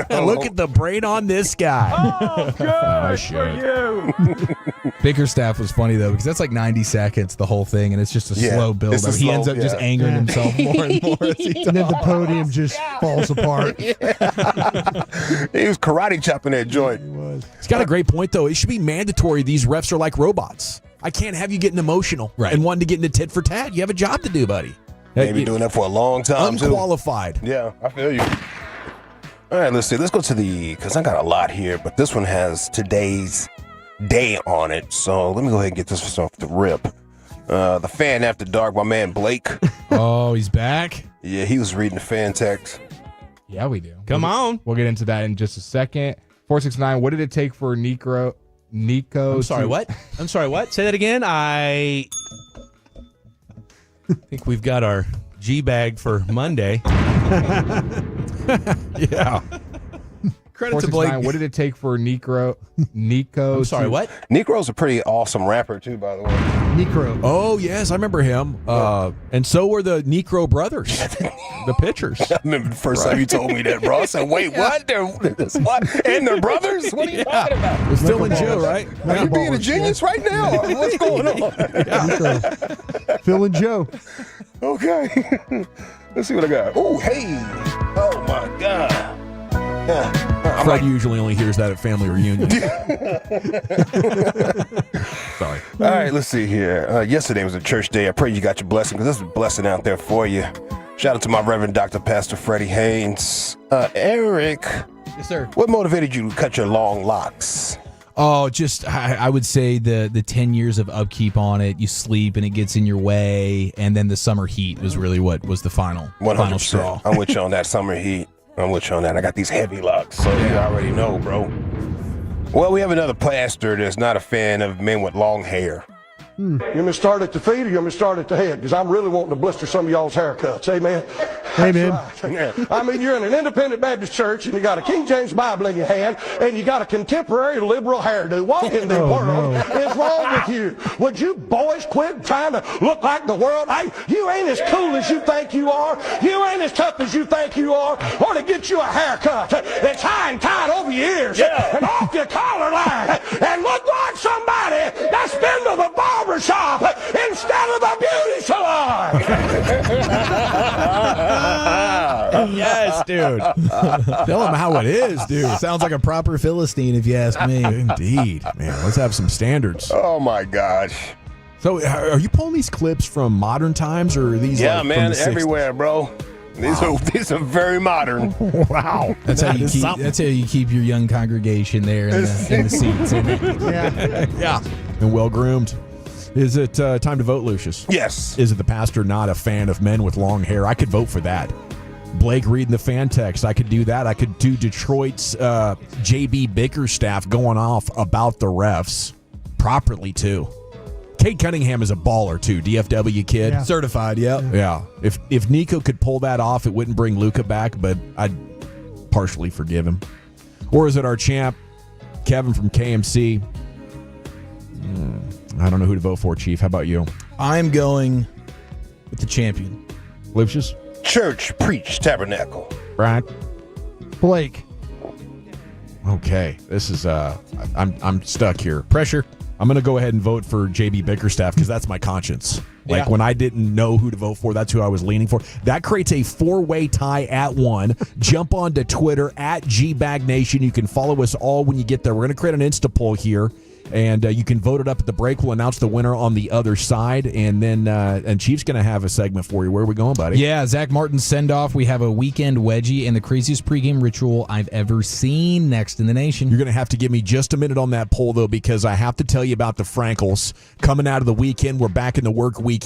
Look at the brain on this guy. Oh, good for you. Bickerstaff was funny, though, because that's like 90 seconds, the whole thing, and it's just a slow build-up. He ends up just angering himself more and more as he And then the podium just falls apart. He was karate chopping that joint. He's got a great point, though. It should be mandatory. These refs are like robots. I can't have you getting emotional and wanting to get into tit for tat. You have a job to do, buddy. They've been doing that for a long time, unqualified. Yeah, I feel you. All right, let's see. Let's go to because I got a lot here, but this one has today's day on it. So let me go ahead and get this off the rip. The fan after dark, my man Blake. Oh, he's back? Yeah, he was reading the fan text. Yeah, we do. Come on. We'll get into that in just a second. 469, what did it take for Nico? I'm sorry, what? I'm sorry, what? Say that again. I think we've got our G-bag for Monday. Yeah. Credit to Blake. What did it take for Nico? I'm sorry, what? Necro's a pretty awesome rapper, too, by the way. Necro. Oh, yes, I remember him. And so were the Necro brothers, the pitchers. I remember the first time you told me that, bro. I said, wait, what? What? And they're brothers? What are you talking about? It was Phil and Joe, right? Are you being a genius right now? What's going on? Phil and Joe. Okay. Let's see what I got. Oh, hey. Oh, my God. Yeah. Fred usually only hears that at family reunions. Sorry. All right, let's see here. Yesterday was a church day. I pray you got your blessing because there's a blessing out there for you. Shout out to my Reverend Dr. Pastor Freddie Haynes. Eric. Yes, sir. What motivated you to cut your long locks? Oh, just I would say the 10 years of upkeep on it. You sleep and it gets in your way, and then the summer heat was really what was the final 100%. straw. I'm with you on that summer heat. I'm with you on that. I got these heavy locks, so you already know, bro. Well, we have another pastor that's not a fan of men with long hair. You want me to start at the feet or you want me to start at the head? Because I'm really wanting to blister some of y'all's haircuts. Amen? Amen. Right. I mean, you're in an independent Baptist church and you got a King James Bible in your hand and you got a contemporary liberal hairdo. What in the world is wrong with you? Would you boys quit trying to look like the world? You ain't as cool as you think you are. You ain't as tough as you think you are. Or to get you a haircut that's high and tight over your ears and off your collar line and look like somebody that's been to the barber shop instead of the beauty salon. Yes, dude. Tell him how it is, dude. Sounds like a proper Philistine, if you ask me. Indeed, man. Let's have some standards. Oh my gosh. So, are you pulling these clips from modern times, or are these? Yeah, like man, from the 60s? everywhere, bro. These are very modern. Wow. That's how you keep your young congregation there in the seats. Yeah. And well groomed. Is it time to vote, Lucius? Yes. Is it the pastor not a fan of men with long hair? I could vote for that. Blake reading the fan text. I could do that. I could do Detroit's JB Bickerstaff going off about the refs properly, too. Kate Cunningham is a baller, too. DFW kid. Yeah. Certified, yep. Yeah. If Nico could pull that off, it wouldn't bring Luka back, but I'd partially forgive him. Or is it our champ, Kevin from KMC? I don't know who to vote for, Chief. How about you? I'm going with the champion. Lucius? Church, preach, tabernacle. Brian? Blake. Okay. This is I'm stuck here. Pressure. I'm going to go ahead and vote for JB Bickerstaff because that's my conscience. Like when I didn't know who to vote for, that's who I was leaning for. That creates a 4-way tie at 1. Jump onto Twitter at GBagNation. You can follow us all when you get there. We're going to create an Insta poll here. And you can vote it up at the break. We'll announce the winner on the other side. And then and Chief's going to have a segment for you. Where are we going, buddy? Yeah, Zach Martin's send-off. We have a weekend wedgie and the craziest pregame ritual I've ever seen next in the nation. You're going to have to give me just a minute on that poll, though, because I have to tell you about the Frankels. Coming out of the weekend, we're back in the work week.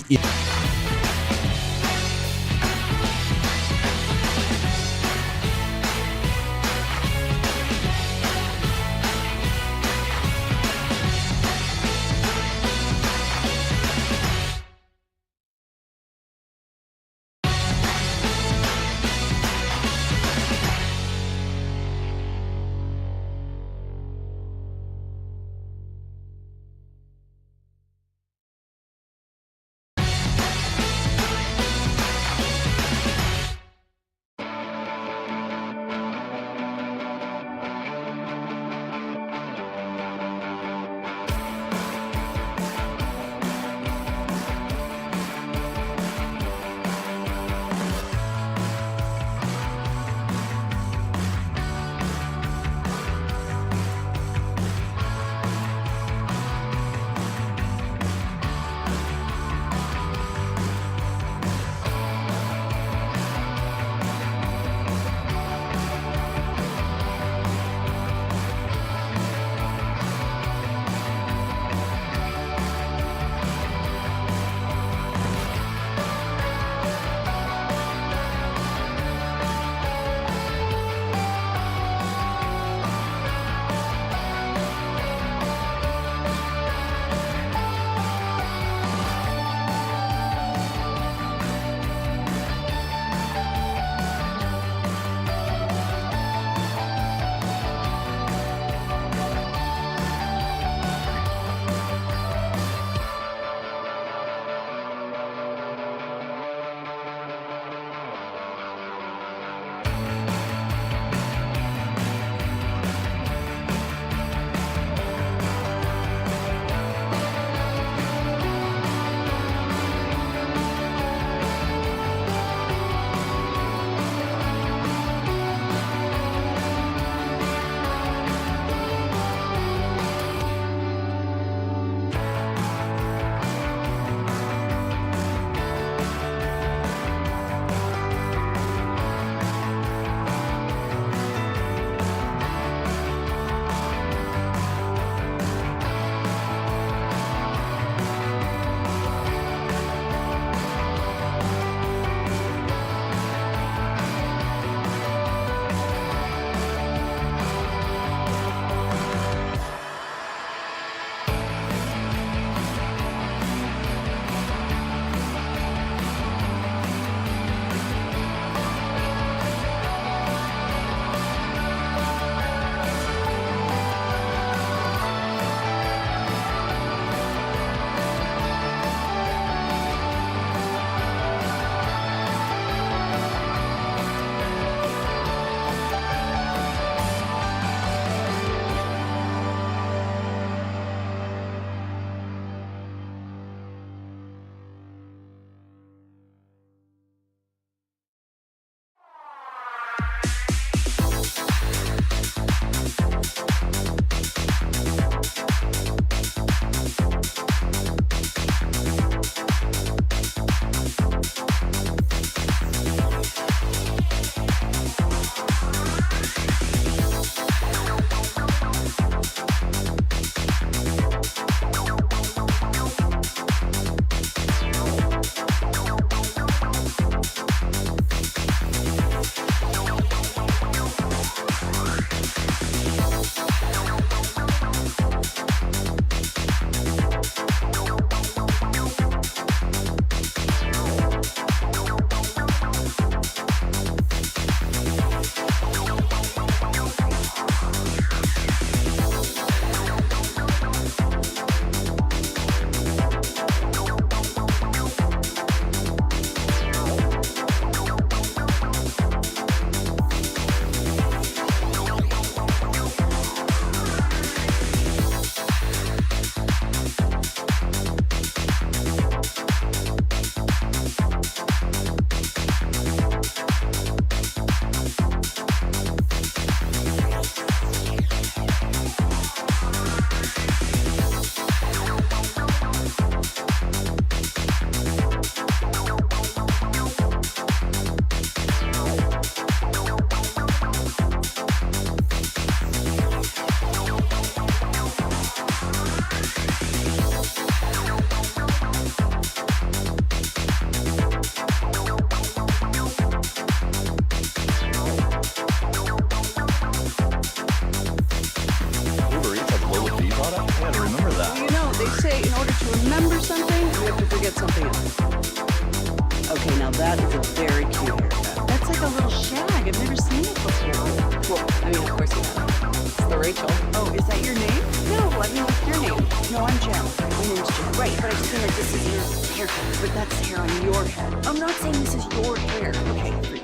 that is a very cute haircut. That's like a little shag. I've never seen it before. Well, I mean, of course you have. It's the Rachel. Oh, is that your name? No, I mean, what's your name? No, I'm Jem. My name's Jem. Right, but I just feel like this is your haircut. But that's hair on your head. I'm not saying this is your hair. Okay, freak.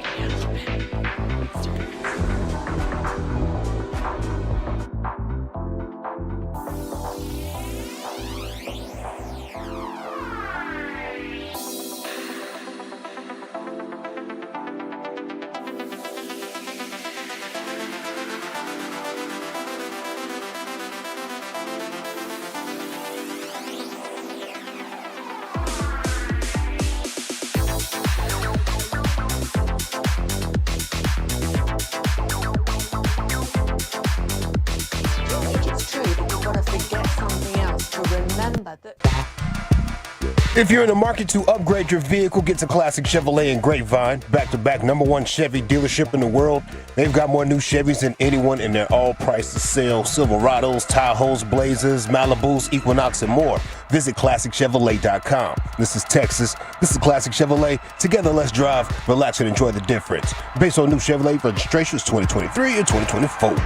If you're in the market to upgrade your vehicle, get to Classic Chevrolet in Grapevine, back-to-back #1 Chevy dealership in the world. They've got more new Chevys than anyone, and they're all priced to sell. Silverados, Tahoes, Blazers, Malibus, Equinox, and more. Visit ClassicChevrolet.com. This is Texas. This is Classic Chevrolet. Together, let's drive, relax, and enjoy the difference. Based on new Chevrolet registrations 2023 and 2024.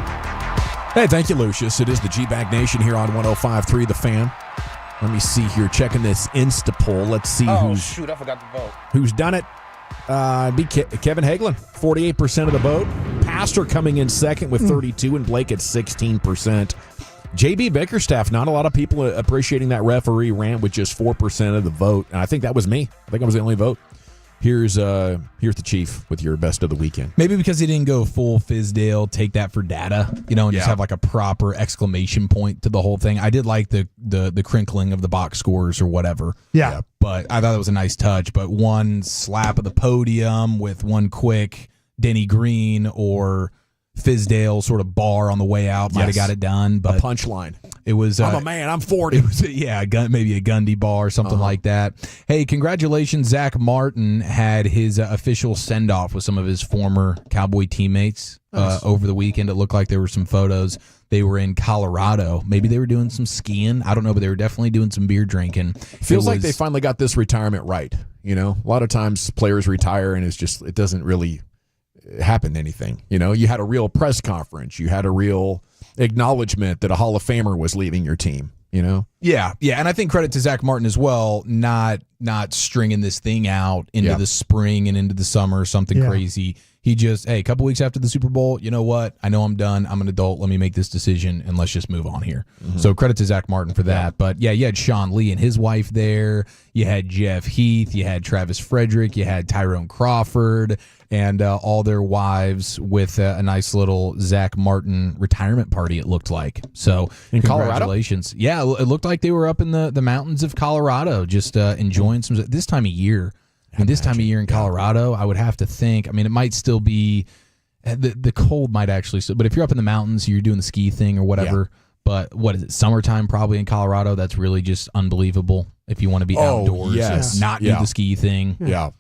Hey, thank you, Lucius. It is the G-Bag Nation here on 105.3 The Fan. Let me see here, checking this Insta poll. Let's see I forgot to vote. who's done it. Be Kevin Hagelin, 48% of the vote. Pastor coming in second with 32%, and Blake at 16%. JB Bickerstaff, not a lot of people appreciating that referee rant with just 4% of the vote. And I think that was me. I think I was the only vote. Here's the Chief with your best of the weekend. Maybe because he didn't go full Fizdale, take that for data, and just have like a proper exclamation point to the whole thing. I did like the crinkling of the box scores or whatever. Yeah. But I thought it was a nice touch. But one slap of the podium with one quick Denny Green or Fizdale sort of bar on the way out might have got it done. But a punchline. It was. I'm a man. I'm 40. It was, maybe a Gundy bar or something like that. Hey, congratulations! Zach Martin had his official send off with some of his former Cowboy teammates over the weekend. It looked like there were some photos. They were in Colorado. Maybe they were doing some skiing. I don't know, but they were definitely doing some beer drinking. Feels like they finally got this retirement right. A lot of times players retire and it doesn't really happen anything. You had a real press conference. You had a real acknowledgement that a Hall of Famer was leaving your team. Yeah, and I think credit to Zach Martin as well, not stringing this thing out into the spring and into the summer or something crazy. He just, a couple weeks after the Super Bowl, you know what? I know I'm done. I'm an adult. Let me make this decision, and let's just move on here. Mm-hmm. So credit to Zach Martin for that. Yeah. But, you had Sean Lee and his wife there. You had Jeff Heath. You had Travis Frederick. You had Tyrone Crawford and all their wives with a nice little Zach Martin retirement party, it looked like. So in congratulations. Colorado? Yeah, it looked like they were up in the mountains of Colorado just enjoying some – this time of year – this time of year in Colorado, I would have to think. It might still be the cold might actually. But if you're up in the mountains, you're doing the ski thing or whatever. Yeah. But what is it? Summertime probably in Colorado. That's really just unbelievable. If you want to be outdoors, and not do the ski thing. Yeah.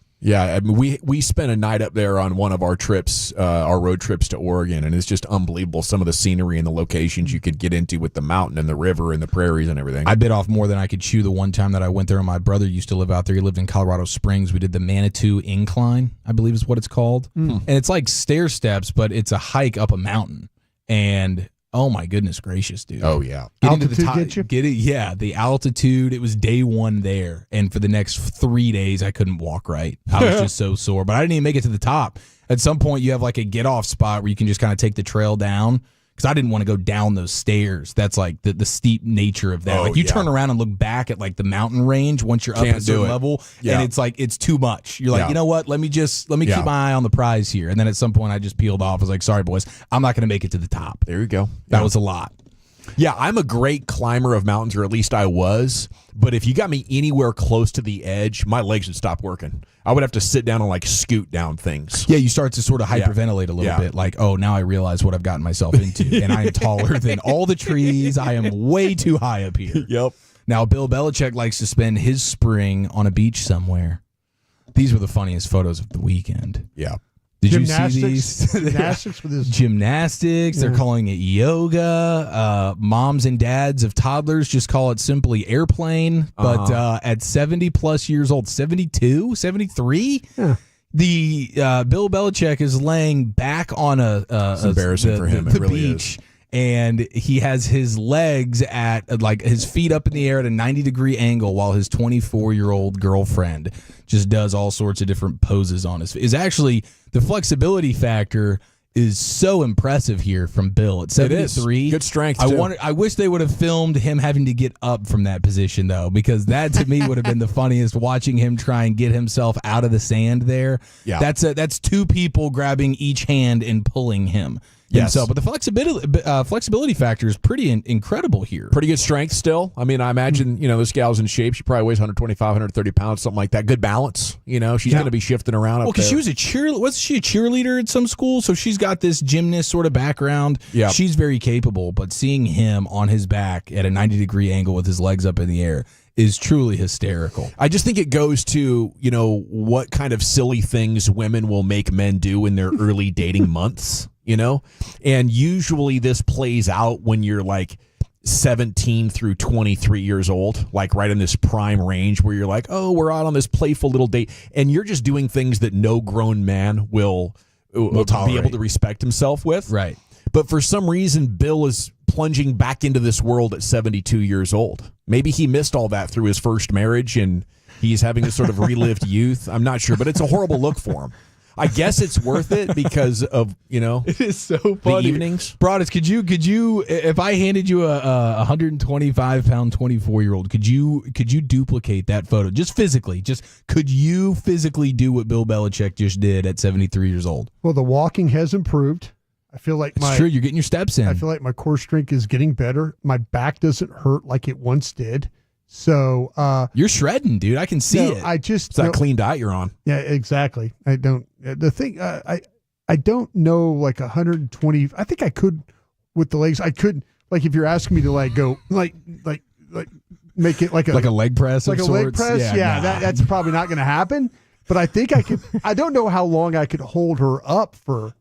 We spent a night up there on one of our trips, our road trips to Oregon, and it's just unbelievable. Some of the scenery and the locations you could get into with the mountain and the river and the prairies and everything. I bit off more than I could chew the one time that I went there. And my brother used to live out there. He lived in Colorado Springs. We did the Manitou Incline, I believe is what it's called. And it's like stair steps, but it's a hike up a mountain. And oh my goodness gracious, dude! Oh yeah, the altitude. It was day one there, and for the next 3 days, I couldn't walk right. I was just so sore. But I didn't even make it to the top. At some point, you have like a get off spot where you can just kind of take the trail down. Because I didn't want to go down those stairs. That's like the steep nature of that. You turn around and look back at like the mountain range once you're up at a certain level, and it's like it's too much. You're like, you know what? Let me keep my eye on the prize here. And then at some point, I just peeled off. I was like, sorry, boys, I'm not going to make it to the top. There you go. That was a lot. Yeah, I'm a great climber of mountains, or at least I was. But if you got me anywhere close to the edge, my legs would stop working. I would have to sit down and like scoot down things. Yeah, you start to sort of hyperventilate a little bit. Like, oh, now I realize what I've gotten myself into. And I am taller than all the trees. I am way too high up here. Yep. Now, Bill Belichick likes to spend his spring on a beach somewhere. These were the funniest photos of the weekend. Yeah. Did you see these? Gymnastics with his gymnastics. They're calling it yoga. Moms and dads of toddlers just call it simply airplane. But at 70 plus years old, 72, 73, The Bill Belichick is laying back on It's embarrassing for him. The It really beach, and he has his legs at like his feet up in the air at a 90-degree angle, while his 24-year-old girlfriend just does all sorts of different poses on his. Is actually the flexibility factor is so impressive here from Bill at 73. Good strength, I wish they would have filmed him having to get up from that position, though, because that to me would have been the funniest, watching him try and get himself out of the sand there. Yeah. That's two people grabbing each hand and pulling him. Yes. himself. But the flexibility factor is pretty incredible here. Pretty good strength still. I mean, I imagine, this gal's in shape. She probably weighs 125, 130 pounds, something like that. Good balance. She's going to be shifting around up there. Because she was wasn't she a cheerleader at some school? So she's got this gymnast sort of background. Yeah. She's very capable, but seeing him on his back at a 90-degree angle with his legs up in the air is truly hysterical. I just think it goes to, what kind of silly things women will make men do in their early dating months, And usually this plays out when you're like 17 through 23 years old, like right in this prime range where you're like, oh, we're out on this playful little date. And you're just doing things that no grown man will be able to respect himself with. Right. But for some reason, Bill is plunging back into this world at 72 years old. Maybe he missed all that through his first marriage and he's having this sort of relived youth. I'm not sure, but it's a horrible look for him. I guess it's worth it because of, It is so the funny. evenings. Broadus, could you, if I handed you a 125-pound 24-year-old, could you duplicate that photo just physically? Could you physically do what Bill Belichick just did at 73 years old? Well, the walking has improved. I feel like It's true. You're getting your steps in. I feel like my core strength is getting better. My back doesn't hurt like it once did. So you're shredding, dude. I can see it. It's that clean diet you're on. Yeah, exactly. I don't. The thing I don't know, like 120. I think I could with the legs. I could, like, if you're asking me to like go like make it like a leg press, like of a leg sorts? press. Yeah, nah. that's probably not going to happen. But I think I could. I don't know how long I could hold her up for.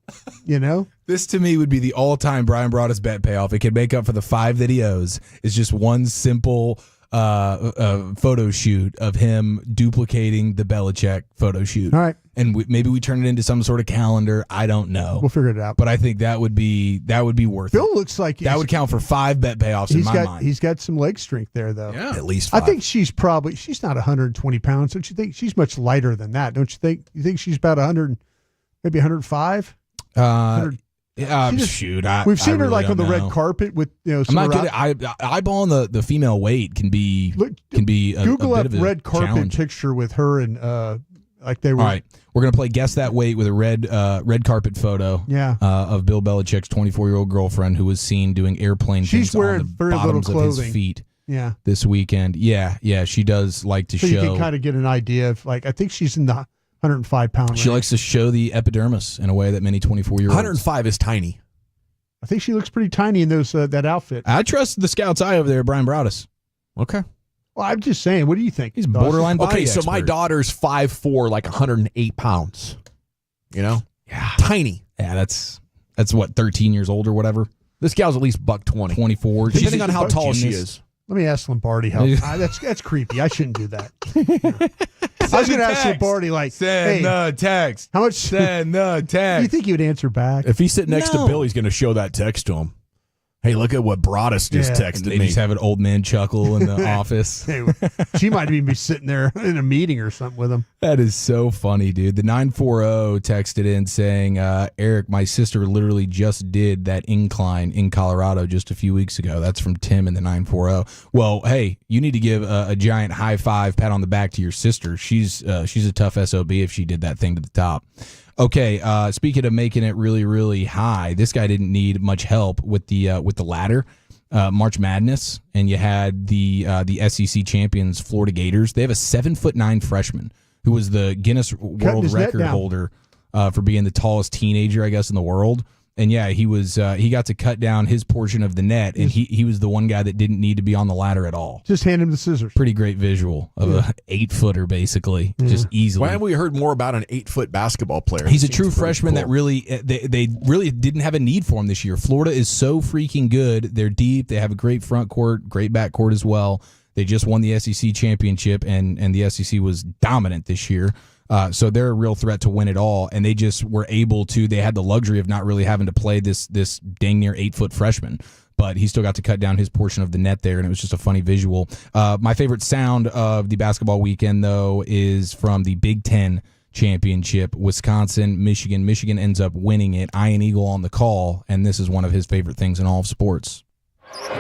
This to me would be the all-time Brian Broadus bet payoff. It could make up for the 5 that he owes. It's just one simple photo shoot of him duplicating the Belichick photo shoot. All right. And maybe we turn it into some sort of calendar. I don't know. We'll figure it out. But I think that would be worth it. Bill looks like that would count for 5 bet payoffs in my mind. He's got some leg strength there, though. Yeah, at least 5. I think she's not 120 pounds. Don't you think? She's much lighter than that, don't you think? You think she's about 100, maybe 105? Shoot, we've seen I her really like on the don't red know. carpet with I'm not good at eyeballing the female weight can be a Google bit up of a red carpet challenge. picture with her and like they were. All right, we're gonna play guess that weight with a red carpet photo. Yeah. Of Bill Belichick's 24-year-old girlfriend who was seen doing airplane She's things wearing on the very bottoms little of his clothing. feet. Yeah. This weekend. Yeah, she does like to So show. you can kind of get an idea of like I think she's in the 105-pound range. She likes to show the epidermis in a way that many 24-year-olds. 105 is tiny. I think she looks pretty tiny in those that outfit. I trust the scout's eye over there, Brian Broadus. Okay. Well, I'm just saying. What do you think? He's borderline body Okay, so my expert. daughter's 5'4", like 108 pounds. Yeah. Tiny. Yeah, that's what, 13 years old or whatever. This gal's at least $120. 24. Depending on how tall she gymnast. is. Let me ask Lombardi how. That's creepy. I shouldn't do that. I was going to ask Lombardi like, Send hey, the text. how much? Send the text. Do you think he would answer back? If he's sitting next to No. Bill, he's going to show that text to him. Hey, look at what Broadus just Yeah. texted They me. just have an old man chuckle in the office. Hey, she might even be sitting there in a meeting or something with him. That is so funny, dude. The 940 texted in saying, Eric, my sister literally just did that incline in Colorado just a few weeks ago. That's from Tim in the 940. Well, hey, you need to give a giant high five, pat on the back to your sister. She's a tough SOB if she did that thing to the top. Okay, speaking of making it really, really high, this guy didn't need much help with the ladder. March Madness, and you had the SEC champions Florida Gators. They have a 7'9" freshman who was the Guinness World his net Record down. holder for being the tallest teenager, I guess, in the world. And yeah, he got to cut down his portion of the net, and he was the one guy that didn't need to be on the ladder at all. Just hand him the scissors. Pretty great visual of a 8-footer, basically, just easily. Why haven't we heard more about an 8-foot basketball player? He's a Seems true pretty freshman cool. that really they really didn't have a need for him this year. Florida is so freaking good. They're deep. They have a great front court, great back court as well. They just won the SEC championship, and the SEC was dominant this year. So they're a real threat to win it all, and they just were able to. They had the luxury of not really having to play this dang near 8-foot freshman, but he still got to cut down his portion of the net there, and it was just a funny visual. My favorite sound of the basketball weekend, though, is from the Big Ten championship. Wisconsin, Michigan. Michigan ends up winning it. Ian Eagle on the call, and this is one of his favorite things in all of sports.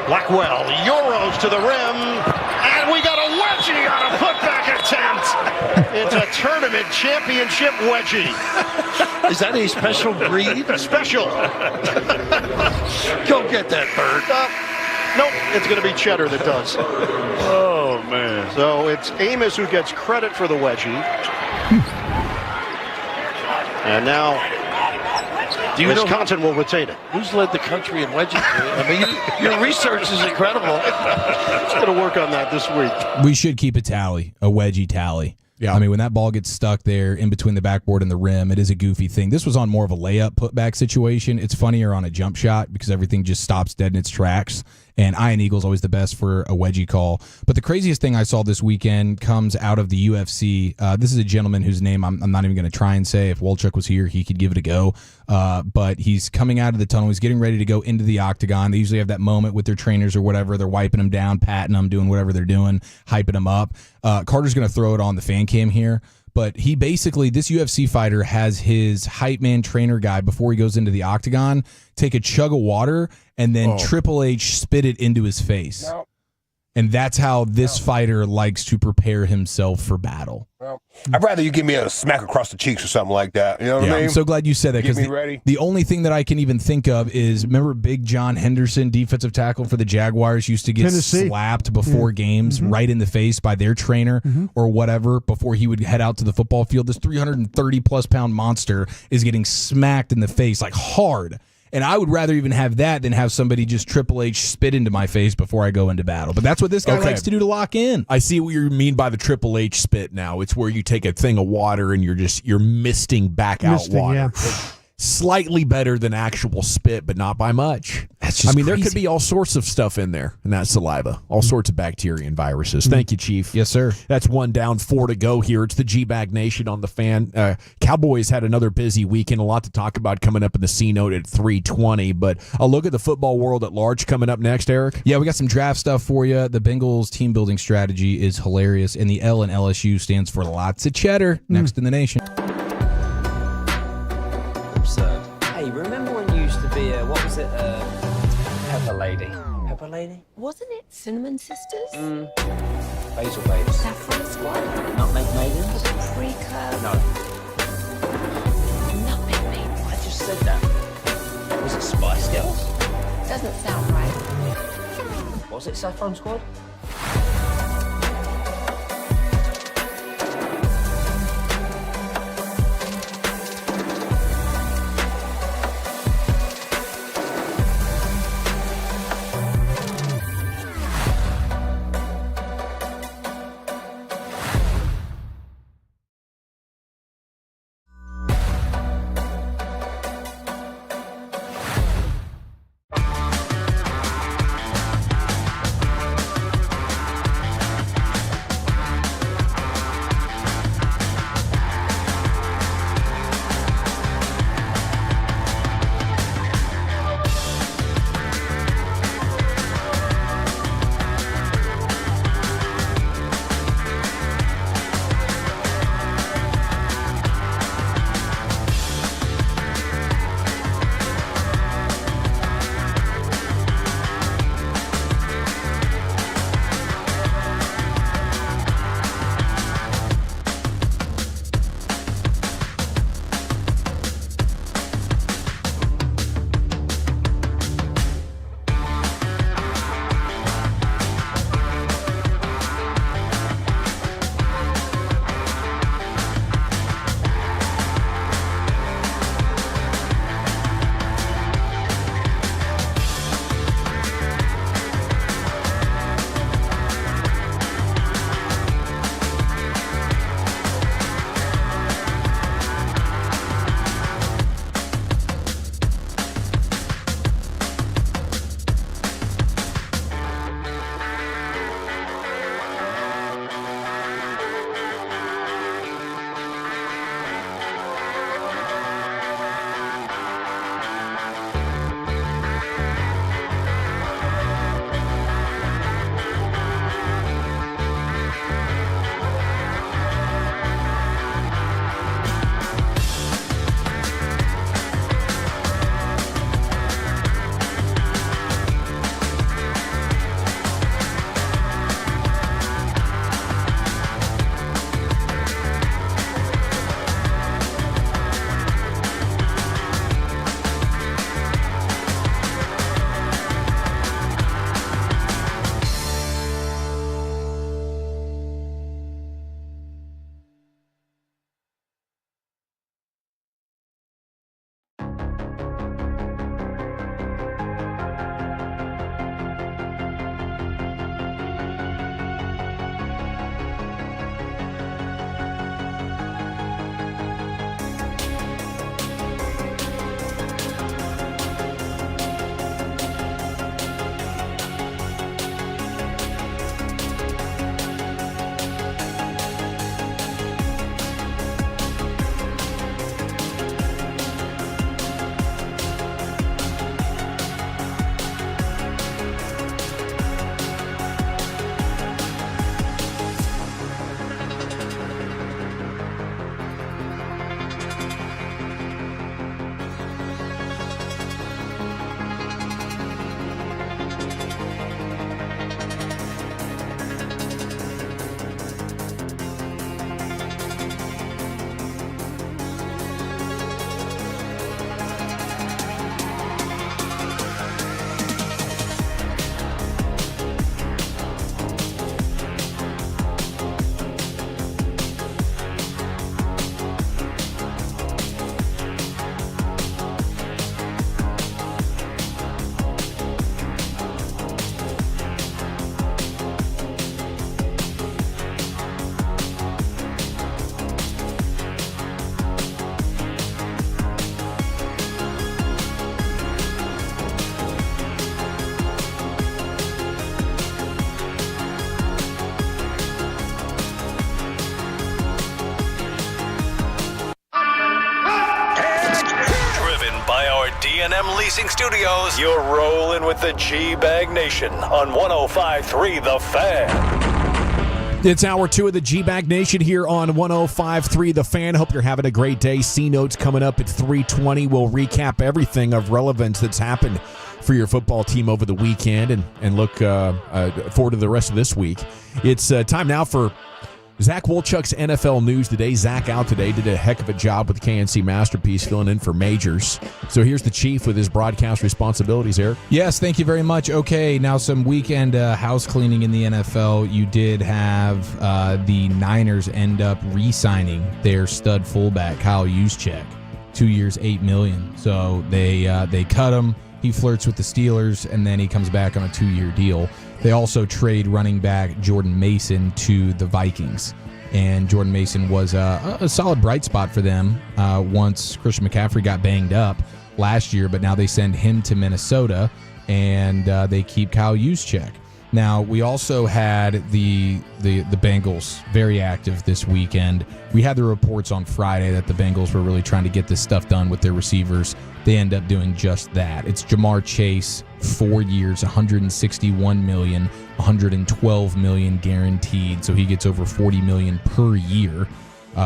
Blackwell, Euros to the rim, and we got a wedgie on a putback attempt. It's a tournament championship wedgie. Is that a special breed? Special. Go get that bird. Nope, it's going to be Cheddar that does. Oh, man. So it's Amos who gets credit for the wedgie. And now Wisconsin will retain it. Who's led the country in wedging? I mean, your research is incredible. Just going to work on that this week. We should keep a tally, a wedgie tally. Yeah. I mean, when that ball gets stuck there in between the backboard and the rim, it is a goofy thing. This was on more of a layup putback situation. It's funnier on a jump shot because everything just stops dead in its tracks. And Ian Eagle's always the best for a wedgie call. But the craziest thing I saw this weekend comes out of the UFC. This is a gentleman whose name I'm not even going to try and say. If Wolchuk was here, he could give it a go. But he's coming out of the tunnel. He's getting ready to go into the octagon. They usually have that moment with their trainers or whatever. They're wiping him down, patting him, doing whatever they're doing, hyping him up. Carter's going to throw it on the fan cam here. But he basically, this UFC fighter has his hype man trainer guy, before he goes into the octagon, take a chug of water and then Triple H spit it into his face. No. And that's how this fighter likes to prepare himself for battle. Well, I'd rather you give me a smack across the cheeks or something like that. You know what I mean? I'm so glad you said that, because ready. The only thing that I can even think of is, remember Big John Henderson, defensive tackle for the Jaguars, used to get slapped before games right in the face by their trainer or whatever before he would head out to the football field. This 330-plus pound monster is getting smacked in the face, like hard. And I would rather even have that than have somebody just Triple H spit into my face before I go into battle. But that's what this guy likes to do to lock in. I see what you mean by the Triple H spit now. It's where you take a thing of water and you're misting back out water. Yeah. Slightly better than actual spit, but not by much. That's just there could be all sorts of stuff in there in that saliva, all sorts of bacteria and viruses. Thank you, Chief. Yes, sir. That's 1 down, 4 to go here. It's the G-Bag Nation on the Fan. Cowboys had another busy weekend, a lot to talk about coming up in the C-Note at 3:20, but a look at the football world at large coming up next, Eric. Yeah, we got some draft stuff for you. The Bengals team building strategy is hilarious, and the L in LSU stands for lots of cheddar, next in the nation. Absurd. Hey, remember when you used to be a, what was it, Pepper Lady? Pepper Lady? Wasn't it Cinnamon Sisters? Basil Babes. Saffron Squad? Nutmeg Maidens? Pre-curve? No. Nutmeg Maidens. I just said that. Was it Spice Girls? Doesn't sound right. Was it Saffron Squad? Studios. You're rolling with the G-Bag Nation on 105.3 The Fan. It's hour 2 of the G-Bag Nation here on 105.3 The Fan. Hope you're having a great day. C-Notes coming up at 3:20. We'll recap everything of relevance that's happened for your football team over the weekend and look forward to the rest of this week. It's time now for Zach Wolchuk's NFL News today. Zach out today, did a heck of a job with KNC Masterpiece, filling in for Majors. So here's the Chief with his broadcast responsibilities, Eric. Yes, thank you very much. Okay, now some weekend house cleaning in the NFL. You did have the Niners end up re-signing their stud fullback, Kyle Juszczyk, 2 years, $8 million. So they cut him. He flirts with the Steelers, and then he comes back on a 2-year deal. They also trade running back Jordan Mason to the Vikings. And Jordan Mason was a solid bright spot for them once Christian McCaffrey got banged up last year. But now they send him to Minnesota, and they keep Kyle Juszczyk. Now, we also had the Bengals very active this weekend. We had the reports on Friday that the Bengals were really trying to get this stuff done with their receivers. They end up doing just that. It's Jamar Chase, 4 years, $161 million, $112 million guaranteed. So he gets over $40 million per year,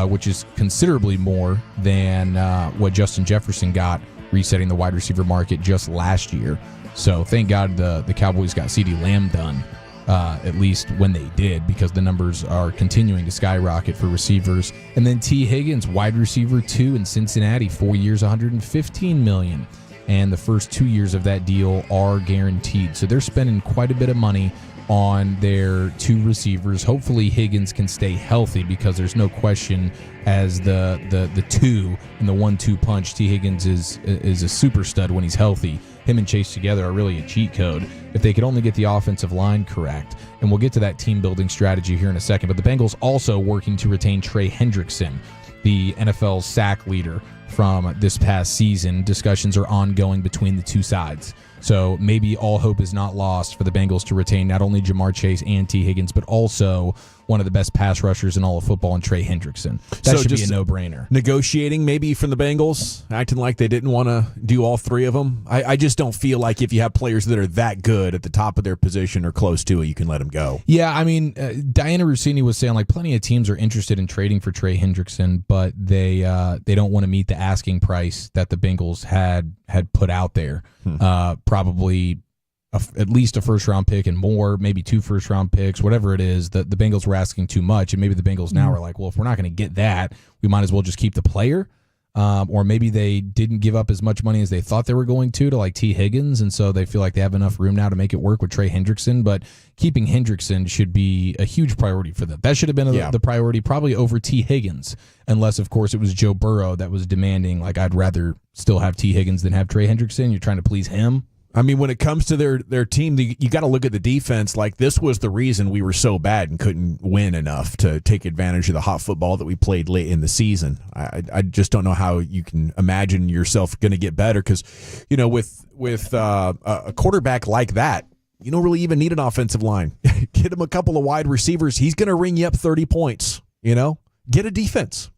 which is considerably more than what Justin Jefferson got resetting the wide receiver market just last year. So thank God the Cowboys got CeeDee Lamb done, at least when they did, because the numbers are continuing to skyrocket for receivers. And then T. Higgins, wide receiver 2 in Cincinnati, 4 years, $115 million. And the first 2 years of that deal are guaranteed. So they're spending quite a bit of money on their 2 receivers. Hopefully Higgins can stay healthy, because there's no question as the 2 in the 1-2 punch, T. Higgins is a super stud when he's healthy. Him and Chase together are really a cheat code if they could only get the offensive line correct. And we'll get to that team building strategy here in a second. But the Bengals also working to retain Trey Hendrickson, the NFL sack leader from this past season. Discussions are ongoing between the two sides. So maybe all hope is not lost for the Bengals to retain not only Jamar Chase and T. Higgins, but also one of the best pass rushers in all of football in Trey Hendrickson. That should be a no-brainer. Negotiating maybe from the Bengals, acting like they didn't want to do all 3 of them. I just don't feel like if you have players that are that good at the top of their position or close to it, you can let them go. Yeah, I mean, Diana Rossini was saying like plenty of teams are interested in trading for Trey Hendrickson, but they don't want to meet the asking price that the Bengals had put out there. Probably at least a first-round pick and more, maybe 2 first-round picks, whatever it is. The Bengals were asking too much, and maybe the Bengals now are like, well, if we're not going to get that, we might as well just keep the player. Or maybe they didn't give up as much money as they thought they were going to like T. Higgins, and so they feel like they have enough room now to make it work with Trey Hendrickson. But keeping Hendrickson should be a huge priority for them. That should have been the priority, probably over T. Higgins, unless, of course, it was Joe Burrow that was demanding, like, I'd rather still have T. Higgins than have Trey Hendrickson. You're trying to please him. I mean, when it comes to their team, you got to look at the defense. Like, this was the reason we were so bad and couldn't win enough to take advantage of the hot football that we played late in the season. I just don't know how you can imagine yourself going to get better because, you know, with a quarterback like that, you don't really even need an offensive line. Get him a couple of wide receivers. He's going to ring you up 30 points, you know? Get a defense.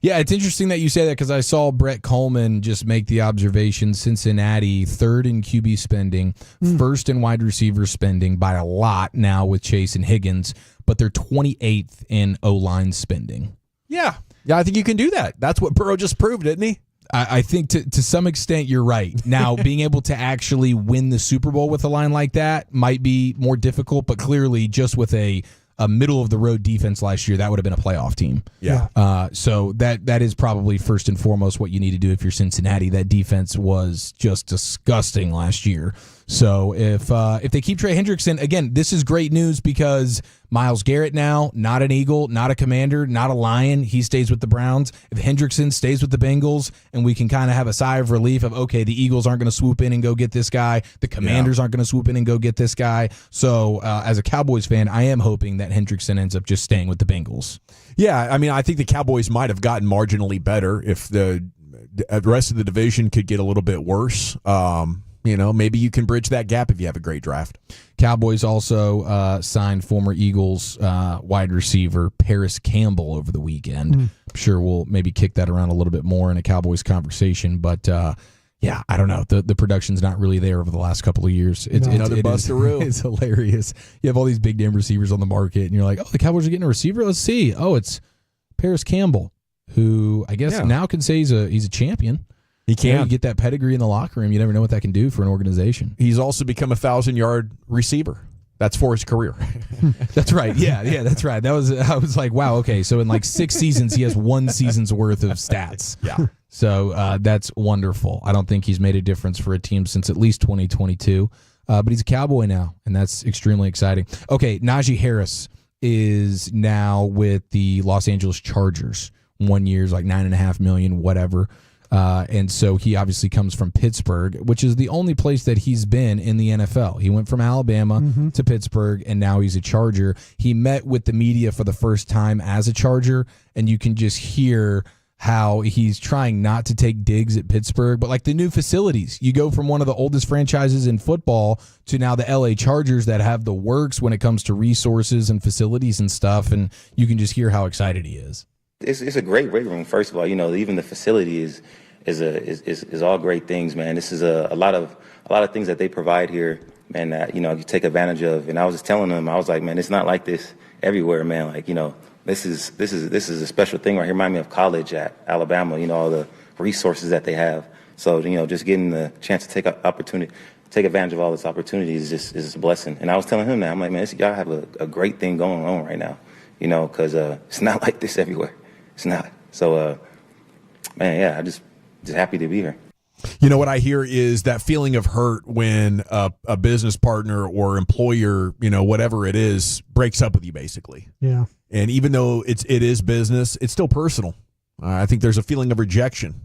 Yeah, it's interesting that you say that because I saw Brett Coleman just make the observation, Cincinnati, 3rd in QB spending, 1st in wide receiver spending by a lot now with Chase and Higgins, but they're 28th in O-line spending. Yeah, I think you can do that. That's what Burrow just proved, didn't he? I think to some extent you're right. Now, being able to actually win the Super Bowl with a line like that might be more difficult, but clearly just with a middle-of-the-road defense last year, that would have been a playoff team. Yeah. So that is probably first and foremost what you need to do if you're Cincinnati. That defense was just disgusting last year. So if they keep Trey Hendrickson, again, this is great news because Myles Garrett now, not an Eagle, not a Commander, not a Lion. He stays with the Browns. If Hendrickson stays with the Bengals, and we can kind of have a sigh of relief of, okay, the Eagles aren't going to swoop in and go get this guy. The Commanders aren't going to swoop in and go get this guy. So as a Cowboys fan, I am hoping that Hendrickson ends up just staying with the Bengals. Yeah, I mean, I think the Cowboys might have gotten marginally better if the rest of the division could get a little bit worse. You know, maybe you can bridge that gap if you have a great draft. Cowboys also signed former Eagles wide receiver Paris Campbell over the weekend. I'm sure we'll maybe kick that around a little bit more in a Cowboys conversation. But, Yeah, I don't know. The production's not really there over the last couple of years. Another busteroo. It's hilarious. You have all these big name receivers on the market, and you're like, oh, the Cowboys are getting a receiver? Let's see. Oh, it's Paris Campbell, who I guess now can say he's a champion. He can. You get that pedigree in the locker room. You never know what that can do for an organization. He's also become a 1,000-yard receiver. That's for his career. That's right. Yeah, that's right. I was like, wow, okay. So in like 6 seasons, he has 1 season's worth of stats. Yeah. So that's wonderful. I don't think he's made a difference for a team since at least 2022. But he's a Cowboy now, and that's extremely exciting. Okay, Najee Harris is now with the Los Angeles Chargers. 1 year's like $9.5 million, whatever. And so he obviously comes from Pittsburgh, which is the only place that he's been in the NFL. He went from Alabama to Pittsburgh, and now he's a Charger. He met with the media for the first time as a Charger, and you can just hear how he's trying not to take digs at Pittsburgh, but like the new facilities. You go from one of the oldest franchises in football to now the LA Chargers that have the works when it comes to resources and facilities and stuff, and you can just hear how excited he is. It's a great weight room. First of all, even the facility is all great things, man. This is a lot of things that they provide here, man. That you take advantage of. And I was just telling them, I was like, man, it's not like this everywhere, man. Like this is a special thing right here. Remind me of college at Alabama. All the resources that they have. So just getting the chance to take advantage of all this opportunities is a blessing. And I was telling him that, I'm like, man, y'all have a great thing going on right now. Because it's not like this everywhere. It's not. So, man, yeah, I'm just happy to be here. What I hear is that feeling of hurt when a business partner or employer, whatever it is, breaks up with you, basically. Yeah. And even though it is business, it's still personal. I think there's a feeling of rejection.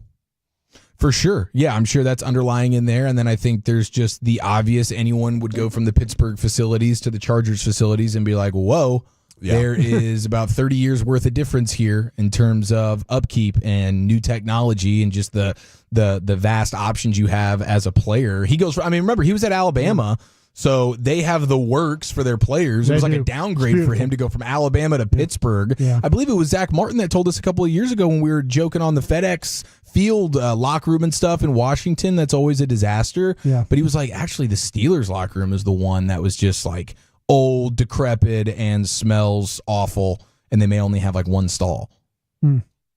For sure. Yeah, I'm sure that's underlying in there. And then I think there's just the obvious. Anyone would go from the Pittsburgh facilities to the Chargers facilities and be like, whoa. Yeah. There is about 30 years worth of difference here in terms of upkeep and new technology and just the vast options you have as a player. He goes, remember, he was at Alabama, so they have the works for their players. It was like a downgrade for him to go from Alabama to Pittsburgh. Yeah. I believe it was Zach Martin that told us a couple of years ago when we were joking on the FedEx field locker room and stuff in Washington. That's always a disaster. Yeah. But he was like, actually, the Steelers locker room is the one that was just like old, decrepit, and smells awful, and they may only have like one stall,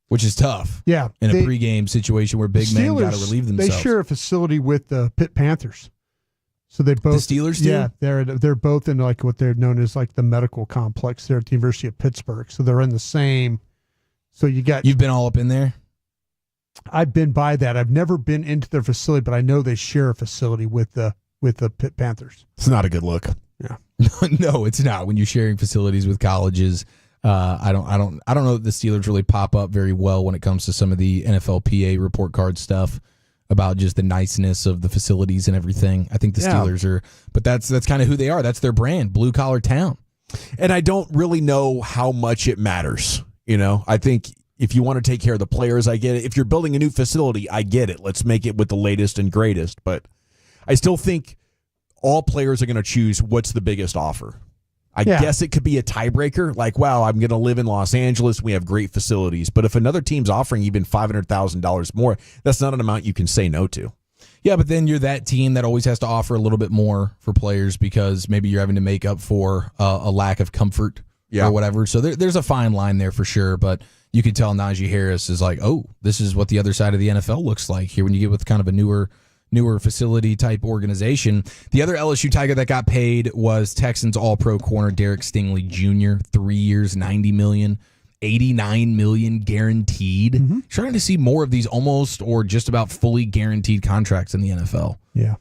which is tough. Yeah, in a pregame situation where big men got to relieve themselves. They share a facility with the Pitt Panthers, so they both. The Steelers do. Yeah, they're both in like what they're known as like the medical complex there at the University of Pittsburgh. So they're in the same. So you've been all up in there. I've been by that. I've never been into their facility, but I know they share a facility with the Pitt Panthers. It's not a good look. Yeah. No, it's not. When you're sharing facilities with colleges, I don't know that the Steelers really pop up very well when it comes to some of the NFLPA report card stuff about just the niceness of the facilities and everything. I think the Steelers are, but that's kind of who they are. That's their brand, blue collar town. And I don't really know how much it matters. I think if you want to take care of the players, I get it. If you're building a new facility, I get it. Let's make it with the latest and greatest. But I still think all players are going to choose what's the biggest offer. I guess it could be a tiebreaker. Like, wow, I'm going to live in Los Angeles. We have great facilities. But if another team's offering even $500,000 more, that's not an amount you can say no to. Yeah, but then you're that team that always has to offer a little bit more for players because maybe you're having to make up for a lack of comfort or whatever. So there's a fine line there for sure. But you could tell Najee Harris is like, oh, this is what the other side of the NFL looks like here when you get with kind of a newer facility type organization. The other LSU Tiger that got paid was Texans All-Pro corner Derek Stingley Jr. 3 years, $90 million, $89 million guaranteed. Starting to see more of these almost or just about fully guaranteed contracts in the NFL. Yeah.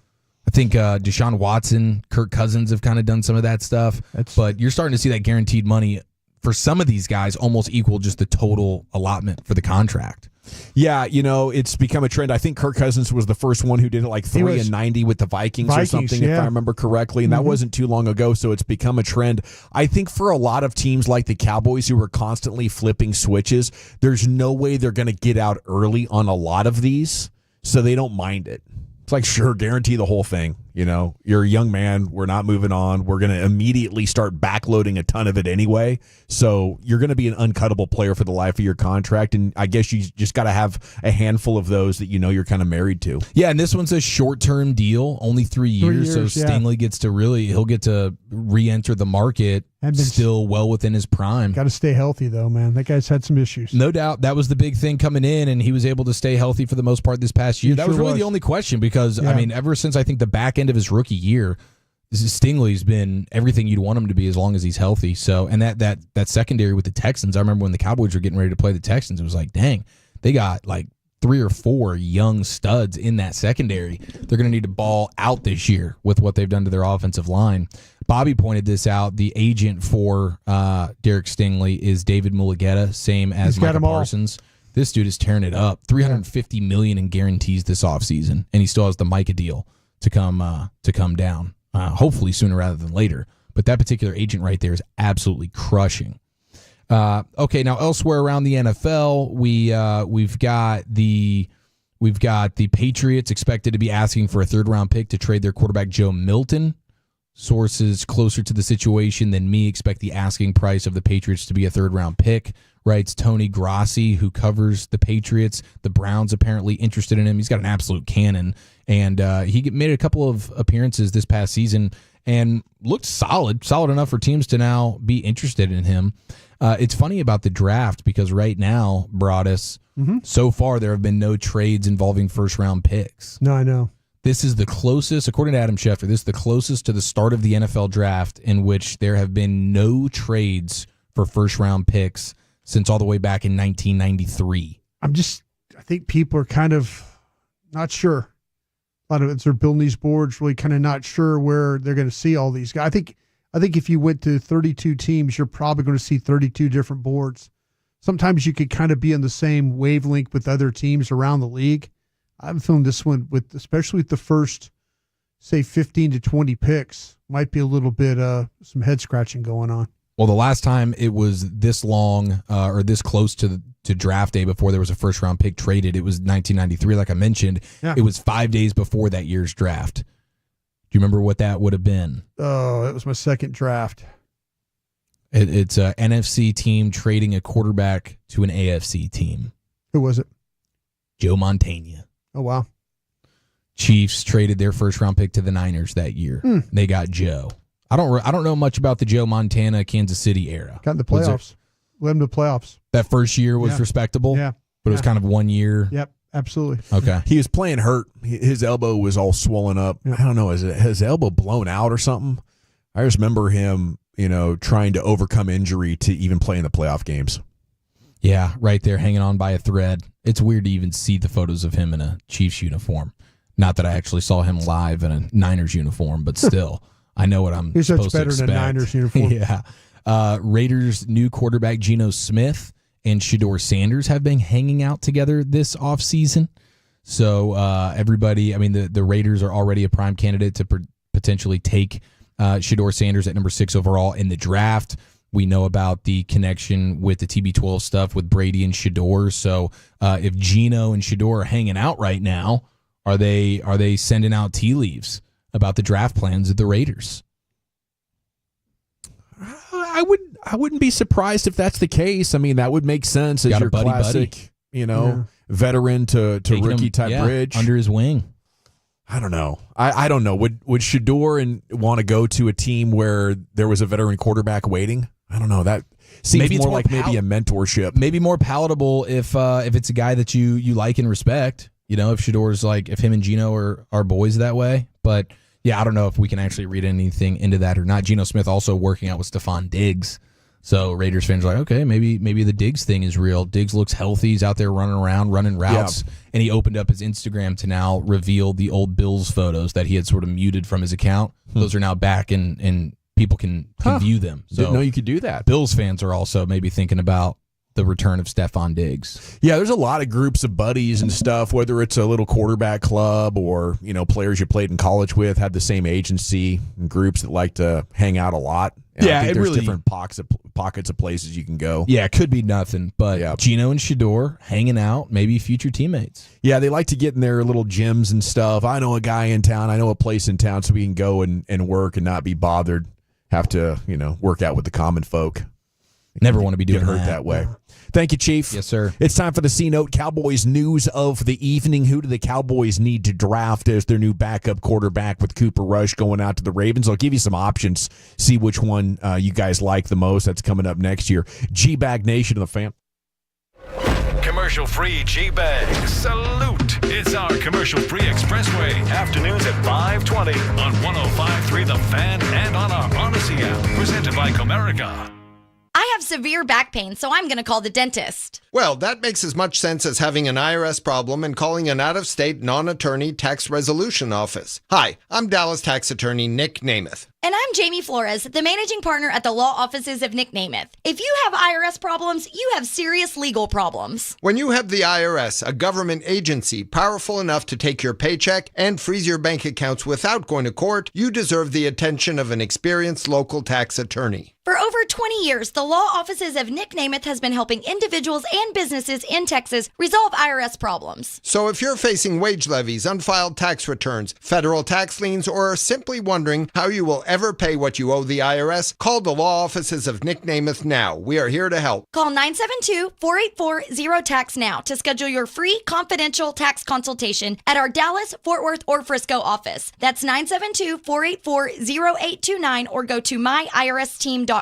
I think Deshaun Watson, Kirk Cousins have kind of done some of that stuff. But you're starting to see that guaranteed money for some of these guys almost equal just the total allotment for the contract. Yeah, it's become a trend. I think Kirk Cousins was the first one who did it like 3 and 90 with the Vikings or something, if I remember correctly. And that wasn't too long ago, so it's become a trend. I think for a lot of teams like the Cowboys who are constantly flipping switches, there's no way they're going to get out early on a lot of these, so they don't mind it. It's like, sure, guarantee the whole thing. You know, you're a young man. We're not moving on. We're going to immediately start backloading a ton of it anyway. So you're going to be an uncuttable player for the life of your contract. And I guess you just got to have a handful of those that you know you're kind of married to. Yeah, and this one's a short-term deal, only 3 years. So Stingley gets to he'll get to re-enter the market still well within his prime. Got to stay healthy, though, man. That guy's had some issues. No doubt. That was the big thing coming in, and he was able to stay healthy for the most part this past year. That was really the only question because, I mean, ever since I think the back end of his rookie year, Stingley's been everything you'd want him to be as long as he's healthy. So, and that secondary with the Texans, I remember when the Cowboys were getting ready to play the Texans, it was like, dang, they got like 3 or 4 young studs in that secondary. They're going to need to ball out this year with what they've done to their offensive line. Bobby pointed this out. The agent for Derek Stingley is David Mulugeta, same as Micah Parsons. This dude is tearing it up. $350 million in guarantees this offseason, and he still has the Micah deal to come down. Hopefully sooner rather than later. But that particular agent right there is absolutely crushing. Okay, now elsewhere around the NFL, we've got the Patriots expected to be asking for a 3rd-round pick to trade their quarterback Joe Milton. Sources closer to the situation than me expect the asking price of the Patriots to be a 3rd-round pick. Writes Tony Grossi, who covers the Patriots. The Browns apparently interested in him. He's got an absolute cannon, and he made a couple of appearances this past season and looked solid enough for teams to now be interested in him. It's funny about the draft because right now, Broadus, so far there have been no trades involving 1st-round picks. No, I know. This is the closest, according to Adam Schefter, this is the closest to the start of the NFL draft in which there have been no trades for 1st-round picks since all the way back in 1993. I think people are kind of not sure. A lot of it, they're building these boards, really kind of not sure where they're going to see all these guys. I think if you went to 32 teams, you're probably going to see 32 different boards. Sometimes you could kind of be on the same wavelength with other teams around the league. I'm feeling this one, especially with the first, say, 15 to 20 picks, might be a little bit some head scratching going on. Well, the last time it was this long or this close to draft day before there was a 1st-round pick traded, it was 1993, like I mentioned. Yeah. It was 5 days before that year's draft. Do you remember what that would have been? Oh, it was my 2nd draft. It's an NFC team trading a quarterback to an AFC team. Who was it? Joe Montana. Oh, wow. Chiefs traded their 1st-round pick to the Niners that year. They got Joe. I don't know much about the Joe Montana Kansas City era. Got in the playoffs. Led them to the playoffs. That first year was respectable. Yeah, but it was kind of 1 year. Yep, absolutely. Okay. He was playing hurt. His elbow was all swollen up. Yep. I don't know. Is his elbow blown out or something? I just remember him, trying to overcome injury to even play in the playoff games. Yeah, right there, hanging on by a thread. It's weird to even see the photos of him in a Chiefs uniform. Not that I actually saw him live in a Niners uniform, but still. I know what I'm supposed to expect. He's much better than a Niners uniform. Yeah. Raiders' new quarterback Geno Smith and Shedeur Sanders have been hanging out together this offseason. So everybody, I mean, the Raiders are already a prime candidate to potentially take Shedeur Sanders at number 6 overall in the draft. We know about the connection with the TB12 stuff with Brady and Shedeur. So if Geno and Shedeur are hanging out right now, are they sending out tea leaves about the draft plans of the Raiders? I wouldn't be surprised if that's the case. I mean, that would make sense as your classic, veteran to rookie type bridge under his wing. I don't know. I don't know. Would Shedeur want to go to a team where there was a veteran quarterback waiting? I don't know. That seems maybe more like maybe a mentorship. Maybe more palatable if it's a guy that you like and respect. If Shedeur's if him and Geno are boys that way. But yeah, I don't know if we can actually read anything into that or not. Geno Smith also working out with Stephon Diggs. So Raiders fans are like, okay, maybe the Diggs thing is real. Diggs looks healthy. He's out there running around, running routes. Yeah. And he opened up his Instagram to now reveal the old Bills photos that he had sort of muted from his account. Those are now back and people can view them. So didn't know you could do that. Bills fans are also maybe thinking about the return of Stephon Diggs. Yeah, there's a lot of groups of buddies and stuff, whether it's a little quarterback club or, players you played in college with, have the same agency and groups that like to hang out a lot. And I think there's different pockets of places you can go. Yeah, it could be nothing, but Gino and Shador hanging out, maybe future teammates. Yeah, they like to get in their little gyms and stuff. I know a guy in town. I know a place in town, so we can go and work and not be bothered. Have to, work out with the common folk. Never want to be doing that way. Thank you, Chief. Yes, sir. It's time for the C-Note Cowboys news of the evening. Who do the Cowboys need to draft as their new backup quarterback with Cooper Rush going out to the Ravens? I'll give you some options. See which one you guys like the most. That's coming up next year. G-Bag Nation of the Fan. Commercial-free G-Bag. Salute. It's our commercial-free expressway. Afternoons at 5:20 on 105.3 The Fan and on our Odyssey app. Presented by Comerica. I have severe back pain, so I'm going to call the dentist. Well, that makes as much sense as having an IRS problem and calling an out-of-state non-attorney tax resolution office. Hi, I'm Dallas tax attorney Nick Namath. And I'm Jamie Flores, the managing partner at the law offices of Nick Namath. If you have IRS problems, you have serious legal problems. When you have the IRS, a government agency powerful enough to take your paycheck and freeze your bank accounts without going to court, you deserve the attention of an experienced local tax attorney. For over 20 years, the law offices of Nick Namath has been helping individuals and businesses in Texas resolve IRS problems. So if you're facing wage levies, unfiled tax returns, federal tax liens, or are simply wondering how you will ever pay what you owe the IRS, call the law offices of Nick Namath now. We are here to help. Call 972-484-0TAX now to schedule your free confidential tax consultation at our Dallas, Fort Worth, or Frisco office. That's 972-484-0829 or go to myiRSteam.com.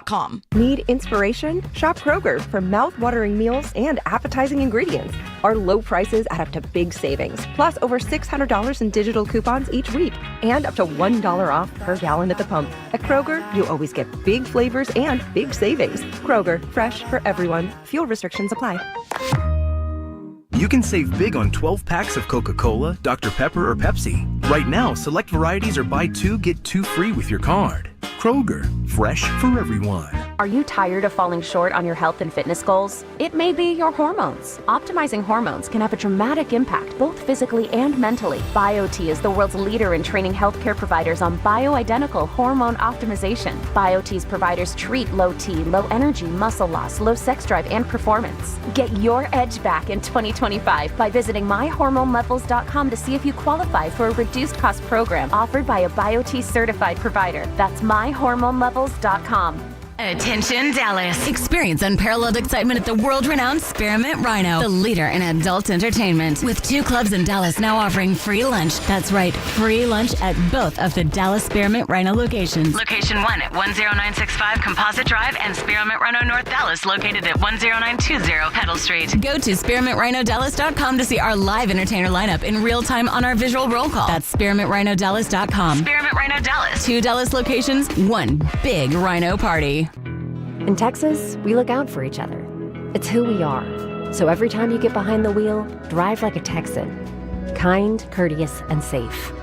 Need inspiration? Shop Kroger for mouth-watering meals and appetizing ingredients. Our low prices add up to big savings, plus over $600 in digital coupons each week, and up to $1 off per gallon at the pump. At Kroger, you always get big flavors and big savings. Kroger, fresh for everyone. Fuel restrictions apply. You can save big on 12 packs of Coca-Cola, Dr. Pepper, or Pepsi. Right now, select varieties are buy two, get two free with your card. Kroger, fresh for everyone. Are you tired of falling short on your health and fitness goals? It may be your hormones. Optimizing hormones can have a dramatic impact, both physically and mentally. BioT is the world's leader in training healthcare providers on bioidentical hormone optimization. BioT's providers treat low T, low energy, muscle loss, low sex drive, and performance. Get your edge back in 2025 by visiting myhormonelevels.com to see if you qualify for a reduced cost program offered by a BioT certified provider. That's myhormonelevels.com. Attention Dallas. Experience unparalleled excitement at the world-renowned Spearmint Rhino, the leader in adult entertainment. With 2 clubs in Dallas now offering free lunch. That's right, free lunch at both of the Dallas Spearmint Rhino locations. Location 1 at 10965 Composite Drive and Spearmint Rhino North Dallas located at 10920 Pedal Street. Go to SpearmintRhinoDallas.com to see our live entertainer lineup in real time on our visual roll call. That's SpearmintRhinoDallas.com. Spearmint Rhino Dallas. 2 Dallas locations, 1 big Rhino party. In Texas, we look out for each other. It's who we are. So every time you get behind the wheel, drive like a Texan. Kind, courteous, and safe.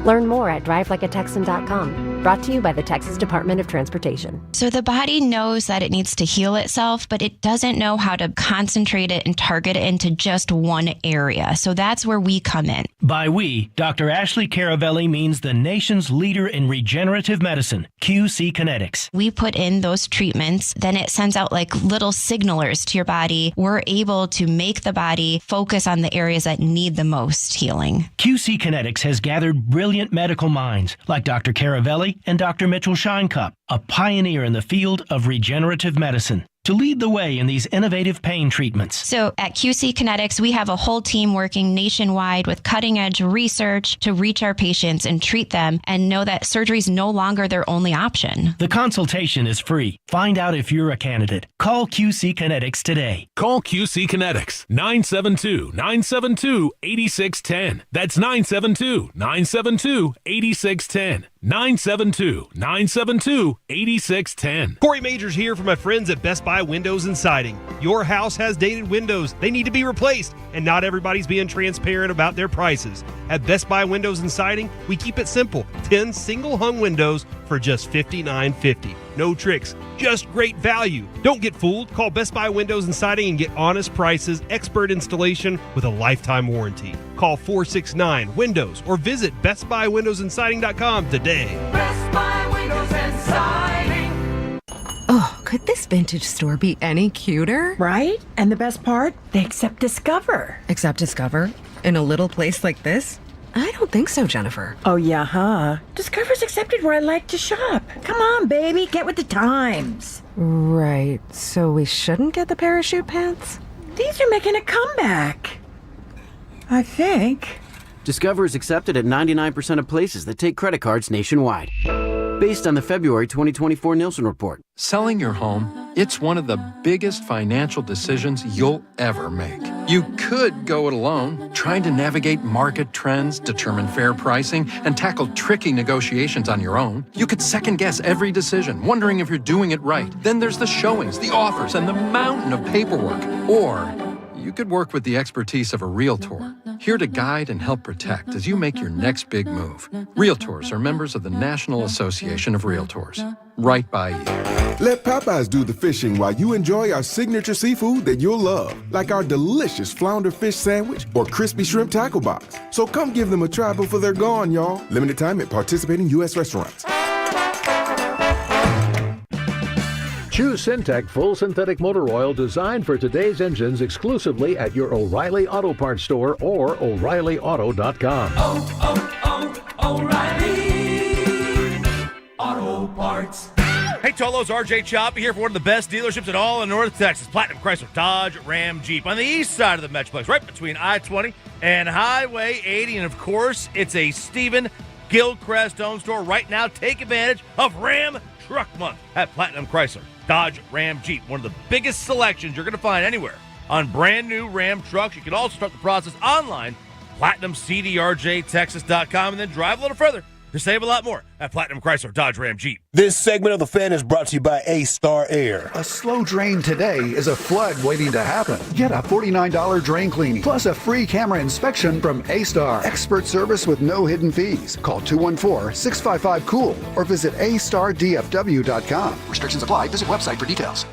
Learn more at drivelikeatexan.com. Brought to you by the Texas Department of Transportation. So the body knows that it needs to heal itself, but it doesn't know how to concentrate it and target it into just one area. So that's where we come in. By we, Dr. Ashley Caravelli means the nation's leader in regenerative medicine, QC Kinetics. We put in those treatments, then it sends out like little signalers to your body. We're able to make the body focus on the areas that need the most healing. QC Kinetics has gathered brilliant medical minds like Dr. Caravelli and Dr. Mitchell Shinecup, a pioneer in the field of regenerative medicine, to lead the way in these innovative pain treatments. So at QC Kinetics, we have a whole team working nationwide with cutting-edge research to reach our patients and treat them and know that surgery is no longer their only option. The consultation is free. Find out if you're a candidate. Call QC Kinetics today. Call QC Kinetics, 972-972-8610. That's 972-972-8610. 972-972-8610. Corey Majors here from my friends at Best Buy Buy Windows and Siding. Your house has dated windows. They need to be replaced, and not everybody's being transparent about their prices. At Best Buy Windows and Siding, we keep it simple. 10 single-hung windows for just $59.50. No tricks, just great value. Don't get fooled. Call Best Buy Windows and Siding and get honest prices, expert installation with a lifetime warranty. Call 469-WINDOWS or visit bestbuywindowsandsiding.com today. Best Buy Windows and Siding. Oh, could this vintage store be any cuter? Right? And the best part? They accept Discover. Accept Discover? In a little place like this? I don't think so, Jennifer. Oh, yeah, huh? Discover's accepted where I like to shop. Come on, baby, get with the times. Right, so we shouldn't get the parachute pants? These are making a comeback. I think. Discover is accepted at 99% of places that take credit cards nationwide. Based on the February 2024 Nielsen report. Selling your home, it's one of the biggest financial decisions you'll ever make. You could go it alone, trying to navigate market trends, determine fair pricing, and tackle tricky negotiations on your own. You could second-guess every decision, wondering if you're doing it right. Then there's the showings, the offers, and the mountain of paperwork. Or you could work with the expertise of a realtor, here to guide and help protect as you make your next big move. Realtors are members of the National Association of Realtors. Right by you. Let Popeyes do the fishing while you enjoy our signature seafood that you'll love, like our delicious flounder fish sandwich or crispy shrimp tackle box. So come give them a try before they're gone, y'all. Limited time at participating U.S. restaurants. Choose Syntec full synthetic motor oil designed for today's engines exclusively at your O'Reilly Auto Parts store or O'ReillyAuto.com. O'Reilly Auto Parts. Hey, Tolos, RJ Choppy here for one of the best dealerships in all of North Texas. Platinum Chrysler Dodge Ram Jeep on the east side of the Metroplex, right between I-20 and Highway 80. And, of course, it's a Stephen Gilchrist-owned store right now. Take advantage of Ram Truck Month at Platinum Chrysler Dodge Ram Jeep. One of the biggest selections you're going to find anywhere on brand new Ram trucks. You can also start the process online, PlatinumCDRJTexas.com, and then drive a little further to save a lot more at Platinum Chrysler Dodge Ram Jeep. This segment of The Fan is brought to you by A-Star Air. A slow drain today is a flood waiting to happen. Get a $49 drain cleaning plus a free camera inspection from A-Star. Expert service with no hidden fees. Call 214-655-COOL or visit astardfw.com. Restrictions apply. Visit website for details.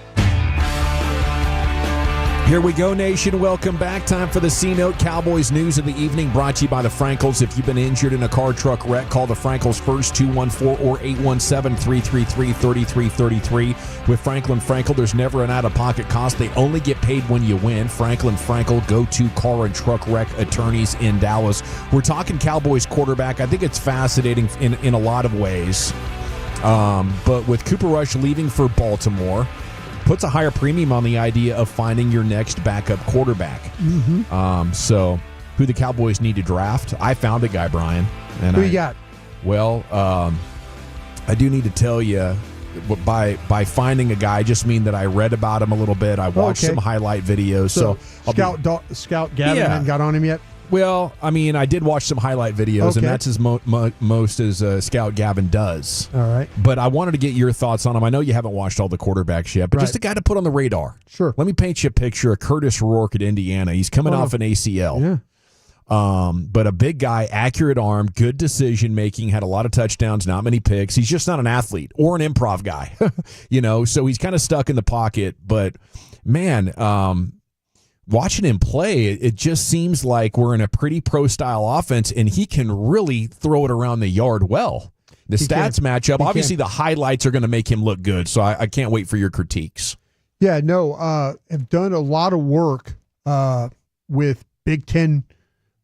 Here we go, Nation. Welcome back. Time for the C-Note Cowboys news of the evening, brought to you by the Frankels. If you've been injured in a car truck wreck, call the Frankels first, 214 or 817-333-3333. With Franklin Frankel, there's never an out-of-pocket cost. They only get paid when you win. Franklin Frankel, go-to car and truck wreck attorneys in Dallas. We're talking Cowboys quarterback. I think it's fascinating in a lot of ways. But with Cooper Rush leaving for Baltimore, puts a higher premium on the idea of finding your next backup quarterback. Mm-hmm. So who the Cowboys need to draft? I found a guy, Brian. And Who you got? Well, I do need to tell you, by finding a guy, I just mean that I read about him a little bit. I watched some highlight videos. So Scout Gavin got on him yet? Well, I mean, I did watch some highlight videos, and that's as most as Scout Gavin does. All right. But I wanted to get your thoughts on him. I know you haven't watched all the quarterbacks yet, but just a guy to put on the radar. Sure. Let me paint you a picture of Curtis Rourke at Indiana. He's coming off an ACL. Yeah. But a big guy, accurate arm, good decision-making, had a lot of touchdowns, not many picks. He's just not an athlete or an improv guy, so he's kind of stuck in the pocket. But, man, watching him play, it just seems like we're in a pretty pro-style offense, and he can really throw it around the yard well. The stats match up. Obviously, the highlights are going to make him look good, so I can't wait for your critiques. Yeah, no, have done a lot of work with Big Ten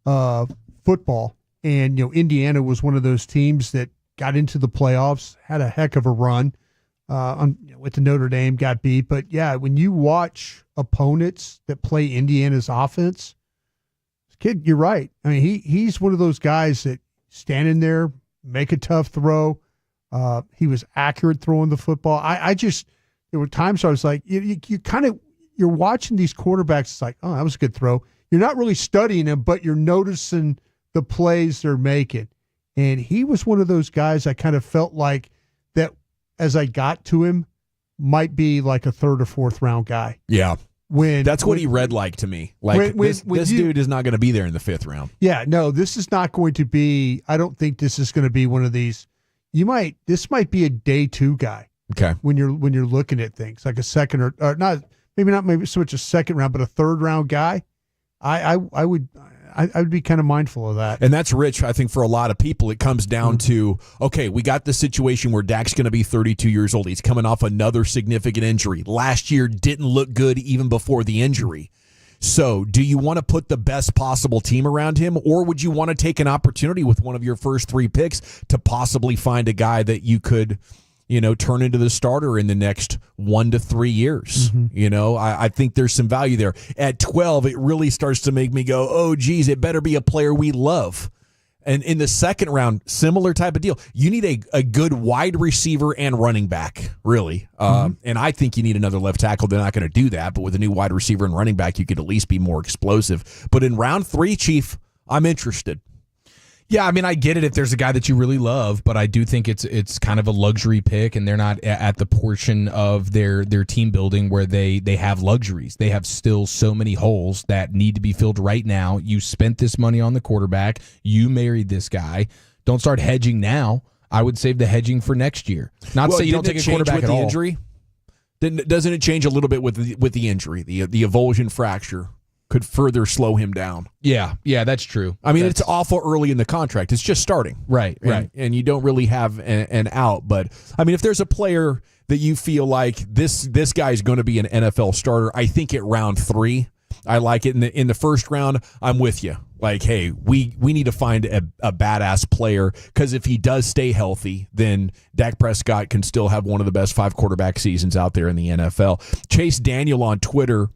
football, and Indiana was one of those teams that got into the playoffs, had a heck of a run. With the Notre Dame, got beat. But, yeah, when you watch opponents that play Indiana's offense, kid, you're right. I mean, he's one of those guys that stand in there, make a tough throw. He was accurate throwing the football. There were times I was like, you're watching these quarterbacks. It's like, oh, that was a good throw. You're not really studying them, but you're noticing the plays they're making. And he was one of those guys I kind of felt like that as I got to him, might be like a third or fourth round guy. Yeah. That's what he read like to me. Like this dude is not going to be there in the 5th round. Yeah, no, this is not going to be. I don't think this is going to be one of these. This might be a day 2 guy. Okay. When you're looking at things like a second or not maybe so much a second round, but a 3rd round guy. I would be kind of mindful of that. And that's rich, I think, for a lot of people. It comes down to, okay, we got the situation where Dak's going to be 32 years old. He's coming off another significant injury. Last year didn't look good even before the injury. So do you want to put the best possible team around him, or would you want to take an opportunity with one of your first 3 picks to possibly find a guy that you could turn into the starter in the next 1 to 3 years? I think there's some value there. At 12, it really starts to make me go, oh, geez, it better be a player we love. And in the 2nd round, similar type of deal. You need a good wide receiver and running back, really. And I think you need another left tackle. They're not going to do that, but with a new wide receiver and running back, you could at least be more explosive. But in round 3, Chief, I'm interested. Yeah, I mean, I get it if there's a guy that you really love, but I do think it's kind of a luxury pick, and they're not at the portion of their team building where they have luxuries. They have still so many holes that need to be filled right now. You spent this money on the quarterback. You married this guy. Don't start hedging now. I would save the hedging for next year. Not to say you don't take a quarterback with at the all. Injury? Doesn't it change a little bit with the injury, the avulsion fracture? Could further slow him down. Yeah, that's true. I mean, it's awful early in the contract. It's just starting. Right. And you don't really have an out. But, I mean, if there's a player that you feel like this guy's going to be an NFL starter, I think at round 3, I like it. In the 1st round, I'm with you. Like, hey, we need to find a badass player, because if he does stay healthy, then Dak Prescott can still have one of the best 5 quarterback seasons out there in the NFL. Chase Daniel on Twitter,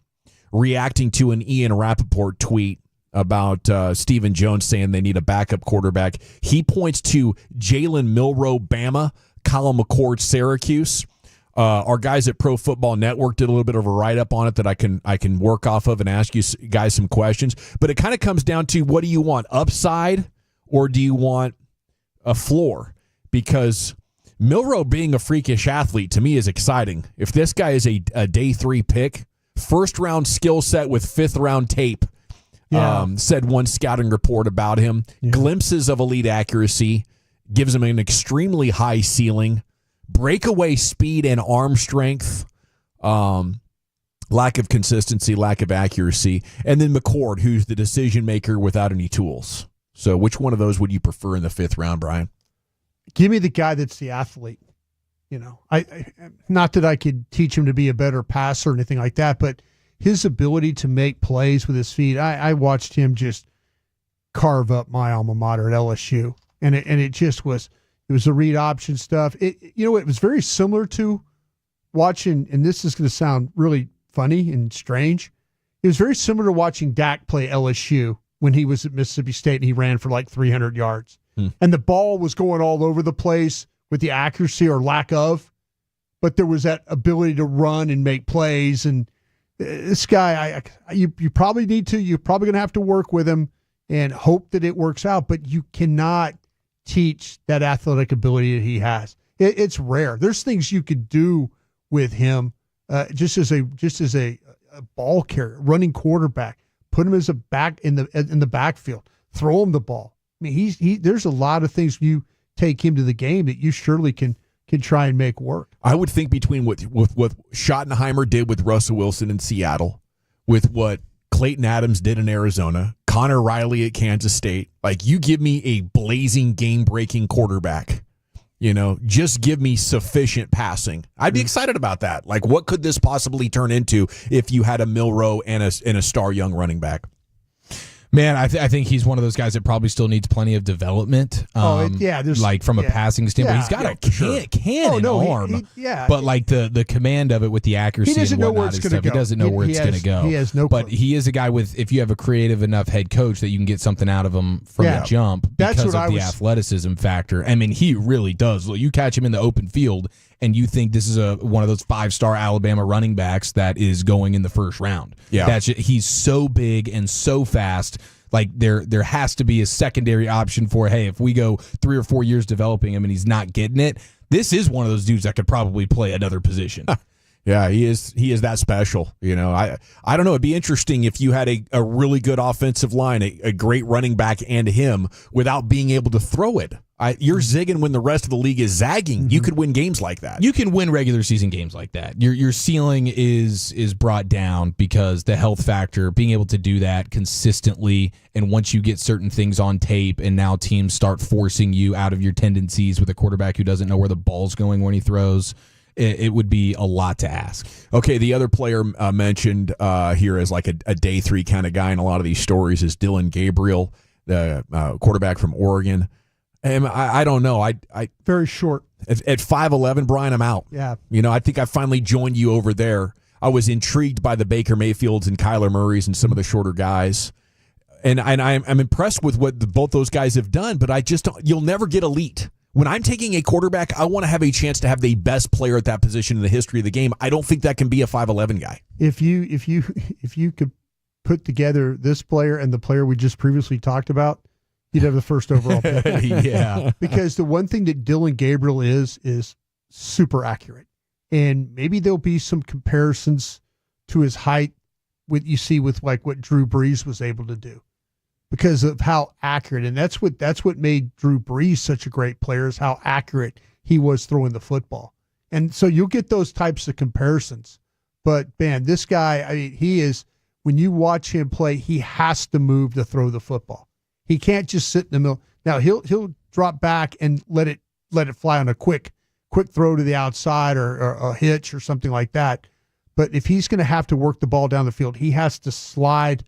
reacting to an Ian Rappaport tweet about Stephen Jones saying they need a backup quarterback. He points to Jalen Milroe, Bama, Colin McCord, Syracuse. Our guys at Pro Football Network did a little bit of a write-up on it that I can work off of and ask you guys some questions. But it kind of comes down to, what do you want, upside, or do you want a floor? Because Milroe being a freakish athlete to me is exciting. If this guy is a day 3 pick, 1st round skill set with 5th round tape, said one scouting report about him. Yeah. Glimpses of elite accuracy, gives him an extremely high ceiling, breakaway speed and arm strength, lack of consistency, lack of accuracy, and then McCord, who's the decision maker without any tools. So which one of those would you prefer in the 5th round, Brian? Give me the guy that's the athlete. I not that I could teach him to be a better passer or anything like that, but his ability to make plays with his feet. I watched him just carve up my alma mater at LSU, and it just was. It was the read option stuff. It was very similar to watching, and this is going to sound really funny and strange. It was very similar to watching Dak play LSU when he was at Mississippi State and he ran for like 300 yards, and the ball was going all over the place with the accuracy or lack of, but there was that ability to run and make plays. And this guy, you probably need to, you're probably going to have to work with him and hope that it works out, but you cannot teach that athletic ability that he has. It's rare. There's things you could do with him just as a ball carrier, running quarterback, put him as a back in the backfield, throw him the ball. I mean, there's a lot of things you take him to the game that you surely can try and make work. I would think between what Schottenheimer did with Russell Wilson in Seattle, with what Clayton Adams did in Arizona, Connor Riley at Kansas State, like, you give me a blazing game-breaking quarterback, just give me sufficient passing. I'd be excited about that. Like, what could this possibly turn into if you had a Milroe and a star young running back? Man, I think he's one of those guys that probably still needs plenty of development. Like from a passing standpoint, he's got a cannon arm. But like the command of it with the accuracy, he doesn't and know where it's going to go. He doesn't know where it's going to go. He has no clue. But he is a guy with, if you have a creative enough head coach, that you can get something out of him from the jump because of the athleticism factor. I mean, he really does. You catch him in the open field, and you think this is one of those 5-star Alabama running backs that is going in the 1st round. Yeah, he's so big and so fast. Like, there has to be a secondary option for, hey, if we go 3 or 4 years developing him and he's not getting it, This is one of those dudes that could probably play another position. Yeah, he is that special. I don't know. It'd be interesting if you had a really good offensive line, a great running back and him without being able to throw it. You're zigging when the rest of the league is zagging. Mm-hmm. You could win games like that. You can win regular season games like that. Your ceiling is brought down because the health factor, being able to do that consistently, and once you get certain things on tape and now teams start forcing you out of your tendencies with a quarterback who doesn't know where the ball's going when he throws, it would be a lot to ask. Okay, the other player mentioned here as like a day 3 kind of guy in a lot of these stories is Dylan Gabriel, the quarterback from Oregon. And I don't know. I very short. At 5'11", Brian, I'm out. Yeah. I think I finally joined you over there. I was intrigued by the Baker Mayfields and Kyler Murrays and some of the shorter guys. And I'm impressed with what both those guys have done, but you'll never get elite. When I'm taking a quarterback, I want to have a chance to have the best player at that position in the history of the game. I don't think that can be a 5'11" guy. If you could put together this player and the player we just previously talked about, you'd have the first overall pick. Yeah. Because the one thing that Dylan Gabriel is super accurate. And maybe there'll be some comparisons to his height with like what Drew Brees was able to do, because of how accurate. And that's what made Drew Brees such a great player, is how accurate he was throwing the football. And so you'll get those types of comparisons. But man, this guy, he is, when you watch him play, he has to move to throw the football. He can't just sit in the middle. Now he'll drop back and let it fly on a quick throw to the outside or a hitch or something like that. But if he's going to have to work the ball down the field, he has to slide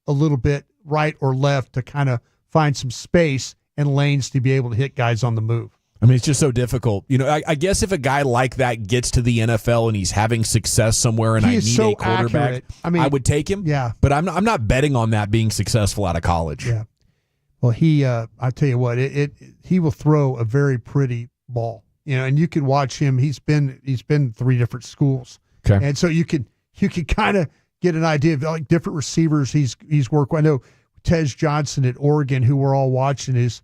a little bit right or left to kind of find some space and lanes to be able to hit guys on the move. I mean, it's just so difficult. I guess if a guy like that gets to the NFL and he's having success somewhere and I need a quarterback, I would take him. Yeah. But I'm not betting on that being successful out of college. Yeah. Well, I tell you what, he will throw a very pretty ball. And you can watch him. He's been 3 different schools. Okay. And so you can kind of get an idea of like different receivers he's worked with. I know Tej Johnson at Oregon, who we're all watching, is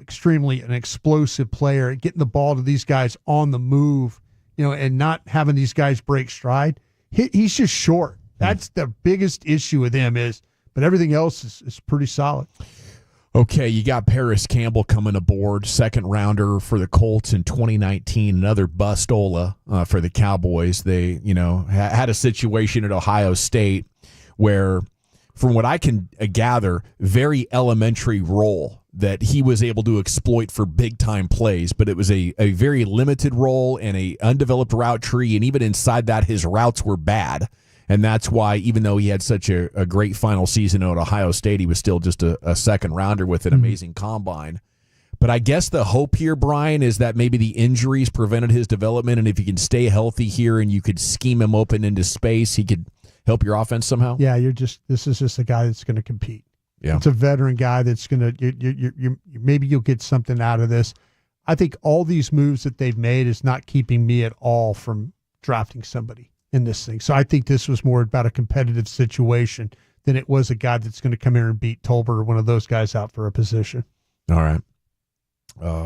extremely an explosive player, getting the ball to these guys on the move, and not having these guys break stride. He's just short. That's the biggest issue with him but everything else is pretty solid. Okay, you got Paris Campbell coming aboard, 2nd rounder for the Colts in 2019, another bustola for the Cowboys. They, had a situation at Ohio State where, from what I can gather, very elementary role that he was able to exploit for big-time plays, but it was a very limited role and a undeveloped route tree, and even inside that, his routes were bad. And that's why, even though he had such a great final season at Ohio State, he was still just a 2nd rounder with an amazing combine. But I guess the hope here, Brian, is that maybe the injuries prevented his development, and if he can stay healthy here and you could scheme him open into space, he could help your offense somehow? Yeah, this is just a guy that's going to compete. Yeah. It's a veteran guy that's going to, maybe you'll get something out of this. I think all these moves that they've made is not keeping me at all from drafting somebody in this thing. So I think this was more about a competitive situation than it was a guy that's going to come here and beat Tolbert or one of those guys out for a position. All right.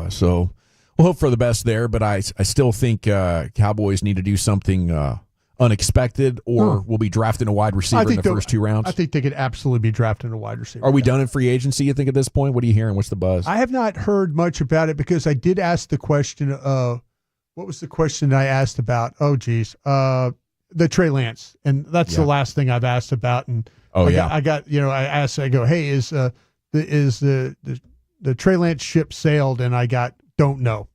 So we'll hope for the best there, but I still think Cowboys need to do something unexpected, or we'll be drafting a wide receiver in the first 2 rounds. I think they could absolutely be drafting a wide receiver. Are we done in free agency, you think, at this point? What are you hearing? What's the buzz? I have not heard much about it, because I did ask the question what was the question I asked about? Oh, geez. The Trey Lance. And that's the last thing I've asked about. And I asked, I go, hey, is the Trey Lance ship sailed? And I got, don't know.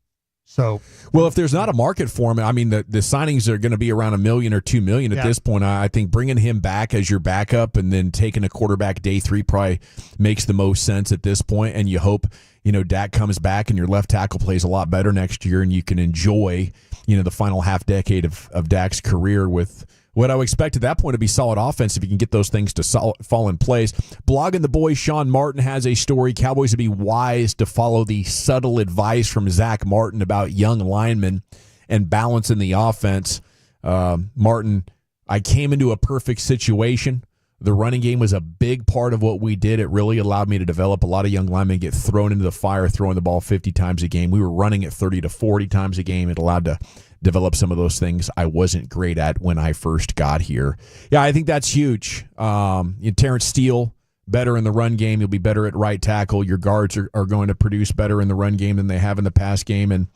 So, well, if there's not a market for him, I mean, the signings are going to be around $1 million or $2 million at this point. I think bringing him back as your backup and then taking a quarterback day 3 probably makes the most sense at this point. And you hope, Dak comes back and your left tackle plays a lot better next year, and you can enjoy, the final half decade of Dak's career with what I would expect at that point to be solid offense if you can get those things to fall in place. Blogging the boys, Sean Martin has a story. Cowboys would be wise to follow the subtle advice from Zach Martin about young linemen and balancing the offense. Martin, I came into a perfect situation. The running game was a big part of what we did. It really allowed me to develop. A lot of young linemen get thrown into the fire, throwing the ball 50 times a game. We were running it 30 to 40 times a game. It allowed to develop some of those things I wasn't great at when I first got here. Yeah, I think that's huge. Terrence Steele, better in the run game. You'll be better at right tackle. Your guards are going to produce better in the run game than they have in the pass game. And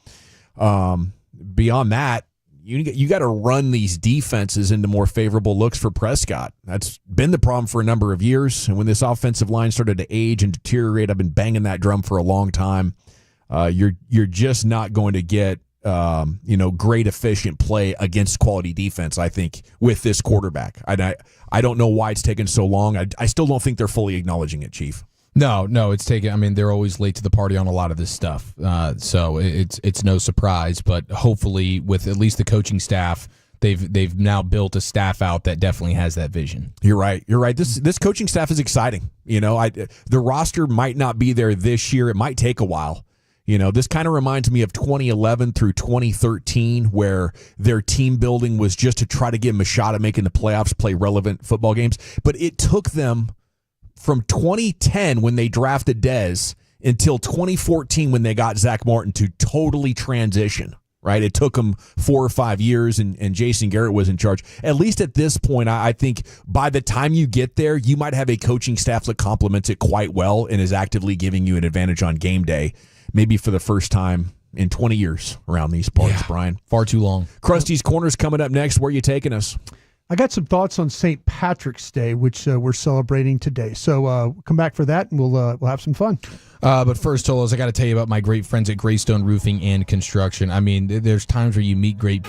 beyond that, you got to run these defenses into more favorable looks for Prescott. That's been the problem for a number of years. And when this offensive line started to age and deteriorate, I've been banging that drum for a long time. You're just not going to get great efficient play against quality defense, I think, with this quarterback. I don't know why it's taken so long. I still don't think they're fully acknowledging it, Chief. No, it's taken. I mean, they're always late to the party on a lot of this stuff. So it's no surprise, but hopefully with at least the coaching staff, they've now built a staff out that definitely has that vision. You're right. This coaching staff is exciting. The roster might not be there this year. It might take a while. This kind of reminds me of 2011 through 2013, where their team building was just to try to give them a shot at making the playoffs, play relevant football games. But it took them from 2010 when they drafted Dez until 2014 when they got Zach Martin to totally transition, right? It took them 4 or 5 years, and Jason Garrett was in charge. At least at this point, I think by the time you get there, you might have a coaching staff that complements it quite well and is actively giving you an advantage on game day, maybe for the first time in 20 years around these parts, Brian. Far too long. Krusty's Corner's coming up next. Where are you taking us? I got some thoughts on St. Patrick's Day, which we're celebrating today. So come back for that, and we'll have some fun. But first, Tolos, I got to tell you about my great friends at Greystone Roofing and Construction. I mean, there's times where you meet great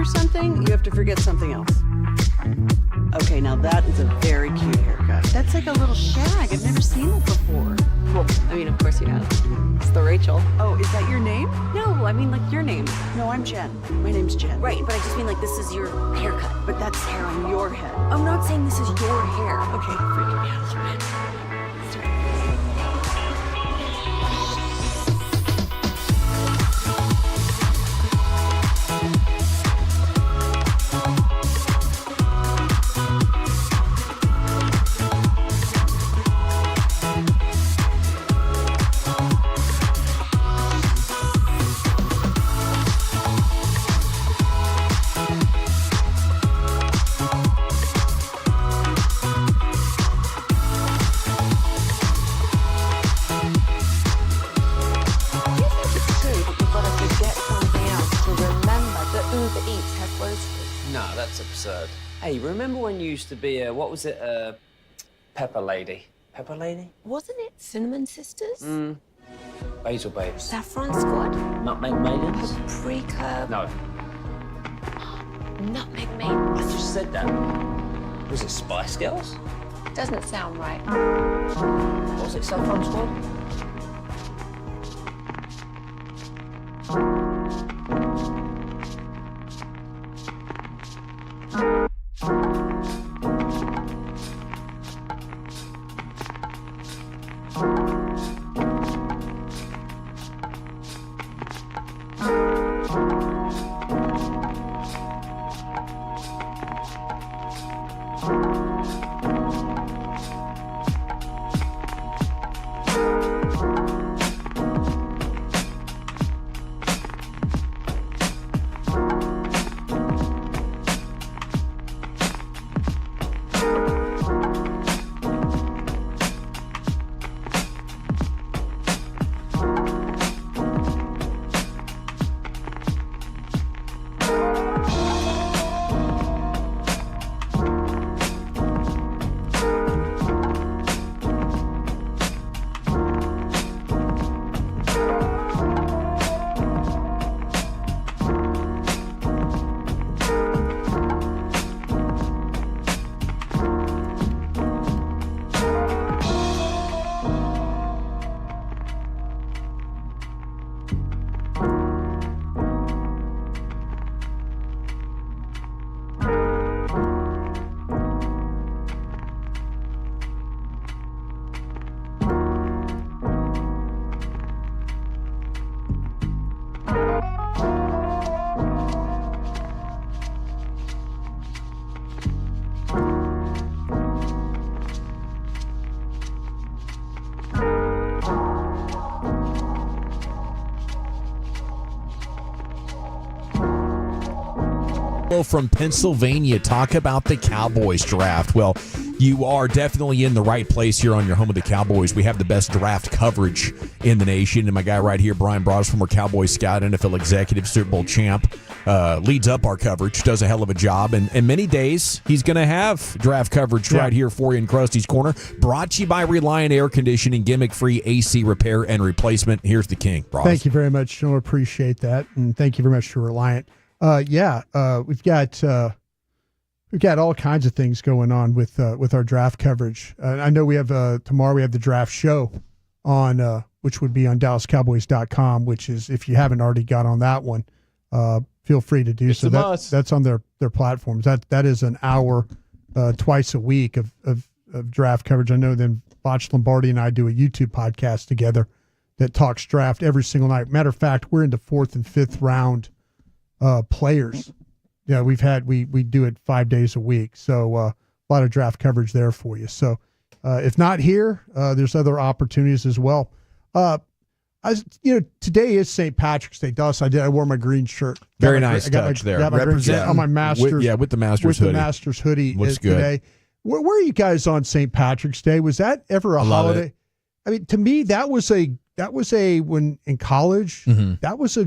something, you have to forget something else. Okay, now that is a very cute haircut. That's like a little shag. I've never seen it before. Well, I mean, of course you have. It's the Rachel. Oh, is that your name? No, I mean like your name. No, I'm Jen. My name's Jen. Right, but I just mean like this is your haircut. But that's hair on your head. I'm not saying this is your hair. Okay, freaking me out a little bit. No, that's absurd. Hey, remember when you used to be a pepper lady? Pepper lady? Wasn't it Cinnamon Sisters? Basil babes. Saffron Squad? Nutmeg maidens? Paprika? No. Nutmeg I Maidens? just said that. Was it Spice Girls? Doesn't sound right. Was it Saffron Squad? From Pennsylvania, talk about the Cowboys draft. Well, you are definitely in the right place here on your home of the Cowboys. We have the best draft coverage in the nation, and my guy right here, Brian Broaddus, former Cowboys scout, NFL executive, Super Bowl champ, leads up our coverage, does a hell of a job, and many days he's going to have draft coverage right here for you in Krusty's Corner, brought to you by Reliant Air Conditioning, gimmick-free AC repair and replacement. Here's the king, Broaddus. Thank you very much, Sean. Appreciate that, and thank you very much to Reliant. We've got all kinds of things going on with our draft coverage. I know we have tomorrow we have the draft show on which would be on DallasCowboys.com, which is, if you haven't already got on that one, feel free to do so. That's on their platforms. That is an hour twice a week of draft coverage. I know then Botch Lombardi and I do a YouTube podcast together that talks draft every single night. Matter of fact, we're into 4th and 5th round players. Yeah, we do it 5 days a week. So a lot of draft coverage there for you. So if not here, there's other opportunities as well. Today is St. Patrick's Day. Thus, I wore my green shirt. Very nice touch there. Got my green on my Masters. With the Masters hoodie. With the Masters hoodie Looks good today. Where are you guys on St. Patrick's Day? Was that ever a holiday? I mean, to me, that was a when in college, that was a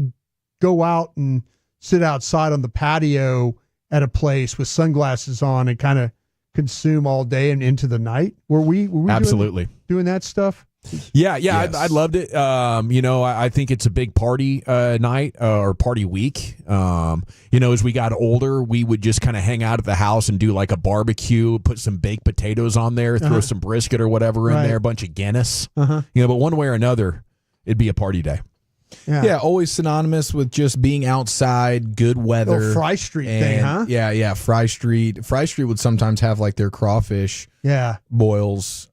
go out and sit outside on the patio at a place with sunglasses on and kind of consume all day and into the night. Were we absolutely doing that stuff? Yeah, yes. I loved it. I think it's a big party night or party week. As we got older, we would just kind of hang out at the house and do like a barbecue, put some baked potatoes on there, throw some brisket or whatever in there, a bunch of Guinness. But one way or another, it'd be a party day. Yeah, always synonymous with just being outside, good weather. Fry Street thing, huh? Yeah, Fry Street. Fry Street would sometimes have like their crawfish boils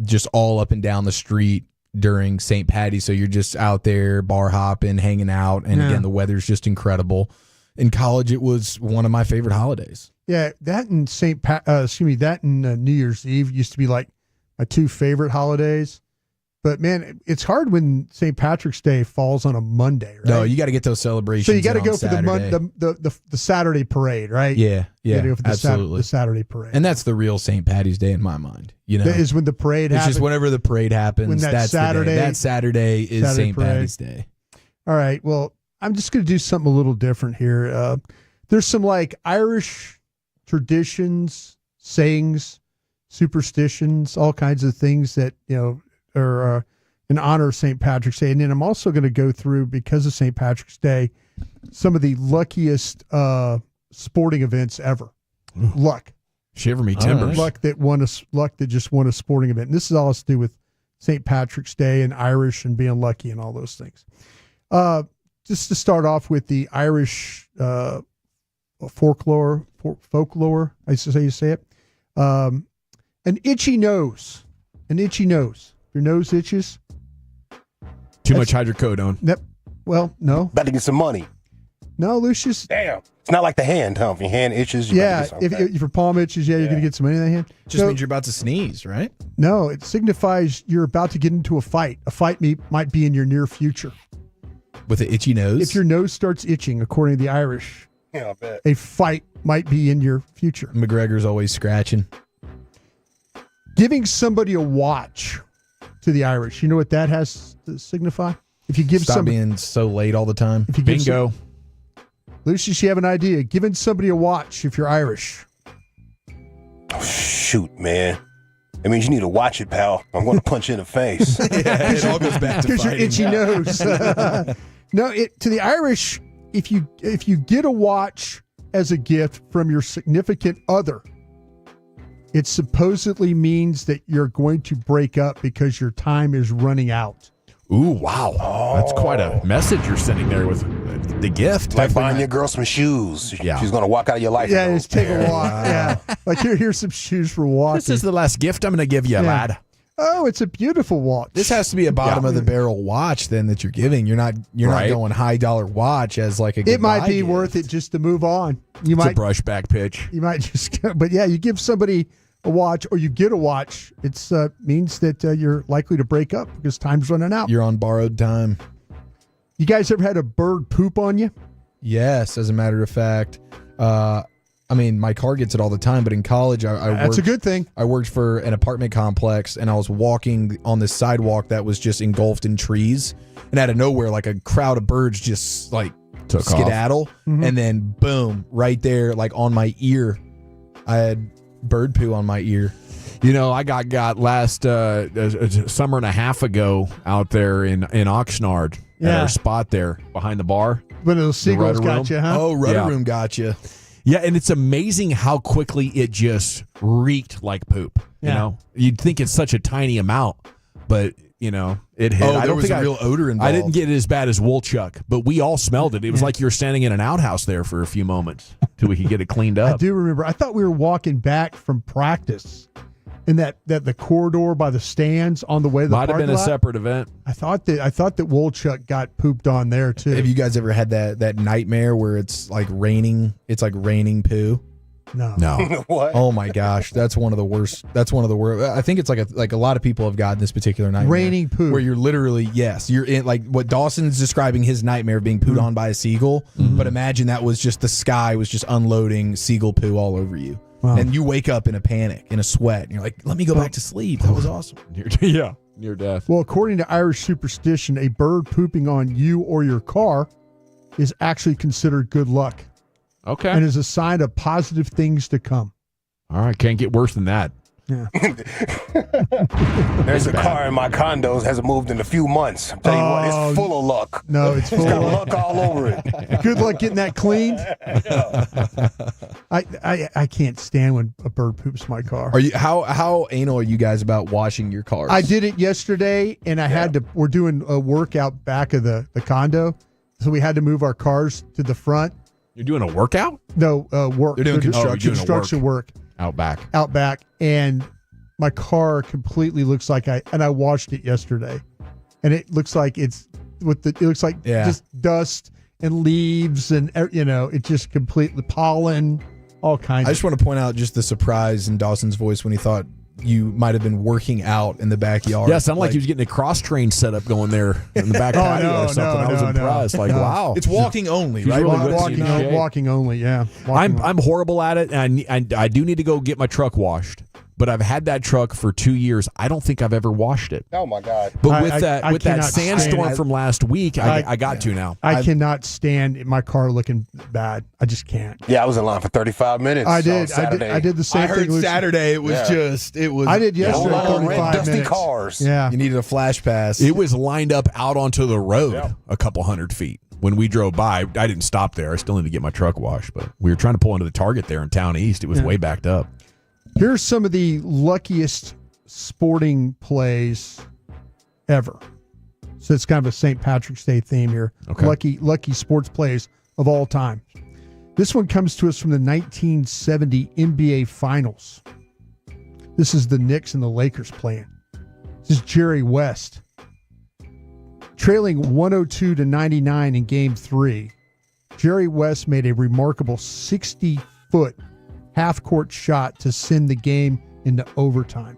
just all up and down the street during St. Patty's. So you're just out there bar hopping, hanging out, and again, the weather's just incredible. In college, it was one of my favorite holidays. Yeah, that and New Year's Eve used to be like my two favorite holidays. But man, it's hard when St. Patrick's Day falls on a Monday, right? No, you got to get those celebrations. So you got to go for Saturday. the Saturday parade, right? Yeah, You gotta go for absolutely. the Saturday parade, and that's the real St. Patty's Day in my mind. That is when the parade happens. It's just whenever the parade happens. When that's Saturday. The day. That Saturday is Saturday St. Patty's Day. All right. Well, I'm just going to do something a little different here. There's some like Irish traditions, sayings, superstitions, all kinds of things that, are in honor of St. Patrick's Day. And then I'm also going to go through, because of St. Patrick's Day, some of the luckiest sporting events ever. Luck. Shiver me timbers. Luck that just won a sporting event. And this is all has to do with St. Patrick's Day and Irish and being lucky and all those things. Just to start off with the Irish folklore, I say you say it. An itchy nose. If your nose itches. Too much hydrocodone. Yep. Well, no. About to get some money. No, Lucius. Damn. It's not like the hand, huh? If your hand itches, if your palm itches, you're going to get some money in that hand. Just means you're about to sneeze, right? No, it signifies you're about to get into a fight. A fight might be in your near future. With an itchy nose? If your nose starts itching, according to the Irish, I bet. a fight might be in your future. McGregor's always scratching. Giving somebody a watch to the Irish, you know what that has to signify? If you give Stop being so late all the time. If you Bingo. Lucius, you have an idea. Giving somebody a watch if you're Irish. Oh, shoot, man. That means you need to watch it, pal. I'm going to punch you in the face. Yeah, it all goes back to because your itchy nose. No, to the Irish, if you get a watch as a gift from your significant other, it supposedly means that you're going to break up because your time is running out. Ooh, wow. That's quite a message you're sending there with the gift. Like buying your girl some shoes. Yeah. She's going to walk out of your life. Yeah, just take a walk. Yeah. Like, here's some shoes for walking. This is the last gift I'm going to give you, lad. Oh, it's a beautiful watch. This has to be a bottom of the barrel watch then that you're giving. You're not going high dollar watch as like a It might be worth it just to move on. It's a brush back pitch. You might just go, but yeah, you give somebody a watch or you get a watch, it's means that you're likely to break up because time's running out. You're on borrowed time. You guys ever had a bird poop on you? Yes, as a matter of fact. I mean, my car gets it all the time, but in college, That's a good thing. I worked for an apartment complex, and I was walking on this sidewalk that was just engulfed in trees, and out of nowhere, like a crowd of birds just like took skedaddle, off. Mm-hmm. and then boom, right there, like on my ear, I had bird poo on my ear. You know, I got last a summer and a half ago out there in Oxnard at our spot there behind the bar. When those seagulls got you, huh? Oh, Rudder Room got you. Yeah, and it's amazing how quickly it just reeked like poop. You know, you'd think it's such a tiny amount, but you know, it hit. Oh, there was a real odor involved. I didn't get it as bad as Woolchuck, but we all smelled it. It was like you were standing in an outhouse there for a few moments till we could get it cleaned up. I do remember. I thought we were walking back from practice in that the corridor by the stands on the way to the Might have been a separate event. I thought that Woolchuck got pooped on there too. Have you guys ever had that nightmare where it's like raining? It's like raining poo. No. What? Oh my gosh, that's one of the worst. That's one of the worst. I think it's like a lot of people have gotten this particular nightmare. Raining poo, where you're literally you're in like what Dawson's describing his nightmare of being pooed on by a seagull. Mm-hmm. But imagine that was just the sky was just unloading seagull poo all over you. Wow. And you wake up in a panic, in a sweat, and you're like, let me go back to sleep. That was awesome. Near death. Well, according to Irish superstition, a bird pooping on you or your car is actually considered good luck. Okay. And is a sign of positive things to come. All right, can't get worse than that. Yeah. There's a car in my condos, hasn't moved in a few months. I'm telling you what, it's full of luck. No, it's full got of luck all over it. Good luck getting that cleaned. I can't stand when a bird poops my car. Are you how anal are you guys about washing your cars? I did it yesterday, and I had to. We're doing a workout back of the condo, so we had to move our cars to the front. You're doing a workout? No, work. They're doing construction. Construction work. Out back, and my car completely looks like I washed it yesterday, and it looks like it looks like just dust and leaves, and it just completely pollen, all kinds. I just want to point out just the surprise in Dawson's voice when he thought you might have been working out in the backyard. Yeah, sounded like he was getting a cross train set up going there in the back patio or something. I was impressed. Wow, it's walking only, She's right? really walking only. Yeah, I'm horrible at it, and I do need to go get my truck washed. but I've had that truck for 2 years. I don't think I've ever washed it. Oh my God! But with that cannot sandstorm stand from last week, I got to now. I cannot stand my car looking bad. I just can't. Yeah, I was in line for 35 minutes. I did the same thing. I heard Saturday it was I did yesterday. Yeah. 35 dusty minutes. cars. Yeah. You needed a flash pass. It was lined up out onto the road a couple hundred feet. When we drove by, I didn't stop there. I still need to get my truck washed, but we were trying to pull into the Target there in Town East. It was way backed up. Here's some of the luckiest sporting plays ever. So it's kind of a St. Patrick's Day theme here. Okay. Lucky sports plays of all time. This one comes to us from the 1970 NBA Finals. This is the Knicks and the Lakers playing. This is Jerry West. Trailing 102-99 in Game 3, Jerry West made a remarkable 60-foot half-court shot to send the game into overtime.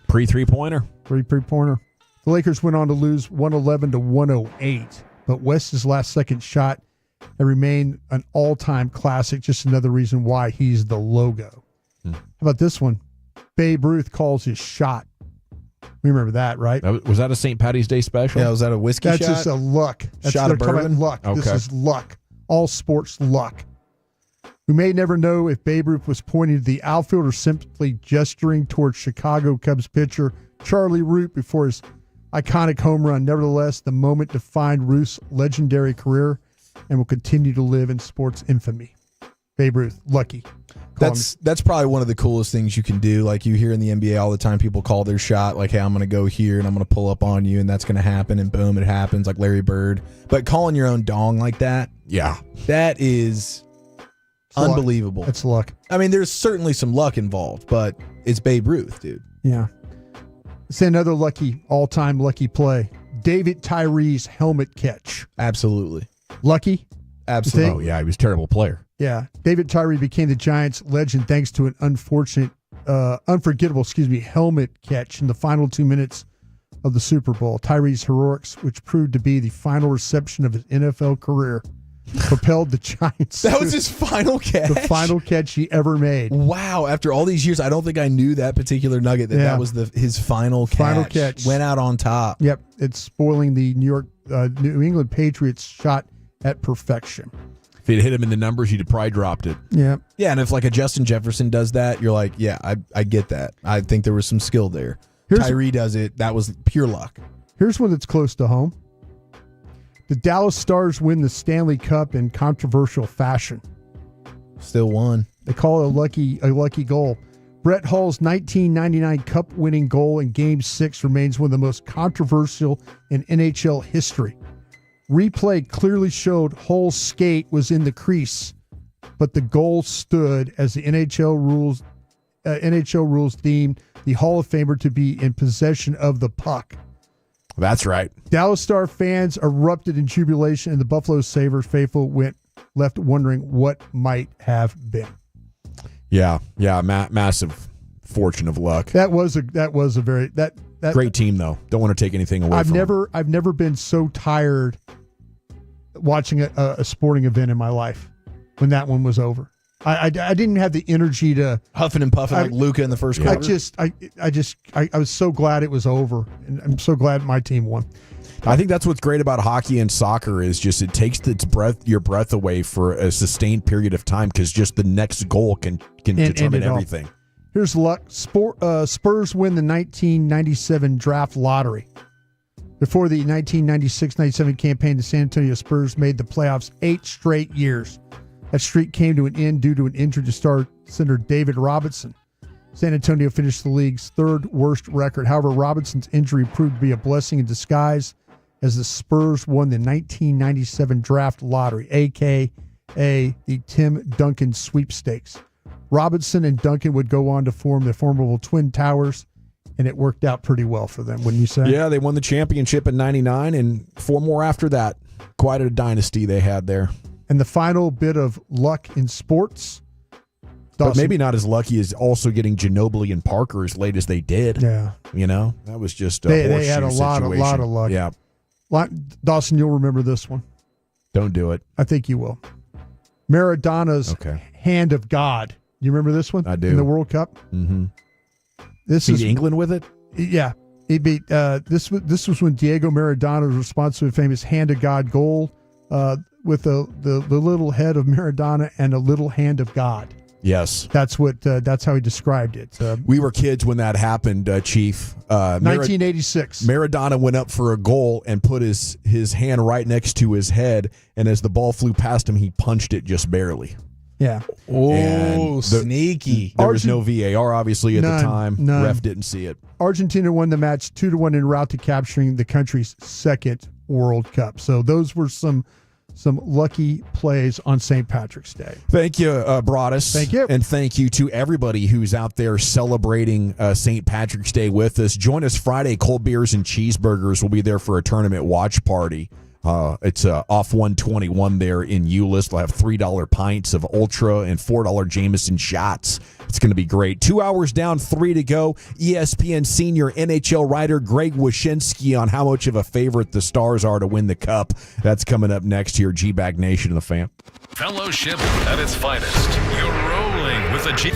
Pre-3-pointer. Pre-pointer. The Lakers went on to lose 111-108, but West's last-second shot had remained an all-time classic, just another reason why he's the logo. How about this one? Babe Ruth calls his shot. We remember that, right? Was that a St. Patty's Day special? Yeah, was that a whiskey shot? That's just a luck. Shot of bourbon? Luck. Okay. This is luck. All sports luck. We may never know if Babe Ruth was pointing to the outfield or simply gesturing towards Chicago Cubs pitcher Charlie Root before his iconic home run. Nevertheless, the moment defined Ruth's legendary career and will continue to live in sports infamy. Babe Ruth, lucky. That's probably one of the coolest things you can do. Like you hear in the NBA all the time, people call their shot like, hey, I'm going to go here and I'm going to pull up on you and that's going to happen. And boom, it happens like Larry Bird. But calling your own dong like that, that is unbelievable. It's luck. I mean, there's certainly some luck involved, but it's Babe Ruth, dude. Yeah. Say another all-time lucky play. David Tyree's helmet catch. Absolutely. Lucky? Absolutely. Oh, yeah, he was a terrible player. Yeah. David Tyree became the Giants' legend thanks to an unforgettable helmet catch in the final 2 minutes of the Super Bowl. Tyree's heroics, which proved to be the final reception of his NFL career, propelled the Giants. That was his final catch? The final catch he ever made. Wow. After all these years, I don't think I knew that particular nugget, that was his final catch. Final catch. Went out on top. Yep. It's spoiling the New England Patriots shot at perfection. If he'd hit him in the numbers, he'd have probably dropped it. Yeah. Yeah, and if like a Justin Jefferson does that, you're like, yeah, I get that. I think there was some skill there. Tyree does it. That was pure luck. Here's one that's close to home. The Dallas Stars win the Stanley Cup in controversial fashion. Still won. They call it a lucky goal. Brett Hull's 1999 Cup-winning goal in Game 6 remains one of the most controversial in NHL history. Replay clearly showed Hull's skate was in the crease, but the goal stood as the NHL rules deemed the Hall of Famer to be in possession of the puck. That's right. Dallas Star fans erupted in jubilation, and the Buffalo Sabres faithful left wondering what might have been. Yeah, massive fortune of luck. That was a very great team though. Don't want to take anything away. I've never been so tired watching a sporting event in my life when that one was over. I didn't have the energy to huffing and puffing like Luka in the first quarter. I was so glad it was over, and I'm so glad my team won. I think that's what's great about hockey and soccer is just it takes your breath away for a sustained period of time because just the next goal can determine everything. Here's luck. Spurs win the 1997 draft lottery. Before the 1996-97 campaign, the San Antonio Spurs made the playoffs 8 straight years. That streak came to an end due to an injury to star center David Robinson. San Antonio finished the league's third worst record. However, Robinson's injury proved to be a blessing in disguise as the Spurs won the 1997 draft lottery, a.k.a. the Tim Duncan sweepstakes. Robinson and Duncan would go on to form the formidable Twin Towers, and it worked out pretty well for them, wouldn't you say? Yeah, they won the championship in 99 and 4 more after that. Quite a dynasty they had there. And the final bit of luck in sports. But maybe not as lucky as also getting Ginobili and Parker as late as they did. Yeah. You know, that was just a they had a lot of luck. Yeah. Dawson, you'll remember this one. Don't do it. I think you will. Maradona's hand of God. You remember this one? I do. In the World Cup? Mm-hmm. Beat England with it? Yeah. He beat this was when Diego Maradona was responsible for the famous hand of God goal with the little head of Maradona and a little hand of God. Yes. That's how he described it. We were kids when that happened, Chief. 1986. Maradona went up for a goal and put his hand right next to his head, and as the ball flew past him, he punched it just barely. Yeah. Oh, sneaky. There was no VAR, obviously, at the time. None. Ref didn't see it. Argentina won the match 2-1 en route to capturing the country's second World Cup. So those were some lucky plays on St. Patrick's Day. Thank you, Broadus. Thank you. And thank you to everybody who's out there celebrating St. Patrick's Day with us. Join us Friday. Cold Beers and Cheeseburgers will be there for a tournament watch party. It's off 121 there in Euless. They'll have $3 pints of Ultra and $4 Jameson shots. It's going to be great. 2 hours down, 3 to go. ESPN senior NHL writer Greg Wyshynski on how much of a favorite the Stars are to win the Cup. That's coming up next here. G-Bag Nation and the Fan. Fellowship at its finest. You're rolling with a G.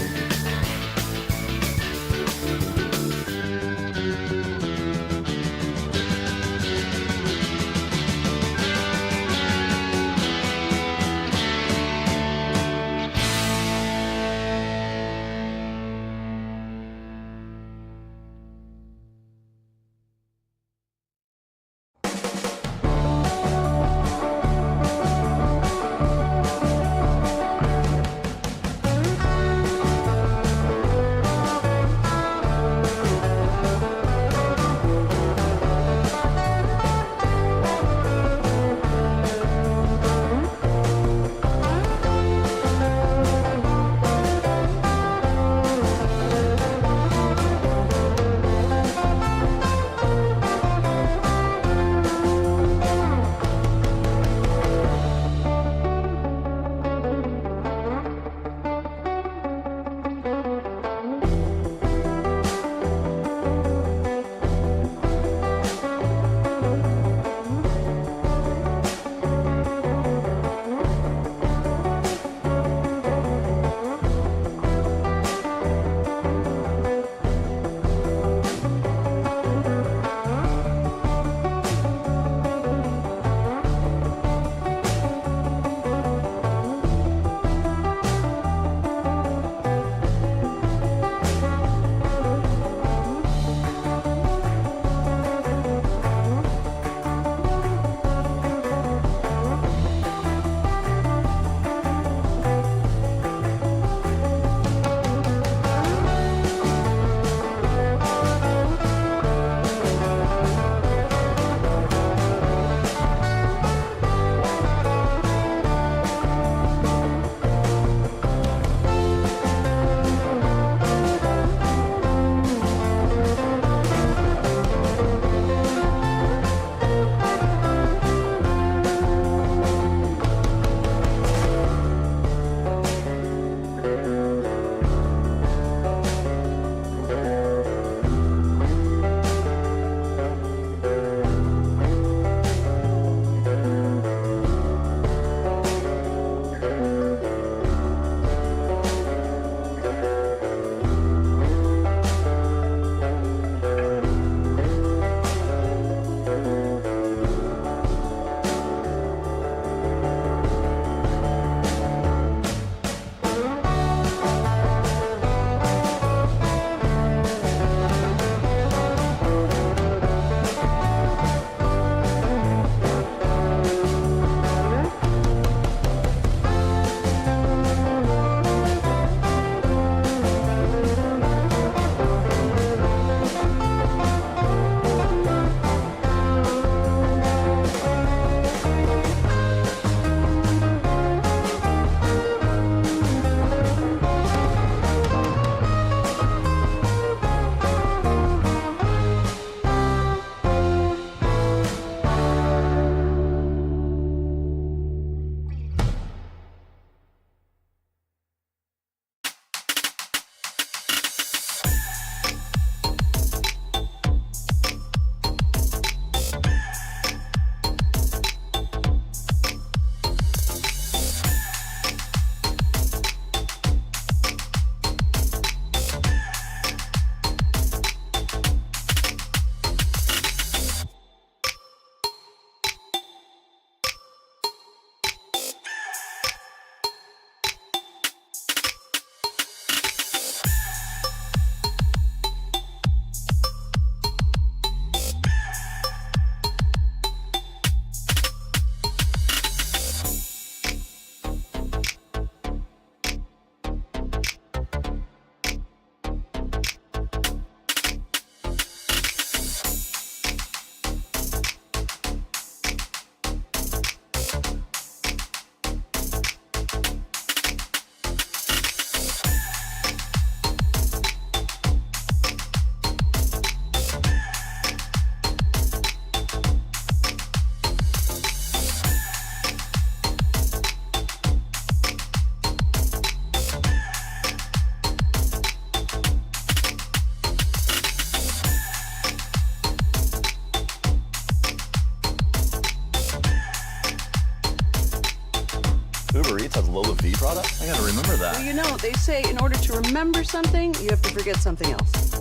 Uber Eats has Lola V products? I gotta remember that. Well, you know, they say in order to remember something, you have to forget something else.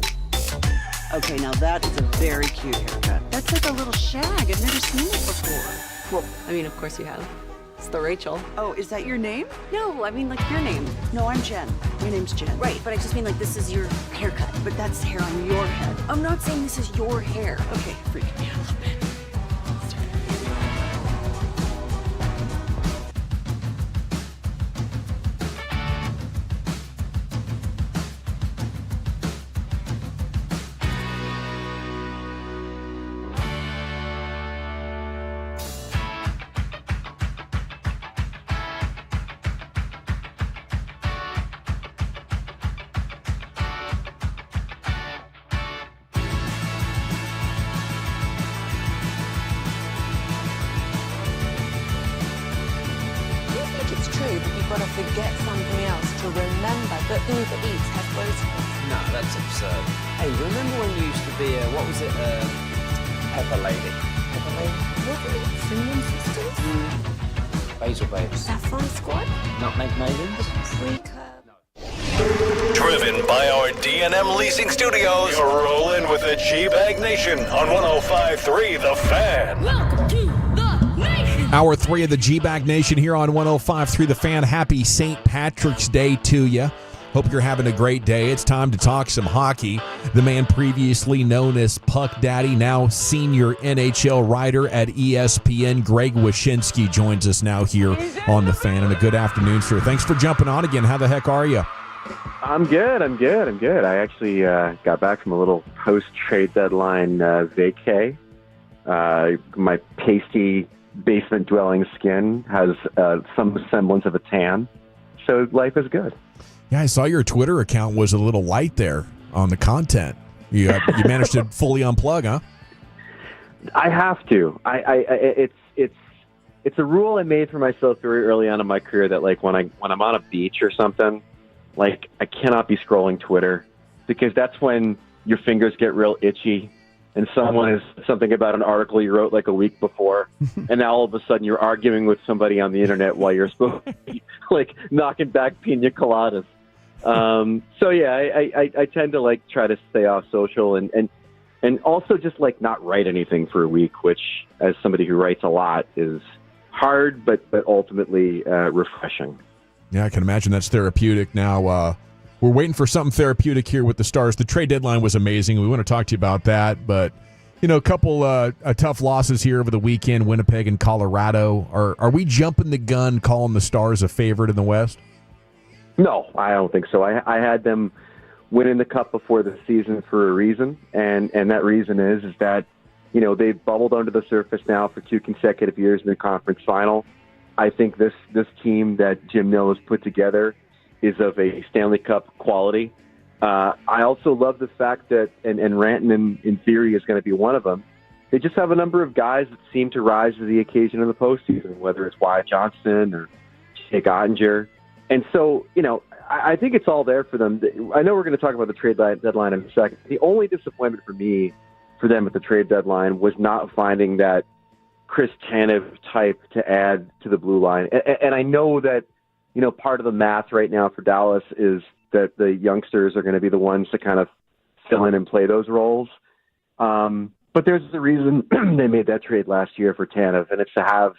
Okay, now that is a very cute haircut. That's like a little shag. I've never seen it before. Well, I mean, of course you have. It's the Rachel. Oh, is that your name? No, I mean like your name. No, I'm Jen. My name's Jen. Right, but I just mean like this is your haircut. But that's hair on your head. I'm not saying this is your hair. Okay, freak me out a little bit. Forget something else to remember that Uber Eats has groceries. No, that's absurd. Hey, remember when you used to be what was it, Pepper Lady? Pepper Lady? Wasn't it Cinnamon Sisters? Basil Babes. Saffron Squad? Nutmeg Maidens? Pre-curb. Driven by our D&M Leasing Studios, you're rolling with the G-Bag Nation on 105.3 The Fan. Welcome to the nation. Hour 3 of the G-Bag Nation here on 105.3 The Fan. Happy St. Patrick's Day to you. Hope you're having a great day. It's time to talk some hockey. The man previously known as Puck Daddy, now senior NHL writer at ESPN, Greg Wyshynski, joins us now here on The Fan. And a good afternoon, sir. Thanks for jumping on again. How the heck are you? I'm good. I actually got back from a little post-trade deadline vacay. My pasty basement-dwelling skin has some semblance of a tan, so life is good. Yeah, I saw your Twitter account was a little light there on the content. You managed to fully unplug, huh? I have to. It's a rule I made for myself very early on in my career that like when I'm on a beach or something, like I cannot be scrolling Twitter because that's when your fingers get real itchy and someone is something about an article you wrote like a week before, and now all of a sudden you're arguing with somebody on the internet while you're supposed to be like knocking back pina coladas. So yeah, I tend to like try to stay off social and also just like not write anything for a week, which as somebody who writes a lot is hard, but ultimately refreshing. Yeah, I can imagine that's therapeutic. Now, we're waiting for something therapeutic here with the Stars. The trade deadline was amazing. We want to talk to you about that. But, you know, a couple tough losses here over the weekend, Winnipeg and Colorado. Are we jumping the gun calling the Stars a favorite in the West? No, I don't think so. I had them winning the Cup before the season for a reason. And that reason is that, you know, they've bubbled under the surface now for 2 consecutive years in the conference final. I think this team that Jim Nill has put together is of a Stanley Cup quality. I also love the fact that, and Rantanen in theory is going to be one of them, they just have a number of guys that seem to rise to the occasion in the postseason, whether it's Wyatt Johnston or Jake Ottinger. And so, you know, I think it's all there for them. I know we're going to talk about the trade deadline in a second. The only disappointment for me for them at the trade deadline was not finding that Chris Tanev type to add to the blue line. And I know that, you know, part of the math right now for Dallas is that the youngsters are going to be the ones to kind of fill in and play those roles. But there's a reason they made that trade last year for Tanev, and it's to have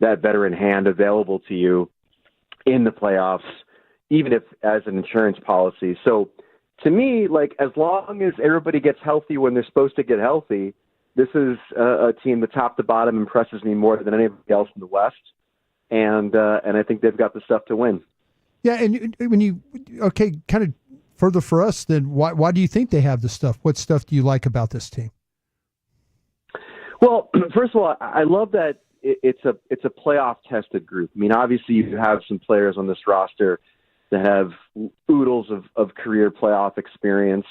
that veteran hand available to you in the playoffs, even if as an insurance policy. So to me, like, as long as everybody gets healthy when they're supposed to get healthy, this is a team that top to bottom impresses me more than anybody else in the West. And I think they've got the stuff to win. Yeah, and when you kind of further for us, then why do you think they have the stuff? What stuff do you like about this team? Well, first of all, I love that it's a playoff tested group. I mean, obviously you have some players on this roster that have oodles of career playoff experience.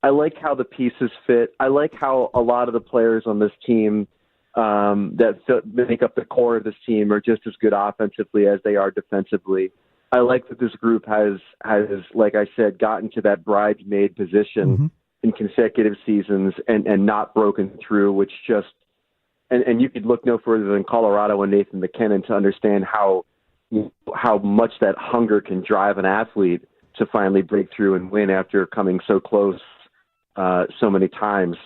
I like how the pieces fit. I like how a lot of the players on this team that make up the core of this team are just as good offensively as they are defensively. I like that this group has, like I said, gotten to that bridesmaid position in consecutive seasons and not broken through, which just, and you could look no further than Colorado and Nathan McKinnon to understand how, how much that hunger can drive an athlete to finally break through and win after coming so close so many times.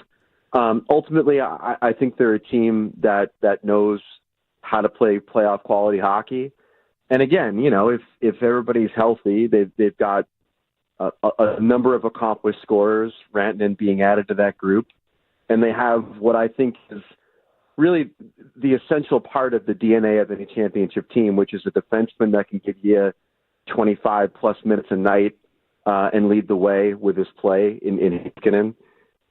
Ultimately, I think they're a team that knows how to play playoff quality hockey. And again, if everybody's healthy, they've got a number of accomplished scorers, Rantanen being added to that group. And they have what I think is really the essential part of the DNA of any championship team, which is a defenseman that can give you 25-plus minutes a night and lead the way with his play in Heiskanen.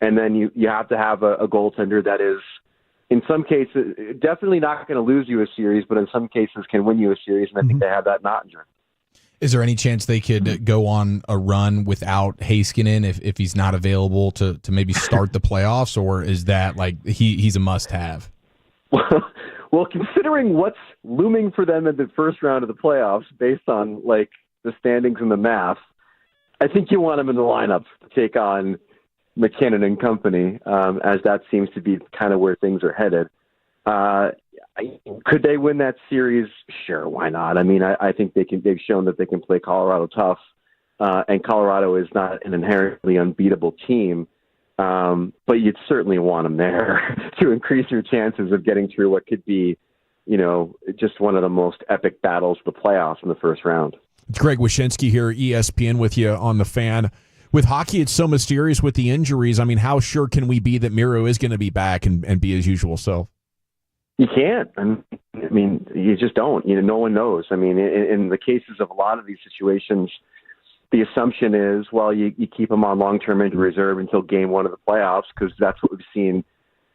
And then you have to have a goaltender that is, in some cases, definitely not going to lose you a series, but in some cases can win you a series, and I think they have that in Ottinger. Is there any chance they could go on a run without Heiskanen if he's not available to maybe start the playoffs, or is that like he's a must-have? Well, considering what's looming for them in the first round of the playoffs, based on like the standings and the math, I think you want him in the lineup to take on McKinnon and company, as that seems to be kind of where things are headed. Could they win that series? Sure, why not? I mean, I think they can. They've shown that they can play Colorado tough, and Colorado is not an inherently unbeatable team. But you'd certainly want them there to increase your chances of getting through what could be, just one of the most epic battles of the playoffs in the first round. It's Greg Wyshynski here, ESPN, with you on The Fan. With hockey, it's so mysterious with the injuries. I mean, how sure can we be that Miro is going to be back and be his usual self? You can't. I mean, you just don't. No one knows. I mean, in the cases of a lot of these situations, the assumption is, well, you keep them on long-term injury reserve until game one of the playoffs, because that's what we've seen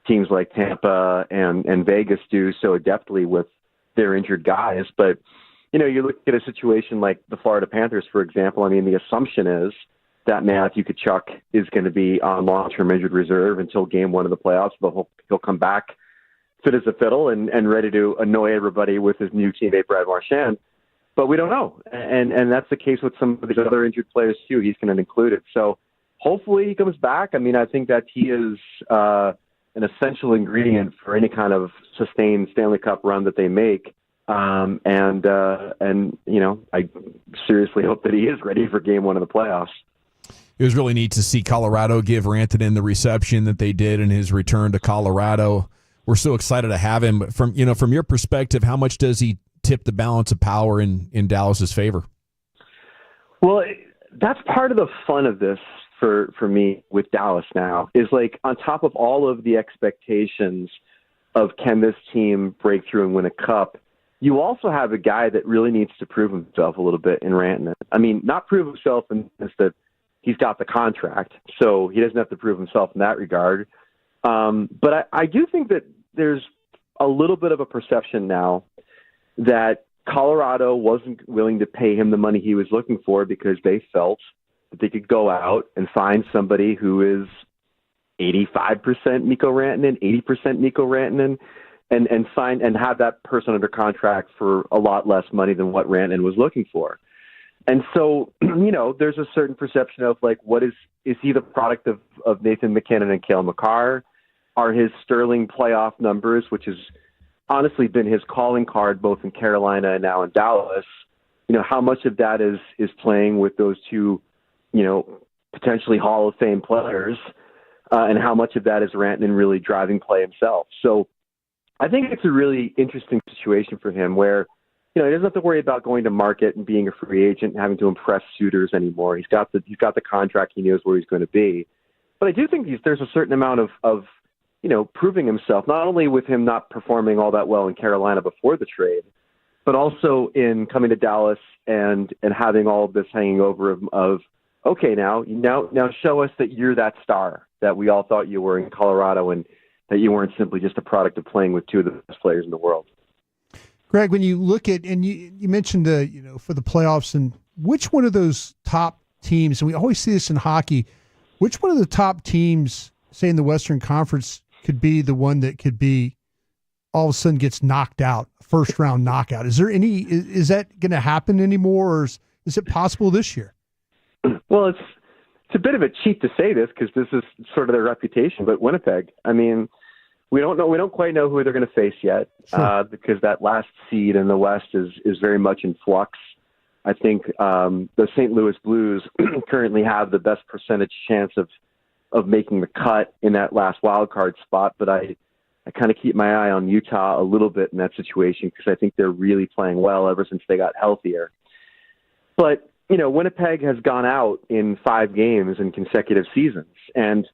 teams like Tampa and Vegas do so adeptly with their injured guys. But, you look at a situation like the Florida Panthers, for example. I mean, the assumption is that Matthew Tkachuk is going to be on long-term injured reserve until game one of the playoffs, but he'll come back fit as a fiddle and ready to annoy everybody with his new teammate, Brad Marchand. But we don't know. And that's the case with some of these other injured players, too. He's going to include it. So hopefully he comes back. I mean, I think that he is an essential ingredient for any kind of sustained Stanley Cup run that they make. And I seriously hope that he is ready for game one of the playoffs. It was really neat to see Colorado give Rantanen the reception that they did in his return to Colorado. We're so excited to have him. From your perspective, how much does he tip the balance of power in Dallas's favor? Well, that's part of the fun of this for me with Dallas now, is like on top of all of the expectations of can this team break through and win a cup, you also have a guy that really needs to prove himself a little bit in Rantanen. I mean, not prove himself in the sense that he's got the contract, so he doesn't have to prove himself in that regard. But I do think that there's a little bit of a perception now that Colorado wasn't willing to pay him the money he was looking for because they felt that they could go out and find somebody who is 85% Mikko Rantanen, 80% Mikko Rantanen, and sign and have that person under contract for a lot less money than what Rantanen was looking for. And so, there's a certain perception of like, what is he the product of Nathan McKinnon and Cale Makar? Are his sterling playoff numbers, which has honestly been his calling card both in Carolina and now in Dallas, how much of that is playing with those two, potentially Hall of Fame players, and how much of that is Rantanen really driving play himself? So I think it's a really interesting situation for him where, he doesn't have to worry about going to market and being a free agent and having to impress suitors anymore. He's got the contract. He knows where he's going to be. But I do think there's a certain amount of proving himself, not only with him not performing all that well in Carolina before the trade, but also in coming to Dallas and having all of this hanging over of okay, now show us that you're that star that we all thought you were in Colorado and that you weren't simply just a product of playing with two of the best players in the world. Greg, when you look at, and you mentioned, for the playoffs, and which one of those top teams, and we always see this in hockey, which one of the top teams, say in the Western Conference, could be the one that could be all of a sudden gets knocked out, first round knockout? Is that going to happen anymore, or is it possible this year? Well, it's a bit of a cheat to say this because this is sort of their reputation, but Winnipeg, I mean, We don't know. We don't quite know who they're going to face yet, because that last seed in the West is very much in flux. I think the St. Louis Blues currently have the best percentage chance of making the cut in that last wild card spot, but I kind of keep my eye on Utah a little bit in that situation because I think they're really playing well ever since they got healthier. But, Winnipeg has gone out in 5 games in consecutive seasons, and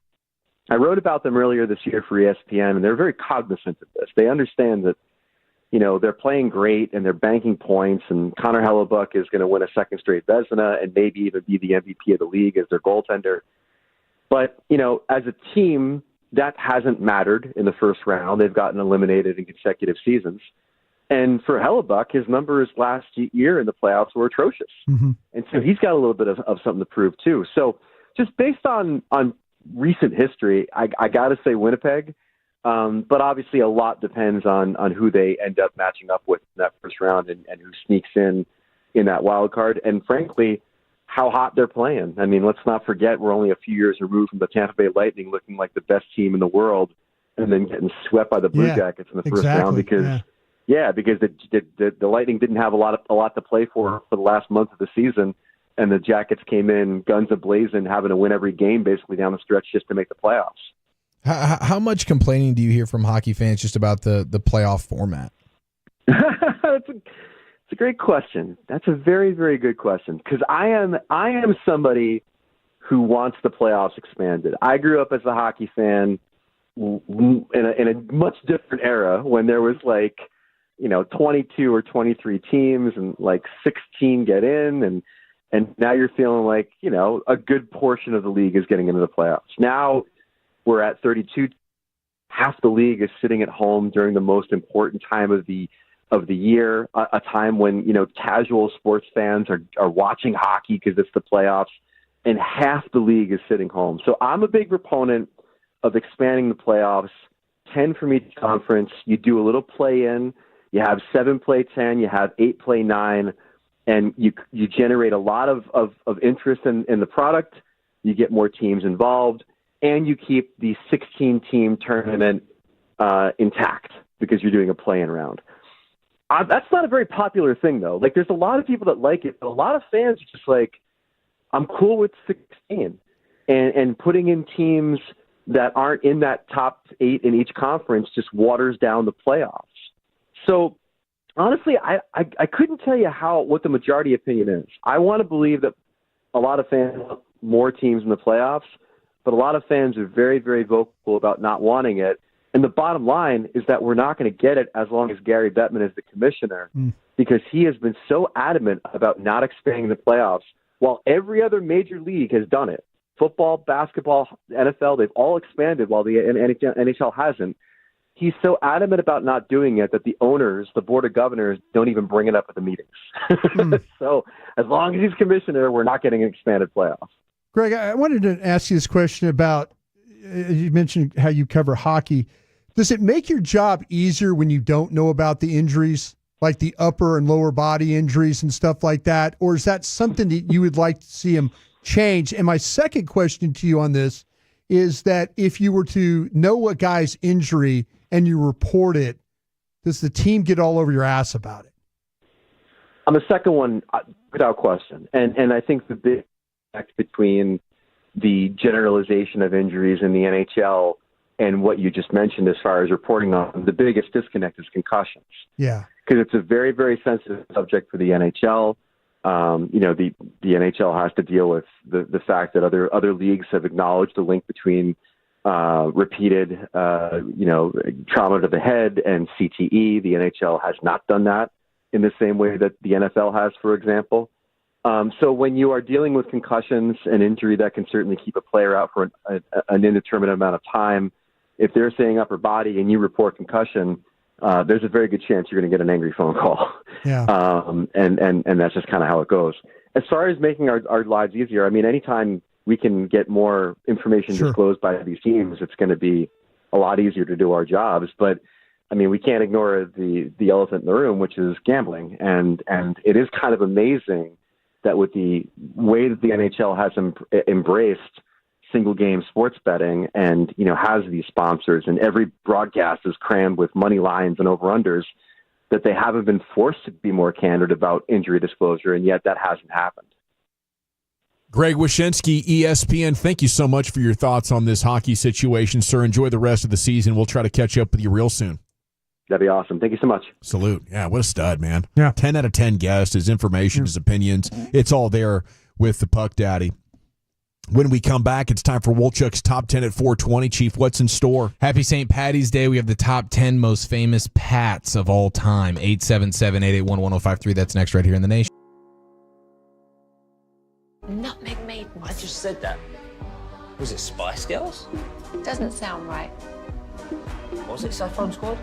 I wrote about them earlier this year for ESPN, and they're very cognizant of this. They understand that, they're playing great and they're banking points, and Connor Hellebuck is going to win a second straight Vezina and maybe even be the MVP of the league as their goaltender. But, as a team, that hasn't mattered in the first round. They've gotten eliminated in consecutive seasons. And for Hellebuck, his numbers last year in the playoffs were atrocious. Mm-hmm. And so he's got a little bit of something to prove, too. So just based on recent history, I got to say Winnipeg. But obviously a lot depends on who they end up matching up with in that first round and who sneaks in that wild card. And frankly, how hot they're playing. I mean, let's not forget we're only a few years removed from the Tampa Bay Lightning looking like the best team in the world and then getting swept by the Blue Jackets in the first round because the Lightning didn't have a lot to play for the last month of the season, and the Jackets came in guns a-blazing, having to win every game basically down the stretch just to make the playoffs. How much complaining do you hear from hockey fans just about the playoff format? It's a great question. That's a very, very good question because I am somebody who wants the playoffs expanded. I grew up as a hockey fan in a much different era when there was 22 or 23 teams and 16 get in and now you're feeling like, a good portion of the league is getting into the playoffs. Now we're at 32. Half the league is sitting at home during the most important time of the year, a time when, casual sports fans are watching hockey because it's the playoffs, and half the league is sitting home. So I'm a big proponent of expanding the playoffs, 10 from each conference. You do a little play-in. You have 7 play 10. You have 8 play 9. And you generate a lot of interest in the product. You get more teams involved. And you keep the 16-team tournament intact because you're doing a play-in round. That's not a very popular thing, though. There's a lot of people that like it, but a lot of fans are just I'm cool with 16. And putting in teams that aren't in that top 8 in each conference just waters down the playoffs. So, honestly, I couldn't tell you what the majority opinion is. I want to believe that a lot of fans want more teams in the playoffs, but a lot of fans are very, very vocal about not wanting it. And the bottom line is that we're not going to get it as long as Gary Bettman is the commissioner because he has been so adamant about not expanding the playoffs while every other major league has done it. Football, basketball, NFL, they've all expanded while the NHL hasn't. He's so adamant about not doing it that the owners, the board of governors, don't even bring it up at the meetings. So as long as he's commissioner, we're not getting an expanded playoffs. Greg, I wanted to ask you this question about, you mentioned how you cover hockey. Does it make your job easier when you don't know about the injuries, like the upper and lower body injuries and stuff like that? Or is that something that you would like to see him change? And my second question to you on this is that if you were to know a guy's injury and you report it, does the team get all over your ass about it? On the second one, without question. And I think the big effect between the generalization of injuries in the NHL and what you just mentioned as far as reporting on, the biggest disconnect is concussions. Yeah. Because it's a very, very sensitive subject for the NHL. The NHL has to deal with the fact that other leagues have acknowledged the link between repeated, trauma to the head and CTE. The NHL has not done that in the same way that the NFL has, for example. So when you are dealing with concussions, an injury that can certainly keep a player out for an indeterminate amount of time, if they're saying upper body and you report concussion, there's a very good chance you're going to get an angry phone call. Yeah. And that's just kind of how it goes. As far as making our lives easier, I mean, anytime we can get more information disclosed by these teams, it's going to be a lot easier to do our jobs. But I mean, we can't ignore the elephant in the room, which is gambling. And it is kind of amazing that with the way that the NHL has embraced single game sports betting and, has these sponsors, and every broadcast is crammed with money lines and over-unders, that they haven't been forced to be more candid about injury disclosure, and yet that hasn't happened. Greg Wyshynski, ESPN, thank you so much for your thoughts on this hockey situation, sir. Enjoy the rest of the season. We'll try to catch up with you real soon. That'd be awesome. Thank you so much. Salute. Yeah, what a stud, man. Yeah. 10 out of 10 guest, his information, his opinions. It's all there with the Puck Daddy. When we come back, it's time for Wolchuk's Top 10 at 420. Chief, what's in store? Happy St. Patty's Day. We have the top 10 most famous Pats of all time. 877-881-1053. That's next right here in the nation. Nutmeg maidens. I just said that. Was it Spice Girls? Doesn't sound right. Was it Saffron Squad?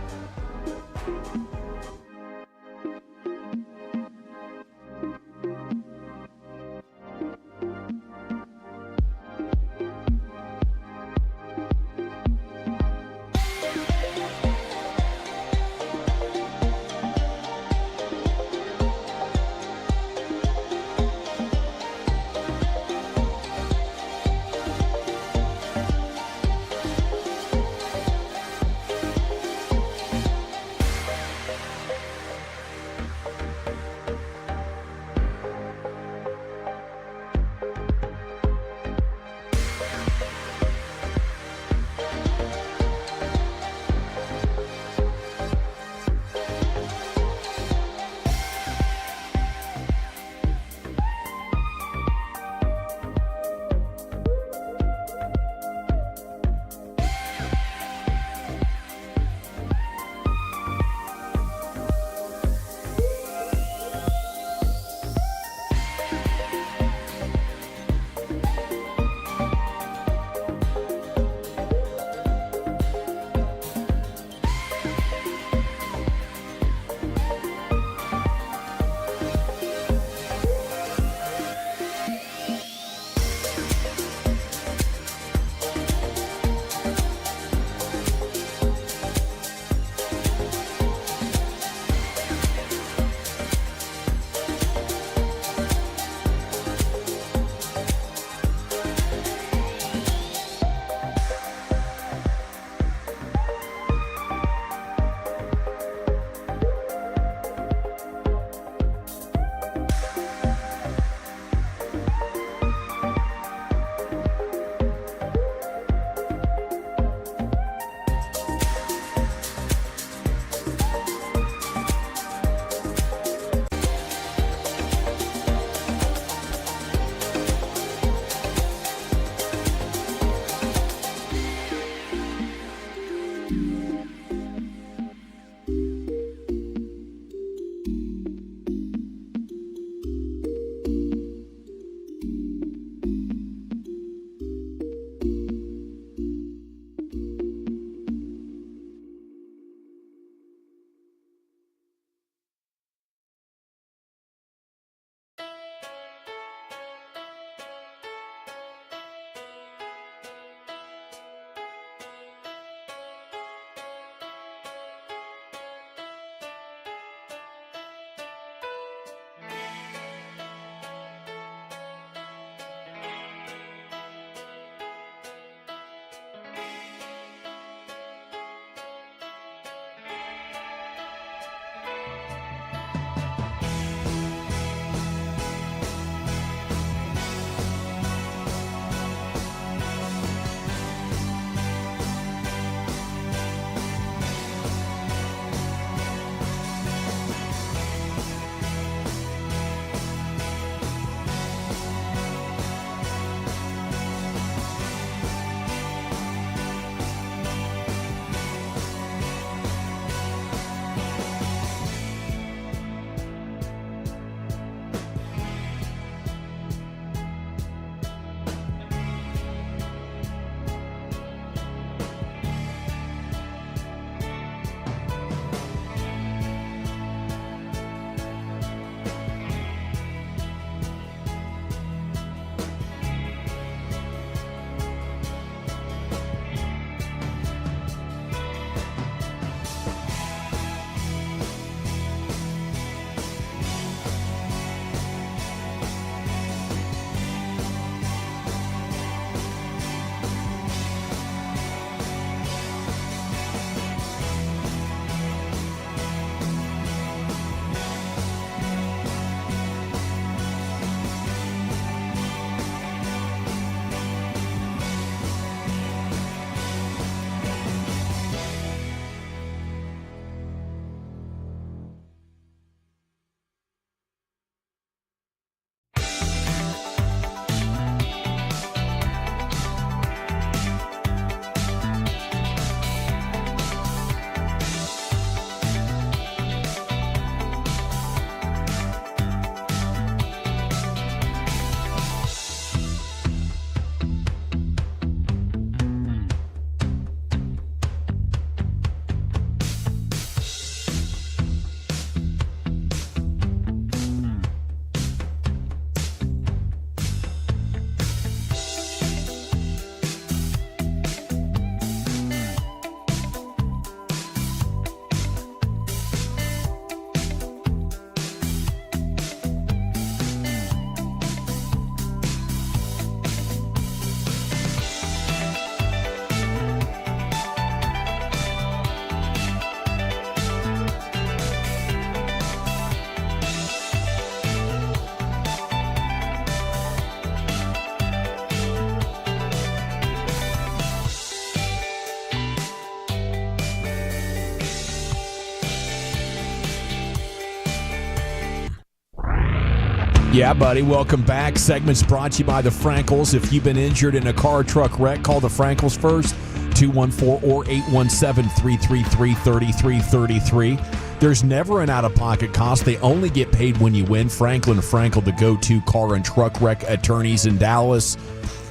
Yeah, buddy. Welcome back. Segment's brought to you by the Frankels. If you've been injured in a car or truck wreck, call the Frankels first, 214 or 817-333-3333. There's never an out-of-pocket cost. They only get paid when you win. Franklin Frankel, the go-to car and truck wreck attorneys in Dallas.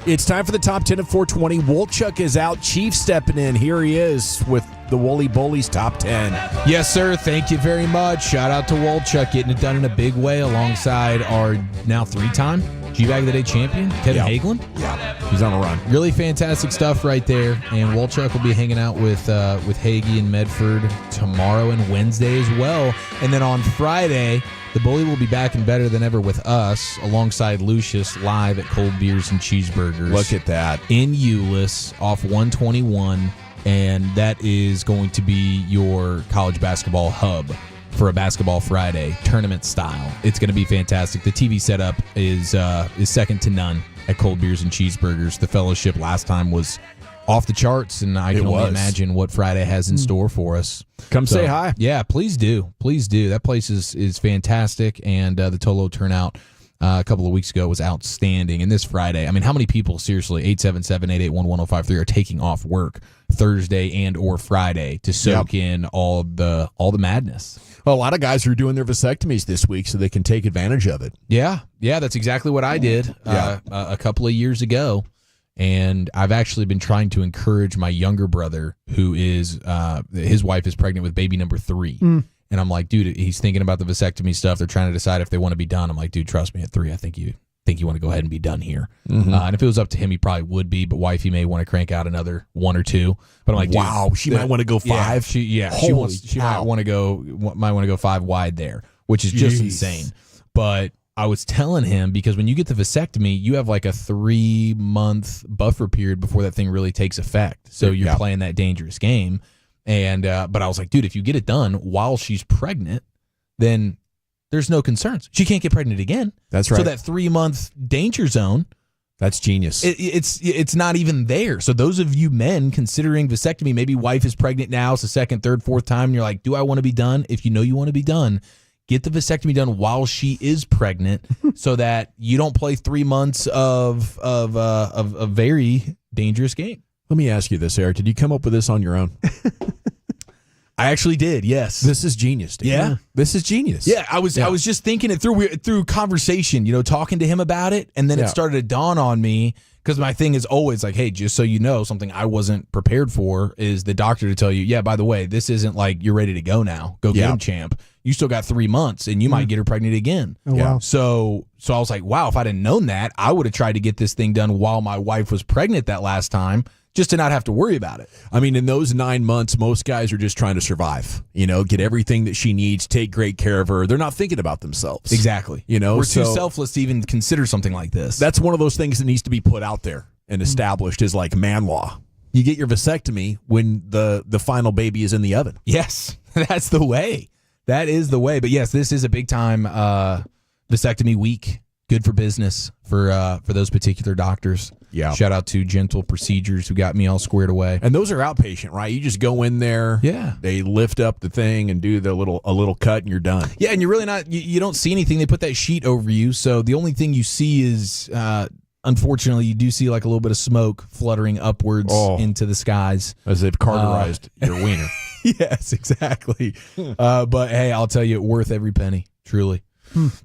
It's time for the top 10 at 420. Wolchuk is out. Chief stepping in. Here he is with the Wooly Bullies top 10. Yes, sir. Thank you very much. Shout out to Wolchuk getting it done in a big way alongside our now 3-time G-Bag of the Day champion, Kevin Hagelin. Yeah, he's on a run. Really fantastic stuff right there. And Wolchuk will be hanging out with Hagee and Medford tomorrow and Wednesday as well. And then on Friday, the Bully will be back and better than ever with us alongside Lucius live at Cold Beers and Cheeseburgers. Look at that. In Euless off 121. And that is going to be your college basketball hub for a Basketball Friday tournament style. It's going to be fantastic. The TV setup is second to none at Cold Beers and Cheeseburgers. The fellowship last time was off the charts, and I can only imagine what Friday has in store for us. Come say hi. Yeah, please do. Please do. That place is fantastic, and the Tolo turnout a couple of weeks ago was outstanding. And this Friday, I mean, how many people, seriously, 877-881-1053 are taking off work Thursday and or Friday to soak in all the madness? Well, a lot of guys are doing their vasectomies this week so they can take advantage of it. Yeah, that's exactly what I did a couple of years ago. And I've actually been trying to encourage my younger brother, who is his wife is pregnant with baby number 3. And I'm like, dude, he's thinking about the vasectomy stuff. They're trying to decide if they want to be done. I'm like, dude, trust me, at 3, I think you want to go ahead and be done here. And if it was up to him, he probably would be. But wifey may want to crank out another 1 or 2. But I'm like, dude, wow, she might want to go 5. She might want to go 5 wide there, which is just insane. But I was telling him, because when you get the vasectomy, you have like a 3-month buffer period before that thing really takes effect. So you're playing that dangerous game. And but I was like, dude, if you get it done while she's pregnant, then there's no concerns. She can't get pregnant again. That's right. So that 3-month danger zone, that's genius. It's not even there. So those of you men considering vasectomy, maybe wife is pregnant now, it's the 2nd, 3rd, 4th time, and you're like, do I want to be done? If you know you want to be done, get the vasectomy done while she is pregnant, so that you don't play 3 months of a very dangerous game. Let me ask you this, Eric. Did you come up with this on your own? I actually did, yes. This is genius, dude. Yeah. This is genius. Yeah, I was just thinking it through conversation, talking to him about it, and then it started to dawn on me, because my thing is always like, hey, just so you know, something I wasn't prepared for is the doctor to tell you, yeah, by the way, this isn't like you're ready to go now. Go get him, champ. You still got 3 months, and you might get her pregnant again. Oh, wow. So I was like, wow, if I'd have known that, I would have tried to get this thing done while my wife was pregnant that last time, just to not have to worry about it. I mean, in those 9 months, most guys are just trying to survive, get everything that she needs, take great care of her. They're not thinking about themselves. Exactly. We're too selfless to even consider something like this. That's one of those things that needs to be put out there and established as like man law. You get your vasectomy when the final baby is in the oven. Yes, that's the way. That is the way. But yes, this is a big time vasectomy week. Good for business for those particular doctors. Yeah. Shout out to Gentle Procedures, who got me all squared away. And those are outpatient, right? You just go in there. Yeah. They lift up the thing and do a little cut, and you're done. Yeah, and you're really not. You don't see anything. They put that sheet over you, so the only thing you see is, unfortunately, you do see like a little bit of smoke fluttering upwards into the skies as they've cauterized your wiener. Yes, exactly. But hey, I'll tell you, worth every penny. Truly,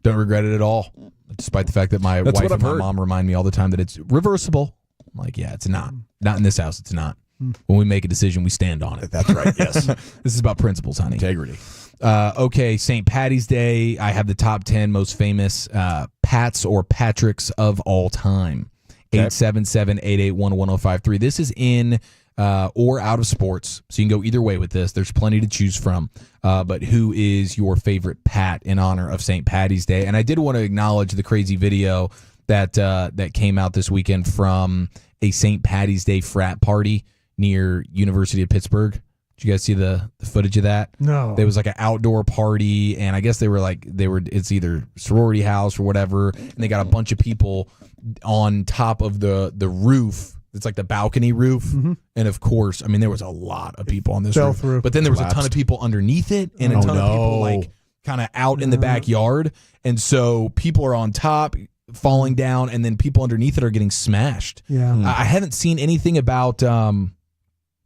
don't regret it at all. Despite the fact that my wife and my mom remind me all the time that it's reversible. I'm like, yeah, it's not. Not in this house, it's not. When we make a decision, we stand on it. That's right, yes. This is about principles, honey. Integrity. Okay, St. Patty's Day. I have the top 10 most famous Pats or Patricks of all time. 877-881-1053. This is in or out of sports, so you can go either way with this. There's plenty to choose from. But who is your favorite Pat in honor of St. Patty's Day? And I did want to acknowledge the crazy video that came out this weekend from a St. Patty's Day frat party near University of Pittsburgh. Did you guys see the footage of that? No. There was like an outdoor party, and I guess it's either sorority house or whatever, and they got a bunch of people on top of the roof. It's like the balcony roof. And of course, there was a lot of people on this roof. Through. But then there was a ton of people underneath it, and a ton of people like kind of out in the backyard, and so people are on top falling down, and then people underneath it are getting smashed. Yeah. I haven't seen anything about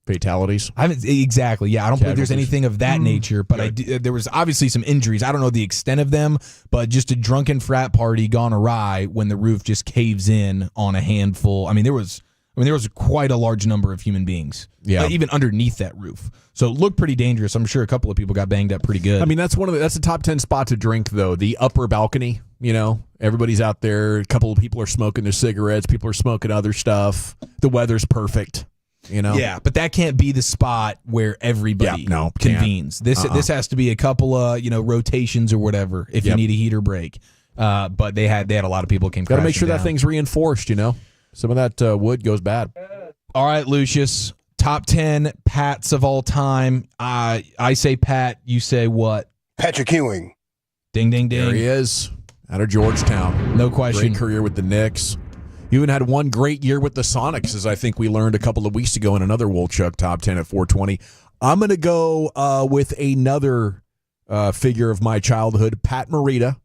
fatalities. I haven't exactly. Yeah, I don't believe there's Casualties. anything of that nature, but there was obviously some injuries. I don't know the extent of them, but just a drunken frat party gone awry when the roof just caves in on a handful. I mean, there was quite a large number of human beings. Yeah. Even underneath that roof. So it looked pretty dangerous. I'm sure a couple of people got banged up pretty good. I mean, that's the top 10 spot to drink, though. The upper balcony, everybody's out there. A couple of people are smoking their cigarettes. People are smoking other stuff. The weather's perfect, Yeah, but that can't be the spot where everybody convenes. This has to be a couple of, rotations or whatever if you need a heater break. But they had a lot of people came Got to make sure crashing that thing's reinforced, Some of that wood goes bad. All right, Lucius. Top 10 Pats of all time. I say Pat. You say what? Patrick Ewing. Ding, ding, ding. There he is, out of Georgetown. No question. Great career with the Knicks. He even had one great year with the Sonics, as I think we learned a couple of weeks ago in another Wolchuk Top 10 at 420. I'm going to go with another figure of my childhood, Pat Morita.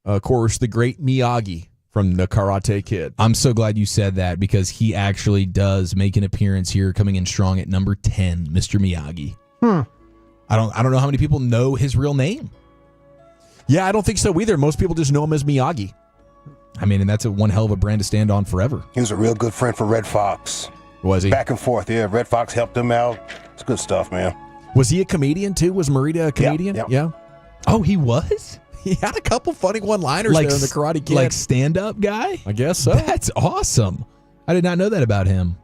Of course, the great Miyagi from the Karate Kid. I'm so glad you said that because he actually does make an appearance here, coming in strong at number 10, Mr. Miyagi. I don't know how many people know his real name. Yeah, I don't think so either. Most people just know him as Miyagi. I mean, and that's one hell of a brand to stand on forever. He was a real good friend for Red Fox. Was he? Back and forth, yeah. Red Fox helped him out. It's good stuff, man. Was he a comedian too? Was Morita a comedian? Yeah. Oh, he was? He had a couple funny one-liners there in the Karate Kid. Like stand-up guy? I guess so. That's awesome. I did not know that about him.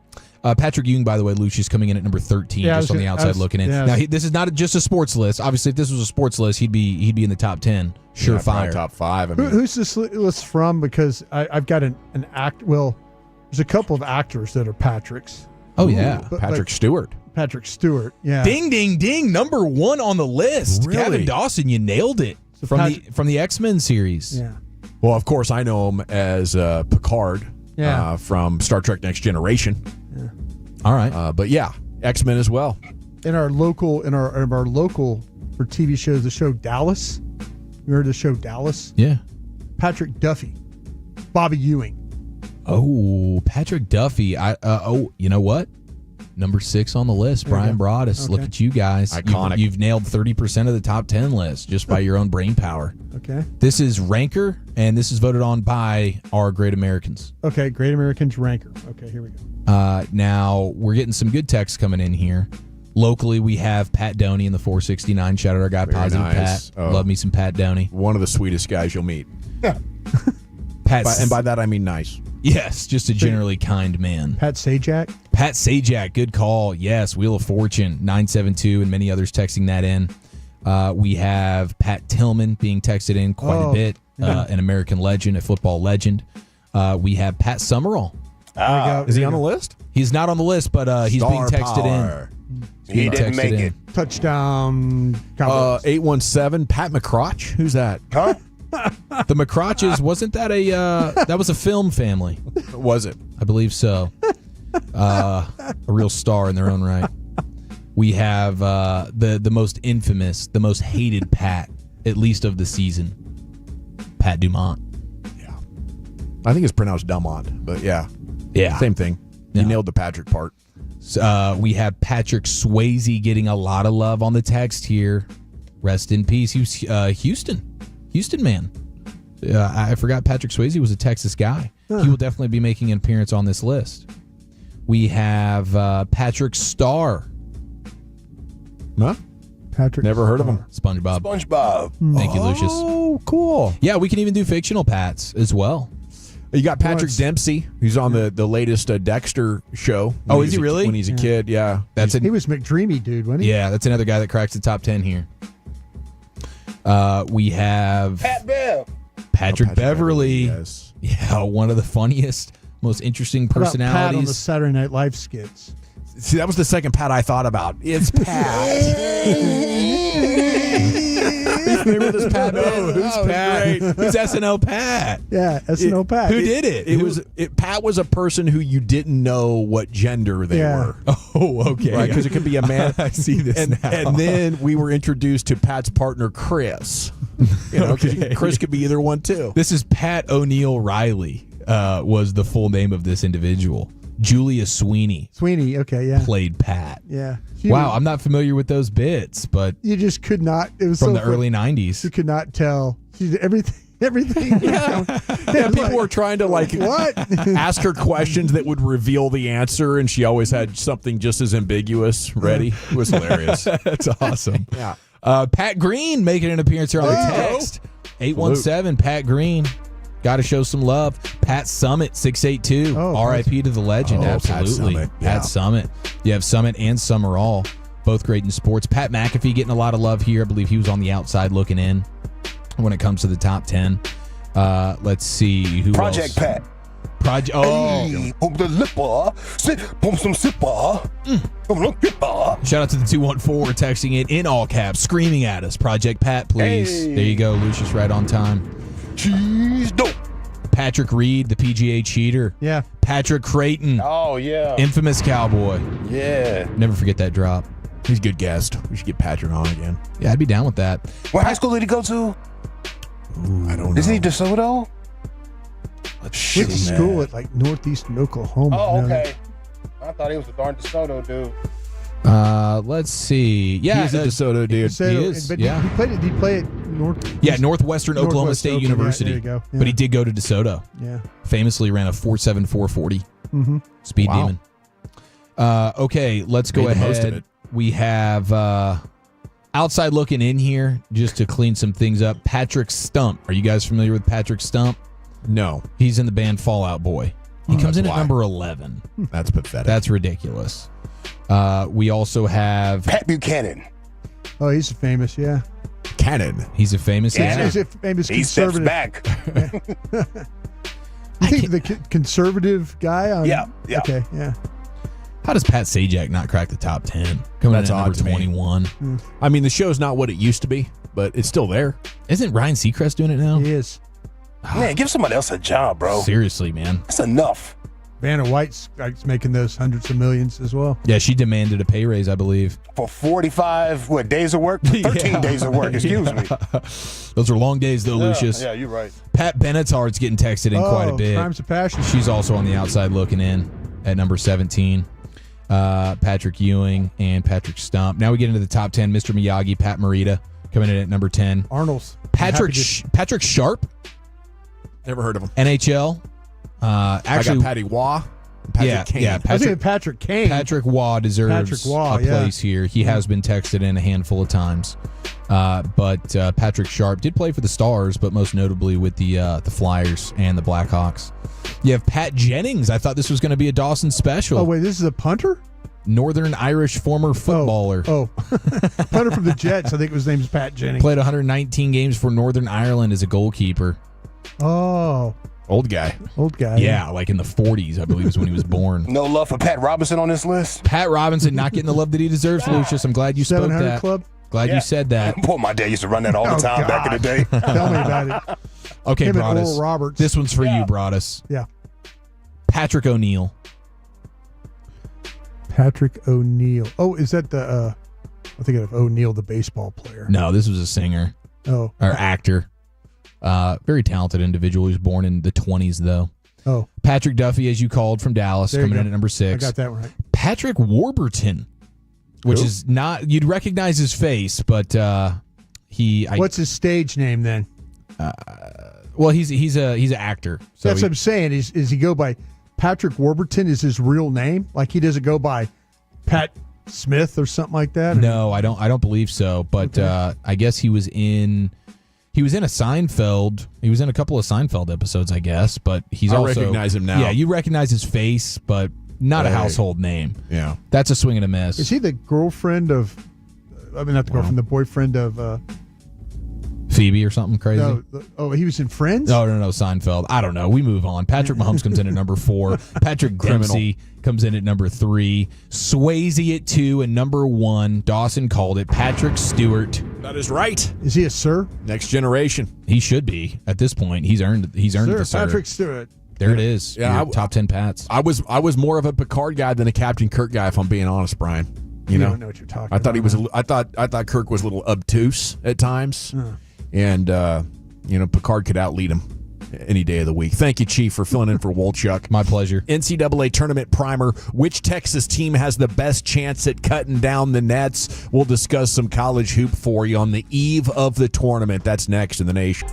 Patrick Ewing, by the way, Lucius coming in at number 13, just on the outside looking in. Now, this is not just a sports list. Obviously, if this was a sports list, he'd be in the top 10. Surefire. Top 5. I mean, Who's this list from? Because I've got an act. Well, there's a couple of actors that are Patricks. Oh, yeah. Patrick Stewart. Patrick Stewart, yeah. Ding, ding, ding. Number 1 on the list. Really? Gavin Dawson, you nailed it. So From the X-Men series. Yeah. Well, of course, I know him as Picard from Star Trek Next Generation. Yeah. All right. But yeah, X-Men as well. In our local for TV shows, the show Dallas. You heard the show Dallas? Yeah. Patrick Duffy, Bobby Ewing. Oh, Patrick Duffy. You know what? Number 6 on the list, Brian Broaddus. Okay. Look at you guys. Iconic. You've nailed 30% of the top 10 list just by your own brain power. Okay. This is Ranker, and this is voted on by our Great Americans. Okay, Great Americans Ranker. Okay, here we go. Now, we're getting some good texts coming in here. Locally, we have Pat Doney in the 469. Shout out our guy, Very Positive nice. Pat. Love me some Pat Doney. One of the sweetest guys you'll meet. And by that, I mean nice. Yes, just a generally kind man. Pat Sajak. Pat Sajak, good call. Yes, Wheel of Fortune, 972, and many others texting that in. We have Pat Tillman being texted in quite a bit, an American legend, a football legend. We have Pat Summerall. Is he on the list? He's not on the list, but he's being texted power. in. He didn't make it. Touchdown. Cowboys. 817, Pat McCrotch. Who's that? Huh? The McCrotches, wasn't that that was a film family? Was it? I believe so. A real star in their own right. We have the most infamous, the most hated Pat, at least of the season, Pat Dumont. Yeah. I think it's pronounced Dumont, but yeah. Yeah. Same thing. You nailed the Patrick part. We have Patrick Swayze getting a lot of love on the text here. Rest in peace. He was Houston man. I forgot Patrick Swayze was a Texas guy. He will definitely be making an appearance on this list. We have Patrick Star. Huh? Patrick. Never heard of him. SpongeBob. Thank you, Lucius. Oh, cool. Yeah, we can even do fictional Pats as well. You got Patrick Dempsey, who's on the latest Dexter show. Oh, is he really? When he's a kid, yeah. He was McDreamy dude, wasn't he? Yeah, that's another guy that cracks the top 10 here. We have Patrick Beverly. Yes. Yeah, one of the funniest, most interesting How about Pat on the personalities. Saturday Night Live skits. See, that was the second Pat I thought about. It's Pat. Remember this Pat? No, who's Pat? Who's SNL Pat? Yeah, SNL Pat. Who did it? Pat was a person who you didn't know what gender they were. Oh, okay. Right, because it could be a man. I see this now. And then we were introduced to Pat's partner, Chris. Chris could be either one too. This is Pat O'Neill Riley. Was the full name of this individual. Julia Sweeney. Sweeney, okay, yeah. Played Pat. Yeah. Wow, I'm not familiar with those bits, but you just could not. It was from so the early '90s. You could not tell. She did everything. Yeah, people were trying to what? ask her questions that would reveal the answer, and she always had something just as ambiguous ready. It was hilarious. That's awesome. Yeah. Pat Green making an appearance here on the text. 817 Pat Green. Got to show some love. Pat Summit 682. R.I.P. to the legend. Absolutely. Pat Summit. You have Summit and Summerall, both great in sports. Pat McAfee getting a lot of love here. I believe he was on the outside looking in when it comes to the top 10. Let's see who Project else? Pat. Project. Hey, the lipper, some sipper. Shout out to the 214 texting it in all caps, screaming at us. Project Pat, please. Hey. There you go, Lucius, right on time. Cheese dope. Patrick Reed, the PGA cheater. Yeah. Patrick Creighton. Oh, yeah. Infamous Cowboy. Yeah. Never forget that drop. He's a good guest. We should get Patrick on again. Yeah, I'd be down with that. What high school did he go to? I don't know. Isn't he DeSoto? Went to school at like northeastern Oklahoma. Oh, okay. I thought he was a darn DeSoto dude. Let's see. Yeah, he's a DeSoto dude. DeSoto, He is. But Yeah. did he play at Northwestern Oklahoma State okay, University. there you go. Yeah. But he did go to DeSoto. Yeah. Famously ran a 4.74 40. Mm-hmm. Speed Wow. demon. Okay, let's go Made the most of ahead. it. We have outside looking in here just to clean some things up. Patrick Stump. Are you guys familiar with Patrick Stump? No. He's in the band Fall Out Boy. He comes that's in at why. number 11. That's pathetic. That's ridiculous. We also have Pat Buchanan. Oh, he's famous, yeah. Cannon. He's a famous. Yeah. He's a famous He steps conservative. back. You think the conservative guy? Yeah. Okay, yeah. How does Pat Sajak not crack the top 10? Coming That's in at odd number to me. 21. I mean, the show's not what it used to be, but it's still there. Isn't Ryan Seacrest doing it now? He is. Man, give somebody else a job, bro. Seriously, man. That's enough. Vanna White's making those hundreds of millions as well. Yeah, she demanded a pay raise, I believe. For 45, days of work? 13 days of work, excuse me. Those are long days, though, Lucius. Yeah, you're right. Pat Bennettard's getting texted in quite a bit. Crimes of Passion. She's also on the outside looking in at number 17. Patrick Ewing and Patrick Stump. Now we get into the top 10. Mr. Miyagi, Pat Morita coming in at number 10. Arnold's. Patrick Sharp. Never heard of him. NHL. Actually, I got Patty Waugh. Patrick Kane. I was thinking Patrick Kane. Patrick Waugh deserves Patrick Waugh, a place here. He has been texted in a handful of times. But Patrick Sharp did play for the Stars, but most notably with the Flyers and the Blackhawks. You have Pat Jennings. I thought this was going to be a Dawson special. Oh, wait, this is a punter? Northern Irish former footballer. Oh. Punter from the Jets. I think his name's Pat Jennings. Played 119 games for Northern Ireland as a goalkeeper. Oh. Old guy. Old guy. Yeah, like in the 40s, I believe is when he was born. No love for Pat Robinson on this list? Pat Robinson not getting the love that he deserves, Lucius. I'm glad you spoke 700 that. Club? Glad you said that. Boy, my dad used to run that all the time back in the day. Tell me about it. Okay, Him and Broadus. Oral Roberts. This one's for you, Broadus. Yeah. Patrick O'Neill. Patrick O'Neill. Oh, is that the I'm thinking of O'Neill, the baseball player. No, this was a singer. Oh. Or actor. Very talented individual. He was born in the 20s, though. Oh. Patrick Duffy, as you called, from Dallas, There you coming go. in at number 6. I got that right. Patrick Warburton, which is not, you'd recognize his face, but What's his stage name then? Well, he's an actor. So That's what I'm saying. Is he go by Patrick Warburton is his real name? Like he doesn't go by Pat Smith or something like that? Or? No, I don't believe so. But I guess he was in a Seinfeld. He was in a couple of Seinfeld episodes, I guess. But he's I also recognize him now. Yeah, you recognize his face, but not a household name. Yeah, that's a swing and a miss. Is he the girlfriend of? I mean, not the girlfriend, the boyfriend of. Phoebe or something crazy? No, he was in Friends? No, Seinfeld. I don't know. We move on. Patrick Mahomes comes in at number 4. Patrick Dempsey comes in at number 3. Swayze at 2 and number 1. Dawson called it. Patrick Stewart. That is right. Is he a sir? Next generation. He should be at this point. He's earned the sir. Patrick Stewart. There it is. Yeah, Your top 10 Pats. I was more of a Picard guy than a Captain Kirk guy, if I'm being honest, Brian. You know? don't know what you're talking I thought about. I thought Kirk was a little obtuse at times. And, Picard could outlead him any day of the week. Thank you, Chief, for filling in for Wolchuk. My pleasure. NCAA tournament primer. Which Texas team has the best chance at cutting down the nets? We'll discuss some college hoop for you on the eve of the tournament. That's next in the nation.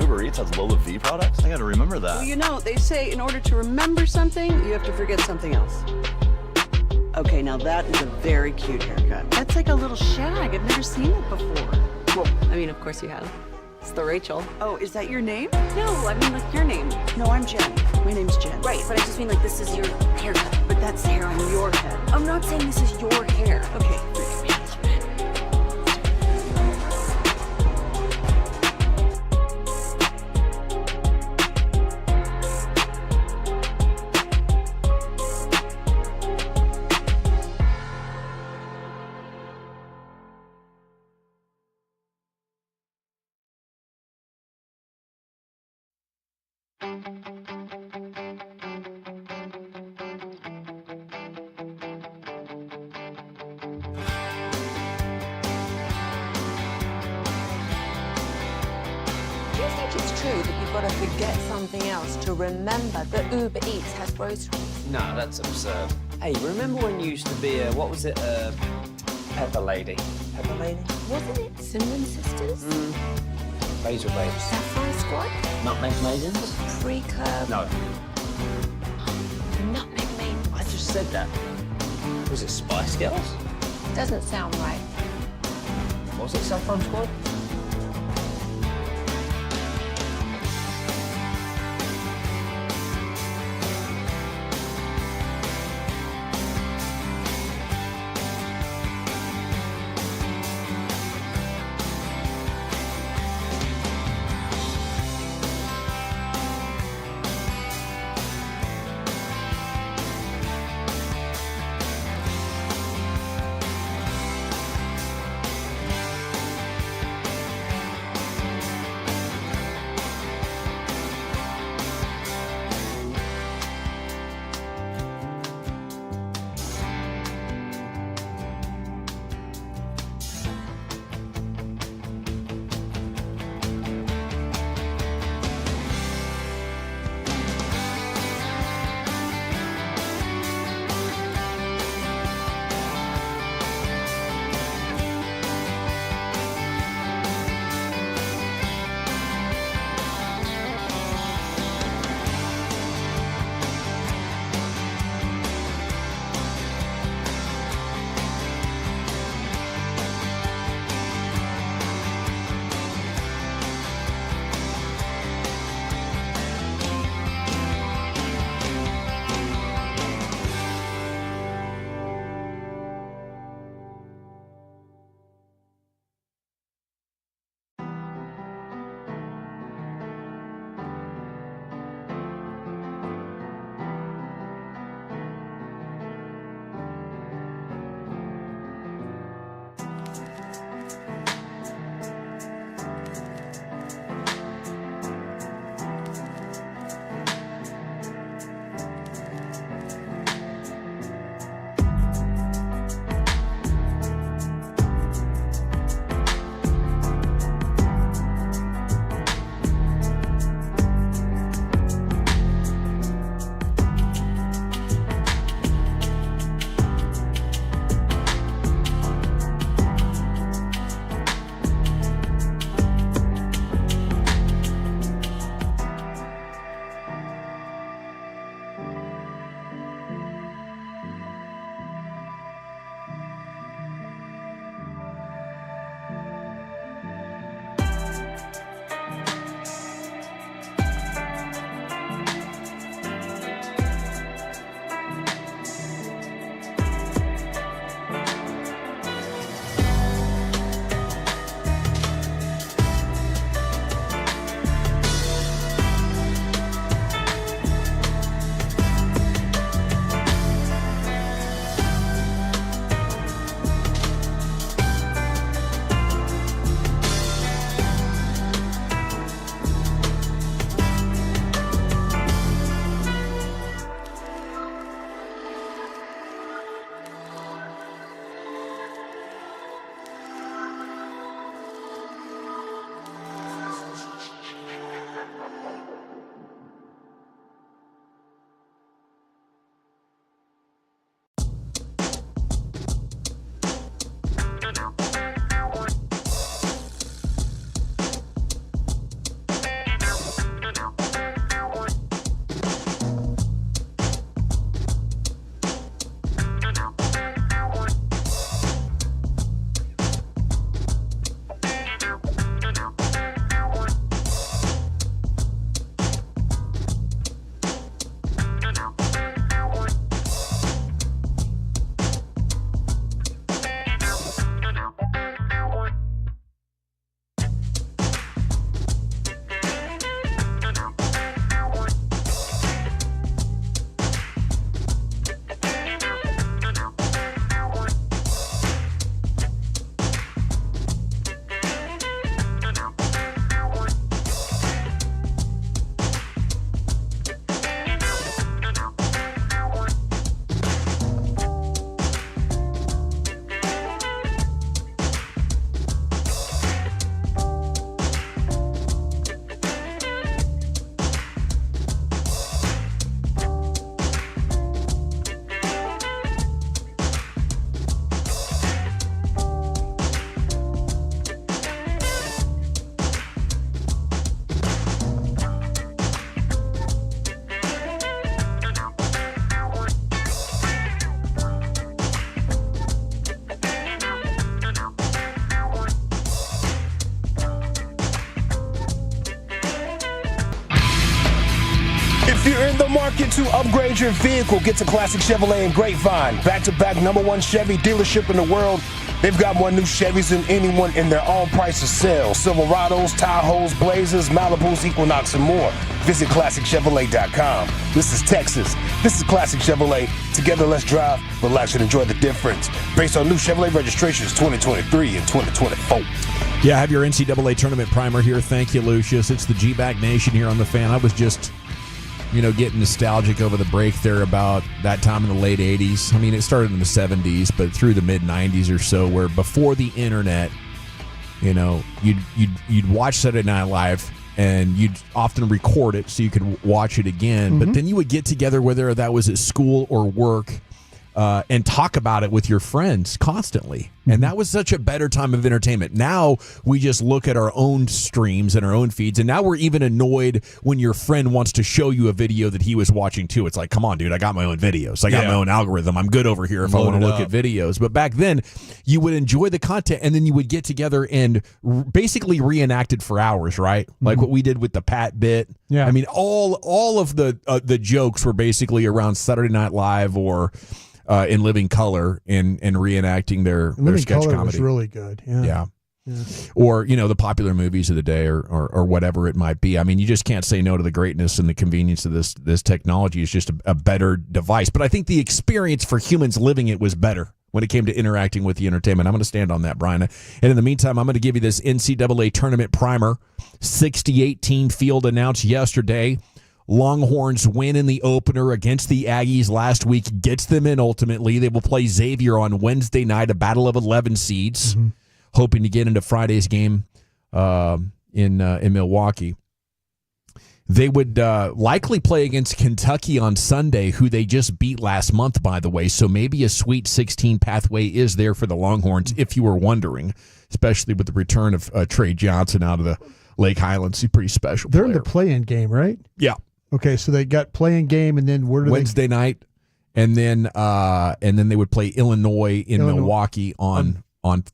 Uber Eats has Lola V products? I gotta remember that. Well, they say in order to remember something, you have to forget something else. Okay, now that is a very cute haircut. That's like a little shag. I've never seen it before. Well, I mean, of course you have. It's the Rachel. Oh, is that your name? No, I mean, like your name. No, I'm Jen. My name's Jen. Right, but I just mean like this is your haircut. But that's the hair on your head. I'm not saying this is your hair. Okay. Do you think it's true that you've got to forget something else to remember that Uber Eats has groceries? No, that's absurd. Hey, remember when you used to be Pepper Lady? Pepper Lady? Wasn't it Cinnamon Sisters? Razor Baby. Sapphire Squad? Nutmeg Maidens? Pre-curb? No. Nutmeg Maidens? I just said that. Was it Spice Girls? Doesn't sound right. Was it Saffron Squad? If you're in the market to upgrade your vehicle, get to Classic Chevrolet in Grapevine. Back-to-back #1 Chevy dealership in the world. They've got more new Chevys than anyone in their own price of sale. Silverados, Tahoes, Blazers, Malibus, Equinox, and more. Visit ClassicChevrolet.com. This is Texas. This is Classic Chevrolet. Together, let's drive, relax, and enjoy the difference. Based on new Chevrolet registrations 2023 and 2024. Yeah, I have your NCAA tournament primer here. Thank you, Lucius. It's the G-Bag Nation here on The Fan. I was just, getting nostalgic over the break there about that time in the late 80s. I mean, it started in the 70s, but through the mid-90s or so, where before the internet, you'd watch Saturday Night Live, and you'd often record it so you could watch it again. But then you would get together, whether that was at school or work, and talk about it with your friends constantly. And that was such a better time of entertainment. Now we just look at our own streams and our own feeds, and now we're even annoyed when your friend wants to show you a video that he was watching too. It's like, come on, dude, I got my own videos. I got my own algorithm. I'm good over here if I want to look at videos. But back then, you would enjoy the content, and then you would get together and basically reenact it for hours, right? Like what we did with the Pat bit. Yeah. I mean, all of the jokes were basically around Saturday Night Live or in living color and reenacting their sketch color comedy. Was really good. Yeah. Or, the popular movies of the day or whatever it might be. I mean, you just can't say no to the greatness and the convenience of this technology. It's just a better device. But I think the experience for humans living it was better when it came to interacting with the entertainment. I'm going to stand on that, Brian. And in the meantime, I'm going to give you this NCAA tournament primer. 60-18 field announced yesterday. Longhorns win in the opener against the Aggies last week, gets them in ultimately. They will play Xavier on Wednesday night, a battle of 11 seeds, hoping to get into Friday's game in Milwaukee. They would likely play against Kentucky on Sunday, who they just beat last month, by the way. So maybe a Sweet 16 pathway is there for the Longhorns, if you were wondering, especially with the return of Trey Johnson out of the Lake Highlands. He's a pretty special player. They're in the play-in game, right? Yeah. Okay, so they got play-in game, and then where do Wednesday night, and then they would play Illinois in Milwaukee on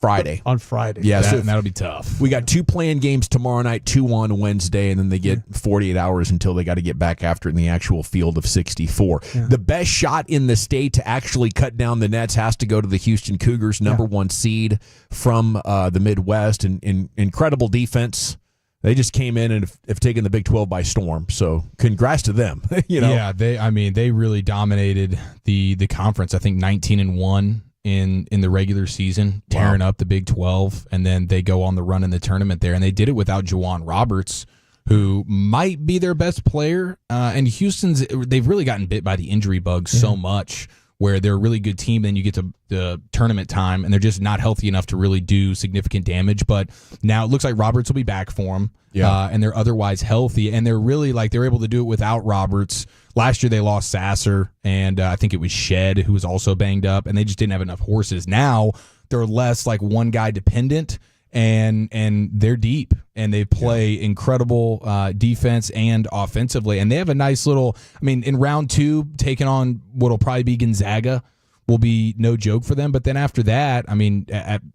Friday. On Friday. Yeah, that'll be tough. We got 2 play-in games tomorrow night, 2 on Wednesday, and then they get 48 hours until they got to get back after it in the actual field of 64. Yeah. The best shot in the state to actually cut down the nets has to go to the Houston Cougars, number 1 seed from the Midwest, and incredible defense. They just came in and have taken the Big 12 by storm. So congrats to them. Yeah, they really dominated the conference. I think 19-1 in the regular season, tearing up the Big 12, and then they go on the run in the tournament there, and they did it without Juwan Roberts, who might be their best player. And they've really gotten bit by the injury bug so much, where they're a really good team, then you get to the tournament time, and they're just not healthy enough to really do significant damage. But now it looks like Roberts will be back for them, and they're otherwise healthy, and they're really they're able to do it without Roberts. Last year they lost Sasser, and I think it was Shed, who was also banged up, and they just didn't have enough horses. Now they're less one guy dependent, and they're deep, and they play incredible defense and offensively, and they have a nice little. I mean, in round 2, taking on what'll probably be Gonzaga will be no joke for them. But then after that, I mean,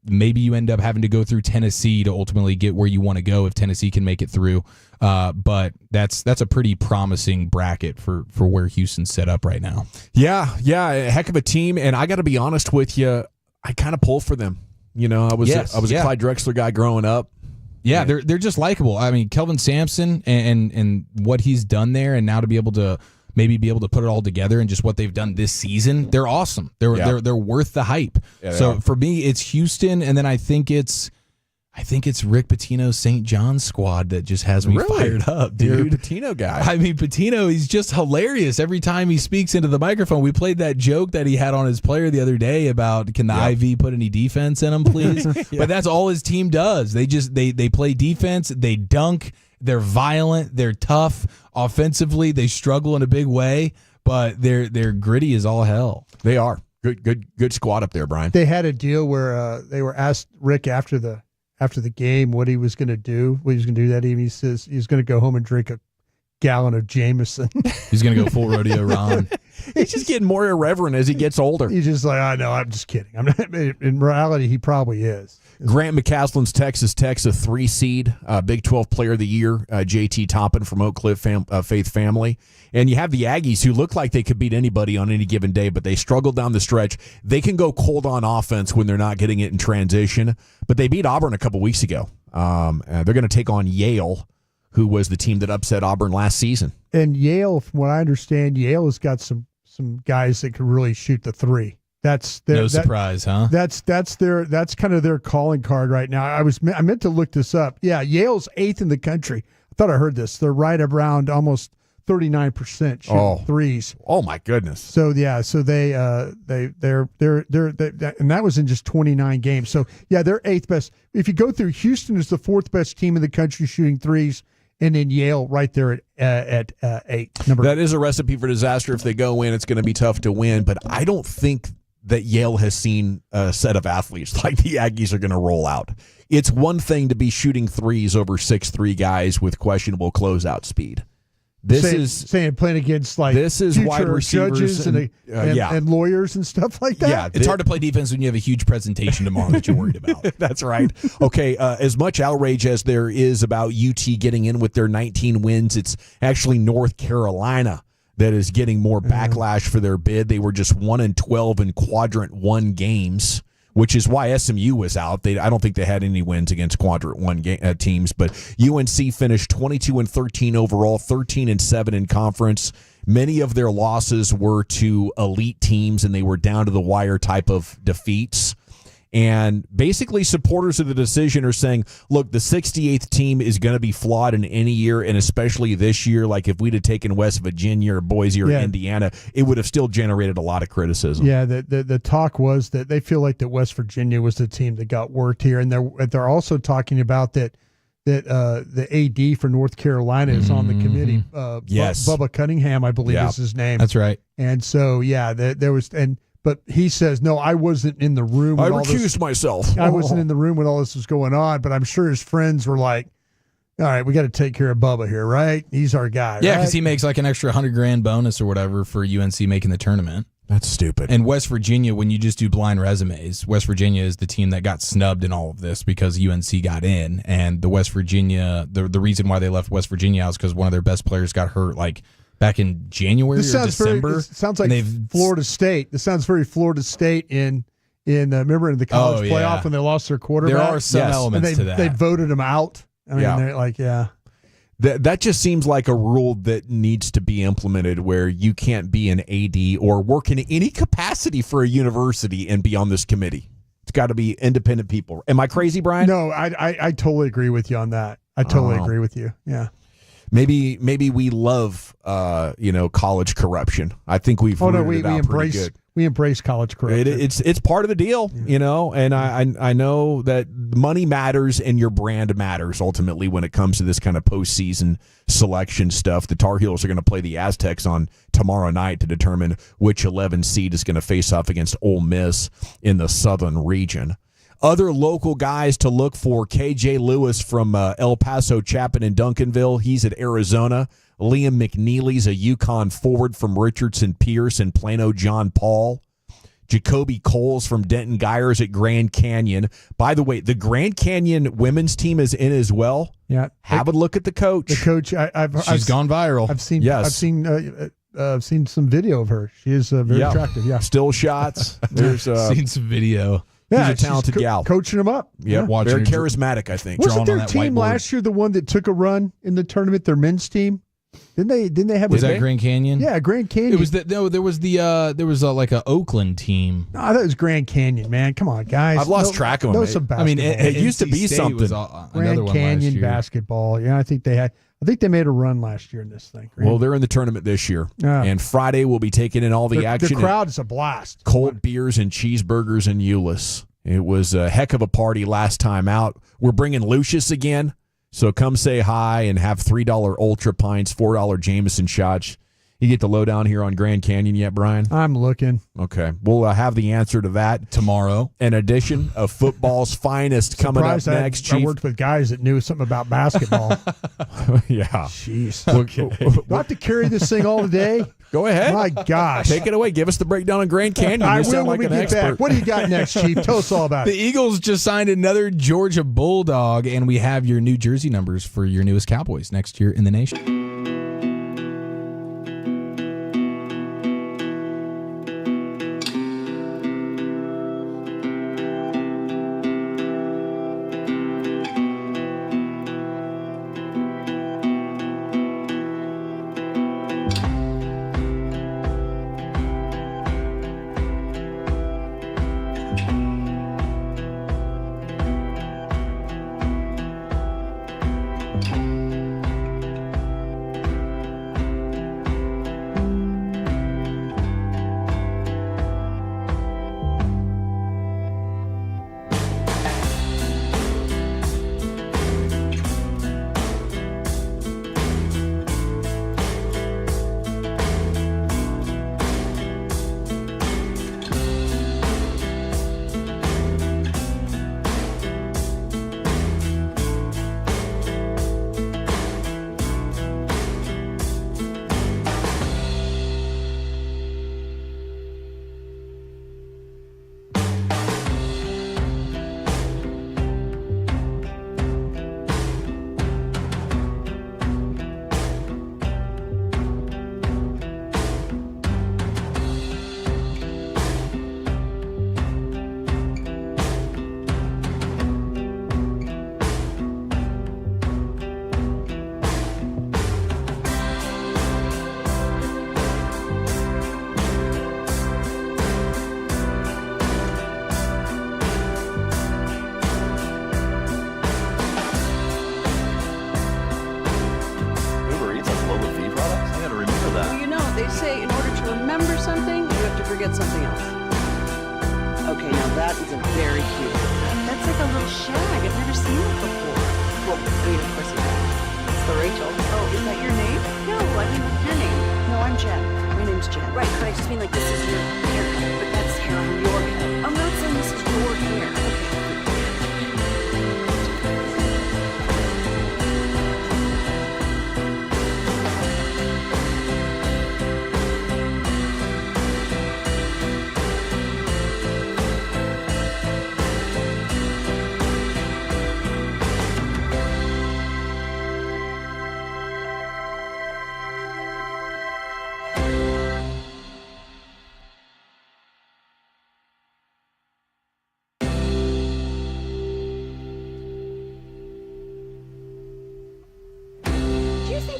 maybe you end up having to go through Tennessee to ultimately get where you want to go if Tennessee can make it through. But that's a pretty promising bracket for where Houston's set up right now. Yeah, a heck of a team, and I got to be honest with you, I kind of pull for them. I was a Clyde Drexler guy growing up. Yeah, they're just likable. I mean, Kelvin Sampson and what he's done there, and now to be able to maybe be able to put it all together and just what they've done this season, they're awesome. They're worth the hype. Yeah, so for me, it's Houston, and then I think it's Rick Pitino's St. John's squad that just has me fired up, dude. You're a Pitino guy. I mean, Pitino, he's just hilarious. Every time he speaks into the microphone, we played that joke that he had on his player the other day about, can the IV put any defense in him, please? But that's all his team does. They play defense, they dunk, they're violent, they're tough. Offensively, they struggle in a big way, but they're gritty as all hell. They are. Good squad up there, Brian. They had a deal where they were asked Rick after the game what he was going to do. What he was going to do that evening. He says he's going to go home and drink gallon of Jameson. He's going to go full rodeo Ron. He's just getting more irreverent as he gets older. He's just like, I know, I'm just kidding. I'm not, in reality, he probably is. Grant McCaslin's Texas Tech's a 3 seed, Big 12 Player of the Year, JT Toppin from Oak Cliff Faith family. And you have the Aggies who look like they could beat anybody on any given day, but they struggle down the stretch. They can go cold on offense when they're not getting it in transition, but they beat Auburn a couple weeks ago. They're going to take on Yale, who was the team that upset Auburn last season. And Yale, from what I understand, Yale has got some guys that can really shoot the three. That's their, no surprise, huh? That's kind of their calling card right now. I meant to look this up. Yeah, Yale's 8th in the country. I thought I heard this. They're right around almost 39% shooting threes. Oh my goodness. So yeah, so they're and that was in just 29 games. So yeah, they're 8th best. If you go through, Houston is the 4th best team in the country shooting threes. And then Yale right there at 8. That is a recipe for disaster. If they go in, it's going to be tough to win. But I don't think that Yale has seen a set of athletes like the Aggies are going to roll out. It's one thing to be shooting threes over 6'3" guys with questionable closeout speed. Saying playing against like this is wide receivers judges and lawyers and stuff like that. Yeah, it's hard to play defense when you have a huge presentation tomorrow that you're worried about. That's right. Okay, as much outrage as there is about UT getting in with their 19 wins, it's actually North Carolina that is getting more backlash for their bid. They were just 1-12 in quadrant 1 games, which is why SMU was out. I don't think they had any wins against quadrant 1 teams, but UNC finished 22-13 overall, 13-7 in conference. Many of their losses were to elite teams, and they were down to the wire type of defeats. And basically supporters of the decision are saying, look, the 68th team is going to be flawed in any year, and especially this year. Like if we'd have taken West Virginia or Boise or Indiana, it would have still generated a lot of criticism. Yeah, the talk was that they feel like that West Virginia was the team that got worked here, and they're also talking about that the AD for North Carolina is on the committee. Yes, Bubba Cunningham, I believe is his name. That's right. And so there was But he says, no, I wasn't in the room. I recused myself. I wasn't in the room when all this was going on, but I'm sure his friends were like, all right, we got to take care of Bubba here, right? He's our guy, Yeah, because right? he makes like an extra $100,000 bonus or whatever for UNC making the tournament. That's stupid. And West Virginia, when you just do blind resumes, West Virginia is the team that got snubbed in all of this because UNC got in. And the West Virginia, the reason why they left West Virginia out is because one of their best players got hurt like back in January or December. This sounds like Florida State. This sounds very Florida State in remember in the college playoff when they lost their quarterback? There are some elements to that. They voted him out. I mean, they're like, That just seems like a rule that needs to be implemented where you can't be an AD or work in any capacity for a university and be on this committee. It's got to be independent people. Am I crazy, Brian? No, I totally agree with you on that. I totally agree with you. Yeah. Maybe we love college corruption. I think we've rooted it out pretty good. We embrace college corruption. It's part of the deal, and I know that money matters and your brand matters ultimately when it comes to this kind of postseason selection stuff. The Tar Heels are going to play the Aztecs on tomorrow night to determine which 11 seed is going to face off against Ole Miss in the Southern region. Other local guys to look for, KJ Lewis from El Paso, Chapin, and Duncanville. He's at Arizona. Liam McNeely's a UConn forward from Richardson Pierce and Plano John Paul. Jacoby Coles from Denton Gyres at Grand Canyon. By the way, the Grand Canyon women's team is in as well. Yeah. Have a look at the coach. The coach, She's gone viral. I've seen some video of her. She is very attractive. Yeah. Still shots. There's seen some video. She's a talented gal. Coaching them up. Yeah, very charismatic, I think. Wasn't their team last year the one that took a run in the tournament, their men's team? Didn't they have? Was that Grand Canyon? Yeah, Grand Canyon. It was there was like a Oakland team. No, I thought it was Grand Canyon, man. Come on, guys. I've lost track of them. Some basketball. I mean, it used to be something. Grand Canyon basketball. Yeah, I think they made a run last year in this thing. Well, they're in the tournament this year, and Friday we'll be taking in all the action. The crowd is a blast. Cold beers and cheeseburgers in Euless. It was a heck of a party last time out. We're bringing Lucius again, so come say hi and have $3 Ultra Pints, $4 Jameson shots. You get the lowdown here on Grand Canyon yet, Brian? I'm looking. Okay. We'll have the answer to that tomorrow. An edition of football's finest coming up next, Chief. I worked with guys that knew something about basketball. Yeah. Jeez. Okay. Do I have to carry this thing all day? Go ahead. My gosh. Take it away. Give us the breakdown on Grand Canyon. I You will sound when like we an get expert. back. What do you got next, Chief? Tell us all about The it. Eagles just signed another Georgia Bulldog, and we have your new jersey numbers for your newest Cowboys next year in the nation. Forget something else. Okay, now that is a very cute haircut. That's like a little shag. I've never seen it before. Well, I mean, of course you have. It's the Rachel. Oh, is that your name? No, I mean your name. No, I'm Jen. My name's Jen. Right, but I just mean like this is your haircut, but that's hair on your head. I'm not saying this is your hair. Okay.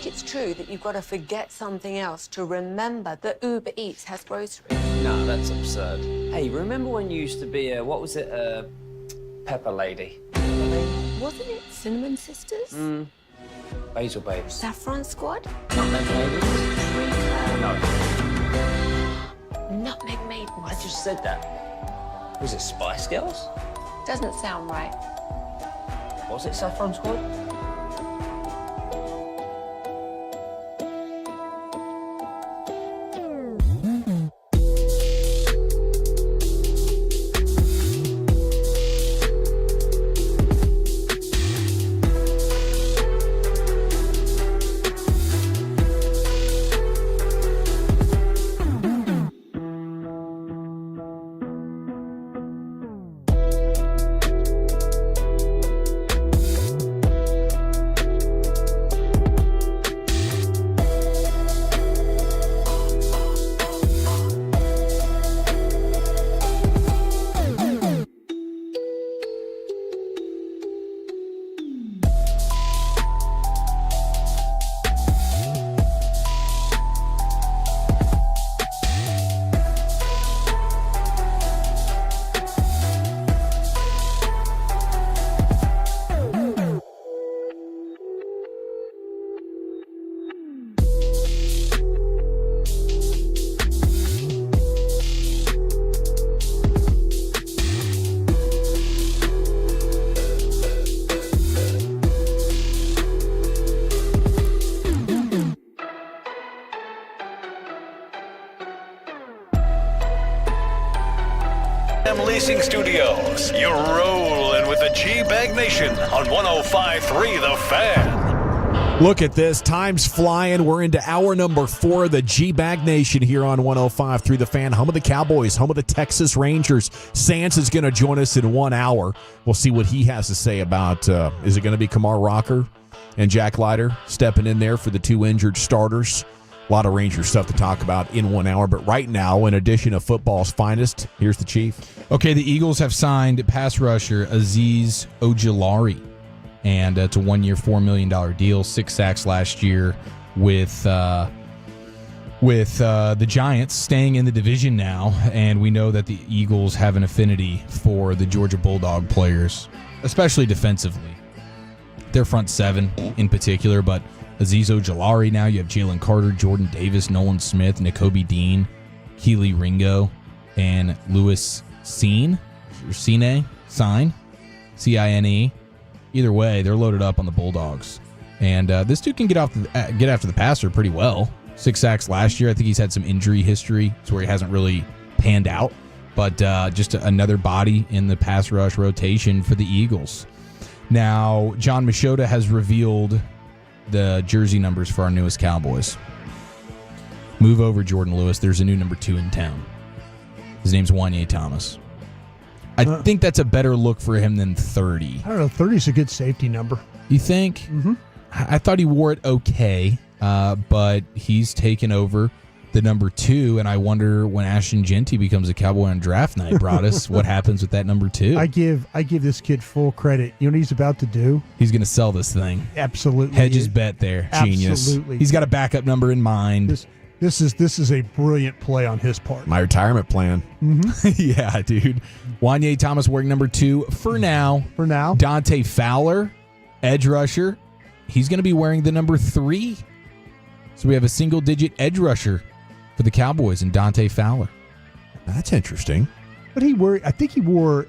It's true that you've got to forget something else to remember that Uber Eats has groceries. No, that's absurd. Hey, remember when you used to be a, what was it, Pepper Lady? Wasn't it Cinnamon Sisters? Basil Babes. Saffron Squad? Nutmeg Maidens? No. Nutmeg Maidens. I just said that. Was it Spice Girls? Doesn't sound right. Was it Saffron Squad? Leasing Studios. You're rolling with the G-Bag Nation on 105.3 The Fan. Look at this. Time's flying. We're into hour number 4 of the G-Bag Nation here on 105.3 The Fan. Home of the Cowboys, home of the Texas Rangers. Sands is going to join us in 1 hour. We'll see what he has to say about, is it going to be Kamar Rocker and Jack Leiter stepping in there for the 2 injured starters? A lot of Ranger stuff to talk about in 1 hour. But right now, in addition of football's finest, here's the Chief. Okay, the Eagles have signed pass rusher Azeez Ojulari. And it's a 1-year, $4 million deal. 6 sacks last year with the Giants staying in the division now. And we know that the Eagles have an affinity for the Georgia Bulldog players, especially defensively. Their front 7 in particular, but Azeez Ojulari now. You have Jalen Carter, Jordan Davis, Nolan Smith, Nakobe Dean, Keely Ringo, and Lewis Cine. C-I-N-E. Either way, they're loaded up on the Bulldogs. And this dude can get after the passer pretty well. 6 sacks last year. I think he's had some injury history, so where he hasn't really panned out. But just another body in the pass rush rotation for the Eagles. Now, John Machota has revealed the jersey numbers for our newest Cowboys. Move over, Jordan Lewis. There's a new number 2 in town. His name's Wanye Thomas. I think that's a better look for him than 30. I don't know. 30 is a good safety number. You think? Mm-hmm. I thought he wore it okay, but he's taken over the number 2, and I wonder when Ashton Genty becomes a Cowboy on draft night, Broadus, what happens with that number 2? I give this kid full credit. You know what he's about to do? He's going to sell this thing. Absolutely. Hedges bet there. Genius. Absolutely. He's got a backup number in mind. This is a brilliant play on his part. My retirement plan. Mm-hmm. Yeah, dude. Wanye Thomas wearing number 2 for now. Dante Fowler, edge rusher. He's going to be wearing the number 3. So we have a single-digit edge rusher for the Cowboys and Dante Fowler. That's interesting. But I think he wore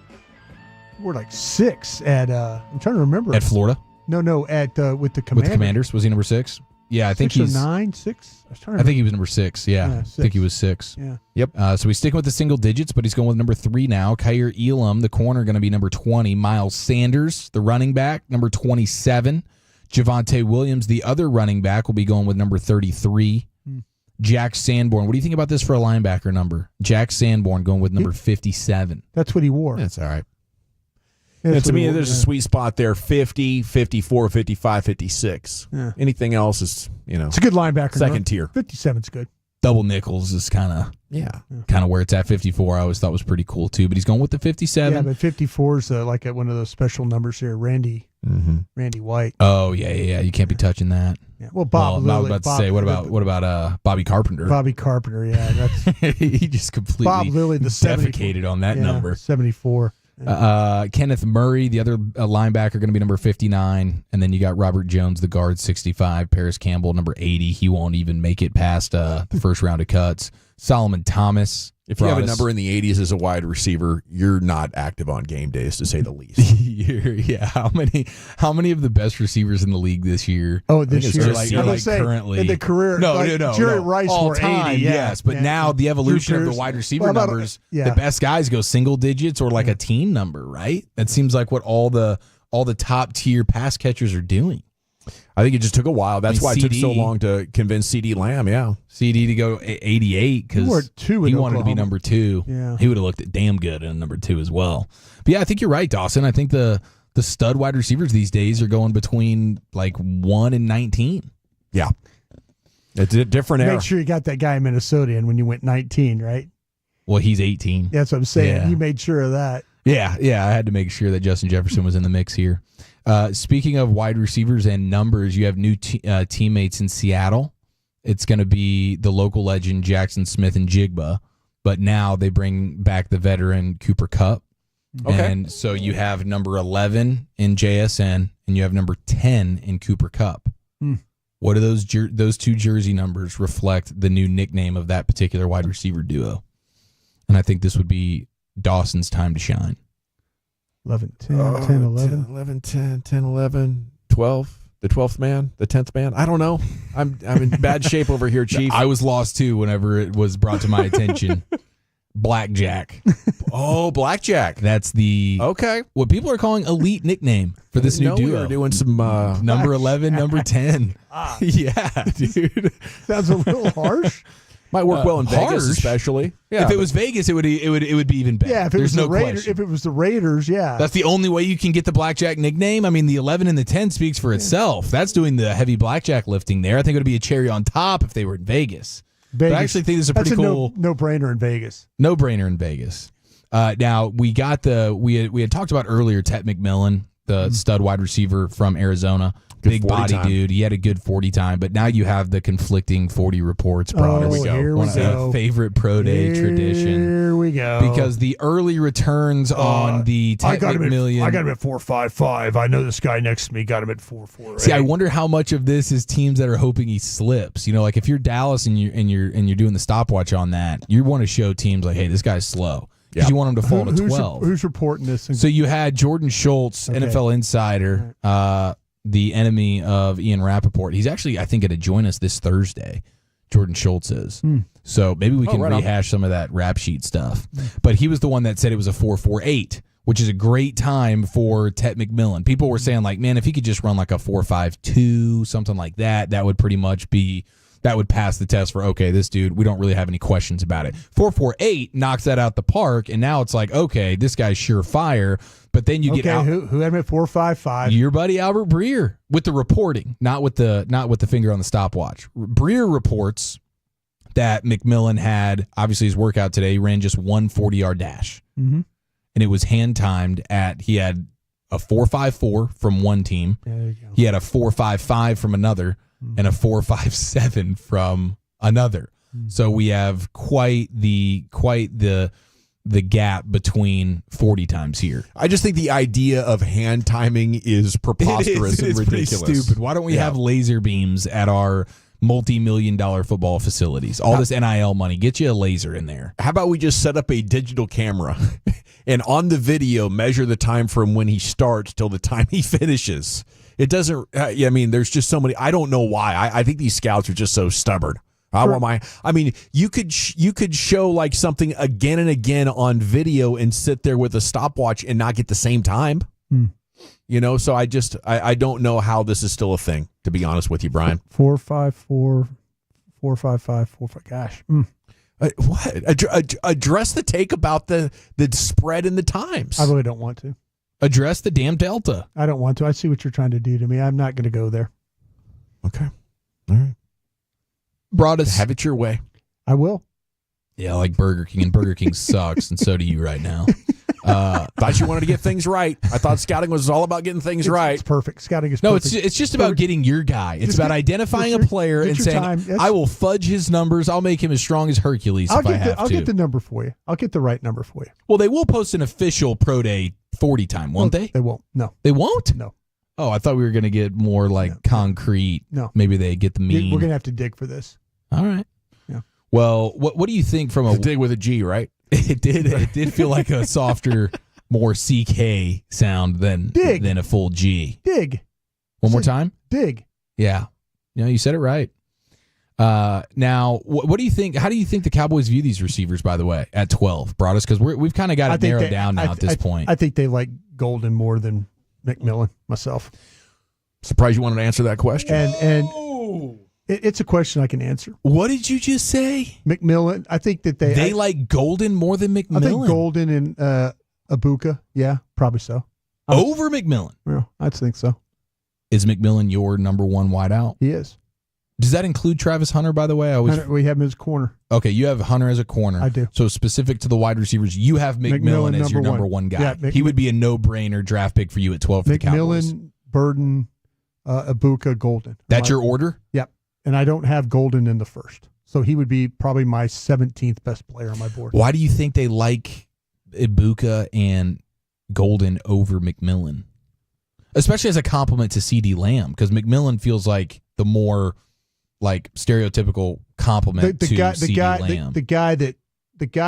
like 6 at I'm trying to remember. At Florida? No, at with the Commanders. With the Commanders, was he number 6? Yeah, I think 6 he's or 9, 6. I think he was number 6. Yeah, 6. I think he was 6. Yeah. Yep. So he's sticking with the single digits, but he's going with number 3 now. Kyer Elam, the corner, going to be number 20. Miles Sanders, the running back, number 27. Javonte Williams, the other running back, will be going with number 33. Jack Sanborn. What do you think about this for a linebacker number? Jack Sanborn going with number 57. That's what he wore. That's all right. Yeah, to me, there's a sweet spot there, 50, 54, 55, 56. Yeah. Anything else is, it's a good linebacker. Second tier. 57's good. Double nickels is kind of where it's at. 54 I always thought was pretty cool too, but he's going with the 57. Yeah, but 54 is like one of those special numbers here. Randy White. Oh yeah. You can't be touching that. Yeah. Well, Bob. I was about to say, what about Bobby Carpenter? Bobby Carpenter. Yeah, that's he just completely Bob Lilly, the defecated on that number. 74. Kenneth Murray, the other linebacker, going to be number 59. And then you got Robert Jones, the guard, 65. Paris Campbell, number 80. He won't even make it past the first round of cuts. Solomon Thomas. If you have a number in the 80s as a wide receiver, you're not active on game days, to say the least. Yeah. How many of the best receivers in the league this year? Oh, this year, currently in the career. No. Jerry Rice all were time, 80. yes, but now the evolution of the wide receiver numbers, the best guys go single digits or like a team number, right? That seems like what all the top tier pass catchers are doing. I think it just took a while. That's why it took so long to convince CD Lamb. Yeah, CD to go 88 because he wanted to be number 2. Yeah, he would have looked damn good in number 2 as well. But yeah, I think you're right, Dawson. I think the stud wide receivers these days are going between like 1 and 19. Yeah, it's a different era. Make sure you got that guy in Minnesota in when you went 19, right? Well, he's 18. That's what I'm saying. Yeah. You made sure of that. Yeah, I had to make sure that Justin Jefferson was in the mix here. Speaking of wide receivers and numbers, you have new teammates in Seattle. It's going to be the local legend Jackson Smith and Jigba, but now they bring back the veteran Cooper Kupp. Okay. And so you have number 11 in JSN, and you have number 10 in Cooper Kupp. What do those 2 jersey numbers reflect the new nickname of that particular wide receiver duo? And I think this would be Dawson's time to shine. 11, 10, 10, 11. 11, 10, 10, 11, 12. The 12th man, the 10th man. I don't know. I'm in bad shape over here, Chief. I was lost too whenever it was brought to my attention. Blackjack. Oh, Blackjack. That's the what people are calling elite nickname for this new duo. We're doing some number 11, number 10. Yeah, dude. Sounds a little harsh. Might work well in Vegas, harsh? especially. Yeah, if it was Vegas, it would be even better. Yeah, if it There's was no the Raiders, question. if it was the Raiders, yeah. That's the only way you can get the Blackjack nickname. I mean, the 11 and the 10 speaks for itself. That's doing the heavy Blackjack lifting there. I think it would be a cherry on top if they were in Vegas. But I actually think this is a pretty cool no-brainer in Vegas. No-brainer in Vegas. Now we got we had talked about earlier Tet McMillan, the stud wide receiver from Arizona. Big body dude. He had a good 40 time, but now you have the conflicting 40 reports brought us. Here we One of go. the favorite pro day tradition. Here we go. Because the early returns on the Tet McMillan. I got him at 4.55. I know this guy next to me got him at 4.48. See, I wonder how much of this is teams that are hoping he slips. You know, like if you're Dallas and you're doing the stopwatch on that, you want to show teams like, hey, this guy's slow. Because you want him to fall to 12. Who's reporting this? So you had Jordan Schultz, NFL insider, the enemy of Ian Rappaport. He's actually, I think, going to join us this Thursday. Jordan Schultz is. So maybe we can rehash some of that rap sheet stuff. But he was the one that said it was a 4.48, which is a great time for Tet McMillan. People were saying, like, man, if he could just run like a 4.52, something like that, that would pretty much be... That would pass the test for, okay, this dude, we don't really have any questions about it. 4.48 knocks that out the park, and now it's like, okay, this guy's surefire. But then you get out. Who had him at 4.55? Your buddy Albert Breer with the reporting, not with the finger on the stopwatch. Breer reports that McMillan had, obviously his workout today, he ran just one 40-yard dash. Mm-hmm. And it was hand-timed he had a 4.54 from one team. There you go. He had a 4.55 from another. And a 4.57 from another. So we have quite the gap between 40 times here. I just think the idea of hand timing is preposterous and ridiculous. Pretty stupid. Why don't we have laser beams at our multi-million-dollar football facilities? All this NIL money, get you a laser in there. How about we just set up a digital camera and on the video measure the time from when he starts till the time he finishes? It doesn't. I mean, there's just so many. I don't know why. I think these scouts are just so stubborn. You could show like something again and again on video and sit there with a stopwatch and not get the same time. You know, so I don't know how this is still a thing. To be honest with you, Brian. 4.54, 4.55, 4.5. Gosh. What? Address the take about the spread in the times. I really don't want to. Address the damn delta. I don't want to. I see what you're trying to do to me. I'm not going to go there. Okay. All right. Brought us. Have it your way. I will. Yeah, like Burger King, and Burger King sucks, and so do you right now. Thought you wanted to get things right. I thought scouting was all about getting things right. It's perfect. Scouting is no. perfect. It's just about getting your guy. It's about identifying a player and saying, I will fudge his numbers. I'll make him as strong as Hercules if I have to. I'll get the number for you. I'll get the right number for you. Well, they will post an official Pro Day 40 time, won't they? They won't. No. They won't? No. Oh, I thought we were going to get more like concrete. No. Maybe they get the mean. We're going to have to dig for this. All right. Yeah. Well, what do you think from a dig with a G, right? It did feel like a softer, more CK sound than a full G. Dig. One more time? Dig. Yeah. You said it right. Now, what do you think? How do you think the Cowboys view these receivers, by the way, at 12? Broadus, because we've kind of got it narrowed down now at this point. I think they like Golden more than McMillan, myself. Surprised you wanted to answer that question. And it's a question I can answer. What did you just say? McMillan. I think that they like Golden more than McMillan. I think Golden and Ibuka. Yeah, probably so. Over McMillan. Yeah, I think so. Is McMillan your number one wideout? He is. Does that include Travis Hunter, by the way? We have him as corner. Okay, you have Hunter as a corner. I do. So specific to the wide receivers, you have McMillan as your number one guy. Yeah, he would be a no-brainer draft pick for you at 12 for the Cowboys. McMillan, Burden, Ibuka, Golden. That's your order? Yep. And I don't have Golden in the first. So he would be probably my 17th best player on my board. Why do you think they like Ibuka and Golden over McMillan? Especially as a compliment to CD Lamb, because McMillan feels like the more like stereotypical compliment to CD Lamb. The guy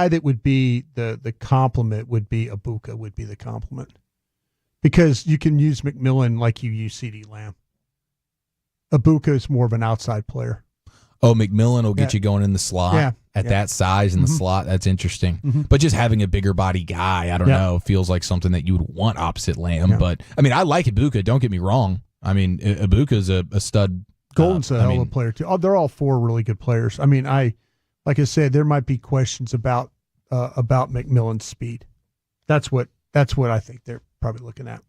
that would be the compliment would be Ibuka would be the compliment, because you can use McMillan like you use CD Lamb. Ibuka is more of an outside player. Oh, McMillan will get you going in the slot at Yeah. that size in the slot. That's interesting. But just having a bigger body guy, I don't know, feels like something that you would want opposite Lamb. But, I mean, I like Ibuka. Don't get me wrong. I mean, Ibuka's a stud. Golden's a hell of a player, too. Oh, they're all four really good players. I mean, like I said, there might be questions about McMillan's speed. That's what I think they're probably looking at.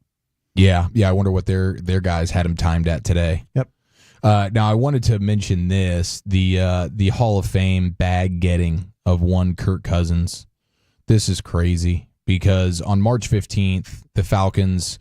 Yeah. I wonder what their guys had him timed at today. Yep. Now, I wanted to mention this, the Hall of Fame bag getting of one Kirk Cousins. This is crazy because on March 15th, the Falcons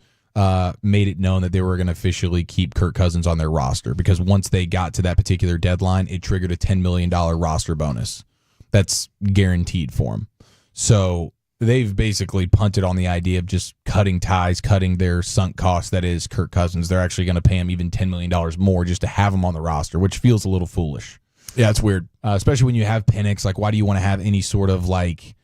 made it known that they were going to officially keep Kirk Cousins on their roster because once they got to that particular deadline, it triggered a $10 million roster bonus. That's guaranteed for him. So they've basically punted on the idea of just cutting ties, cutting their sunk cost, that is Kirk Cousins. They're actually going to pay him even $10 million more just to have him on the roster, which feels a little foolish. Yeah, it's weird. Especially when you have Penix. Like, why do you want to have any sort of, like,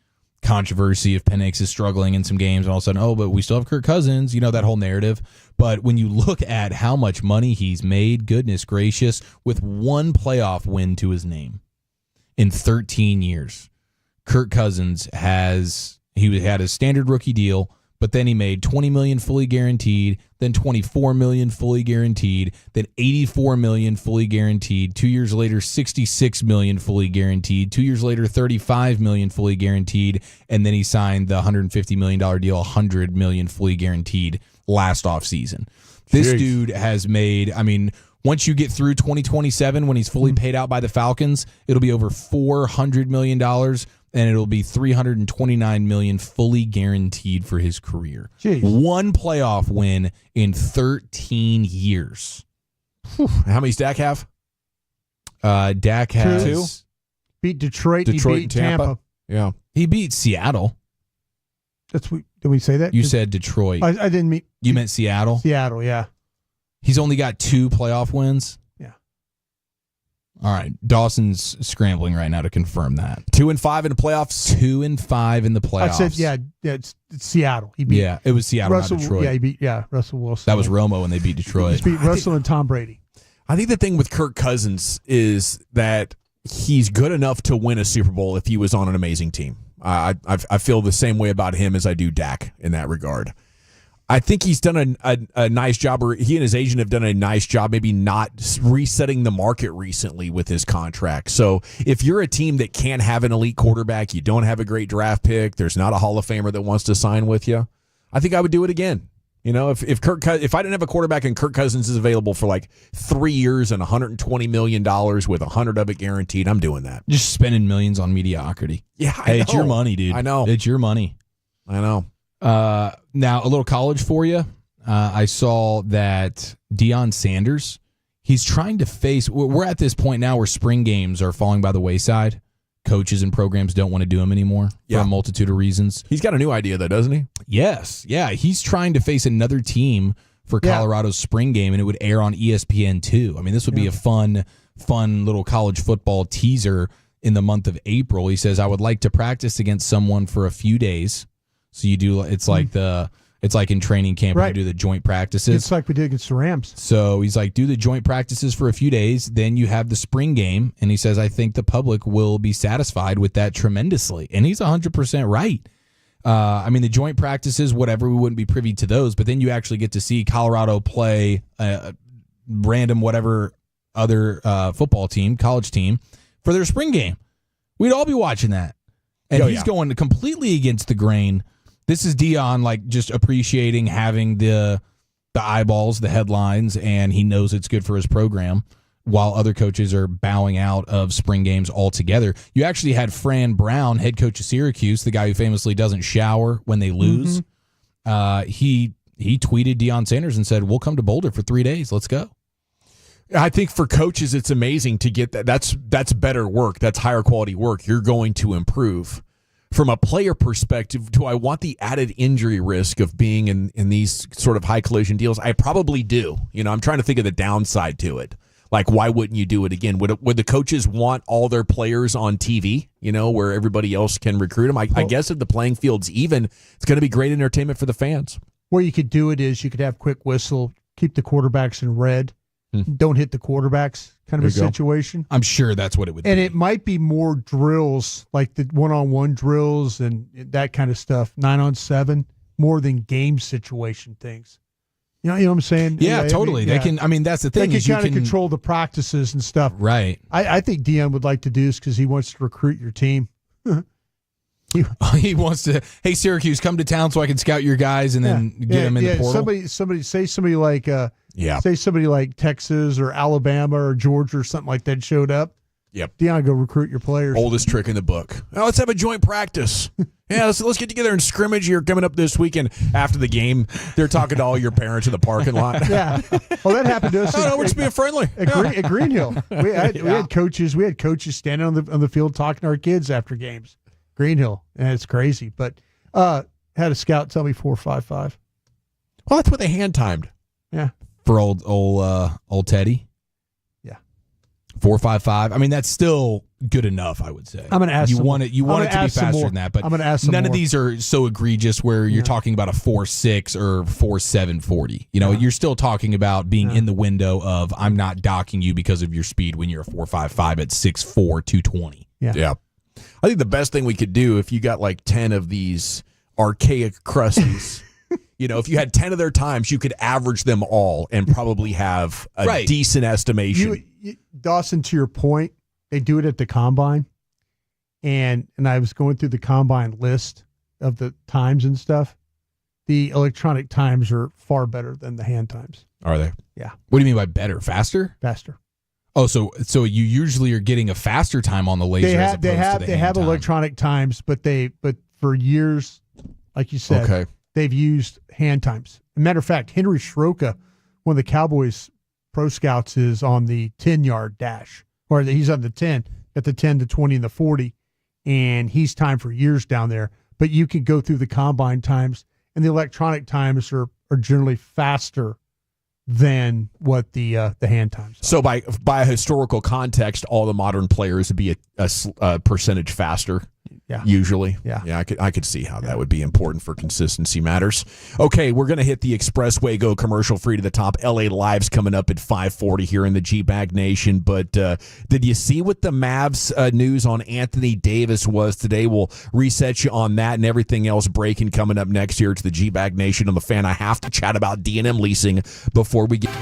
controversy if Penix is struggling in some games and all of a sudden, oh, but we still have Kirk Cousins, you know, that whole narrative. But when you look at how much money he's made, goodness gracious, with one playoff win to his name in 13 years, Kirk Cousins had his standard rookie deal, but then he made $20 million fully guaranteed, then $24 million fully guaranteed, then $84 million fully guaranteed. 2 years later, $66 million fully guaranteed. 2 years later, $35 million fully guaranteed, and then he signed the $150 million deal, $100 million fully guaranteed last offseason. This dude has made, I mean, once you get through 2027, when he's fully paid out by the Falcons, it'll be over $400 million. And it'll be $329 million fully guaranteed for his career. Jeez. One playoff win in 13 years. How many does Dak have? Dak has two. Beat Detroit. He beat and Tampa. Yeah, he beat Seattle. Did we say that? You said Detroit. I didn't mean. You meant Seattle. Seattle, yeah. He's only got 2 playoff wins. All right, Dawson's scrambling right now to confirm that. 2-5 in the playoffs. 2-5 in the playoffs. I said, it's Seattle. He beat. Yeah, it was Seattle, Russell, not Detroit. Yeah, he beat. Yeah, Russell Wilson. That was Romo when they beat Detroit. He beat Russell and Tom Brady. I think the thing with Kirk Cousins is that he's good enough to win a Super Bowl if he was on an amazing team. I feel the same way about him as I do Dak in that regard. I think he's done a nice job, or he and his agent have done a nice job, maybe not resetting the market recently with his contract. So if you're a team that can't have an elite quarterback, you don't have a great draft pick, there's not a Hall of Famer that wants to sign with you, I think I would do it again. You know, if I didn't have a quarterback and Kirk Cousins is available for like 3 years and $120 million with 100 of it guaranteed, I'm doing that. Just spending millions on mediocrity. Yeah, hey, it's your money, dude. I know. It's your money. I know. Now, a little college for you. I saw that Deion Sanders, he's trying to face, we're at this point now where spring games are falling by the wayside. Coaches and programs don't want to do them anymore for a multitude of reasons. He's got a new idea, though, doesn't he? Yes. Yeah. He's trying to face another team for Colorado's spring game, and it would air on ESPN2. I mean, this would be a fun little college football teaser in the month of April. He says, I would like to practice against someone for a few days. So you do, it's like in training camp when you do the joint practices. It's like we did against the Rams. So he's like, do the joint practices for a few days, then you have the spring game. And he says, I think the public will be satisfied with that tremendously. And he's 100% right. I mean, the joint practices, whatever, we wouldn't be privy to those, but then you actually get to see Colorado play a random whatever other football team, college team, for their spring game. We'd all be watching that. And he's going completely against the grain. This is Deion, like, just appreciating having the eyeballs, the headlines, and he knows it's good for his program, while other coaches are bowing out of spring games altogether. You actually had Fran Brown, head coach of Syracuse, the guy who famously doesn't shower when they lose. He tweeted Deion Sanders and said, we'll come to Boulder for 3 days. Let's go. I think for coaches, it's amazing to get that. That's better work. That's higher quality work. You're going to improve. From a player perspective, do I want the added injury risk of being in these sort of high collision deals? I probably do. You know, I'm trying to think of the downside to it. Like, why wouldn't you do it again? Would the coaches want all their players on TV, you know, where everybody else can recruit them? I guess if the playing field's even, it's going to be great entertainment for the fans. Where you could do it is you could have quick whistle, keep the quarterbacks in red, don't hit the quarterbacks kind of a There you go. situation. I'm sure that's what it would And be. it might be more drills, like the one-on-one drills and that kind of stuff, 9-on-7, more than game situation things. You know what I'm saying? Yeah, I mean, totally. yeah. They can. I mean, that's the thing. They is can you kind of can control the practices and stuff. Right. I think Dion would like to do this because he wants to recruit your team. He wants to. Hey, Syracuse, come to town so I can scout your guys and then get them in the portal. Somebody like say somebody like Texas or Alabama or Georgia or something like that showed up. Yep. Dion, go recruit your players. Oldest trick in the book. Oh, let's have a joint practice. Yeah, let's get together and scrimmage here coming up this weekend. After the game, they're talking to all your parents in the parking lot. Yeah. Well, that happened to us. No, we're just being friendly. At Green Hill. We had coaches standing on the field talking to our kids after games. Green Hill. And it's crazy. But had a scout tell me 4.55. Well, that's what they hand timed. Yeah. For old Teddy. Yeah. 4.55. I mean, that's still good enough, I would say. I'm gonna ask you some want more. it. You want it to be faster than that, but I'm gonna ask some none of more. these are so egregious where you're talking about a 4.6 or 4.7 40. You know, you're still talking about being in the window of I'm not docking you because of your speed when you're a 4.55 at 6'4", 220. Yeah. I think the best thing we could do if you got like 10 of these archaic crusties, if you had 10 of their times, you could average them all and probably have a decent estimation. Dawson, to your point, they do it at the combine, and I was going through the combine list of the times and stuff. The electronic times are far better than the hand times. Are they? Yeah. What do you mean by better? Faster? Faster. Oh, so you usually are getting a faster time on the laser. They have electronic times, but for years, like you said, they've used hand times. As a matter of fact, Henry Schroka, one of the Cowboys pro scouts, is on the 10-yard dash, or he's on the 10 at the 10 to 20 and the 40, and he's timed for years down there. But you can go through the combine times, and the electronic times are generally faster than what the hand times are. So by a historical context, all the modern players would be a percentage faster. Yeah. Usually. Yeah. I could see how that would be important for consistency matters. Okay, we're going to hit the Expressway Go commercial free to the top. LA Live's coming up at 5:40 here in the G-Bag Nation. But did you see what the Mavs news on Anthony Davis was today? We'll reset you on that and everything else breaking coming up next here to the G-Bag Nation on the Fan. I have to chat about D&M leasing before we get...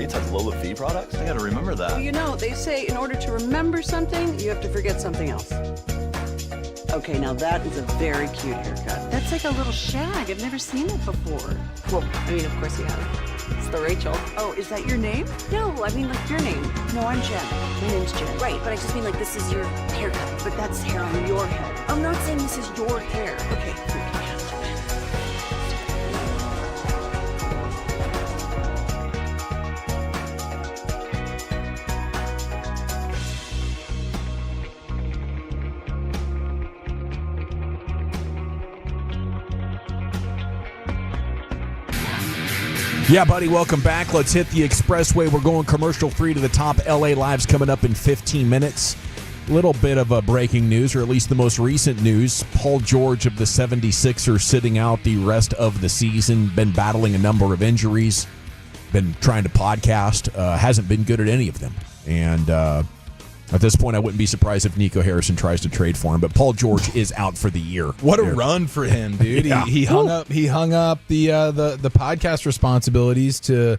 Eats has low-fee products? I gotta remember that. Well, you know, they say in order to remember something, you have to forget something else. Okay, now that is a very cute haircut. That's like a little shag. I've never seen it before. Well, I mean, of course you have. It's the Rachel. Oh, is that your name? No, I mean like your name. No, I'm Jen. My name's Jen. Right, but I just mean like this is your haircut. But that's hair on your head. I'm not saying this is your hair. Okay. Yeah, buddy, welcome back. Let's hit the expressway. We're going commercial free to the top. LA Live's coming up in 15 minutes. Little bit of a breaking news, or at least the most recent news. Paul George of the 76ers sitting out the rest of the season. Been battling a number of injuries. Been trying to podcast. Hasn't been good at any of them. And at this point, I wouldn't be surprised if Nico Harrison tries to trade for him. But Paul George is out for the year. What a run for him, dude! Yeah. He hung up the podcast responsibilities to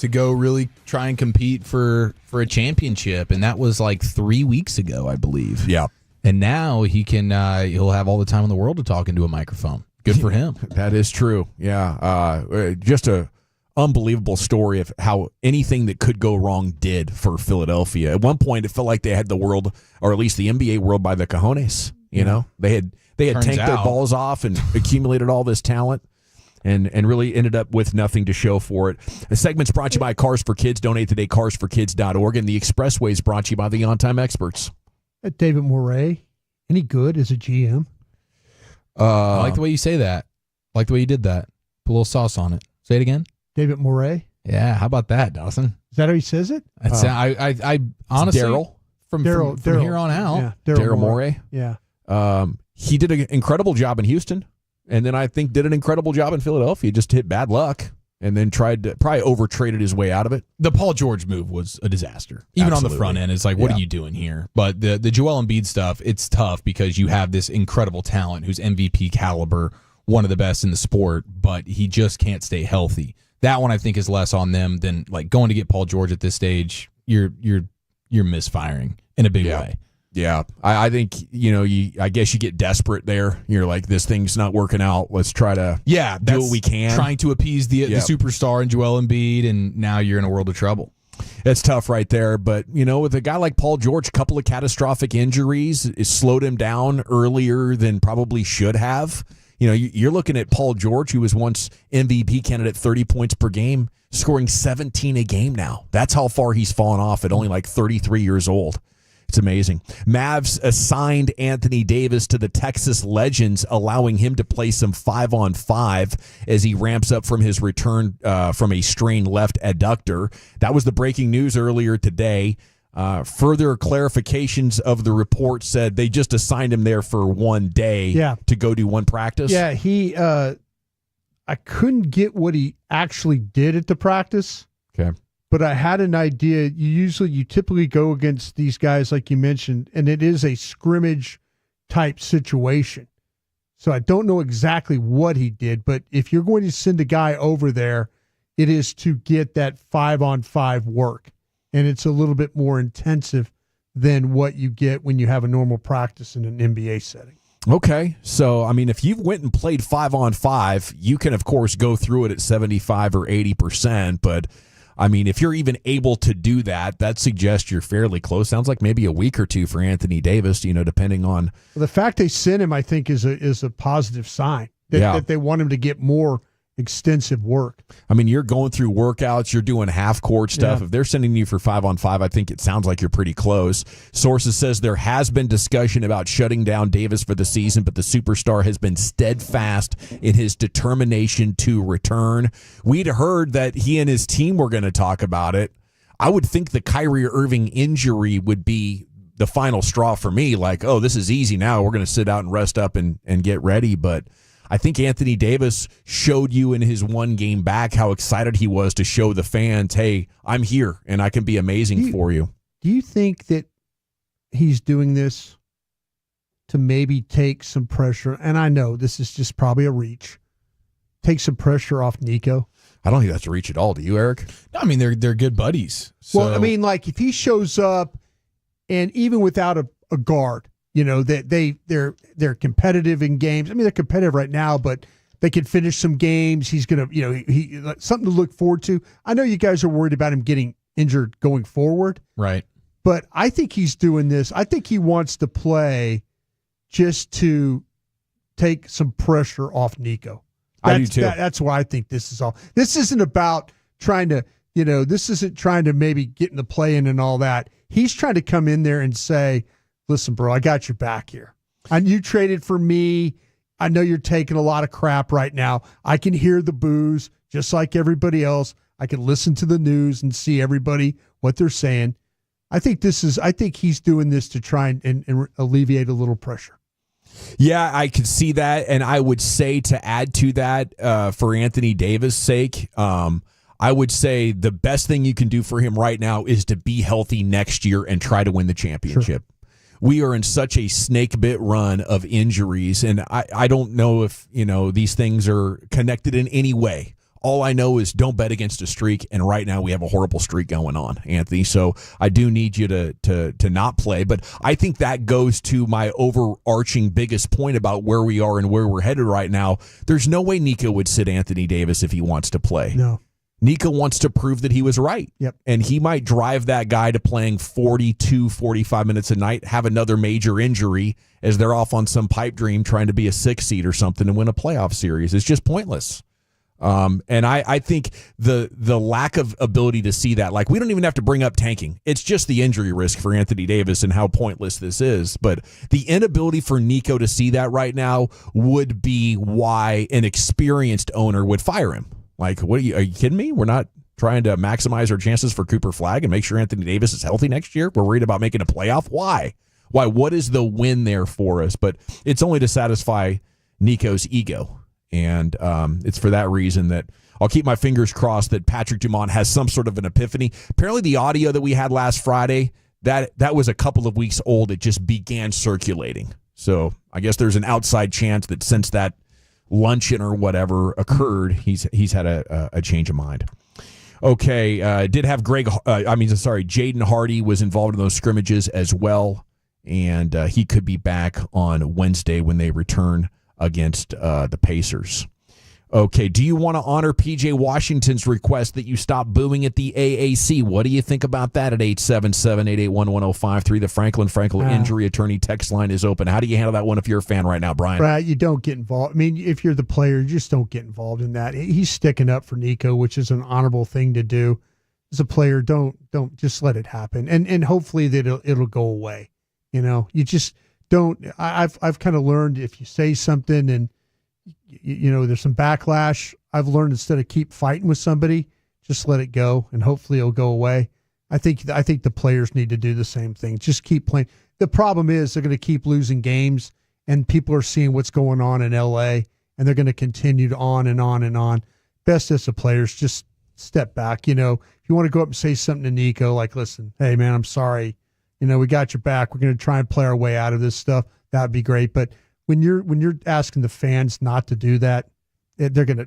go really try and compete for a championship, and that was like 3 weeks ago, I believe. Yeah, and now he'll have all the time in the world to talk into a microphone. Good for him. That is true. Yeah, just a unbelievable story of how anything that could go wrong did for Philadelphia. At one point, it felt like they had the world, or at least the NBA world, by the cojones. You know, they had tanked their balls off and accumulated all this talent, and really ended up with nothing to show for it. The segment's brought to you by Cars for Kids. Donate today, carsforkids.org, and the Expressway is brought to you by the On Time Experts. David Morey, any good as a GM? I like the way you say that. I like the way you did that. Put a little sauce on it. Say it again. David Morey. Yeah, how about that, Dawson? Is that how he says it? I honestly, Daryl from here on out. Yeah, Daryl Morey. Yeah. He did an incredible job in Houston, and then I think did an incredible job in Philadelphia. Just hit bad luck, and then probably overtraded his way out of it. The Paul George move was a disaster. Even on the front end, it's like, what are you doing here? But the Joel Embiid stuff, it's tough because you have this incredible talent who's MVP caliber, one of the best in the sport, but he just can't stay healthy. That one I think is less on them than like going to get Paul George at this stage. You're misfiring in a big way. Yeah, I think I guess you get desperate there. You're like, this thing's not working out. Let's try to do what we can. Trying to appease the superstar and Joel Embiid, and now you're in a world of trouble. It's tough right there, but with a guy like Paul George, a couple of catastrophic injuries, it slowed him down earlier than probably should have. You're looking at Paul George, who was once MVP candidate, 30 points per game, scoring 17 a game now. That's how far he's fallen off at only like 33 years old. It's amazing. Mavs assigned Anthony Davis to the Texas Legends, allowing him to play some 5-on-5 as he ramps up from his return from a strained left adductor. That was the breaking news earlier today. Further clarifications of the report said they just assigned him there for 1 day to go do one practice. Yeah, I couldn't get what he actually did at the practice. Okay. But I had an idea. You typically go against these guys, like you mentioned, and it is a scrimmage type situation. So I don't know exactly what he did, but if you're going to send a guy over there, it is to get that 5-on-5 work. And it's a little bit more intensive than what you get when you have a normal practice in an NBA setting. Okay. So, I mean, if you went and played 5-on-5, you can, of course, go through it at 75 or 80%. But, I mean, if you're even able to do that, that suggests you're fairly close. Sounds like maybe a week or two for Anthony Davis, depending on. Well, the fact they sent him, I think, is a positive sign that they want him to get more extensive work. I mean, you're going through workouts, you're doing half-court stuff. If they're sending you for 5-on-5, I think it sounds like you're pretty close. Sources says there has been discussion about shutting down Davis for the season, but the superstar has been steadfast in his determination to return. We'd heard that he and his team were going to talk about it. I would think the Kyrie Irving injury would be the final straw for me. Like, oh, this is easy now. We're going to sit out and rest up and get ready. But I think Anthony Davis showed you in his one game back how excited he was to show the fans, hey, I'm here and I can be amazing for you. Do you think that he's doing this to maybe take some pressure? And I know this is just probably a reach. Take some pressure off Nico. I don't think that's a reach at all. Do you, Eric? No, I mean, they're good buddies. So. Well, I mean, like if he shows up and even without a guard, you know, that they're competitive in games. I mean, they're competitive right now, but they can finish some games. He's going to, you know, he something to look forward to. I know you guys are worried about him getting injured going forward. Right. But I think he's doing this. I think he wants to play just to take some pressure off Nico. I do too. That's why I think this is all. This isn't about trying to, you know, this isn't trying to maybe get in the play-in and all that. He's trying to come in there and say, listen, bro, I got your back here. And you traded for me. I know you're taking a lot of crap right now. I can hear the boos just like everybody else. I can listen to the news and see everybody, what they're saying. I think he's doing this to try and alleviate a little pressure. Yeah, I could see that. And I would say to add to that, for Anthony Davis' sake, I would say the best thing you can do for him right now is to be healthy next year and try to win the championship. Sure. We are in such a snake bit run of injuries, and I don't know if, you know, these things are connected in any way. All I know is don't bet against a streak, and right now we have a horrible streak going on, Anthony. So I do need you to not play, but I think that goes to my overarching biggest point about where we are and where we're headed right now. There's no way Nico would sit Anthony Davis if he wants to play. No. Nico wants to prove that he was right. Yep. And he might drive that guy to playing 42, 45 minutes a night, have another major injury as they're off on some pipe dream trying to be a 6 seed or something and win a playoff series. It's just pointless. And I think the lack of ability to see that, like, we don't even have to bring up tanking. It's just the injury risk for Anthony Davis and how pointless this is. But the inability for Nico to see that right now would be why an experienced owner would fire him. Like, are you kidding me? We're not trying to maximize our chances for Cooper Flagg and make sure Anthony Davis is healthy next year. We're worried about making a playoff. Why? What is the win there for us? But it's only to satisfy Nico's ego. And it's for that reason that I'll keep my fingers crossed that Patrick Dumont has some sort of an epiphany. Apparently the audio that we had last Friday, that was a couple of weeks old. It just began circulating. So I guess there's an outside chance that since that luncheon or whatever occurred, he's had a change of mind. Okay, did have Jaden Hardy was involved in those scrimmages as well, and he could be back on Wednesday when they return against the Pacers. Okay, do you want to honor P.J. Washington's request that you stop booing at the AAC? What do you think about that at 877-881-1053? The Franklin injury attorney text line is open. How do you handle that one if you're a fan right now, Brian? Right, you don't get involved. I mean, if you're the player, you just don't get involved in that. He's sticking up for Nico, which is an honorable thing to do. As a player, don't just let it happen, and hopefully that it'll go away. You know, you just don't. I've kind of learned if you say something and you know there's some backlash, I've learned instead of keep fighting with somebody, just let it go, and hopefully it'll go away. I think the players need to do the same thing. Just keep playing. The problem is they're going to keep losing games, and people are seeing what's going on in LA, and they're going to continue on and on and on. Best as the players, just step back. You know, if you want to go up and say something to Nico, like, listen, hey man, I'm sorry. You know, we got your back. We're going to try and play our way out of this stuff. That'd be great. But when you're asking the fans not to do that, they're gonna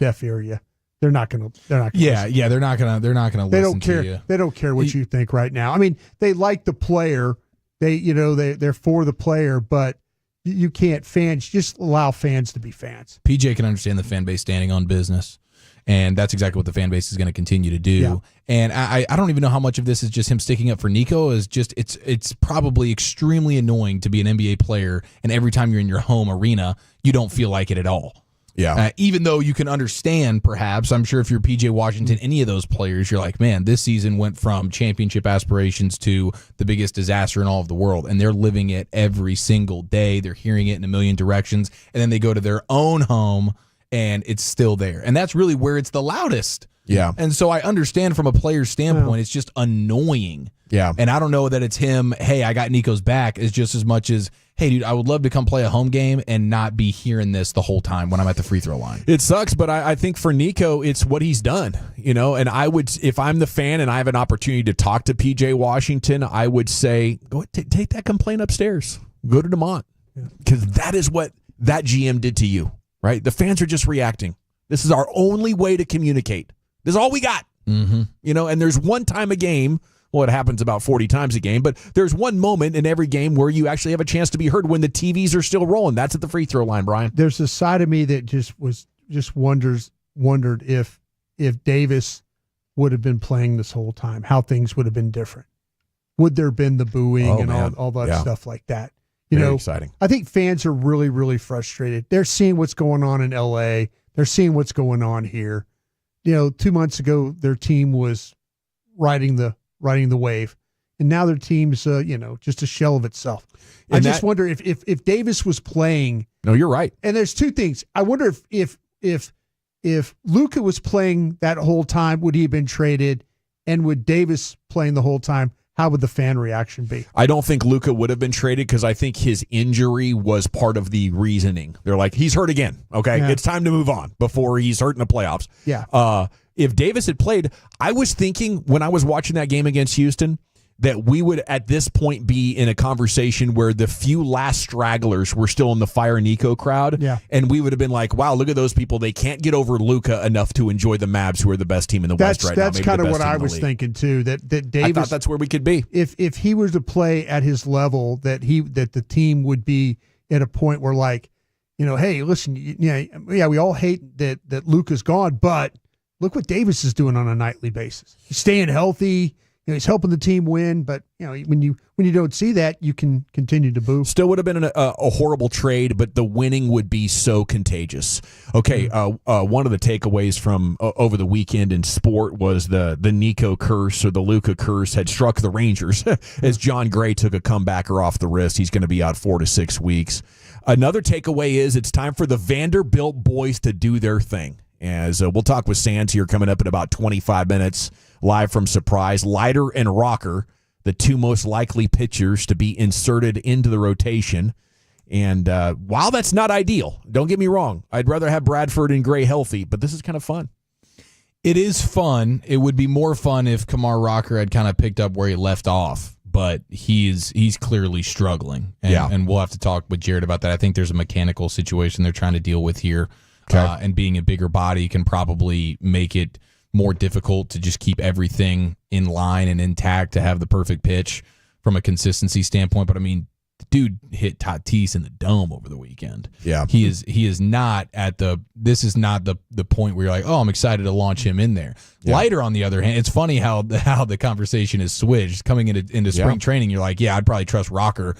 deaf ear you. They're not gonna. Yeah, they're not gonna listen. They don't care. To you. They don't care what you think right now. I mean, they like the player. They're for the player, but you can't just allow fans to be fans. PJ can understand the fan base standing on business. And that's exactly what the fan base is going to continue to do. Yeah. And I don't even know how much of this is just him sticking up for Nico. It's probably extremely annoying to be an NBA player, and every time you're in your home arena, you don't feel like it at all. Yeah. Even though you can understand, perhaps, I'm sure if you're PJ Washington, any of those players, you're like, man, this season went from championship aspirations to the biggest disaster in all of the world. And they're living it every single day. They're hearing it in a million directions. And then they go to their own home, and it's still there. And that's really where it's the loudest. Yeah. And so I understand from a player's standpoint, it's just annoying. Yeah. And I don't know that it's him, hey, I got Nico's back, is just as much as, hey, dude, I would love to come play a home game and not be hearing this the whole time when I'm at the free throw line. It sucks, but I think for Nico, it's what he's done, you know, and I would, if I'm the fan and I have an opportunity to talk to PJ Washington, I would say, go take that complaint upstairs. Go to Dumont. Because that is what that GM did to you. Right? The fans are just reacting. This is our only way to communicate. This is all we got. Mm-hmm. And there's one time a game. Well, it happens about 40 times a game, but there's one moment in every game where you actually have a chance to be heard when the TVs are still rolling. That's at the free throw line, Brian. There's a side of me that just wondered if Davis would have been playing this whole time, how things would have been different. Would there have been the booing and all that stuff like that? Very exciting. I think fans are really, really frustrated. They're seeing what's going on in LA. They're seeing what's going on here. 2 months ago, their team was riding the wave, and now their team's just a shell of itself. And I just wonder if Davis was playing. No, you're right. And there's two things. I wonder if Luka was playing that whole time, would he have been traded? And would Davis playing the whole time, how would the fan reaction be? I don't think Luka would have been traded because I think his injury was part of the reasoning. They're like, he's hurt again. Okay, It's time to move on before he's hurt in the playoffs. Yeah. If Davis had played, I was thinking when I was watching that game against Houston that we would at this point be in a conversation where the few last stragglers were still in the Fire Nico crowd. Yeah. And we would have been like, wow, look at those people. They can't get over Luka enough to enjoy the Mavs, who are the best team in the West right now. That's kind of what I was thinking too, that Davis, I thought that's where we could be. If he was to play at his level, that the team would be at a point where hey, listen, we all hate that Luka's gone, but look what Davis is doing on a nightly basis. He's staying healthy. He's helping the team win, but when you don't see that, you can continue to boo. Still would have been a horrible trade, but the winning would be so contagious. Okay, one of the takeaways from over the weekend in sport was the Nico curse or the Luka curse had struck the Rangers as John Gray took a comebacker off the wrist. He's going to be out 4 to 6 weeks. Another takeaway is it's time for the Vanderbilt boys to do their thing. As we'll talk with Sands here coming up in about 25 minutes, live from Surprise. Leiter and Rocker, the two most likely pitchers to be inserted into the rotation. And while that's not ideal, don't get me wrong, I'd rather have Bradford and Gray healthy, but this is kind of fun. It is fun. It would be more fun if Kumar Rocker had kind of picked up where he left off, but he's clearly struggling. And we'll have to talk with Jared about that. I think there's a mechanical situation they're trying to deal with here. Okay. And being a bigger body can probably make it more difficult to just keep everything in line and intact to have the perfect pitch from a consistency standpoint. But I mean, the dude hit Tatis in the dome over the weekend. Yeah, he is not at the. This is not the point where you're like, oh, I'm excited to launch him in there. Yeah. Leiter, on the other hand, it's funny how the conversation is switched coming into spring training. You're like, yeah, I'd probably trust Rocker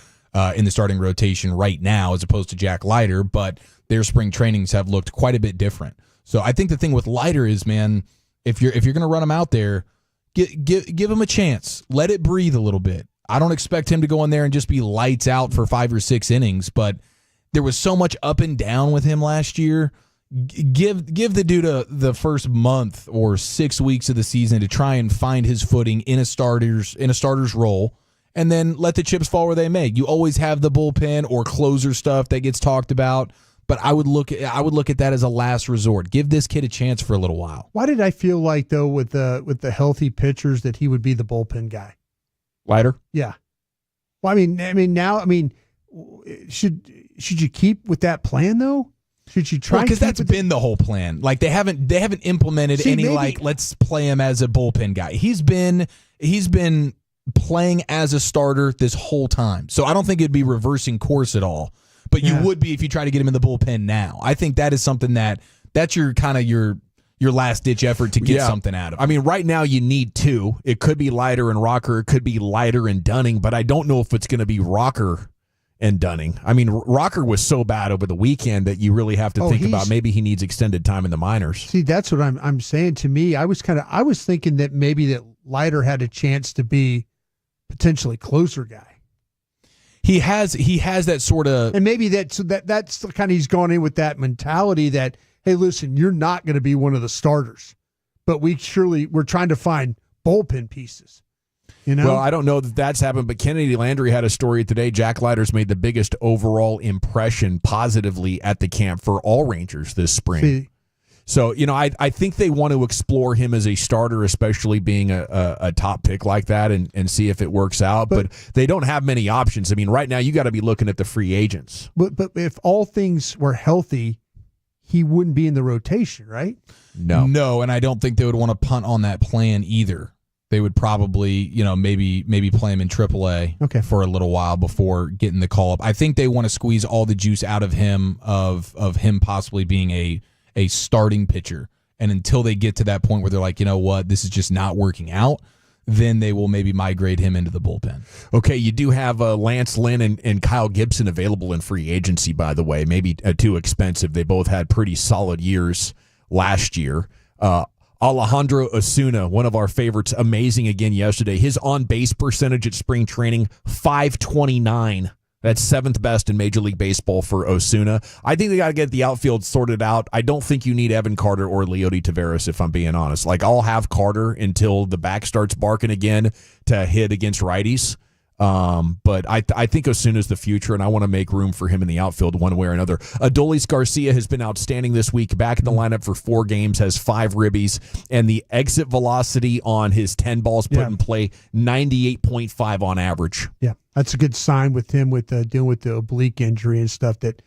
in the starting rotation right now as opposed to Jack Leiter, but their spring trainings have looked quite a bit different. So I think the thing with Leiter is, man, if you're going to run him out there, give him a chance. Let it breathe a little bit. I don't expect him to go in there and just be lights out for 5 or 6 innings, but there was so much up and down with him last year. Give the dude the first month or 6 weeks of the season to try and find his footing in a starter's role, and then let the chips fall where they may. You always have the bullpen or closer stuff that gets talked about. But I would look at that as a last resort. Give this kid a chance for a little while. Why did I feel like though with the healthy pitchers that he would be the bullpen guy? Leiter? Yeah. Well, I mean, should you keep with that plan though? Should you try? Because that's been the whole plan. Like they haven't implemented let's play him as a bullpen guy. He's been playing as a starter this whole time. So I don't think it'd be reversing course at all. But you would be if you try to get him in the bullpen now. I think that is something that's your kind of your last ditch effort to get something out of him. I mean, right now you need two. It could be Leiter and Rocker. It could be Leiter and Dunning. But I don't know if it's going to be Rocker and Dunning. I mean, Rocker was so bad over the weekend that you really have to think about maybe he needs extended time in the minors. See, that's what I'm saying. To me, I was thinking that maybe that Leiter had a chance to be potentially closer guy. He has that sort of, and maybe that's kind of he's gone in with that mentality that, hey, listen, you're not going to be one of the starters, but we're trying to find bullpen pieces. Well, I don't know that that's happened, but Kennedy Landry had a story today. Jack Leiter's made the biggest overall impression positively at the camp for all Rangers this spring. See, so, I think they want to explore him as a starter, especially being a top pick like that and see if it works out. But they don't have many options. I mean, right now you got to be looking at the free agents. But if all things were healthy, he wouldn't be in the rotation, right? No, and I don't think they would want to punt on that plan either. They would probably, maybe play him in AAA for a little while before getting the call up. I think they want to squeeze all the juice out of him of him possibly being a starting pitcher. And until they get to that point where they're like, you know what, this is just not working out, then they will maybe migrate him into the bullpen. Okay, you do have Lance Lynn and Kyle Gibson available in free agency, by the way. Maybe too expensive. They both had pretty solid years last year. Alejandro Osuna, one of our favorites, amazing again yesterday. His on-base percentage at spring training, .529. That's 7th best in Major League Baseball for Osuna. I think they got to get the outfield sorted out. I don't think you need Evan Carter or Leody Taveras, if I'm being honest. Like, I'll have Carter until the back starts barking again to hit against righties. But I think Osuna's the future, and I want to make room for him in the outfield one way or another. Adolis Garcia has been outstanding this week, back in the lineup for 4 games, has 5 ribbies, and the exit velocity on his 10 balls put in play, 98.5 on average. Yeah, that's a good sign with him with dealing with the oblique injury and stuff that,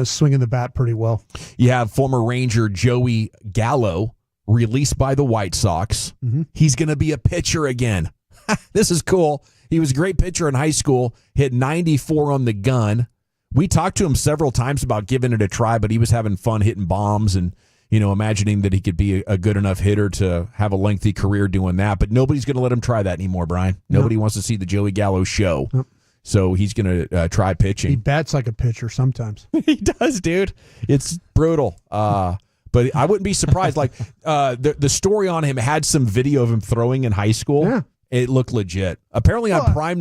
swinging the bat pretty well. You have former Ranger Joey Gallo released by the White Sox. Mm-hmm. He's going to be a pitcher again. This is cool. He was a great pitcher in high school, hit 94 on the gun. We talked to him several times about giving it a try, but he was having fun hitting bombs and, imagining that he could be a good enough hitter to have a lengthy career doing that. But nobody's going to let him try that anymore, Brian. Nobody wants to see the Joey Gallo show. Nope. So he's going to try pitching. He bats like a pitcher sometimes. He does, dude. It's brutal. But I wouldn't be surprised. Like the story on him had some video of him throwing in high school. Yeah. It looked legit. Apparently on prom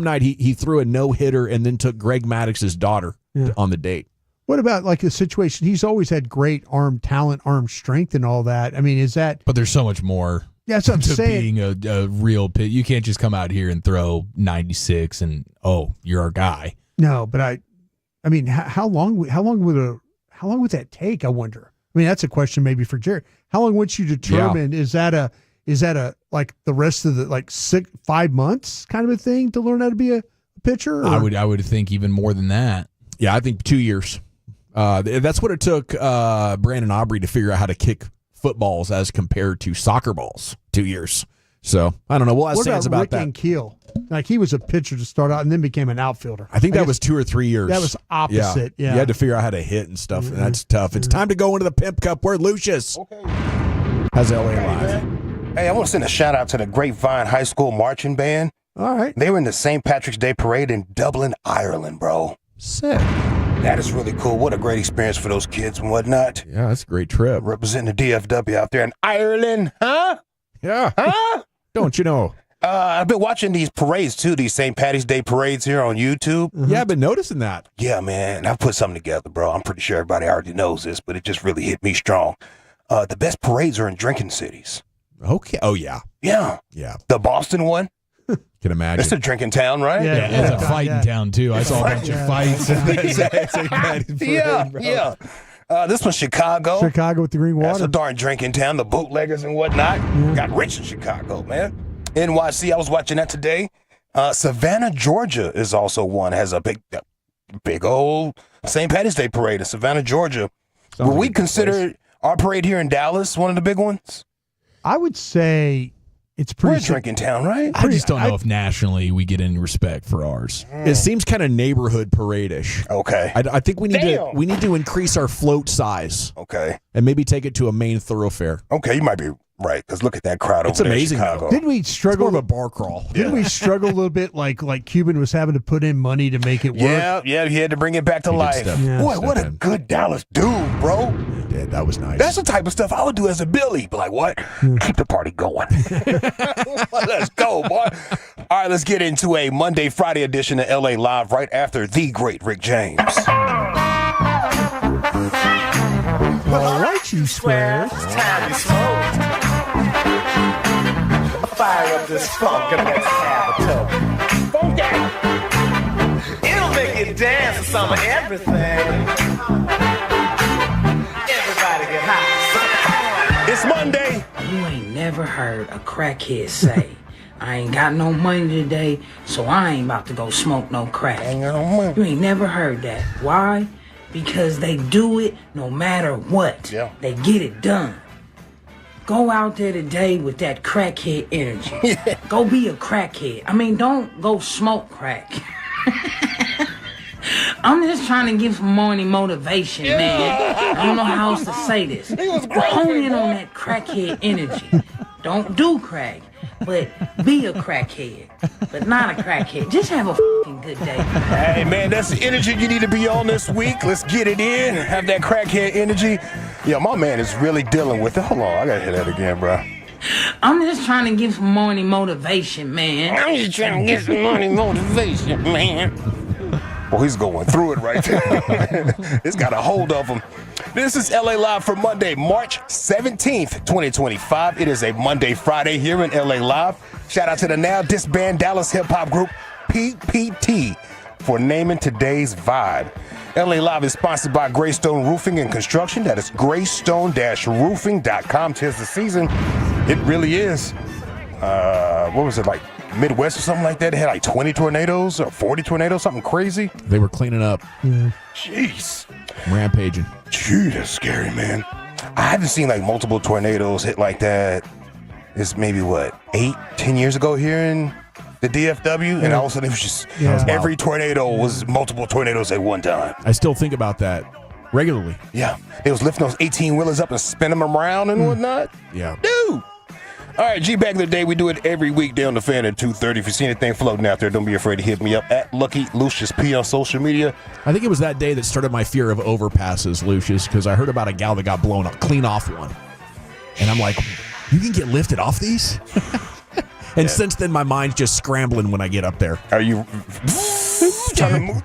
night, he threw a no-hitter and then took Greg Maddox's daughter on the date. What about like the situation? He's always had great arm talent, arm strength, and all that. I mean, is that? But there's so much more. Yeah, that's what I'm to saying. Being a real pit, you can't just come out here and throw 96 and you're our guy. No, but I mean, how long would that take? I wonder. I mean, that's a question maybe for Jared. How long would you determine? Is that a like the rest of the 5 months kind of a thing to learn how to be a pitcher? Or? I would think even more than that. Yeah, I think 2 years. That's what it took Brandon Aubrey to figure out how to kick footballs as compared to soccer balls. 2 years. So I don't know. We'll ask Sands about Rick that. And Keel? Like he was a pitcher to start out and then became an outfielder. I think that was 2 or 3 years. That was opposite. Yeah. You had to figure out how to hit and stuff, and that's tough. It's time to go into the Pimp Cup. Where Lucius has LA Live. Hey, I want to send a shout out to the Grapevine High School Marching Band. All right. They were in the St. Patrick's Day Parade in Dublin, Ireland, bro. Sick. That is really cool. What a great experience for those kids and whatnot. Yeah, that's a great trip. Representing the DFW out there in Ireland, huh? Yeah. Huh? Don't you know? I've been watching these parades, too, these St. Patty's Day parades here on YouTube. Mm-hmm. Yeah, I've been noticing that. Yeah, man. I've put something together, bro. I'm pretty sure everybody already knows this, but it just really hit me strong. The best parades are in drinking cities. Okay. Oh, yeah. Yeah. Yeah. The Boston one. Can imagine. It's a drinking town, right? Yeah, it's a fighting town, too. I saw a bunch of fights. Yeah. This one's Chicago. Chicago with the green water. That's a darn drinking town. The bootleggers and whatnot. Got rich in Chicago, man. NYC, I was watching that today. Savannah, Georgia is also one. Has a big old St. Patty's Day parade in Savannah, Georgia. Would we consider our parade here in Dallas one of the big ones? I would say it's pretty. We're a drinking town, right? I just don't know if nationally we get any respect for ours. It seems kind of neighborhood parade-ish. Okay. I think we need to increase our float size. Okay. And maybe take it to a main thoroughfare. Okay, you might be right, because look at that crowd over there in Chicago. Didn't we struggle? It's more of a bar crawl. Didn't we struggle a little bit like Cuban was having to put in money to make it work? Yeah, he had to bring it back to life. Boy, what a good Dallas dude, bro. Yeah, that was nice. That's the type of stuff I would do as a Billy. Be like, what? Keep the party going. Let's go, boy. All right, let's get into a Monday, Friday edition of LA Live right after the great Rick James. All right, you squares. It's time to smoke. Fire up this funk and let's have a toke. Funky. It'll make you dance to some of everything. Everybody get high. It's Monday. You ain't never heard a crackhead say, I ain't got no money today, so I ain't about to go smoke no crack. You ain't never heard that. Why? because they do it no matter what. Yeah. They get it done. Go out there today with that crackhead energy. Go be a crackhead. I mean, don't go smoke crack. I'm just trying to give some morning motivation, man. I don't know how else to say this. Hone in on that crackhead energy. Don't do crack, but be a crackhead. But not a crackhead. Just have a fucking good day. Hey, man, that's the energy you need to be on this week. Let's get it in. Have that crackhead energy. Yeah, my man is really dealing with it. Hold on, I gotta hear that again, bro. I'm just trying to give some morning motivation, man. I'm just trying to get some morning motivation, man. Well, he's going through it right there. It's got a hold of him. This is LA Live for Monday, March 17th, 2025. It is a Monday, Friday here in LA Live. Shout out to the now disbanded Dallas hip hop group PPT for naming today's vibe. LA Live is sponsored by Greystone Roofing and Construction. That is greystone-roofing.com. 'Tis the season. It really is. What was it, like Midwest or something like that? They had like 20 tornadoes or 40 tornadoes, something crazy. They were cleaning up. Jeez. Rampaging. Gee, that's scary, man. I haven't seen like multiple tornadoes hit like that. It's maybe what, 8-10 years ago here in the DFW, and all of a sudden it was just every tornado was multiple tornadoes at one time. I still think about that regularly. Yeah, they was lifting those 18-wheelers up and spinning them around and whatnot. Yeah. Dude. All right, G, back in the day, we do it every weekday on the Fan at 2:30. If you see anything floating out there, don't be afraid to hit me up at Lucky Lucius P on social media. I think it was that day that started my fear of overpasses, Lucius, because I heard about a gal that got blown up, clean off one. And I'm like, you can get lifted off these? And since then, my mind's just scrambling when I get up there. Are you trying to move?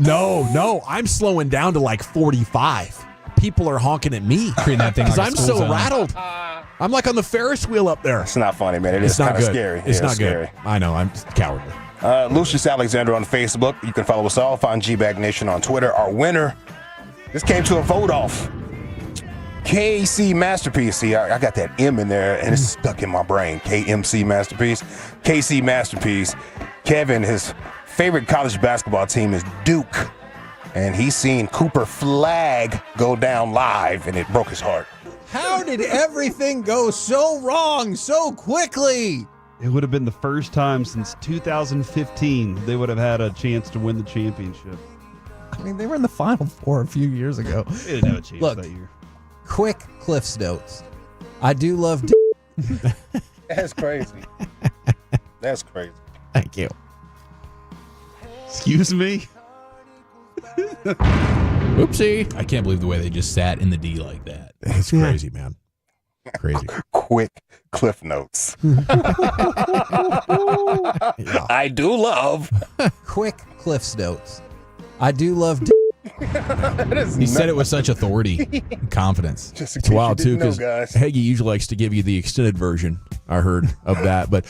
No, I'm slowing down to like 45. People are honking at me because I'm so rattled. I'm like on the Ferris wheel up there. It's not funny, man. It's kind of scary. It's not scary. good. I know. I'm cowardly. Lucius Alexander on Facebook. You can follow us all. Find G-Bag Nation on Twitter. Our winner. This came to a vote off. KC Masterpiece. See, I got that M in there, and it's stuck in my brain. KMC Masterpiece. KC Masterpiece. Kevin, his favorite college basketball team is Duke. And he's seen Cooper Flag go down live, and it broke his heart. How did everything go so wrong so quickly? It would have been the first time since 2015 they would have had a chance to win the championship. I mean, they were in the Final Four a few years ago. They didn't have a chance that year. Quick Cliff's Notes. I do love That's crazy. That's crazy. Thank you. Excuse me? Oopsie. I can't believe the way they just sat in the D like that. It's crazy, man. Crazy. Quick Cliff Notes. I do love. Quick Cliff's Notes. I do love He said it with such authority and confidence. It's wild, too, because Hagee usually likes to give you the extended version, I heard, of that. But,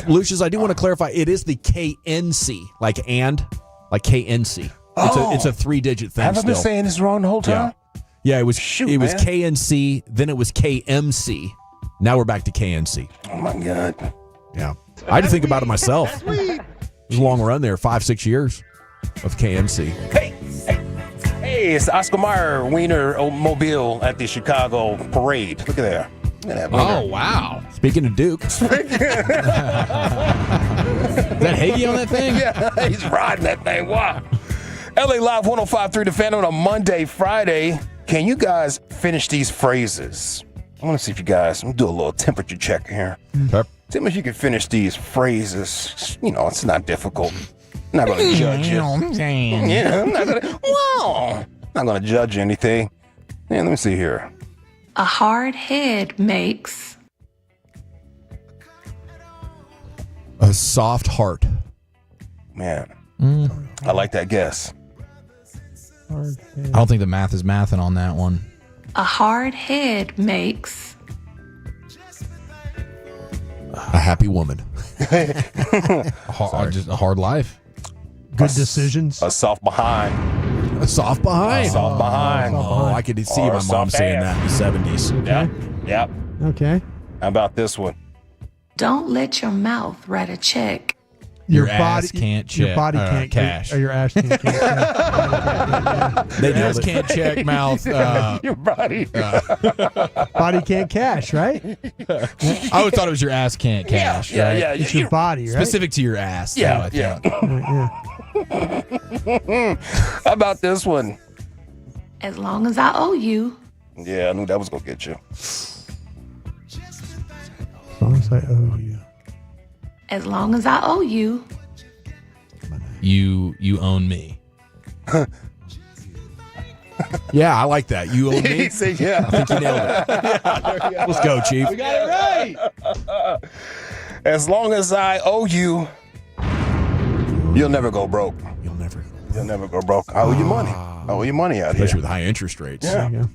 Lucius, I do want to clarify, it is the KNC, like KNC. It's a 3-digit thing. Have I been saying this wrong the whole time? Yeah, it was KNC, then it was KMC. Now we're back to KNC. Oh, my God. Yeah. I had to think about it myself. It was a long run there, 5-6 years of KMC. Hey, it's Oscar Mayer Wiener Mobile at the Chicago Parade. Look at there. Look at that. Oh, wow. Speaking of Duke. Is that Hagee on that thing? Yeah, he's riding that thing. Wow. LA Live 105.3 The Fan on a Monday, Friday. Can you guys finish these phrases? I want to see if you guys, I'm going to do a little temperature check here. Okay. Tell me if you can finish these phrases. You know, it's not difficult. I'm not going to judge you. Yeah, I'm not going to, not going to judge anything. Yeah, let me see here. A hard head makes a soft heart. Man, I like that guess. I don't think the math is mathing on that one. a hard head makes a happy woman. Just a hard life. Good decisions. A soft behind. A soft behind. A soft behind. Oh, I could see my mom saying that in the 70s. Yeah. Yep. Okay. How about this one? Don't let your mouth write a check. Your ass can't check. Your body can't cash. Or your ass can't cash. They just can't check mouth. Your body. Body can't cash, right? I always thought it was your ass can't cash. Yeah, right? yeah. It's your body, right? Specific to your ass. Yeah, though, I think. Yeah. How about this one? As long as I owe you. Yeah, I knew that was going to get you. As long as I owe you. As long as I owe you. You own me. Yeah, I like that. You own me. He said, yeah. I think you nailed it. Yeah, let's go, Chief. We got it right. As long as I owe you, you'll never go broke. You'll never go broke. I owe you money. I owe you money out here. Especially with high interest rates. Yeah.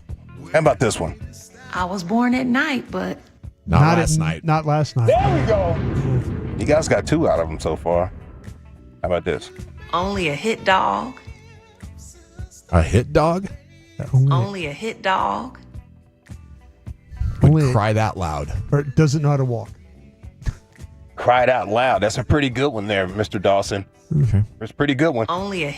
How about this one? I was born at night, but Not last night. Not last night. There we go. You guys got 2 out of them so far. How about this? only a hit dog. A hit dog? Only a hit dog. Would cry that loud. Or doesn't know how to walk. Cried out loud. That's a pretty good one there, Mr. Dawson. Okay. It's a pretty good one. Only a hit